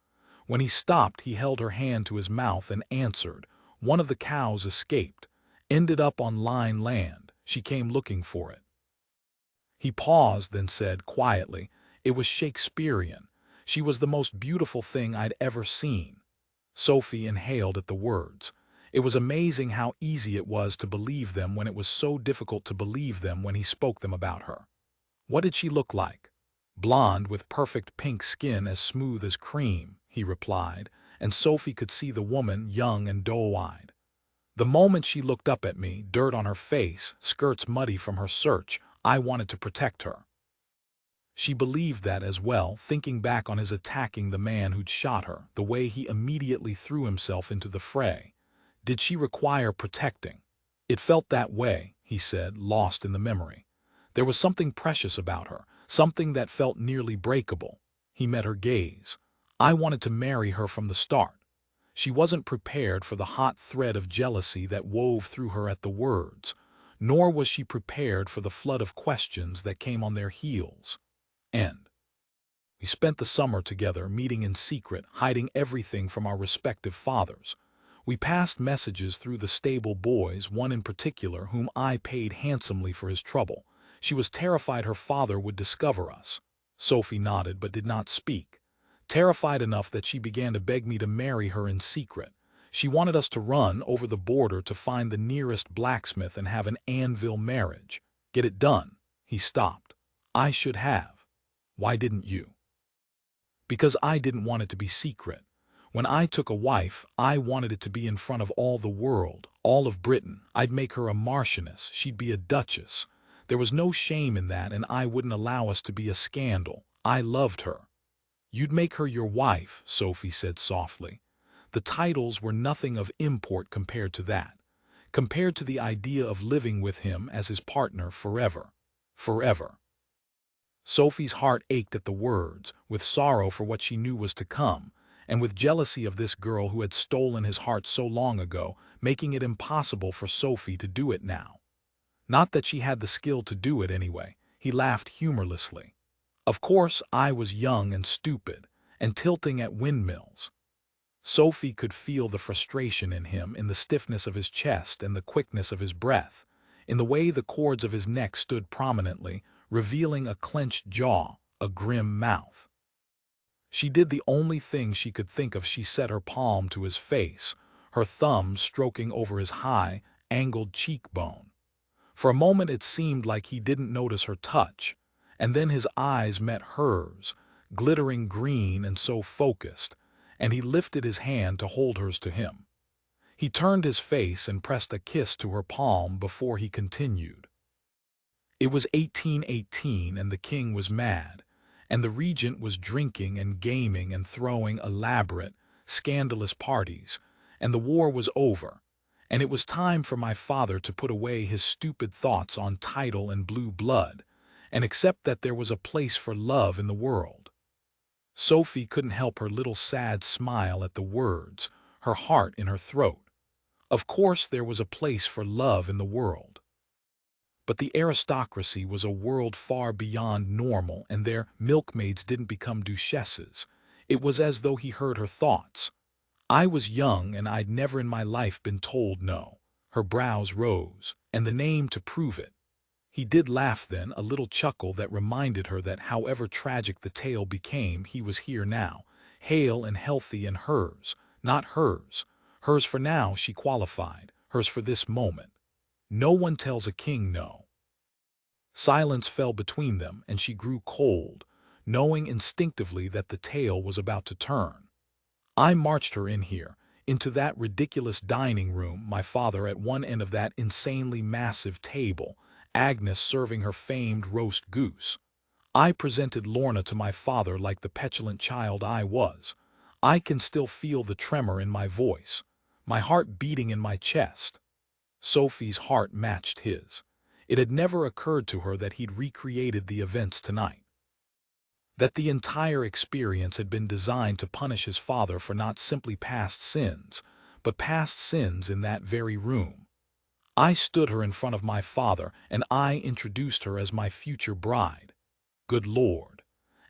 When he stopped, he held her hand to his mouth and answered. "One of the cows escaped. Ended up on Line Land. She came looking for it." He paused, then said quietly, "It was Shakespearean. She was the most beautiful thing I'd ever seen." Sophie inhaled at the words. It was amazing how easy it was to believe them when it was so difficult to believe them when he spoke them about her. "What did she look like?" "Blonde with perfect pink skin as smooth as cream," he replied, and Sophie could see the woman, young and doe-eyed. "The moment she looked up at me, dirt on her face, skirts muddy from her search, I wanted to protect her." She believed that as well, thinking back on his attacking the man who'd shot her, the way he immediately threw himself into the fray. Did she require protecting? "It felt that way," he said, lost in the memory. There was something precious about her, something that felt nearly breakable. He met her gaze. I wanted to marry her from the start. She wasn't prepared for the hot thread of jealousy that wove through her at the words, nor was she prepared for the flood of questions that came on their heels. And we spent the summer together, meeting in secret, hiding everything from our respective fathers. We passed messages through the stable boys, one in particular whom I paid handsomely for his trouble. She was terrified her father would discover us. Sophie nodded but did not speak. Terrified enough that she began to beg me to marry her in secret. She wanted us to run over the border to find the nearest blacksmith and have an anvil marriage. Get it done. He stopped. I should have. Why didn't you? Because I didn't want it to be secret. When I took a wife, I wanted it to be in front of all the world, all of Britain. I'd make her a marchioness, she'd be a duchess. There was no shame in that, and I wouldn't allow us to be a scandal. I loved her. You'd make her your wife, Sophie said softly. The titles were nothing of import compared to that, compared to the idea of living with him as his partner forever. Forever. Sophie's heart ached at the words, with sorrow for what she knew was to come, and with jealousy of this girl who had stolen his heart so long ago, making it impossible for Sophie to do it now. Not that she had the skill to do it anyway. He laughed humorlessly. Of course, I was young and stupid, and tilting at windmills. Sophie could feel the frustration in him, in the stiffness of his chest and the quickness of his breath, in the way the cords of his neck stood prominently, revealing a clenched jaw, a grim mouth. She did the only thing she could think of. She set her palm to his face, her thumb stroking over his high, angled cheekbone. For a moment it seemed like he didn't notice her touch, and then his eyes met hers, glittering green and so focused, and he lifted his hand to hold hers to him. He turned his face and pressed a kiss to her palm before he continued. It was 1818 and the king was mad, and the regent was drinking and gaming and throwing elaborate, scandalous parties, and the war was over, and it was time for my father to put away his stupid thoughts on title and blue blood, and accept that there was a place for love in the world. Sophie couldn't help her little sad smile at the words, her heart in her throat. Of course there was a place for love in the world. But the aristocracy was a world far beyond normal, and their milkmaids didn't become duchesses. It was as though he heard her thoughts. I was young, and I'd never in my life been told no. Her brows rose, and the name to prove it. He did laugh then, a little chuckle that reminded her that however tragic the tale became, he was here now, hale and healthy, and hers, not hers. Hers for now, she qualified, hers for this moment. No one tells a king no. Silence fell between them, and she grew cold, knowing instinctively that the tale was about to turn. I marched her in here, into that ridiculous dining room, my father at one end of that insanely massive table, Agnes serving her famed roast goose. I presented Lorna to my father like the petulant child I was. I can still feel the tremor in my voice, my heart beating in my chest. Sophie's heart matched his. It had never occurred to her that he'd recreated the events tonight, that the entire experience had been designed to punish his father for not simply past sins, but past sins in that very room. I stood her in front of my father, and I introduced her as my future bride. Good Lord.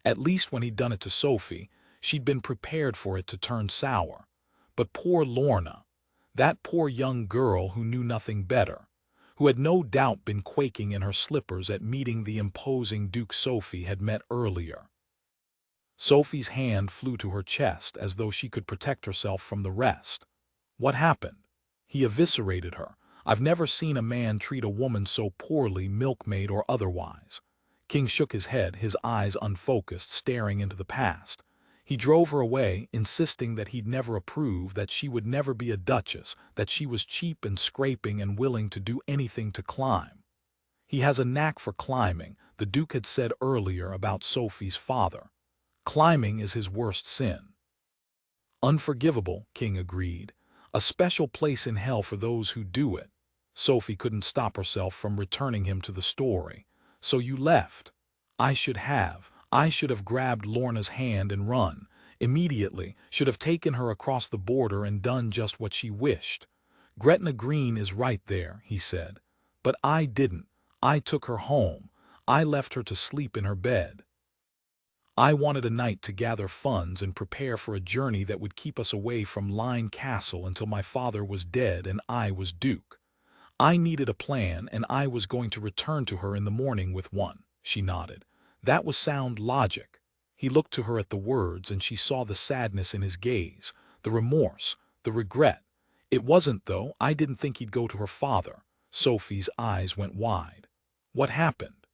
At least when he'd done it to Sophie, she'd been prepared for it to turn sour. But poor Lorna, that poor young girl who knew nothing better, who had no doubt been quaking in her slippers at meeting the imposing Duke Sophie had met earlier. Sophie's hand flew to her chest as though she could protect herself from the rest. What happened? He eviscerated her. I've never seen a man treat a woman so poorly, milkmaid or otherwise. King shook his head, his eyes unfocused, staring into the past. He drove her away, insisting that he'd never approve, that she would never be a duchess, that she was cheap and scraping and willing to do anything to climb. He has a knack for climbing, the Duke had said earlier about Sophie's father. Climbing is his worst sin. Unforgivable, King agreed. A special place in hell for those who do it. Sophie couldn't stop herself from returning him to the story. "So you left." I should have grabbed Lorna's hand and run. Immediately, should have taken her across the border and done just what she wished. "Gretna Green is right there," he said. "But I didn't. I took her home. I left her to sleep in her bed. I wanted a night to gather funds and prepare for a journey that would keep us away from Lyne Castle until my father was dead and I was Duke. I needed a plan, and I was going to return to her in the morning with one." She nodded. That was sound logic. He looked to her at the words, and she saw the sadness in his gaze, the remorse, the regret. "It wasn't, though. I didn't think he'd go to her father." Sophie's eyes went wide. "What happened?"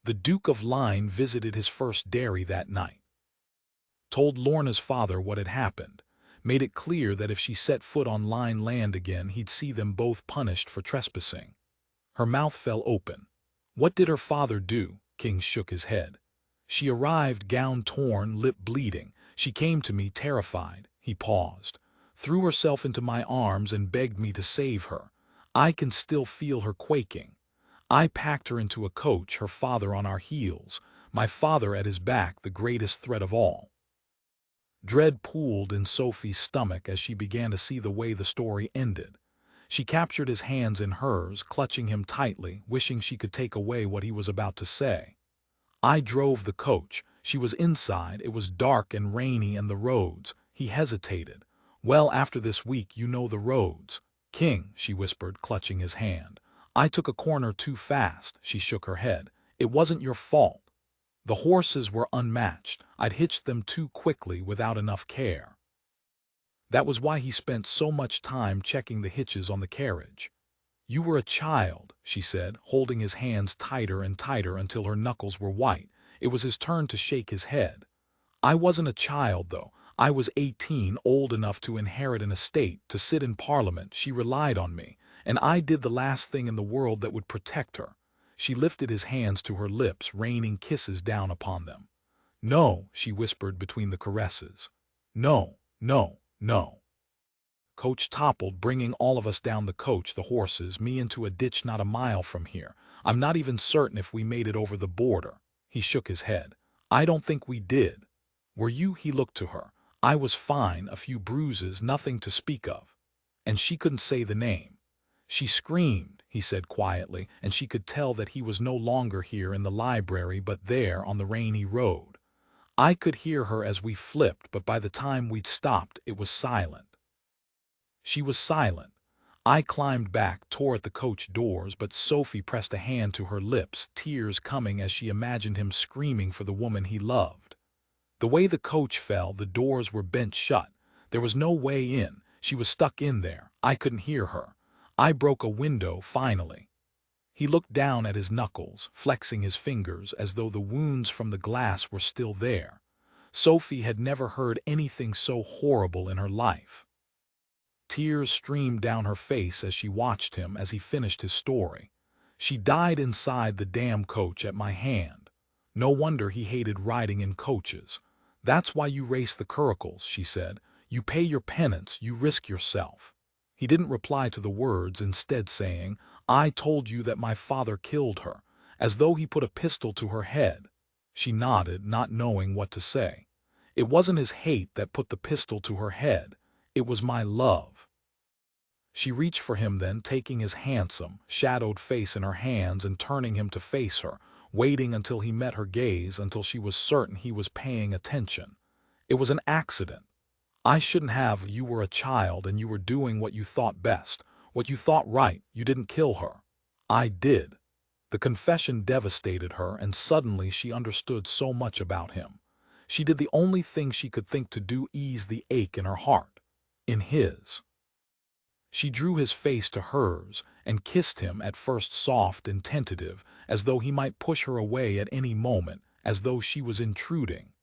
"The Duke of Lyne visited his first dairy that night. Told Lorna's father what had happened. Made it clear that if she set foot on Lyne land again, he'd see them both punished for trespassing." Her mouth fell open. "What did her father do?" King shook his head. "She arrived, gown torn, lip bleeding. She came to me, terrified." He paused. "Threw herself into my arms and begged me to save her. I can still feel her quaking. I packed her into a coach, her father on our heels, my father at his back, the greatest threat of all." Dread pooled in Sophie's stomach as she began to see the way the story ended. She captured his hands in hers, clutching him tightly, wishing she could take away what he was about to say. "I drove the coach. She was inside. It was dark and rainy, and the roads—" He hesitated. "Well, after this week, you know the roads." "King," she whispered, clutching his hand. "I took a corner too fast." She shook her head. "It wasn't your fault. The horses were unmatched. I'd hitched them too quickly without enough care. That was why he spent so much time checking the hitches on the carriage." "You were a child," she said, holding his hands tighter and tighter until her knuckles were white. It was his turn to shake his head. "I wasn't a child, though. I was 18, old enough to inherit an estate, to sit in Parliament. She relied on me, and I did the last thing in the world that would protect her." She lifted his hands to her lips, raining kisses down upon them. "No," she whispered between the caresses. "No, no, no." Coach toppled, bringing all of us down the coach, the horses, me into a ditch not a mile from here. I'm not even certain if we made it over the border." He shook his head. "I don't think we did." "Were you?" He looked to her. "I was fine, a few bruises, nothing to speak of." And she couldn't say the name. "She screamed," he said quietly, and she could tell that he was no longer here in the library but there on the rainy road. I could hear her as we flipped, but by the time we'd stopped, it was silent. She was silent. I climbed back, tore at the coach doors, but Sophie pressed a hand to her lips, tears coming as she imagined him screaming for the woman he loved. The way the coach fell, the doors were bent shut. There was no way in. She was stuck in there. I couldn't hear her. I broke a window, finally. He looked down at his knuckles, flexing his fingers as though the wounds from the glass were still there. Sophie had never heard anything so horrible in her life. Tears streamed down her face as she watched him as he finished his story. "She died inside the damn coach at my hand. No wonder he hated riding in coaches. That's why you race the curricles," she said. "You pay your penance, you risk yourself." He didn't reply to the words, instead saying, "I told you that my father killed her," as though he put a pistol to her head. She nodded, not knowing what to say. "It wasn't his hate that put the pistol to her head. It was my love." She reached for him then, taking his handsome, shadowed face in her hands and turning him to face her, waiting until he met her gaze, until she was certain he was paying attention. "It was an accident. I shouldn't have. You were a child, and you were doing what you thought best, what you thought right. You didn't kill her. I did." The confession devastated her, and suddenly she understood so much about him. She did the only thing she could think to do, ease the ache in her heart. In his. She drew his face to hers and kissed him, at first soft and tentative, as though he might push her away at any moment, as though she was intruding.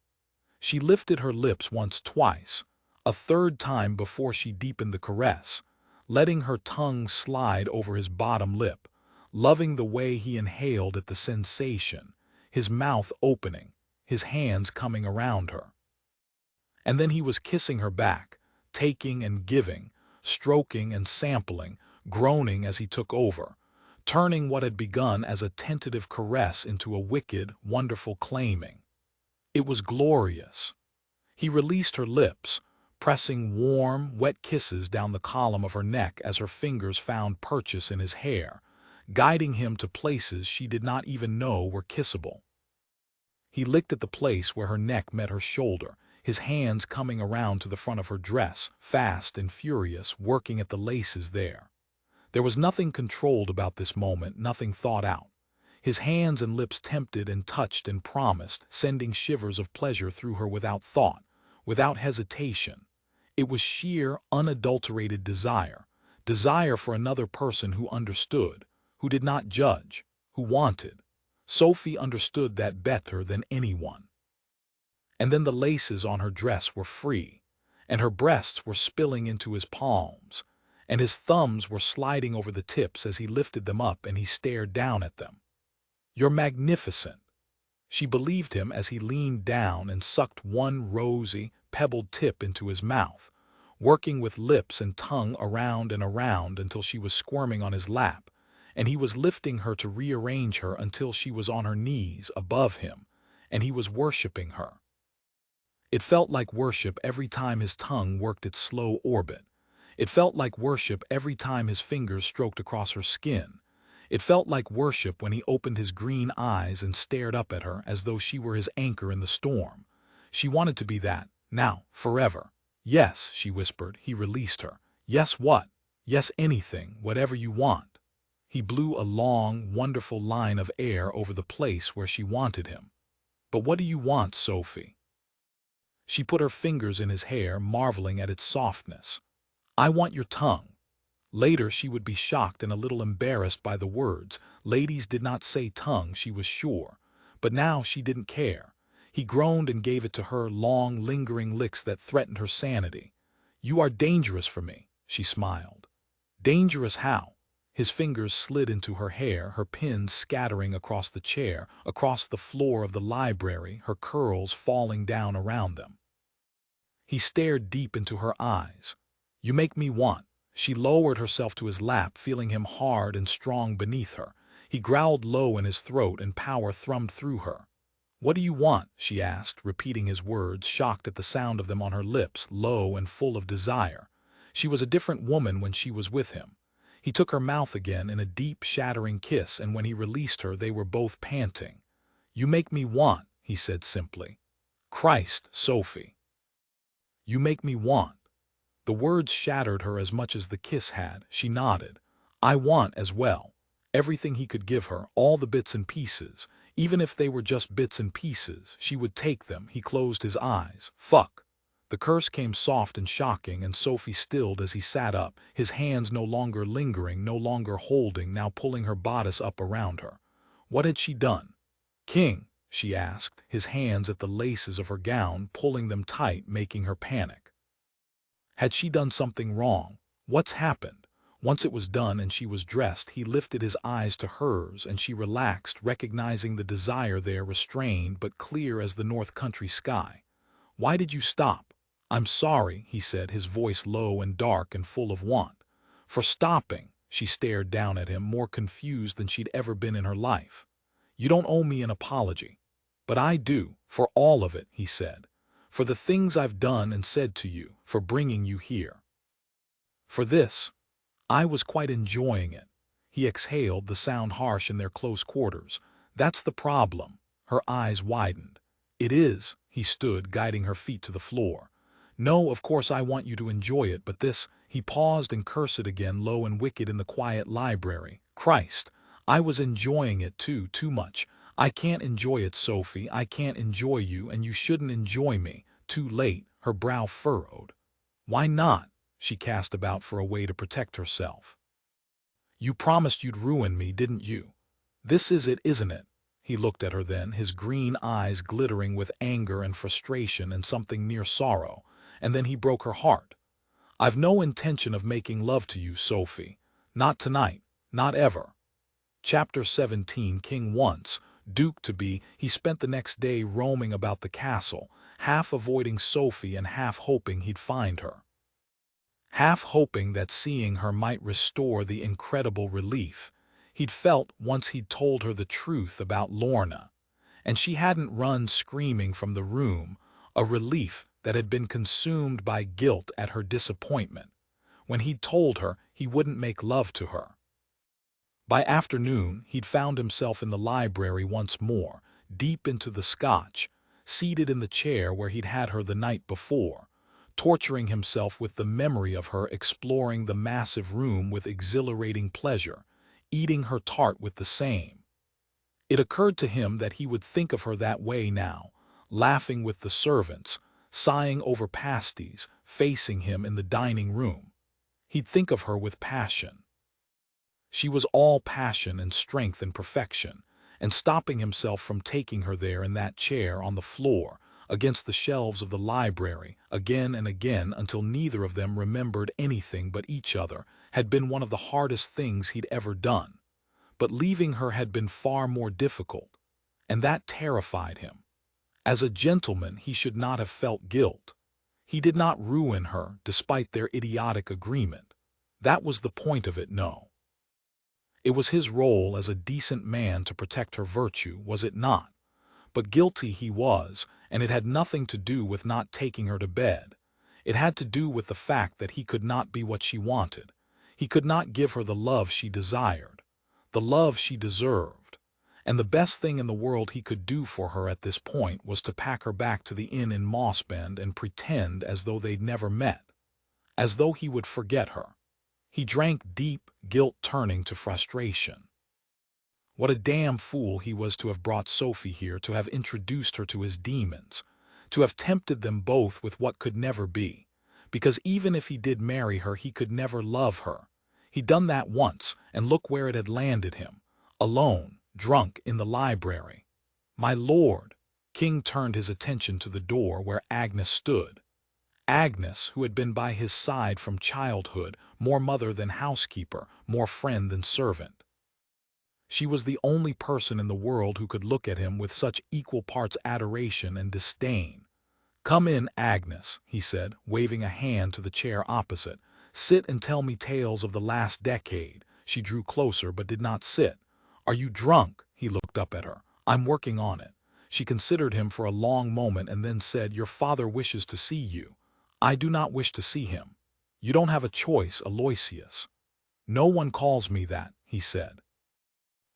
She lifted her lips once, twice, a third time before she deepened the caress, letting her tongue slide over his bottom lip, loving the way he inhaled at the sensation, his mouth opening, his hands coming around her. And then he was kissing her back, taking and giving, stroking and sampling, groaning as he took over, turning what had begun as a tentative caress into a wicked, wonderful claiming. It was glorious. He released her lips, pressing warm, wet kisses down the column of her neck as her fingers found purchase in his hair, guiding him to places she did not even know were kissable. He licked at the place where her neck met her shoulder, his hands coming around to the front of her dress, fast and furious, working at the laces there. There was nothing controlled about this moment, nothing thought out. His hands and lips tempted and touched and promised, sending shivers of pleasure through her without thought, without hesitation. It was sheer, unadulterated desire, desire for another person who understood, who did not judge, who wanted. Sophie understood that better than anyone. And then the laces on her dress were free, and her breasts were spilling into his palms, and his thumbs were sliding over the tips as he lifted them up and he stared down at them. "You're magnificent." She believed him as he leaned down and sucked one rosy, pebbled tip into his mouth, working with lips and tongue around and around until she was squirming on his lap, and he was lifting her to rearrange her until she was on her knees above him, and he was worshiping her. It felt like worship every time his tongue worked its slow orbit. It felt like worship every time his fingers stroked across her skin. It felt like worship when he opened his green eyes and stared up at her as though she were his anchor in the storm. She wanted to be that, now, forever. "Yes," she whispered. He released her. "Yes, what?" "Yes, anything, whatever you want." He blew a long, wonderful line of air over the place where she wanted him. "But what do you want, Sophie?" She put her fingers in his hair, marveling at its softness. "I want your tongue." Later she would be shocked and a little embarrassed by the words. Ladies did not say tongue, she was sure. But now she didn't care. He groaned and gave it to her, long, lingering licks that threatened her sanity. "You are dangerous for me," she smiled. "Dangerous how?" His fingers slid into her hair, her pins scattering across the chair, across the floor of the library, her curls falling down around them. He stared deep into her eyes. "You make me want." She lowered herself to his lap, feeling him hard and strong beneath her. He growled low in his throat and power thrummed through her. "What do you want?" she asked, repeating his words, shocked at the sound of them on her lips, low and full of desire. She was a different woman when she was with him. He took her mouth again in a deep, shattering kiss, and when he released her they were both panting. "You make me want," he said simply. "Christ, Sophie. You make me want." The words shattered her as much as the kiss had. She nodded. "I want as well." Everything he could give her, all the bits and pieces. Even if they were just bits and pieces, she would take them. He closed his eyes. Fuck. The curse came soft and shocking, and Sophie stilled as he sat up, his hands no longer lingering, no longer holding, now pulling her bodice up around her. What had she done? "King," she asked, his hands at the laces of her gown, pulling them tight, making her panic. Had she done something wrong? What's happened? Once it was done and she was dressed, he lifted his eyes to hers and she relaxed, recognizing the desire there, restrained but clear as the north country sky. "Why did you stop?" "I'm sorry," he said, his voice low and dark and full of want. "For stopping." She stared down at him, more confused than she'd ever been in her life. "You don't owe me an apology." "But I do, for all of it," he said. "For the things I've done and said to you, for bringing you here. For this. I was quite enjoying it." He exhaled, the sound harsh in their close quarters. "That's the problem." Her eyes widened. "It is." He stood, guiding her feet to the floor. "No, of course I want you to enjoy it, but this—" He paused and cursed again, low and wicked in the quiet library. "Christ, I was enjoying it too much. I can't enjoy it, Sophie. I can't enjoy you, and you shouldn't enjoy me. Too late." Her brow furrowed. "Why not?" She cast about for a way to protect herself. "You promised you'd ruin me, didn't you? This is it, isn't it?" He looked at her then, his green eyes glittering with anger and frustration and something near sorrow, and then he broke her heart. "I've no intention of making love to you, Sophie. Not tonight. Not ever." Chapter 17. King once, Duke to be, he spent the next day roaming about the castle, half avoiding Sophie and half hoping he'd find her. Half hoping that seeing her might restore the incredible relief. He'd felt once he'd told her the truth about Lorna, and she hadn't run screaming from the room, a relief that had been consumed by guilt at her disappointment, when he'd told her he wouldn't make love to her. By afternoon, he'd found himself in the library once more, deep into the Scotch, seated in the chair where he'd had her the night before, torturing himself with the memory of her exploring the massive room with exhilarating pleasure, eating her tart with the same. It occurred to him that he would think of her that way now, laughing with the servants, sighing over pasties, facing him in the dining room. He'd think of her with passion. She was all passion and strength and perfection, and stopping himself from taking her there in that chair on the floor, against the shelves of the library, again and again until neither of them remembered anything but each other, had been one of the hardest things he'd ever done. But leaving her had been far more difficult, and that terrified him. As a gentleman, he should not have felt guilt. He did not ruin her despite their idiotic agreement. That was the point of it, no. It was his role as a decent man to protect her virtue, was it not? But guilty he was, and it had nothing to do with not taking her to bed. It had to do with the fact that he could not be what she wanted. He could not give her the love she desired, the love she deserved. And the best thing in the world he could do for her at this point was to pack her back to the inn in Mossbend and pretend as though they'd never met, as though he would forget her. He drank deep, guilt turning to frustration. What a damn fool he was to have brought Sophie here, to have introduced her to his demons, to have tempted them both with what could never be, because even if he did marry her, he could never love her. He'd done that once, and look where it had landed him, alone, drunk, in the library. My lord! King turned his attention to the door where Agnes stood. Agnes, who had been by his side from childhood, more mother than housekeeper, more friend than servant. She was the only person in the world who could look at him with such equal parts adoration and disdain. "Come in, Agnes," he said, waving a hand to the chair opposite. "Sit and tell me tales of the last decade." She drew closer but did not sit. "Are you drunk?" He looked up at her. "I'm working on it." She considered him for a long moment and then said, "Your father wishes to see you." "I do not wish to see him." "You don't have a choice, Aloysius." "No one calls me that," he said.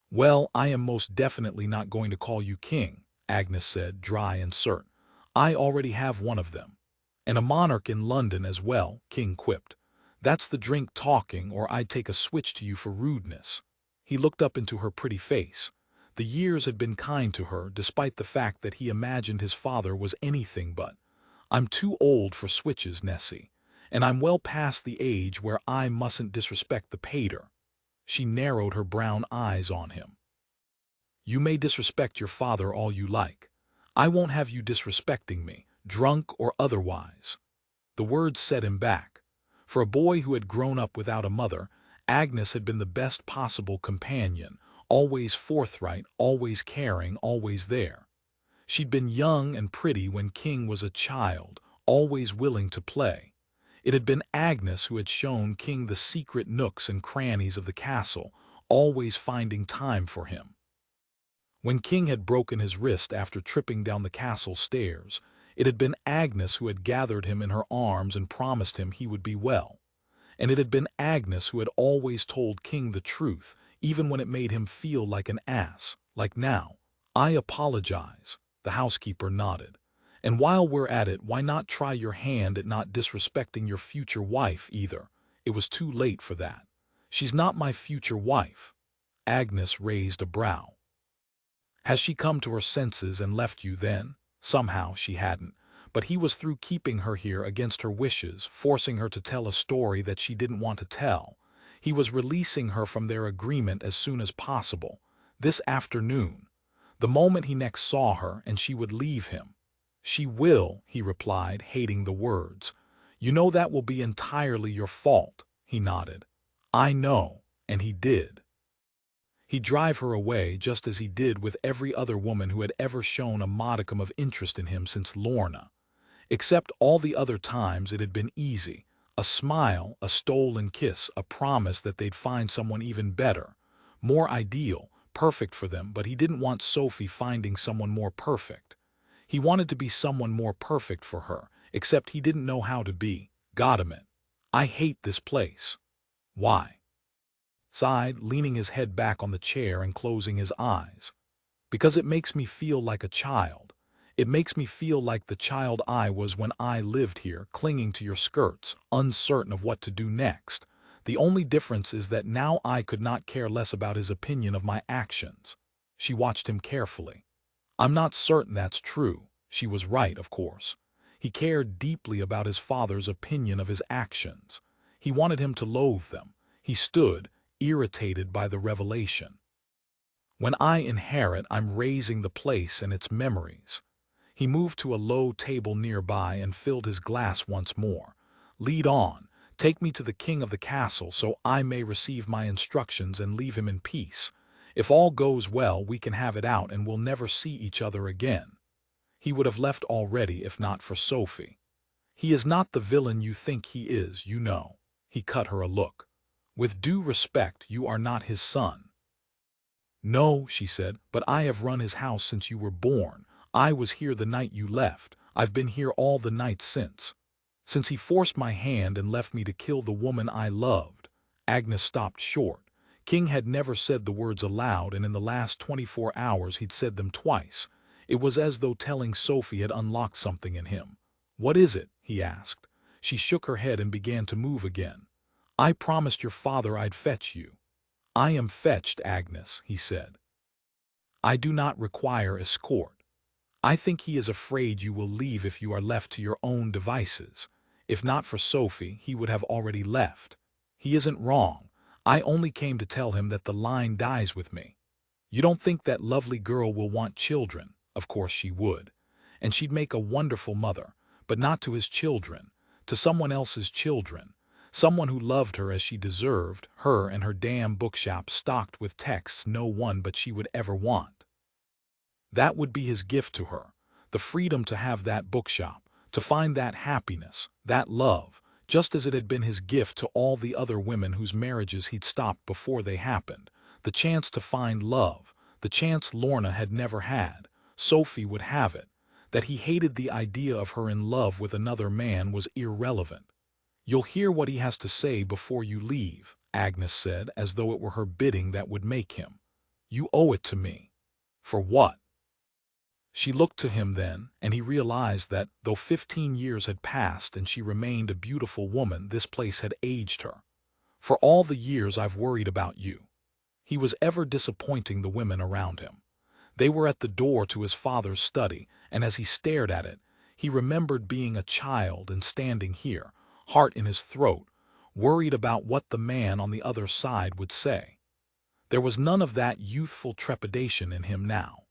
"Well, I am most definitely not going to call you king," Agnes said, dry and curt. "I already have one of them." "And a monarch in London as well," King quipped. "That's the drink talking, or I'd take a switch to you for rudeness." He looked up into her pretty face. The years had been kind to her, despite the fact that he imagined his father was anything but. "I'm too old for switches, Nessie, and I'm well past the age where I mustn't disrespect the pater." She narrowed her brown eyes on him. "You may disrespect your father all you like. I won't have you disrespecting me, drunk or otherwise." The words set him back. For a boy who had grown up without a mother, Agnes had been the best possible companion, always forthright, always caring, always there. She'd been young and pretty when King was a child, always willing to play. It had been Agnes who had shown King the secret nooks and crannies of the castle, always finding time for him. When King had broken his wrist after tripping down the castle stairs, it had been Agnes who had gathered him in her arms and promised him he would be well. And it had been Agnes who had always told King the truth, even when it made him feel like an ass, like now. "I apologize," the housekeeper nodded. "And while we're at it, why not try your hand at not disrespecting your future wife either?" It was too late for that. "She's not my future wife." Agnes raised a brow. "Has she come to her senses and left you then?" Somehow she hadn't. But he was through keeping her here against her wishes, forcing her to tell a story that she didn't want to tell. He was releasing her from their agreement as soon as possible. This afternoon. The moment he next saw her, and she would leave him. "She will," he replied, hating the words. "You know that will be entirely your fault," he nodded. "I know," and he did. He'd drive her away just as he did with every other woman who had ever shown a modicum of interest in him since Lorna. Except all the other times it had been easy. A smile, a stolen kiss, a promise that they'd find someone even better. more ideal, perfect for them, but he didn't want Sophie finding someone more perfect. He wanted to be someone more perfect for her, except he didn't know how to be. "God damn it. I hate this place." "Why?" Sighed, leaning his head back on the chair and closing his eyes. "Because it makes me feel like a child. It makes me feel like the child I was when I lived here, clinging to your skirts, uncertain of what to do next. The only difference is that now I could not care less about his opinion of my actions." She watched him carefully. "I'm not certain that's true." She was right, of course. He cared deeply about his father's opinion of his actions. He wanted him to loathe them. He stood, irritated by the revelation. "When I inherit, I'm raising the place and its memories." He moved to a low table nearby and filled his glass once more. "Lead on. Take me to the king of the castle so I may receive my instructions and leave him in peace. If all goes well, we can have it out and we'll never see each other again." He would have left already if not for Sophie. "He is not the villain you think he is, you know." He cut her a look. "With due respect, you are not his son." "No," she said, "but I have run his house since you were born. I was here the night you left. I've been here all the nights since. Since he forced my hand and left me to kill the woman I loved." Agnes stopped short. King had never said the words aloud, and in the last 24 hours he'd said them twice. It was as though telling Sophie had unlocked something in him. "What is it?" he asked. She shook her head and began to move again. "I promised your father I'd fetch you." "I am fetched, Agnes," he said. "I do not require escort. I think he is afraid you will leave if you are left to your own devices. If not for Sophie, he would have already left. He isn't wrong. I only came to tell him that the line dies with me. You don't think that lovely girl will want children? Of course she would. And she'd make a wonderful mother, but not to his children, to someone else's children. Someone who loved her as she deserved, her and her damn bookshop stocked with texts no one but she would ever want. That would be his gift to her, the freedom to have that bookshop, to find that happiness, that love, just as it had been his gift to all the other women whose marriages he'd stopped before they happened. The chance to find love, the chance Lorna had never had. Sophie would have it. That he hated the idea of her in love with another man was irrelevant. "You'll hear what he has to say before you leave," Agnes said, as though it were her bidding that would make him. "You owe it to me." "For what?" She looked to him then, and he realized that, though 15 years had passed and she remained a beautiful woman, this place had aged her. "For all the years I've worried about you." He was ever disappointing the women around him. They were at the door to his father's study, and as he stared at it, he remembered being a child and standing here, heart in his throat, worried about what the man on the other side would say. There was none of that youthful trepidation in him now.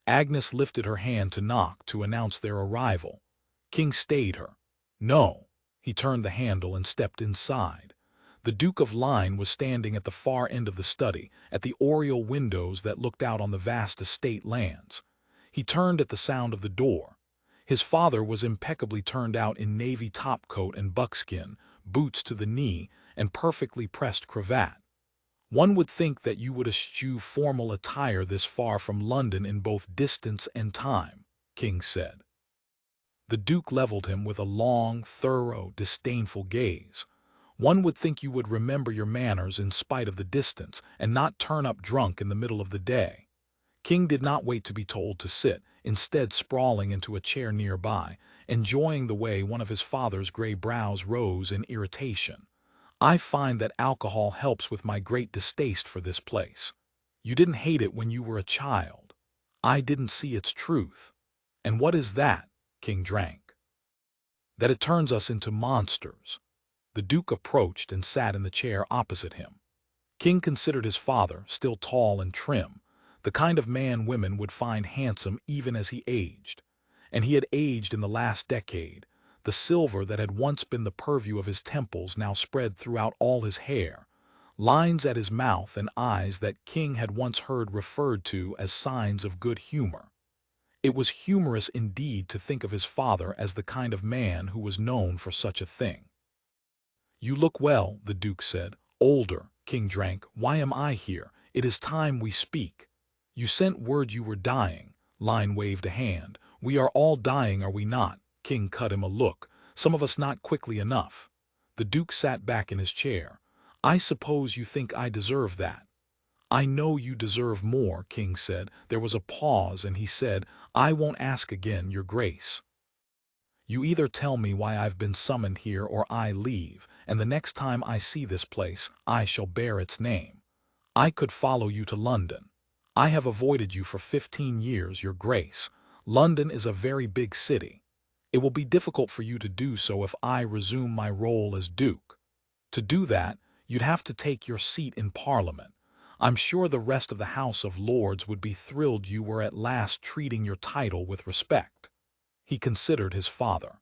Agnes lifted her hand to knock to announce their arrival. King stayed her. "No." He turned the handle and stepped inside. The Duke of Lyne was standing at the far end of the study, at the oriel windows that looked out on the vast estate lands. He turned at the sound of the door. His father was impeccably turned out in navy topcoat and buckskin, boots to the knee, and perfectly pressed cravat. "One would think that you would eschew formal attire this far from London in both distance and time," King said. The Duke leveled him with a long, thorough, disdainful gaze. "One would think you would remember your manners in spite of the distance, and not turn up drunk in the middle of the day." King did not wait to be told to sit, instead sprawling into a chair nearby, enjoying the way one of his father's gray brows rose in irritation. "I find that alcohol helps with my great distaste for this place. You didn't hate it when you were a child. I didn't see its truth." "And what is that?" King drank. "That it turns us into monsters." The Duke approached and sat in the chair opposite him. King considered his father, still tall and trim, the kind of man women would find handsome even as he aged. And he had aged in the last decade. The silver that had once been the purview of his temples now spread throughout all his hair, lines at his mouth and eyes that King had once heard referred to as signs of good humor. It was humorous indeed to think of his father as the kind of man who was known for such a thing. "You look well," the Duke said, "older, King drank. "Why am I here? It is time we speak." "You sent word you were dying." Lion waved a hand. "We are all dying, are we not?" King cut him a look. "Some of us not quickly enough." The Duke sat back in his chair. "I suppose you think I deserve that." "I know you deserve more," King said. There was a pause, and he said, "I won't ask again, Your Grace. You either tell me why I've been summoned here or I leave, and the next time I see this place, I shall bear its name. I could follow you to London. I have avoided you for 15 years, Your Grace. London is a very big city. It will be difficult for you to do so if I resume my role as Duke. To do that, you'd have to take your seat in Parliament. I'm sure the rest of the House of Lords would be thrilled you were at last treating your title with respect." He considered his father.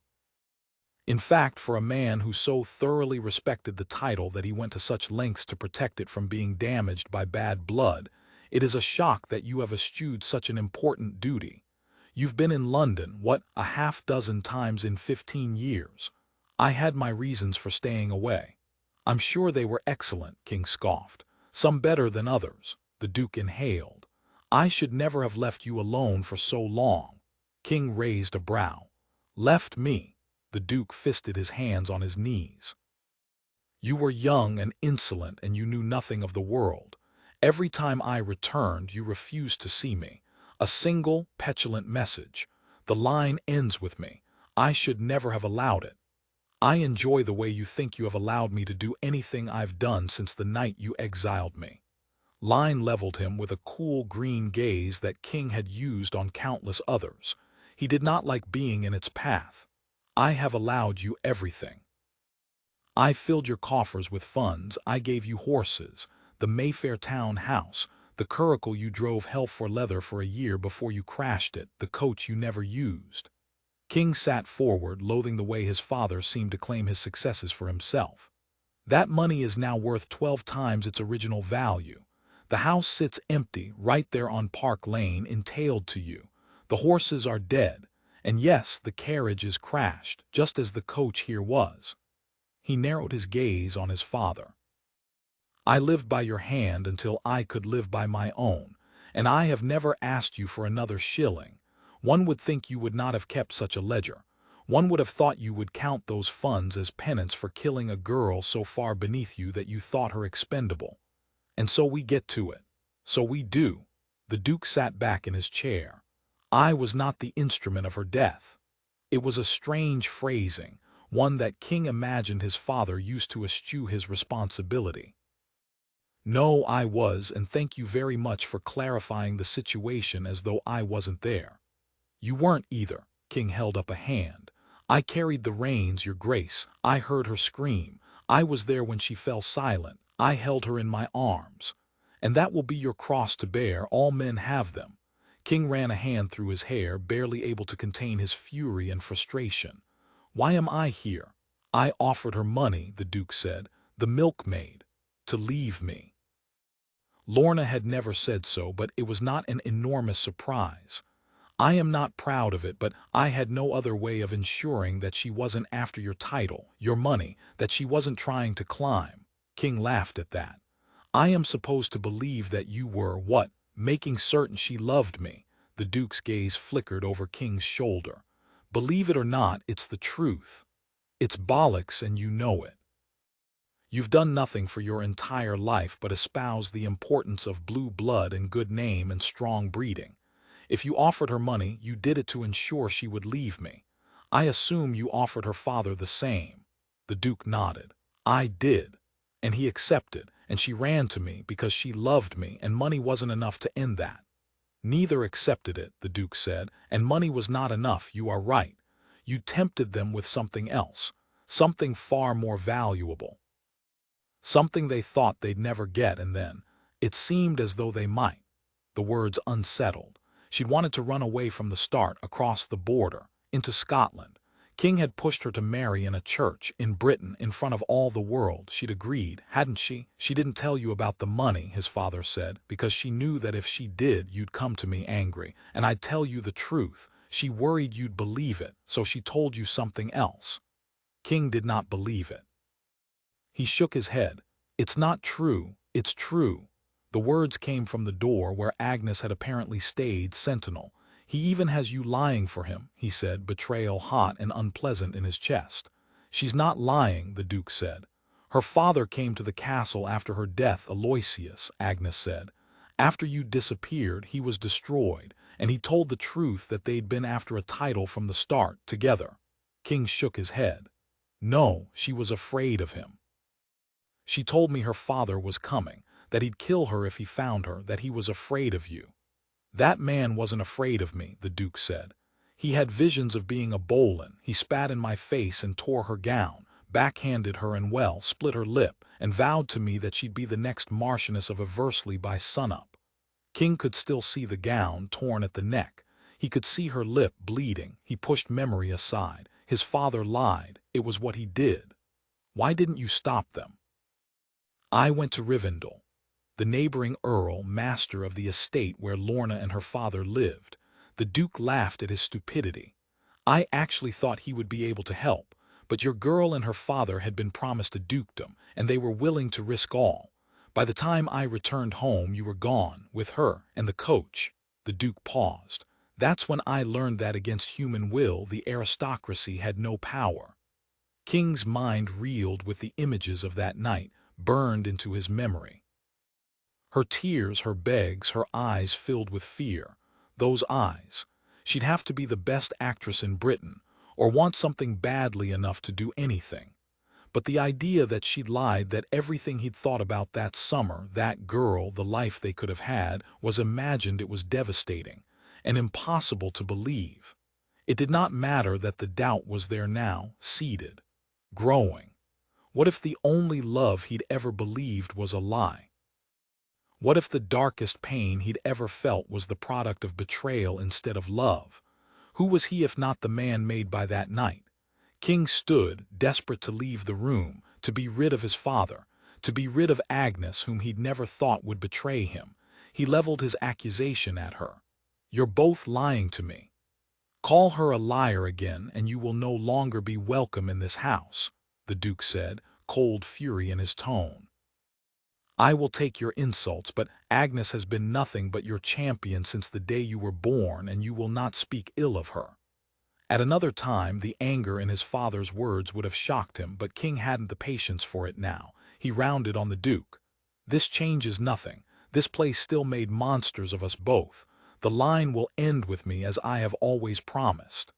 In fact, for a man who so thoroughly respected the title that he went to such lengths to protect it from being damaged by bad blood, it is a shock that you have eschewed such an important duty. You've been in London, what, a half-dozen times in 15 years. I had my reasons for staying away. I'm sure they were excellent, King scoffed. Some better than others. The Duke inhaled. I should never have left you alone for so long. King raised a brow. Left me? The Duke fisted his hands on his knees. You were young and insolent, and you knew nothing of the world. Every time I returned, you refused to see me. A single, petulant message. The line ends with me. I should never have allowed it. I enjoy the way you think you have allowed me to do anything I've done since the night you exiled me. Line leveled him with a cool green gaze that King had used on countless others. He did not like being in its path. I have allowed you everything. I filled your coffers with funds, I gave you horses, the Mayfair town house, the curricle you drove hell for leather for a year before you crashed it, the coach you never used. King sat forward, loathing the way his father seemed to claim his successes for himself. That money is now worth 12 times its original value. The house sits empty, right there on Park Lane, entailed to you. The horses are dead, and yes, the carriage is crashed, just as the coach here was. He narrowed his gaze on his father. I lived by your hand until I could live by my own, and I have never asked you for another shilling. One would think you would not have kept such a ledger. One would have thought you would count those funds as penance for killing a girl so far beneath you that you thought her expendable. And so we get to it. So we do. The Duke sat back in his chair. I was not the instrument of her death. It was a strange phrasing, one that King imagined his father used to eschew his responsibility. No, I was, and thank you very much for clarifying the situation as though I wasn't there. You weren't either. King held up a hand. I carried the reins, Your Grace. I heard her scream. I was there when she fell silent. I held her in my arms. And that will be your cross to bear. All men have them. King ran a hand through his hair, barely able to contain his fury and frustration. Why am I here? I offered her money, the Duke said, the milkmaid, to leave me. Lorna had never said so, but it was not an enormous surprise. I am not proud of it, but I had no other way of ensuring that she wasn't after your title, your money, that she wasn't trying to climb. King laughed at that. I am supposed to believe that you were, what, making certain she loved me. The Duke's gaze flickered over King's shoulder. Believe it or not, it's the truth. It's bollocks, and you know it. You've done nothing for your entire life but espouse the importance of blue blood and good name and strong breeding. If you offered her money, you did it to ensure she would leave me. I assume you offered her father the same. The Duke nodded. I did. And he accepted, and she ran to me because she loved me, and money wasn't enough to end that. Neither accepted it, the Duke said, and money was not enough, you are right. You tempted them with something else, something far more valuable. Something they thought they'd never get, and then, it seemed as though they might. The words unsettled. She'd wanted to run away from the start, across the border, into Scotland. King had pushed her to marry in a church, in Britain, in front of all the world. She'd agreed, hadn't she? She didn't tell you about the money, his father said, because she knew that if she did, you'd come to me angry, and I'd tell you the truth. She worried you'd believe it, so she told you something else. King did not believe it. He shook his head. "It's not true, it's true." The words came from the door where Agnes had apparently stayed sentinel. "He even has you lying for him," he said, betrayal hot and unpleasant in his chest. "She's not lying," the Duke said. "Her father came to the castle after her death, Aloysius," Agnes said. "After you disappeared, he was destroyed, and he told the truth that they'd been after a title from the start, together." King shook his head. "No, she was afraid of him. She told me her father was coming, that he'd kill her if he found her, that he was afraid of you." "That man wasn't afraid of me," the Duke said. "He had visions of being a Boleyn. He spat in my face and tore her gown, backhanded her and split her lip, and vowed to me that she'd be the next Marchioness of Eversley by sunup." King could still see the gown torn at the neck. He could see her lip bleeding. He pushed memory aside. His father lied. It was what he did. "Why didn't you stop them?" "I went to Rivendell. The neighboring Earl, master of the estate where Lorna and her father lived." The Duke laughed at his stupidity. "I actually thought he would be able to help, but your girl and her father had been promised a dukedom, and they were willing to risk all. By the time I returned home, you were gone, with her and the coach." The Duke paused. "That's when I learned that against human will the aristocracy had no power." King's mind reeled with the images of that night, burned into his memory. Her tears, her begs, her eyes filled with fear. Those eyes. She'd have to be the best actress in Britain, or want something badly enough to do anything. But the idea that she'd lied, that everything he'd thought about that summer, that girl, the life they could have had, was imagined, it was devastating and impossible to believe. It did not matter that the doubt was there now, seeded, growing. What if the only love he'd ever believed was a lie? What if the darkest pain he'd ever felt was the product of betrayal instead of love? Who was he if not the man made by that night? King stood, desperate to leave the room, to be rid of his father, to be rid of Agnes, whom he'd never thought would betray him. He leveled his accusation at her. "You're both lying to me. Call her a liar again, and you will no longer be welcome in this house," the Duke said, cold fury in his tone. "I will take your insults, but Agnes has been nothing but your champion since the day you were born, and you will not speak ill of her." At another time, the anger in his father's words would have shocked him, but King hadn't the patience for it now. He rounded on the Duke. "This changes nothing. This place still made monsters of us both. The line will end with me, as I have always promised.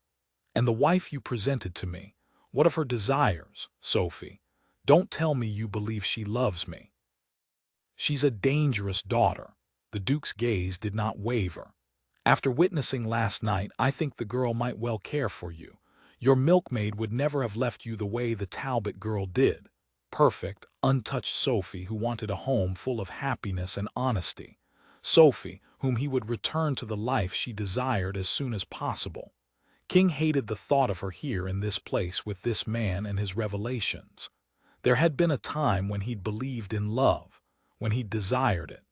And the wife you presented to me, what of her desires, Sophie? Don't tell me you believe she loves me." "She's a dangerous daughter." The Duke's gaze did not waver. "After witnessing last night, I think the girl might well care for you. Your milkmaid would never have left you the way the Talbot girl did. Perfect, untouched Sophie, who wanted a home full of happiness and honesty. Sophie, whom he would return to the life she desired as soon as possible." King hated the thought of her here in this place with this man and his revelations. There had been a time when he'd believed in love, when he'd desired it.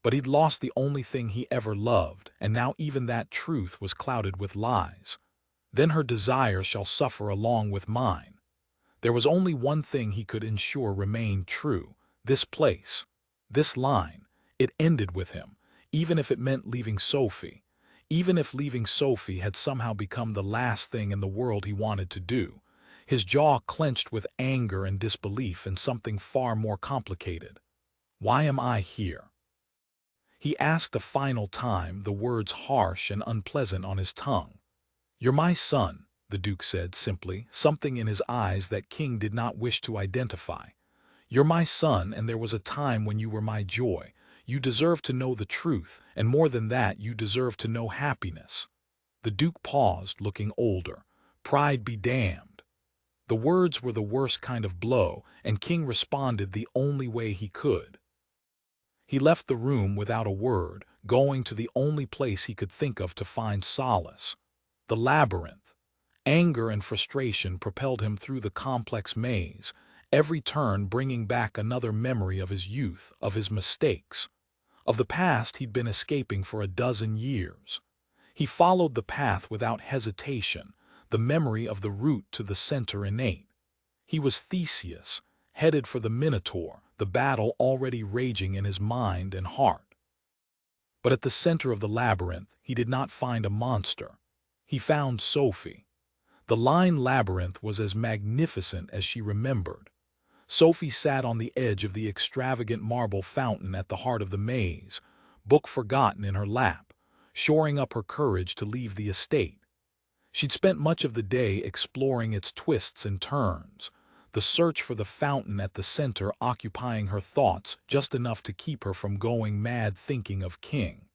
But he'd lost the only thing he ever loved, and now even that truth was clouded with lies. "Then her desire shall suffer along with mine." There was only one thing he could ensure remained true: this place, this line. It ended with him, even if it meant leaving Sophie. Even if leaving Sophie had somehow become the last thing in the world he wanted to do. His jaw clenched with anger and disbelief and something far more complicated. "Why am I here?" he asked a final time, the words harsh and unpleasant on his tongue. "You're my son," the Duke said simply, something in his eyes that King did not wish to identify. "You're my son, and there was a time when you were my joy. You deserve to know the truth, and more than that, you deserve to know happiness." The Duke paused, looking older. "Pride be damned." The words were the worst kind of blow, and King responded the only way he could. He left the room without a word, going to the only place he could think of to find solace: the labyrinth. Anger and frustration propelled him through the complex maze, every turn bringing back another memory of his youth, of his mistakes, of the past he'd been escaping for a dozen years. He followed the path without hesitation, the memory of the route to the center innate. He was Theseus, headed for the Minotaur, the battle already raging in his mind and heart. But at the center of the labyrinth, he did not find a monster. He found Sophie. The lined labyrinth was as magnificent as she remembered. Sophie sat on the edge of the extravagant marble fountain at the heart of the maze, book forgotten in her lap, shoring up her courage to leave the estate. She'd spent much of the day exploring its twists and turns, the search for the fountain at the center occupying her thoughts just enough to keep her from going mad thinking of King.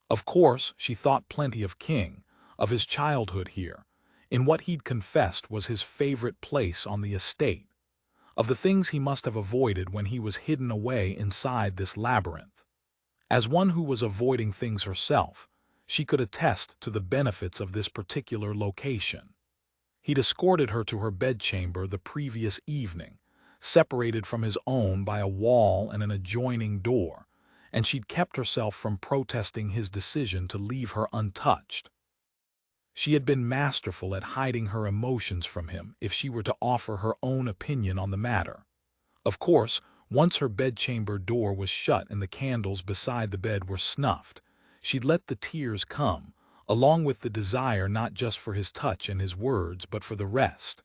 Of course, she thought plenty of King, of his childhood here, in what he'd confessed was his favorite place on the estate, of the things he must have avoided when he was hidden away inside this labyrinth. As one who was avoiding things herself, she could attest to the benefits of this particular location. He'd escorted her to her bedchamber the previous evening, separated from his own by a wall and an adjoining door, and she'd kept herself from protesting his decision to leave her untouched. She had been masterful at hiding her emotions from him if she were to offer her own opinion on the matter. Of course, once her bedchamber door was shut and the candles beside the bed were snuffed, she'd let the tears come, along with the desire not just for his touch and his words but for the rest.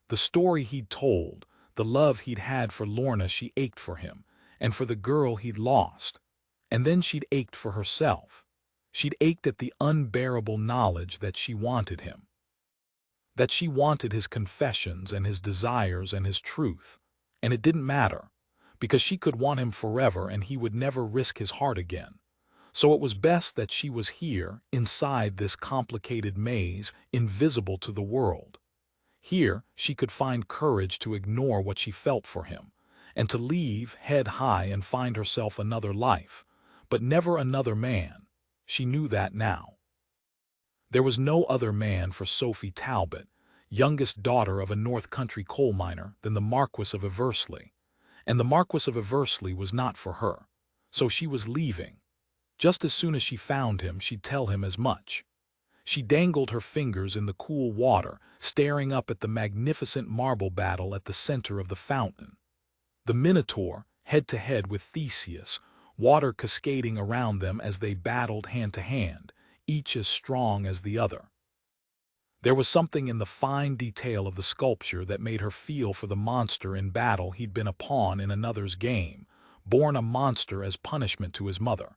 The story he'd told, the love he'd had for Lorna, she ached for him, and for the girl he'd lost. And then she'd ached for herself. She'd ached at the unbearable knowledge that she wanted him. That she wanted his confessions and his desires and his truth. And it didn't matter, because she could want him forever and he would never risk his heart again. So it was best that she was here, inside this complicated maze, invisible to the world. Here she could find courage to ignore what she felt for him, and to leave head high and find herself another life, but never another man. She knew that now. There was no other man for Sophie Talbot, youngest daughter of a North Country coal miner, than the Marquess of Eversley. And the Marquess of Eversley was not for her. So she was leaving. Just as soon as she found him, she'd tell him as much. She dangled her fingers in the cool water, staring up at the magnificent marble battle at the center of the fountain. The Minotaur, head-to-head with Theseus, water cascading around them as they battled hand-to-hand, each as strong as the other. There was something in the fine detail of the sculpture that made her feel for the monster in battle he'd been a pawn in another's game, born a monster as punishment to his mother.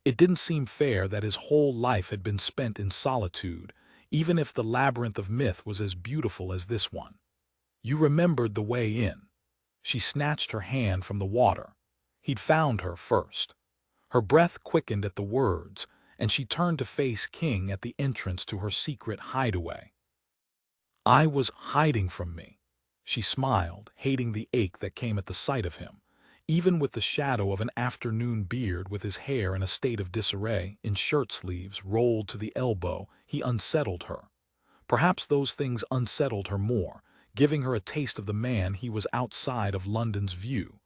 It didn't seem fair that his whole life had been spent in solitude, even if the labyrinth of myth was as beautiful as this one. You remembered the way in. She snatched her hand from the water. He'd found her first. Her breath quickened at the words, and she turned to face King at the entrance to her secret hideaway. "I was hiding from me." She smiled, hating the ache that came at the sight of him. Even with the shadow of an afternoon beard, with his hair in a state of disarray, in shirt sleeves rolled to the elbow, he unsettled her. Perhaps those things unsettled her more, giving her a taste of the man he was outside of London's view,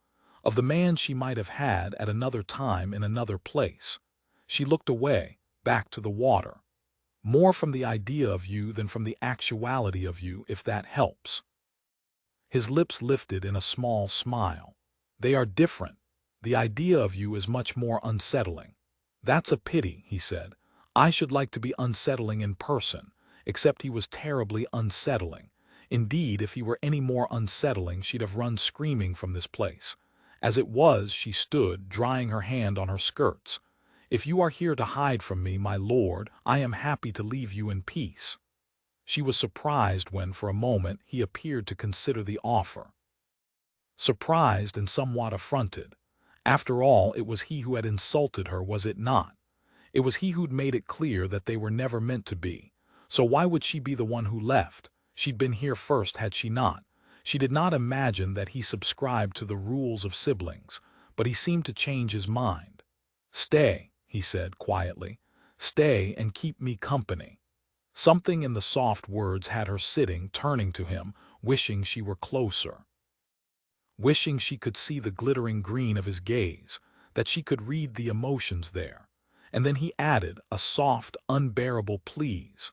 of the man she might have had at another time in another place. She looked away, back to the water. "More from the idea of you than from the actuality of you, if that helps." His lips lifted in a small smile. "They are different. The idea of you is much more unsettling." "That's a pity," he said. "I should like to be unsettling in person," except he was terribly unsettling. Indeed, if he were any more unsettling, she'd have run screaming from this place. As it was, she stood, drying her hand on her skirts. "If you are here to hide from me, my lord, I am happy to leave you in peace." She was surprised when, for a moment, he appeared to consider the offer. Surprised and somewhat affronted. After all, it was he who had insulted her, was it not? It was he who'd made it clear that they were never meant to be. So why would she be the one who left? She'd been here first, had she not? She did not imagine that he subscribed to the rules of siblings, but he seemed to change his mind. "Stay," he said quietly. "Stay and keep me company." Something in the soft words had her sitting, turning to him, wishing she were closer. Wishing she could see the glittering green of his gaze, that she could read the emotions there. And then he added, a soft, unbearable please.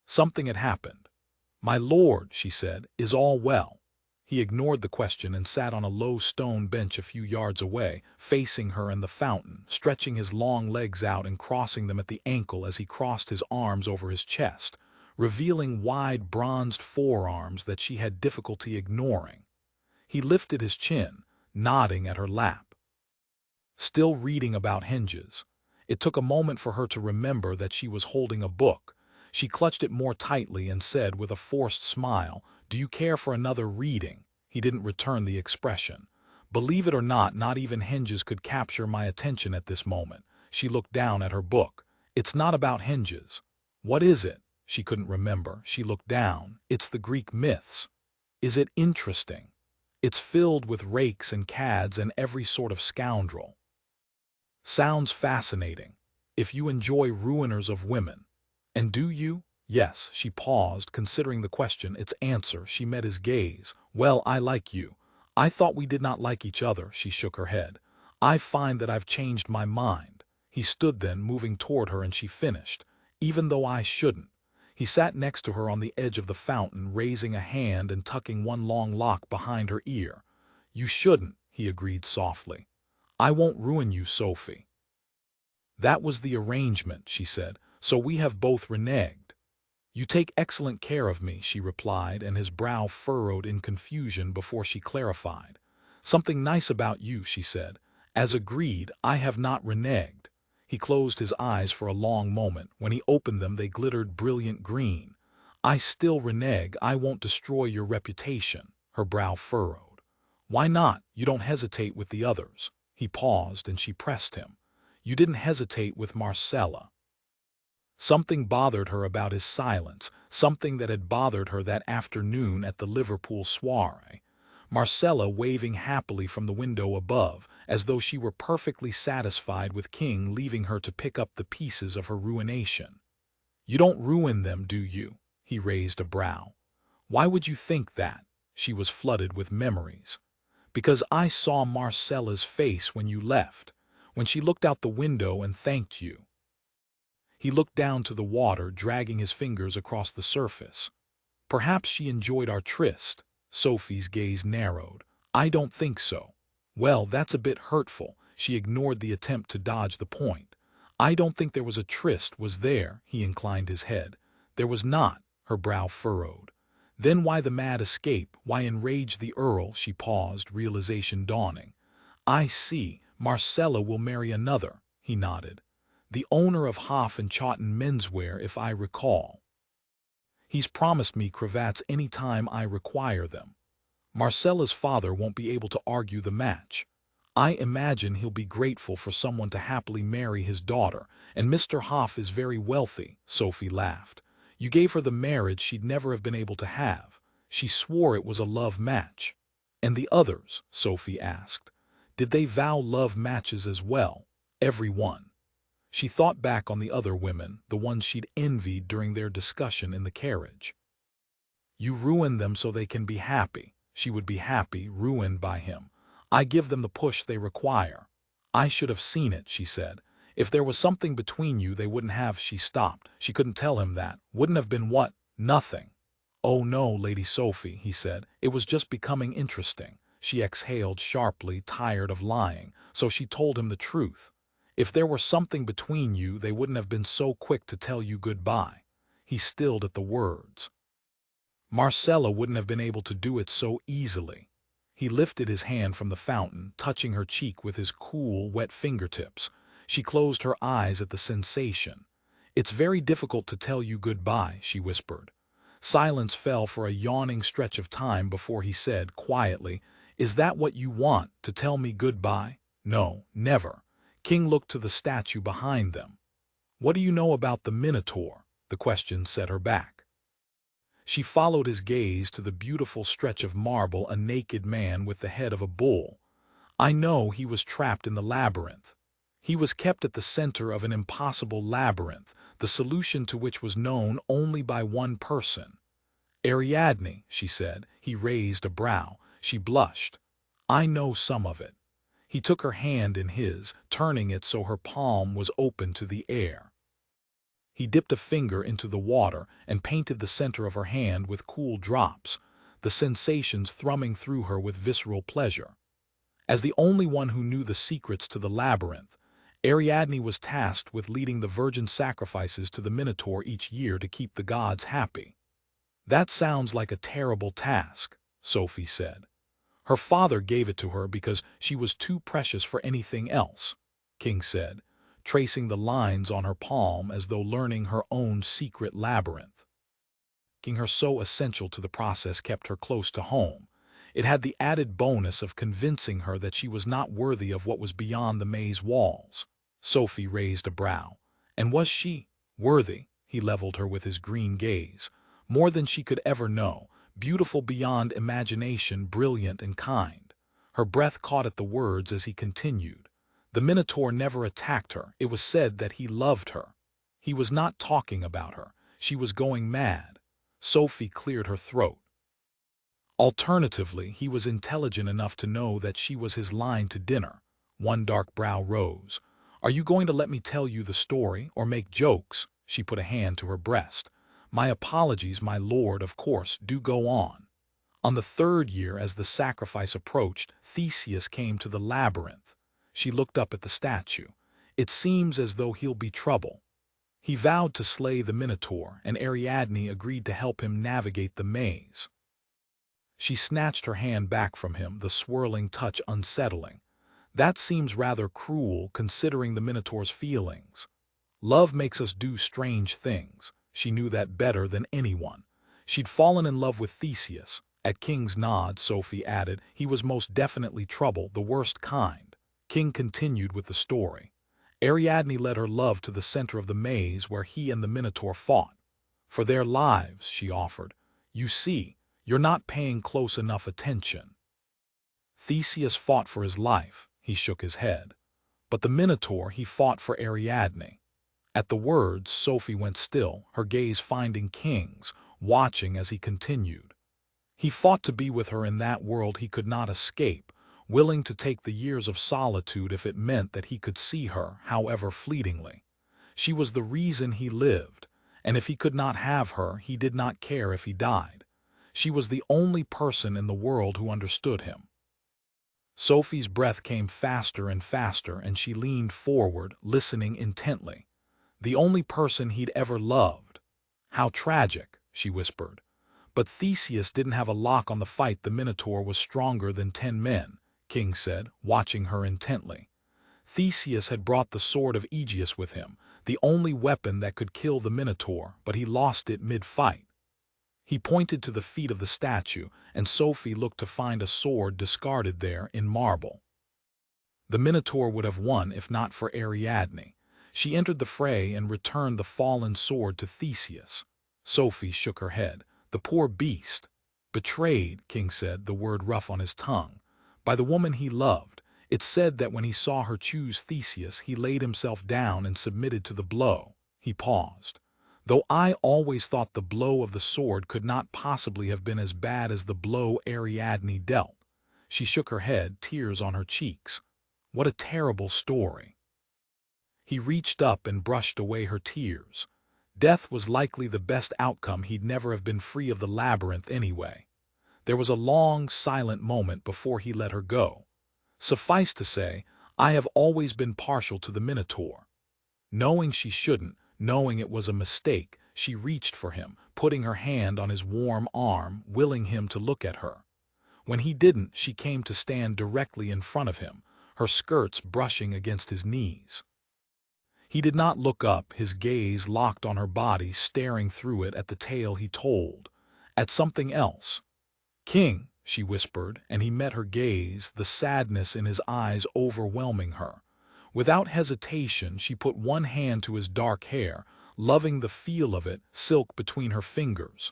Something had happened. "My lord," she said, "is all well?" He ignored the question and sat on a low stone bench a few yards away, facing her and the fountain, stretching his long legs out and crossing them at the ankle as he crossed his arms over his chest, revealing wide bronzed forearms that she had difficulty ignoring. He lifted his chin, nodding at her lap. Still reading about hinges. It took a moment for her to remember that she was holding a book. She clutched it more tightly and said with a forced smile, "Do you care for another reading?" He didn't return the expression. "Believe it or not, not even hinges could capture my attention at this moment." She looked down at her book. "It's not about hinges." "What is it?" She couldn't remember. She looked down. "It's the Greek myths." "Is it interesting?" "It's filled with rakes and cads and every sort of scoundrel." "Sounds fascinating. If you enjoy ruiners of women." "And do you?" "Yes." She paused, considering the question. Its answer, she met his gaze. "Well, I like you." "I thought we did not like each other." She shook her head. "I find that I've changed my mind." He stood then, moving toward her, and she finished, "Even though I shouldn't." He sat next to her on the edge of the fountain, raising a hand and tucking one long lock behind her ear. "You shouldn't," he agreed softly. "I won't ruin you, Sophie." "That was the arrangement," she said, "so we have both reneged." "You take excellent care of me," she replied, and his brow furrowed in confusion before she clarified. "Something nice about you," she said. "As agreed, I have not reneged." He closed his eyes for a long moment. When he opened them, they glittered brilliant green. "I still renege. I won't destroy your reputation." Her brow furrowed. "Why not? You don't hesitate with the others." He paused, and she pressed him. "You didn't hesitate with Marcella." Something bothered her about his silence, something that had bothered her that afternoon at the Liverpool soiree. Marcella waving happily from the window above, as though she were perfectly satisfied with King leaving her to pick up the pieces of her ruination. "You don't ruin them, do you?" He raised a brow. "Why would you think that?" She was flooded with memories. "Because I saw Marcella's face when you left, when she looked out the window and thanked you." He looked down to the water, dragging his fingers across the surface. "Perhaps she enjoyed our tryst." Sophie's gaze narrowed. "I don't think so." "Well, that's a bit hurtful." She ignored the attempt to dodge the point. "I don't think there was a tryst, was there?" He inclined his head. "There was not." Her brow furrowed. "Then why the mad escape? Why enrage the Earl?" She paused, realization dawning. "I see. Marcella will marry another." He nodded. "The owner of Hoff and Chawton menswear, if I recall. He's promised me cravats any time I require them. Marcella's father won't be able to argue the match. I imagine he'll be grateful for someone to happily marry his daughter, and Mr. Hoff is very wealthy." Sophie laughed. "You gave her the marriage she'd never have been able to have. She swore it was a love match." "And the others?" Sophie asked. "Did they vow love matches as well?" "Every one." She thought back on the other women, the ones she'd envied during their discussion in the carriage. "You ruin them so they can be happy." She would be happy, ruined by him. "I give them the push they require." "I should have seen it," she said. "If there was something between you, they wouldn't have—" She stopped. She couldn't tell him that. "Wouldn't have been what?" "Nothing." "Oh no, Lady Sophie," he said. "It was just becoming interesting." She exhaled sharply, tired of lying, so she told him the truth. "If there were something between you, they wouldn't have been so quick to tell you goodbye." He stilled at the words. "Marcella wouldn't have been able to do it so easily." He lifted his hand from the fountain, touching her cheek with his cool, wet fingertips. She closed her eyes at the sensation. "It's very difficult to tell you goodbye," she whispered. Silence fell for a yawning stretch of time before he said, quietly, "Is that what you want, to tell me goodbye?" "No, never." King looked to the statue behind them. "What do you know about the Minotaur?" The question set her back. She followed his gaze to the beautiful stretch of marble, a naked man with the head of a bull. "I know he was trapped in the labyrinth. He was kept at the center of an impossible labyrinth, the solution to which was known only by one person." "Ariadne," she said. He raised a brow. She blushed. "I know some of it." He took her hand in his, turning it so her palm was open to the air. He dipped a finger into the water and painted the center of her hand with cool drops. the sensations thrumming through her with visceral pleasure. As the only one who knew the secrets to the labyrinth, Ariadne was tasked with leading the virgin sacrifices to the Minotaur each year to keep the gods happy. "That sounds like a terrible task," Sophie said. "Her father gave it to her because she was too precious for anything else," King said, tracing the lines on her palm as though learning her own secret labyrinth. Making her so essential to the process kept her close to home. It had the added bonus of convincing her that she was not worthy of what was beyond the maze walls. Sophie raised a brow. And was she worthy? He leveled her with his green gaze. More than she could ever know, beautiful beyond imagination, brilliant and kind. Her breath caught at the words as he continued. The Minotaur never attacked her. It was said that he loved her. He was not talking about her. She was going mad. Sophie cleared her throat. Alternatively, he was intelligent enough to know that she was his line to dinner. One dark brow rose. "Are you going to let me tell you the story, or make jokes?" She put a hand to her breast. "My apologies, my lord, of course, do go on." On the third year, as the sacrifice approached, Theseus came to the labyrinth. She looked up at the statue. "It seems as though he'll be trouble." He vowed to slay the Minotaur, and Ariadne agreed to help him navigate the maze. She snatched her hand back from him, the swirling touch unsettling. "That seems rather cruel, considering the Minotaur's feelings. Love makes us do strange things." She knew that better than anyone. She'd fallen in love with Theseus. At King's nod, Sophie added, "He was most definitely trouble, the worst kind." King continued with the story. Ariadne led her love to the center of the maze where he and the Minotaur fought. "For their lives," she offered. "You see, you're not paying close enough attention." Theseus fought for his life. He shook his head. But the Minotaur, he fought for Ariadne. At the words, Sophie went still, her gaze finding King's, watching as he continued. He fought to be with her in that world he could not escape, willing to take the years of solitude if it meant that he could see her, however fleetingly. She was the reason he lived, and if he could not have her, he did not care if he died. She was the only person in the world who understood him. Sophie's breath came faster and faster, and she leaned forward, listening intently. The only person he'd ever loved. "How tragic," she whispered. "But Theseus didn't have a lock on the fight. The Minotaur was stronger than 10 men, King said, watching her intently. Theseus had brought the sword of Aegeus with him, the only weapon that could kill the Minotaur, but he lost it mid-fight. He pointed to the feet of the statue, and Sophie looked to find a sword discarded there in marble. The Minotaur would have won if not for Ariadne. She entered the fray and returned the fallen sword to Theseus. Sophie shook her head. "The poor beast." "Betrayed," King said, the word rough on his tongue. "By the woman he loved. It's said that when he saw her choose Theseus, he laid himself down and submitted to the blow." He paused. "Though I always thought the blow of the sword could not possibly have been as bad as the blow Ariadne dealt." She shook her head, tears on her cheeks. "What a terrible story." He reached up and brushed away her tears. Death was likely the best outcome. He'd never have been free of the labyrinth anyway. There was a long, silent moment before he let her go. "Suffice to say, I have always been partial to the Minotaur." Knowing she shouldn't, knowing it was a mistake, she reached for him, putting her hand on his warm arm, willing him to look at her. When he didn't, she came to stand directly in front of him, her skirts brushing against his knees. He did not look up, his gaze locked on her body, staring through it at the tale he told, at something else. "King," she whispered, and he met her gaze, the sadness in his eyes overwhelming her. Without hesitation, she put one hand to his dark hair, loving the feel of it, silk between her fingers.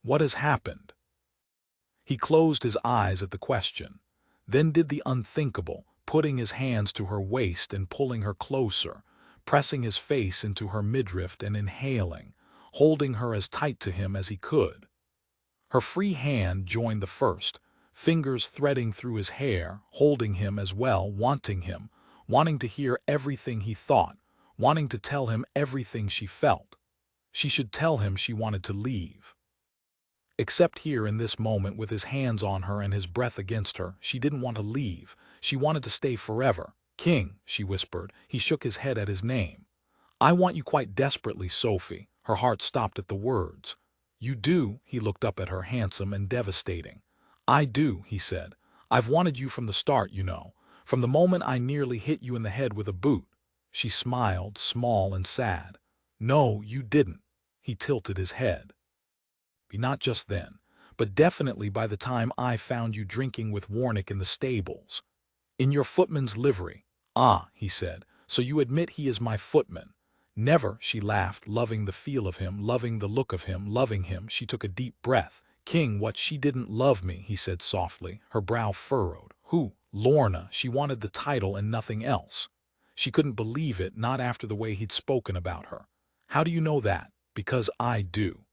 "What has happened?" He closed his eyes at the question, then did the unthinkable, putting his hands to her waist and pulling her closer, pressing his face into her midriff and inhaling, holding her as tight to him as he could. Her free hand joined the first, fingers threading through his hair, holding him as well, wanting him, wanting to hear everything he thought, wanting to tell him everything she felt. She should tell him she wanted to leave. Except here in this moment with his hands on her and his breath against her, she didn't want to leave. She wanted to stay forever. "King," she whispered. He shook his head at his name. "I want you quite desperately, Sophie." Her heart stopped at the words. "You do?" He looked up at her, handsome and devastating. "I do," he said. "I've wanted you from the start, you know. From the moment I nearly hit you in the head with a boot." She smiled, small and sad. "No, you didn't." He tilted his head. "Not just then, but definitely by the time I found you drinking with Warnick in the stables. In your footman's livery." "Ah," he said, "so you admit he is my footman." "Never," she laughed, loving the feel of him, loving the look of him, loving him. She took a deep breath. "King, what she didn't love me," he said softly, her brow furrowed. "Who?" "Lorna." She wanted the title and nothing else. She couldn't believe it, not after the way he'd spoken about her. "How do you know that?" "Because I do."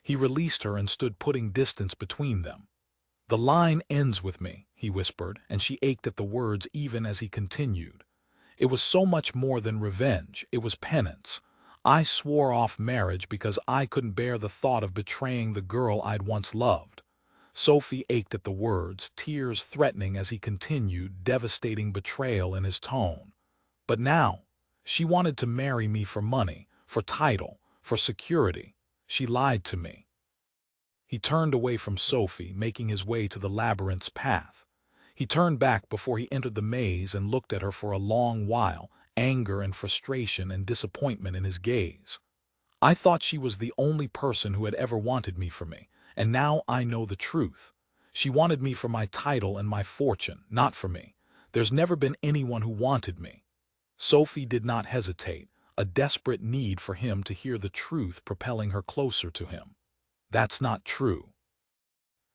He released her and stood putting distance between them. "The line ends with me," he whispered, and she ached at the words even as he continued. "It was so much more than revenge, it was penance. I swore off marriage because I couldn't bear the thought of betraying the girl I'd once loved." Sophie ached at the words, tears threatening as he continued, devastating betrayal in his tone. "But now, she wanted to marry me for money, for title, for security. She lied to me." He turned away from Sophie, making his way to the labyrinth's path. He turned back before he entered the maze and looked at her for a long while, anger and frustration and disappointment in his gaze. "I thought she was the only person who had ever wanted me for me, and now I know the truth. She wanted me for my title and my fortune, not for me. There's never been anyone who wanted me." Sophie did not hesitate, a desperate need for him to hear the truth propelling her closer to him. "That's not true."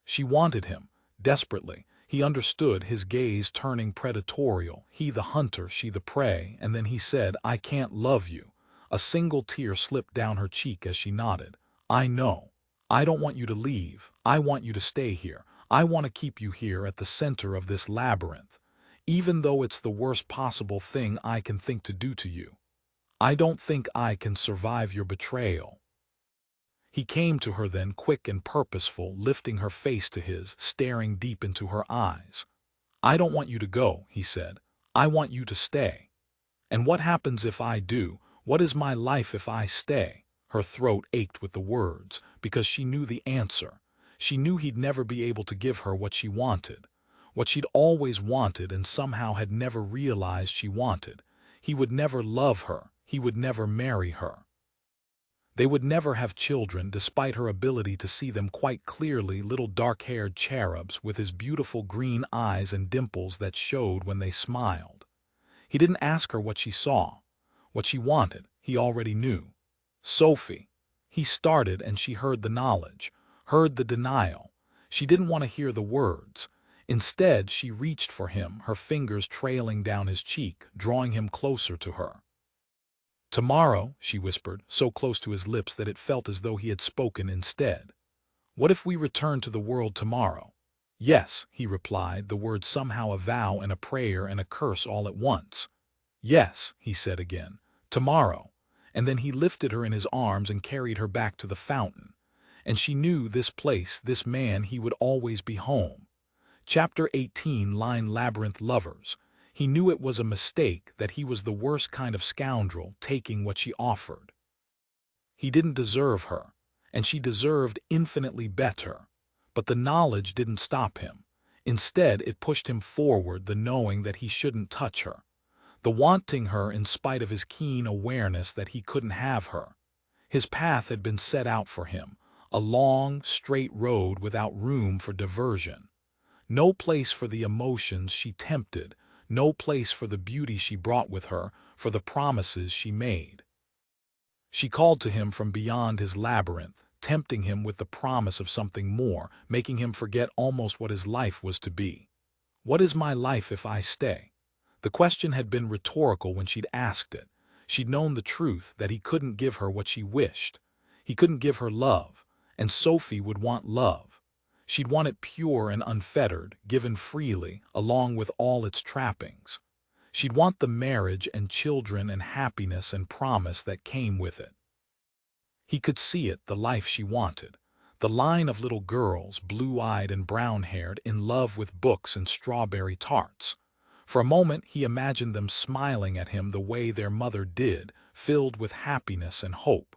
She wanted him, desperately. He understood, his gaze turning predatorial, he the hunter, she the prey, and then he said, "I can't love you." A single tear slipped down her cheek as she nodded. "I know. I don't want you to leave. I want you to stay here. I want to keep you here at the center of this labyrinth. Even though it's the worst possible thing I can think to do to you. I don't think I can survive your betrayal." He came to her then, quick and purposeful, lifting her face to his, staring deep into her eyes. "I don't want you to go," he said. "I want you to stay." "And what happens if I do? What is my life if I stay?" Her throat ached with the words, because she knew the answer. She knew he'd never be able to give her what she wanted. What she'd always wanted and somehow had never realized she wanted. He would never love her. He would never marry her. They would never have children, despite her ability to see them quite clearly, little dark-haired cherubs with his beautiful green eyes and dimples that showed when they smiled. He didn't ask her what she saw. What she wanted, he already knew. "Sophie." He started and she heard the knowledge, heard the denial. She didn't want to hear the words. Instead, she reached for him, her fingers trailing down his cheek, drawing him closer to her. "Tomorrow," she whispered, so close to his lips that it felt as though he had spoken instead. "What if we return to the world tomorrow?" "Yes," he replied, the words somehow a vow and a prayer and a curse all at once. "Yes," he said again, "tomorrow." And then he lifted her in his arms and carried her back to the fountain. And she knew this place, this man, he would always be home. Chapter 18, line Labyrinth Lovers. He knew it was a mistake, that he was the worst kind of scoundrel, taking what she offered. He didn't deserve her, and she deserved infinitely better. But the knowledge didn't stop him. Instead, it pushed him forward, the knowing that he shouldn't touch her. The wanting her in spite of his keen awareness that he couldn't have her. His path had been set out for him, a long, straight road without room for diversion. No place for the emotions she tempted, no place for the beauty she brought with her, for the promises she made. She called to him from beyond his labyrinth, tempting him with the promise of something more, making him forget almost what his life was to be. "What is my life if I stay?" The question had been rhetorical when she'd asked it. She'd known the truth, that he couldn't give her what she wished. He couldn't give her love, and Sophie would want love. She'd want it pure and unfettered, given freely, along with all its trappings. She'd want the marriage and children and happiness and promise that came with it. He could see it, the life she wanted. The line of little girls, blue-eyed and brown-haired, in love with books and strawberry tarts. For a moment he imagined them smiling at him the way their mother did, filled with happiness and hope.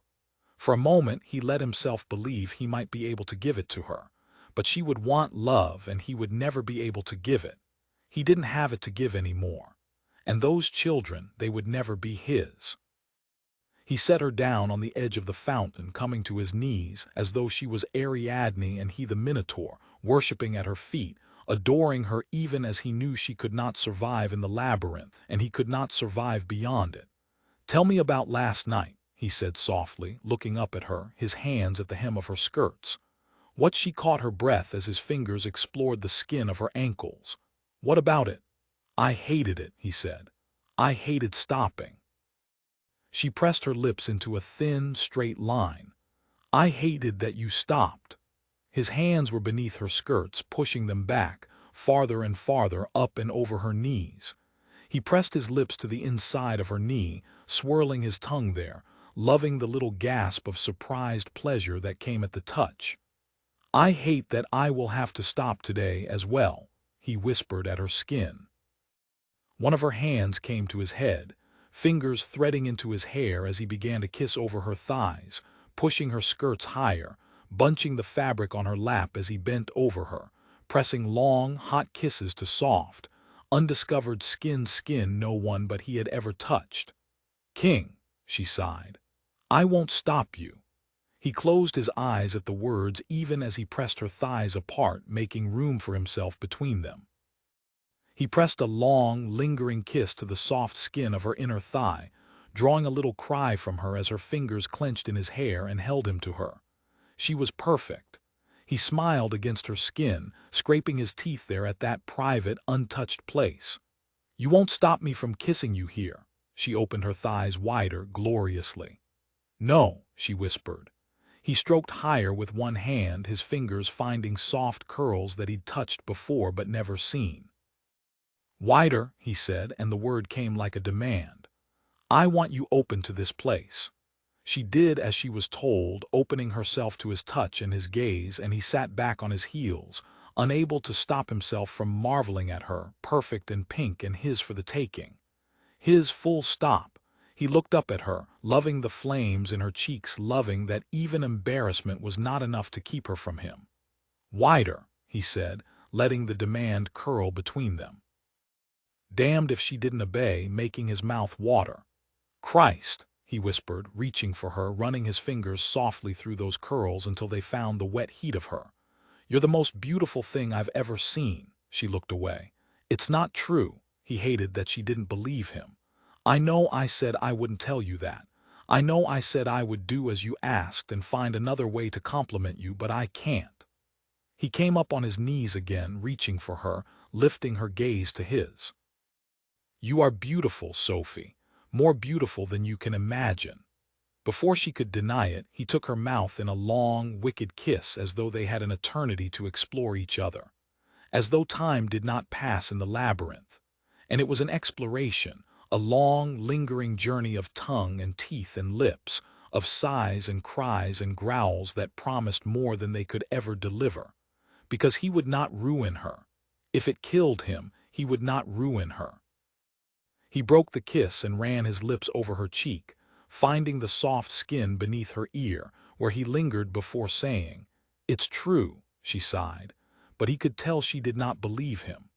For a moment he let himself believe he might be able to give it to her, but she would want love and he would never be able to give it. He didn't have it to give anymore. And those children, they would never be his. He set her down on the edge of the fountain, coming to his knees, as though she was Ariadne and he the Minotaur, worshipping at her feet, adoring her even as he knew she could not survive in the labyrinth, and he could not survive beyond it. "Tell me about last night," he said softly, looking up at her, his hands at the hem of her skirts. What she caught her breath as his fingers explored the skin of her ankles. "What about it?" "I hated it," he said. "I hated stopping." She pressed her lips into a thin, straight line. "I hated that you stopped." His hands were beneath her skirts, pushing them back, farther and farther up and over her knees. He pressed his lips to the inside of her knee, swirling his tongue there, loving the little gasp of surprised pleasure that came at the touch. "I hate that I will have to stop today as well," he whispered at her skin. One of her hands came to his head, fingers threading into his hair as he began to kiss over her thighs, pushing her skirts higher, bunching the fabric on her lap as he bent over her, pressing long, hot kisses to soft, undiscovered skin no one but he had ever touched. "King," she sighed, "I won't stop you." He closed his eyes at the words even as he pressed her thighs apart, making room for himself between them. He pressed a long, lingering kiss to the soft skin of her inner thigh, drawing a little cry from her as her fingers clenched in his hair and held him to her. She was perfect. He smiled against her skin, scraping his teeth there at that private, untouched place. "You won't stop me from kissing you here." She opened her thighs wider, gloriously. "No," she whispered. He stroked higher with one hand, his fingers finding soft curls that he'd touched before but never seen. "Wider," he said, and the word came like a demand. "I want you open to this place." She did as she was told, opening herself to his touch and his gaze, and he sat back on his heels, unable to stop himself from marveling at her, perfect and pink and his for the taking. His full stop. He looked up at her, loving the flames in her cheeks, loving that even embarrassment was not enough to keep her from him. "Wider," he said, letting the demand curl between them. Damned if she didn't obey, making his mouth water. "Christ," he whispered, reaching for her, running his fingers softly through those curls until they found the wet heat of her. "You're the most beautiful thing I've ever seen." She looked away. "It's not true." He hated that she didn't believe him. "I know I said I wouldn't tell you that. I know I said I would do as you asked and find another way to compliment you, but I can't." He came up on his knees again, reaching for her, lifting her gaze to his. "You are beautiful, Sophie, more beautiful than you can imagine." Before she could deny it, he took her mouth in a long, wicked kiss as though they had an eternity to explore each other, as though time did not pass in the labyrinth. And it was an exploration, a long, lingering journey of tongue and teeth and lips, of sighs and cries and growls that promised more than they could ever deliver. Because he would not ruin her. If it killed him, he would not ruin her. He broke the kiss and ran his lips over her cheek, finding the soft skin beneath her ear, where he lingered before saying, "It's true," she sighed, but he could tell she did not believe him.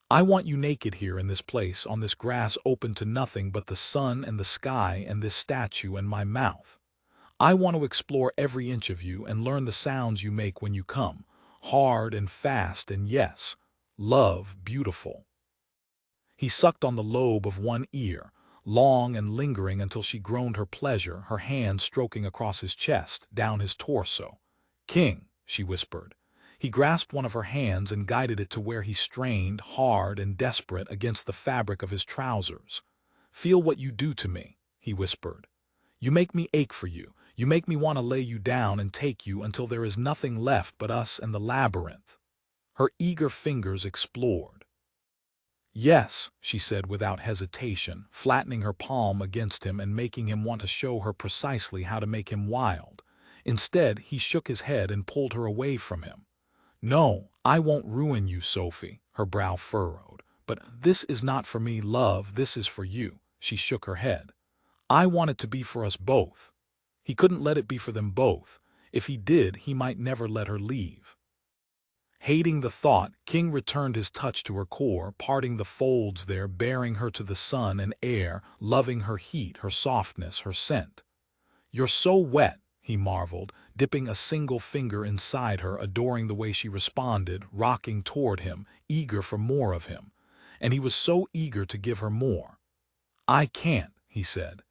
"I want you naked here in this place, on this grass open to nothing but the sun and the sky and this statue and my mouth. I want to explore every inch of you and learn the sounds you make when you come, hard and fast and yes, love, beautiful." He sucked on the lobe of one ear, long and lingering until she groaned her pleasure, her hand stroking across his chest, down his torso. "King," she whispered. He grasped one of her hands and guided it to where he strained, hard and desperate, against the fabric of his trousers. "Feel what you do to me," he whispered. "You make me ache for you. You make me want to lay you down and take you until there is nothing left but us and the labyrinth." Her eager fingers explored. "Yes," she said without hesitation, flattening her palm against him and making him want to show her precisely how to make him wild. Instead, he shook his head and pulled her away from him. "No, I won't ruin you, Sophie," her brow furrowed. "But this is not for me, love, this is for you." She shook her head. "I want it to be for us both." He couldn't let it be for them both. If he did, he might never let her leave. Hating the thought, King returned his touch to her core, parting the folds there, bearing her to the sun and air, loving her heat, her softness, her scent. "You're so wet," he marveled, dipping a single finger inside her, adoring the way she responded, rocking toward him, eager for more of him. And he was so eager to give her more. "I can't," he said.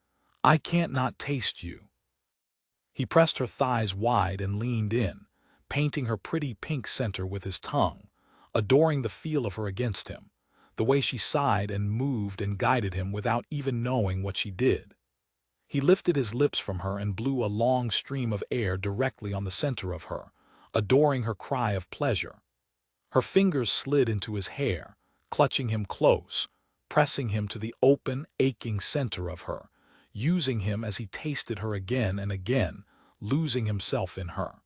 "I can't not taste you." He pressed her thighs wide and leaned in, painting her pretty pink center with his tongue, adoring the feel of her against him, the way she sighed and moved and guided him without even knowing what she did. He lifted his lips from her and blew a long stream of air directly on the center of her, adoring her cry of pleasure. Her fingers slid into his hair, clutching him close, pressing him to the open, aching center of her, using him as he tasted her again and again, losing himself in her.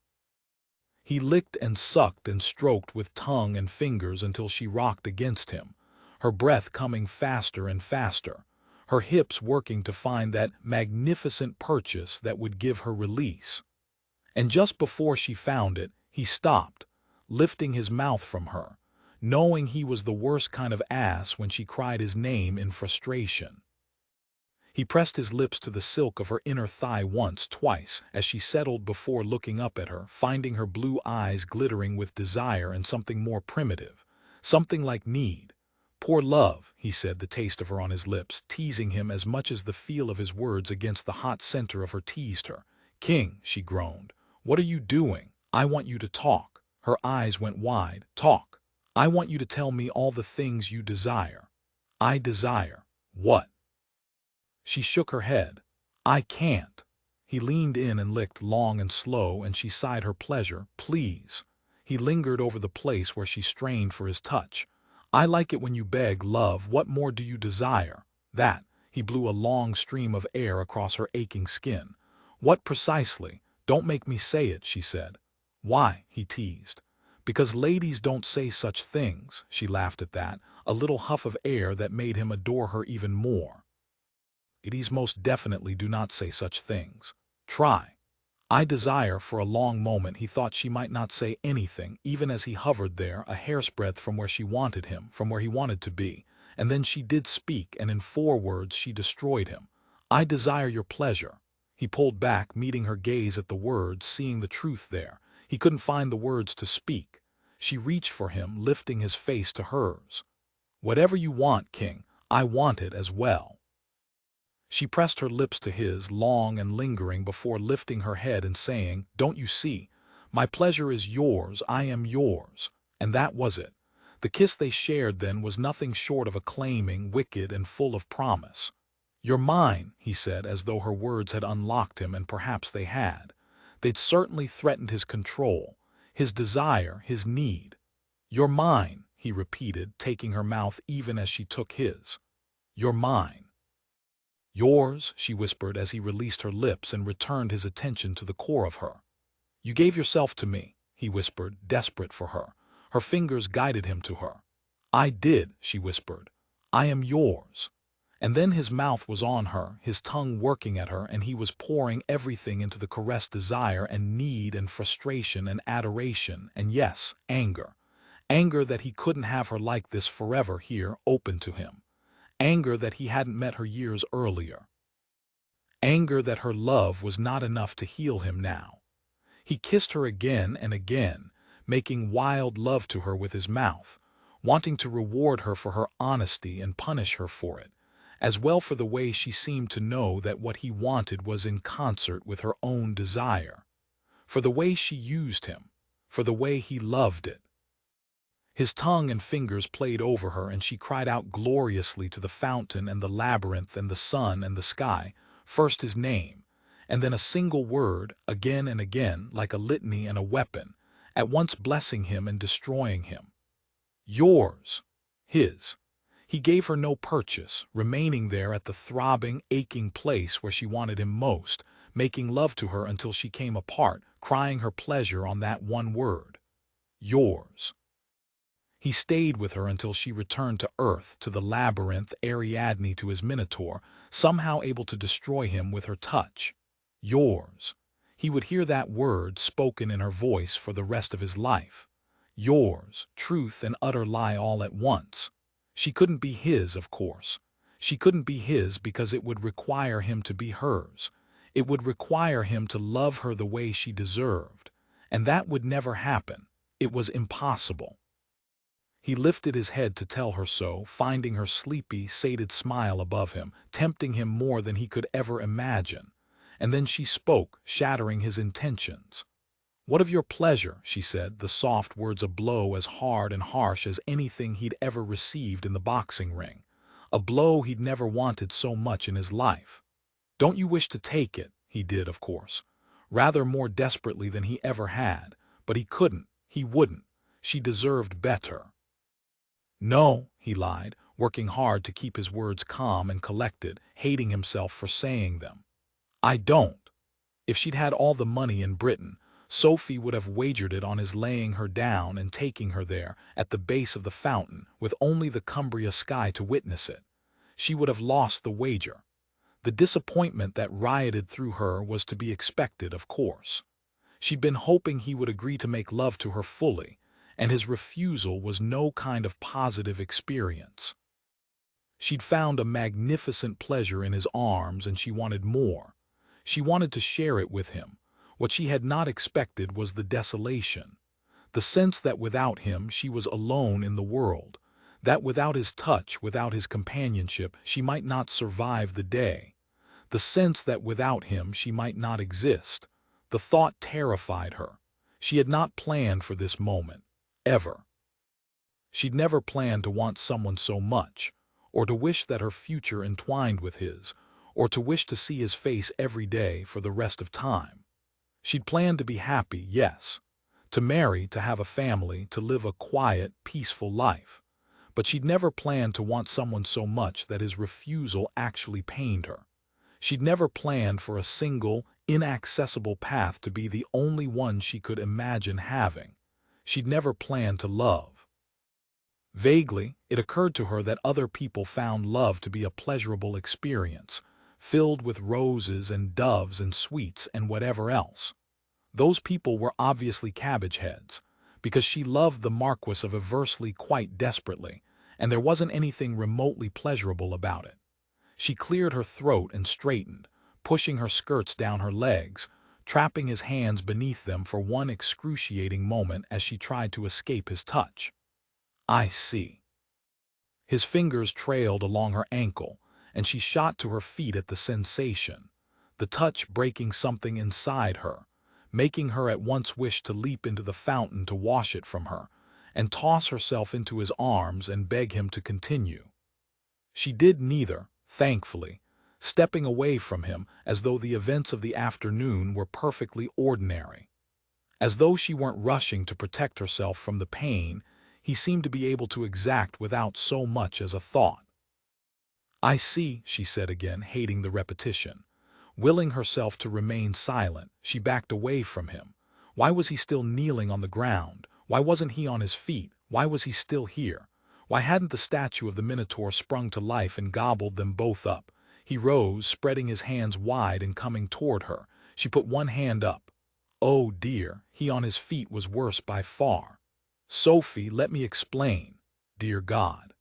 He licked and sucked and stroked with tongue and fingers until she rocked against him, her breath coming faster and faster, her hips working to find that magnificent purchase that would give her release. And just before she found it, he stopped, lifting his mouth from her, knowing he was the worst kind of ass when she cried his name in frustration. He pressed his lips to the silk of her inner thigh once, twice, as she settled before looking up at her, finding her blue eyes glittering with desire and something more primitive, something like need. "Poor love," he said, the taste of her on his lips, teasing him as much as the feel of his words against the hot center of her teased her. "King," she groaned, "what are you doing? I want you to talk." Her eyes went wide. "Talk. I want you to tell me all the things you desire." "I desire what?" She shook her head. "I can't." He leaned in and licked long and slow, and she sighed her pleasure. "Please." He lingered over the place where she strained for his touch. "I like it when you beg, love. What more do you desire?" "That." He blew a long stream of air across her aching skin. "What precisely? Don't make me say it," she said. "Why?" he teased. "Because ladies don't say such things." She laughed at that, a little huff of air that made him adore her even more. "Ladies most definitely do not say such things. Try." "I desire." For a long moment he thought she might not say anything, even as he hovered there, a hair's breadth from where she wanted him, from where he wanted to be. And then she did speak, and in 4 words she destroyed him. "I desire your pleasure." He pulled back, meeting her gaze at the words, seeing the truth there. He couldn't find the words to speak. She reached for him, lifting his face to hers. "Whatever you want, King, I want it as well." She pressed her lips to his, long and lingering, before lifting her head and saying, "Don't you see? My pleasure is yours, I am yours." And that was it. The kiss they shared then was nothing short of acclaiming, wicked, and full of promise. "You're mine," he said, as though her words had unlocked him, and perhaps they had. They'd certainly threatened his control, his desire, his need. "You're mine," he repeated, taking her mouth even as she took his. "You're mine." "Yours," she whispered as he released her lips and returned his attention to the core of her. "You gave yourself to me," he whispered, desperate for her. Her fingers guided him to her. "I did," she whispered. "I am yours." And then his mouth was on her, his tongue working at her, and he was pouring everything into the caressed desire and need and frustration and adoration and, yes, anger. Anger that he couldn't have her like this forever here, open to him. Anger that he hadn't met her years earlier. Anger that her love was not enough to heal him now. He kissed her again and again, making wild love to her with his mouth, wanting to reward her for her honesty and punish her for it, as well for the way she seemed to know that what he wanted was in concert with her own desire, for the way she used him, for the way he loved it. His tongue and fingers played over her, and she cried out gloriously to the fountain and the labyrinth and the sun and the sky, first his name, and then a single word, again and again, like a litany and a weapon, at once blessing him and destroying him. Yours. His. He gave her no purchase, remaining there at the throbbing, aching place where she wanted him most, making love to her until she came apart, crying her pleasure on that one word. Yours. He stayed with her until she returned to Earth, to the labyrinth, Ariadne to his Minotaur, somehow able to destroy him with her touch. Yours. He would hear that word spoken in her voice for the rest of his life. Yours, truth and utter lie all at once. She couldn't be his, of course. She couldn't be his because it would require him to be hers. It would require him to love her the way she deserved. And that would never happen. It was impossible. He lifted his head to tell her so, finding her sleepy, sated smile above him, tempting him more than he could ever imagine. And then she spoke, shattering his intentions. "What of your pleasure?" she said, the soft words a blow as hard and harsh as anything he'd ever received in the boxing ring. A blow he'd never wanted so much in his life. "Don't you wish to take it?" He did, of course. Rather more desperately than he ever had. But he couldn't. He wouldn't. She deserved better. "No," he lied, working hard to keep his words calm and collected, hating himself for saying them. "I don't." If she'd had all the money in Britain, Sophie would have wagered it on his laying her down and taking her there, at the base of the fountain, with only the Cumbria sky to witness it. She would have lost the wager. The disappointment that rioted through her was to be expected, of course. She'd been hoping he would agree to make love to her fully, and his refusal was no kind of positive experience. She'd found a magnificent pleasure in his arms, and she wanted more. She wanted to share it with him. What she had not expected was the desolation. The sense that without him she was alone in the world, that without his touch, without his companionship, she might not survive the day. The sense that without him she might not exist. The thought terrified her. She had not planned for this moment. Ever. She'd never planned to want someone so much, or to wish that her future entwined with his, or to wish to see his face every day for the rest of time. She'd planned to be happy, yes, to marry, to have a family, to live a quiet, peaceful life. But she'd never planned to want someone so much that his refusal actually pained her. She'd never planned for a single, inaccessible path to be the only one she could imagine having. She'd never planned to love. Vaguely, it occurred to her that other people found love to be a pleasurable experience, filled with roses and doves and sweets and whatever else. Those people were obviously cabbage heads, because she loved the Marquess of Eversley quite desperately, and there wasn't anything remotely pleasurable about it. She cleared her throat and straightened, pushing her skirts down her legs, trapping his hands beneath them for one excruciating moment as she tried to escape his touch. "I see." His fingers trailed along her ankle, and she shot to her feet at the sensation, the touch breaking something inside her, making her at once wish to leap into the fountain to wash it from her, and toss herself into his arms and beg him to continue. She did neither, thankfully, stepping away from him as though the events of the afternoon were perfectly ordinary. As though she weren't rushing to protect herself from the pain he seemed to be able to exact without so much as a thought. "I see," she said again, hating the repetition. Willing herself to remain silent, she backed away from him. Why was he still kneeling on the ground? Why wasn't he on his feet? Why was he still here? Why hadn't the statue of the Minotaur sprung to life and gobbled them both up? He rose, spreading his hands wide and coming toward her. She put one hand up. Oh dear, he on his feet was worse by far. "Sophie, let me explain. Dear God."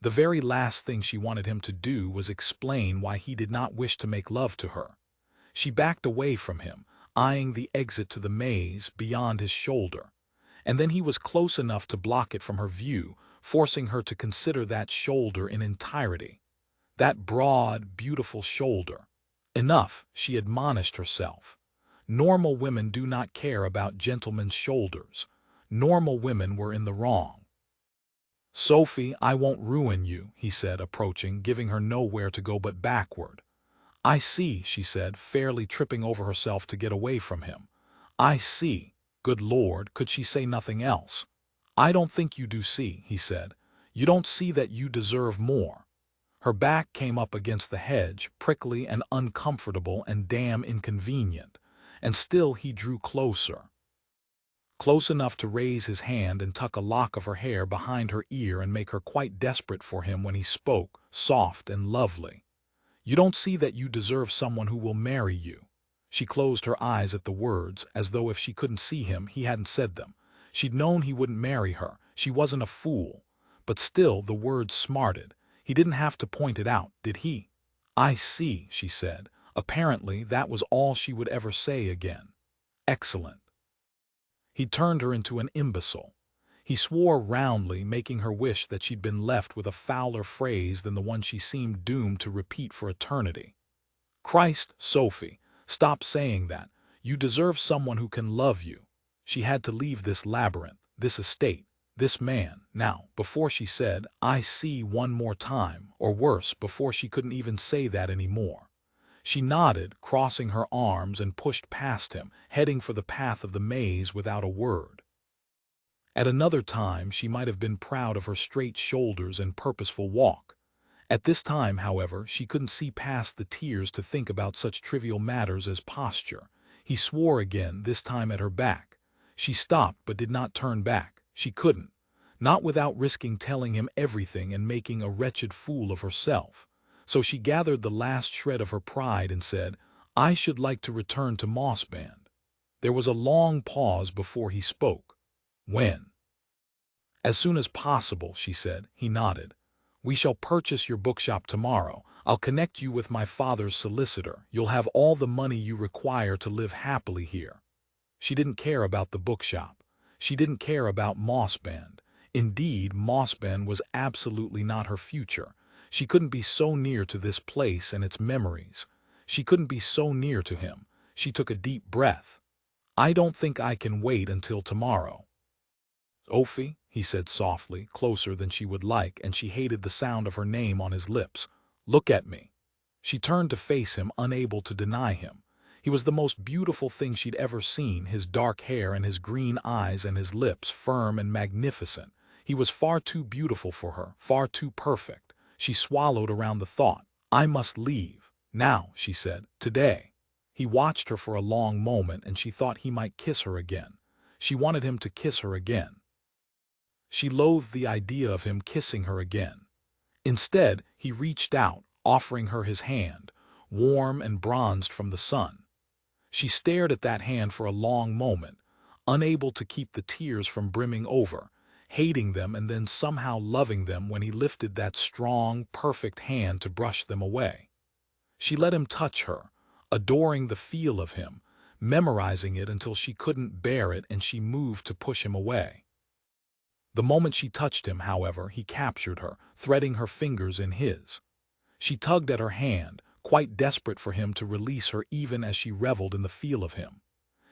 The very last thing she wanted him to do was explain why he did not wish to make love to her. She backed away from him, eyeing the exit to the maze beyond his shoulder. And then he was close enough to block it from her view, forcing her to consider that shoulder in entirety. That broad, beautiful shoulder. Enough, she admonished herself. Normal women do not care about gentlemen's shoulders. Normal women were in the wrong. "Sophie, I won't ruin you," he said, approaching, giving her nowhere to go but backward. "I see," she said, fairly tripping over herself to get away from him. "I see." Good Lord, could she say nothing else? "I don't think you do see," he said. "You don't see that you deserve more." Her back came up against the hedge, prickly and uncomfortable and damn inconvenient, and still he drew closer. Close enough to raise his hand and tuck a lock of her hair behind her ear and make her quite desperate for him when he spoke, soft and lovely. "You don't see that you deserve someone who will marry you." She closed her eyes at the words, as though if she couldn't see him, he hadn't said them. She'd known he wouldn't marry her. She wasn't a fool. But still the words smarted. He didn't have to point it out, did he? "I see," she said. Apparently that was all she would ever say again. Excellent. He turned her into an imbecile. He swore roundly, making her wish that she'd been left with a fouler phrase than the one she seemed doomed to repeat for eternity. "Christ, Sophie, stop saying that. You deserve someone who can love you." She had to leave this labyrinth, this estate, this man, now, before she said, "I see," one more time, or worse, before she couldn't even say that anymore. She nodded, crossing her arms, and pushed past him, heading for the path of the maze without a word. At another time, she might have been proud of her straight shoulders and purposeful walk. At this time, however, she couldn't see past the tears to think about such trivial matters as posture. He swore again, this time at her back. She stopped but did not turn back. She couldn't. Not without risking telling him everything and making a wretched fool of herself. So she gathered the last shred of her pride and said, "I should like to return to Mossband." There was a long pause before he spoke. "When?" "As soon as possible," she said. He nodded. "We shall purchase your bookshop tomorrow. I'll connect you with my father's solicitor. You'll have all the money you require to live happily here." She didn't care about the bookshop. She didn't care about Mossband. Indeed, Mossband was absolutely not her future. She couldn't be so near to this place and its memories. She couldn't be so near to him. She took a deep breath. "I don't think I can wait until tomorrow." "Sophie," he said softly, closer than she would like, and she hated the sound of her name on his lips. "Look at me." She turned to face him, unable to deny him. He was the most beautiful thing she'd ever seen, his dark hair and his green eyes and his lips, firm and magnificent. He was far too beautiful for her, far too perfect. She swallowed around the thought. "I must leave. Now," she said. "Today." He watched her for a long moment, and she thought he might kiss her again. She wanted him to kiss her again. She loathed the idea of him kissing her again. Instead, he reached out, offering her his hand, warm and bronzed from the sun. She stared at that hand for a long moment, unable to keep the tears from brimming over, hating them and then somehow loving them when he lifted that strong, perfect hand to brush them away. She let him touch her, adoring the feel of him, memorizing it until she couldn't bear it, and she moved to push him away. The moment she touched him, however, he captured her, threading her fingers in his. She tugged at her hand, quite desperate for him to release her even as she reveled in the feel of him.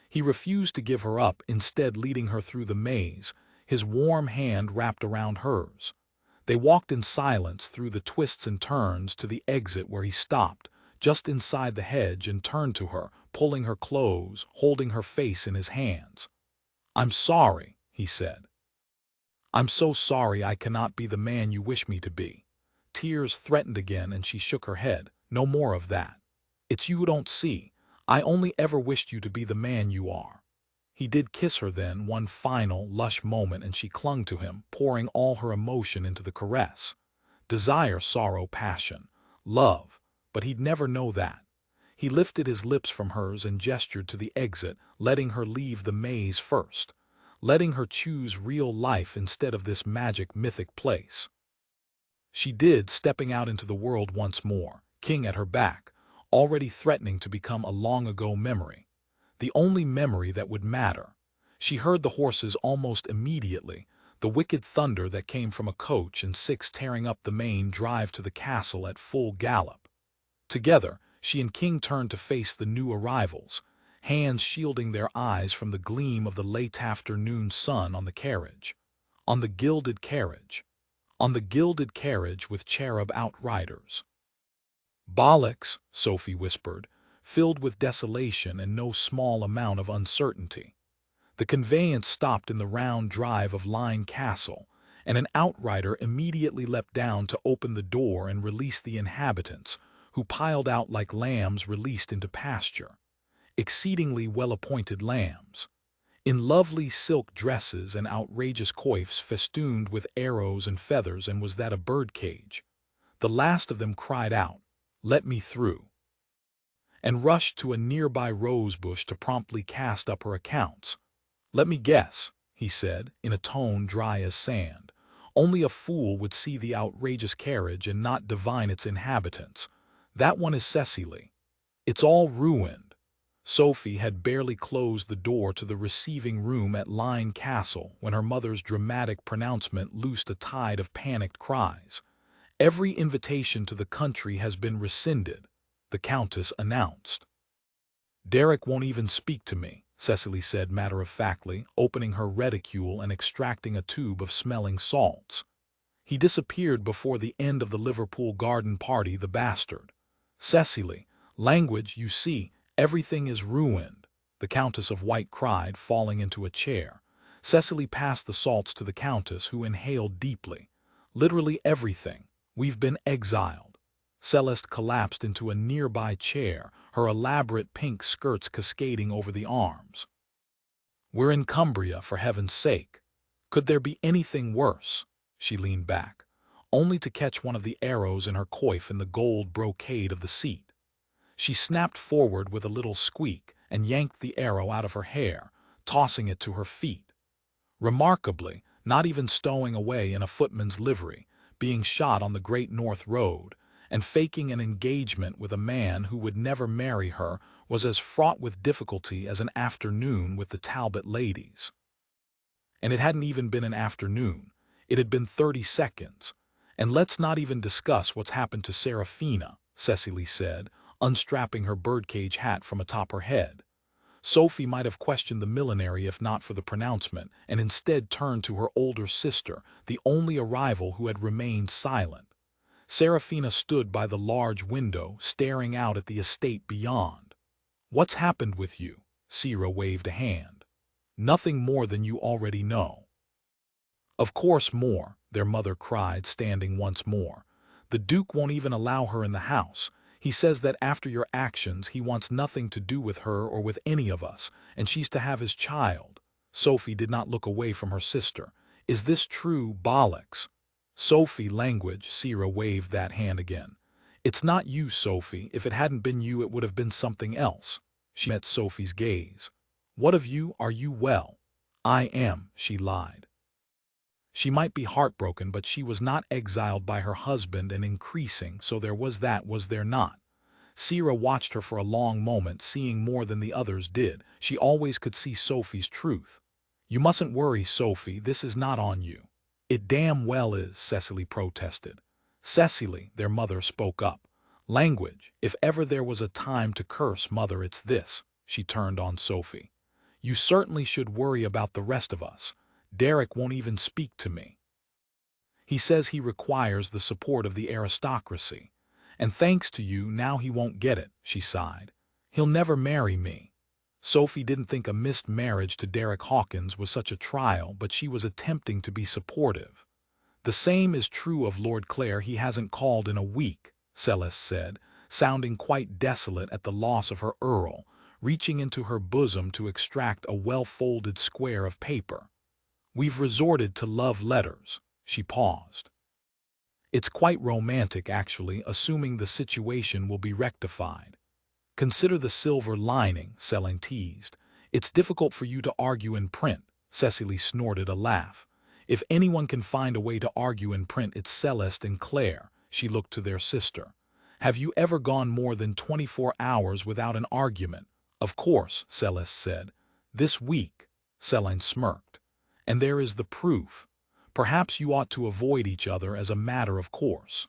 He refused to give her up, instead leading her through the maze, his warm hand wrapped around hers. They walked in silence through the twists and turns to the exit, where he stopped, just inside the hedge, and turned to her, pulling her close, holding her face in his hands. "I'm sorry," he said. "I'm so sorry I cannot be the man you wish me to be." Tears threatened again, and she shook her head. "No more of that. It's you who don't see. I only ever wished you to be the man you are." He did kiss her then, one final, lush moment, and she clung to him, pouring all her emotion into the caress. Desire, sorrow, passion, love, but he'd never know that. He lifted his lips from hers and gestured to the exit, letting her leave the maze first, letting her choose real life instead of this magic, mythic place. She did, stepping out into the world once more, King at her back, already threatening to become a long-ago memory. The only memory that would matter. She heard the horses almost immediately, the wicked thunder that came from a coach and six tearing up the main drive to the castle at full gallop. Together, she and King turned to face the new arrivals, hands shielding their eyes from the gleam of the late afternoon sun on the carriage. On the gilded carriage. On the gilded carriage with cherub outriders. "Bollocks," Sophie whispered, filled with desolation and no small amount of uncertainty. The conveyance stopped in the round drive of Lyne Castle, and an outrider immediately leapt down to open the door and release the inhabitants, who piled out like lambs released into pasture. Exceedingly well-appointed lambs, in lovely silk dresses and outrageous coifs festooned with arrows and feathers, and was that a birdcage? The last of them cried out, "Let me through," and rushed to a nearby rosebush to promptly cast up her accounts. "Let me guess," he said, in a tone dry as sand. "Only a fool would see the outrageous carriage and not divine its inhabitants. That one is Cecily. It's all ruined." Sophie had barely closed the door to the receiving room at Lyne Castle when her mother's dramatic pronouncement loosed a tide of panicked cries. "Every invitation to the country has been rescinded," the countess announced. "Derek won't even speak to me," Cecily said matter-of-factly, opening her reticule and extracting a tube of smelling salts. "He disappeared before the end of the Liverpool garden party, the bastard." "Cecily, language, you see. Everything is ruined," the Countess of White cried, falling into a chair. Cecily passed the salts to the Countess, who inhaled deeply. "Literally everything. We've been exiled." Celeste collapsed into a nearby chair, her elaborate pink skirts cascading over the arms. "We're in Cumbria, for heaven's sake. Could there be anything worse?" She leaned back, only to catch one of the arrows in her coif in the gold brocade of the seat. She snapped forward with a little squeak and yanked the arrow out of her hair, tossing it to her feet. Remarkably, not even stowing away in a footman's livery, being shot on the Great North Road, and faking an engagement with a man who would never marry her was as fraught with difficulty as an afternoon with the Talbot ladies. And it hadn't even been an afternoon. It had been 30 seconds. "And let's not even discuss what's happened to Seraphina," Cecily said, unstrapping her birdcage hat from atop her head. Sophie might have questioned the millinery if not for the pronouncement, and instead turned to her older sister, the only arrival who had remained silent. Seraphina stood by the large window, staring out at the estate beyond. "What's happened with you?" Sira waved a hand. "Nothing more than you already know." "Of course more," their mother cried, standing once more. "The Duke won't even allow her in the house. He says that after your actions he wants nothing to do with her or with any of us, and she's to have his child." Sophie did not look away from her sister. "Is this true, bollocks?" "Sophie, language," Sira waved that hand again. "It's not you, Sophie. If it hadn't been you it would have been something else." She met Sophie's gaze. "What of you? Are you well?" "I am," she lied. She might be heartbroken, but she was not exiled by her husband and increasing, so there was that, was there not? Sira watched her for a long moment, seeing more than the others did. She always could see Sophie's truth. "You mustn't worry, Sophie, this is not on you." "It damn well is," Cecily protested. "Cecily," their mother spoke up. "Language, if ever there was a time to curse, mother, it's this." She turned on Sophie. "You certainly should worry about the rest of us. Derek won't even speak to me. He says he requires the support of the aristocracy. And thanks to you, now he won't get it," she sighed. "He'll never marry me." Sophie didn't think a missed marriage to Derek Hawkins was such a trial, but she was attempting to be supportive. "The same is true of Lord Clare. He hasn't called in a week," Celeste said, sounding quite desolate at the loss of her Earl, reaching into her bosom to extract a well-folded square of paper. "We've resorted to love letters." She paused. "It's quite romantic, actually, assuming the situation will be rectified. Consider the silver lining," Selene teased. "It's difficult for you to argue in print." Cecily snorted a laugh. "If anyone can find a way to argue in print, it's Celeste and Claire." She looked to their sister. "Have you ever gone more than 24 hours without an argument?" "Of course," Celeste said. "This week," Selene smirked. "And there is the proof. Perhaps you ought to avoid each other as a matter of course."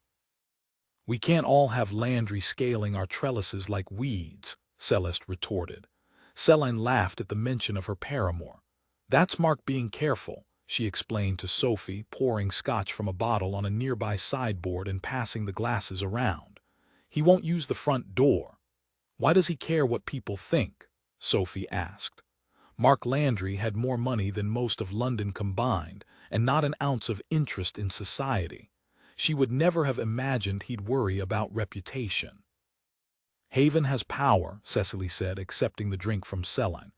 "We can't all have Landry scaling our trellises like weeds," Celeste retorted. Selene laughed at the mention of her paramour. "That's Mark being careful," she explained to Sophie, pouring scotch from a bottle on a nearby sideboard and passing the glasses around. "He won't use the front door." "Why does he care what people think?" Sophie asked. Mark Landry had more money than most of London combined, and not an ounce of interest in society. She would never have imagined he'd worry about reputation. "Haven has power," Cecily said, accepting the drink from Selene.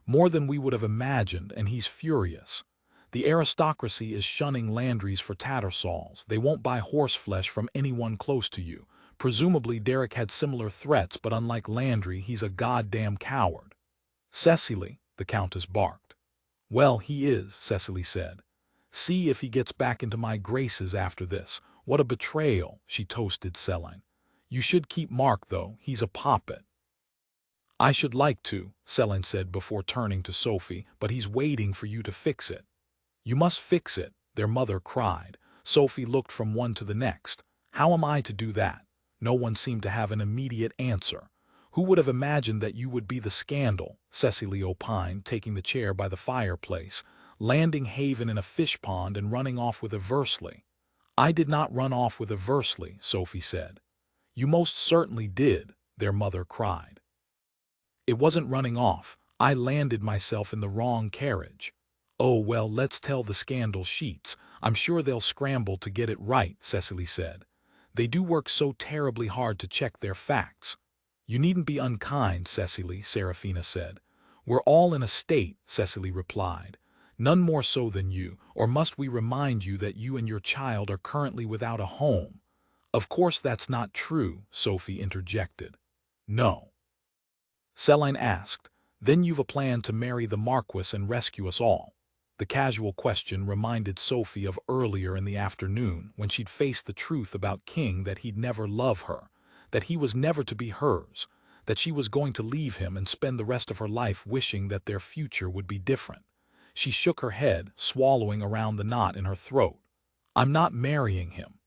"More than we would have imagined, and he's furious. The aristocracy is shunning Landrys for Tattersalls. They won't buy horseflesh from anyone close to you. Presumably Derek had similar threats, but unlike Landry, he's a goddamn coward." "Cecily," the Countess barked. "Well, he is," Cecily said. "See if he gets back into my graces after this. What a betrayal," she toasted Selene. "You should keep Mark, though. He's a poppet." "I should like to," Selene said before turning to Sophie, "but he's waiting for you to fix it." "You must fix it," their mother cried. Sophie looked from one to the next. "How am I to do that?" No one seemed to have an immediate answer. "Who would have imagined that you would be the scandal?" Cecily opined, taking the chair by the fireplace. "Landing Haven in a fish pond and running off with Eversley." "I did not run off with Eversley," Sophie said. "You most certainly did," their mother cried. "It wasn't running off. I landed myself in the wrong carriage." "Oh, well, let's tell the scandal sheets. I'm sure they'll scramble to get it right," Cecily said. "They do work so terribly hard to check their facts." "You needn't be unkind, Cecily," Seraphina said. "We're all in a state," Cecily replied. "None more so than you, or must we remind you that you and your child are currently without a home?" "Of course that's not true," Sophie interjected. "No?" Selene asked. "Then you've a plan to marry the Marquess and rescue us all." The casual question reminded Sophie of earlier in the afternoon when she'd faced the truth about King, that he'd never love her, that he was never to be hers, that she was going to leave him and spend the rest of her life wishing that their future would be different. She shook her head, swallowing around the knot in her throat. "I'm not marrying him."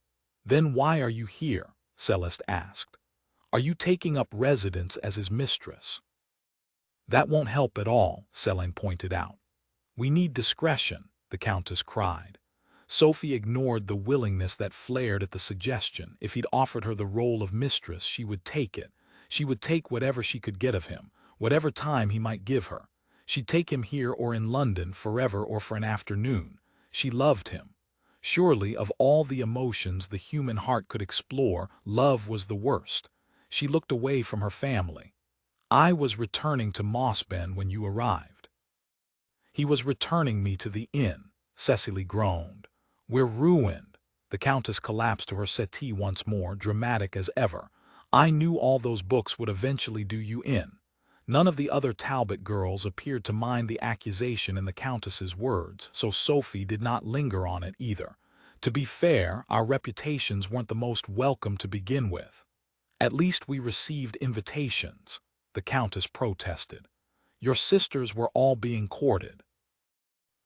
"Then why are you here?" Celeste asked. "Are you taking up residence as his mistress?" "That won't help at all," Selene pointed out. "We need discretion," the Countess cried. Sophie ignored the willingness that flared at the suggestion. If he'd offered her the role of mistress, she would take it. She would take whatever she could get of him, whatever time he might give her. She'd take him here or in London, forever or for an afternoon. She loved him. Surely, of all the emotions the human heart could explore, love was the worst. She looked away from her family. "I was returning to Mossben when you arrived." "He was returning me to the inn," Cecily groaned. "We're ruined." The Countess collapsed to her settee once more, dramatic as ever. "I knew all those books would eventually do you in." None of the other Talbot girls appeared to mind the accusation in the Countess's words, so Sophie did not linger on it either. "To be fair, our reputations weren't the most welcome to begin with." "At least we received invitations," the Countess protested. "Your sisters were all being courted."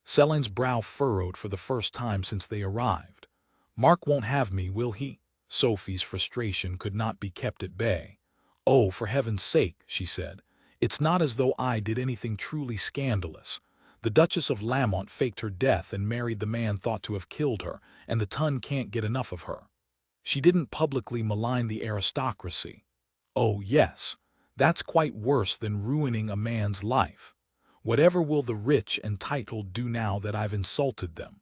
Selene's brow furrowed for the first time since they arrived. "Mark won't have me, will he?" Sophie's frustration could not be kept at bay. "Oh, for heaven's sake," she said. "It's not as though I did anything truly scandalous. The Duchess of Lamont faked her death and married the man thought to have killed her, and the Ton can't get enough of her. She didn't publicly malign the aristocracy. Oh, yes, that's quite worse than ruining a man's life. Whatever will the rich and titled do now that I've insulted them?"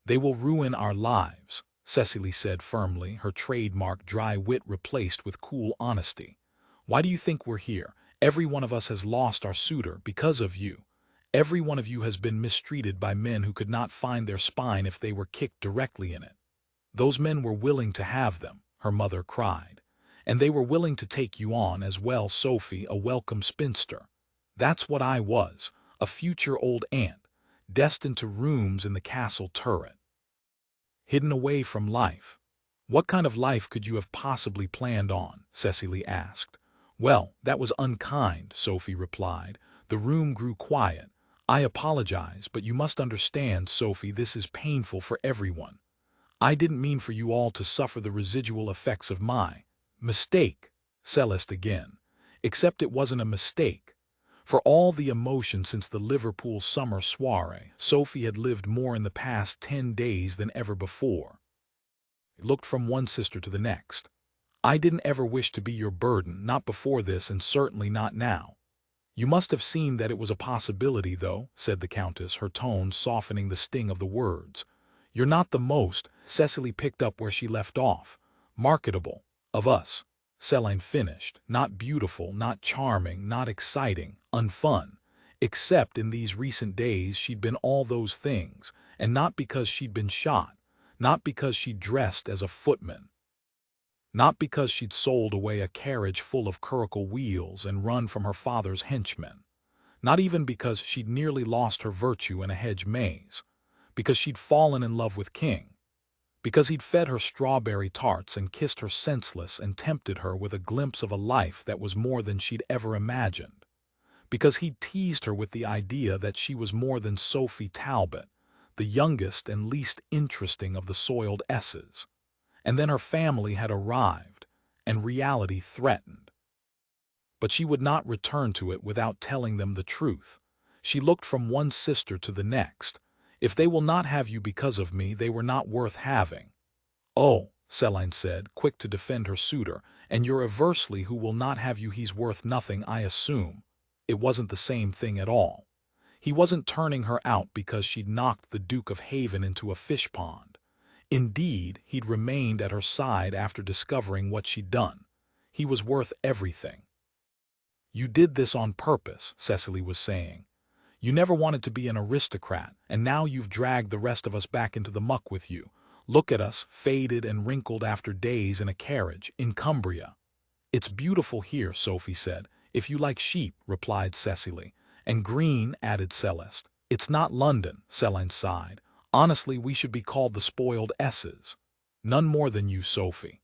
"They will ruin our lives," Cecily said firmly, her trademark dry wit replaced with cool honesty. "Why do you think we're here? Every one of us has lost our suitor because of you. Every one of you has been mistreated by men who could not find their spine if they were kicked directly in it. Those men were willing to have them," her mother cried. "And they were willing to take you on as well, Sophie, a welcome spinster. That's what I was, a future old aunt, destined to rooms in the castle turret. Hidden away from life." "What kind of life could you have possibly planned on?" Cecily asked. "Well, that was unkind," Sophie replied. The room grew quiet. "I apologize, but you must understand, Sophie, this is painful for everyone. I didn't mean for you all to suffer the residual effects of my mistake." Celeste again. "Except it wasn't a mistake." For all the emotion since the Liverpool Summer Soiree, Sophie had lived more in the past 10 days than ever before. It looked from one sister to the next. "I didn't ever wish to be your burden, not before this and certainly not now." "You must have seen that it was a possibility, though," said the Countess, her tone softening the sting of the words. "You're not the most," Cecily picked up where she left off, "marketable of us," Celine finished, "not beautiful, not charming, not exciting, unfun. Except in these recent days she'd been all those things, and not because she'd been shot, not because she'd dressed as a footman, not because she'd sold away a carriage full of curricle wheels and run from her father's henchmen, not even because she'd nearly lost her virtue in a hedge maze, because she'd fallen in love with King, because he'd fed her strawberry tarts and kissed her senseless and tempted her with a glimpse of a life that was more than she'd ever imagined, because he'd teased her with the idea that she was more than Sophie Talbot, the youngest and least interesting of the soiled S's. And then her family had arrived, and reality threatened. But she would not return to it without telling them the truth. She looked from one sister to the next. "If they will not have you because of me, they were not worth having." "Oh," Celine said, quick to defend her suitor, "and your Eversley who will not have you, he's worth nothing, I assume." It wasn't the same thing at all. He wasn't turning her out because she'd knocked the Duke of Haven into a fish pond. Indeed, he'd remained at her side after discovering what she'd done. He was worth everything. "You did this on purpose," Cecily was saying. "You never wanted to be an aristocrat, and now you've dragged the rest of us back into the muck with you. Look at us, faded and wrinkled after days in a carriage, in Cumbria." "It's beautiful here," Sophie said. "If you like sheep," replied Cecily. "And green," added Celeste. "It's not London," Celine sighed. "Honestly, we should be called the spoiled S's." "None more than you, Sophie."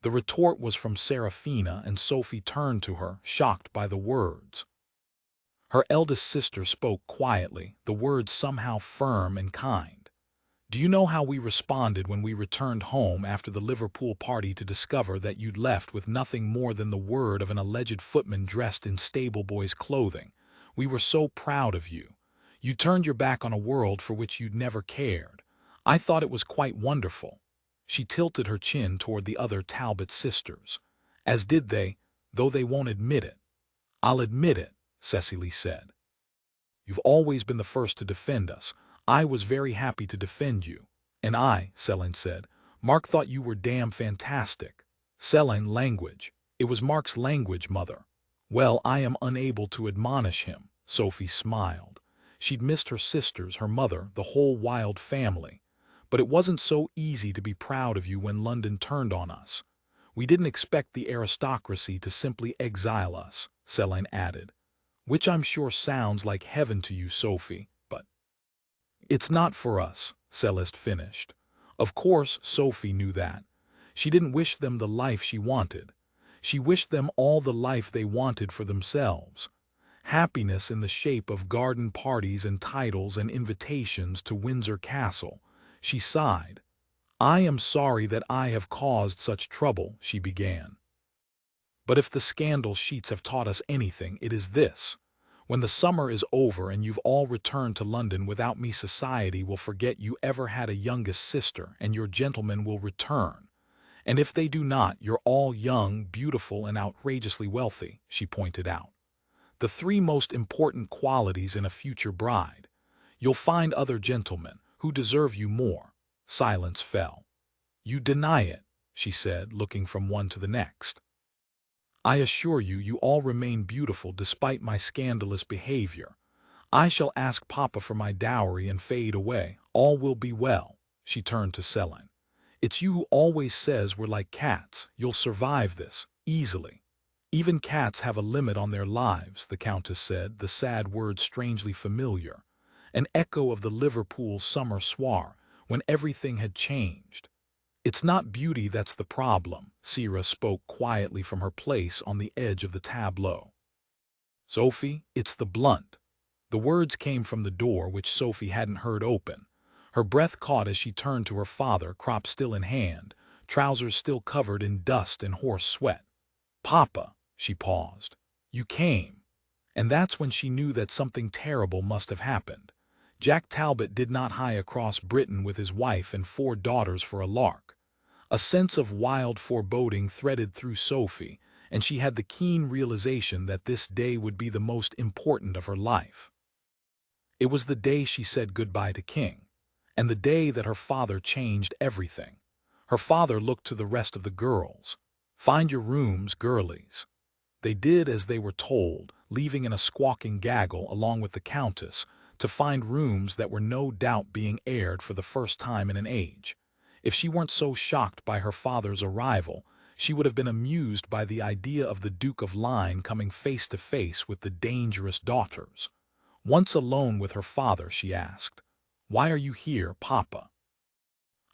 The retort was from Seraphina, and Sophie turned to her, shocked by the words. Her eldest sister spoke quietly, the words somehow firm and kind. "Do you know how we responded when we returned home after the Liverpool party to discover that you'd left with nothing more than the word of an alleged footman dressed in stable boy's clothing? We were so proud of you. You turned your back on a world for which you'd never cared. I thought it was quite wonderful." She tilted her chin toward the other Talbot sisters. "As did they, though they won't admit it." "I'll admit it," Cecily said. "You've always been the first to defend us. I was very happy to defend you." "And I," Celine said. "Mark thought you were damn fantastic." "Celine, language." "It was Mark's language, mother." "Well, I am unable to admonish him." Sophie smiled. She'd missed her sisters, her mother, the whole wild family. "But it wasn't so easy to be proud of you when London turned on us. We didn't expect the aristocracy to simply exile us," Celine added. "Which I'm sure sounds like heaven to you, Sophie, but—" "It's not for us," Celeste finished. Of course, Sophie knew that. She didn't wish them the life she wanted. She wished them all the life they wanted for themselves. Happiness in the shape of garden parties and titles and invitations to Windsor Castle. She sighed. "I am sorry that I have caused such trouble," she began. "But if the scandal sheets have taught us anything, it is this. When the summer is over and you've all returned to London without me, society will forget you ever had a youngest sister, and your gentlemen will return. And if they do not, you're all young, beautiful, and outrageously wealthy," she pointed out. "The three most important qualities in a future bride. You'll find other gentlemen who deserve you more." Silence fell. "You deny it," she said, looking from one to the next. "I assure you, you all remain beautiful despite my scandalous behavior. I shall ask Papa for my dowry and fade away. All will be well." She turned to Celine. "It's you who always says we're like cats. You'll survive this, easily." "Even cats have a limit on their lives," the Countess said, the sad word strangely familiar. An echo of the Liverpool Summer Soiree, when everything had changed. "It's not beauty that's the problem," Sira spoke quietly from her place on the edge of the tableau. "Sophie, it's the blunt." The words came from the door, which Sophie hadn't heard open. Her breath caught as she turned to her father, crop still in hand, trousers still covered in dust and horse sweat. "Papa," she paused. "You came." And that's when she knew that something terrible must have happened. Jack Talbot did not hie across Britain with his wife and 4 daughters for a lark. A sense of wild foreboding threaded through Sophie, and she had the keen realization that this day would be the most important of her life. It was the day she said goodbye to King, and the day that her father changed everything. Her father looked to the rest of the girls. "Find your rooms, girlies." They did as they were told, leaving in a squawking gaggle along with the countess to find rooms that were no doubt being aired for the first time in an age. If she weren't so shocked by her father's arrival, she would have been amused by the idea of the Duke of Lyne coming face to face with the dangerous daughters. Once alone with her father, she asked, "Why are you here, Papa?"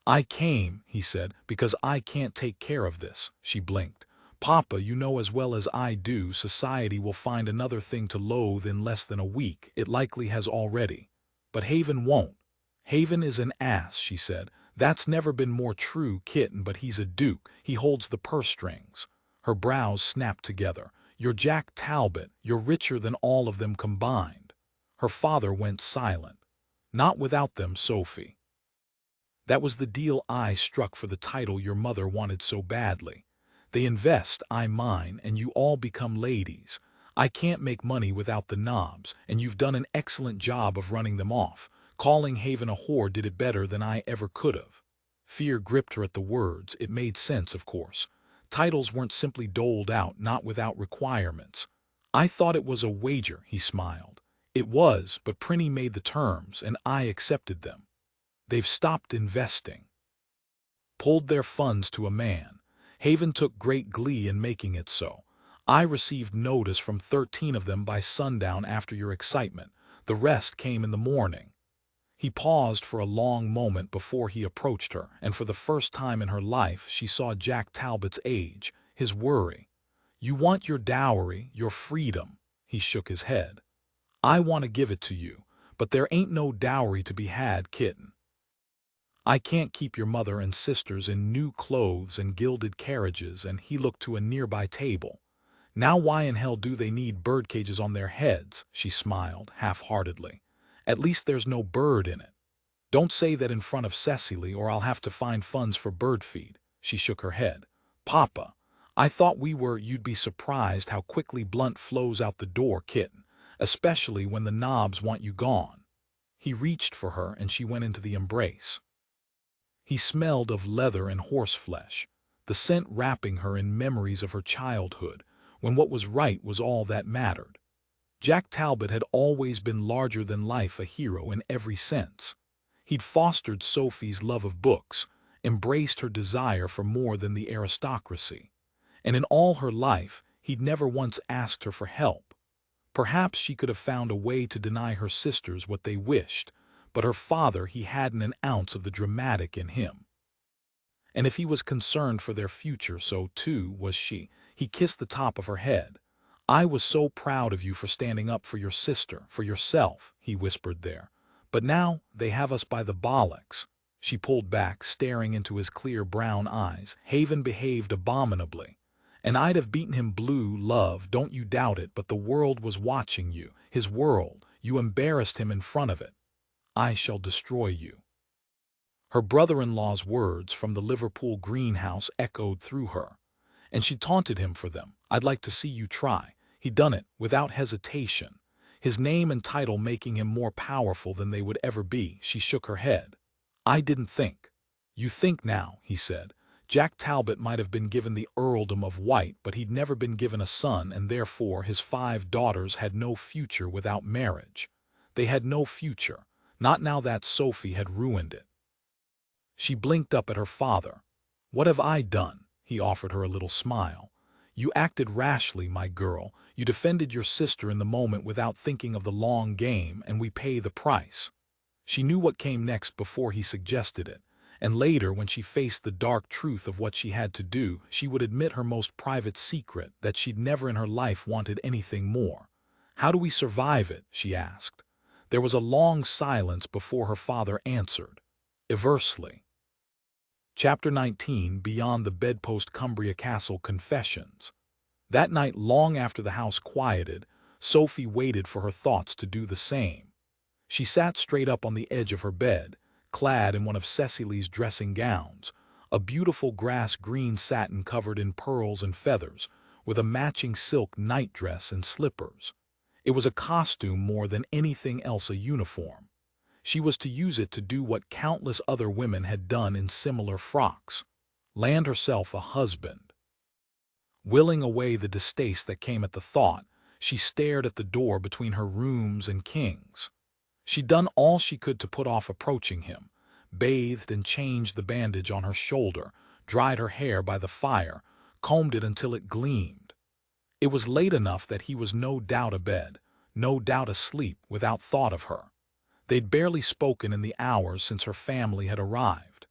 "I came," he said, "because I can't take care of this." She blinked. "Papa, you know as well as I do society will find another thing to loathe in less than a week. It likely has already. But Haven won't." "Haven is an ass," she said. "That's never been more true, kitten, but he's a duke. He holds the purse strings." Her brows snapped together. "You're Jack Talbot. You're richer than all of them combined." Her father went silent. "Not without them, Sophie. That was the deal I struck for the title your mother wanted so badly. They invest, I mine, and you all become ladies. I can't make money without the knobs, and you've done an excellent job of running them off. Calling Haven a whore did it better than I ever could have." Fear gripped her at the words. It made sense, of course. Titles weren't simply doled out, not without requirements. "I thought it was a wager," he smiled. "It was, but Prinny made the terms, and I accepted them. They've stopped investing. Pulled their funds to a man. Haven took great glee in making it so. I received notice from 13 of them by sundown after your excitement. The rest came in the morning." He paused for a long moment before he approached her, and for the first time in her life she saw Jack Talbot's age, his worry. "You want your dowry, your freedom." He shook his head. "I want to give it to you, but there ain't no dowry to be had, kitten. I can't keep your mother and sisters in new clothes and gilded carriages," and he looked to a nearby table. "Now why in hell do they need bird cages on their heads?" She smiled, half-heartedly. "At least there's no bird in it. Don't say that in front of Cecily or I'll have to find funds for bird feed." She shook her head. "Papa, I thought you'd be surprised how quickly blunt flows out the door, kitten, especially when the knobs want you gone." He reached for her and she went into the embrace. He smelled of leather and horseflesh, the scent wrapping her in memories of her childhood, when what was right was all that mattered. Jack Talbot had always been larger-than-life, a hero in every sense. He'd fostered Sophie's love of books, embraced her desire for more than the aristocracy, and in all her life he'd never once asked her for help. Perhaps she could have found a way to deny her sisters what they wished, but her father, he hadn't an ounce of the dramatic in him. And if he was concerned for their future, so too was she. He kissed the top of her head. "I was so proud of you for standing up for your sister, for yourself," he whispered there. "But now they have us by the bollocks." She pulled back, staring into his clear brown eyes. "Haven behaved abominably. And I'd have beaten him blue, love, don't you doubt it, but the world was watching you, his world. You embarrassed him in front of it. I shall destroy you." Her brother-in-law's words from the Liverpool greenhouse echoed through her, and she taunted him for them. "I'd like to see you try." He'd done it without hesitation, his name and title making him more powerful than they would ever be. She shook her head. "I didn't think." "You think now," he said. "Jack Talbot might have been given the earldom of White, but he'd never been given a son, and therefore his 5 daughters had no future without marriage. They had no future. Not now that Sophie had ruined it." She blinked up at her father. "What have I done?" He offered her a little smile. "You acted rashly, my girl. You defended your sister in the moment without thinking of the long game, and we pay the price." She knew what came next before he suggested it, and later, when she faced the dark truth of what she had to do, she would admit her most private secret, that she'd never in her life wanted anything more. "How do we survive it?" she asked. There was a long silence before her father answered. "Eversley." Chapter 19, Beyond the Bedpost, Cumbria Castle Confessions. That night, long after the house quieted, Sophie waited for her thoughts to do the same. She sat straight up on the edge of her bed, clad in one of Cecily's dressing gowns, a beautiful grass-green satin covered in pearls and feathers, with a matching silk nightdress and slippers. It was a costume more than anything else, a uniform. She was to use it to do what countless other women had done in similar frocks: land herself a husband. Willing away the distaste that came at the thought, she stared at the door between her rooms and King's. She'd done all she could to put off approaching him, bathed and changed the bandage on her shoulder, dried her hair by the fire, combed it until it gleamed. It was late enough that he was no doubt abed, no doubt asleep, without thought of her. They'd barely spoken in the hours since her family had arrived.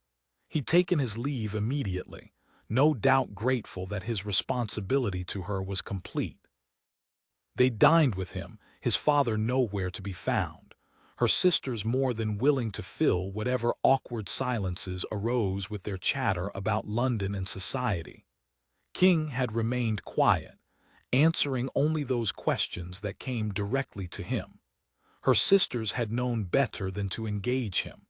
He'd taken his leave immediately, no doubt grateful that his responsibility to her was complete. They dined with him, his father nowhere to be found, her sisters more than willing to fill whatever awkward silences arose with their chatter about London and society. King had remained quiet, answering only those questions that came directly to him. Her sisters had known better than to engage him.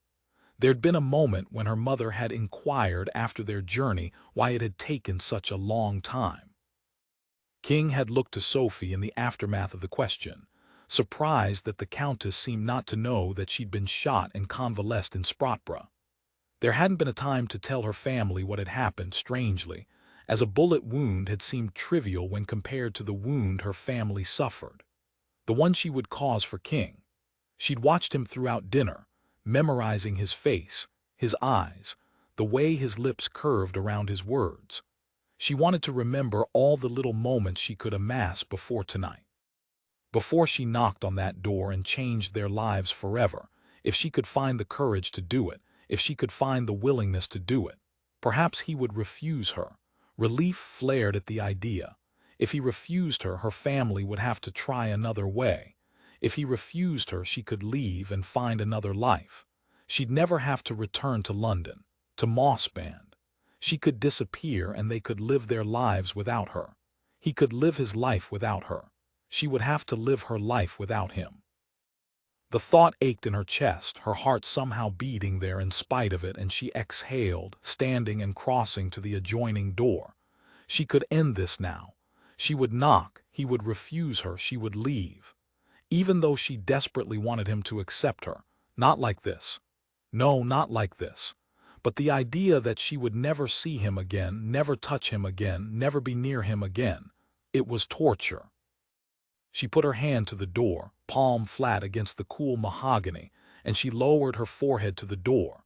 There'd been a moment when her mother had inquired after their journey why it had taken such a long time. King had looked to Sophie in the aftermath of the question, surprised that the countess seemed not to know that she'd been shot and convalesced in Sprotbrough. There hadn't been a time to tell her family what had happened, strangely, as a bullet wound had seemed trivial when compared to the wound her family suffered, the one she would cause for King. She'd watched him throughout dinner, memorizing his face, his eyes, the way his lips curved around his words. She wanted to remember all the little moments she could amass before tonight. Before she knocked on that door and changed their lives forever, if she could find the courage to do it, if she could find the willingness to do it. Perhaps he would refuse her. Relief flared at the idea. If he refused her, her family would have to try another way. If he refused her, she could leave and find another life. She'd never have to return to London, to Mossband. She could disappear and they could live their lives without her. He could live his life without her. She would have to live her life without him. The thought ached in her chest, her heart somehow beating there in spite of it, and she exhaled, standing and crossing to the adjoining door. She could end this now. She would knock, he would refuse her, she would leave. Even though she desperately wanted him to accept her. Not like this. No, not like this. But the idea that she would never see him again, never touch him again, never be near him again, it was torture. She put her hand to the door, palm flat against the cool mahogany, and she lowered her forehead to the door,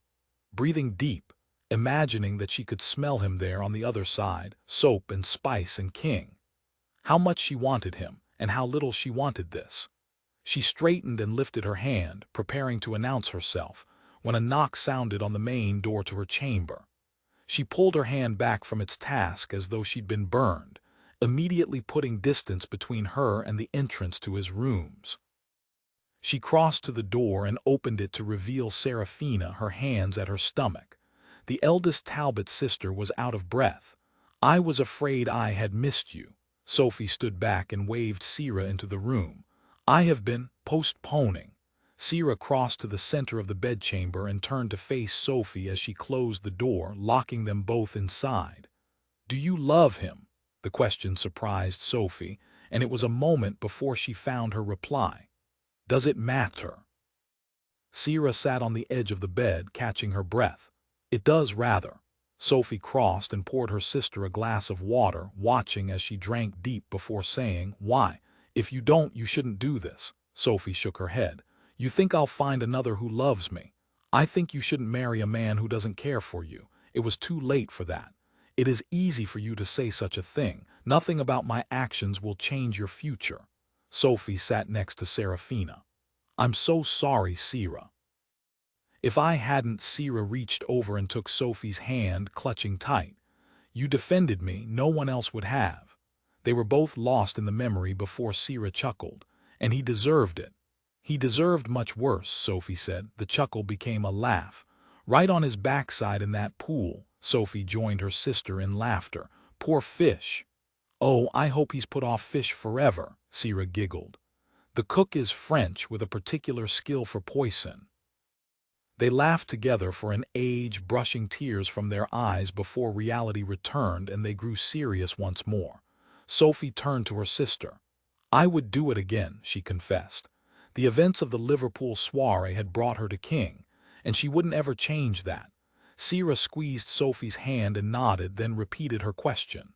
breathing deep, imagining that she could smell him there on the other side, soap and spice and King. How much she wanted him, and how little she wanted this. She straightened and lifted her hand, preparing to announce herself, when a knock sounded on the main door to her chamber. She pulled her hand back from its task as though she'd been burned, immediately putting distance between her and the entrance to his rooms. She crossed to the door and opened it to reveal Seraphina, her hands at her stomach. The eldest Talbot sister was out of breath. "I was afraid I had missed you." Sophie stood back and waved Sira into the room. "I have been postponing." Sira crossed to the center of the bedchamber and turned to face Sophie as she closed the door, locking them both inside. "Do you love him?" The question surprised Sophie, and it was a moment before she found her reply. "Does it matter?" Sira sat on the edge of the bed, catching her breath. "It does, rather." Sophie crossed and poured her sister a glass of water, watching as she drank deep before saying, "Why? If you don't, you shouldn't do this." Sophie shook her head. "You think I'll find another who loves me. I think you shouldn't marry a man who doesn't care for you. It was too late for that. It is easy for you to say such a thing. Nothing about my actions will change your future." Sophie sat next to Seraphina. "I'm so sorry, Sira." "If I hadn't," Sira reached over and took Sophie's hand, clutching tight. "You defended me, no one else would have." They were both lost in the memory before Sira chuckled. "And he deserved it." "He deserved much worse," Sophie said. The chuckle became a laugh. "Right on his backside in that pool." Sophie joined her sister in laughter. "Poor fish." "Oh, I hope he's put off fish forever," Sira giggled. "The cook is French with a particular skill for poison." They laughed together for an age, brushing tears from their eyes before reality returned and they grew serious once more. Sophie turned to her sister. "I would do it again," she confessed. The events of the Liverpool soiree had brought her to King, and she wouldn't ever change that. Sira squeezed Sophie's hand and nodded, then repeated her question.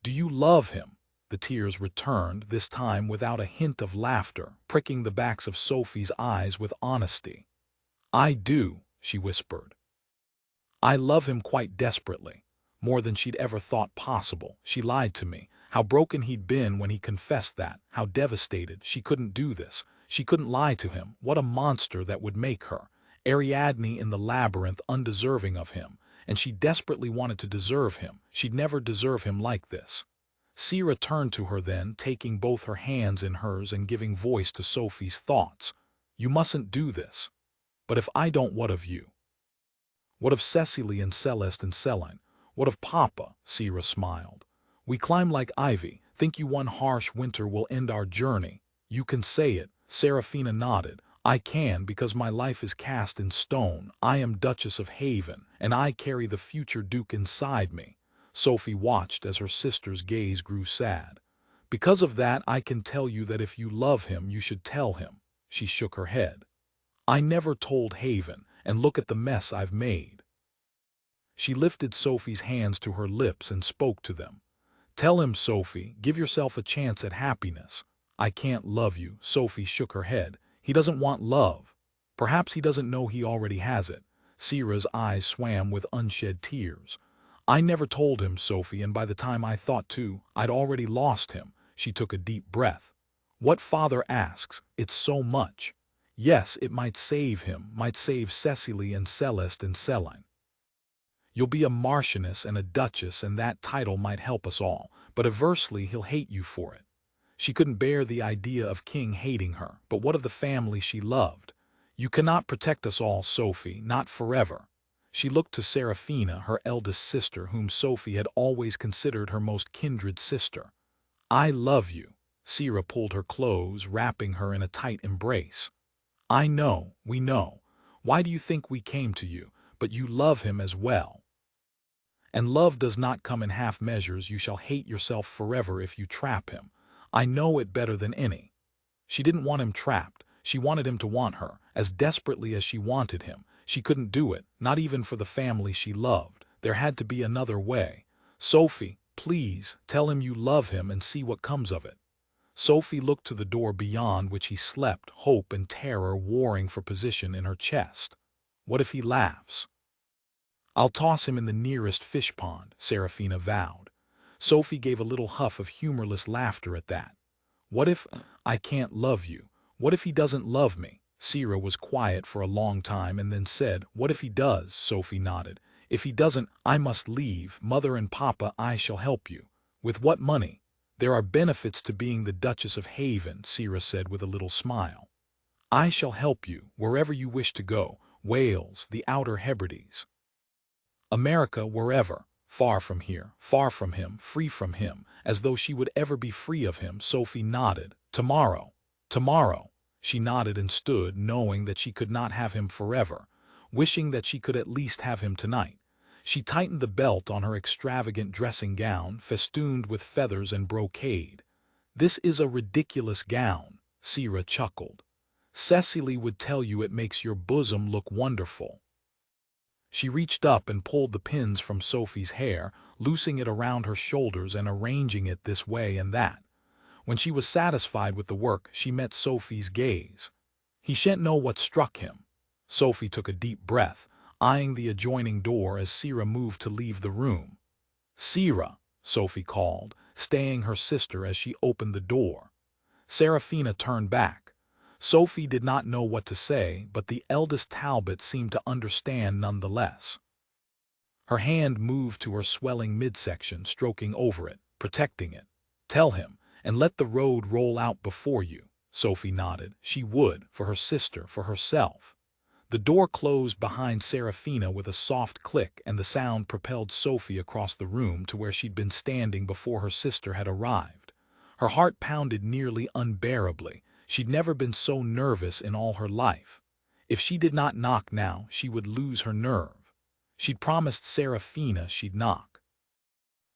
"Do you love him?" The tears returned, this time without a hint of laughter, pricking the backs of Sophie's eyes with honesty. "I do," she whispered. "I love him quite desperately, more than she'd ever thought possible. She lied to me. How broken he'd been when he confessed that, how devastated. She couldn't do this. She couldn't lie to him. What a monster that would make her. Ariadne in the labyrinth, undeserving of him, and she desperately wanted to deserve him. She'd never deserve him like this." Sira turned to her then, taking both her hands in hers and giving voice to Sophie's thoughts. "You mustn't do this." "But if I don't, what of you? What of Cecily and Celeste and Celine? What of Papa?" Sira smiled. "We climb like ivy. Think you one harsh winter will end our journey?" "You can say it." Seraphina nodded. "I can, because my life is cast in stone. I am Duchess of Haven, and I carry the future Duke inside me." Sophie watched as her sister's gaze grew sad. "Because of that, I can tell you that if you love him, you should tell him." She shook her head. "I never told Haven, and look at the mess I've made." She lifted Sophie's hands to her lips and spoke to them. "Tell him, Sophie. Give yourself a chance at happiness." "I can't love you." Sophie shook her head. "He doesn't want love. Perhaps he doesn't know he already has it." Sira's eyes swam with unshed tears. "I never told him, Sophie, and by the time I thought to, I'd already lost him." She took a deep breath. "What father asks? It's so much. Yes, it might save him, might save Cecily and Celeste and Celine. You'll be a marchioness and a duchess, and that title might help us all, but Eversley, he'll hate you for it." She couldn't bear the idea of King hating her, but what of the family she loved? "You cannot protect us all, Sophie, not forever." She looked to Seraphina, her eldest sister, whom Sophie had always considered her most kindred sister. "I love you." Sira pulled her close, wrapping her in a tight embrace. "I know, we know. Why do you think we came to you? But you love him as well. And love does not come in half measures. You shall hate yourself forever if you trap him. I know it better than any." She didn't want him trapped. She wanted him to want her, as desperately as she wanted him. She couldn't do it, not even for the family she loved. There had to be another way. "Sophie, please, tell him you love him and see what comes of it." Sophie looked to the door beyond which he slept, hope and terror warring for position in her chest. "What if he laughs?" "I'll toss him in the nearest fish pond," Seraphina vowed. Sophie gave a little huff of humorless laughter at that. "What if I can't love you? What if he doesn't love me?" Sira was quiet for a long time and then said, "What if he does?" Sophie nodded. "If he doesn't, I must leave. Mother and Papa, I shall help you." "With what money?" "There are benefits to being the Duchess of Haven," Sira said with a little smile. "I shall help you, wherever you wish to go. Wales, the Outer Hebrides, America, wherever. Far from here, far from him, free from him, as though she would ever be free of him." Sophie nodded. "Tomorrow." "Tomorrow." She nodded and stood, knowing that she could not have him forever, wishing that she could at least have him tonight. She tightened the belt on her extravagant dressing gown, festooned with feathers and brocade. "This is a ridiculous gown," Sira chuckled. "Cecily would tell you it makes your bosom look wonderful." She reached up and pulled the pins from Sophie's hair, loosing it around her shoulders and arranging it this way and that. When she was satisfied with the work, she met Sophie's gaze. "He shan't know what struck him." Sophie took a deep breath, eyeing the adjoining door as Sira moved to leave the room. "Sira," Sophie called, staying her sister as she opened the door. Seraphina turned back. Sophie did not know what to say, but the eldest Talbot seemed to understand nonetheless. Her hand moved to her swelling midsection, stroking over it, protecting it. "Tell him, and let the road roll out before you." Sophie nodded. She would, for her sister, for herself. The door closed behind Seraphina with a soft click, and the sound propelled Sophie across the room to where she'd been standing before her sister had arrived. Her heart pounded nearly unbearably. She'd never been so nervous in all her life. If she did not knock now, she would lose her nerve. She'd promised Seraphina she'd knock.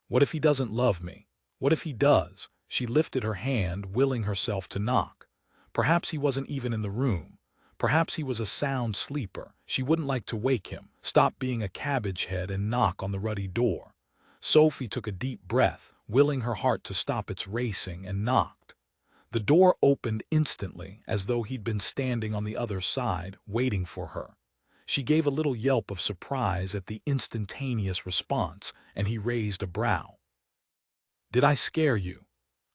"What if he doesn't love me? What if he does? She lifted her hand, willing herself to knock. Perhaps he wasn't even in the room. Perhaps he was a sound sleeper. She wouldn't like to wake him, stop being a cabbage head and knock on the ruddy door. Sophie took a deep breath, willing her heart to stop its racing, and knocked. The door opened instantly, as though he'd been standing on the other side, waiting for her. She gave a little yelp of surprise at the instantaneous response, and he raised a brow. "Did I scare you?"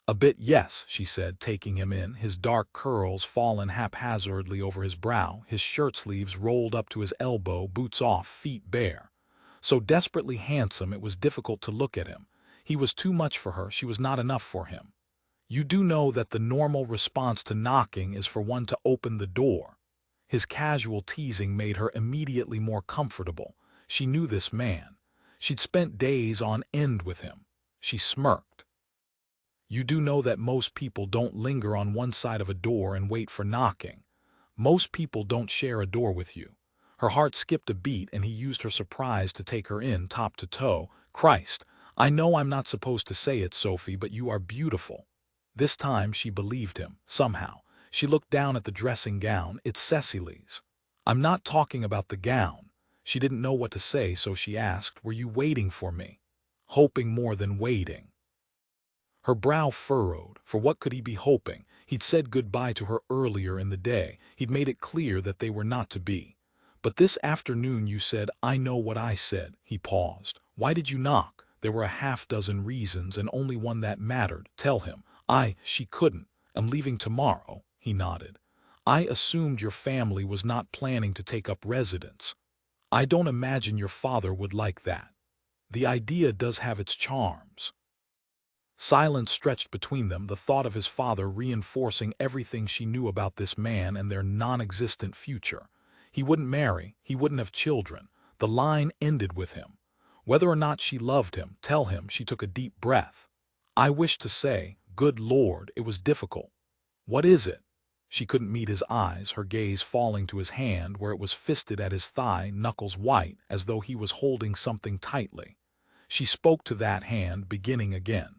"A bit, yes," she said, taking him in, his dark curls fallen haphazardly over his brow, his shirt sleeves rolled up to his elbow, boots off, feet bare. So desperately handsome it was difficult to look at him. He was too much for her, she was not enough for him. "You do know that the normal response to knocking is for one to open the door." His casual teasing made her immediately more comfortable. She knew this man. She'd spent days on end with him. She smirked. "You do know that most people don't linger on one side of a door and wait for knocking. Most people don't share a door with you." Her heart skipped a beat, and he used her surprise to take her in top to toe. "Christ, I know I'm not supposed to say it, Sophie, but you are beautiful." This time she believed him, somehow. She looked down at the dressing gown. "It's Cecily's." "I'm not talking about the gown." She didn't know what to say, so she asked, "Were you waiting for me?" "Hoping more than waiting." Her brow furrowed. For what could he be hoping? He'd said goodbye to her earlier in the day. He'd made it clear that they were not to be. "But this afternoon you said—" "I know what I said." He paused. "Why did you knock?" "There were a half-dozen reasons, and only one that mattered." "Tell him." She couldn't. "I'm leaving tomorrow." He nodded. "I assumed your family was not planning to take up residence." "I don't imagine your father would like that." "The idea does have its charms." Silence stretched between them, the thought of his father reinforcing everything she knew about this man and their non-existent future. He wouldn't marry, he wouldn't have children. The line ended with him. Whether or not she loved him, tell him. She took a deep breath. "I wished to say, good Lord, it was difficult." "What is it?" She couldn't meet his eyes, her gaze falling to his hand where it was fisted at his thigh, knuckles white, as though he was holding something tightly. She spoke to that hand, beginning again.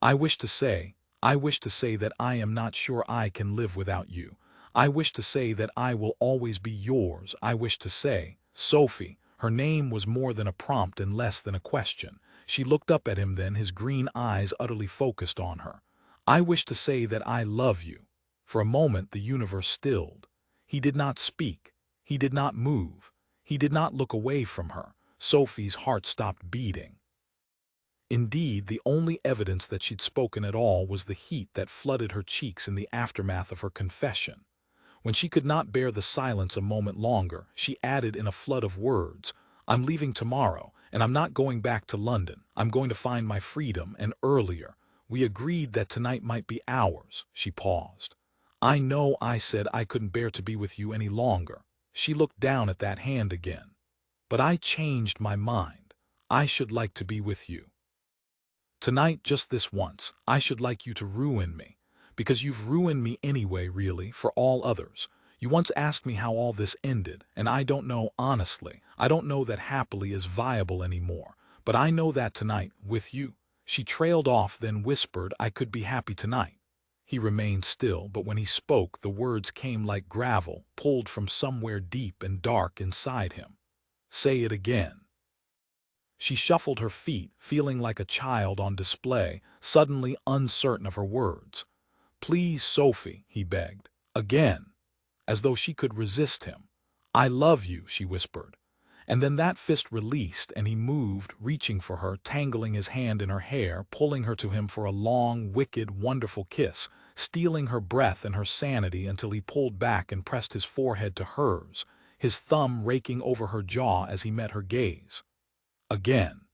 I wish to say that I am not sure I can live without you. I wish to say that I will always be yours. I wish to say—" Sophie. Her name was more than a prompt and less than a question. She looked up at him then, his green eyes utterly focused on her. "I wish to say that I love you." For a moment the universe stilled. He did not speak. He did not move. He did not look away from her. Sophie's heart stopped beating. Indeed, the only evidence that she'd spoken at all was the heat that flooded her cheeks in the aftermath of her confession. When she could not bear the silence a moment longer, she added in a flood of words, "I'm leaving tomorrow, and I'm not going back to London. I'm going to find my freedom, and earlier. We agreed that tonight might be ours." She paused. "I know I said I couldn't bear to be with you any longer." She looked down at that hand again. "But I changed my mind. I should like to be with you. Tonight, just this once, I should like you to ruin me. Because you've ruined me anyway, really, for all others. You once asked me how all this ended, and I don't know, honestly. I don't know that happily is viable anymore. But I know that tonight, with you." She trailed off, then whispered, "I could be happy tonight." He remained still, but when he spoke, the words came like gravel, pulled from somewhere deep and dark inside him. "Say it again." She shuffled her feet, feeling like a child on display, suddenly uncertain of her words. "Please, Sophie," he begged. "Again." As though she could resist him. "I love you," she whispered. And then that fist released, and he moved, reaching for her, tangling his hand in her hair, pulling her to him for a long, wicked, wonderful kiss, stealing her breath and her sanity until he pulled back and pressed his forehead to hers, his thumb raking over her jaw as he met her gaze. Again.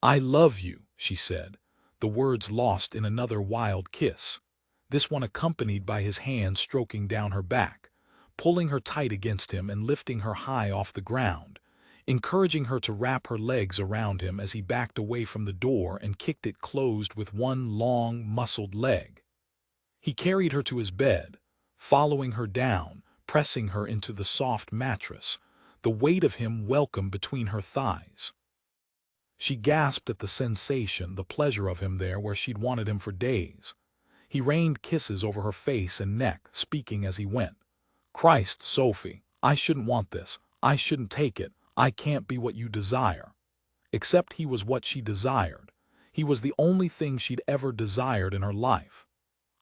"I love you," she said, the words lost in another wild kiss, this one accompanied by his hand stroking down her back, pulling her tight against him and lifting her high off the ground, encouraging her to wrap her legs around him as he backed away from the door and kicked it closed with one long, muscled leg. He carried her to his bed, following her down, pressing her into the soft mattress, the weight of him welcome between her thighs. She gasped at the sensation, the pleasure of him there where she'd wanted him for days. He rained kisses over her face and neck, speaking as he went. "Christ, Sophie, I shouldn't want this. I shouldn't take it. I can't be what you desire." Except he was what she desired. He was the only thing she'd ever desired in her life.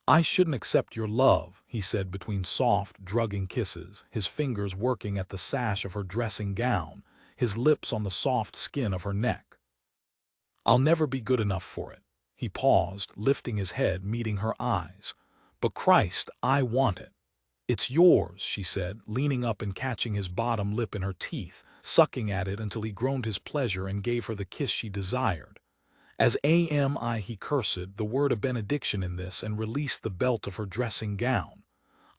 "I shouldn't accept your love," he said between soft, drugging kisses, his fingers working at the sash of her dressing gown, his lips on the soft skin of her neck. "I'll never be good enough for it." He paused, lifting his head, meeting her eyes. "But Christ, I want it." "It's yours," she said, leaning up and catching his bottom lip in her teeth, sucking at it until he groaned his pleasure and gave her the kiss she desired. As AMI he cursed, the word a benediction in this, and released the belt of her dressing gown.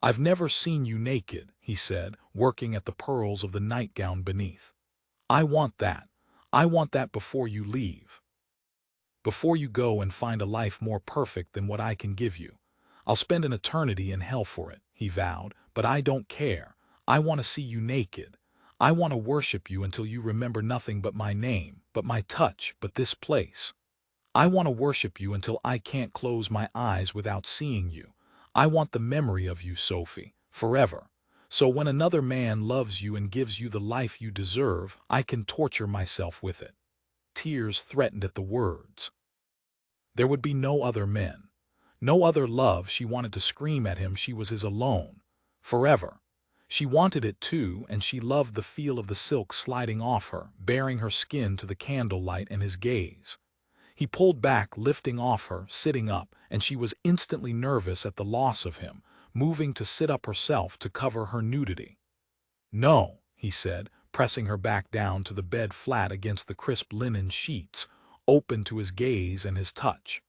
"I've never seen you naked," he said, working at the pearls of the nightgown beneath. "I want that. I want that before you leave. Before you go and find a life more perfect than what I can give you. I'll spend an eternity in hell for it," he vowed, "but I don't care. I want to see you naked. I want to worship you until you remember nothing but my name, but my touch, but this place. I want to worship you until I can't close my eyes without seeing you. I want the memory of you, Sophie, forever. So when another man loves you and gives you the life you deserve, I can torture myself with it." Tears threatened at the words. There would be no other men. No other love. She wanted to scream at him she was his alone. Forever. She wanted it too, and she loved the feel of the silk sliding off her, baring her skin to the candlelight and his gaze. He pulled back, lifting off her, sitting up, and she was instantly nervous at the loss of him, moving to sit up herself to cover her nudity. "No," he said, pressing her back down to the bed flat against the crisp linen sheets, open to his gaze and his touch.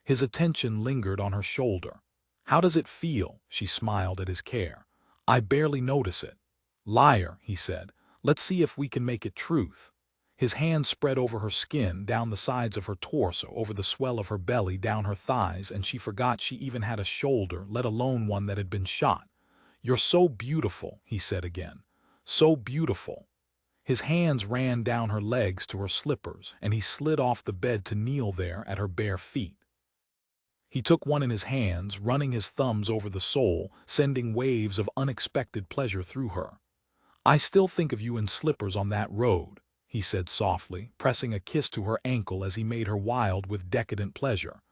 His attention lingered on her shoulder. "How does it feel?" She smiled at his care. "I barely notice it." "Liar," he said. "Let's see if we can make it truth." His hand spread over her skin, down the sides of her torso, over the swell of her belly, down her thighs, and she forgot she even had a shoulder, let alone one that had been shot. "You're so beautiful," he said again. "So beautiful." His hands ran down her legs to her slippers, and he slid off the bed to kneel there at her bare feet. He took one in his hands, running his thumbs over the sole, sending waves of unexpected pleasure through her. "I still think of you in slippers on that road," he said softly, pressing a kiss to her ankle as he made her wild with decadent pleasure.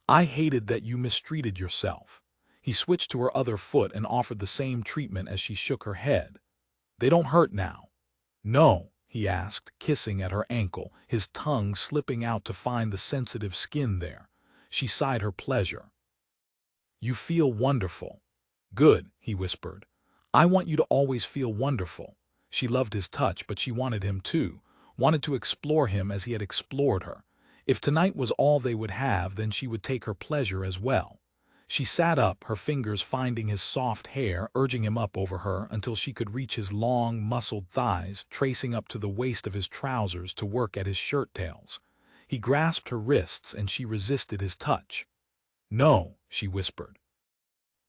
"I hated that you mistreated yourself." He switched to her other foot and offered the same treatment as she shook her head. "They don't hurt now." "No?" he asked, kissing at her ankle, his tongue slipping out to find the sensitive skin there. She sighed her pleasure. "You feel wonderful." "Good," he whispered. "I want you to always feel wonderful." She loved his touch, but she wanted him too, wanted to explore him as he had explored her. If tonight was all they would have, then she would take her pleasure as well. She sat up, her fingers finding his soft hair, urging him up over her until she could reach his long, muscled thighs, tracing up to the waist of his trousers to work at his shirt tails. He grasped her wrists and she resisted his touch. "No," she whispered.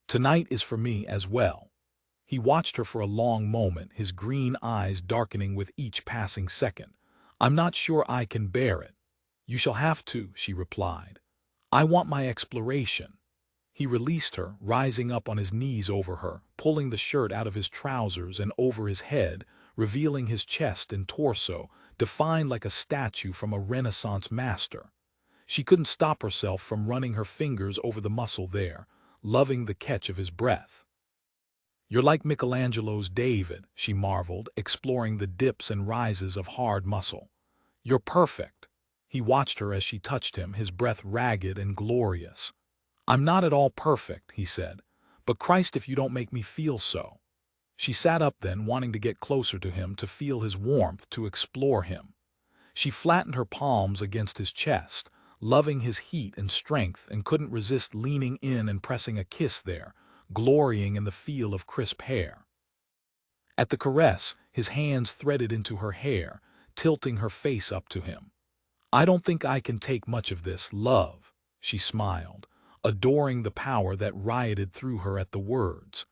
"Tonight is for me as well." He watched her for a long moment, his green eyes darkening with each passing second. "I'm not sure I can bear it." "You shall have to," she replied. "I want my exploration." He released her, rising up on his knees over her, pulling the shirt out of his trousers and over his head, revealing his chest and torso, defined like a statue from a Renaissance master. She couldn't stop herself from running her fingers over the muscle there, loving the catch of his breath. "You're like Michelangelo's David," she marveled, exploring the dips and rises of hard muscle. "You're perfect." He watched her as she touched him, his breath ragged and glorious. "I'm not at all perfect," he said, "but Christ, if you don't make me feel so." She sat up then, wanting to get closer to him, to feel his warmth, to explore him. She flattened her palms against his chest, loving his heat and strength, and couldn't resist leaning in and pressing a kiss there, glorying in the feel of crisp hair. At the caress, his hands threaded into her hair, tilting her face up to him. "I don't think I can take much of this, love," she smiled, adoring the power that rioted through her at the words.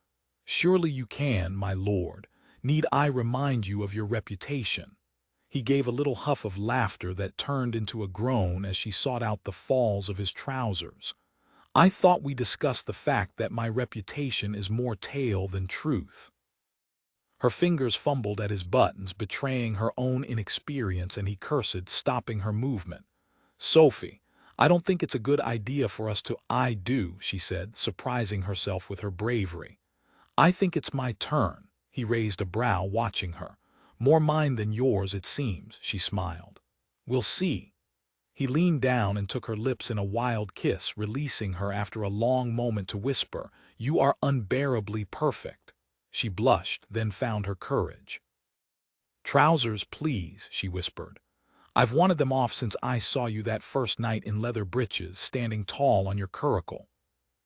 "Surely you can, my lord. Need I remind you of your reputation?" He gave a little huff of laughter that turned into a groan as she sought out the falls of his trousers. I thought we discussed the fact that my reputation is more tale than truth. Her fingers fumbled at his buttons, betraying her own inexperience, and he cursed, stopping her movement. Sophie, I don't think it's a good idea for us to— I do, she said, surprising herself with her bravery. I think it's my turn. He raised a brow, watching her. More mine than yours, it seems, she smiled. We'll see. He leaned down and took her lips in a wild kiss, releasing her after a long moment to whisper, "You are unbearably perfect." She blushed, then found her courage. "Trousers, please," she whispered. "I've wanted them off since I saw you that first night in leather breeches, standing tall on your curricle."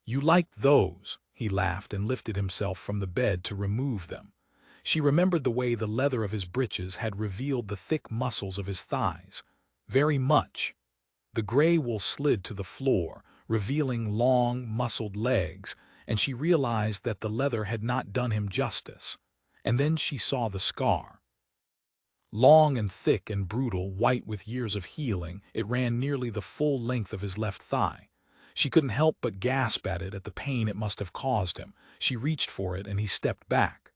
"You liked those," he laughed and lifted himself from the bed to remove them. She remembered the way the leather of his breeches had revealed the thick muscles of his thighs. Very much. The gray wool slid to the floor, revealing long, muscled legs, and she realized that the leather had not done him justice. And then she saw the scar. Long and thick and brutal, white with years of healing, it ran nearly the full length of his left thigh. She couldn't help but gasp at the pain it must have caused him. She reached for it and he stepped back.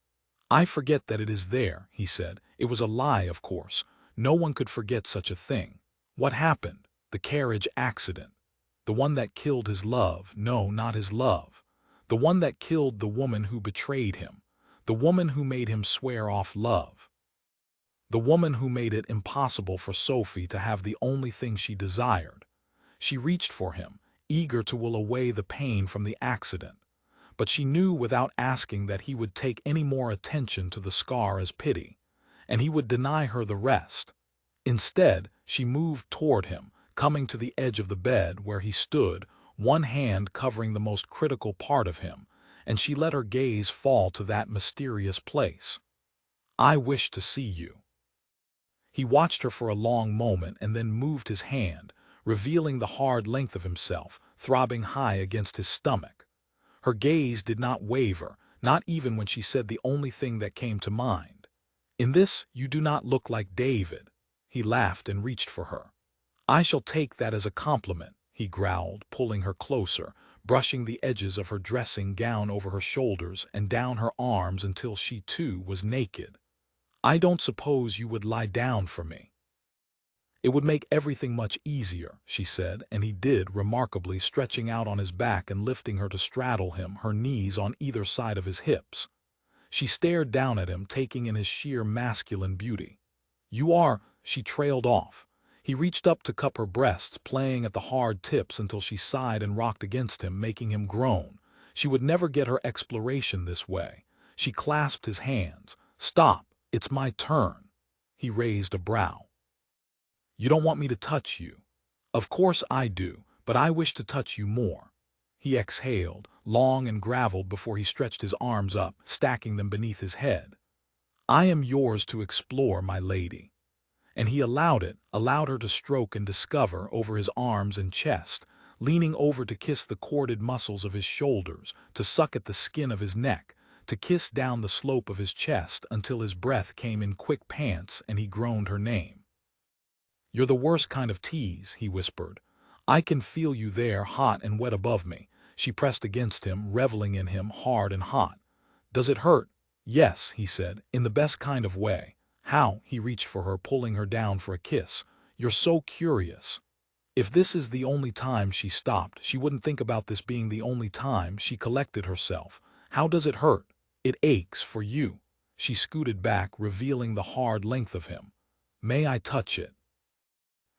"I forget that it is there," he said. "It was a lie, of course. No one could forget such a thing. What happened? The carriage accident. The one that killed his love. No, not his love. The one that killed the woman who betrayed him. The woman who made him swear off love. The woman who made it impossible for Sophie to have the only thing she desired." She reached for him, eager to will away the pain from the accident. But she knew without asking that he would take any more attention to the scar as pity, and he would deny her the rest. Instead, she moved toward him, coming to the edge of the bed where he stood, one hand covering the most critical part of him, and she let her gaze fall to that mysterious place. "I wish to see you." He watched her for a long moment and then moved his hand, revealing the hard length of himself, throbbing high against his stomach. Her gaze did not waver, not even when she said the only thing that came to mind. "In this, you do not look like David." He laughed and reached for her. "I shall take that as a compliment," he growled, pulling her closer, brushing the edges of her dressing gown over her shoulders and down her arms until she, too, was naked. "I don't suppose you would lie down for me." "It would make everything much easier," she said, and he did, remarkably, stretching out on his back and lifting her to straddle him, her knees on either side of his hips. She stared down at him, taking in his sheer masculine beauty. "You are—" she trailed off. He reached up to cup her breasts, playing at the hard tips until she sighed and rocked against him, making him groan. She would never get her exploration this way. She clasped his hands. "Stop. It's my turn." He raised a brow. "You don't want me to touch you." "Of course I do, but I wish to touch you more." He exhaled, long and graveled, before he stretched his arms up, stacking them beneath his head. "I am yours to explore, my lady." And he allowed her to stroke and discover over his arms and chest, leaning over to kiss the corded muscles of his shoulders, to suck at the skin of his neck, to kiss down the slope of his chest until his breath came in quick pants and he groaned her name. "You're the worst kind of tease," he whispered. "I can feel you there, hot and wet above me." She pressed against him, reveling in him, hard and hot. "Does it hurt?" "Yes," he said, "in the best kind of way." "How?" He reached for her, pulling her down for a kiss. "You're so curious." If this is the only time, she stopped. She wouldn't think about this being the only time. She collected herself. "How does it hurt?" "It aches for you." She scooted back, revealing the hard length of him. "May I touch it?"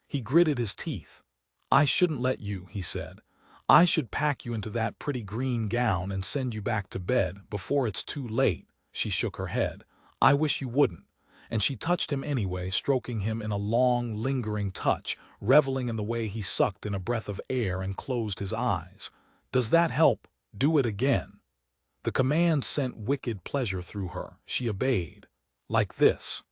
He gritted his teeth. "I shouldn't let you," he said. "I should pack you into that pretty green gown and send you back to bed before it's too late." She shook her head. "I wish you wouldn't." And she touched him anyway, stroking him in a long, lingering touch, reveling in the way he sucked in a breath of air and closed his eyes. "Does that help?" "Do it again." The command sent wicked pleasure through her. She obeyed. "Like this."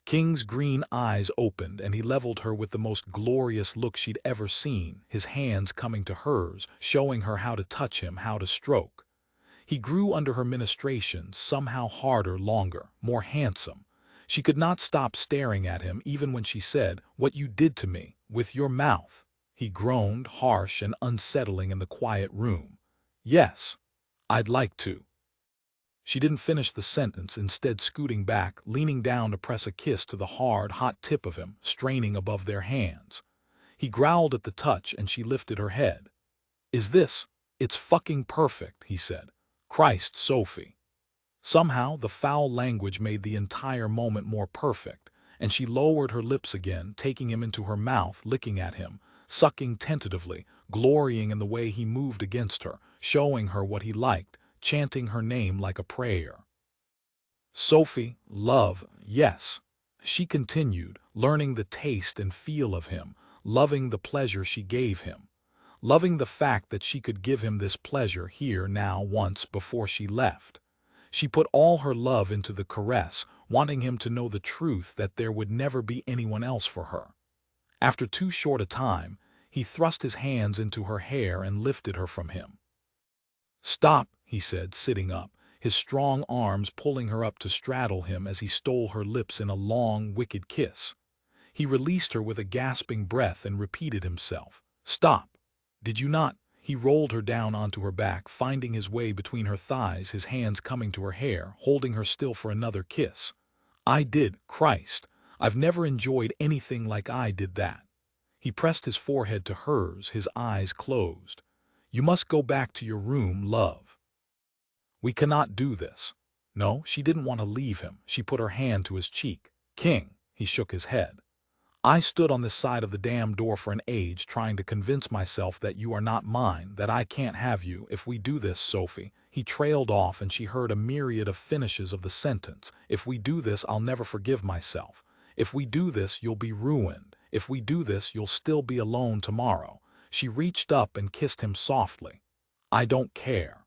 King's green eyes opened, and he leveled her with the most glorious look she'd ever seen, his hands coming to hers, showing her how to touch him, how to stroke. He grew under her ministrations, somehow harder, longer, more handsome. She could not stop staring at him even when she said, "What you did to me, with your mouth." He groaned, harsh and unsettling in the quiet room. "Yes, I'd like to." She didn't finish the sentence, instead scooting back, leaning down to press a kiss to the hard, hot tip of him, straining above their hands. He growled at the touch and she lifted her head. It's fucking perfect," he said. "Christ, Sophie." Somehow, the foul language made the entire moment more perfect, and she lowered her lips again, taking him into her mouth, licking at him, sucking tentatively, glorying in the way he moved against her, showing her what he liked, chanting her name like a prayer. "Sophie, love, yes," she continued, learning the taste and feel of him, loving the pleasure she gave him, loving the fact that she could give him this pleasure here now once before she left. She put all her love into the caress, wanting him to know the truth that there would never be anyone else for her. After too short a time, he thrust his hands into her hair and lifted her from him. "Stop," he said, sitting up, his strong arms pulling her up to straddle him as he stole her lips in a long, wicked kiss. He released her with a gasping breath and repeated himself. "Stop. Did you not?" He rolled her down onto her back, finding his way between her thighs, his hands coming to her hair, holding her still for another kiss. "I did, Christ. I've never enjoyed anything like I did that." He pressed his forehead to hers, his eyes closed. "You must go back to your room, love. We cannot do this." No, she didn't want to leave him. She put her hand to his cheek. "King," he shook his head. "I stood on this side of the damn door for an age trying to convince myself that you are not mine, that I can't have you. If we do this, Sophie," he trailed off, and she heard a myriad of finishes of the sentence. "If we do this, I'll never forgive myself. If we do this, you'll be ruined. If we do this, you'll still be alone tomorrow." She reached up and kissed him softly. "I don't care.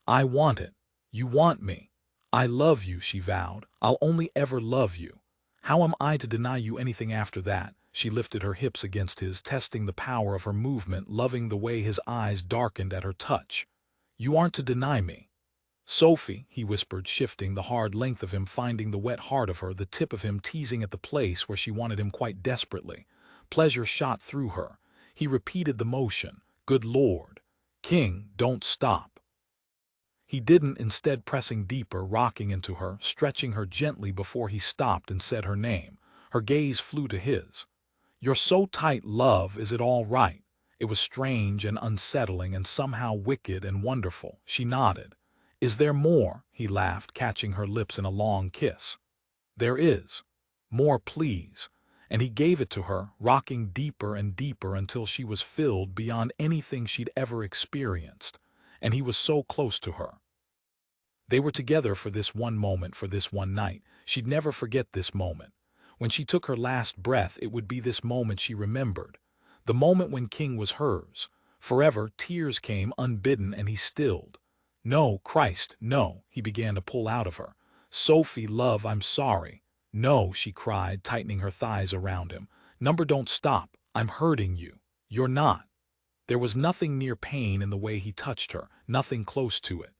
I want it. You want me. I love you," she vowed. "I'll only ever love you. How am I to deny you anything after that?" She lifted her hips against his, testing the power of her movement, loving the way his eyes darkened at her touch. "You aren't to deny me." "Sophie," he whispered, shifting the hard length of him, finding the wet heart of her, the tip of him teasing at the place where she wanted him quite desperately. Pleasure shot through her. He repeated the motion. "Good Lord. King, don't stop." He didn't, instead pressing deeper, rocking into her, stretching her gently before he stopped and said her name. Her gaze flew to his. "You're so tight, love, is it all right?" It was strange and unsettling and somehow wicked and wonderful. She nodded. "Is there more?" He laughed, catching her lips in a long kiss. "There is. More, please." And he gave it to her, rocking deeper and deeper until she was filled beyond anything she'd ever experienced. And he was so close to her. They were together for this one moment, for this one night. She'd never forget this moment. When she took her last breath, it would be this moment she remembered. The moment when King was hers. Forever, tears came unbidden and he stilled. "No, Christ, no," he began to pull out of her. "Sophie, love, I'm sorry." "No," she cried, tightening her thighs around him. "Number, don't stop. I'm hurting you. You're not." There was nothing near pain in the way he touched her, nothing close to it.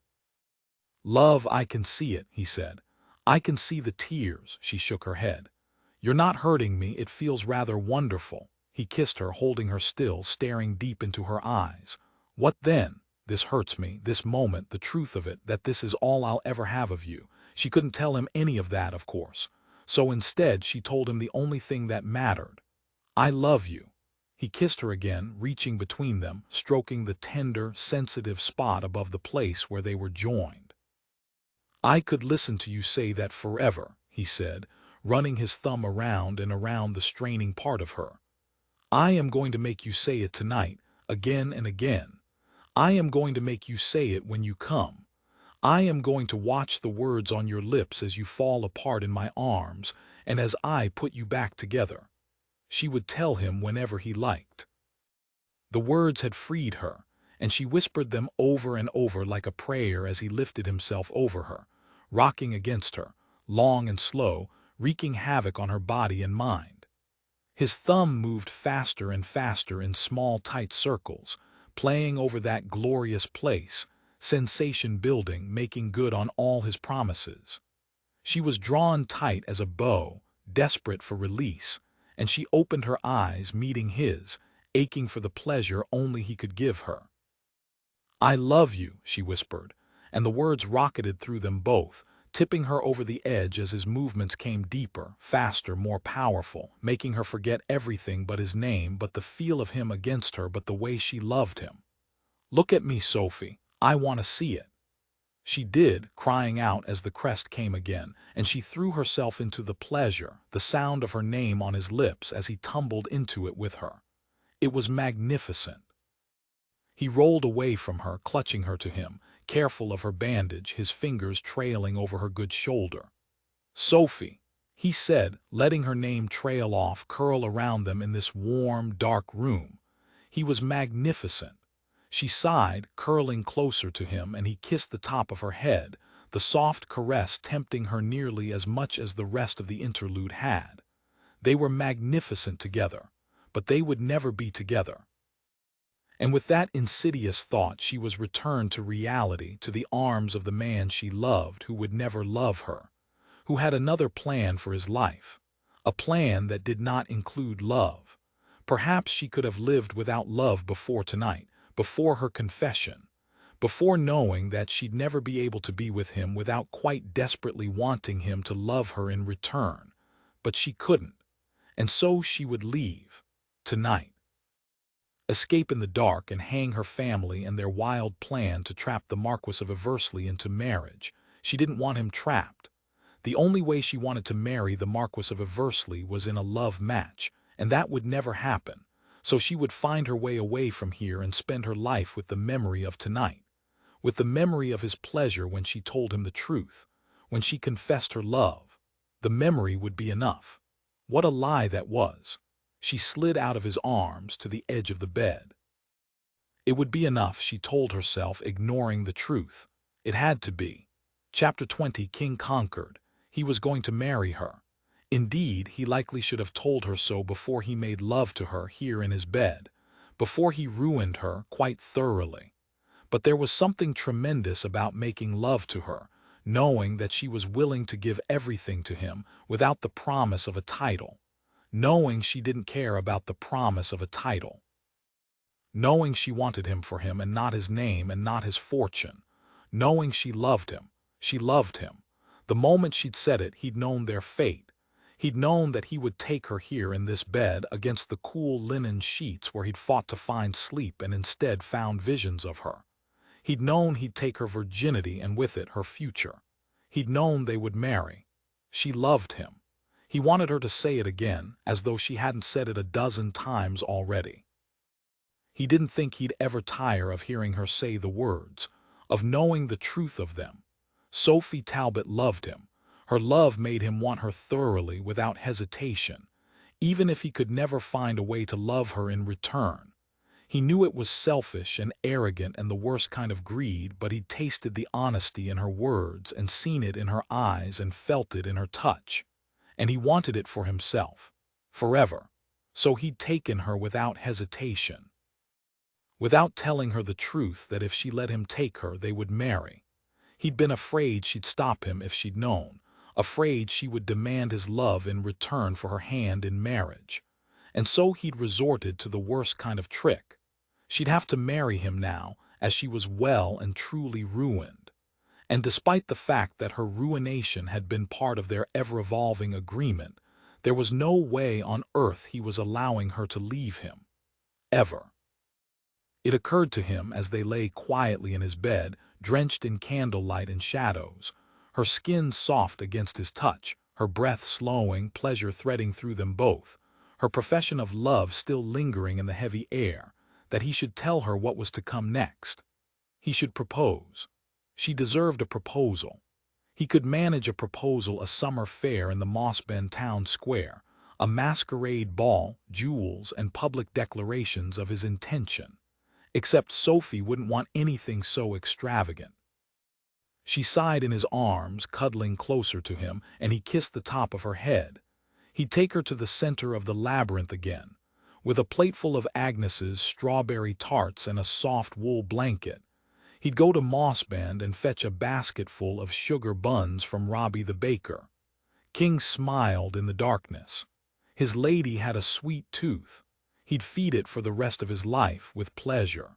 "Love, I can see it," he said. "I can see the tears." She shook her head. "You're not hurting me. It feels rather wonderful." He kissed her, holding her still, staring deep into her eyes. "What then?" "This hurts me, this moment, the truth of it, that this is all I'll ever have of you." She couldn't tell him any of that, of course. So instead, she told him the only thing that mattered. "I love you." He kissed her again, reaching between them, stroking the tender, sensitive spot above the place where they were joined. "I could listen to you say that forever," he said, running his thumb around and around the straining part of her. "I am going to make you say it tonight, again and again. I am going to make you say it when you come. I am going to watch the words on your lips as you fall apart in my arms and as I put you back together." She would tell him whenever he liked. The words had freed her, and she whispered them over and over like a prayer as he lifted himself over her, rocking against her, long and slow, wreaking havoc on her body and mind. His thumb moved faster and faster in small, tight circles, playing over that glorious place, sensation building, making good on all his promises. She was drawn tight as a bow, desperate for release, and she opened her eyes, meeting his, aching for the pleasure only he could give her. "I love you," she whispered, and the words rocketed through them both, tipping her over the edge as his movements came deeper, faster, more powerful, making her forget everything but his name, but the feel of him against her, but the way she loved him. "Look at me, Sophie. I want to see it." She did, crying out as the crest came again, and she threw herself into the pleasure, the sound of her name on his lips as he tumbled into it with her. It was magnificent. He rolled away from her, clutching her to him, careful of her bandage, his fingers trailing over her good shoulder. "Sophie," he said, letting her name trail off, curl around them in this warm, dark room. He was magnificent. She sighed, curling closer to him, and he kissed the top of her head, the soft caress tempting her nearly as much as the rest of the interlude had. They were magnificent together, but they would never be together. And with that insidious thought she was returned to reality, to the arms of the man she loved, who would never love her, who had another plan for his life, a plan that did not include love. Perhaps she could have lived without love before tonight, before her confession, before knowing that she'd never be able to be with him without quite desperately wanting him to love her in return. But she couldn't, and so she would leave, tonight. Escape in the dark and hang her family and their wild plan to trap the Marquess of Eversley into marriage. She didn't want him trapped. The only way she wanted to marry the Marquess of Eversley was in a love match, and that would never happen. So she would find her way away from here and spend her life with the memory of tonight, with the memory of his pleasure when she told him the truth, when she confessed her love. The memory would be enough. What a lie that was. She slid out of his arms to the edge of the bed. It would be enough, she told herself, ignoring the truth. It had to be. Chapter 20, King conquered. He was going to marry her. Indeed, he likely should have told her so before he made love to her here in his bed, before he ruined her quite thoroughly. But there was something tremendous about making love to her, knowing that she was willing to give everything to him without the promise of a title, knowing she didn't care about the promise of a title, knowing she wanted him for him and not his name and not his fortune, knowing she loved him. She loved him. The moment she'd said it, he'd known their fate. He'd known that he would take her here in this bed against the cool linen sheets where he'd fought to find sleep and instead found visions of her. He'd known he'd take her virginity and with it her future. He'd known they would marry. She loved him. He wanted her to say it again, as though she hadn't said it a dozen times already. He didn't think he'd ever tire of hearing her say the words, of knowing the truth of them. Sophie Talbot loved him. Her love made him want her thoroughly, without hesitation, even if he could never find a way to love her in return. He knew it was selfish and arrogant and the worst kind of greed, but he'd tasted the honesty in her words and seen it in her eyes and felt it in her touch. And he wanted it for himself, forever. So he'd taken her without hesitation, without telling her the truth that if she let him take her, they would marry. He'd been afraid she'd stop him if she'd known, afraid she would demand his love in return for her hand in marriage. And so he'd resorted to the worst kind of trick. She'd have to marry him now, as she was well and truly ruined. And despite the fact that her ruination had been part of their ever-evolving agreement, there was no way on earth he was allowing her to leave him. Ever. It occurred to him as they lay quietly in his bed, drenched in candlelight and shadows, her skin soft against his touch, her breath slowing, pleasure threading through them both, her profession of love still lingering in the heavy air, that he should tell her what was to come next. He should propose. She deserved a proposal. He could manage a proposal, a summer fair in the Mossbend town square, a masquerade ball, jewels, and public declarations of his intention. Except Sophie wouldn't want anything so extravagant. She sighed in his arms, cuddling closer to him, and he kissed the top of her head. He'd take her to the center of the labyrinth again, with a plateful of Agnes's strawberry tarts and a soft wool blanket. He'd go to Mossbend and fetch a basketful of sugar buns from Robbie the baker. King smiled in the darkness. His lady had a sweet tooth. He'd feed it for the rest of his life with pleasure.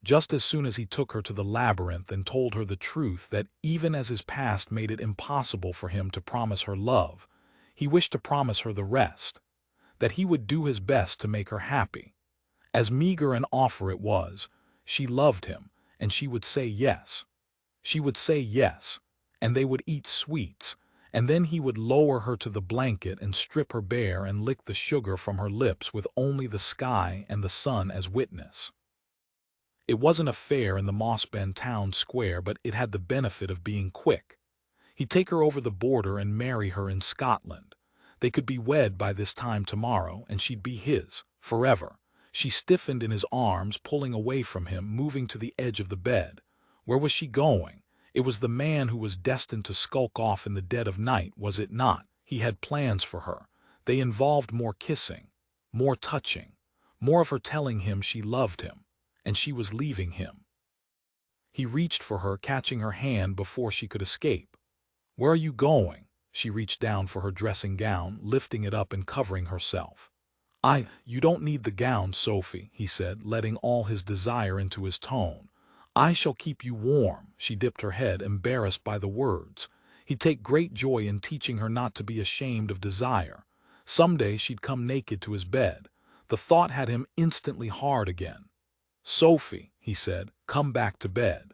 Just as soon as he took her to the labyrinth and told her the truth that even as his past made it impossible for him to promise her love, he wished to promise her the rest, that he would do his best to make her happy. As meager an offer it was, she loved him, and she would say yes. She would say yes, and they would eat sweets, and then he would lower her to the blanket and strip her bare and lick the sugar from her lips with only the sky and the sun as witness. It wasn't a fair in the Mossbend town square, but it had the benefit of being quick. He'd take her over the border and marry her in Scotland. They could be wed by this time tomorrow, and she'd be his, forever. She stiffened in his arms, pulling away from him, moving to the edge of the bed. Where was she going? It was the man who was destined to skulk off in the dead of night, was it not? He had plans for her. They involved more kissing, more touching, more of her telling him she loved him, and she was leaving him. He reached for her, catching her hand before she could escape. "Where are you going?" She reached down for her dressing gown, lifting it up and covering herself. You don't need the gown, Sophie," he said, letting all his desire into his tone. "I shall keep you warm." She dipped her head, embarrassed by the words. He'd take great joy in teaching her not to be ashamed of desire. Someday she'd come naked to his bed. The thought had him instantly hard again. "Sophie," he said, "come back to bed."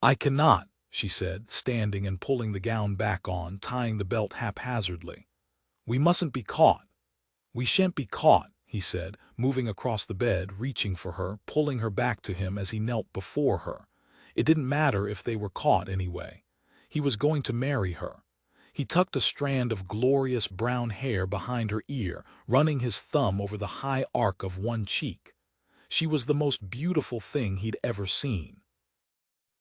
"I cannot," she said, standing and pulling the gown back on, tying the belt haphazardly. "We mustn't be caught." "We shan't be caught," he said, moving across the bed, reaching for her, pulling her back to him as he knelt before her. It didn't matter if they were caught anyway. He was going to marry her. He tucked a strand of glorious brown hair behind her ear, running his thumb over the high arc of one cheek. She was the most beautiful thing he'd ever seen.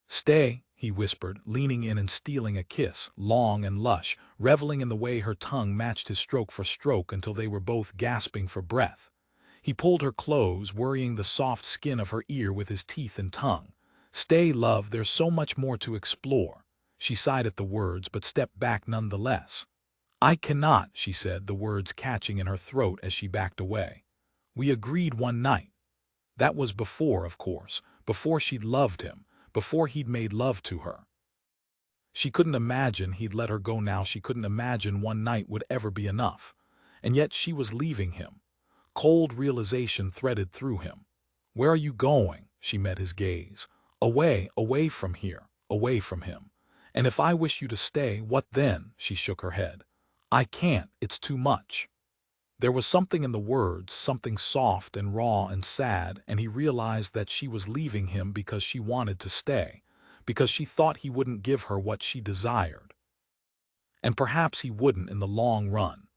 "Stay," he whispered, leaning in and stealing a kiss, long and lush, reveling in the way her tongue matched his stroke for stroke until they were both gasping for breath. He pulled her close, worrying the soft skin of her ear with his teeth and tongue. "Stay, love, there's so much more to explore." She sighed at the words, but stepped back nonetheless. "I cannot," she said, the words catching in her throat as she backed away. "We agreed one night." That was before, of course, before she'd loved him, before he'd made love to her. She couldn't imagine he'd let her go now. She couldn't imagine one night would ever be enough. And yet she was leaving him. Cold realization threaded through him. "Where are you going?" She met his gaze. "Away, away from here, away from him. And if I wish you to stay, what then?" She shook her head. "I can't, it's too much." There was something in the words, something soft and raw and sad, and he realized that she was leaving him because she wanted to stay, because she thought he wouldn't give her what she desired. And perhaps he wouldn't in the long run.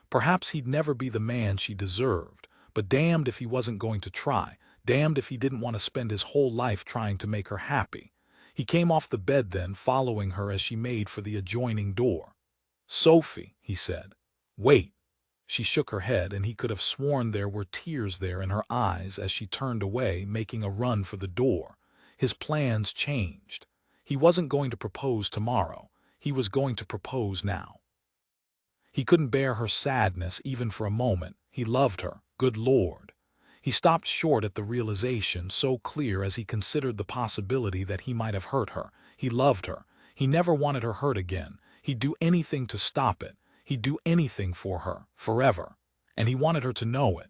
Perhaps he'd never be the man she deserved, but damned if he wasn't going to try, damned if he didn't want to spend his whole life trying to make her happy. He came off the bed then, following her as she made for the adjoining door. "Sophie," he said. "Wait." She shook her head, and he could have sworn there were tears there in her eyes as she turned away, making a run for the door. His plans changed. He wasn't going to propose tomorrow. He was going to propose now. He couldn't bear her sadness even for a moment. He loved her. Good Lord. He stopped short at the realization, so clear as he considered the possibility that he might have hurt her. He loved her. He never wanted her hurt again. He'd do anything to stop it. He'd do anything for her, forever, and he wanted her to know it,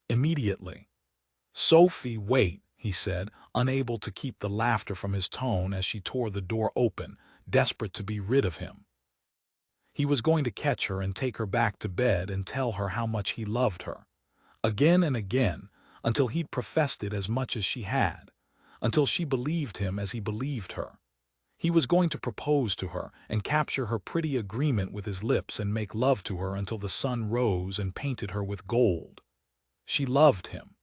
immediately. "Sophie, wait," he said, unable to keep the laughter from his tone as she tore the door open, desperate to be rid of him. He was going to catch her and take her back to bed and tell her how much he loved her. Again and again, until he'd professed it as much as she had, until she believed him as he believed her. He was going to propose to her and capture her pretty agreement with his lips and make love to her until the sun rose and painted her with gold. She loved him,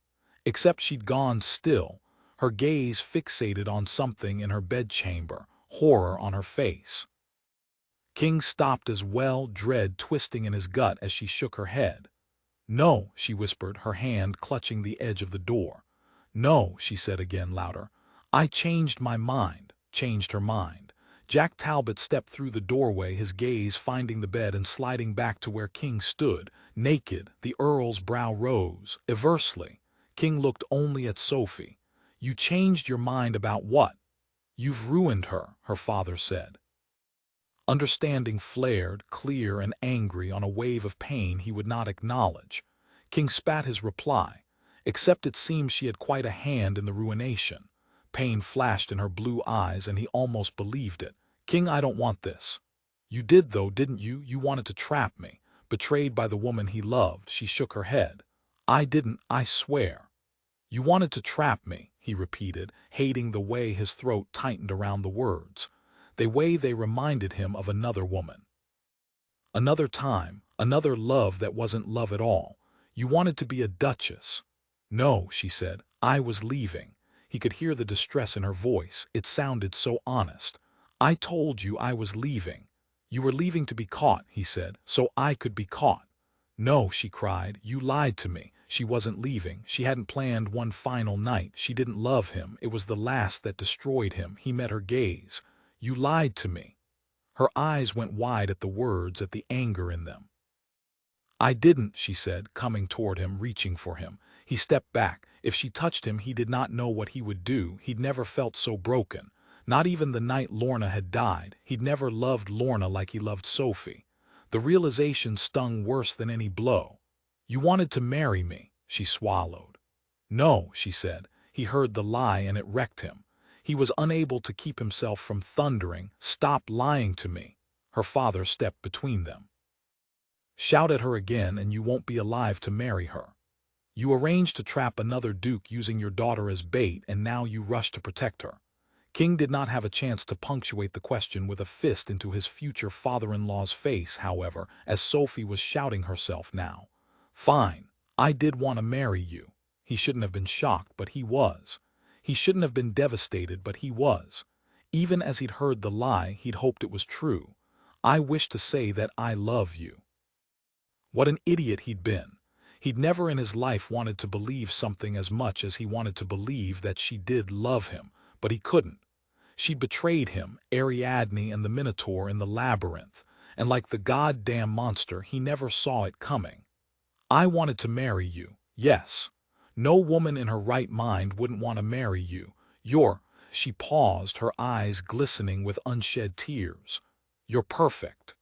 except she'd gone still, her gaze fixated on something in her bedchamber, horror on her face. King stopped as well, dread twisting in his gut as she shook her head. "No," she whispered, her hand clutching the edge of the door. "No," she said again louder. I changed my mind, changed her mind. Jack Talbot stepped through the doorway, his gaze finding the bed and sliding back to where King stood, naked. The Earl's brow rose. Eversley. King looked only at Sophie. You changed your mind about what? You've ruined her, her father said. Understanding flared, clear and angry on a wave of pain he would not acknowledge. King spat his reply. Except it seems she had quite a hand in the ruination. Pain flashed in her blue eyes, and he almost believed it. King, I don't want this. You did, though, didn't you? You wanted to trap me. Betrayed by the woman he loved, she shook her head. I didn't, I swear. You wanted to trap me, he repeated, hating the way his throat tightened around the words. The way they reminded him of another woman. Another time, another love that wasn't love at all. You wanted to be a duchess. No, she said, I was leaving. He could hear the distress in her voice. It sounded so honest. I told you I was leaving. You were leaving to be caught, he said, so I could be caught. No, she cried, you lied to me. She wasn't leaving. She hadn't planned one final night. She didn't love him. It was the last that destroyed him. He met her gaze. You lied to me. Her eyes went wide at the words, at the anger in them. I didn't, she said, coming toward him, reaching for him. He stepped back. If she touched him, he did not know what he would do. He'd never felt so broken. Not even the night Lorna had died. He'd never loved Lorna like he loved Sophie. The realization stung worse than any blow. You wanted to marry me, she swallowed. No, she said. He heard the lie and it wrecked him. He was unable to keep himself from thundering, Stop lying to me. Her father stepped between them. Shout at her again and you won't be alive to marry her. You arranged to trap another duke using your daughter as bait, and now you rush to protect her. King did not have a chance to punctuate the question with a fist into his future father-in-law's face, however, as Sophie was shouting herself now. Fine, I did want to marry you. He shouldn't have been shocked, but he was. He shouldn't have been devastated, but he was. Even as he'd heard the lie, he'd hoped it was true. I wish to say that I love you. What an idiot he'd been. He'd never in his life wanted to believe something as much as he wanted to believe that she did love him, but he couldn't. She betrayed him, Ariadne and the Minotaur in the labyrinth, and like the goddamn monster, he never saw it coming. I wanted to marry you, yes. No woman in her right mind wouldn't want to marry you. She paused, her eyes glistening with unshed tears. You're perfect.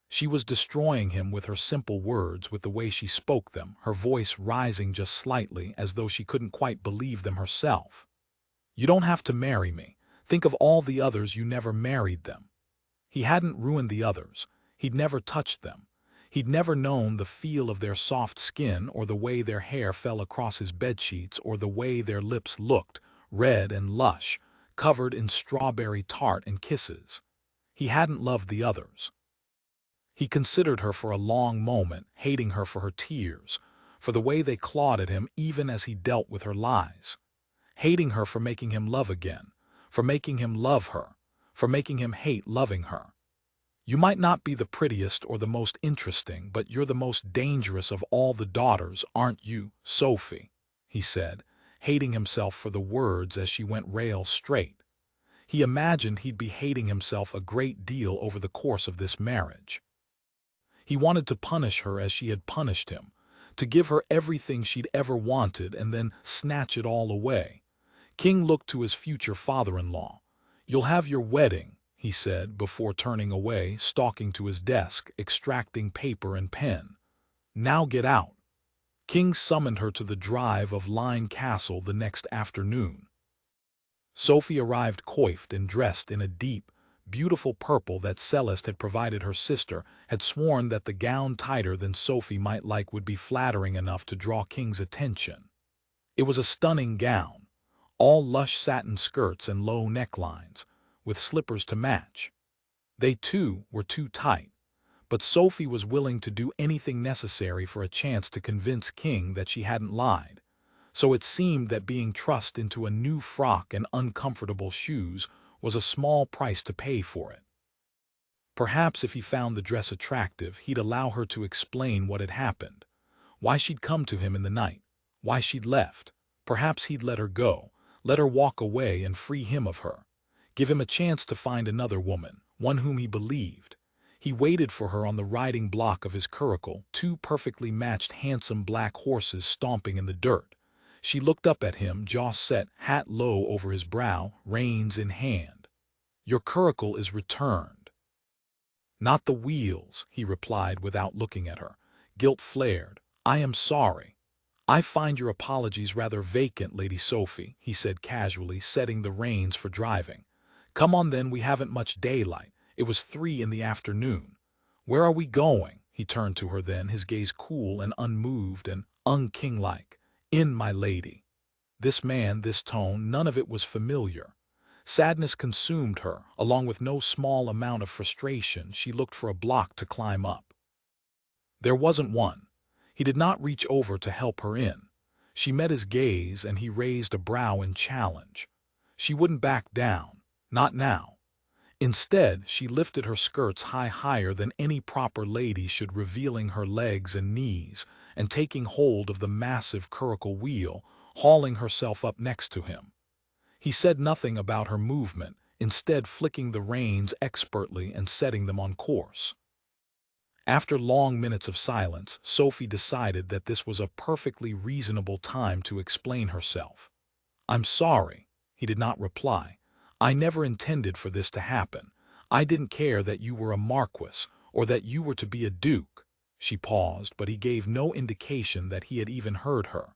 She was destroying him with her simple words, with the way she spoke them, her voice rising just slightly as though she couldn't quite believe them herself. You don't have to marry me. Think of all the others, you never married them. He hadn't ruined the others. He'd never touched them. He'd never known the feel of their soft skin, or the way their hair fell across his bedsheets, or the way their lips looked, red and lush, covered in strawberry tart and kisses. He hadn't loved the others. He considered her for a long moment, hating her for her tears, for the way they clawed at him even as he dealt with her lies. Hating her for making him love again, for making him love her, for making him hate loving her. You might not be the prettiest or the most interesting, but you're the most dangerous of all the daughters, aren't you, Sophie? He said, hating himself for the words as she went rail straight. He imagined he'd be hating himself a great deal over the course of this marriage. He wanted to punish her as she had punished him, to give her everything she'd ever wanted and then snatch it all away. King looked to his future father-in-law. You'll have your wedding, he said, before turning away, stalking to his desk, extracting paper and pen. Now get out. King summoned her to the drive of Lyne Castle the next afternoon. Sophie arrived coiffed and dressed in a deep, beautiful purple that Celeste had provided her sister, had sworn that the gown tighter than Sophie might like would be flattering enough to draw King's attention. It was a stunning gown, all lush satin skirts and low necklines, with slippers to match. They, too, were too tight, but Sophie was willing to do anything necessary for a chance to convince King that she hadn't lied. So it seemed that being trussed into a new frock and uncomfortable shoes was a small price to pay for it. Perhaps if he found the dress attractive, he'd allow her to explain what had happened, why she'd come to him in the night, why she'd left. Perhaps he'd let her go, Let her walk away and free him of her. Give him a chance to find another woman, one whom he believed. He waited for her on the riding block of his curricle, two perfectly matched handsome black horses stomping in the dirt. She looked up at him, jaw set, hat low over his brow, reins in hand. Your curricle is returned. Not the wheels, he replied without looking at her. Guilt flared. I am sorry. I find your apologies rather vacant, Lady Sophie, he said casually, setting the reins for driving. Come on then, we haven't much daylight. It was 3 in the afternoon. Where are we going? He turned to her then, his gaze cool and unmoved and unkinglike. In, my lady. This man, this tone, none of it was familiar. Sadness consumed her, along with no small amount of frustration. She looked for a block to climb up. There wasn't one. He did not reach over to help her in. She met his gaze, and he raised a brow in challenge. She wouldn't back down. Not now. Instead, she lifted her skirts higher than any proper lady should, revealing her legs and knees, and taking hold of the massive curricle wheel, hauling herself up next to him. He said nothing about her movement, instead flicking the reins expertly and setting them on course. After long minutes of silence, Sophie decided that this was a perfectly reasonable time to explain herself. I'm sorry, he did not reply. I never intended for this to happen. I didn't care that you were a marquess, or that you were to be a duke. She paused, but he gave no indication that he had even heard her.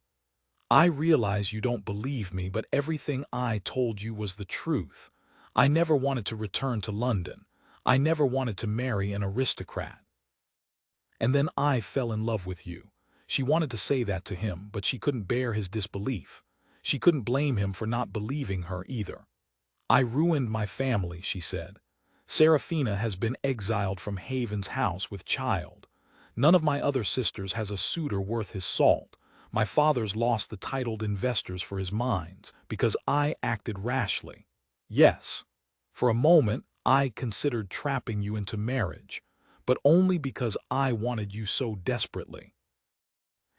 I realize you don't believe me, but everything I told you was the truth. I never wanted to return to London. I never wanted to marry an aristocrat. And then I fell in love with you. She wanted to say that to him, but she couldn't bear his disbelief. She couldn't blame him for not believing her either. I ruined my family, she said. Seraphina has been exiled from Haven's house with child. None of my other sisters has a suitor worth his salt. My father's lost the titled investors for his mines, because I acted rashly. Yes, for a moment I considered trapping you into marriage, but only because I wanted you so desperately.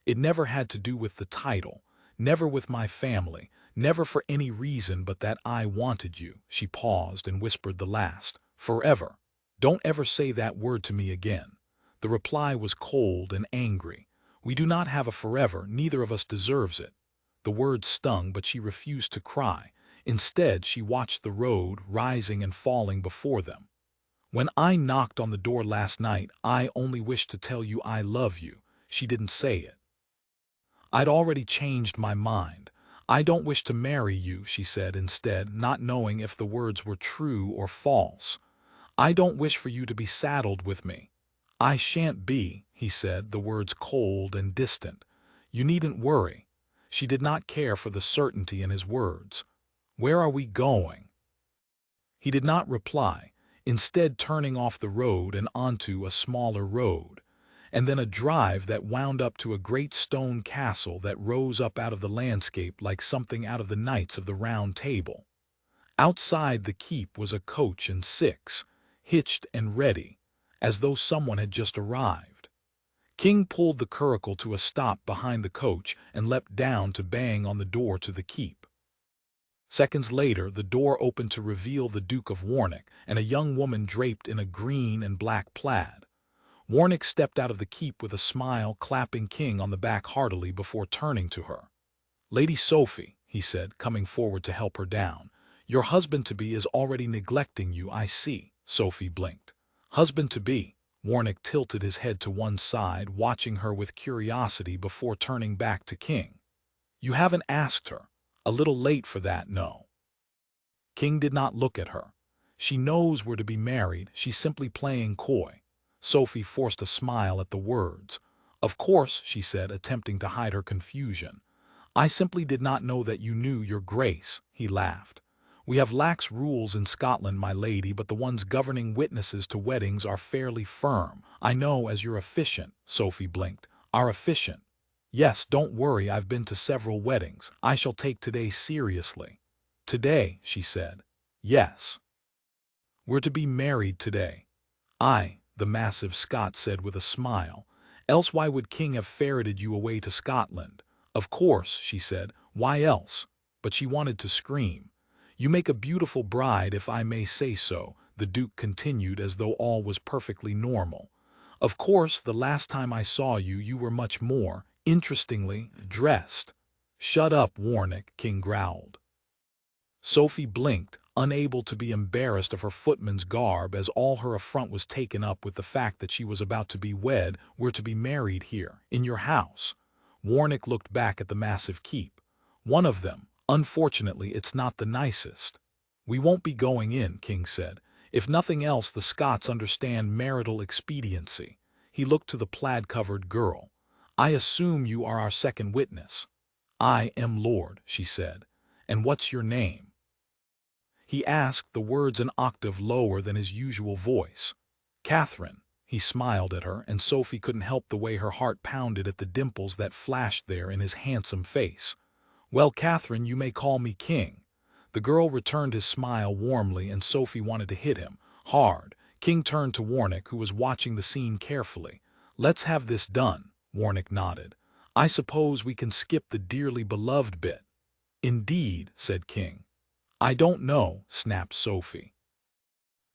It never had to do with the title, never with my family, never for any reason but that I wanted you. She paused and whispered the last, forever. Don't ever say that word to me again. The reply was cold and angry. We do not have a forever, neither of us deserves it. The word stung, but she refused to cry. Instead, she watched the road rising and falling before them. When I knocked on the door last night, I only wished to tell you I love you. She didn't say it. I'd already changed my mind. I don't wish to marry you, she said instead, not knowing if the words were true or false. I don't wish for you to be saddled with me. I shan't be, he said, the words cold and distant. You needn't worry. She did not care for the certainty in his words. Where are we going? He did not reply, instead turning off the road and onto a smaller road, and then a drive that wound up to a great stone castle that rose up out of the landscape like something out of the Knights of the Round Table. Outside the keep was a coach and 6, hitched and ready, as though someone had just arrived. King pulled the curricle to a stop behind the coach and leapt down to bang on the door to the keep. Seconds later, the door opened to reveal the Duke of Warwick and a young woman draped in a green and black plaid. Warwick stepped out of the keep with a smile, clapping King on the back heartily before turning to her. Lady Sophie, he said, coming forward to help her down, your husband-to-be is already neglecting you, I see. Sophie blinked. Husband-to-be? Warwick tilted his head to one side, watching her with curiosity before turning back to King. You haven't asked her. A little late for that, no. King did not look at her. She knows we're to be married, she's simply playing coy. Sophie forced a smile at the words. Of course, she said, attempting to hide her confusion. I simply did not know that you knew, your grace, he laughed. We have lax rules in Scotland, my lady, but the ones governing witnesses to weddings are fairly firm. I know, as your officiant, Sophie blinked. Our officiant. Yes, don't worry, I've been to several weddings. I shall take today seriously. Today, she said. Yes. We're to be married today. Aye, the massive Scot said with a smile. Else why would King have ferreted you away to Scotland? Of course, she said. Why else? but she wanted to scream. "You make a beautiful bride, if I may say so," the Duke continued as though all was perfectly normal. "Of course, the last time I saw you, you were much more, interestingly, dressed." "Shut up, Warwick," King growled. Sophie blinked, unable to be embarrassed of her footman's garb, as all her affront was taken up with the fact that she was about to be wed. "We're to be married here, in your house." Warwick looked back at the massive keep. "One of them. Unfortunately, it's not the nicest." "We won't be going in," King said. "If nothing else, the Scots understand marital expediency." He looked to the plaid-covered girl. "I assume you are our second witness." "I am, Lord," she said. "And what's your name?" He asked, the words an octave lower than his usual voice. "Catherine." He smiled at her, and Sophie couldn't help the way her heart pounded at the dimples that flashed there in his handsome face. "Well, Catherine, you may call me King." The girl returned his smile warmly, and Sophie wanted to hit him hard. King turned to Warwick, who was watching the scene carefully. "Let's have this done." Warwick nodded. "I suppose we can skip the dearly beloved bit." "Indeed," said King. "I don't know," snapped Sophie.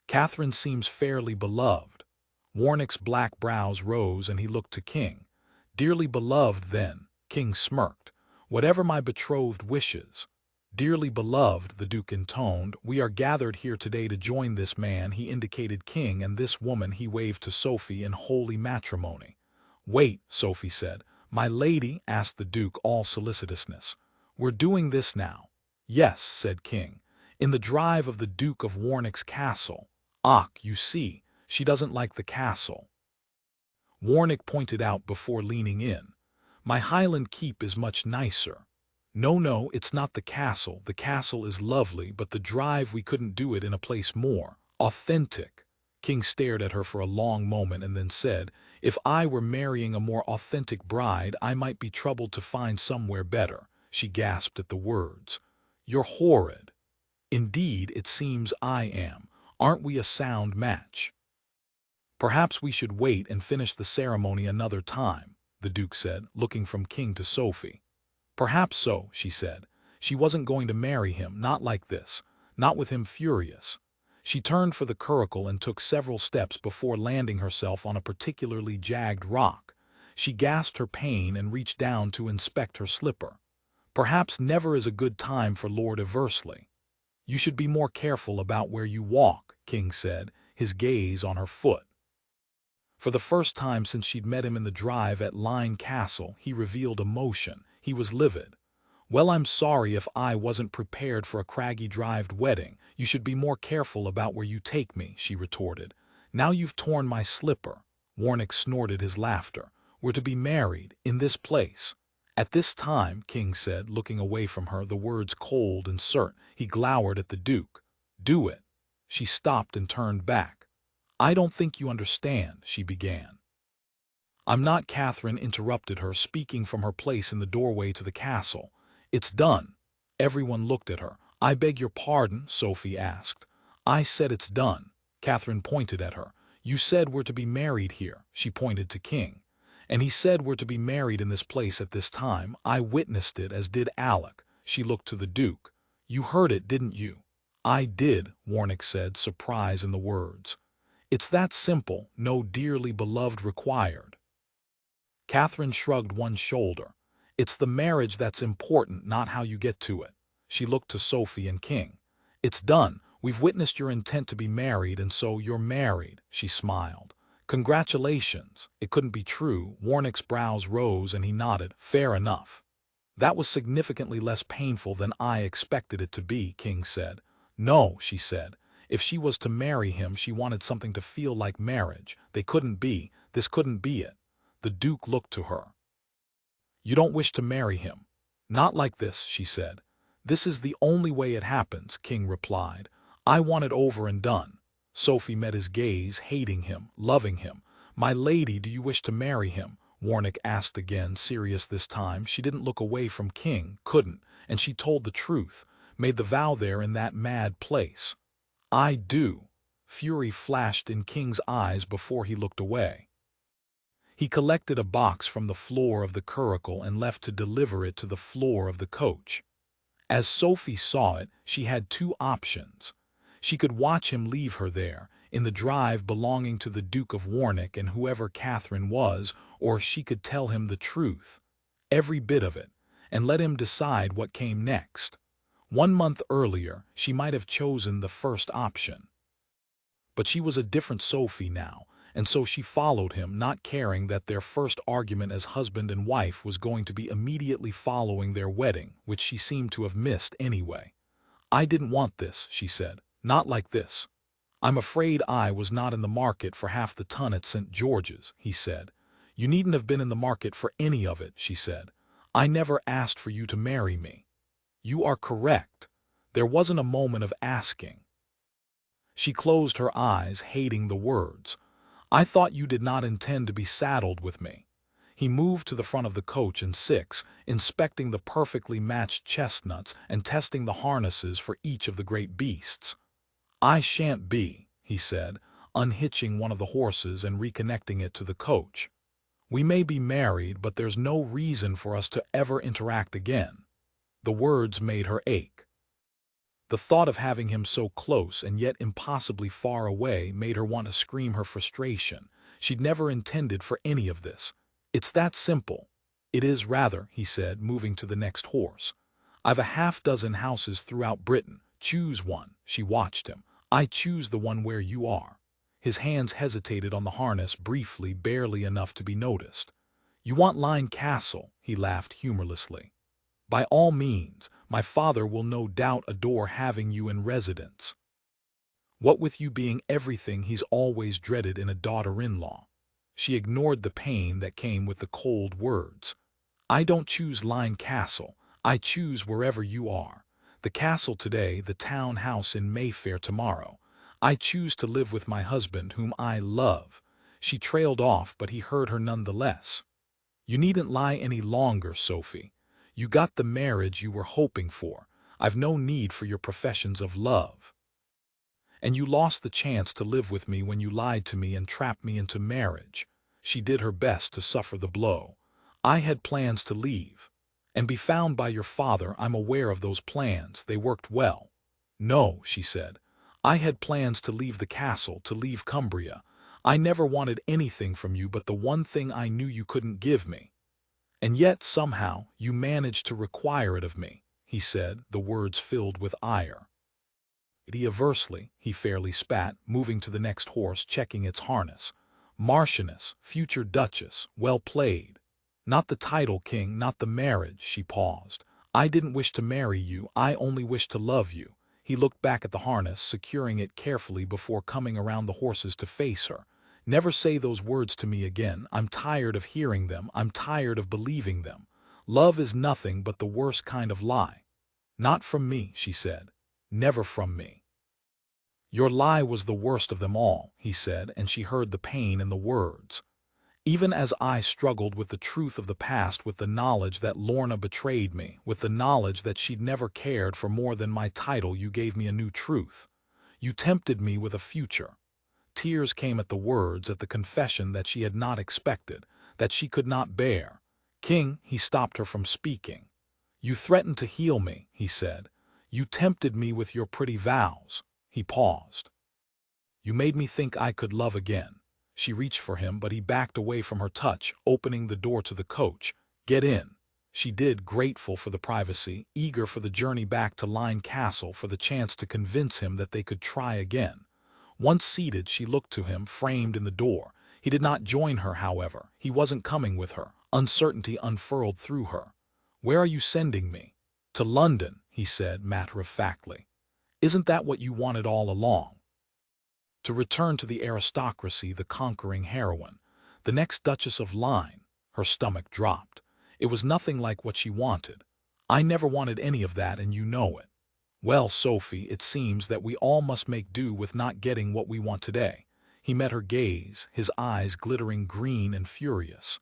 "Catherine seems fairly beloved." Warwick's black brows rose, and he looked to King. "Dearly beloved, then." King smirked. "Whatever my betrothed wishes." "Dearly beloved," the Duke intoned, "we are gathered here today to join this man," he indicated King, "and this woman," he waved to Sophie, "in holy matrimony." "Wait," Sophie said. "My lady," asked the Duke, all solicitousness. "We're doing this now?" "Yes," said King. "In the drive of the Duke of Warwick's castle." "Och, you see, she doesn't like the castle." Warwick pointed out before leaning in. "My Highland keep is much nicer." No, it's not the castle. The castle is lovely, but the drive, we couldn't do it in a place more authentic." King stared at her for a long moment and then said, "If I were marrying a more authentic bride, I might be troubled to find somewhere better." She gasped at the words. "You're horrid." "Indeed, it seems I am. Aren't we a sound match?" "Perhaps we should wait and finish the ceremony another time," the Duke said, looking from King to Sophie. "Perhaps so," she said. She wasn't going to marry him, not like this, not with him furious. She turned for the curricle and took several steps before landing herself on a particularly jagged rock. She gasped her pain and reached down to inspect her slipper. "Perhaps never is a good time for Lord Eversley." "You should be more careful about where you walk," King said, his gaze on her foot. For the first time since she'd met him in the drive at Lyne Castle, he revealed emotion. He was livid. "Well, I'm sorry if I wasn't prepared for a craggy-drived wedding. You should be more careful about where you take me," she retorted. "Now you've torn my slipper." Warwick snorted his laughter. "We're to be married, in this place." "At this time," King said, looking away from her, the words cold and curt. He glowered at the Duke. "Do it." She stopped and turned back. "I don't think you understand," she began. "I'm not," Catherine interrupted her, speaking from her place in the doorway to the castle. "It's done." Everyone looked at her. "I beg your pardon?" Sophie asked. "I said it's done." Catherine pointed at her. "You said we're to be married here." She pointed to King. "And he said we're to be married in this place at this time. I witnessed it, as did Alec." She looked to the Duke. "You heard it, didn't you?" "I did," Warwick said, surprise in the words. "It's that simple, no dearly beloved required." Catherine shrugged one shoulder. "It's the marriage that's important, not how you get to it." She looked to Sophie and King. "It's done. We've witnessed your intent to be married, and so you're married." She smiled. "Congratulations." It couldn't be true. Warwick's brows rose and he nodded. "Fair enough." "That was significantly less painful than I expected it to be," King said. "No," she said. If she was to marry him, she wanted something to feel like marriage. This couldn't be it. The Duke looked to her. "You don't wish to marry him?" "Not like this," she said. "This is the only way it happens," King replied. "I want it over and done." Sophie met his gaze, hating him, loving him. "My lady, do you wish to marry him?" Warwick asked again, serious this time. She didn't look away from King, couldn't, and she told the truth. Made the vow there in that mad place. "I do." Fury flashed in King's eyes before he looked away. He collected a box from the floor of the curricle and left to deliver it to the floor of the coach. As Sophie saw it, she had two options. She could watch him leave her there, in the drive belonging to the Duke of Warwick and whoever Catherine was, or she could tell him the truth, every bit of it, and let him decide what came next. 1 month earlier, she might have chosen the first option. But she was a different Sophie now, and so she followed him, not caring that their first argument as husband and wife was going to be immediately following their wedding, which she seemed to have missed anyway. "I didn't want this," she said. "Not like this." "I'm afraid I was not in the market for half the ton at St. George's," he said. "You needn't have been in the market for any of it," she said. "I never asked for you to marry me." "You are correct. There wasn't a moment of asking." She closed her eyes, hating the words. "I thought you did not intend to be saddled with me." He moved to the front of the coach and six, inspecting the perfectly matched chestnuts and testing the harnesses for each of the great beasts. "I shan't be," he said, unhitching one of the horses and reconnecting it to the coach. "We may be married, but there's no reason for us to ever interact again." The words made her ache. The thought of having him so close and yet impossibly far away made her want to scream her frustration. She'd never intended for any of this. "It's that simple." "It is rather," he said, moving to the next horse. "I've a half-dozen houses throughout Britain. Choose one." She watched him. "I choose the one where you are." His hands hesitated on the harness briefly, barely enough to be noticed. "You want Lyne Castle," he laughed humorlessly. "By all means. My father will no doubt adore having you in residence. What with you being everything he's always dreaded in a daughter-in-law." She ignored the pain that came with the cold words. "I don't choose Lyne Castle. I choose wherever you are. The castle today, the town house in Mayfair tomorrow. I choose to live with my husband, whom I love." She trailed off, but he heard her nonetheless. "You needn't lie any longer, Sophie. You got the marriage you were hoping for. I've no need for your professions of love. And you lost the chance to live with me when you lied to me and trapped me into marriage." She did her best to suffer the blow. "I had plans to leave and be found by your father. I'm aware of those plans. They worked well." "No," she said. "I had plans to leave the castle, to leave Cumbria. I never wanted anything from you but the one thing I knew you couldn't give me. And yet, somehow, you managed to require it of me," he said, the words filled with ire. "Eversley," he fairly spat, moving to the next horse, checking its harness. "Marchioness, future Duchess, well played." "Not the title, King, not the marriage." She paused. "I didn't wish to marry you, I only wished to love you." He looked back at the harness, securing it carefully before coming around the horses to face her. "Never say those words to me again. I'm tired of hearing them. I'm tired of believing them. Love is nothing but the worst kind of lie." "Not from me," she said. "Never from me." "Your lie was the worst of them all," he said, and she heard the pain in the words. "Even as I struggled with the truth of the past, with the knowledge that Lorna betrayed me, with the knowledge that she'd never cared for more than my title, you gave me a new truth. You tempted me with a future." Tears came at the words, at the confession that she had not expected, that she could not bear. "King," he stopped her from speaking. "You threatened to heal me," he said. "You tempted me with your pretty vows." He paused. "You made me think I could love again." She reached for him, but he backed away from her touch, opening the door to the coach. "Get in." She did, grateful for the privacy, eager for the journey back to Lyne Castle, for the chance to convince him that they could try again. Once seated, she looked to him, framed in the door. He did not join her, however. He wasn't coming with her. Uncertainty unfurled through her. "Where are you sending me?" "To London," he said matter-of-factly. "Isn't that what you wanted all along? To return to the aristocracy, the conquering heroine, the next Duchess of Lyne?" Her stomach dropped. It was nothing like what she wanted. "I never wanted any of that, and you know it." "Well, Sophie, it seems that we all must make do with not getting what we want today." He met her gaze, his eyes glittering green and furious.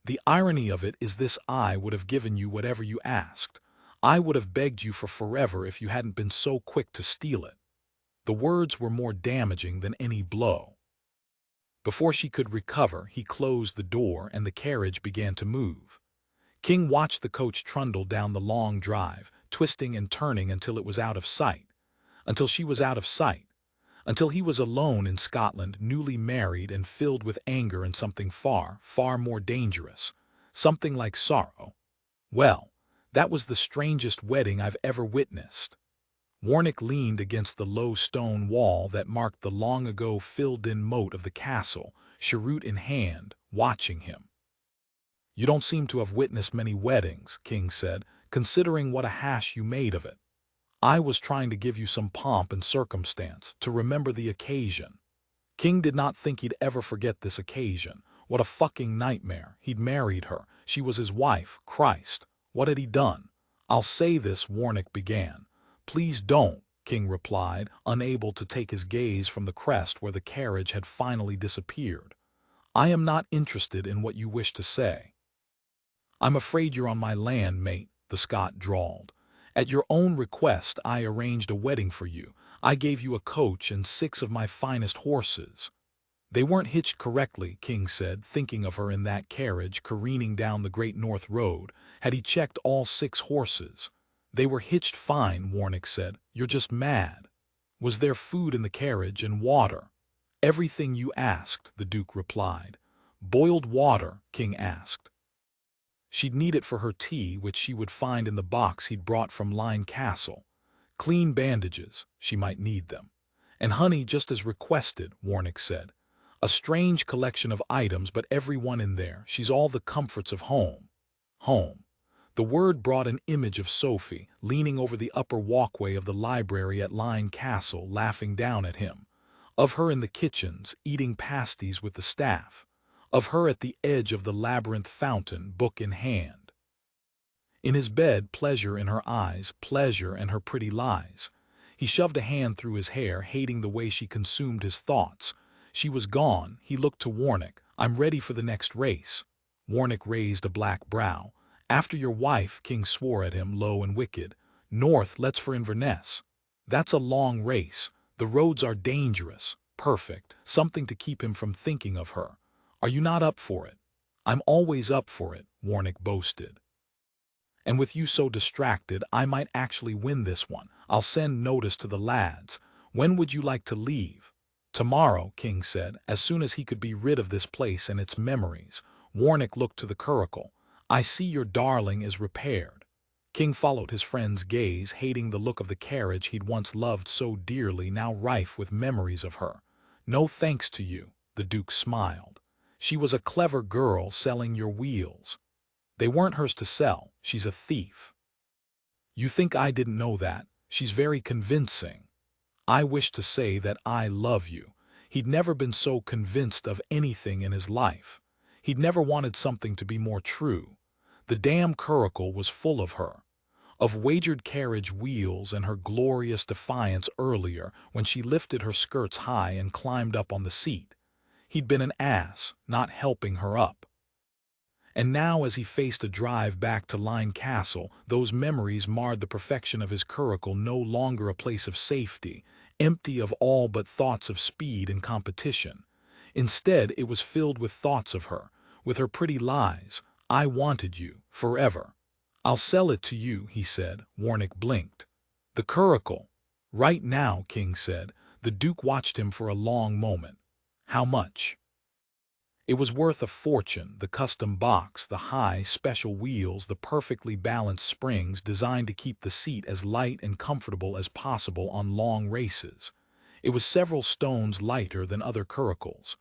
"The irony of it is this: I would have given you whatever you asked. I would have begged you for forever if you hadn't been so quick to steal it." The words were more damaging than any blow. Before she could recover, he closed the door and the carriage began to move. King watched the coach trundle down the long drive, twisting and turning until it was out of sight, until she was out of sight, until he was alone in Scotland, newly married and filled with anger and something far, far more dangerous, something like sorrow. Well, that was the strangest wedding I've ever witnessed. Warwick leaned against the low stone wall that marked the long-ago filled-in moat of the castle, cheroot in hand, watching him. "You don't seem to have witnessed many weddings," King said, "considering what a hash you made of it. I was trying to give you some pomp and circumstance, to remember the occasion." King did not think he'd ever forget this occasion. What a fucking nightmare. He'd married her. She was his wife. Christ. What had he done? "I'll say this," Warwick began. "Please don't," King replied, unable to take his gaze from the crest where the carriage had finally disappeared. "I am not interested in what you wish to say." "I'm afraid you're on my land, mate," the Scot drawled. "At your own request, I arranged a wedding for you. I gave you a coach and 6 of my finest horses." "They weren't hitched correctly," King said, thinking of her in that carriage careening down the Great North Road. Had he checked all 6 horses? "They were hitched fine," Warwick said. "You're just mad." "Was there food in the carriage and water?" "Everything you asked," the Duke replied. "Boiled water?" King asked. "She'd need it for her tea, which she would find in the box he'd brought from Lyne Castle. Clean bandages, she might need them. And honey, just as requested," Warwick said. "A strange collection of items, but every one in there. She's all the comforts of home." Home. The word brought an image of Sophie, leaning over the upper walkway of the library at Lyne Castle, laughing down at him. Of her in the kitchens, eating pasties with the staff. Of her at the edge of the labyrinth fountain, book in hand. In his bed, pleasure in her eyes, pleasure and her pretty lies. He shoved a hand through his hair, hating the way she consumed his thoughts. She was gone. He looked to Warwick. "I'm ready for the next race." Warwick raised a black brow. "After your wife," King swore at him, low and wicked. "North, let's for Inverness." "That's a long race. The roads are dangerous." Perfect. Something to keep him from thinking of her. "Are you not up for it?" "I'm always up for it," Warwick boasted. "And with you so distracted, I might actually win this one. I'll send notice to the lads. When would you like to leave?" "Tomorrow," King said, "as soon as he could be rid of this place and its memories." Warwick looked to the curricle. "I see your darling is repaired." King followed his friend's gaze, hating the look of the carriage he'd once loved so dearly, now rife with memories of her. "No thanks to you," the Duke smiled. "She was a clever girl selling your wheels." "They weren't hers to sell. She's a thief." "You think I didn't know that? She's very convincing." "I wish to say that I love you." He'd never been so convinced of anything in his life. He'd never wanted something to be more true. The damn curricle was full of her. Of wagered carriage wheels and her glorious defiance earlier when she lifted her skirts high and climbed up on the seat. He'd been an ass, not helping her up. And now, as he faced a drive back to Lyne Castle, those memories marred the perfection of his curricle, no longer a place of safety, empty of all but thoughts of speed and competition. Instead, it was filled with thoughts of her, with her pretty lies. "I wanted you, forever." "I'll sell it to you," he said. Warwick blinked. "The curricle." "Right now," King said. The Duke watched him for a long moment. "How much?" It was worth a fortune, the custom box, the high, special wheels, the perfectly balanced springs designed to keep the seat as light and comfortable as possible on long races. It was several stones lighter than other curricles.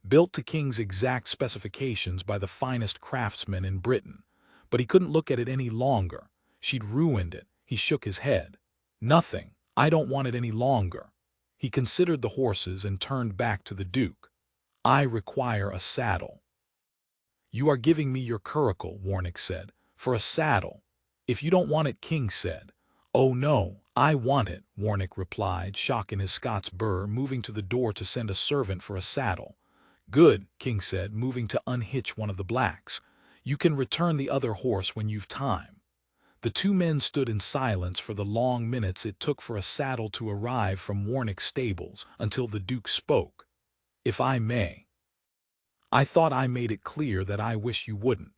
Built to King's exact specifications by the finest craftsmen in Britain. But he couldn't look at it any longer. She'd ruined it. He shook his head. "Nothing. I don't want it any longer." He considered the horses and turned back to the Duke. "I require a saddle." "You are giving me your curricle," Warwick said, "for a saddle." "If you don't want it," King said. "Oh no, I want it," Warwick replied, shock in his Scots burr, moving to the door to send a servant for a saddle. "Good," King said, moving to unhitch one of the blacks. "You can return the other horse when you've time." The 2 men stood in silence for the long minutes it took for a saddle to arrive from Warwick's stables, until the Duke spoke. "If I may." "I thought I made it clear that I wish you wouldn't."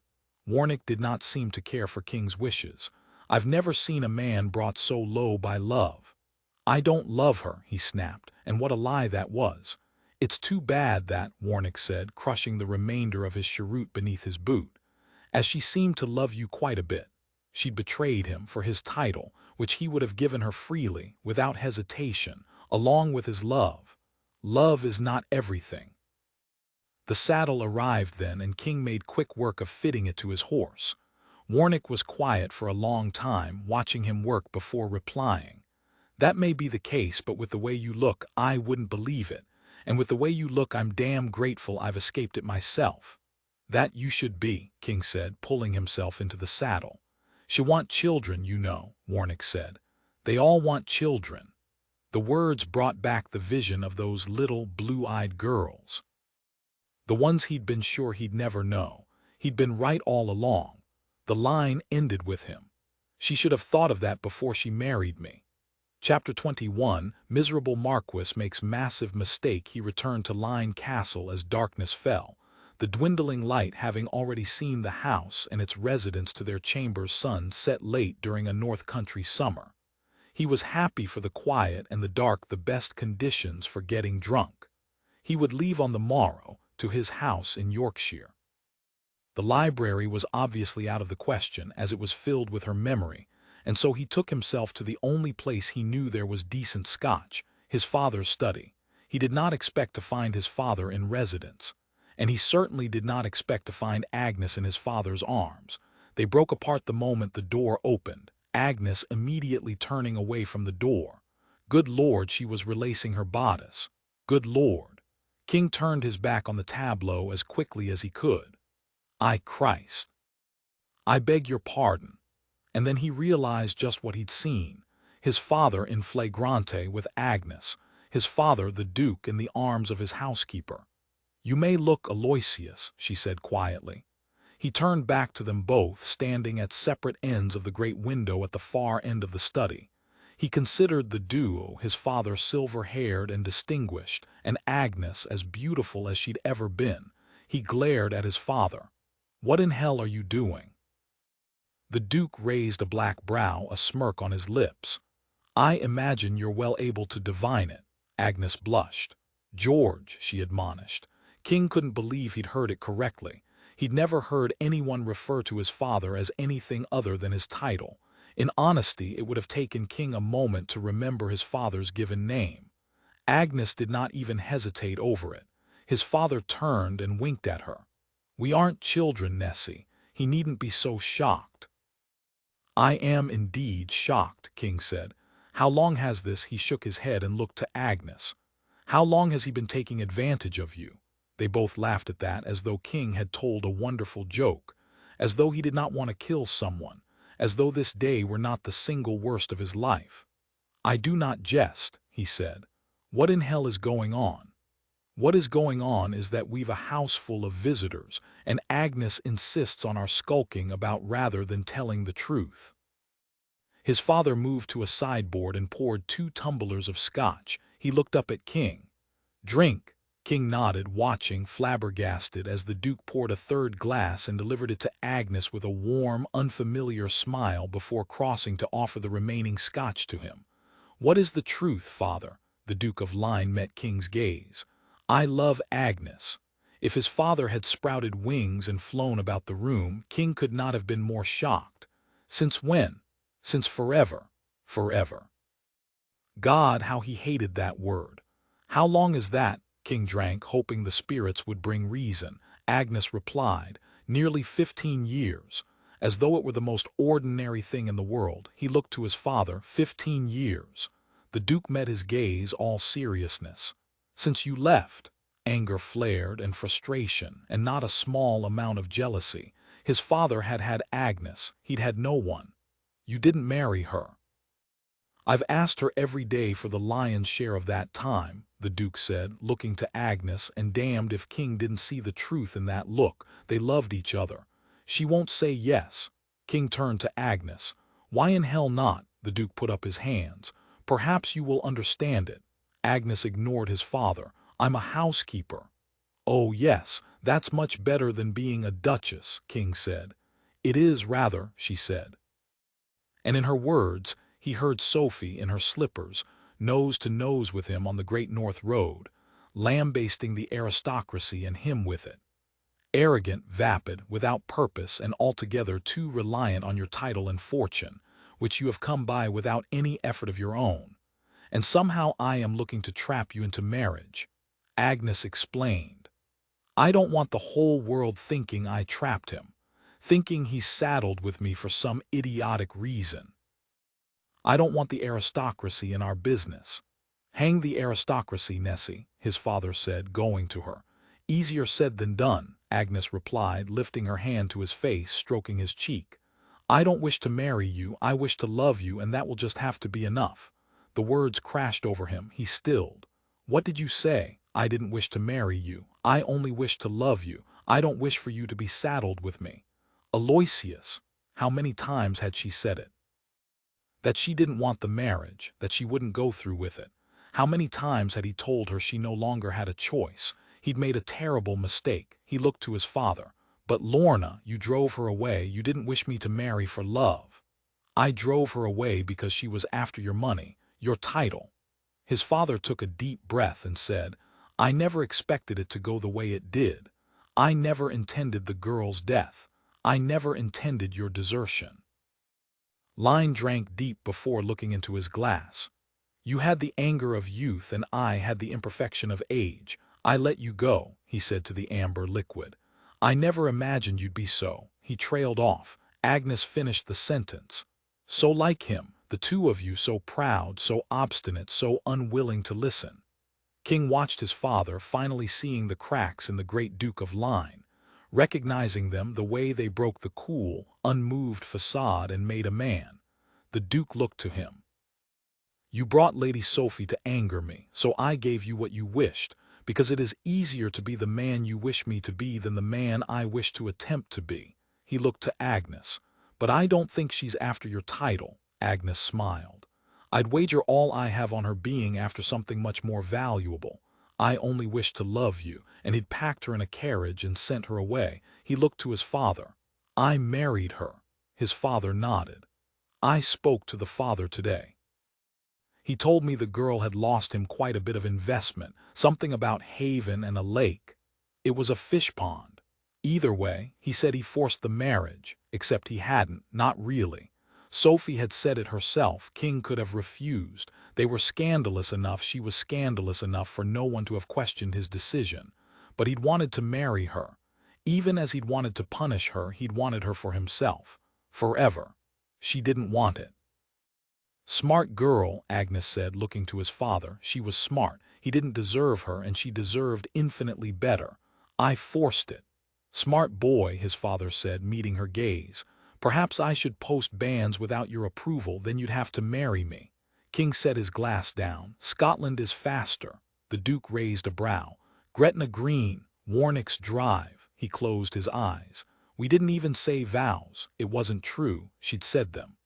Warwick did not seem to care for King's wishes. I've never seen a man brought so low by love. I don't love her, he snapped, and what a lie that was. It's too bad that, Warnick said, crushing the remainder of his cheroot beneath his boot. As she seemed to love you quite a bit. She'd betrayed him for his title, which he would have given her freely, without hesitation, along with his love. Love is not everything. The saddle arrived then, and King made quick work of fitting it to his horse. Warnick was quiet for a long time, watching him work before replying. That may be the case, but with the way you look, I wouldn't believe it. And with the way you look, I'm damn grateful I've escaped it myself. That you should be, King said, pulling himself into the saddle. She want children, you know, Warnick said. They all want children. The words brought back the vision of those little blue-eyed girls. The ones he'd been sure he'd never know. He'd been right all along. The line ended with him. She should have thought of that before she married me. Chapter 21, Miserable Marquess makes massive mistake. He returned to Lyne Castle as darkness fell, the dwindling light having already seen the house and its residents to their chambers sun set late during a north country summer. He was happy for the quiet and the dark, the best conditions for getting drunk. He would leave on the morrow to his house in Yorkshire. The library was obviously out of the question, as it was filled with her memory, and so he took himself to the only place he knew there was decent Scotch, his father's study. He did not expect to find his father in residence, and he certainly did not expect to find Agnes in his father's arms. They broke apart the moment the door opened, Agnes immediately turning away from the door. Good Lord, she was relacing her bodice. Good Lord. King turned his back on the tableau as quickly as he could. Christ. I beg your pardon. And then he realized just what he'd seen. His father in flagrante with Agnes, his father the Duke in the arms of his housekeeper. You may look Aloysius, she said quietly. He turned back to them both, standing at separate ends of the great window at the far end of the study. He considered the duo, his father silver-haired and distinguished, and Agnes as beautiful as she'd ever been. He glared at his father. What in hell are you doing? The Duke raised a black brow, a smirk on his lips. I imagine you're well able to divine it. Agnes blushed. George, she admonished. King couldn't believe he'd heard it correctly. He'd never heard anyone refer to his father as anything other than his title. In honesty, it would have taken King a moment to remember his father's given name. Agnes did not even hesitate over it. His father turned and winked at her. We aren't children, Nessie. He needn't be so shocked. I am indeed shocked, King said. How long has this? He shook his head and looked to Agnes. How long has he been taking advantage of you? They both laughed at that, as though King had told a wonderful joke, as though he did not want to kill someone, as though this day were not the single worst of his life. I do not jest, he said. What in hell is going on? What is going on is that we've a house full of visitors, and Agnes insists on our skulking about rather than telling the truth. His father moved to a sideboard and poured 2 tumblers of scotch. He looked up at King. Drink. King nodded, watching, flabbergasted, as the Duke poured a 3rd glass and delivered it to Agnes with a warm, unfamiliar smile before crossing to offer the remaining scotch to him. What is the truth, father? The Duke of Lyne met King's gaze. I love Agnes. If his father had sprouted wings and flown about the room, King could not have been more shocked. Since when? Since forever. Forever. God, how he hated that word. How long is that? King drank, hoping the spirits would bring reason. Agnes replied, nearly 15 years. As though it were the most ordinary thing in the world, he looked to his father. 15 years. The Duke met his gaze, all seriousness. Since you left. Anger flared and frustration, and not a small amount of jealousy. His father had had Agnes. He'd had no one. You didn't marry her. I've asked her every day for the lion's share of that time, the Duke said, looking to Agnes, and damned if King didn't see the truth in that look. They loved each other. She won't say yes. King turned to Agnes. Why in hell not? The Duke put up his hands. Perhaps you will understand it. Agnes ignored his father. I'm a housekeeper. Oh yes, that's much better than being a duchess, King said. It is rather, she said. And in her words, he heard Sophie in her slippers, nose to nose with him on the Great North Road, lambasting the aristocracy and him with it. Arrogant, vapid, without purpose, and altogether too reliant on your title and fortune, which you have come by without any effort of your own. And somehow I am looking to trap you into marriage. Agnes explained. I don't want the whole world thinking I trapped him, thinking he's saddled with me for some idiotic reason. I don't want the aristocracy in our business. Hang the aristocracy, Nessie, his father said, going to her. Easier said than done, Agnes replied, lifting her hand to his face, stroking his cheek. I don't wish to marry you, I wish to love you, and that will just have to be enough. The words crashed over him. He stilled. What did you say? I didn't wish to marry you. I only wish to love you. I don't wish for you to be saddled with me. Aloysius! How many times had she said it? That she didn't want the marriage, that she wouldn't go through with it. How many times had he told her she no longer had a choice? He'd made a terrible mistake. He looked to his father. But Lorna, you drove her away. You didn't wish me to marry for love. I drove her away because she was after your money, your title. His father took a deep breath and said, I never expected it to go the way it did. I never intended the girl's death. I never intended your desertion. Lyne drank deep before looking into his glass. You had the anger of youth and I had the imperfection of age. I let you go, he said to the amber liquid. I never imagined you'd be so. He trailed off. Agnes finished the sentence. So like him, the two of you, so proud, so obstinate, so unwilling to listen. King watched his father, finally seeing the cracks in the great Duke of Lyne, recognizing them the way they broke the cool, unmoved facade and made a man. The Duke looked to him. You brought Lady Sophie to anger me, so I gave you what you wished, because it is easier to be the man you wish me to be than the man I wish to attempt to be. He looked to Agnes. But I don't think she's after your title. Agnes smiled. I'd wager all I have on her being after something much more valuable. I only wish to love you, and he'd packed her in a carriage and sent her away. He looked to his father. I married her. His father nodded. I spoke to the father today. He told me the girl had lost him quite a bit of investment, something about haven and a lake. It was a fish pond. Either way, he said he forced the marriage, except he hadn't, not really. Sophie had said it herself. King could have refused. They were scandalous enough, she was scandalous enough for no one to have questioned his decision. But he'd wanted to marry her. Even as he'd wanted to punish her, he'd wanted her for himself. Forever. She didn't want it. Smart girl, Agnes said, looking to his father. She was smart. He didn't deserve her, and she deserved infinitely better. I forced it. Smart boy, his father said, meeting her gaze. Perhaps I should post bans without your approval, then you'd have to marry me. King set his glass down. Scotland is faster. The Duke raised a brow. Gretna Green, Warnock's Drive. He closed his eyes. We didn't even say vows. It wasn't true. She'd said them.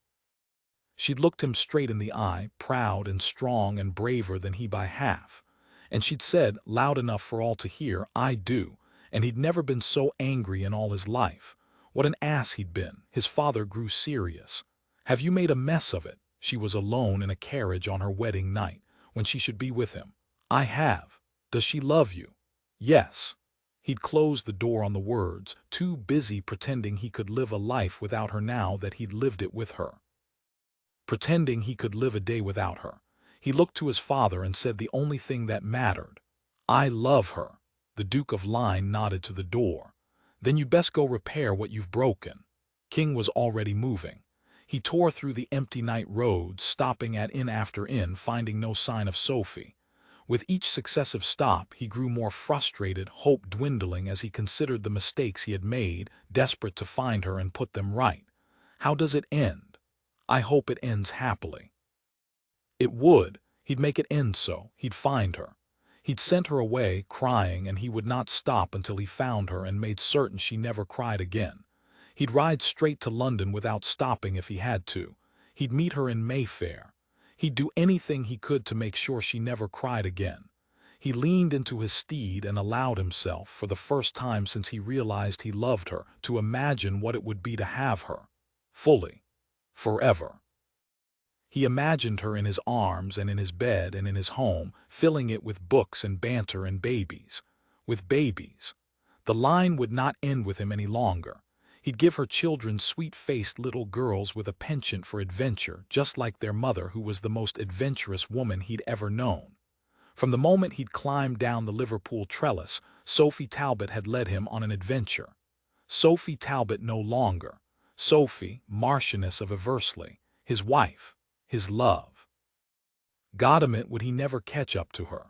She'd looked him straight in the eye, proud and strong and braver than he by half. And she'd said, loud enough for all to hear, I do. And he'd never been so angry in all his life. What an ass he'd been. His father grew serious. Have you made a mess of it? She was alone in a carriage on her wedding night, when she should be with him. I have. Does she love you? Yes. He'd closed the door on the words, too busy pretending he could live a life without her now that he'd lived it with her. Pretending he could live a day without her. He looked to his father and said the only thing that mattered. I love her. The Duke of Lyne nodded to the door. Then you'd best go repair what you've broken. King was already moving. He tore through the empty night roads, stopping at inn after inn, finding no sign of Sophie. With each successive stop, he grew more frustrated, hope dwindling as he considered the mistakes he had made, desperate to find her and put them right. How does it end? I hope it ends happily. It would. He'd make it end so. He'd find her. He'd sent her away, crying, and he would not stop until he found her and made certain she never cried again. He'd ride straight to London without stopping if he had to. He'd meet her in Mayfair. He'd do anything he could to make sure she never cried again. He leaned into his steed and allowed himself, for the first time since he realized he loved her, to imagine what it would be to have her. Fully. Forever. He imagined her in his arms and in his bed and in his home, filling it with books and banter and babies. With babies. The line would not end with him any longer. He'd give her children sweet-faced little girls with a penchant for adventure, just like their mother, who was the most adventurous woman he'd ever known. From the moment he'd climbed down the Liverpool trellis, Sophie Talbot had led him on an adventure. Sophie Talbot no longer. Sophie, Marchioness of Eversley, his wife, his love. Goddammit, would he never catch up to her?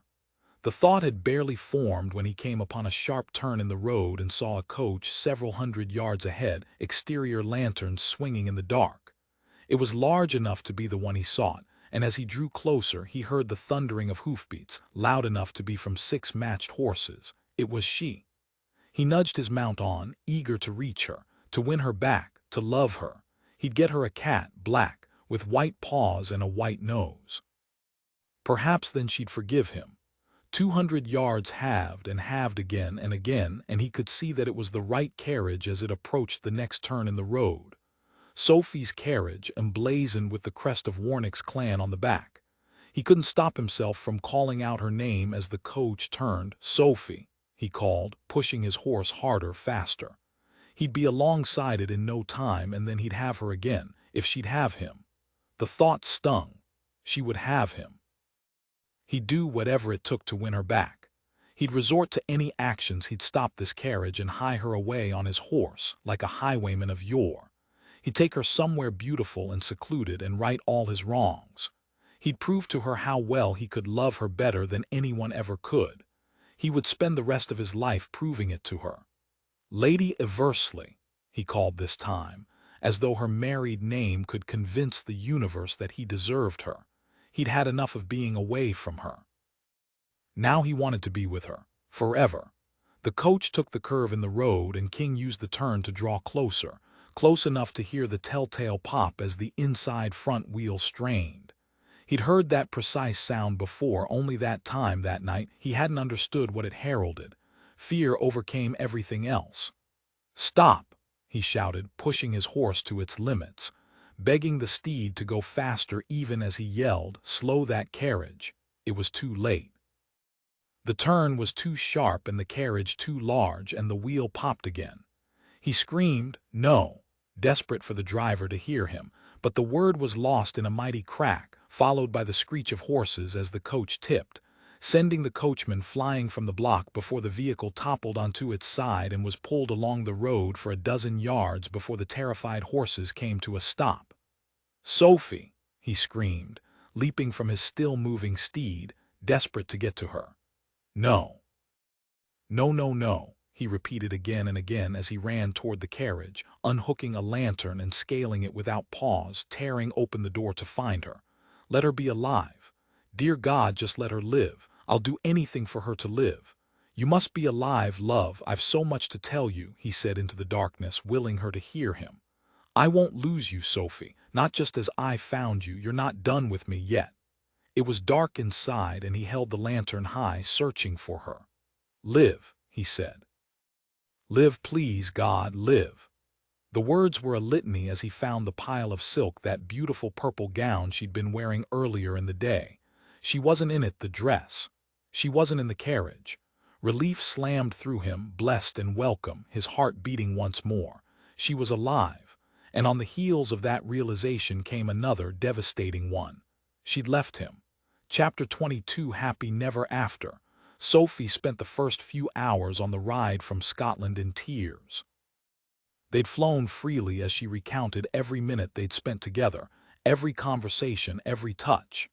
The thought had barely formed when he came upon a sharp turn in the road and saw a coach several hundred yards ahead, exterior lanterns swinging in the dark. It was large enough to be the one he sought, and as he drew closer he heard the thundering of hoofbeats, loud enough to be from 6 matched horses. It was she. He nudged his mount on, eager to reach her, to win her back, to love her. He'd get her a cat, black, with white paws and a white nose. Perhaps then she'd forgive him. 200 yards halved and halved again, and he could see that it was the right carriage as it approached the next turn in the road. Sophie's carriage, emblazoned with the crest of Warwick's clan on the back. He couldn't stop himself from calling out her name as the coach turned. "Sophie," he called, pushing his horse harder, faster. He'd be alongside it in no time, and then he'd have her again, if she'd have him. The thought stung. She would have him. He'd do whatever it took to win her back. He'd resort to any actions. He'd stop this carriage and hie her away on his horse, like a highwayman of yore. He'd take her somewhere beautiful and secluded and right all his wrongs. He'd prove to her how well he could love her better than anyone ever could. He would spend the rest of his life proving it to her. Lady Eversley, he called this time, as though her married name could convince the universe that he deserved her. He'd had enough of being away from her. Now he wanted to be with her, forever. The coach took the curve in the road, and King used the turn to draw closer, close enough to hear the telltale pop as the inside front wheel strained. He'd heard that precise sound before, only that time, that night, he hadn't understood what it heralded. Fear overcame everything else. "Stop!" he shouted, pushing his horse to its limits, begging the steed to go faster even as he yelled, "Slow that carriage." It was too late. The turn was too sharp and the carriage too large, and the wheel popped again. He screamed, "No," desperate for the driver to hear him, but the word was lost in a mighty crack, followed by the screech of horses as the coach tipped, sending the coachman flying from the block before the vehicle toppled onto its side and was pulled along the road for a dozen yards before the terrified horses came to a stop. "Sophie!" he screamed, leaping from his still-moving steed, desperate to get to her. "No. No, no, no," he repeated again and again as he ran toward the carriage, unhooking a lantern and scaling it without pause, tearing open the door to find her. Let her be alive. Dear God, just let her live. I'll do anything for her to live. You must be alive, love. I've so much to tell you, he said into the darkness, willing her to hear him. I won't lose you, Sophie, not just as I found you. You're not done with me yet. It was dark inside, and he held the lantern high, searching for her. Live, he said. Live, please, God, live. The words were a litany as he found the pile of silk, that beautiful purple gown she'd been wearing earlier in the day. She wasn't in it, the dress. She wasn't in the carriage. Relief slammed through him, blessed and welcome, his heart beating once more. She was alive, and on the heels of that realization came another devastating one. She'd left him. Chapter 22, Happy Never After. Sophie spent the first few hours on the ride from Scotland in tears. They'd flown freely as she recounted every minute they'd spent together, every conversation, every touch.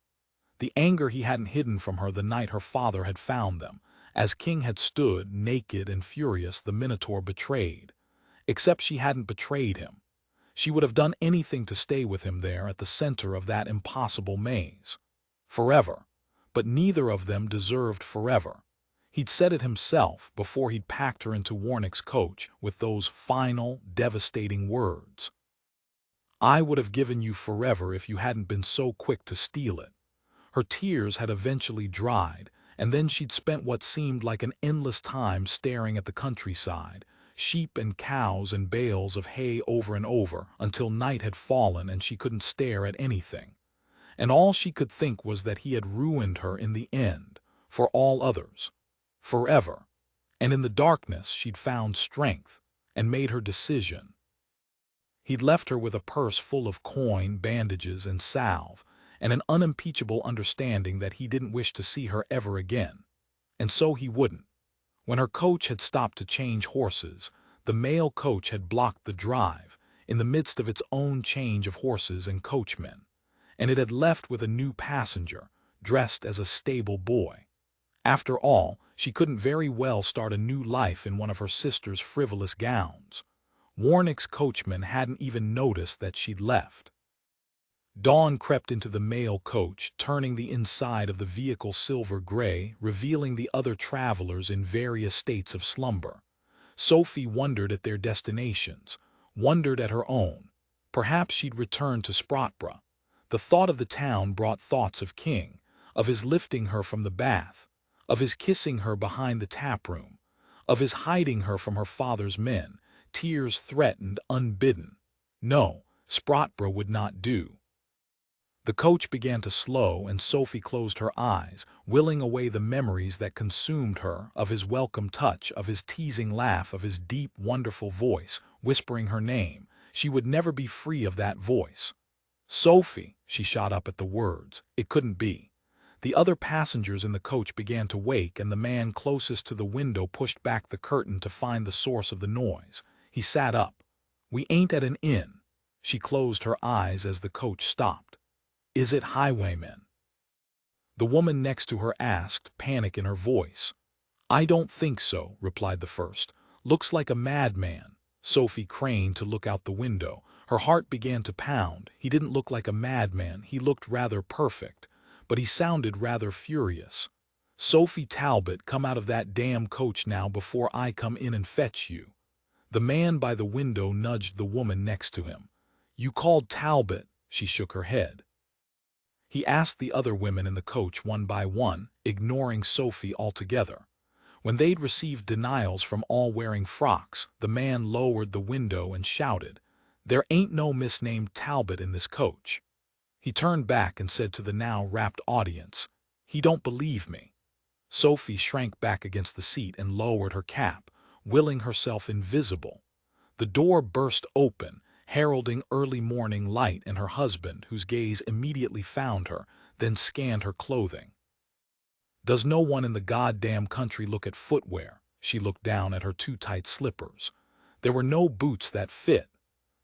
The anger he hadn't hidden from her the night her father had found them, as King had stood, naked and furious, the Minotaur betrayed. Except she hadn't betrayed him. She would have done anything to stay with him there at the center of that impossible maze. Forever. But neither of them deserved forever. He'd said it himself before he'd packed her into Warwick's coach with those final, devastating words. I would have given you forever if you hadn't been so quick to steal it. Her tears had eventually dried, and then she'd spent what seemed like an endless time staring at the countryside, sheep and cows and bales of hay over and over, until night had fallen and she couldn't stare at anything. and all she could think was that he had ruined her in the end, for all others, forever. And in the darkness she'd found strength, and made her decision. He'd left her with a purse full of coin, bandages, and salve, and an unimpeachable understanding that he didn't wish to see her ever again. And so he wouldn't. When her coach had stopped to change horses, the mail coach had blocked the drive, in the midst of its own change of horses and coachmen, and it had left with a new passenger, dressed as a stable boy. After all, she couldn't very well start a new life in one of her sister's frivolous gowns. Warnick's coachman hadn't even noticed that she'd left. Dawn crept into the mail coach, turning the inside of the vehicle silver gray, revealing the other travelers in various states of slumber. Sophie wondered at their destinations, wondered at her own. Perhaps she'd return to Sprotbrough. The thought of the town brought thoughts of King, of his lifting her from the bath, of his kissing her behind the taproom, of his hiding her from her father's men. Tears threatened unbidden. No, Sprotbrough would not do. The coach began to slow, and Sophie closed her eyes, willing away the memories that consumed her, of his welcome touch, of his teasing laugh, of his deep, wonderful voice, whispering her name. She would never be free of that voice. Sophie, she shot up at the words. It couldn't be. The other passengers in the coach began to wake, and the man closest to the window pushed back the curtain to find the source of the noise. He sat up. "We ain't at an inn." She closed her eyes as the coach stopped. "Is it highwaymen?" The woman next to her asked, panic in her voice. "I don't think so," replied the first. "Looks like a madman." Sophie craned to look out the window. Her heart began to pound. He didn't look like a madman. He looked rather perfect, but he sounded rather furious. "Sophie Talbot, come out of that damn coach now before I come in and fetch you." The man by the window nudged the woman next to him. "You called Talbot?" She shook her head. He asked the other women in the coach one by one, ignoring Sophie altogether. When they'd received denials from all wearing frocks, the man lowered the window and shouted, "There ain't no misnamed Talbot in this coach." He turned back and said to the now rapt audience, "He don't believe me." Sophie shrank back against the seat and lowered her cap, willing herself invisible. The door burst open, heralding early morning light, and her husband, whose gaze immediately found her, then scanned her clothing. "Does no one in the goddamn country look at footwear?" She looked down at her too tight slippers. There were no boots that fit.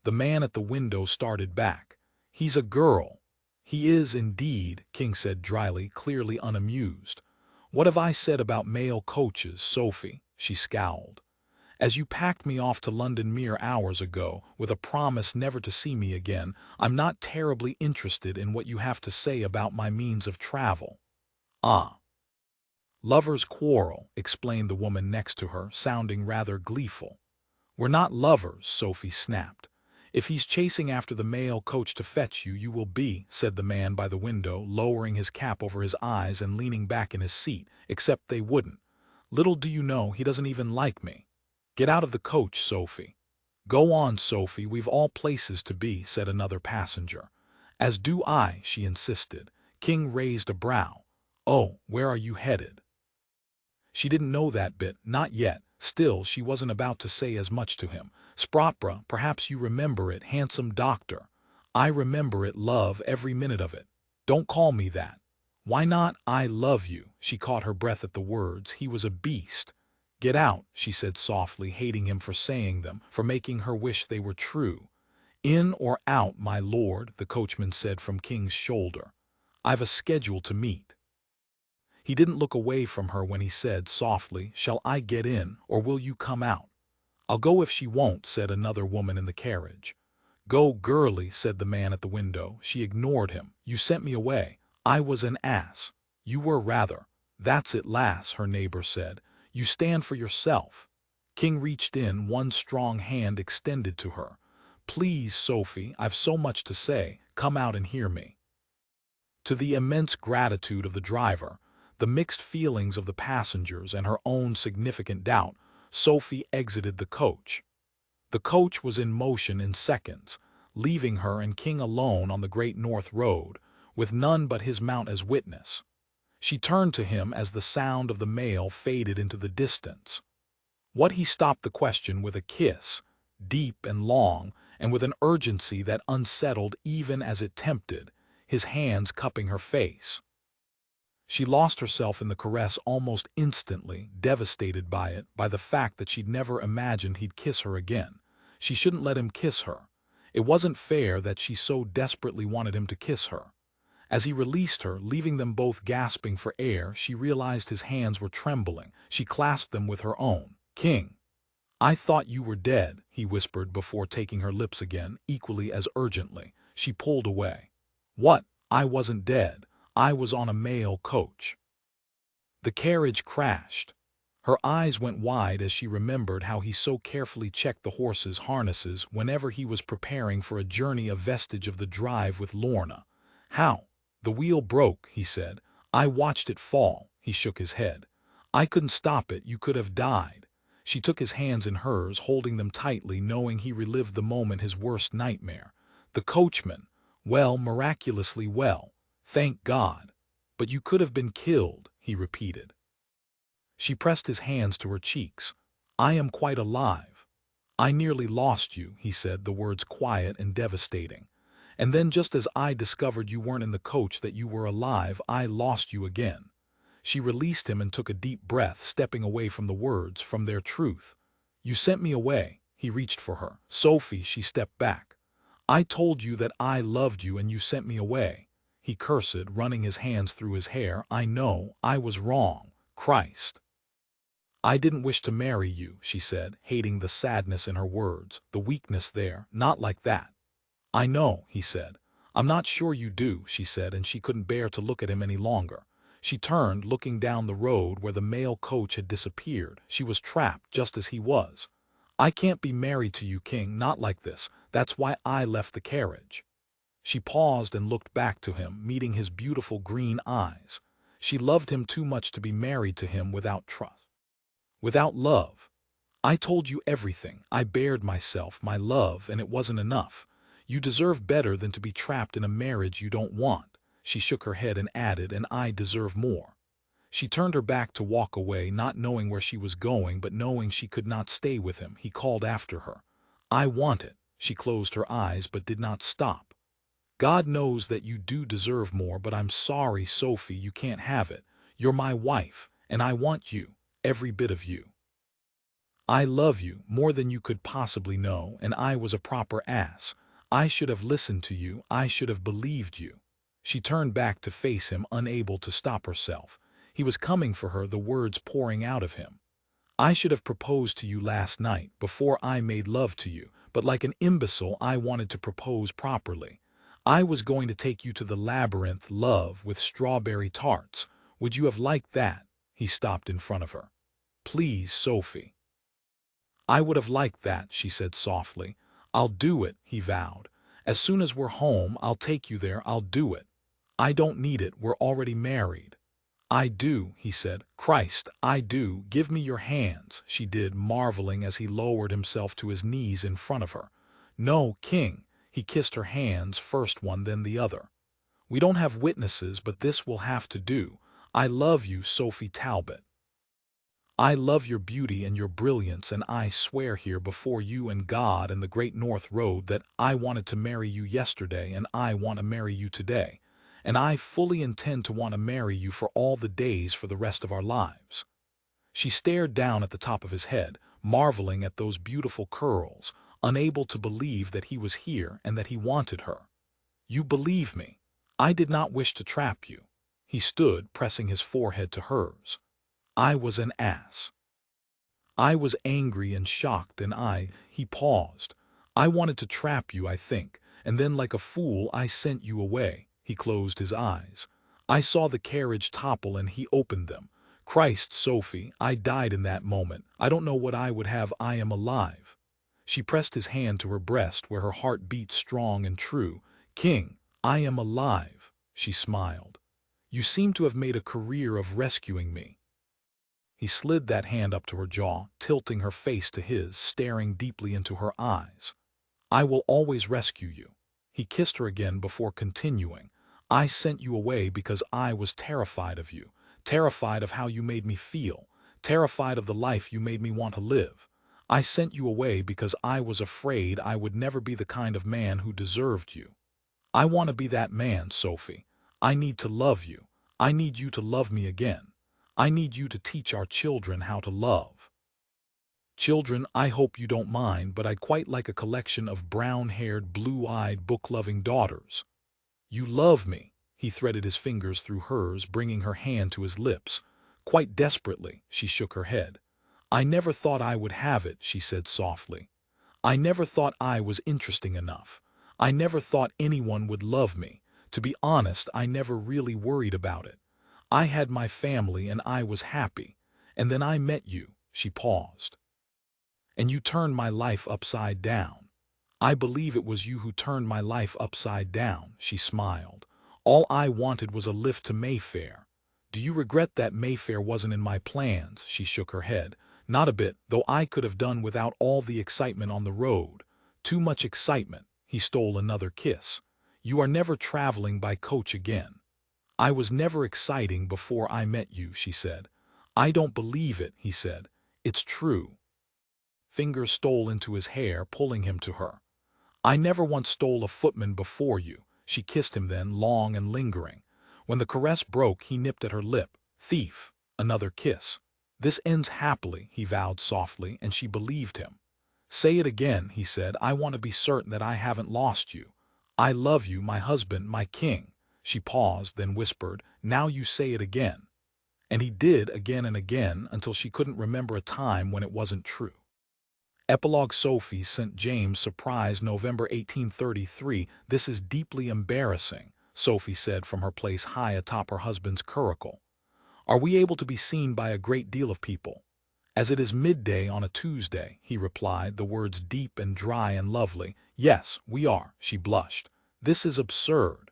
The man at the window started back. "He's a girl." "He is indeed," King said dryly, clearly unamused. "What have I said about mail coaches, Sophie?" She scowled. "As you packed me off to London mere hours ago, with a promise never to see me again, I'm not terribly interested in what you have to say about my means of travel." "Ah. Lovers quarrel," explained the woman next to her, sounding rather gleeful. "We're not lovers," Sophie snapped. "If he's chasing after the mail coach to fetch you, you will be," said the man by the window, lowering his cap over his eyes and leaning back in his seat, "except they wouldn't. Little do you know, he doesn't even like me. Get out of the coach, Sophie." "Go on, Sophie, we've all places to be," said another passenger. "As do I," she insisted. King raised a brow. "Oh, where are you headed?" She didn't know that bit, not yet. Still, she wasn't about to say as much to him. "Sprotbrough, perhaps you remember it, handsome doctor." "I remember it, love, every minute of it." "Don't call me that." "Why not? I love you." She caught her breath at the words. He was a beast. "Get out," she said softly, hating him for saying them, for making her wish they were true. "In or out, my lord," the coachman said from King's shoulder. "I've a schedule to meet." He didn't look away from her when he said softly, "Shall I get in, or will you come out?" "I'll go if she won't," said another woman in the carriage. "Go, girlie," said the man at the window. She ignored him. "You sent me away." "I was an ass." "You were rather." "That's it, lass," her neighbor said. "You stand for yourself." King reached in, one strong hand extended to her. "Please, Sophie, I've so much to say. Come out and hear me." To the immense gratitude of the driver, the mixed feelings of the passengers, and her own significant doubt, Sophie exited the coach. The coach was in motion in seconds, leaving her and King alone on the Great North Road, with none but his mount as witness. She turned to him as the sound of the mail faded into the distance. What he stopped the question with a kiss, deep and long, and with an urgency that unsettled even as it tempted, his hands cupping her face. She lost herself in the caress almost instantly, devastated by it, by the fact that she'd never imagined he'd kiss her again. She shouldn't let him kiss her. It wasn't fair that she so desperately wanted him to kiss her. As he released her, leaving them both gasping for air, she realized his hands were trembling. She clasped them with her own. "King, I thought you were dead," he whispered before taking her lips again, equally as urgently. She pulled away. "What? I wasn't dead. I was on a mail coach." The carriage crashed. Her eyes went wide as she remembered how he so carefully checked the horses' harnesses whenever he was preparing for a journey, a vestige of the drive with Lorna. "How?" "The wheel broke," he said. "I watched it fall." He shook his head. "I couldn't stop it. You could have died." She took his hands in hers, holding them tightly, knowing he relived the moment, his worst nightmare. "The coachman. Well, miraculously well. Thank God. But you could have been killed," he repeated. She pressed his hands to her cheeks. "I am quite alive." "I nearly lost you," he said, the words quiet and devastating. "And then just as I discovered you weren't in the coach, that you were alive, I lost you again." She released him and took a deep breath, stepping away from the words, from their truth. "You sent me away." He reached for her. "Sophie," she stepped back. "I told you that I loved you and you sent me away." He cursed, running his hands through his hair. "I know, I was wrong. Christ. I didn't wish to marry you," she said, hating the sadness in her words, the weakness there. "Not like that." "I know," he said. "I'm not sure you do," she said, and she couldn't bear to look at him any longer. She turned, looking down the road where the mail coach had disappeared. She was trapped, just as he was. "I can't be married to you, King, not like this. That's why I left the carriage." She paused and looked back to him, meeting his beautiful green eyes. She loved him too much to be married to him without trust, without love. "I told you everything. I bared myself, my love, and it wasn't enough. You deserve better than to be trapped in a marriage you don't want." She shook her head and added, "And I deserve more." She turned her back to walk away, not knowing where she was going, but knowing she could not stay with him. He called after her. "I want it." She closed her eyes but did not stop. "God knows that you do deserve more, but I'm sorry, Sophie, you can't have it. You're my wife, and I want you, every bit of you. I love you more than you could possibly know, and I was a proper ass. I should have listened to you. I should have believed you." She turned back to face him, unable to stop herself. He was coming for her, the words pouring out of him. "I should have proposed to you last night, before I made love to you, but like an imbecile I wanted to propose properly. I was going to take you to the labyrinth, love, with strawberry tarts. Would you have liked that?" He stopped in front of her. "Please, Sophie." "I would have liked that," she said softly. "I'll do it," he vowed. "As soon as we're home, I'll take you there. I'll do it. I don't need it. We're already married." "I do," he said. "Christ, I do. Give me your hands." She did, marveling as he lowered himself to his knees in front of her. "No, King." He kissed her hands, first one, then the other. "We don't have witnesses, but this will have to do. I love you, Sophie Talbot. I love your beauty and your brilliance, and I swear here before you and God and the Great North Road that I wanted to marry you yesterday, and I want to marry you today. And I fully intend to want to marry you for all the days for the rest of our lives." She stared down at the top of his head, marveling at those beautiful curls, unable to believe that he was here and that he wanted her. "You believe me. I did not wish to trap you." He stood, pressing his forehead to hers. "I was an ass. I was angry and shocked, and he paused. "I wanted to trap you, I think, and then like a fool I sent you away." He closed his eyes. "I saw the carriage topple and he opened them. Christ, Sophie, I died in that moment. I don't know what I would have. I am alive." She pressed his hand to her breast where her heart beat strong and true. "King, I am alive." She smiled. "You seem to have made a career of rescuing me." He slid that hand up to her jaw, tilting her face to his, staring deeply into her eyes. "I will always rescue you." He kissed her again before continuing. I sent you away because I was terrified of you, terrified of how you made me feel, terrified of the life you made me want to live. I sent you away because I was afraid I would never be the kind of man who deserved you. I want to be that man, Sophie. I need to love you. I need you to love me again. I need you to teach our children how to love. Children, I hope you don't mind, but I'd quite like a collection of brown-haired, blue-eyed, book-loving daughters. You love me. He threaded his fingers through hers, bringing her hand to his lips. Quite desperately, she shook her head. I never thought I would have it, she said softly. I never thought I was interesting enough. I never thought anyone would love me. To be honest, I never really worried about it. I had my family and I was happy. And then I met you. She paused. And you turned my life upside down. I believe it was you who turned my life upside down, she smiled. All I wanted was a lift to Mayfair. Do you regret that Mayfair wasn't in my plans? She shook her head. Not a bit, though I could have done without all the excitement on the road. Too much excitement. He stole another kiss. You are never traveling by coach again. I was never exciting before I met you, she said. I don't believe it, he said. It's true. Fingers stole into his hair, pulling him to her. I never once stole a footman before you. She kissed him then, long and lingering. When the caress broke, he nipped at her lip. Thief. Another kiss. This ends happily, he vowed softly, and she believed him. Say it again, he said. I want to be certain that I haven't lost you. I love you, my husband, my king. She paused, then whispered, now you say it again. And he did again and again until she couldn't remember a time when it wasn't true. Epilogue. Sophie, St. James, Surprise, November 1833. This is deeply embarrassing, Sophie said from her place high atop her husband's curricle. Are we able to be seen by a great deal of people? As it is midday on a Tuesday, he replied, the words deep and dry and lovely. Yes, we are, she blushed. This is absurd.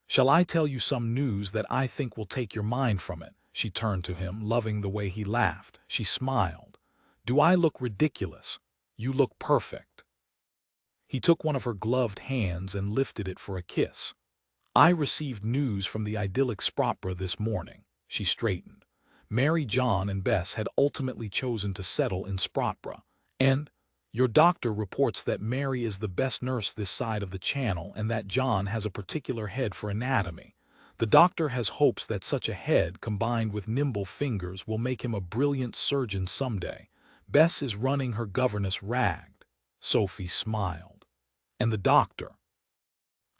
Shall I tell you some news that I think will take your mind from it? She turned to him, loving the way he laughed. She smiled. Do I look ridiculous? You look perfect. He took one of her gloved hands and lifted it for a kiss. I received news from the idyllic Sprotbrough this morning. She straightened. Mary, John, and Bess had ultimately chosen to settle in Sprotbrough, and your doctor reports that Mary is the best nurse this side of the Channel and that John has a particular head for anatomy. The doctor has hopes that such a head, combined with nimble fingers, will make him a brilliant surgeon someday. Bess is running her governess ragged. Sophie smiled. And the doctor?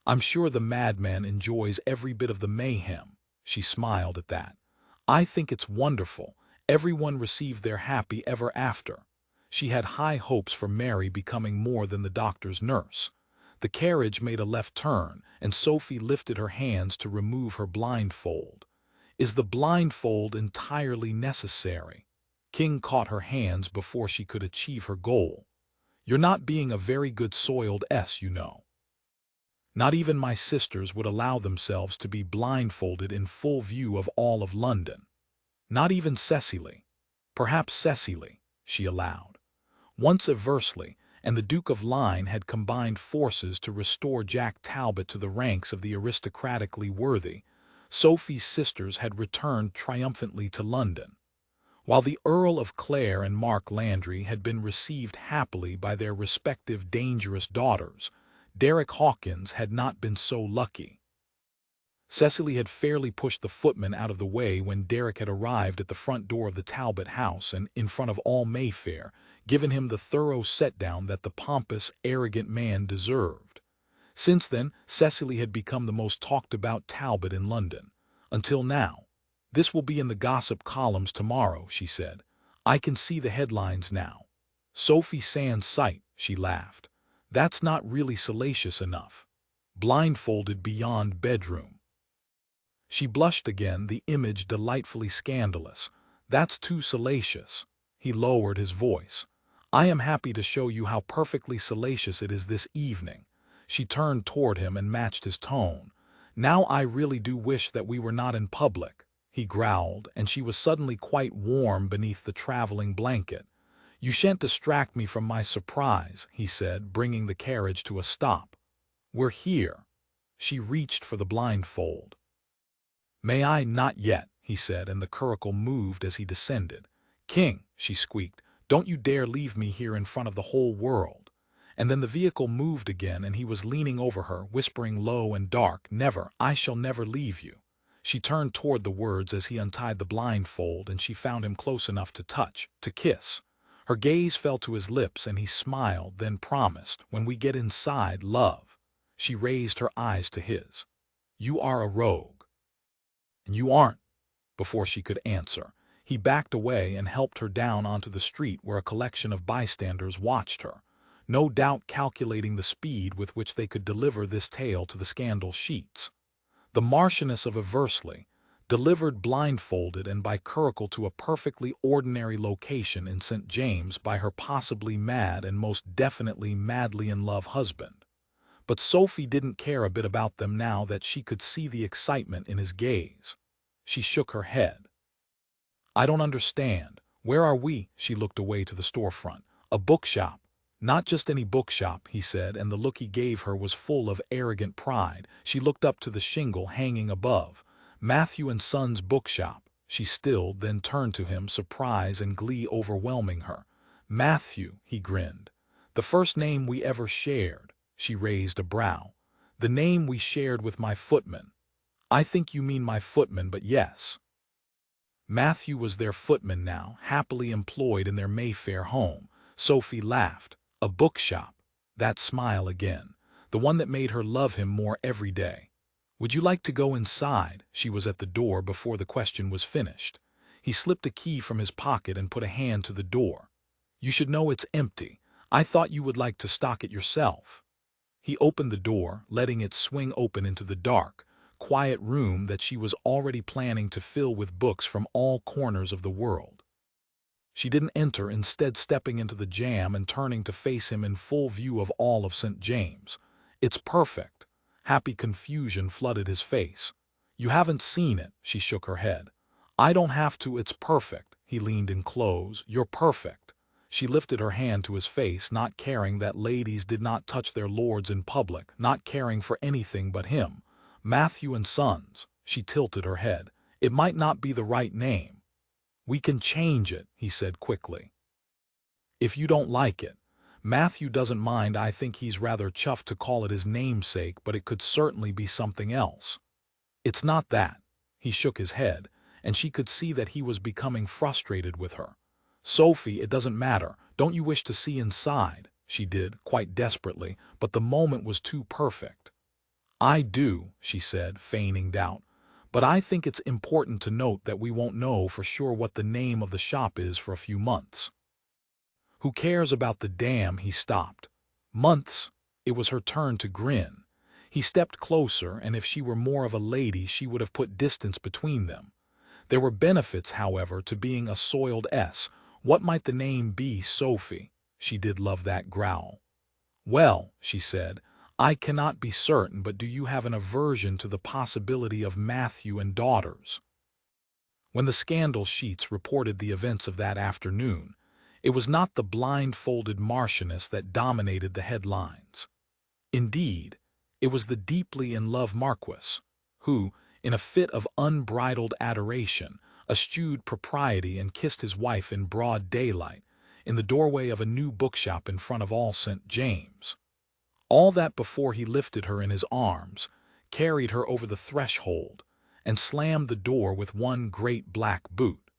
I'm sure the madman enjoys every bit of the mayhem. She smiled at that. I think it's wonderful. Everyone received their happy ever after. She had high hopes for Mary becoming more than the doctor's nurse. The carriage made a left turn, and Sophie lifted her hands to remove her blindfold. Is the blindfold entirely necessary? King caught her hands before she could achieve her goal. You're not being a very good soiled S, you know. Not even my sisters would allow themselves to be blindfolded in full view of all of London. Not even Cecily. Perhaps Cecily, she allowed. Once Eversley and the Duke of Lyne had combined forces to restore Jack Talbot to the ranks of the aristocratically worthy, Sophie's sisters had returned triumphantly to London. While the Earl of Clare and Mark Landry had been received happily by their respective dangerous daughters, Derek Hawkins had not been so lucky. Cecily had fairly pushed the footman out of the way when Derek had arrived at the front door of the Talbot house and, in front of all Mayfair, given him the thorough set-down that the pompous, arrogant man deserved. Since then, Cecily had become the most talked-about Talbot in London. Until now. This will be in the gossip columns tomorrow, she said. I can see the headlines now. Sophie sans sight, she laughed. That's not really salacious enough. Blindfolded beyond bedroom. She blushed again, the image delightfully scandalous. That's too salacious. He lowered his voice. I am happy to show you how perfectly salacious it is this evening. She turned toward him and matched his tone. Now I really do wish that we were not in public, he growled, and she was suddenly quite warm beneath the traveling blanket. You shan't distract me from my surprise, he said, bringing the carriage to a stop. We're here. She reached for the blindfold. "May I? Not yet," he said, and the curricle moved as he descended. "King," she squeaked, "don't you dare leave me here in front of the whole world." And then the vehicle moved again, and he was leaning over her, whispering low and dark, "Never, I shall never leave you." She turned toward the words as he untied the blindfold, and she found him close enough to touch, to kiss. Her gaze fell to his lips, and he smiled, then promised, "When we get inside, love." She raised her eyes to his. "You are a rogue." "And you aren't." Before she could answer, he backed away and helped her down onto the street where a collection of bystanders watched her, no doubt calculating the speed with which they could deliver this tale to the scandal sheets. The Marquess of Eversley, delivered blindfolded and by curricle to a perfectly ordinary location in St. James by her possibly mad and most definitely madly in love husband. But Sophie didn't care a bit about them now that she could see the excitement in his gaze. She shook her head. "I don't understand. Where are we?" She looked away to the storefront. "A bookshop." "Not just any bookshop," he said, and the look he gave her was full of arrogant pride. She looked up to the shingle hanging above. "Matthew and Son's bookshop." She stilled, then turned to him, surprise and glee overwhelming her. "Matthew," he grinned. "The first name we ever shared." She raised a brow. "The name we shared with my footman." "I think you mean my footman, but yes." Matthew was their footman now, happily employed in their Mayfair home. Sophie laughed. A bookshop. That smile again. The one that made her love him more every day. "Would you like to go inside?" She was at the door before the question was finished. He slipped a key from his pocket and put a hand to the door. "You should know it's empty. I thought you would like to stock it yourself." He opened the door, letting it swing open into the dark, quiet room that she was already planning to fill with books from all corners of the world. She didn't enter, instead stepping into the jam and turning to face him in full view of all of St. James. "It's perfect." Happy confusion flooded his face. "You haven't seen it." She shook her head. "I don't have to, it's perfect." He leaned in close. "You're perfect." She lifted her hand to his face, not caring that ladies did not touch their lords in public, not caring for anything but him. "Matthew and Sons." She tilted her head. "It might not be the right name." "We can change it," he said quickly. "If you don't like it." "Matthew doesn't mind. I think he's rather chuffed to call it his namesake, but it could certainly be something else." "It's not that." He shook his head, and she could see that he was becoming frustrated with her. "Sophie, it doesn't matter. Don't you wish to see inside?" She did, quite desperately, but the moment was too perfect. "I do," she said, feigning doubt. "But I think it's important to note that we won't know for sure what the name of the shop is for a few months." "Who cares about the damn?" He stopped. "Months?" It was her turn to grin. He stepped closer, and if she were more of a lady she would have put distance between them. There were benefits, however, to being a soiled S. What might the name be? Sophie. She did love that growl. "Well," she said, "I cannot be certain, but do you have an aversion to the possibility of Matthew and daughters?" When the scandal sheets reported the events of that afternoon, it was not the blindfolded Marchioness that dominated the headlines. Indeed, it was the deeply in love Marquess, who, in a fit of unbridled adoration, eschewed propriety and kissed his wife in broad daylight, in the doorway of a new bookshop in front of all St. James. All that before he lifted her in his arms, carried her over the threshold, and slammed the door with one great black boot.